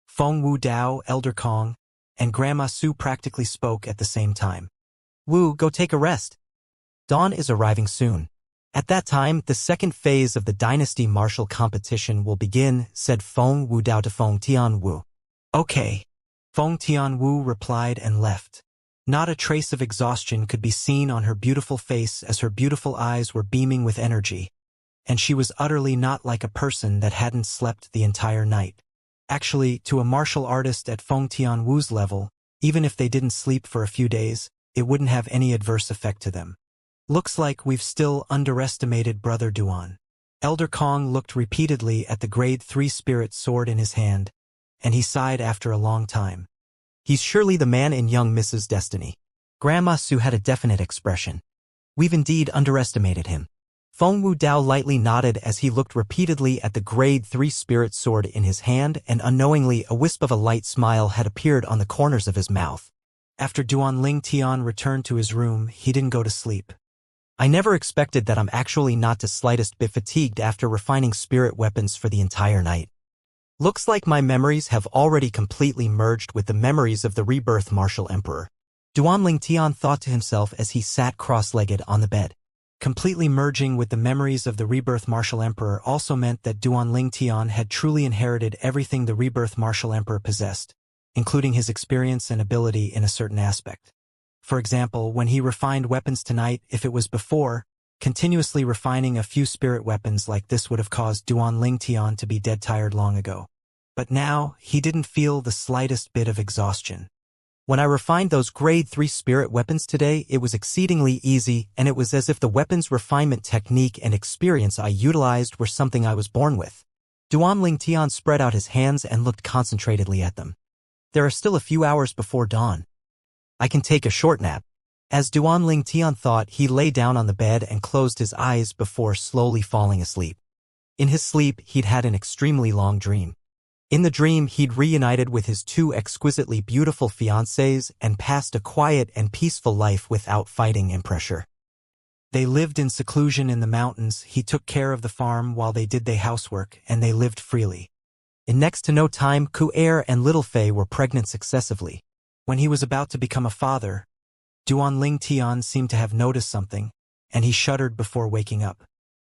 [SPEAKER 1] Feng Wudao, Elder Kong, and Grandma Su practically spoke at the same time. Wu, go take a rest. Dawn is arriving soon. At that time, the second phase of the Dynasty Martial Competition will begin, said Feng Wudao to Feng Tian Wu. Okay. Feng Tian Wu replied and left. Not a trace of exhaustion could be seen on her beautiful face as her beautiful eyes were beaming with energy, and she was utterly not like a person that hadn't slept the entire night. Actually, to a martial artist at Feng Tian Wu's level, even if they didn't sleep for a few days, it wouldn't have any adverse effect to them. Looks like we've still underestimated Brother Duan. Elder Kong looked repeatedly at the grade 3 spirit sword in his hand, and he sighed after a long time. He's surely the man in young Mrs. Destiny. Grandma Su had a definite expression. We've indeed underestimated him. Feng Wudao lightly nodded as he looked repeatedly at the grade 3 spirit sword in his hand, and unknowingly a wisp of a light smile had appeared on the corners of his mouth. After Duan Ling Tian returned to his room, he didn't go to sleep. I never expected that I'm actually not the slightest bit fatigued after refining spirit weapons for the entire night. Looks like my memories have already completely merged with the memories of the rebirth Martial Emperor. Duan Ling Tian thought to himself as he sat cross-legged on the bed. Completely merging with the memories of the rebirth Martial Emperor also meant that Duan Ling Tian had truly inherited everything the rebirth Martial Emperor possessed, including his experience and ability in a certain aspect. For example, when he refined weapons tonight, if it was before, continuously refining a few spirit weapons like this would have caused Duan Ling Tian to be dead tired long ago. But now, he didn't feel the slightest bit of exhaustion. When I refined those grade 3 spirit weapons today, it was exceedingly easy, and it was as if the weapons refinement technique and experience I utilized were something I was born with. Duan Ling Tian spread out his hands and looked concentratedly at them. There are still a few hours before dawn. I can take a short nap. As Duan Ling Tian thought, he lay down on the bed and closed his eyes before slowly falling asleep. In his sleep, he'd had an extremely long dream. In the dream, he'd reunited with his 2 exquisitely beautiful fiancées and passed a quiet and peaceful life without fighting and pressure. They lived in seclusion in the mountains, he took care of the farm while they did their housework, and they lived freely. In next to no time, Ku-Er and Little Fei were pregnant successively. When he was about to become a father, Duan Ling Tian seemed to have noticed something, and he shuddered before waking up.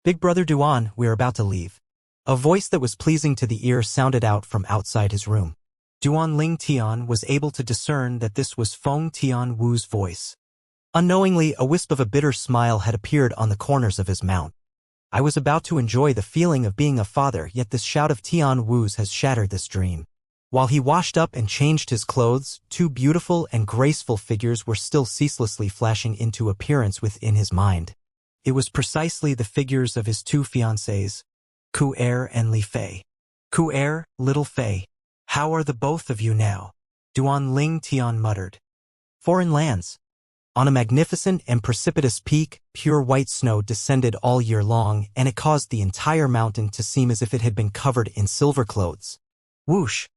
[SPEAKER 1] Big Brother Duan, we're about to leave. A voice that was pleasing to the ear sounded out from outside his room. Duan Ling Tian was able to discern that this was Feng Tian Wu's voice. Unknowingly, a wisp of a bitter smile had appeared on the corners of his mouth. I was about to enjoy the feeling of being a father, yet this shout of Tian Wu's has shattered this dream. While he washed up and changed his clothes, 2 beautiful and graceful figures were still ceaselessly flashing into appearance within his mind. It was precisely the figures of his 2 fiancées, Ku-Er and Li Fei. Ku-Er, Little Fei. How are the both of you now? Duan Ling Tian muttered. Foreign lands. On a magnificent and precipitous peak, pure white snow descended all year long, and it caused the entire mountain to seem as if it had been covered in silver clothes. Whoosh!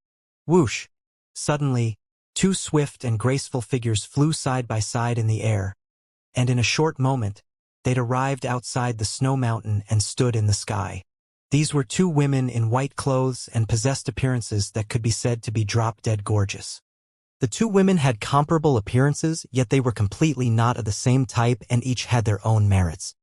[SPEAKER 1] Whoosh! Suddenly, two swift and graceful figures flew side by side in the air, and in a short moment, they'd arrived outside the snow mountain and stood in the sky. These were two women in white clothes and possessed appearances that could be said to be drop-dead gorgeous. The two women had comparable appearances, yet they were completely not of the same type and each had their own merits.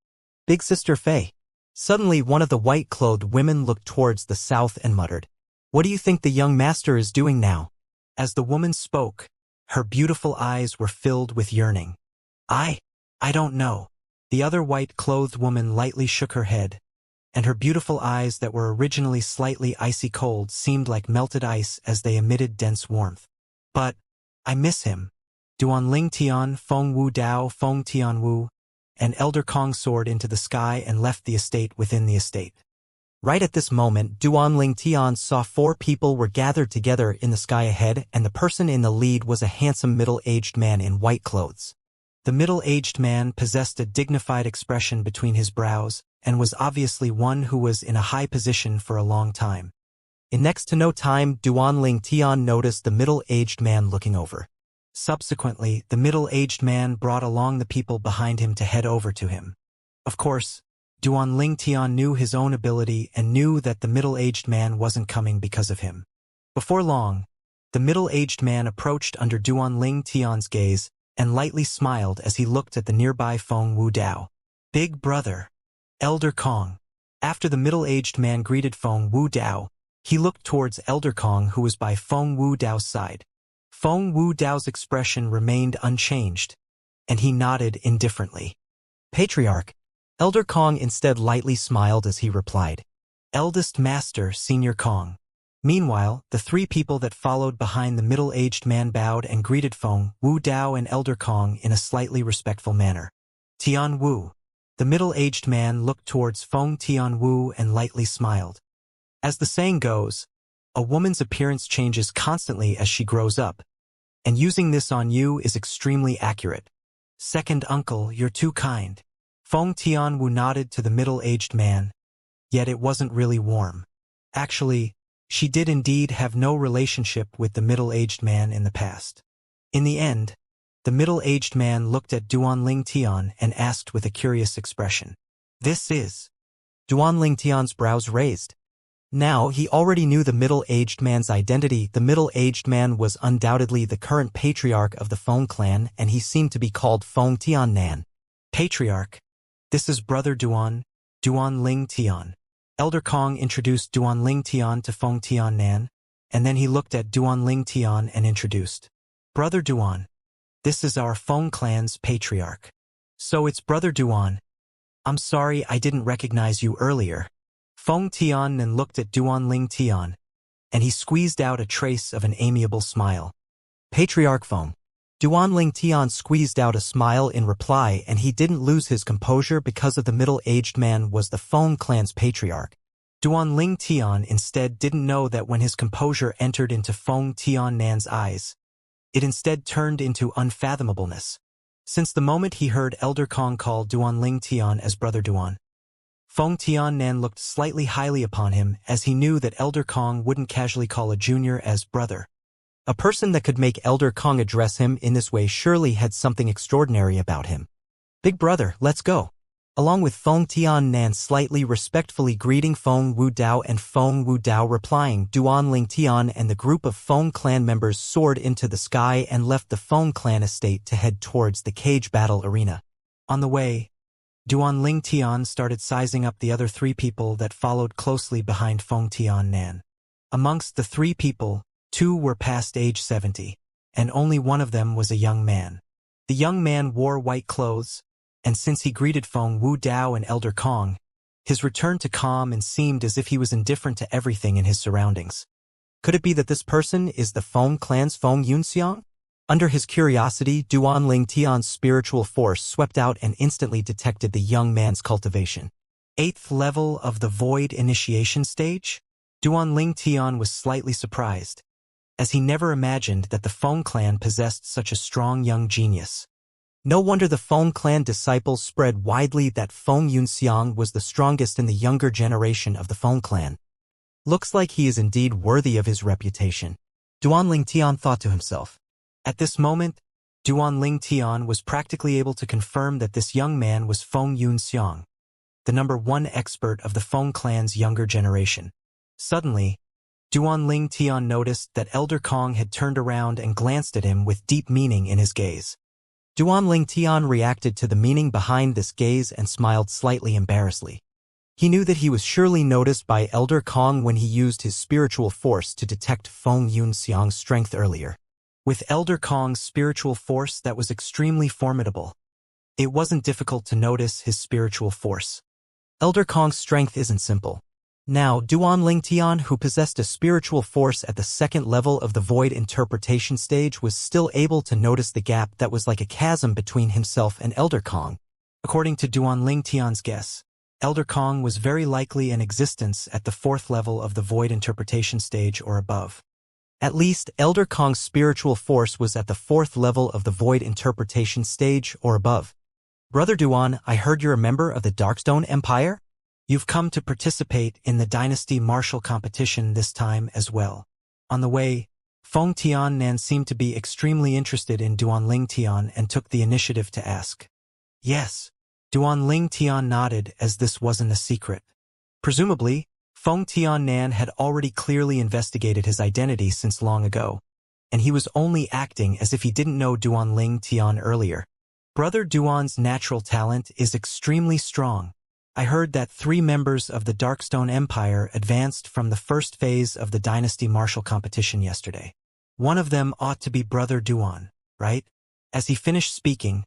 [SPEAKER 1] Big Sister Fei. Suddenly one of the white-clothed women looked towards the south and muttered, "What do you think the young master is doing now?" As the woman spoke, her beautiful eyes were filled with yearning. I don't know." The other white-clothed woman lightly shook her head, and her beautiful eyes that were originally slightly icy cold seemed like melted ice as they emitted dense warmth. "But I miss him." Duan Ling Tian, Feng Wu Dao, Feng Tian Wu, and Elder Kong soared into the sky and left the estate within the estate. Right at this moment, Duan Ling Tian saw 4 people were gathered together in the sky ahead, and the person in the lead was a handsome middle-aged man in white clothes. The middle-aged man possessed a dignified expression between his brows, and was obviously one who was in a high position for a long time. In next to no time, Duan Ling Tian noticed the middle-aged man looking over. Subsequently, the middle-aged man brought along the people behind him to head over to him. Of course, Duan Ling Tian knew his own ability and knew that the middle-aged man wasn't coming because of him. Before long, the middle-aged man approached under Duan Ling Tian's gaze and lightly smiled as he looked at the nearby Feng Wu Dao. "Big brother, Elder Kong." After the middle-aged man greeted Feng Wu Dao, he looked towards Elder Kong, who was by Feng Wu Dao's side. Feng Wu Dao's expression remained unchanged, and he nodded indifferently. "Patriarch." Elder Kong instead lightly smiled as he replied, "Eldest Master, Senior Kong." Meanwhile, the 3 people that followed behind the middle-aged man bowed and greeted Feng Wu Dao and Elder Kong in a slightly respectful manner. "Tian Wu." The middle-aged man looked towards Feng Tian Wu and lightly smiled. As the saying goes, a woman's appearance changes constantly as she grows up, and using this on you is extremely accurate. "Second uncle, you're too kind." Feng Tian Wu nodded to the middle-aged man, yet it wasn't really warm. Actually, she did indeed have no relationship with the middle-aged man in the past. In the end, the middle-aged man looked at Duan Ling Tian and asked with a curious expression, "This is?" Duan Ling Tian's brows raised. Now he already knew the middle-aged man's identity. The middle-aged man was undoubtedly the current patriarch of the Feng clan, and he seemed to be called Feng Tian Nan. "Patriarch, this is Brother Duan, Duan Ling Tian." Elder Kong introduced Duan Ling Tian to Feng Tian Nan, and then he looked at Duan Ling Tian and introduced, "Brother Duan, this is our Feng clan's patriarch." "So it's Brother Duan. I'm sorry I didn't recognize you earlier." Feng Tian Nan looked at Duan Ling Tian, and he squeezed out a trace of an amiable smile. "Patriarch Feng." Duan Ling Tian squeezed out a smile in reply, and he didn't lose his composure because of the middle-aged man was the Feng clan's patriarch. Duan Ling Tian instead didn't know that when his composure entered into Feng Tian Nan's eyes, it instead turned into unfathomableness. Since the moment he heard Elder Kong call Duan Ling Tian as Brother Duan, Feng Tian Nan looked slightly highly upon him, as he knew that Elder Kong wouldn't casually call a junior as brother. A person that could make Elder Kong address him in this way surely had something extraordinary about him. "Big brother, let's go." Along with Feng Tian Nan slightly respectfully greeting Feng Wu Dao and Feng Wu Dao replying, Duan Ling Tian and the group of Feng clan members soared into the sky and left the Feng clan estate to head towards the cage battle arena. On the way, Duan Ling Tian started sizing up the other 3 people that followed closely behind Feng Tian Nan. Amongst the 3 people, 2 were past age 70, and only one of them was a young man. The young man wore white clothes, and since he greeted Feng Wu Dao and Elder Kong, his return to calm and seemed as if he was indifferent to everything in his surroundings. Could it be that this person is the Feng clan's Feng Yunxiang? Under his curiosity, Duan Ling Tian's spiritual force swept out and instantly detected the young man's cultivation. 8th level of the Void Initiation stage? Duan Ling Tian was slightly surprised. as he never imagined that the Feng clan possessed such a strong young genius. No wonder the Feng clan disciples spread widely that Feng Yunxiang was the strongest in the younger generation of the Feng clan. Looks like he is indeed worthy of his reputation, Duanling Tian thought to himself. At this moment, Duanling Tian was practically able to confirm that this young man was Feng Yunxiang, the #1 expert of the Feng clan's younger generation. Suddenly, Duanling Tian noticed that Elder Kong had turned around and glanced at him with deep meaning in his gaze. Duanling Tian reacted to the meaning behind this gaze and smiled slightly embarrassedly. He knew that he was surely noticed by Elder Kong when he used his spiritual force to detect Feng Yunxiang's strength earlier. With Elder Kong's spiritual force that was extremely formidable, it wasn't difficult to notice his spiritual force. Elder Kong's strength isn't simple. Now, Duanling Tian, who possessed a spiritual force at the second level of the void interpretation stage, was still able to notice the gap that was like a chasm between himself and Elder Kong. According to Duanling Tian's guess, Elder Kong was very likely in existence at the 4th level of the void interpretation stage or above. At least, Elder Kong's spiritual force was at the 4th level of the void interpretation stage or above. Brother Duan, I heard you're a member of the Darkstone Empire? You've come to participate in the Dynasty Martial competition this time as well. On the way, Feng Tian seemed to be extremely interested in Duanling Tian and took the initiative to ask. Yes. Duanling Tian nodded as this wasn't a secret. Presumably, Feng Tian had already clearly investigated his identity since long ago, and he was only acting as if he didn't know Duanling Tian earlier. Brother Duan's natural talent is extremely strong. I heard that 3 members of the Darkstone Empire advanced from the first phase of the Dynasty Martial competition yesterday. One of them ought to be Brother Duan, right? As he finished speaking,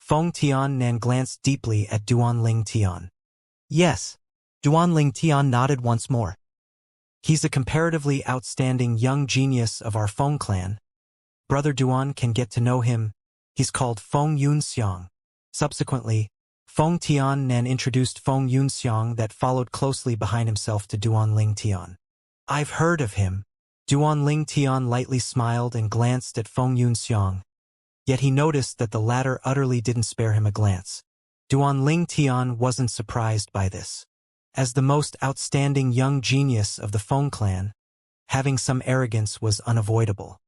[SPEAKER 1] Feng Tian glanced deeply at Duanling Tian. Yes. Duanling Tian nodded once more. He's a comparatively outstanding young genius of our Feng clan. Brother Duan can get to know him. He's called Feng Yunxiang. Subsequently, Feng Tian introduced Feng Yunxiang that followed closely behind himself to Duanling Tian. I've heard of him. Duanling Tian lightly smiled and glanced at Feng Yunxiang. Yet he noticed that the latter utterly didn't spare him a glance. Duanling Tian wasn't surprised by this. As the most outstanding young genius of the Feng clan, having some arrogance was unavoidable.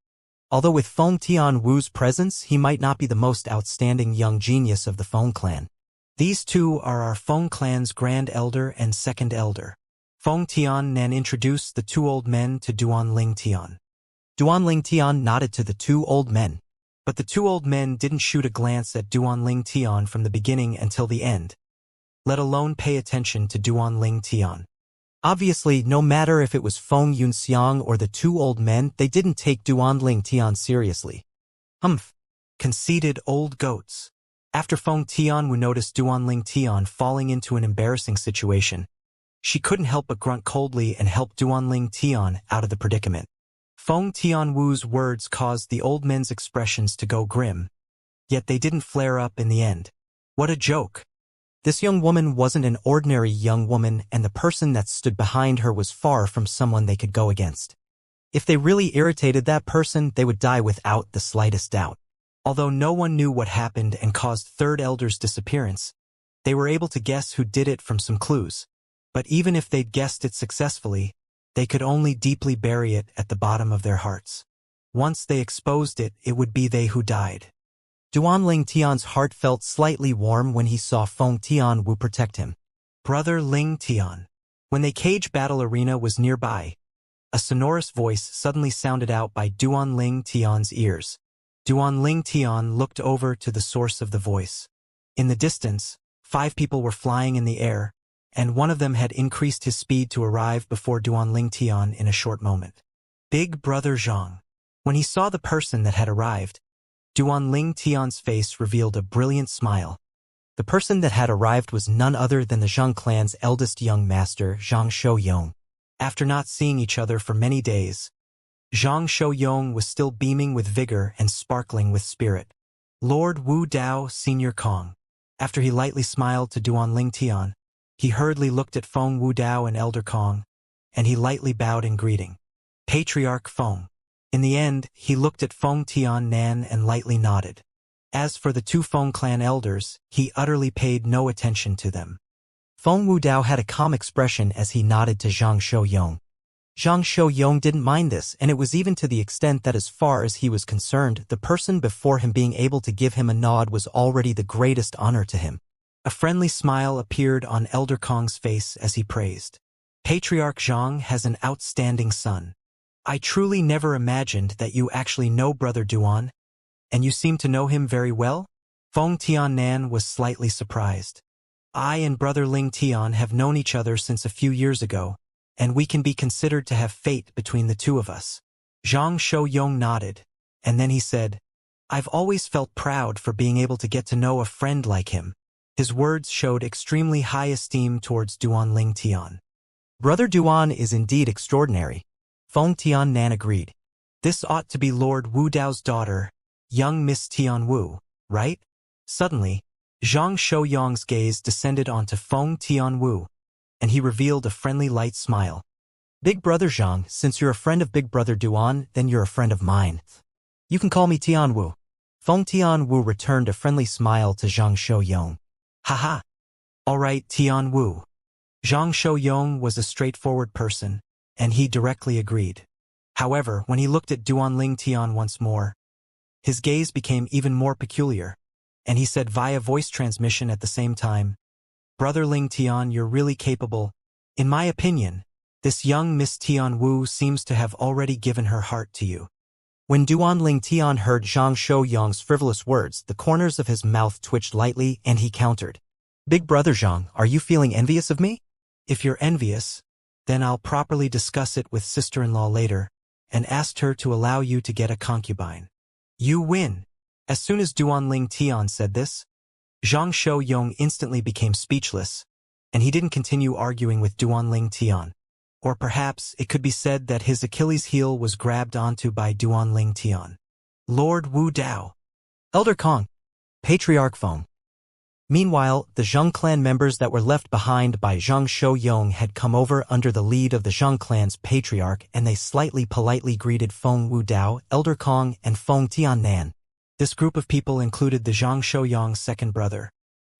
[SPEAKER 1] Although with Feng Tian Wu's presence, he might not be the most outstanding young genius of the Feng clan. These two are our Feng clan's Grand Elder and Second Elder. Feng Tian introduced the 2 old men to Duanling Tian. Duanling Tian nodded to the 2 old men. But the 2 old men didn't shoot a glance at Duanling Tian from the beginning until the end, let alone pay attention to Duanling Tian. Obviously, no matter if it was Feng Yunxiang or the 2 old men, they didn't take Duanling Tian seriously. Humph. Conceited old goats. After Feng Tianwu noticed Duanling Tian falling into an embarrassing situation, she couldn't help but grunt coldly and help Duanling Tian out of the predicament. Feng Tianwu's words caused the old men's expressions to go grim, yet they didn't flare up in the end. What a joke! This young woman wasn't an ordinary young woman, and the person that stood behind her was far from someone they could go against. If they really irritated that person, they would die without the slightest doubt. Although no one knew what happened and caused Third Elder's disappearance, they were able to guess who did it from some clues. But even if they'd guessed it successfully, they could only deeply bury it at the bottom of their hearts. Once they exposed it, it would be they who died. Duanling Tian's heart felt slightly warm when he saw Feng Tianwu protect him. Brother Ling Tian. When the cage battle arena was nearby, a sonorous voice suddenly sounded out by Duanling Tian's ears. Duanling Tian looked over to the source of the voice. In the distance, 5 people were flying in the air, and one of them had increased his speed to arrive before Duanling Tian in a short moment. Big Brother Zhang. When he saw the person that had arrived, Duanling Tian's face revealed a brilliant smile. The person that had arrived was none other than the Zhang clan's eldest young master, Zhang Shouyong. After not seeing each other for many days, Zhang Shouyong was still beaming with vigor and sparkling with spirit. Lord Wu Dao Senior Kong. After he lightly smiled to Duanling Tian, he hurriedly looked at Feng Wu Dao and Elder Kong, and he lightly bowed in greeting. Patriarch Feng. In the end, he looked at Feng Tian-nan and lightly nodded. As for the two Feng clan elders, he utterly paid no attention to them. Feng Wudao had a calm expression as he nodded to Zhang Shouyong. Zhang Shouyong didn't mind this, and it was even to the extent that as far as he was concerned, the person before him being able to give him a nod was already the greatest honor to him. A friendly smile appeared on Elder Kong's face as he praised. Patriarch Zhang has an outstanding son. I truly never imagined that you actually know Brother Duan, and you seem to know him very well? Feng Tian-nan was slightly surprised. I and Brother Ling Tian have known each other since a few years ago, and we can be considered to have fate between the two of us. Zhang Shouyong nodded, and then he said, I've always felt proud for being able to get to know a friend like him. His words showed extremely high esteem towards Duan Ling Tian. Brother Duan is indeed extraordinary. Feng Tian-nan agreed. This ought to be Lord Wu Dao's daughter, young Miss Tian Wu, right? Suddenly, Zhang Shouyong's gaze descended onto Feng Tian Wu, and he revealed a friendly light smile. Big Brother Zhang, since you're a friend of Big Brother Duan, then you're a friend of mine. You can call me Tian Wu. Feng Tian Wu returned a friendly smile to Zhang Shouyong. Haha. All right, Tian Wu. Zhang Shouyong was a straightforward person, and he directly agreed. However, when he looked at Duan Ling Tian once more, his gaze became even more peculiar, and he said via voice transmission at the same time, Brother Ling Tian, you're really capable. In my opinion, this young Miss Tian Wu seems to have already given her heart to you. When Duan Ling Tian heard Zhang Shouyong's frivolous words, the corners of his mouth twitched lightly, and he countered. Big Brother Zhang, are you feeling envious of me? If you're envious, then I'll properly discuss it with sister-in-law later, and asked her to allow you to get a concubine. You win. As soon as Duan Ling Tian said this, Zhang Shouyong instantly became speechless, and he didn't continue arguing with Duan Ling Tian. Or perhaps it could be said that his Achilles heel was grabbed onto by Duan Ling Tian. Lord Wu Dao. Elder Kong. Patriarch Feng. Meanwhile, the Zhang clan members that were left behind by Zhang Shouyong had come over under the lead of the Zhang clan's patriarch, and they slightly politely greeted Feng Wu Dao, Elder Kong, and Feng Tian-nan. This group of people included the Zhang Shouyong's second brother,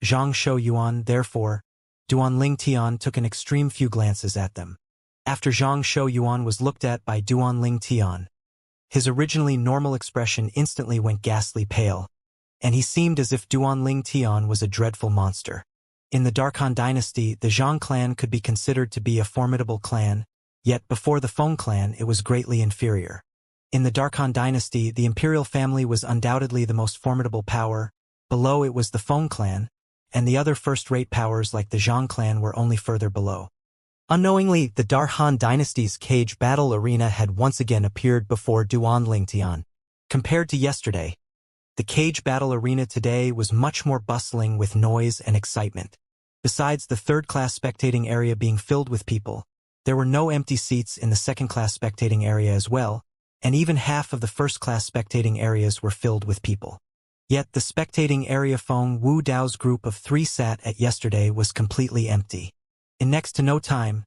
[SPEAKER 1] Zhang Shouyuan. Therefore, Duan Ling Tian took an extreme few glances at them. After Zhang Shouyuan was looked at by Duan Ling Tian, his originally normal expression instantly went ghastly pale, and he seemed as if Duan Ling Tian was a dreadful monster. In the Darkhan dynasty, the Zhang clan could be considered to be a formidable clan, yet before the Feng clan it was greatly inferior. In the Darkhan dynasty, the imperial family was undoubtedly the most formidable power, below it was the Feng clan, and the other first-rate powers like the Zhang clan were only further below. Unknowingly, the Darkhan dynasty's cage battle arena had once again appeared before Duan Ling Tian. Compared to yesterday, the cage battle arena today was much more bustling with noise and excitement. Besides the third-class spectating area being filled with people, there were no empty seats in the second-class spectating area as well, and even half of the first-class spectating areas were filled with people. Yet the spectating area Feng Wu Dao's group of 3 sat at yesterday was completely empty. In next to no time,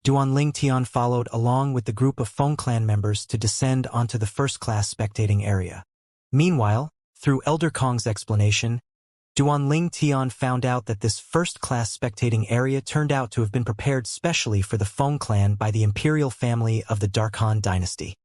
[SPEAKER 1] Duan Ling Tian followed along with the group of Feng clan members to descend onto the first-class spectating area. Meanwhile, through Elder Kong's explanation, Duan Ling Tian found out that this first-class spectating area turned out to have been prepared specially for the Feng clan by the imperial family of the Darkhan dynasty.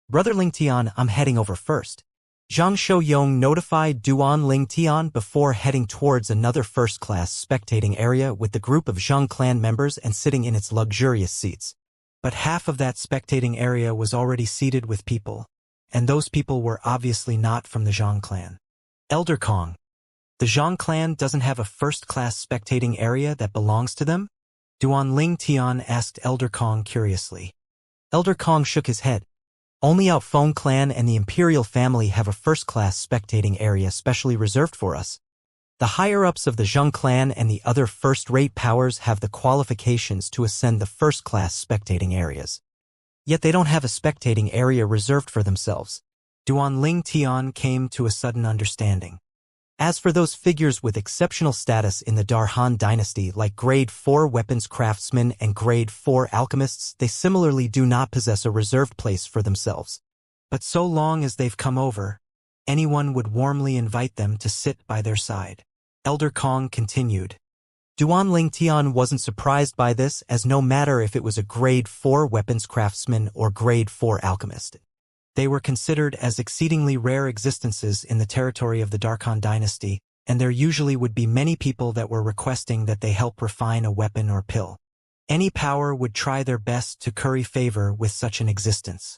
[SPEAKER 1] Brother Ling Tian, I'm heading over first. Zhang Shouyong notified Duan Ling Tian before heading towards another first-class spectating area with the group of Zhang clan members and sitting in its luxurious seats. But half of that spectating area was already seated with people, and those people were obviously not from the Zhang clan. Elder Kong. The Zhang clan doesn't have a first-class spectating area that belongs to them? Duan Ling Tian asked Elder Kong curiously. Elder Kong shook his head. Only our Feng clan and the imperial family have a first-class spectating area specially reserved for us. The higher-ups of the Zhang clan and the other first-rate powers have the qualifications to ascend the first-class spectating areas. Yet they don't have a spectating area reserved for themselves. Duan Ling Tian came to a sudden understanding. As for those figures with exceptional status in the Darkhan dynasty like Grade 4 weapons craftsmen and Grade 4 alchemists, they similarly do not possess a reserved place for themselves. But so long as they've come over, anyone would warmly invite them to sit by their side. Elder Kong continued. Duan Ling Tian wasn't surprised by this, as no matter if it was a grade 4 weapons craftsman or grade 4 alchemist, they were considered as exceedingly rare existences in the territory of the Darkhan dynasty, and there usually would be many people that were requesting that they help refine a weapon or pill. Any power would try their best to curry favor with such an existence.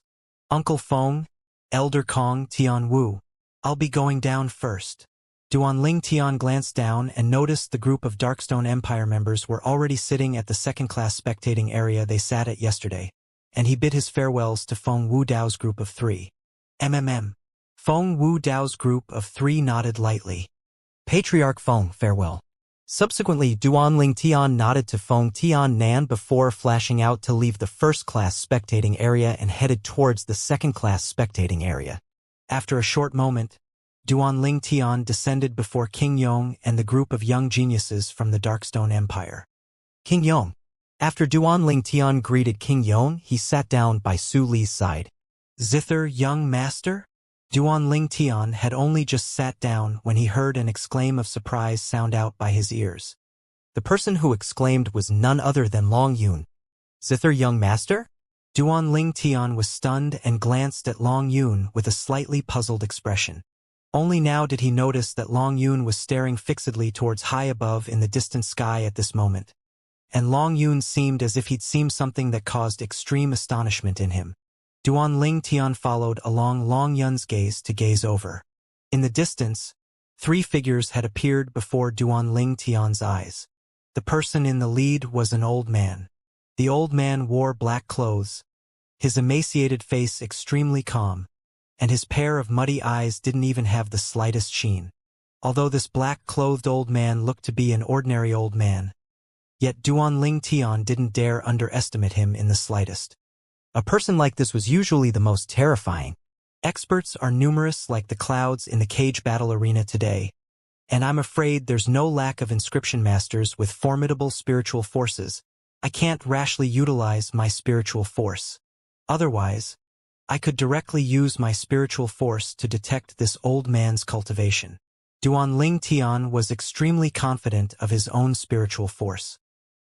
[SPEAKER 1] Uncle Feng, Elder Kong Tian Wu, I'll be going down first. Duan Ling Tian glanced down and noticed the group of Darkstone Empire members were already sitting at the second-class spectating area they sat at yesterday, and he bid his farewells to Feng Wu Dao's group of 3. Feng Wu Dao's group of 3 nodded lightly. Patriarch Feng, farewell. Subsequently, Duan Ling Tian nodded to Feng Tian Nan before flashing out to leave the first-class spectating area and headed towards the second-class spectating area. After a short moment, Duan Ling Tian descended before King Yong and the group of young geniuses from the Darkstone Empire. King Yong. After Duan Ling Tian greeted King Yong, he sat down by Su Li's side. Zither, young master? Duan Ling Tian had only just sat down when he heard an exclaim of surprise sound out by his ears. The person who exclaimed was none other than Long Yun. Zither, young master? Duan Ling Tian was stunned and glanced at Long Yun with a slightly puzzled expression. Only now did he notice that Long Yun was staring fixedly towards high above in the distant sky at this moment. And Long Yun seemed as if he'd seen something that caused extreme astonishment in him. Duan Ling Tian followed along Long Yun's gaze to gaze over. In the distance, 3 figures had appeared before Duan Ling Tian's eyes. The person in the lead was an old man. The old man wore black clothes, his emaciated face extremely calm, and his pair of muddy eyes didn't even have the slightest sheen. Although this black-clothed old man looked to be an ordinary old man, yet Duan Ling Tian didn't dare underestimate him in the slightest. A person like this was usually the most terrifying. Experts are numerous like the clouds in the cage battle arena today, and I'm afraid there's no lack of inscription masters with formidable spiritual forces. I can't rashly utilize my spiritual force. Otherwise, I could directly use my spiritual force to detect this old man's cultivation. Duan Ling Tian was extremely confident of his own spiritual force.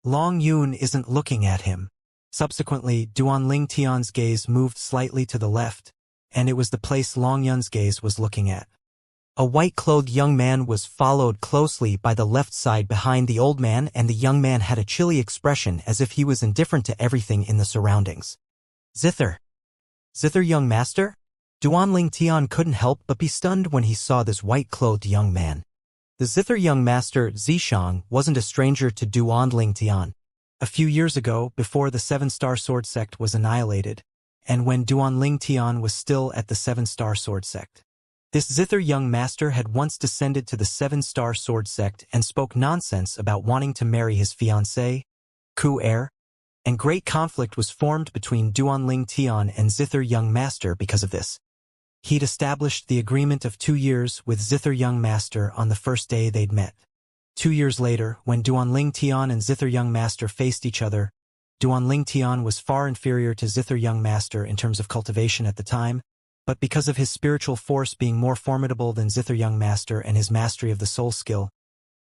[SPEAKER 1] Long Yun isn't looking at him. Subsequently, Duan Ling Tian's gaze moved slightly to the left, and it was the place Long Yun's gaze was looking at. A white-clothed young man was followed closely by the left side behind the old man, and the young man had a chilly expression as if he was indifferent to everything in the surroundings. Zither, young master? Duan Ling Tian couldn't help but be stunned when he saw this white-clothed young man. The Zither young master, Zishang, wasn't a stranger to Duan Ling Tian. A few years ago, before the 7-Star Sword Sect was annihilated, and when Duan Ling Tian was still at the 7-Star Sword Sect, this Zither young master had once descended to the 7-Star Sword Sect and spoke nonsense about wanting to marry his fiancée, Ku heir, and great conflict was formed between Duan Ling Tian and Zither young master because of this. He'd established the agreement of 2 years with Zither young master on the first day they'd met. 2 years later, when Duan Ling Tian and Zither young master faced each other, Duan Ling Tian was far inferior to Zither young master in terms of cultivation at the time, but because of his spiritual force being more formidable than Zither young master and his mastery of the soul skill,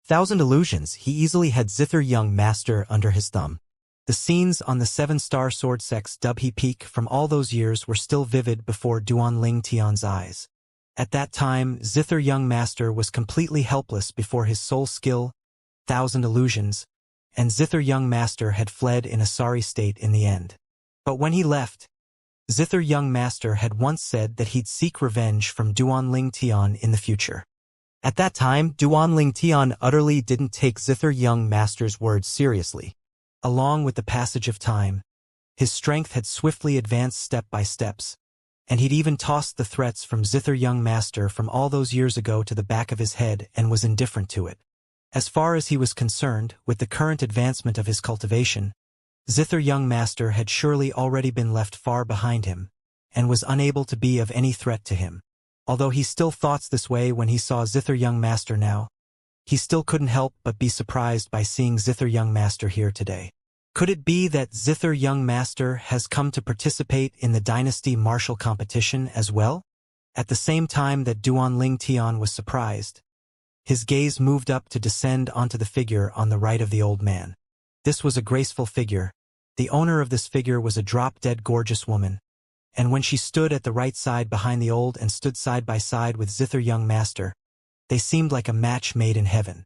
[SPEAKER 1] 1,000 illusions, he easily had Zither young master under his thumb. The scenes on the 7-Star Sword Sect's Dubhe Peak from all those years were still vivid before Duan Ling Tian's eyes. At that time, Zither young master was completely helpless before his soul skill, 1,000 illusions, and Zither young master had fled in a sorry state in the end. But when he left, Zither young master had once said that he'd seek revenge from Duan Ling Tian in the future. At that time, Duan Ling Tian utterly didn't take Zither young master's words seriously. Along with the passage of time, his strength had swiftly advanced step by steps, and he'd even tossed the threats from Zither young master from all those years ago to the back of his head and was indifferent to it. As far as he was concerned, with the current advancement of his cultivation, Zither young master had surely already been left far behind him, and was unable to be of any threat to him. Although he still thought this way when he saw Zither young master now, he still couldn't help but be surprised by seeing Zither young master here today. Could it be that Zither young master has come to participate in the dynasty martial competition as well? At the same time that Duanling Tian was surprised, his gaze moved up to descend onto the figure on the right of the old man. This was a graceful figure. The owner of this figure was a drop-dead gorgeous woman, and when she stood at the right side behind the old and stood side by side with Zither young master, they seemed like a match made in heaven.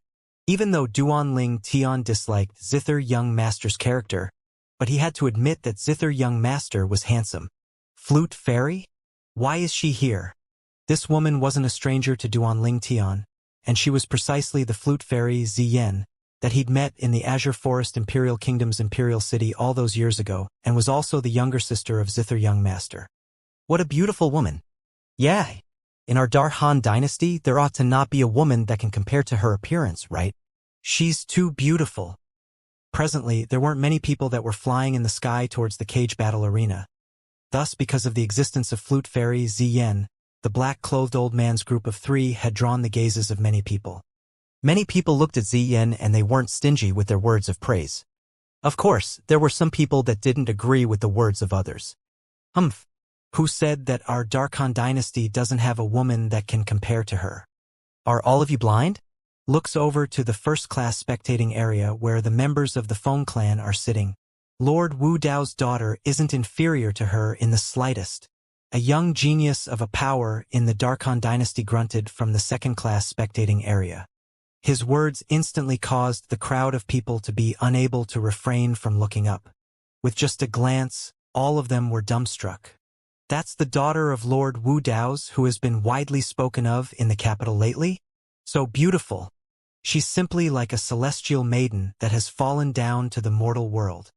[SPEAKER 1] Even though Duanling Tian disliked Zither young master's character, but he had to admit that Zither young master was handsome. Flute fairy? Why is she here? This woman wasn't a stranger to Duanling Tian, and she was precisely the flute fairy Ziyen that he'd met in the Azure Forest Imperial Kingdom's Imperial City all those years ago, and was also the younger sister of Zither young master. What a beautiful woman. Yeah. In our Darhan dynasty, there ought to not be a woman that can compare to her appearance, right? She's too beautiful. Presently, there weren't many people that were flying in the sky towards the cage battle arena. Thus, because of the existence of flute fairy Ziyen, the black-clothed old man's group of 3 had drawn the gazes of many people. Many people looked at Ziyen and they weren't stingy with their words of praise. Of course, there were some people that didn't agree with the words of others. Who said that our Darkhan dynasty doesn't have a woman that can compare to her? Are all of you blind? Looks over to the first-class spectating area where the members of the Feng clan are sitting. Lord Wu Dao's daughter isn't inferior to her in the slightest. A young genius of a power in the Darkhan dynasty grunted from the second-class spectating area. His words instantly caused the crowd of people to be unable to refrain from looking up. With just a glance, all of them were dumbstruck. That's the daughter of Lord Wu Dao's who has been widely spoken of in the capital lately? So beautiful. She's simply like a celestial maiden that has fallen down to the mortal world.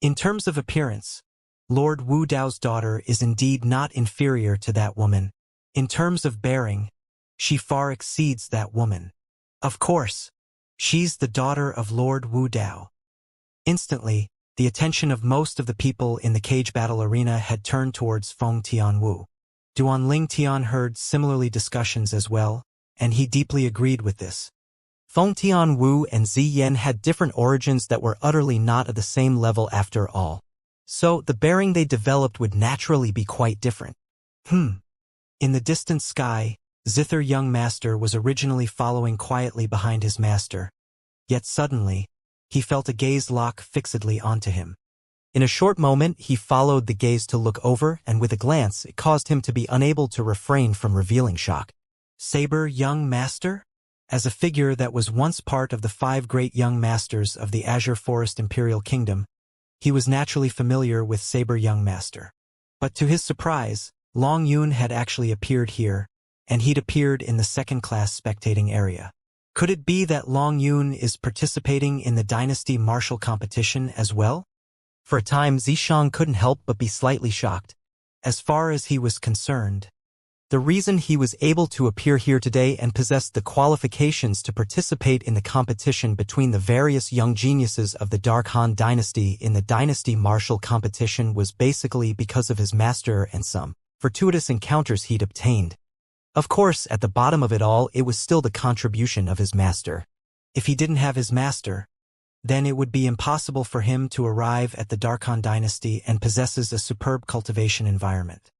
[SPEAKER 1] In terms of appearance, Lord Wu Dao's daughter is indeed not inferior to that woman. In terms of bearing, she far exceeds that woman. Of course, she's the daughter of Lord Wu Dao. Instantly, the attention of most of the people in the cage battle arena had turned towards Feng Tianwu. Duanling Tian heard similarly discussions as well, and he deeply agreed with this. Feng Tianwu and Ziyen had different origins that were utterly not at the same level after all. So the bearing they developed would naturally be quite different. In the distant sky, Zither young master was originally following quietly behind his master. Yet suddenly, he felt a gaze lock fixedly onto him. In a short moment, he followed the gaze to look over, and with a glance, it caused him to be unable to refrain from revealing shock. Saber young master? As a figure that was once part of the 5 great young masters of the Azure Forest Imperial Kingdom, he was naturally familiar with Saber young master. But to his surprise, Long Yun had actually appeared here, and he'd appeared in the second-class spectating area. Could it be that Long Yun is participating in the dynasty martial competition as well? For a time, Zishang couldn't help but be slightly shocked. As far as he was concerned, the reason he was able to appear here today and possessed the qualifications to participate in the competition between the various young geniuses of the Darkhan dynasty in the dynasty martial competition was basically because of his master and some fortuitous encounters he'd obtained. Of course, at the bottom of it all, it was still the contribution of his master. If he didn't have his master, then it would be impossible for him to arrive at the Darkhan dynasty and possesses a superb cultivation environment.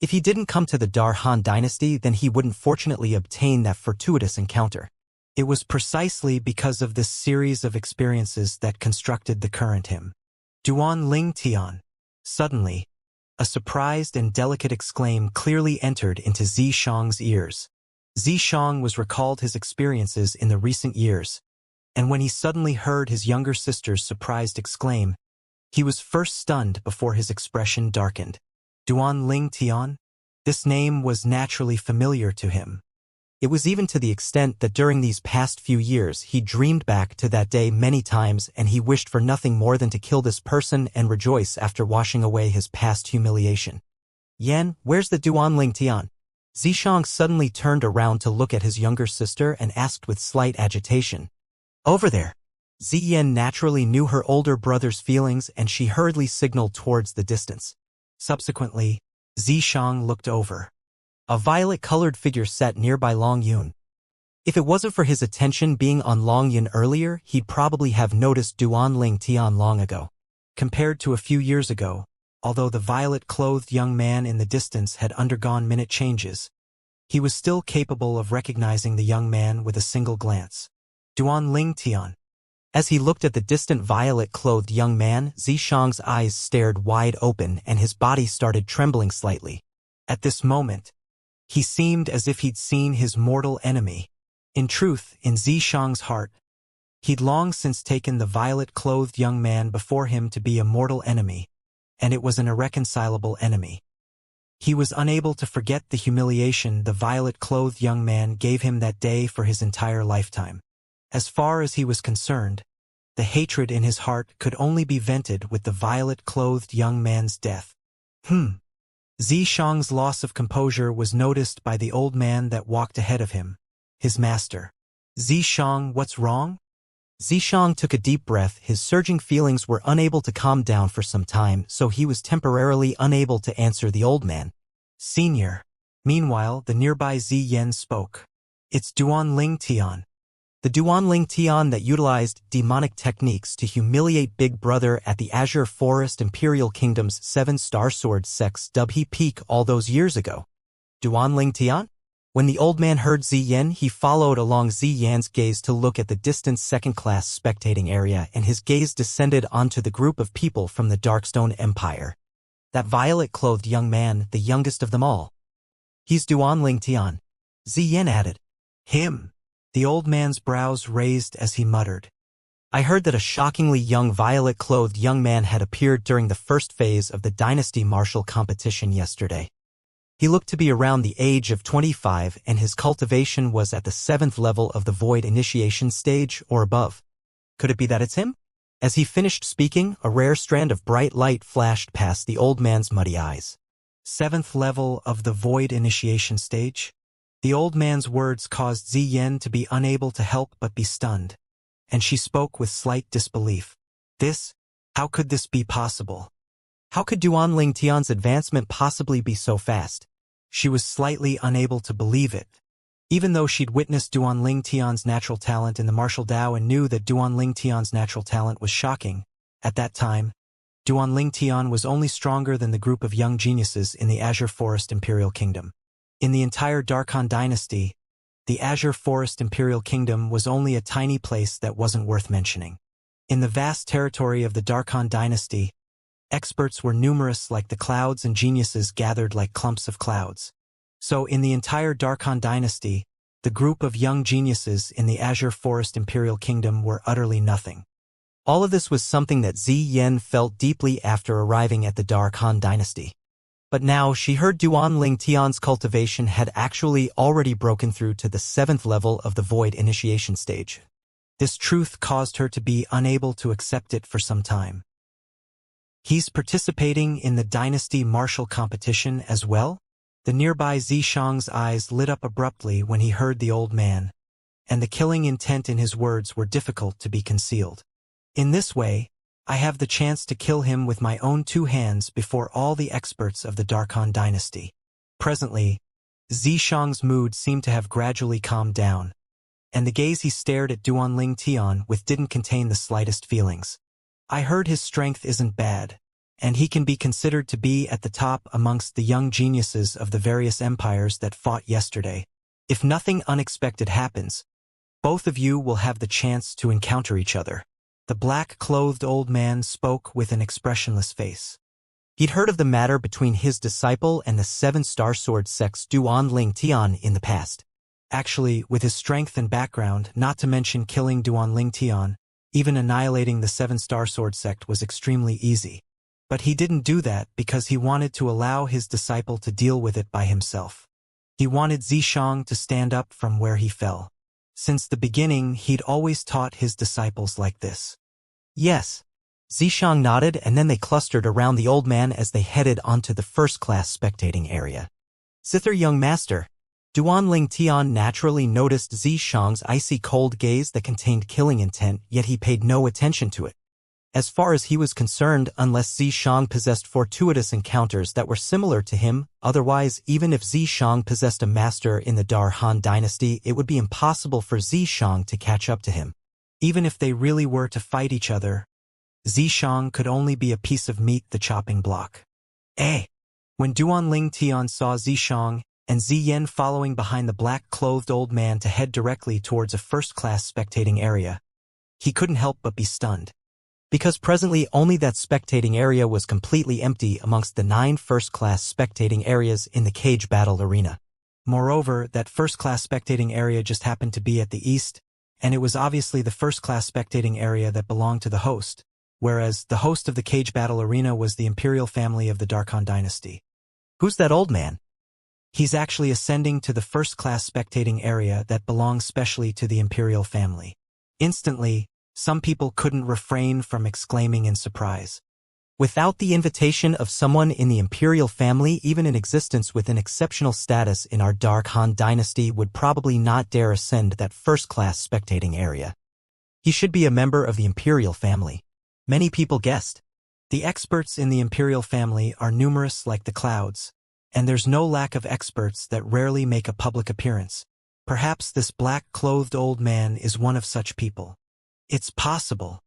[SPEAKER 1] If he didn't come to the Darhan dynasty, then he wouldn't fortunately obtain that fortuitous encounter. It was precisely because of this series of experiences that constructed the current him. Duanling Tian. Suddenly, a surprised and delicate exclaim clearly entered into Zishang's ears. Zishang was recalled his experiences in the recent years, and when he suddenly heard his younger sister's surprised exclaim, he was first stunned before his expression darkened. Duanling Tian? This name was naturally familiar to him. It was even to the extent that during these past few years he dreamed back to that day many times, and he wished for nothing more than to kill this person and rejoice after washing away his past humiliation. Yan, where's the Duanling Tian? Zishang suddenly turned around to look at his younger sister and asked with slight agitation. Over there. Ziyen naturally knew her older brother's feelings, and she hurriedly signaled towards the distance. Subsequently, Zishang looked over. A violet-colored figure sat nearby Long Yun. If it wasn't for his attention being on Long Yun earlier, he'd probably have noticed Duanling Tian long ago. Compared to a few years ago, although the violet-clothed young man in the distance had undergone minute changes, he was still capable of recognizing the young man with a single glance. Duan Ling Tian. As he looked at the distant violet-clothed young man, Xianxia's eyes stared wide open and his body started trembling slightly. At this moment, he seemed as if he'd seen his mortal enemy. In truth, in Xianxia's heart, he'd long since taken the violet-clothed young man before him to be a mortal enemy, and it was an irreconcilable enemy. He was unable to forget the humiliation the violet-clothed young man gave him that day for his entire lifetime. As far as he was concerned, the hatred in his heart could only be vented with the violet-clothed young man's death. Xianxia's loss of composure was noticed by the old man that walked ahead of him, his master. Xianxia, what's wrong? Xianxia took a deep breath. His surging feelings were unable to calm down for some time, so he was temporarily unable to answer the old man. Senior. Meanwhile, the nearby Ziyan spoke. It's Duan Ling Tian. The Duan Ling Tian that utilized demonic techniques to humiliate Big Brother at the Azure Forest Imperial Kingdom's 7-star sword sex dub he peak all those years ago. Duan Ling Tian? When the old man heard Ziyan, he followed along Ziyan's gaze to look at the distant second-class spectating area, and his gaze descended onto the group of people from the Darkstone Empire. That violet-clothed young man, the youngest of them all. He's Duan Ling Tian. Ziyan added. Him. The old man's brows raised as he muttered. I heard that a shockingly young violet-clothed young man had appeared during the first phase of the Dynasty Martial competition yesterday. He looked to be around the age of 25 and his cultivation was at the 7th level of the Void Initiation stage or above. Could it be that it's him? As he finished speaking, a rare strand of bright light flashed past the old man's muddy eyes. 7th level of the Void Initiation stage? The old man's words caused Ziyan to be unable to help but be stunned, and she spoke with slight disbelief. How could this be possible? How could Duan Ling Tian's advancement possibly be so fast? She was slightly unable to believe it. Even though she'd witnessed Duan Ling Tian's natural talent in the martial Dao and knew that Duan Ling Tian's natural talent was shocking, at that time, Duan Ling Tian was only stronger than the group of young geniuses in the Azure Forest Imperial Kingdom. In the entire Darkhan dynasty, the Azure Forest Imperial Kingdom was only a tiny place that wasn't worth mentioning. In the vast territory of the Darkhan dynasty, experts were numerous like the clouds and geniuses gathered like clumps of clouds. So in the entire Darkhan dynasty, the group of young geniuses in the Azure Forest Imperial Kingdom were utterly nothing. All of this was something that Ziyan felt deeply after arriving at the Darkhan dynasty. But now she heard Duan Ling Tian's cultivation had actually already broken through to the 7th level of the Void Initiation stage. This truth caused her to be unable to accept it for some time. He's participating in the Dynasty Martial competition as well? The nearby Xianxia's eyes lit up abruptly when he heard the old man, and the killing intent in his words were difficult to be concealed. In this way, I have the chance to kill him with my own 2 hands before all the experts of the Darkhan dynasty. Presently, Xianxia's mood seemed to have gradually calmed down, and the gaze he stared at Duan Ling Tian with didn't contain the slightest feelings. I heard his strength isn't bad, and he can be considered to be at the top amongst the young geniuses of the various empires that fought yesterday. If nothing unexpected happens, both of you will have the chance to encounter each other. The black-clothed old man spoke with an expressionless face. He'd heard of the matter between his disciple and the 7-star sword sex Duan Ling Tian in the past. Actually, with his strength and background, not to mention killing Duan Ling Tian, even annihilating the 7-star sword sect was extremely easy. But he didn't do that because he wanted to allow his disciple to deal with it by himself. He wanted Xianxia to stand up from where he fell. Since the beginning, he'd always taught his disciples like this. Yes. Xianxia nodded and then they clustered around the old man as they headed onto the first-class spectating area. Zither young master. Duan Ling Tian naturally noticed Xianxia's icy cold gaze that contained killing intent, yet he paid no attention to it. As far as he was concerned, unless Xianxia possessed fortuitous encounters that were similar to him, otherwise, even if Xianxia possessed a master in the Darkhan dynasty, it would be impossible for Xianxia to catch up to him. Even if they really were to fight each other, Zishang could only be a piece of meat, the chopping block. Eh! When Duanling Tian saw Zishang and Ziyen following behind the black-clothed old man to head directly towards a first-class spectating area, he couldn't help but be stunned. Because presently only that spectating area was completely empty amongst the 9 first-class spectating areas in the cage battle arena. Moreover, that first-class spectating area just happened to be at the east, and it was obviously the first-class spectating area that belonged to the host, whereas the host of the cage battle arena was the imperial family of the Darkhan dynasty. Who's that old man? He's actually ascending to the first-class spectating area that belongs specially to the imperial family. Instantly, some people couldn't refrain from exclaiming in surprise. Without the invitation of someone in the imperial family, even in existence with an exceptional status in our Darkhan dynasty would probably not dare ascend that first-class spectating area. He should be a member of the imperial family. Many people guessed. The experts in the imperial family are numerous like the clouds, and there's no lack of experts that rarely make a public appearance. Perhaps this black-clothed old man is one of such people. It's possible.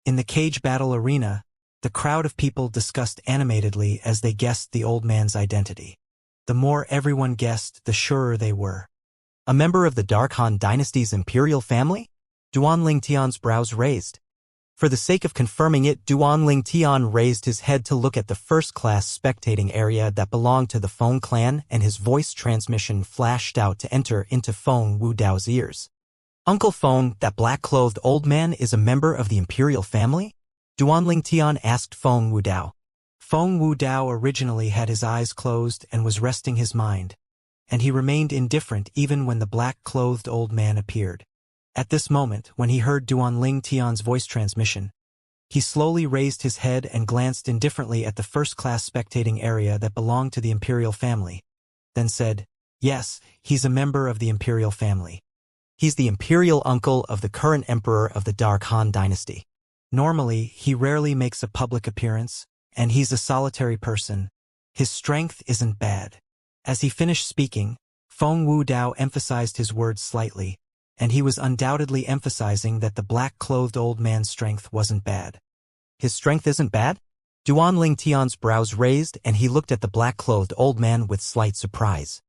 [SPEAKER 1] In the cage battle arena, the crowd of people discussed animatedly as they guessed the old man's identity. The more everyone guessed, the surer they were. A member of the Darkhan dynasty's imperial family? Duanling Tian's brows raised. For the sake of confirming it, Duanling Tian raised his head to look at the first-class spectating area that belonged to the Feng clan, and his voice transmission flashed out to enter into Feng Wudao's ears. Uncle Feng, that black-clothed old man is a member of the imperial family? Duanling Tian asked Feng Wudao. Feng Wudao originally had his eyes closed and was resting his mind, and he remained indifferent even when the black-clothed old man appeared. At this moment, when he heard Duanling Tian's voice transmission, he slowly raised his head and glanced indifferently at the first-class spectating area that belonged to the imperial family, then said, "Yes, he's a member of the imperial family. He's the imperial uncle of the current emperor of the Darkhan dynasty. Normally, he rarely makes a public appearance, and he's a solitary person. His strength isn't bad." As he finished speaking, Feng Wudao emphasized his words slightly, and he was undoubtedly emphasizing that the black-clothed old man's strength wasn't bad. His strength isn't bad? Duanling Tian's brows raised, and he looked at the black-clothed old man with slight surprise.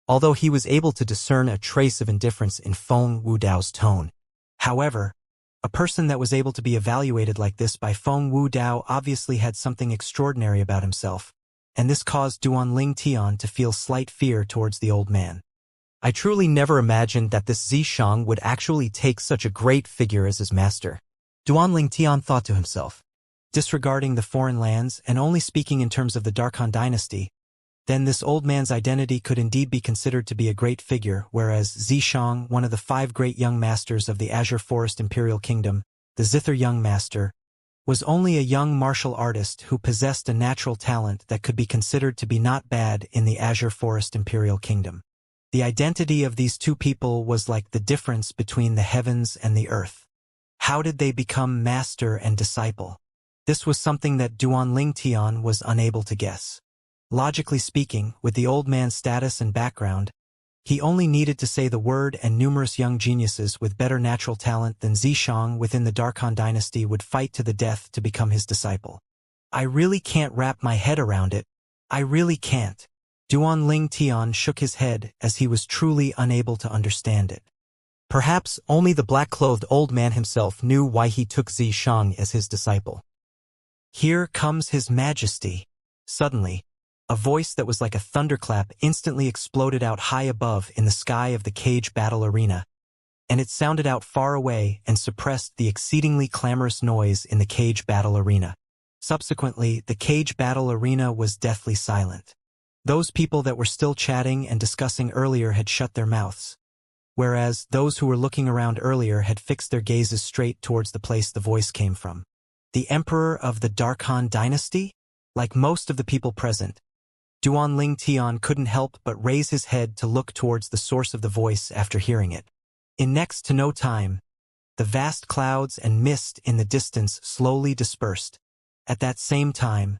[SPEAKER 1] Although he was able to discern a trace of indifference in Feng Wudao's tone. However, a person that was able to be evaluated like this by Feng Wudao obviously had something extraordinary about himself, and this caused Duanling Tian to feel slight fear towards the old man. I truly never imagined that this Zishang would actually take such a great figure as his master. Duanling Tian thought to himself. Disregarding the foreign lands and only speaking in terms of the Darkhan dynasty, then this old man's identity could indeed be considered to be a great figure, whereas Zishang, one of the 5 great young masters of the Azure Forest Imperial Kingdom, the Zither Young Master, was only a young martial artist who possessed a natural talent that could be considered to be not bad in the Azure Forest Imperial Kingdom. The identity of these two people was like the difference between the heavens and the earth. How did they become master and disciple? This was something that Duanling Tian was unable to guess. Logically speaking, with the old man's status and background, he only needed to say the word and numerous young geniuses with better natural talent than Zishang within the Darkhan dynasty would fight to the death to become his disciple. I really can't wrap my head around it. I really can't. Duanling Tian shook his head as he was truly unable to understand it. Perhaps only the black-clothed old man himself knew why he took Zishang as his disciple. Here comes His Majesty. Suddenly, a voice that was like a thunderclap instantly exploded out high above in the sky of the cage battle arena, and it sounded out far away and suppressed the exceedingly clamorous noise in the cage battle arena. Subsequently, the cage battle arena was deathly silent. Those people that were still chatting and discussing earlier had shut their mouths, whereas those who were looking around earlier had fixed their gazes straight towards the place the voice came from. The Emperor of the Darkhan dynasty? Like most of the people present, Duanling Tian couldn't help but raise his head to look towards the source of the voice after hearing it. In next to no time, the vast clouds and mist in the distance slowly dispersed. At that same time,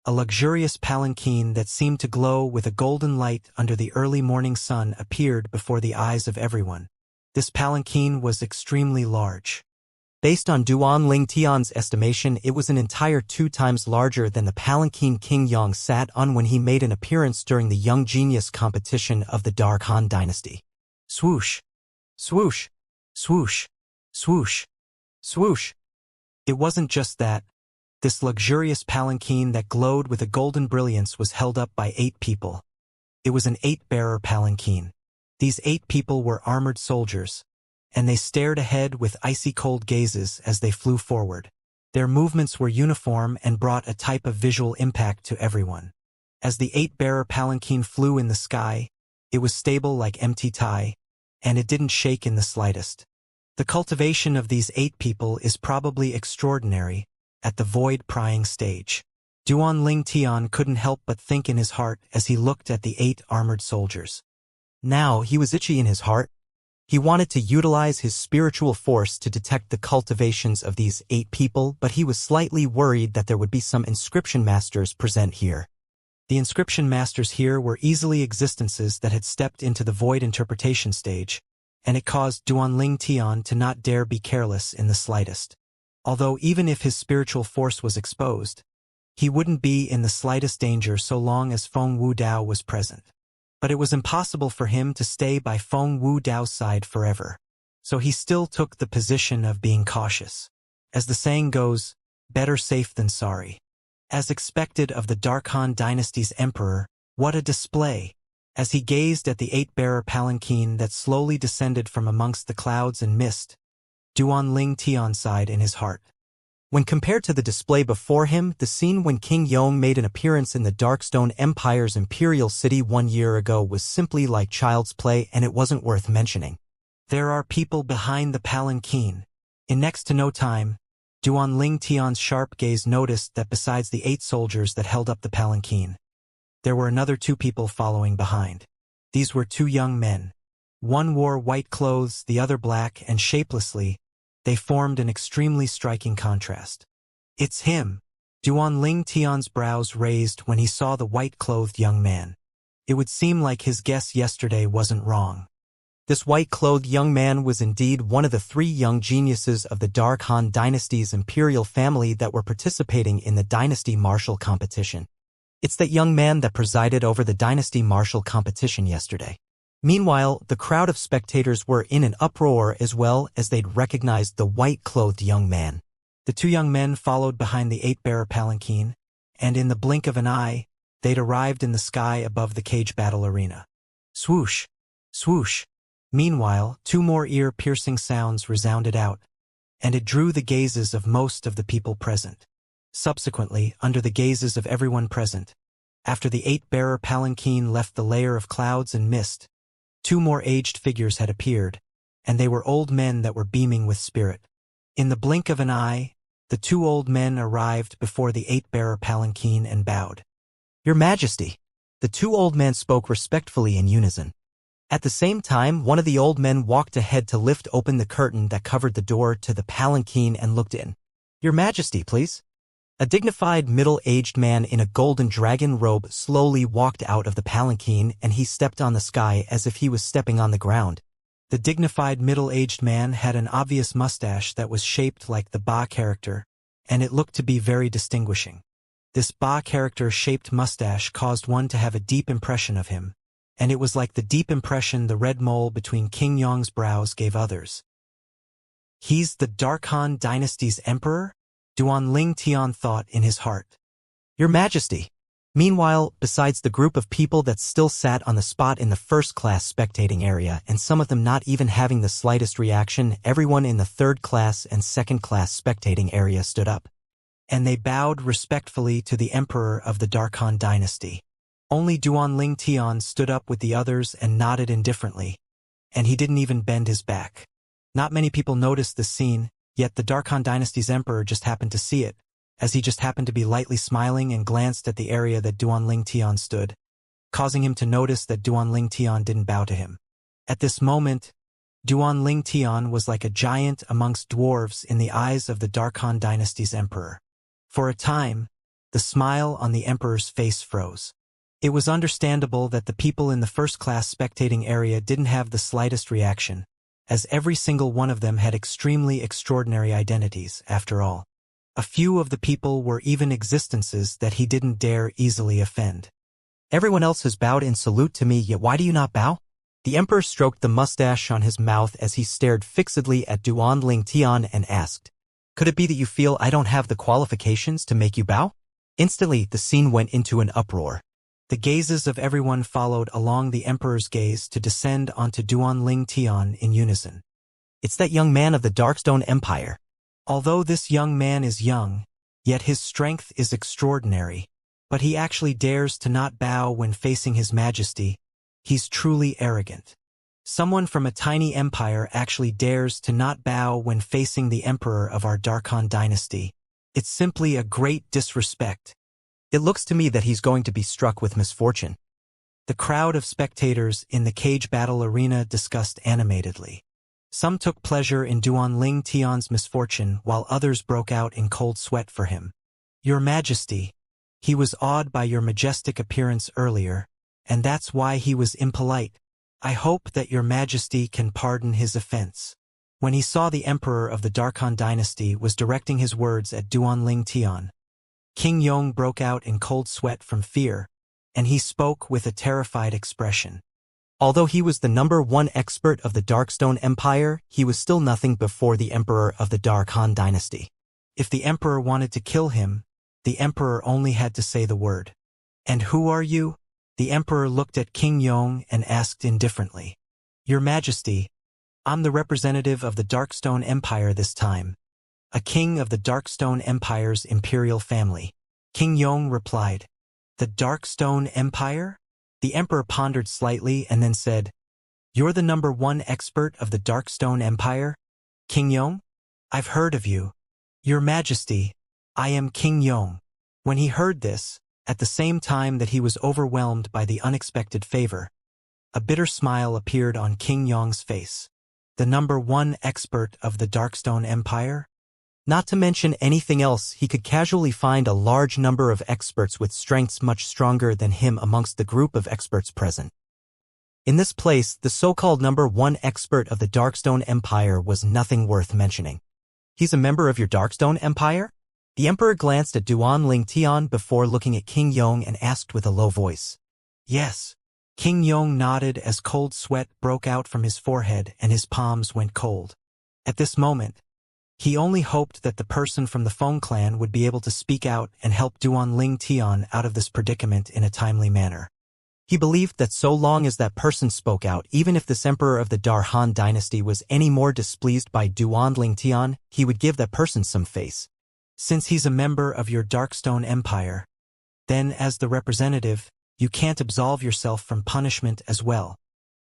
[SPEAKER 1] a luxurious palanquin that seemed to glow with a golden light under the early morning sun appeared before the eyes of everyone. This palanquin was extremely large. Based on Duan Ling Tian's estimation, it was an entire 2 times larger than the palanquin King Yong sat on when he made an appearance during the Young Genius competition of the Dark Han dynasty. Swoosh! Swoosh! Swoosh! Swoosh! Swoosh! It wasn't just that. This luxurious palanquin that glowed with a golden brilliance was held up by 8 people. It was an 8-bearer palanquin. These 8 people were armored soldiers, and they stared ahead with icy-cold gazes as they flew forward. Their movements were uniform and brought a type of visual impact to everyone. As the 8-bearer palanquin flew in the sky, it was stable like empty tie, and it didn't shake in the slightest. The cultivation of these 8 people is probably extraordinary, at the void-prying stage. Duan Ling Tian couldn't help but think in his heart as he looked at the 8 armored soldiers. Now he was itchy in his heart. He wanted to utilize his spiritual force to detect the cultivations of these 8 people, but he was slightly worried that there would be some inscription masters present here. The inscription masters here were easily existences that had stepped into the void interpretation stage, and it caused Duan Ling Tian to not dare be careless in the slightest. Although even if his spiritual force was exposed, he wouldn't be in the slightest danger so long as Feng Wu Dao was present. But it was impossible for him to stay by Feng Wu Dao's side forever. So he still took the position of being cautious. As the saying goes, better safe than sorry. As expected of the Dark Han dynasty's emperor, what a display! As he gazed at the 8-bearer palanquin that slowly descended from amongst the clouds and mist, Duan Ling Tian sighed in his heart. When compared to the display before him, the scene when King Yong made an appearance in the Darkstone Empire's imperial city 1 year ago was simply like child's play, and it wasn't worth mentioning. There are people behind the palanquin. In next to no time, Duan Ling Tian's sharp gaze noticed that besides the 8 soldiers that held up the palanquin, there were another 2 people following behind. These were 2 young men. One wore white clothes, the other black, and shapelessly, they formed an extremely striking contrast. It's him! Duan Ling Tian's brows raised when he saw the white-clothed young man. It would seem like his guess yesterday wasn't wrong. This white-clothed young man was indeed one of the 3 young geniuses of the Dark Han dynasty's imperial family that were participating in the dynasty martial competition. It's that young man that presided over the dynasty martial competition yesterday. Meanwhile, the crowd of spectators were in an uproar as well as they'd recognized the white-clothed young man. The 2 young men followed behind the 8-bearer palanquin, and in the blink of an eye, they'd arrived in the sky above the cage battle arena. Swoosh! Swoosh! Meanwhile, 2 more ear-piercing sounds resounded out, and it drew the gazes of most of the people present. Subsequently, under the gazes of everyone present, after the 8-bearer palanquin left the layer of clouds and mist, 2 more aged figures had appeared, and they were old men that were beaming with spirit. In the blink of an eye, the 2 old men arrived before the 8-bearer palanquin and bowed. Your Majesty! The 2 old men spoke respectfully in unison. At the same time, one of the old men walked ahead to lift open the curtain that covered the door to the palanquin and looked in. Your Majesty, please. A dignified middle-aged man in a golden dragon robe slowly walked out of the palanquin, and he stepped on the sky as if he was stepping on the ground. The dignified middle-aged man had an obvious mustache that was shaped like the Ba character, and it looked to be very distinguishing. This Ba character-shaped mustache caused one to have a deep impression of him, and it was like the deep impression the red mole between King Yong's brows gave others. He's the Dark Han dynasty's emperor? Duan Ling Tian thought in his heart. Your Majesty! Meanwhile, besides the group of people that still sat on the spot in the first-class spectating area, and some of them not even having the slightest reaction, everyone in the third-class and second-class spectating area stood up. And they bowed respectfully to the emperor of the Dark Han dynasty. Only Duan Ling Tian stood up with the others and nodded indifferently, and he didn't even bend his back. Not many people noticed this scene, yet the Dark Han dynasty's emperor just happened to see it, as he just happened to be lightly smiling and glanced at the area that Duan Ling Tian stood, causing him to notice that Duan Ling Tian didn't bow to him. At this moment, Duan Ling Tian was like a giant amongst dwarves in the eyes of the Dark Han dynasty's emperor. For a time, the smile on the emperor's face froze. It was understandable that the people in the first-class spectating area didn't have the slightest reaction, as every single one of them had extremely extraordinary identities, after all. A few of the people were even existences that he didn't dare easily offend. Everyone else has bowed in salute to me, yet why do you not bow? The emperor stroked the mustache on his mouth as he stared fixedly at Duanling Tian and asked, "Could it be that you feel I don't have the qualifications to make you bow?" Instantly, the scene went into an uproar. The gazes of everyone followed along the emperor's gaze to descend onto Duanling Tian in unison. It's that young man of the Darkstone Empire. Although this young man is young, yet his strength is extraordinary. But he actually dares to not bow when facing his majesty. He's truly arrogant. Someone from a tiny empire actually dares to not bow when facing the emperor of our Darkhan dynasty. It's simply a great disrespect. It looks to me that he's going to be struck with misfortune. The crowd of spectators in the cage battle arena discussed animatedly. Some took pleasure in Duanling Tian's misfortune, while others broke out in cold sweat for him. Your Majesty, he was awed by your majestic appearance earlier, and that's why he was impolite. I hope that your Majesty can pardon his offense. When he saw the emperor of the Darkhan dynasty was directing his words at Duanling Tian, King Yong broke out in cold sweat from fear, and he spoke with a terrified expression. Although he was the #1 expert of the Darkstone Empire, he was still nothing before the emperor of the Darkhan dynasty. If the emperor wanted to kill him, the emperor only had to say the word. "And who are you?" The emperor looked at King Yong and asked indifferently. "Your Majesty, I'm the representative of the Darkstone Empire this time. A king of the Darkstone Empire's imperial family." King Yong replied, "The Darkstone Empire?" The emperor pondered slightly and then said, "You're the #1 expert of the Darkstone Empire? King Yong? I've heard of you. Your Majesty, I am King Yong." When he heard this, at the same time that he was overwhelmed by the unexpected favor, a bitter smile appeared on King Yong's face. The #1 expert of the Darkstone Empire? Not to mention anything else, he could casually find a large number of experts with strengths much stronger than him amongst the group of experts present. In this place, the so-called #1 expert of the Darkstone Empire was nothing worth mentioning. "He's a member of your Darkstone Empire?" The emperor glanced at Duanling Tian before looking at King Yong and asked with a low voice. "Yes." King Yong nodded as cold sweat broke out from his forehead and his palms went cold. At this moment, he only hoped that the person from the Feng clan would be able to speak out and help Duanling Tian out of this predicament in a timely manner. He believed that so long as that person spoke out, even if this emperor of the Darkhan dynasty was any more displeased by Duanling Tian, he would give that person some face. Since he's a member of your Darkstone Empire, then as the representative, you can't absolve yourself from punishment as well.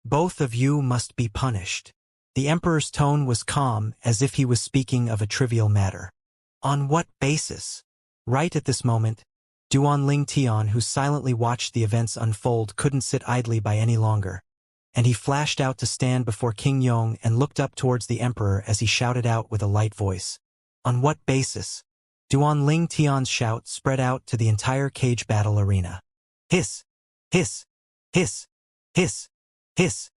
[SPEAKER 1] Both of you must be punished. The emperor's tone was calm, as if he was speaking of a trivial matter. On what basis? Right at this moment, Duanling Tian, who silently watched the events unfold, couldn't sit idly by any longer, and he flashed out to stand before King Yong and looked up towards the emperor as he shouted out with a light voice. On what basis? Duanling Tian's shout spread out to the entire cage battle arena. Hiss! Hiss! Hiss! Hiss! Hiss!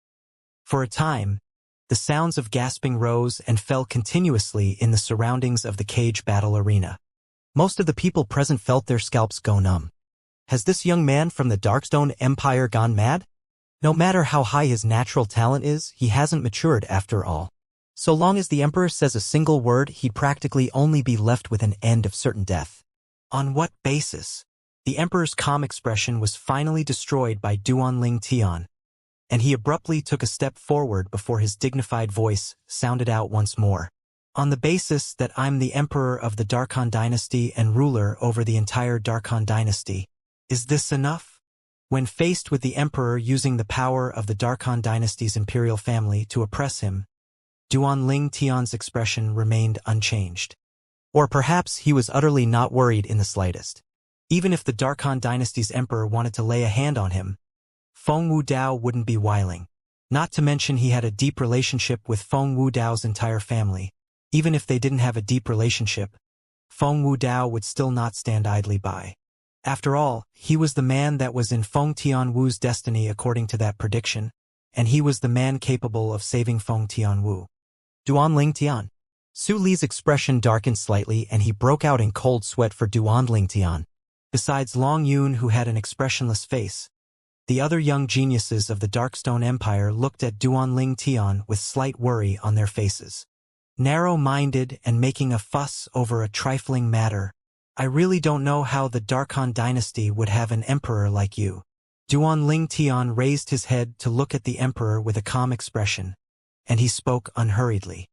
[SPEAKER 1] For a time, the sounds of gasping rose and fell continuously in the surroundings of the cage battle arena. Most of the people present felt their scalps go numb. Has this young man from the Darkstone Empire gone mad? No matter how high his natural talent is, he hasn't matured after all. So long as the emperor says a single word, he'd practically only be left with an end of certain death. On what basis? The emperor's calm expression was finally destroyed by Duanling Tian, and he abruptly took a step forward before his dignified voice sounded out once more. On the basis that I'm the emperor of the Darkhan dynasty and ruler over the entire Darkhan dynasty. Is this enough? When faced with the emperor using the power of the Darkhan dynasty's imperial family to oppress him, Duanling Tian's expression remained unchanged. Or perhaps he was utterly not worried in the slightest. Even if the Darkhan dynasty's emperor wanted to lay a hand on him, Feng Wudao wouldn't be wiling. Not to mention he had a deep relationship with Feng Wudao's entire family. Even if they didn't have a deep relationship, Feng Wudao would still not stand idly by. After all, he was the man that was in Feng Tianwu's destiny according to that prediction. and he was the man capable of saving Feng Tianwu. Duanling Tian. Su Li's expression darkened slightly and he broke out in cold sweat for Duanling Tian. Besides Long Yun, who had an expressionless face, the other young geniuses of the Darkstone Empire looked at Duanling Tian with slight worry on their faces. Narrow-minded and making a fuss over a trifling matter. I really don't know how the Darkhan dynasty would have an emperor like you. Duanling Tian raised his head to look at the emperor with a calm expression, and he spoke unhurriedly.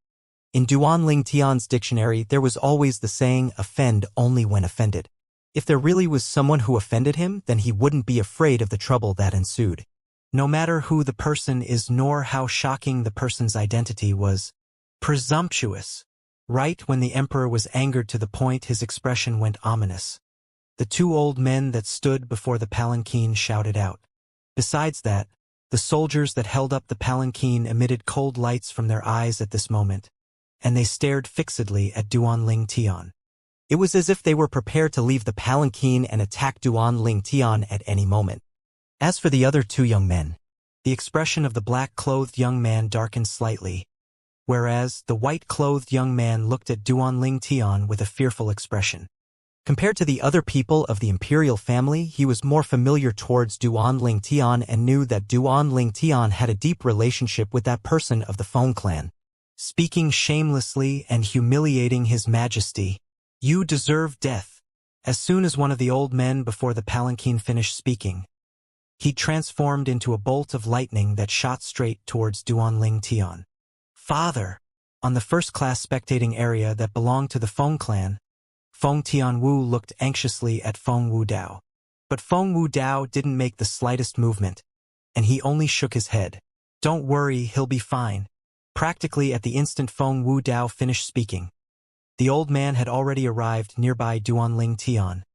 [SPEAKER 1] In Duanling Tian's dictionary there was always the saying, offend only when offended. If there really was someone who offended him, then he wouldn't be afraid of the trouble that ensued. No matter who the person is nor how shocking the person's identity was. Presumptuous. Right when the emperor was angered to the point his expression went ominous. The two old men that stood before the palanquin shouted out. Besides that, the soldiers that held up the palanquin emitted cold lights from their eyes at this moment, and they stared fixedly at Duanling Tian. It was as if they were prepared to leave the palanquin and attack Duanling Tian at any moment. As for the other two young men, the expression of the black-clothed young man darkened slightly, whereas the white-clothed young man looked at Duanling Tian with a fearful expression. Compared to the other people of the imperial family, he was more familiar towards Duanling Tian and knew that Duanling Tian had a deep relationship with that person of the Feng clan. Speaking shamelessly and humiliating his majesty, "You deserve death." As soon as one of the old men before the palanquin finished speaking, he transformed into a bolt of lightning that shot straight towards Duanling Tian. "Father!" On the first-class spectating area that belonged to the Feng clan, Feng Tianwu looked anxiously at Feng Wudao. But Feng Wudao didn't make the slightest movement, and he only shook his head. "Don't worry, he'll be fine." Practically at the instant Feng Wudao finished speaking, the old man had already arrived nearby Duanling Tian,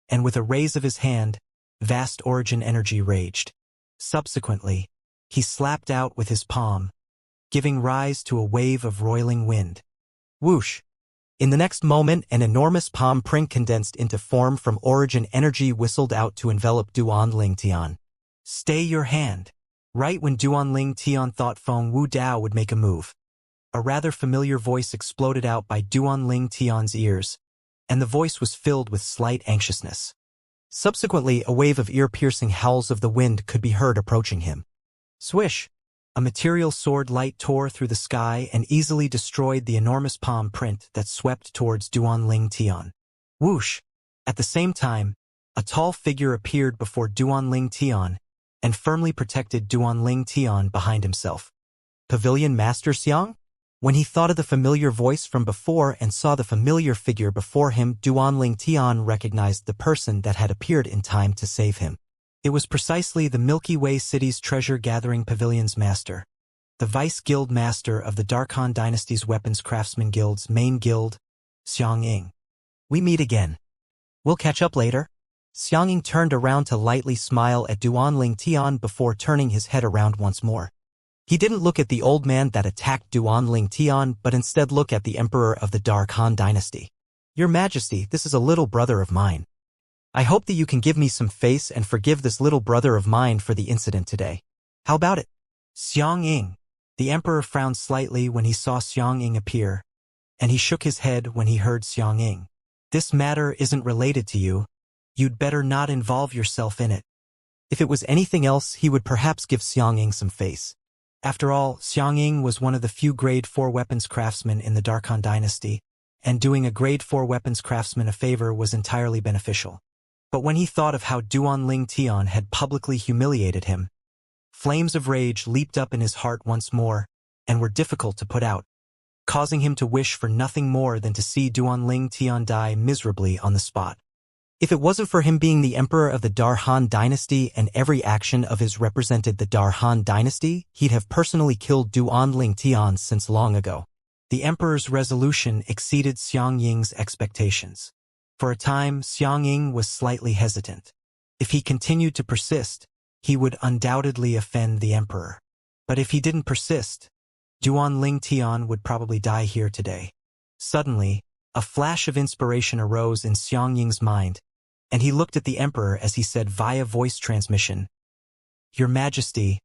[SPEAKER 1] and with a raise of his hand, vast origin energy raged. Subsequently, he slapped out with his palm, giving rise to a wave of roiling wind. Whoosh! In the next moment, an enormous palm print condensed into form from origin energy whistled out to envelop Duanling Tian. "Stay your hand." Right when Duanling Tian thought Feng Wudao would make a move, a rather familiar voice exploded out by Duanling Tian's ears, and the voice was filled with slight anxiousness. Subsequently, a wave of ear-piercing howls of the wind could be heard approaching him. Swish! A material sword light tore through the sky and easily destroyed the enormous palm print that swept towards Duanling Tian. Whoosh! At the same time, a tall figure appeared before Duanling Tian and firmly protected Duanling Tian behind himself. Pavilion Master Xiang? When he thought of the familiar voice from before and saw the familiar figure before him, Duanling Tian recognized the person that had appeared in time to save him. It was precisely the Milky Way City's treasure-gathering pavilion's master, the vice-guild master of the Darkhan dynasty's weapons craftsman guild's main guild, Xianxia. "We meet again. We'll catch up later." Xianxia turned around to lightly smile at Duanling Tian before turning his head around once more. He didn't look at the old man that attacked Duanling Tian, but instead looked at the emperor of the Darkhan dynasty. "Your Majesty, this is a little brother of mine. I hope that you can give me some face and forgive this little brother of mine for the incident today. How about it?" Xianxia. The emperor frowned slightly when he saw Xianxia appear, and he shook his head when he heard Xianxia. "This matter isn't related to you. You'd better not involve yourself in it." If it was anything else, he would perhaps give Xianxia some face. After all, Xianxia was one of the few Grade 4 weapons craftsmen in the Darkhan dynasty, and doing a Grade 4 weapons craftsman a favor was entirely beneficial. But when he thought of how Duanling Tian had publicly humiliated him, flames of rage leaped up in his heart once more, and were difficult to put out, causing him to wish for nothing more than to see Duanling Tian die miserably on the spot. If it wasn't for him being the emperor of the Darkhan dynasty and every action of his represented the Darkhan dynasty, he'd have personally killed Duanling Tian since long ago. The emperor's resolution exceeded Xianxing's expectations. For a time, Xianxia was slightly hesitant. If he continued to persist, he would undoubtedly offend the emperor. But if he didn't persist, Duanling Tian would probably die here today. Suddenly, a flash of inspiration arose in Xianxing's mind, and he looked at the emperor as he said via voice transmission, "Your Majesty,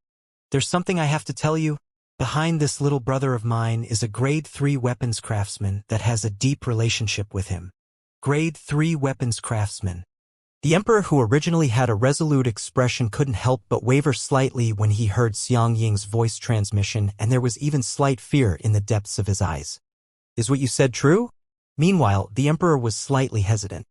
[SPEAKER 1] There's something I have to tell you. Behind this little brother of mine is a grade 3 weapons craftsman that has a deep relationship with him. Grade 3 weapons craftsman. The emperor, who originally had a resolute expression, couldn't help but waver slightly when he heard Xiang Ying's voice transmission, and there was even slight fear in the depths of his eyes. Is what you said true? Meanwhile, the emperor was slightly hesitant.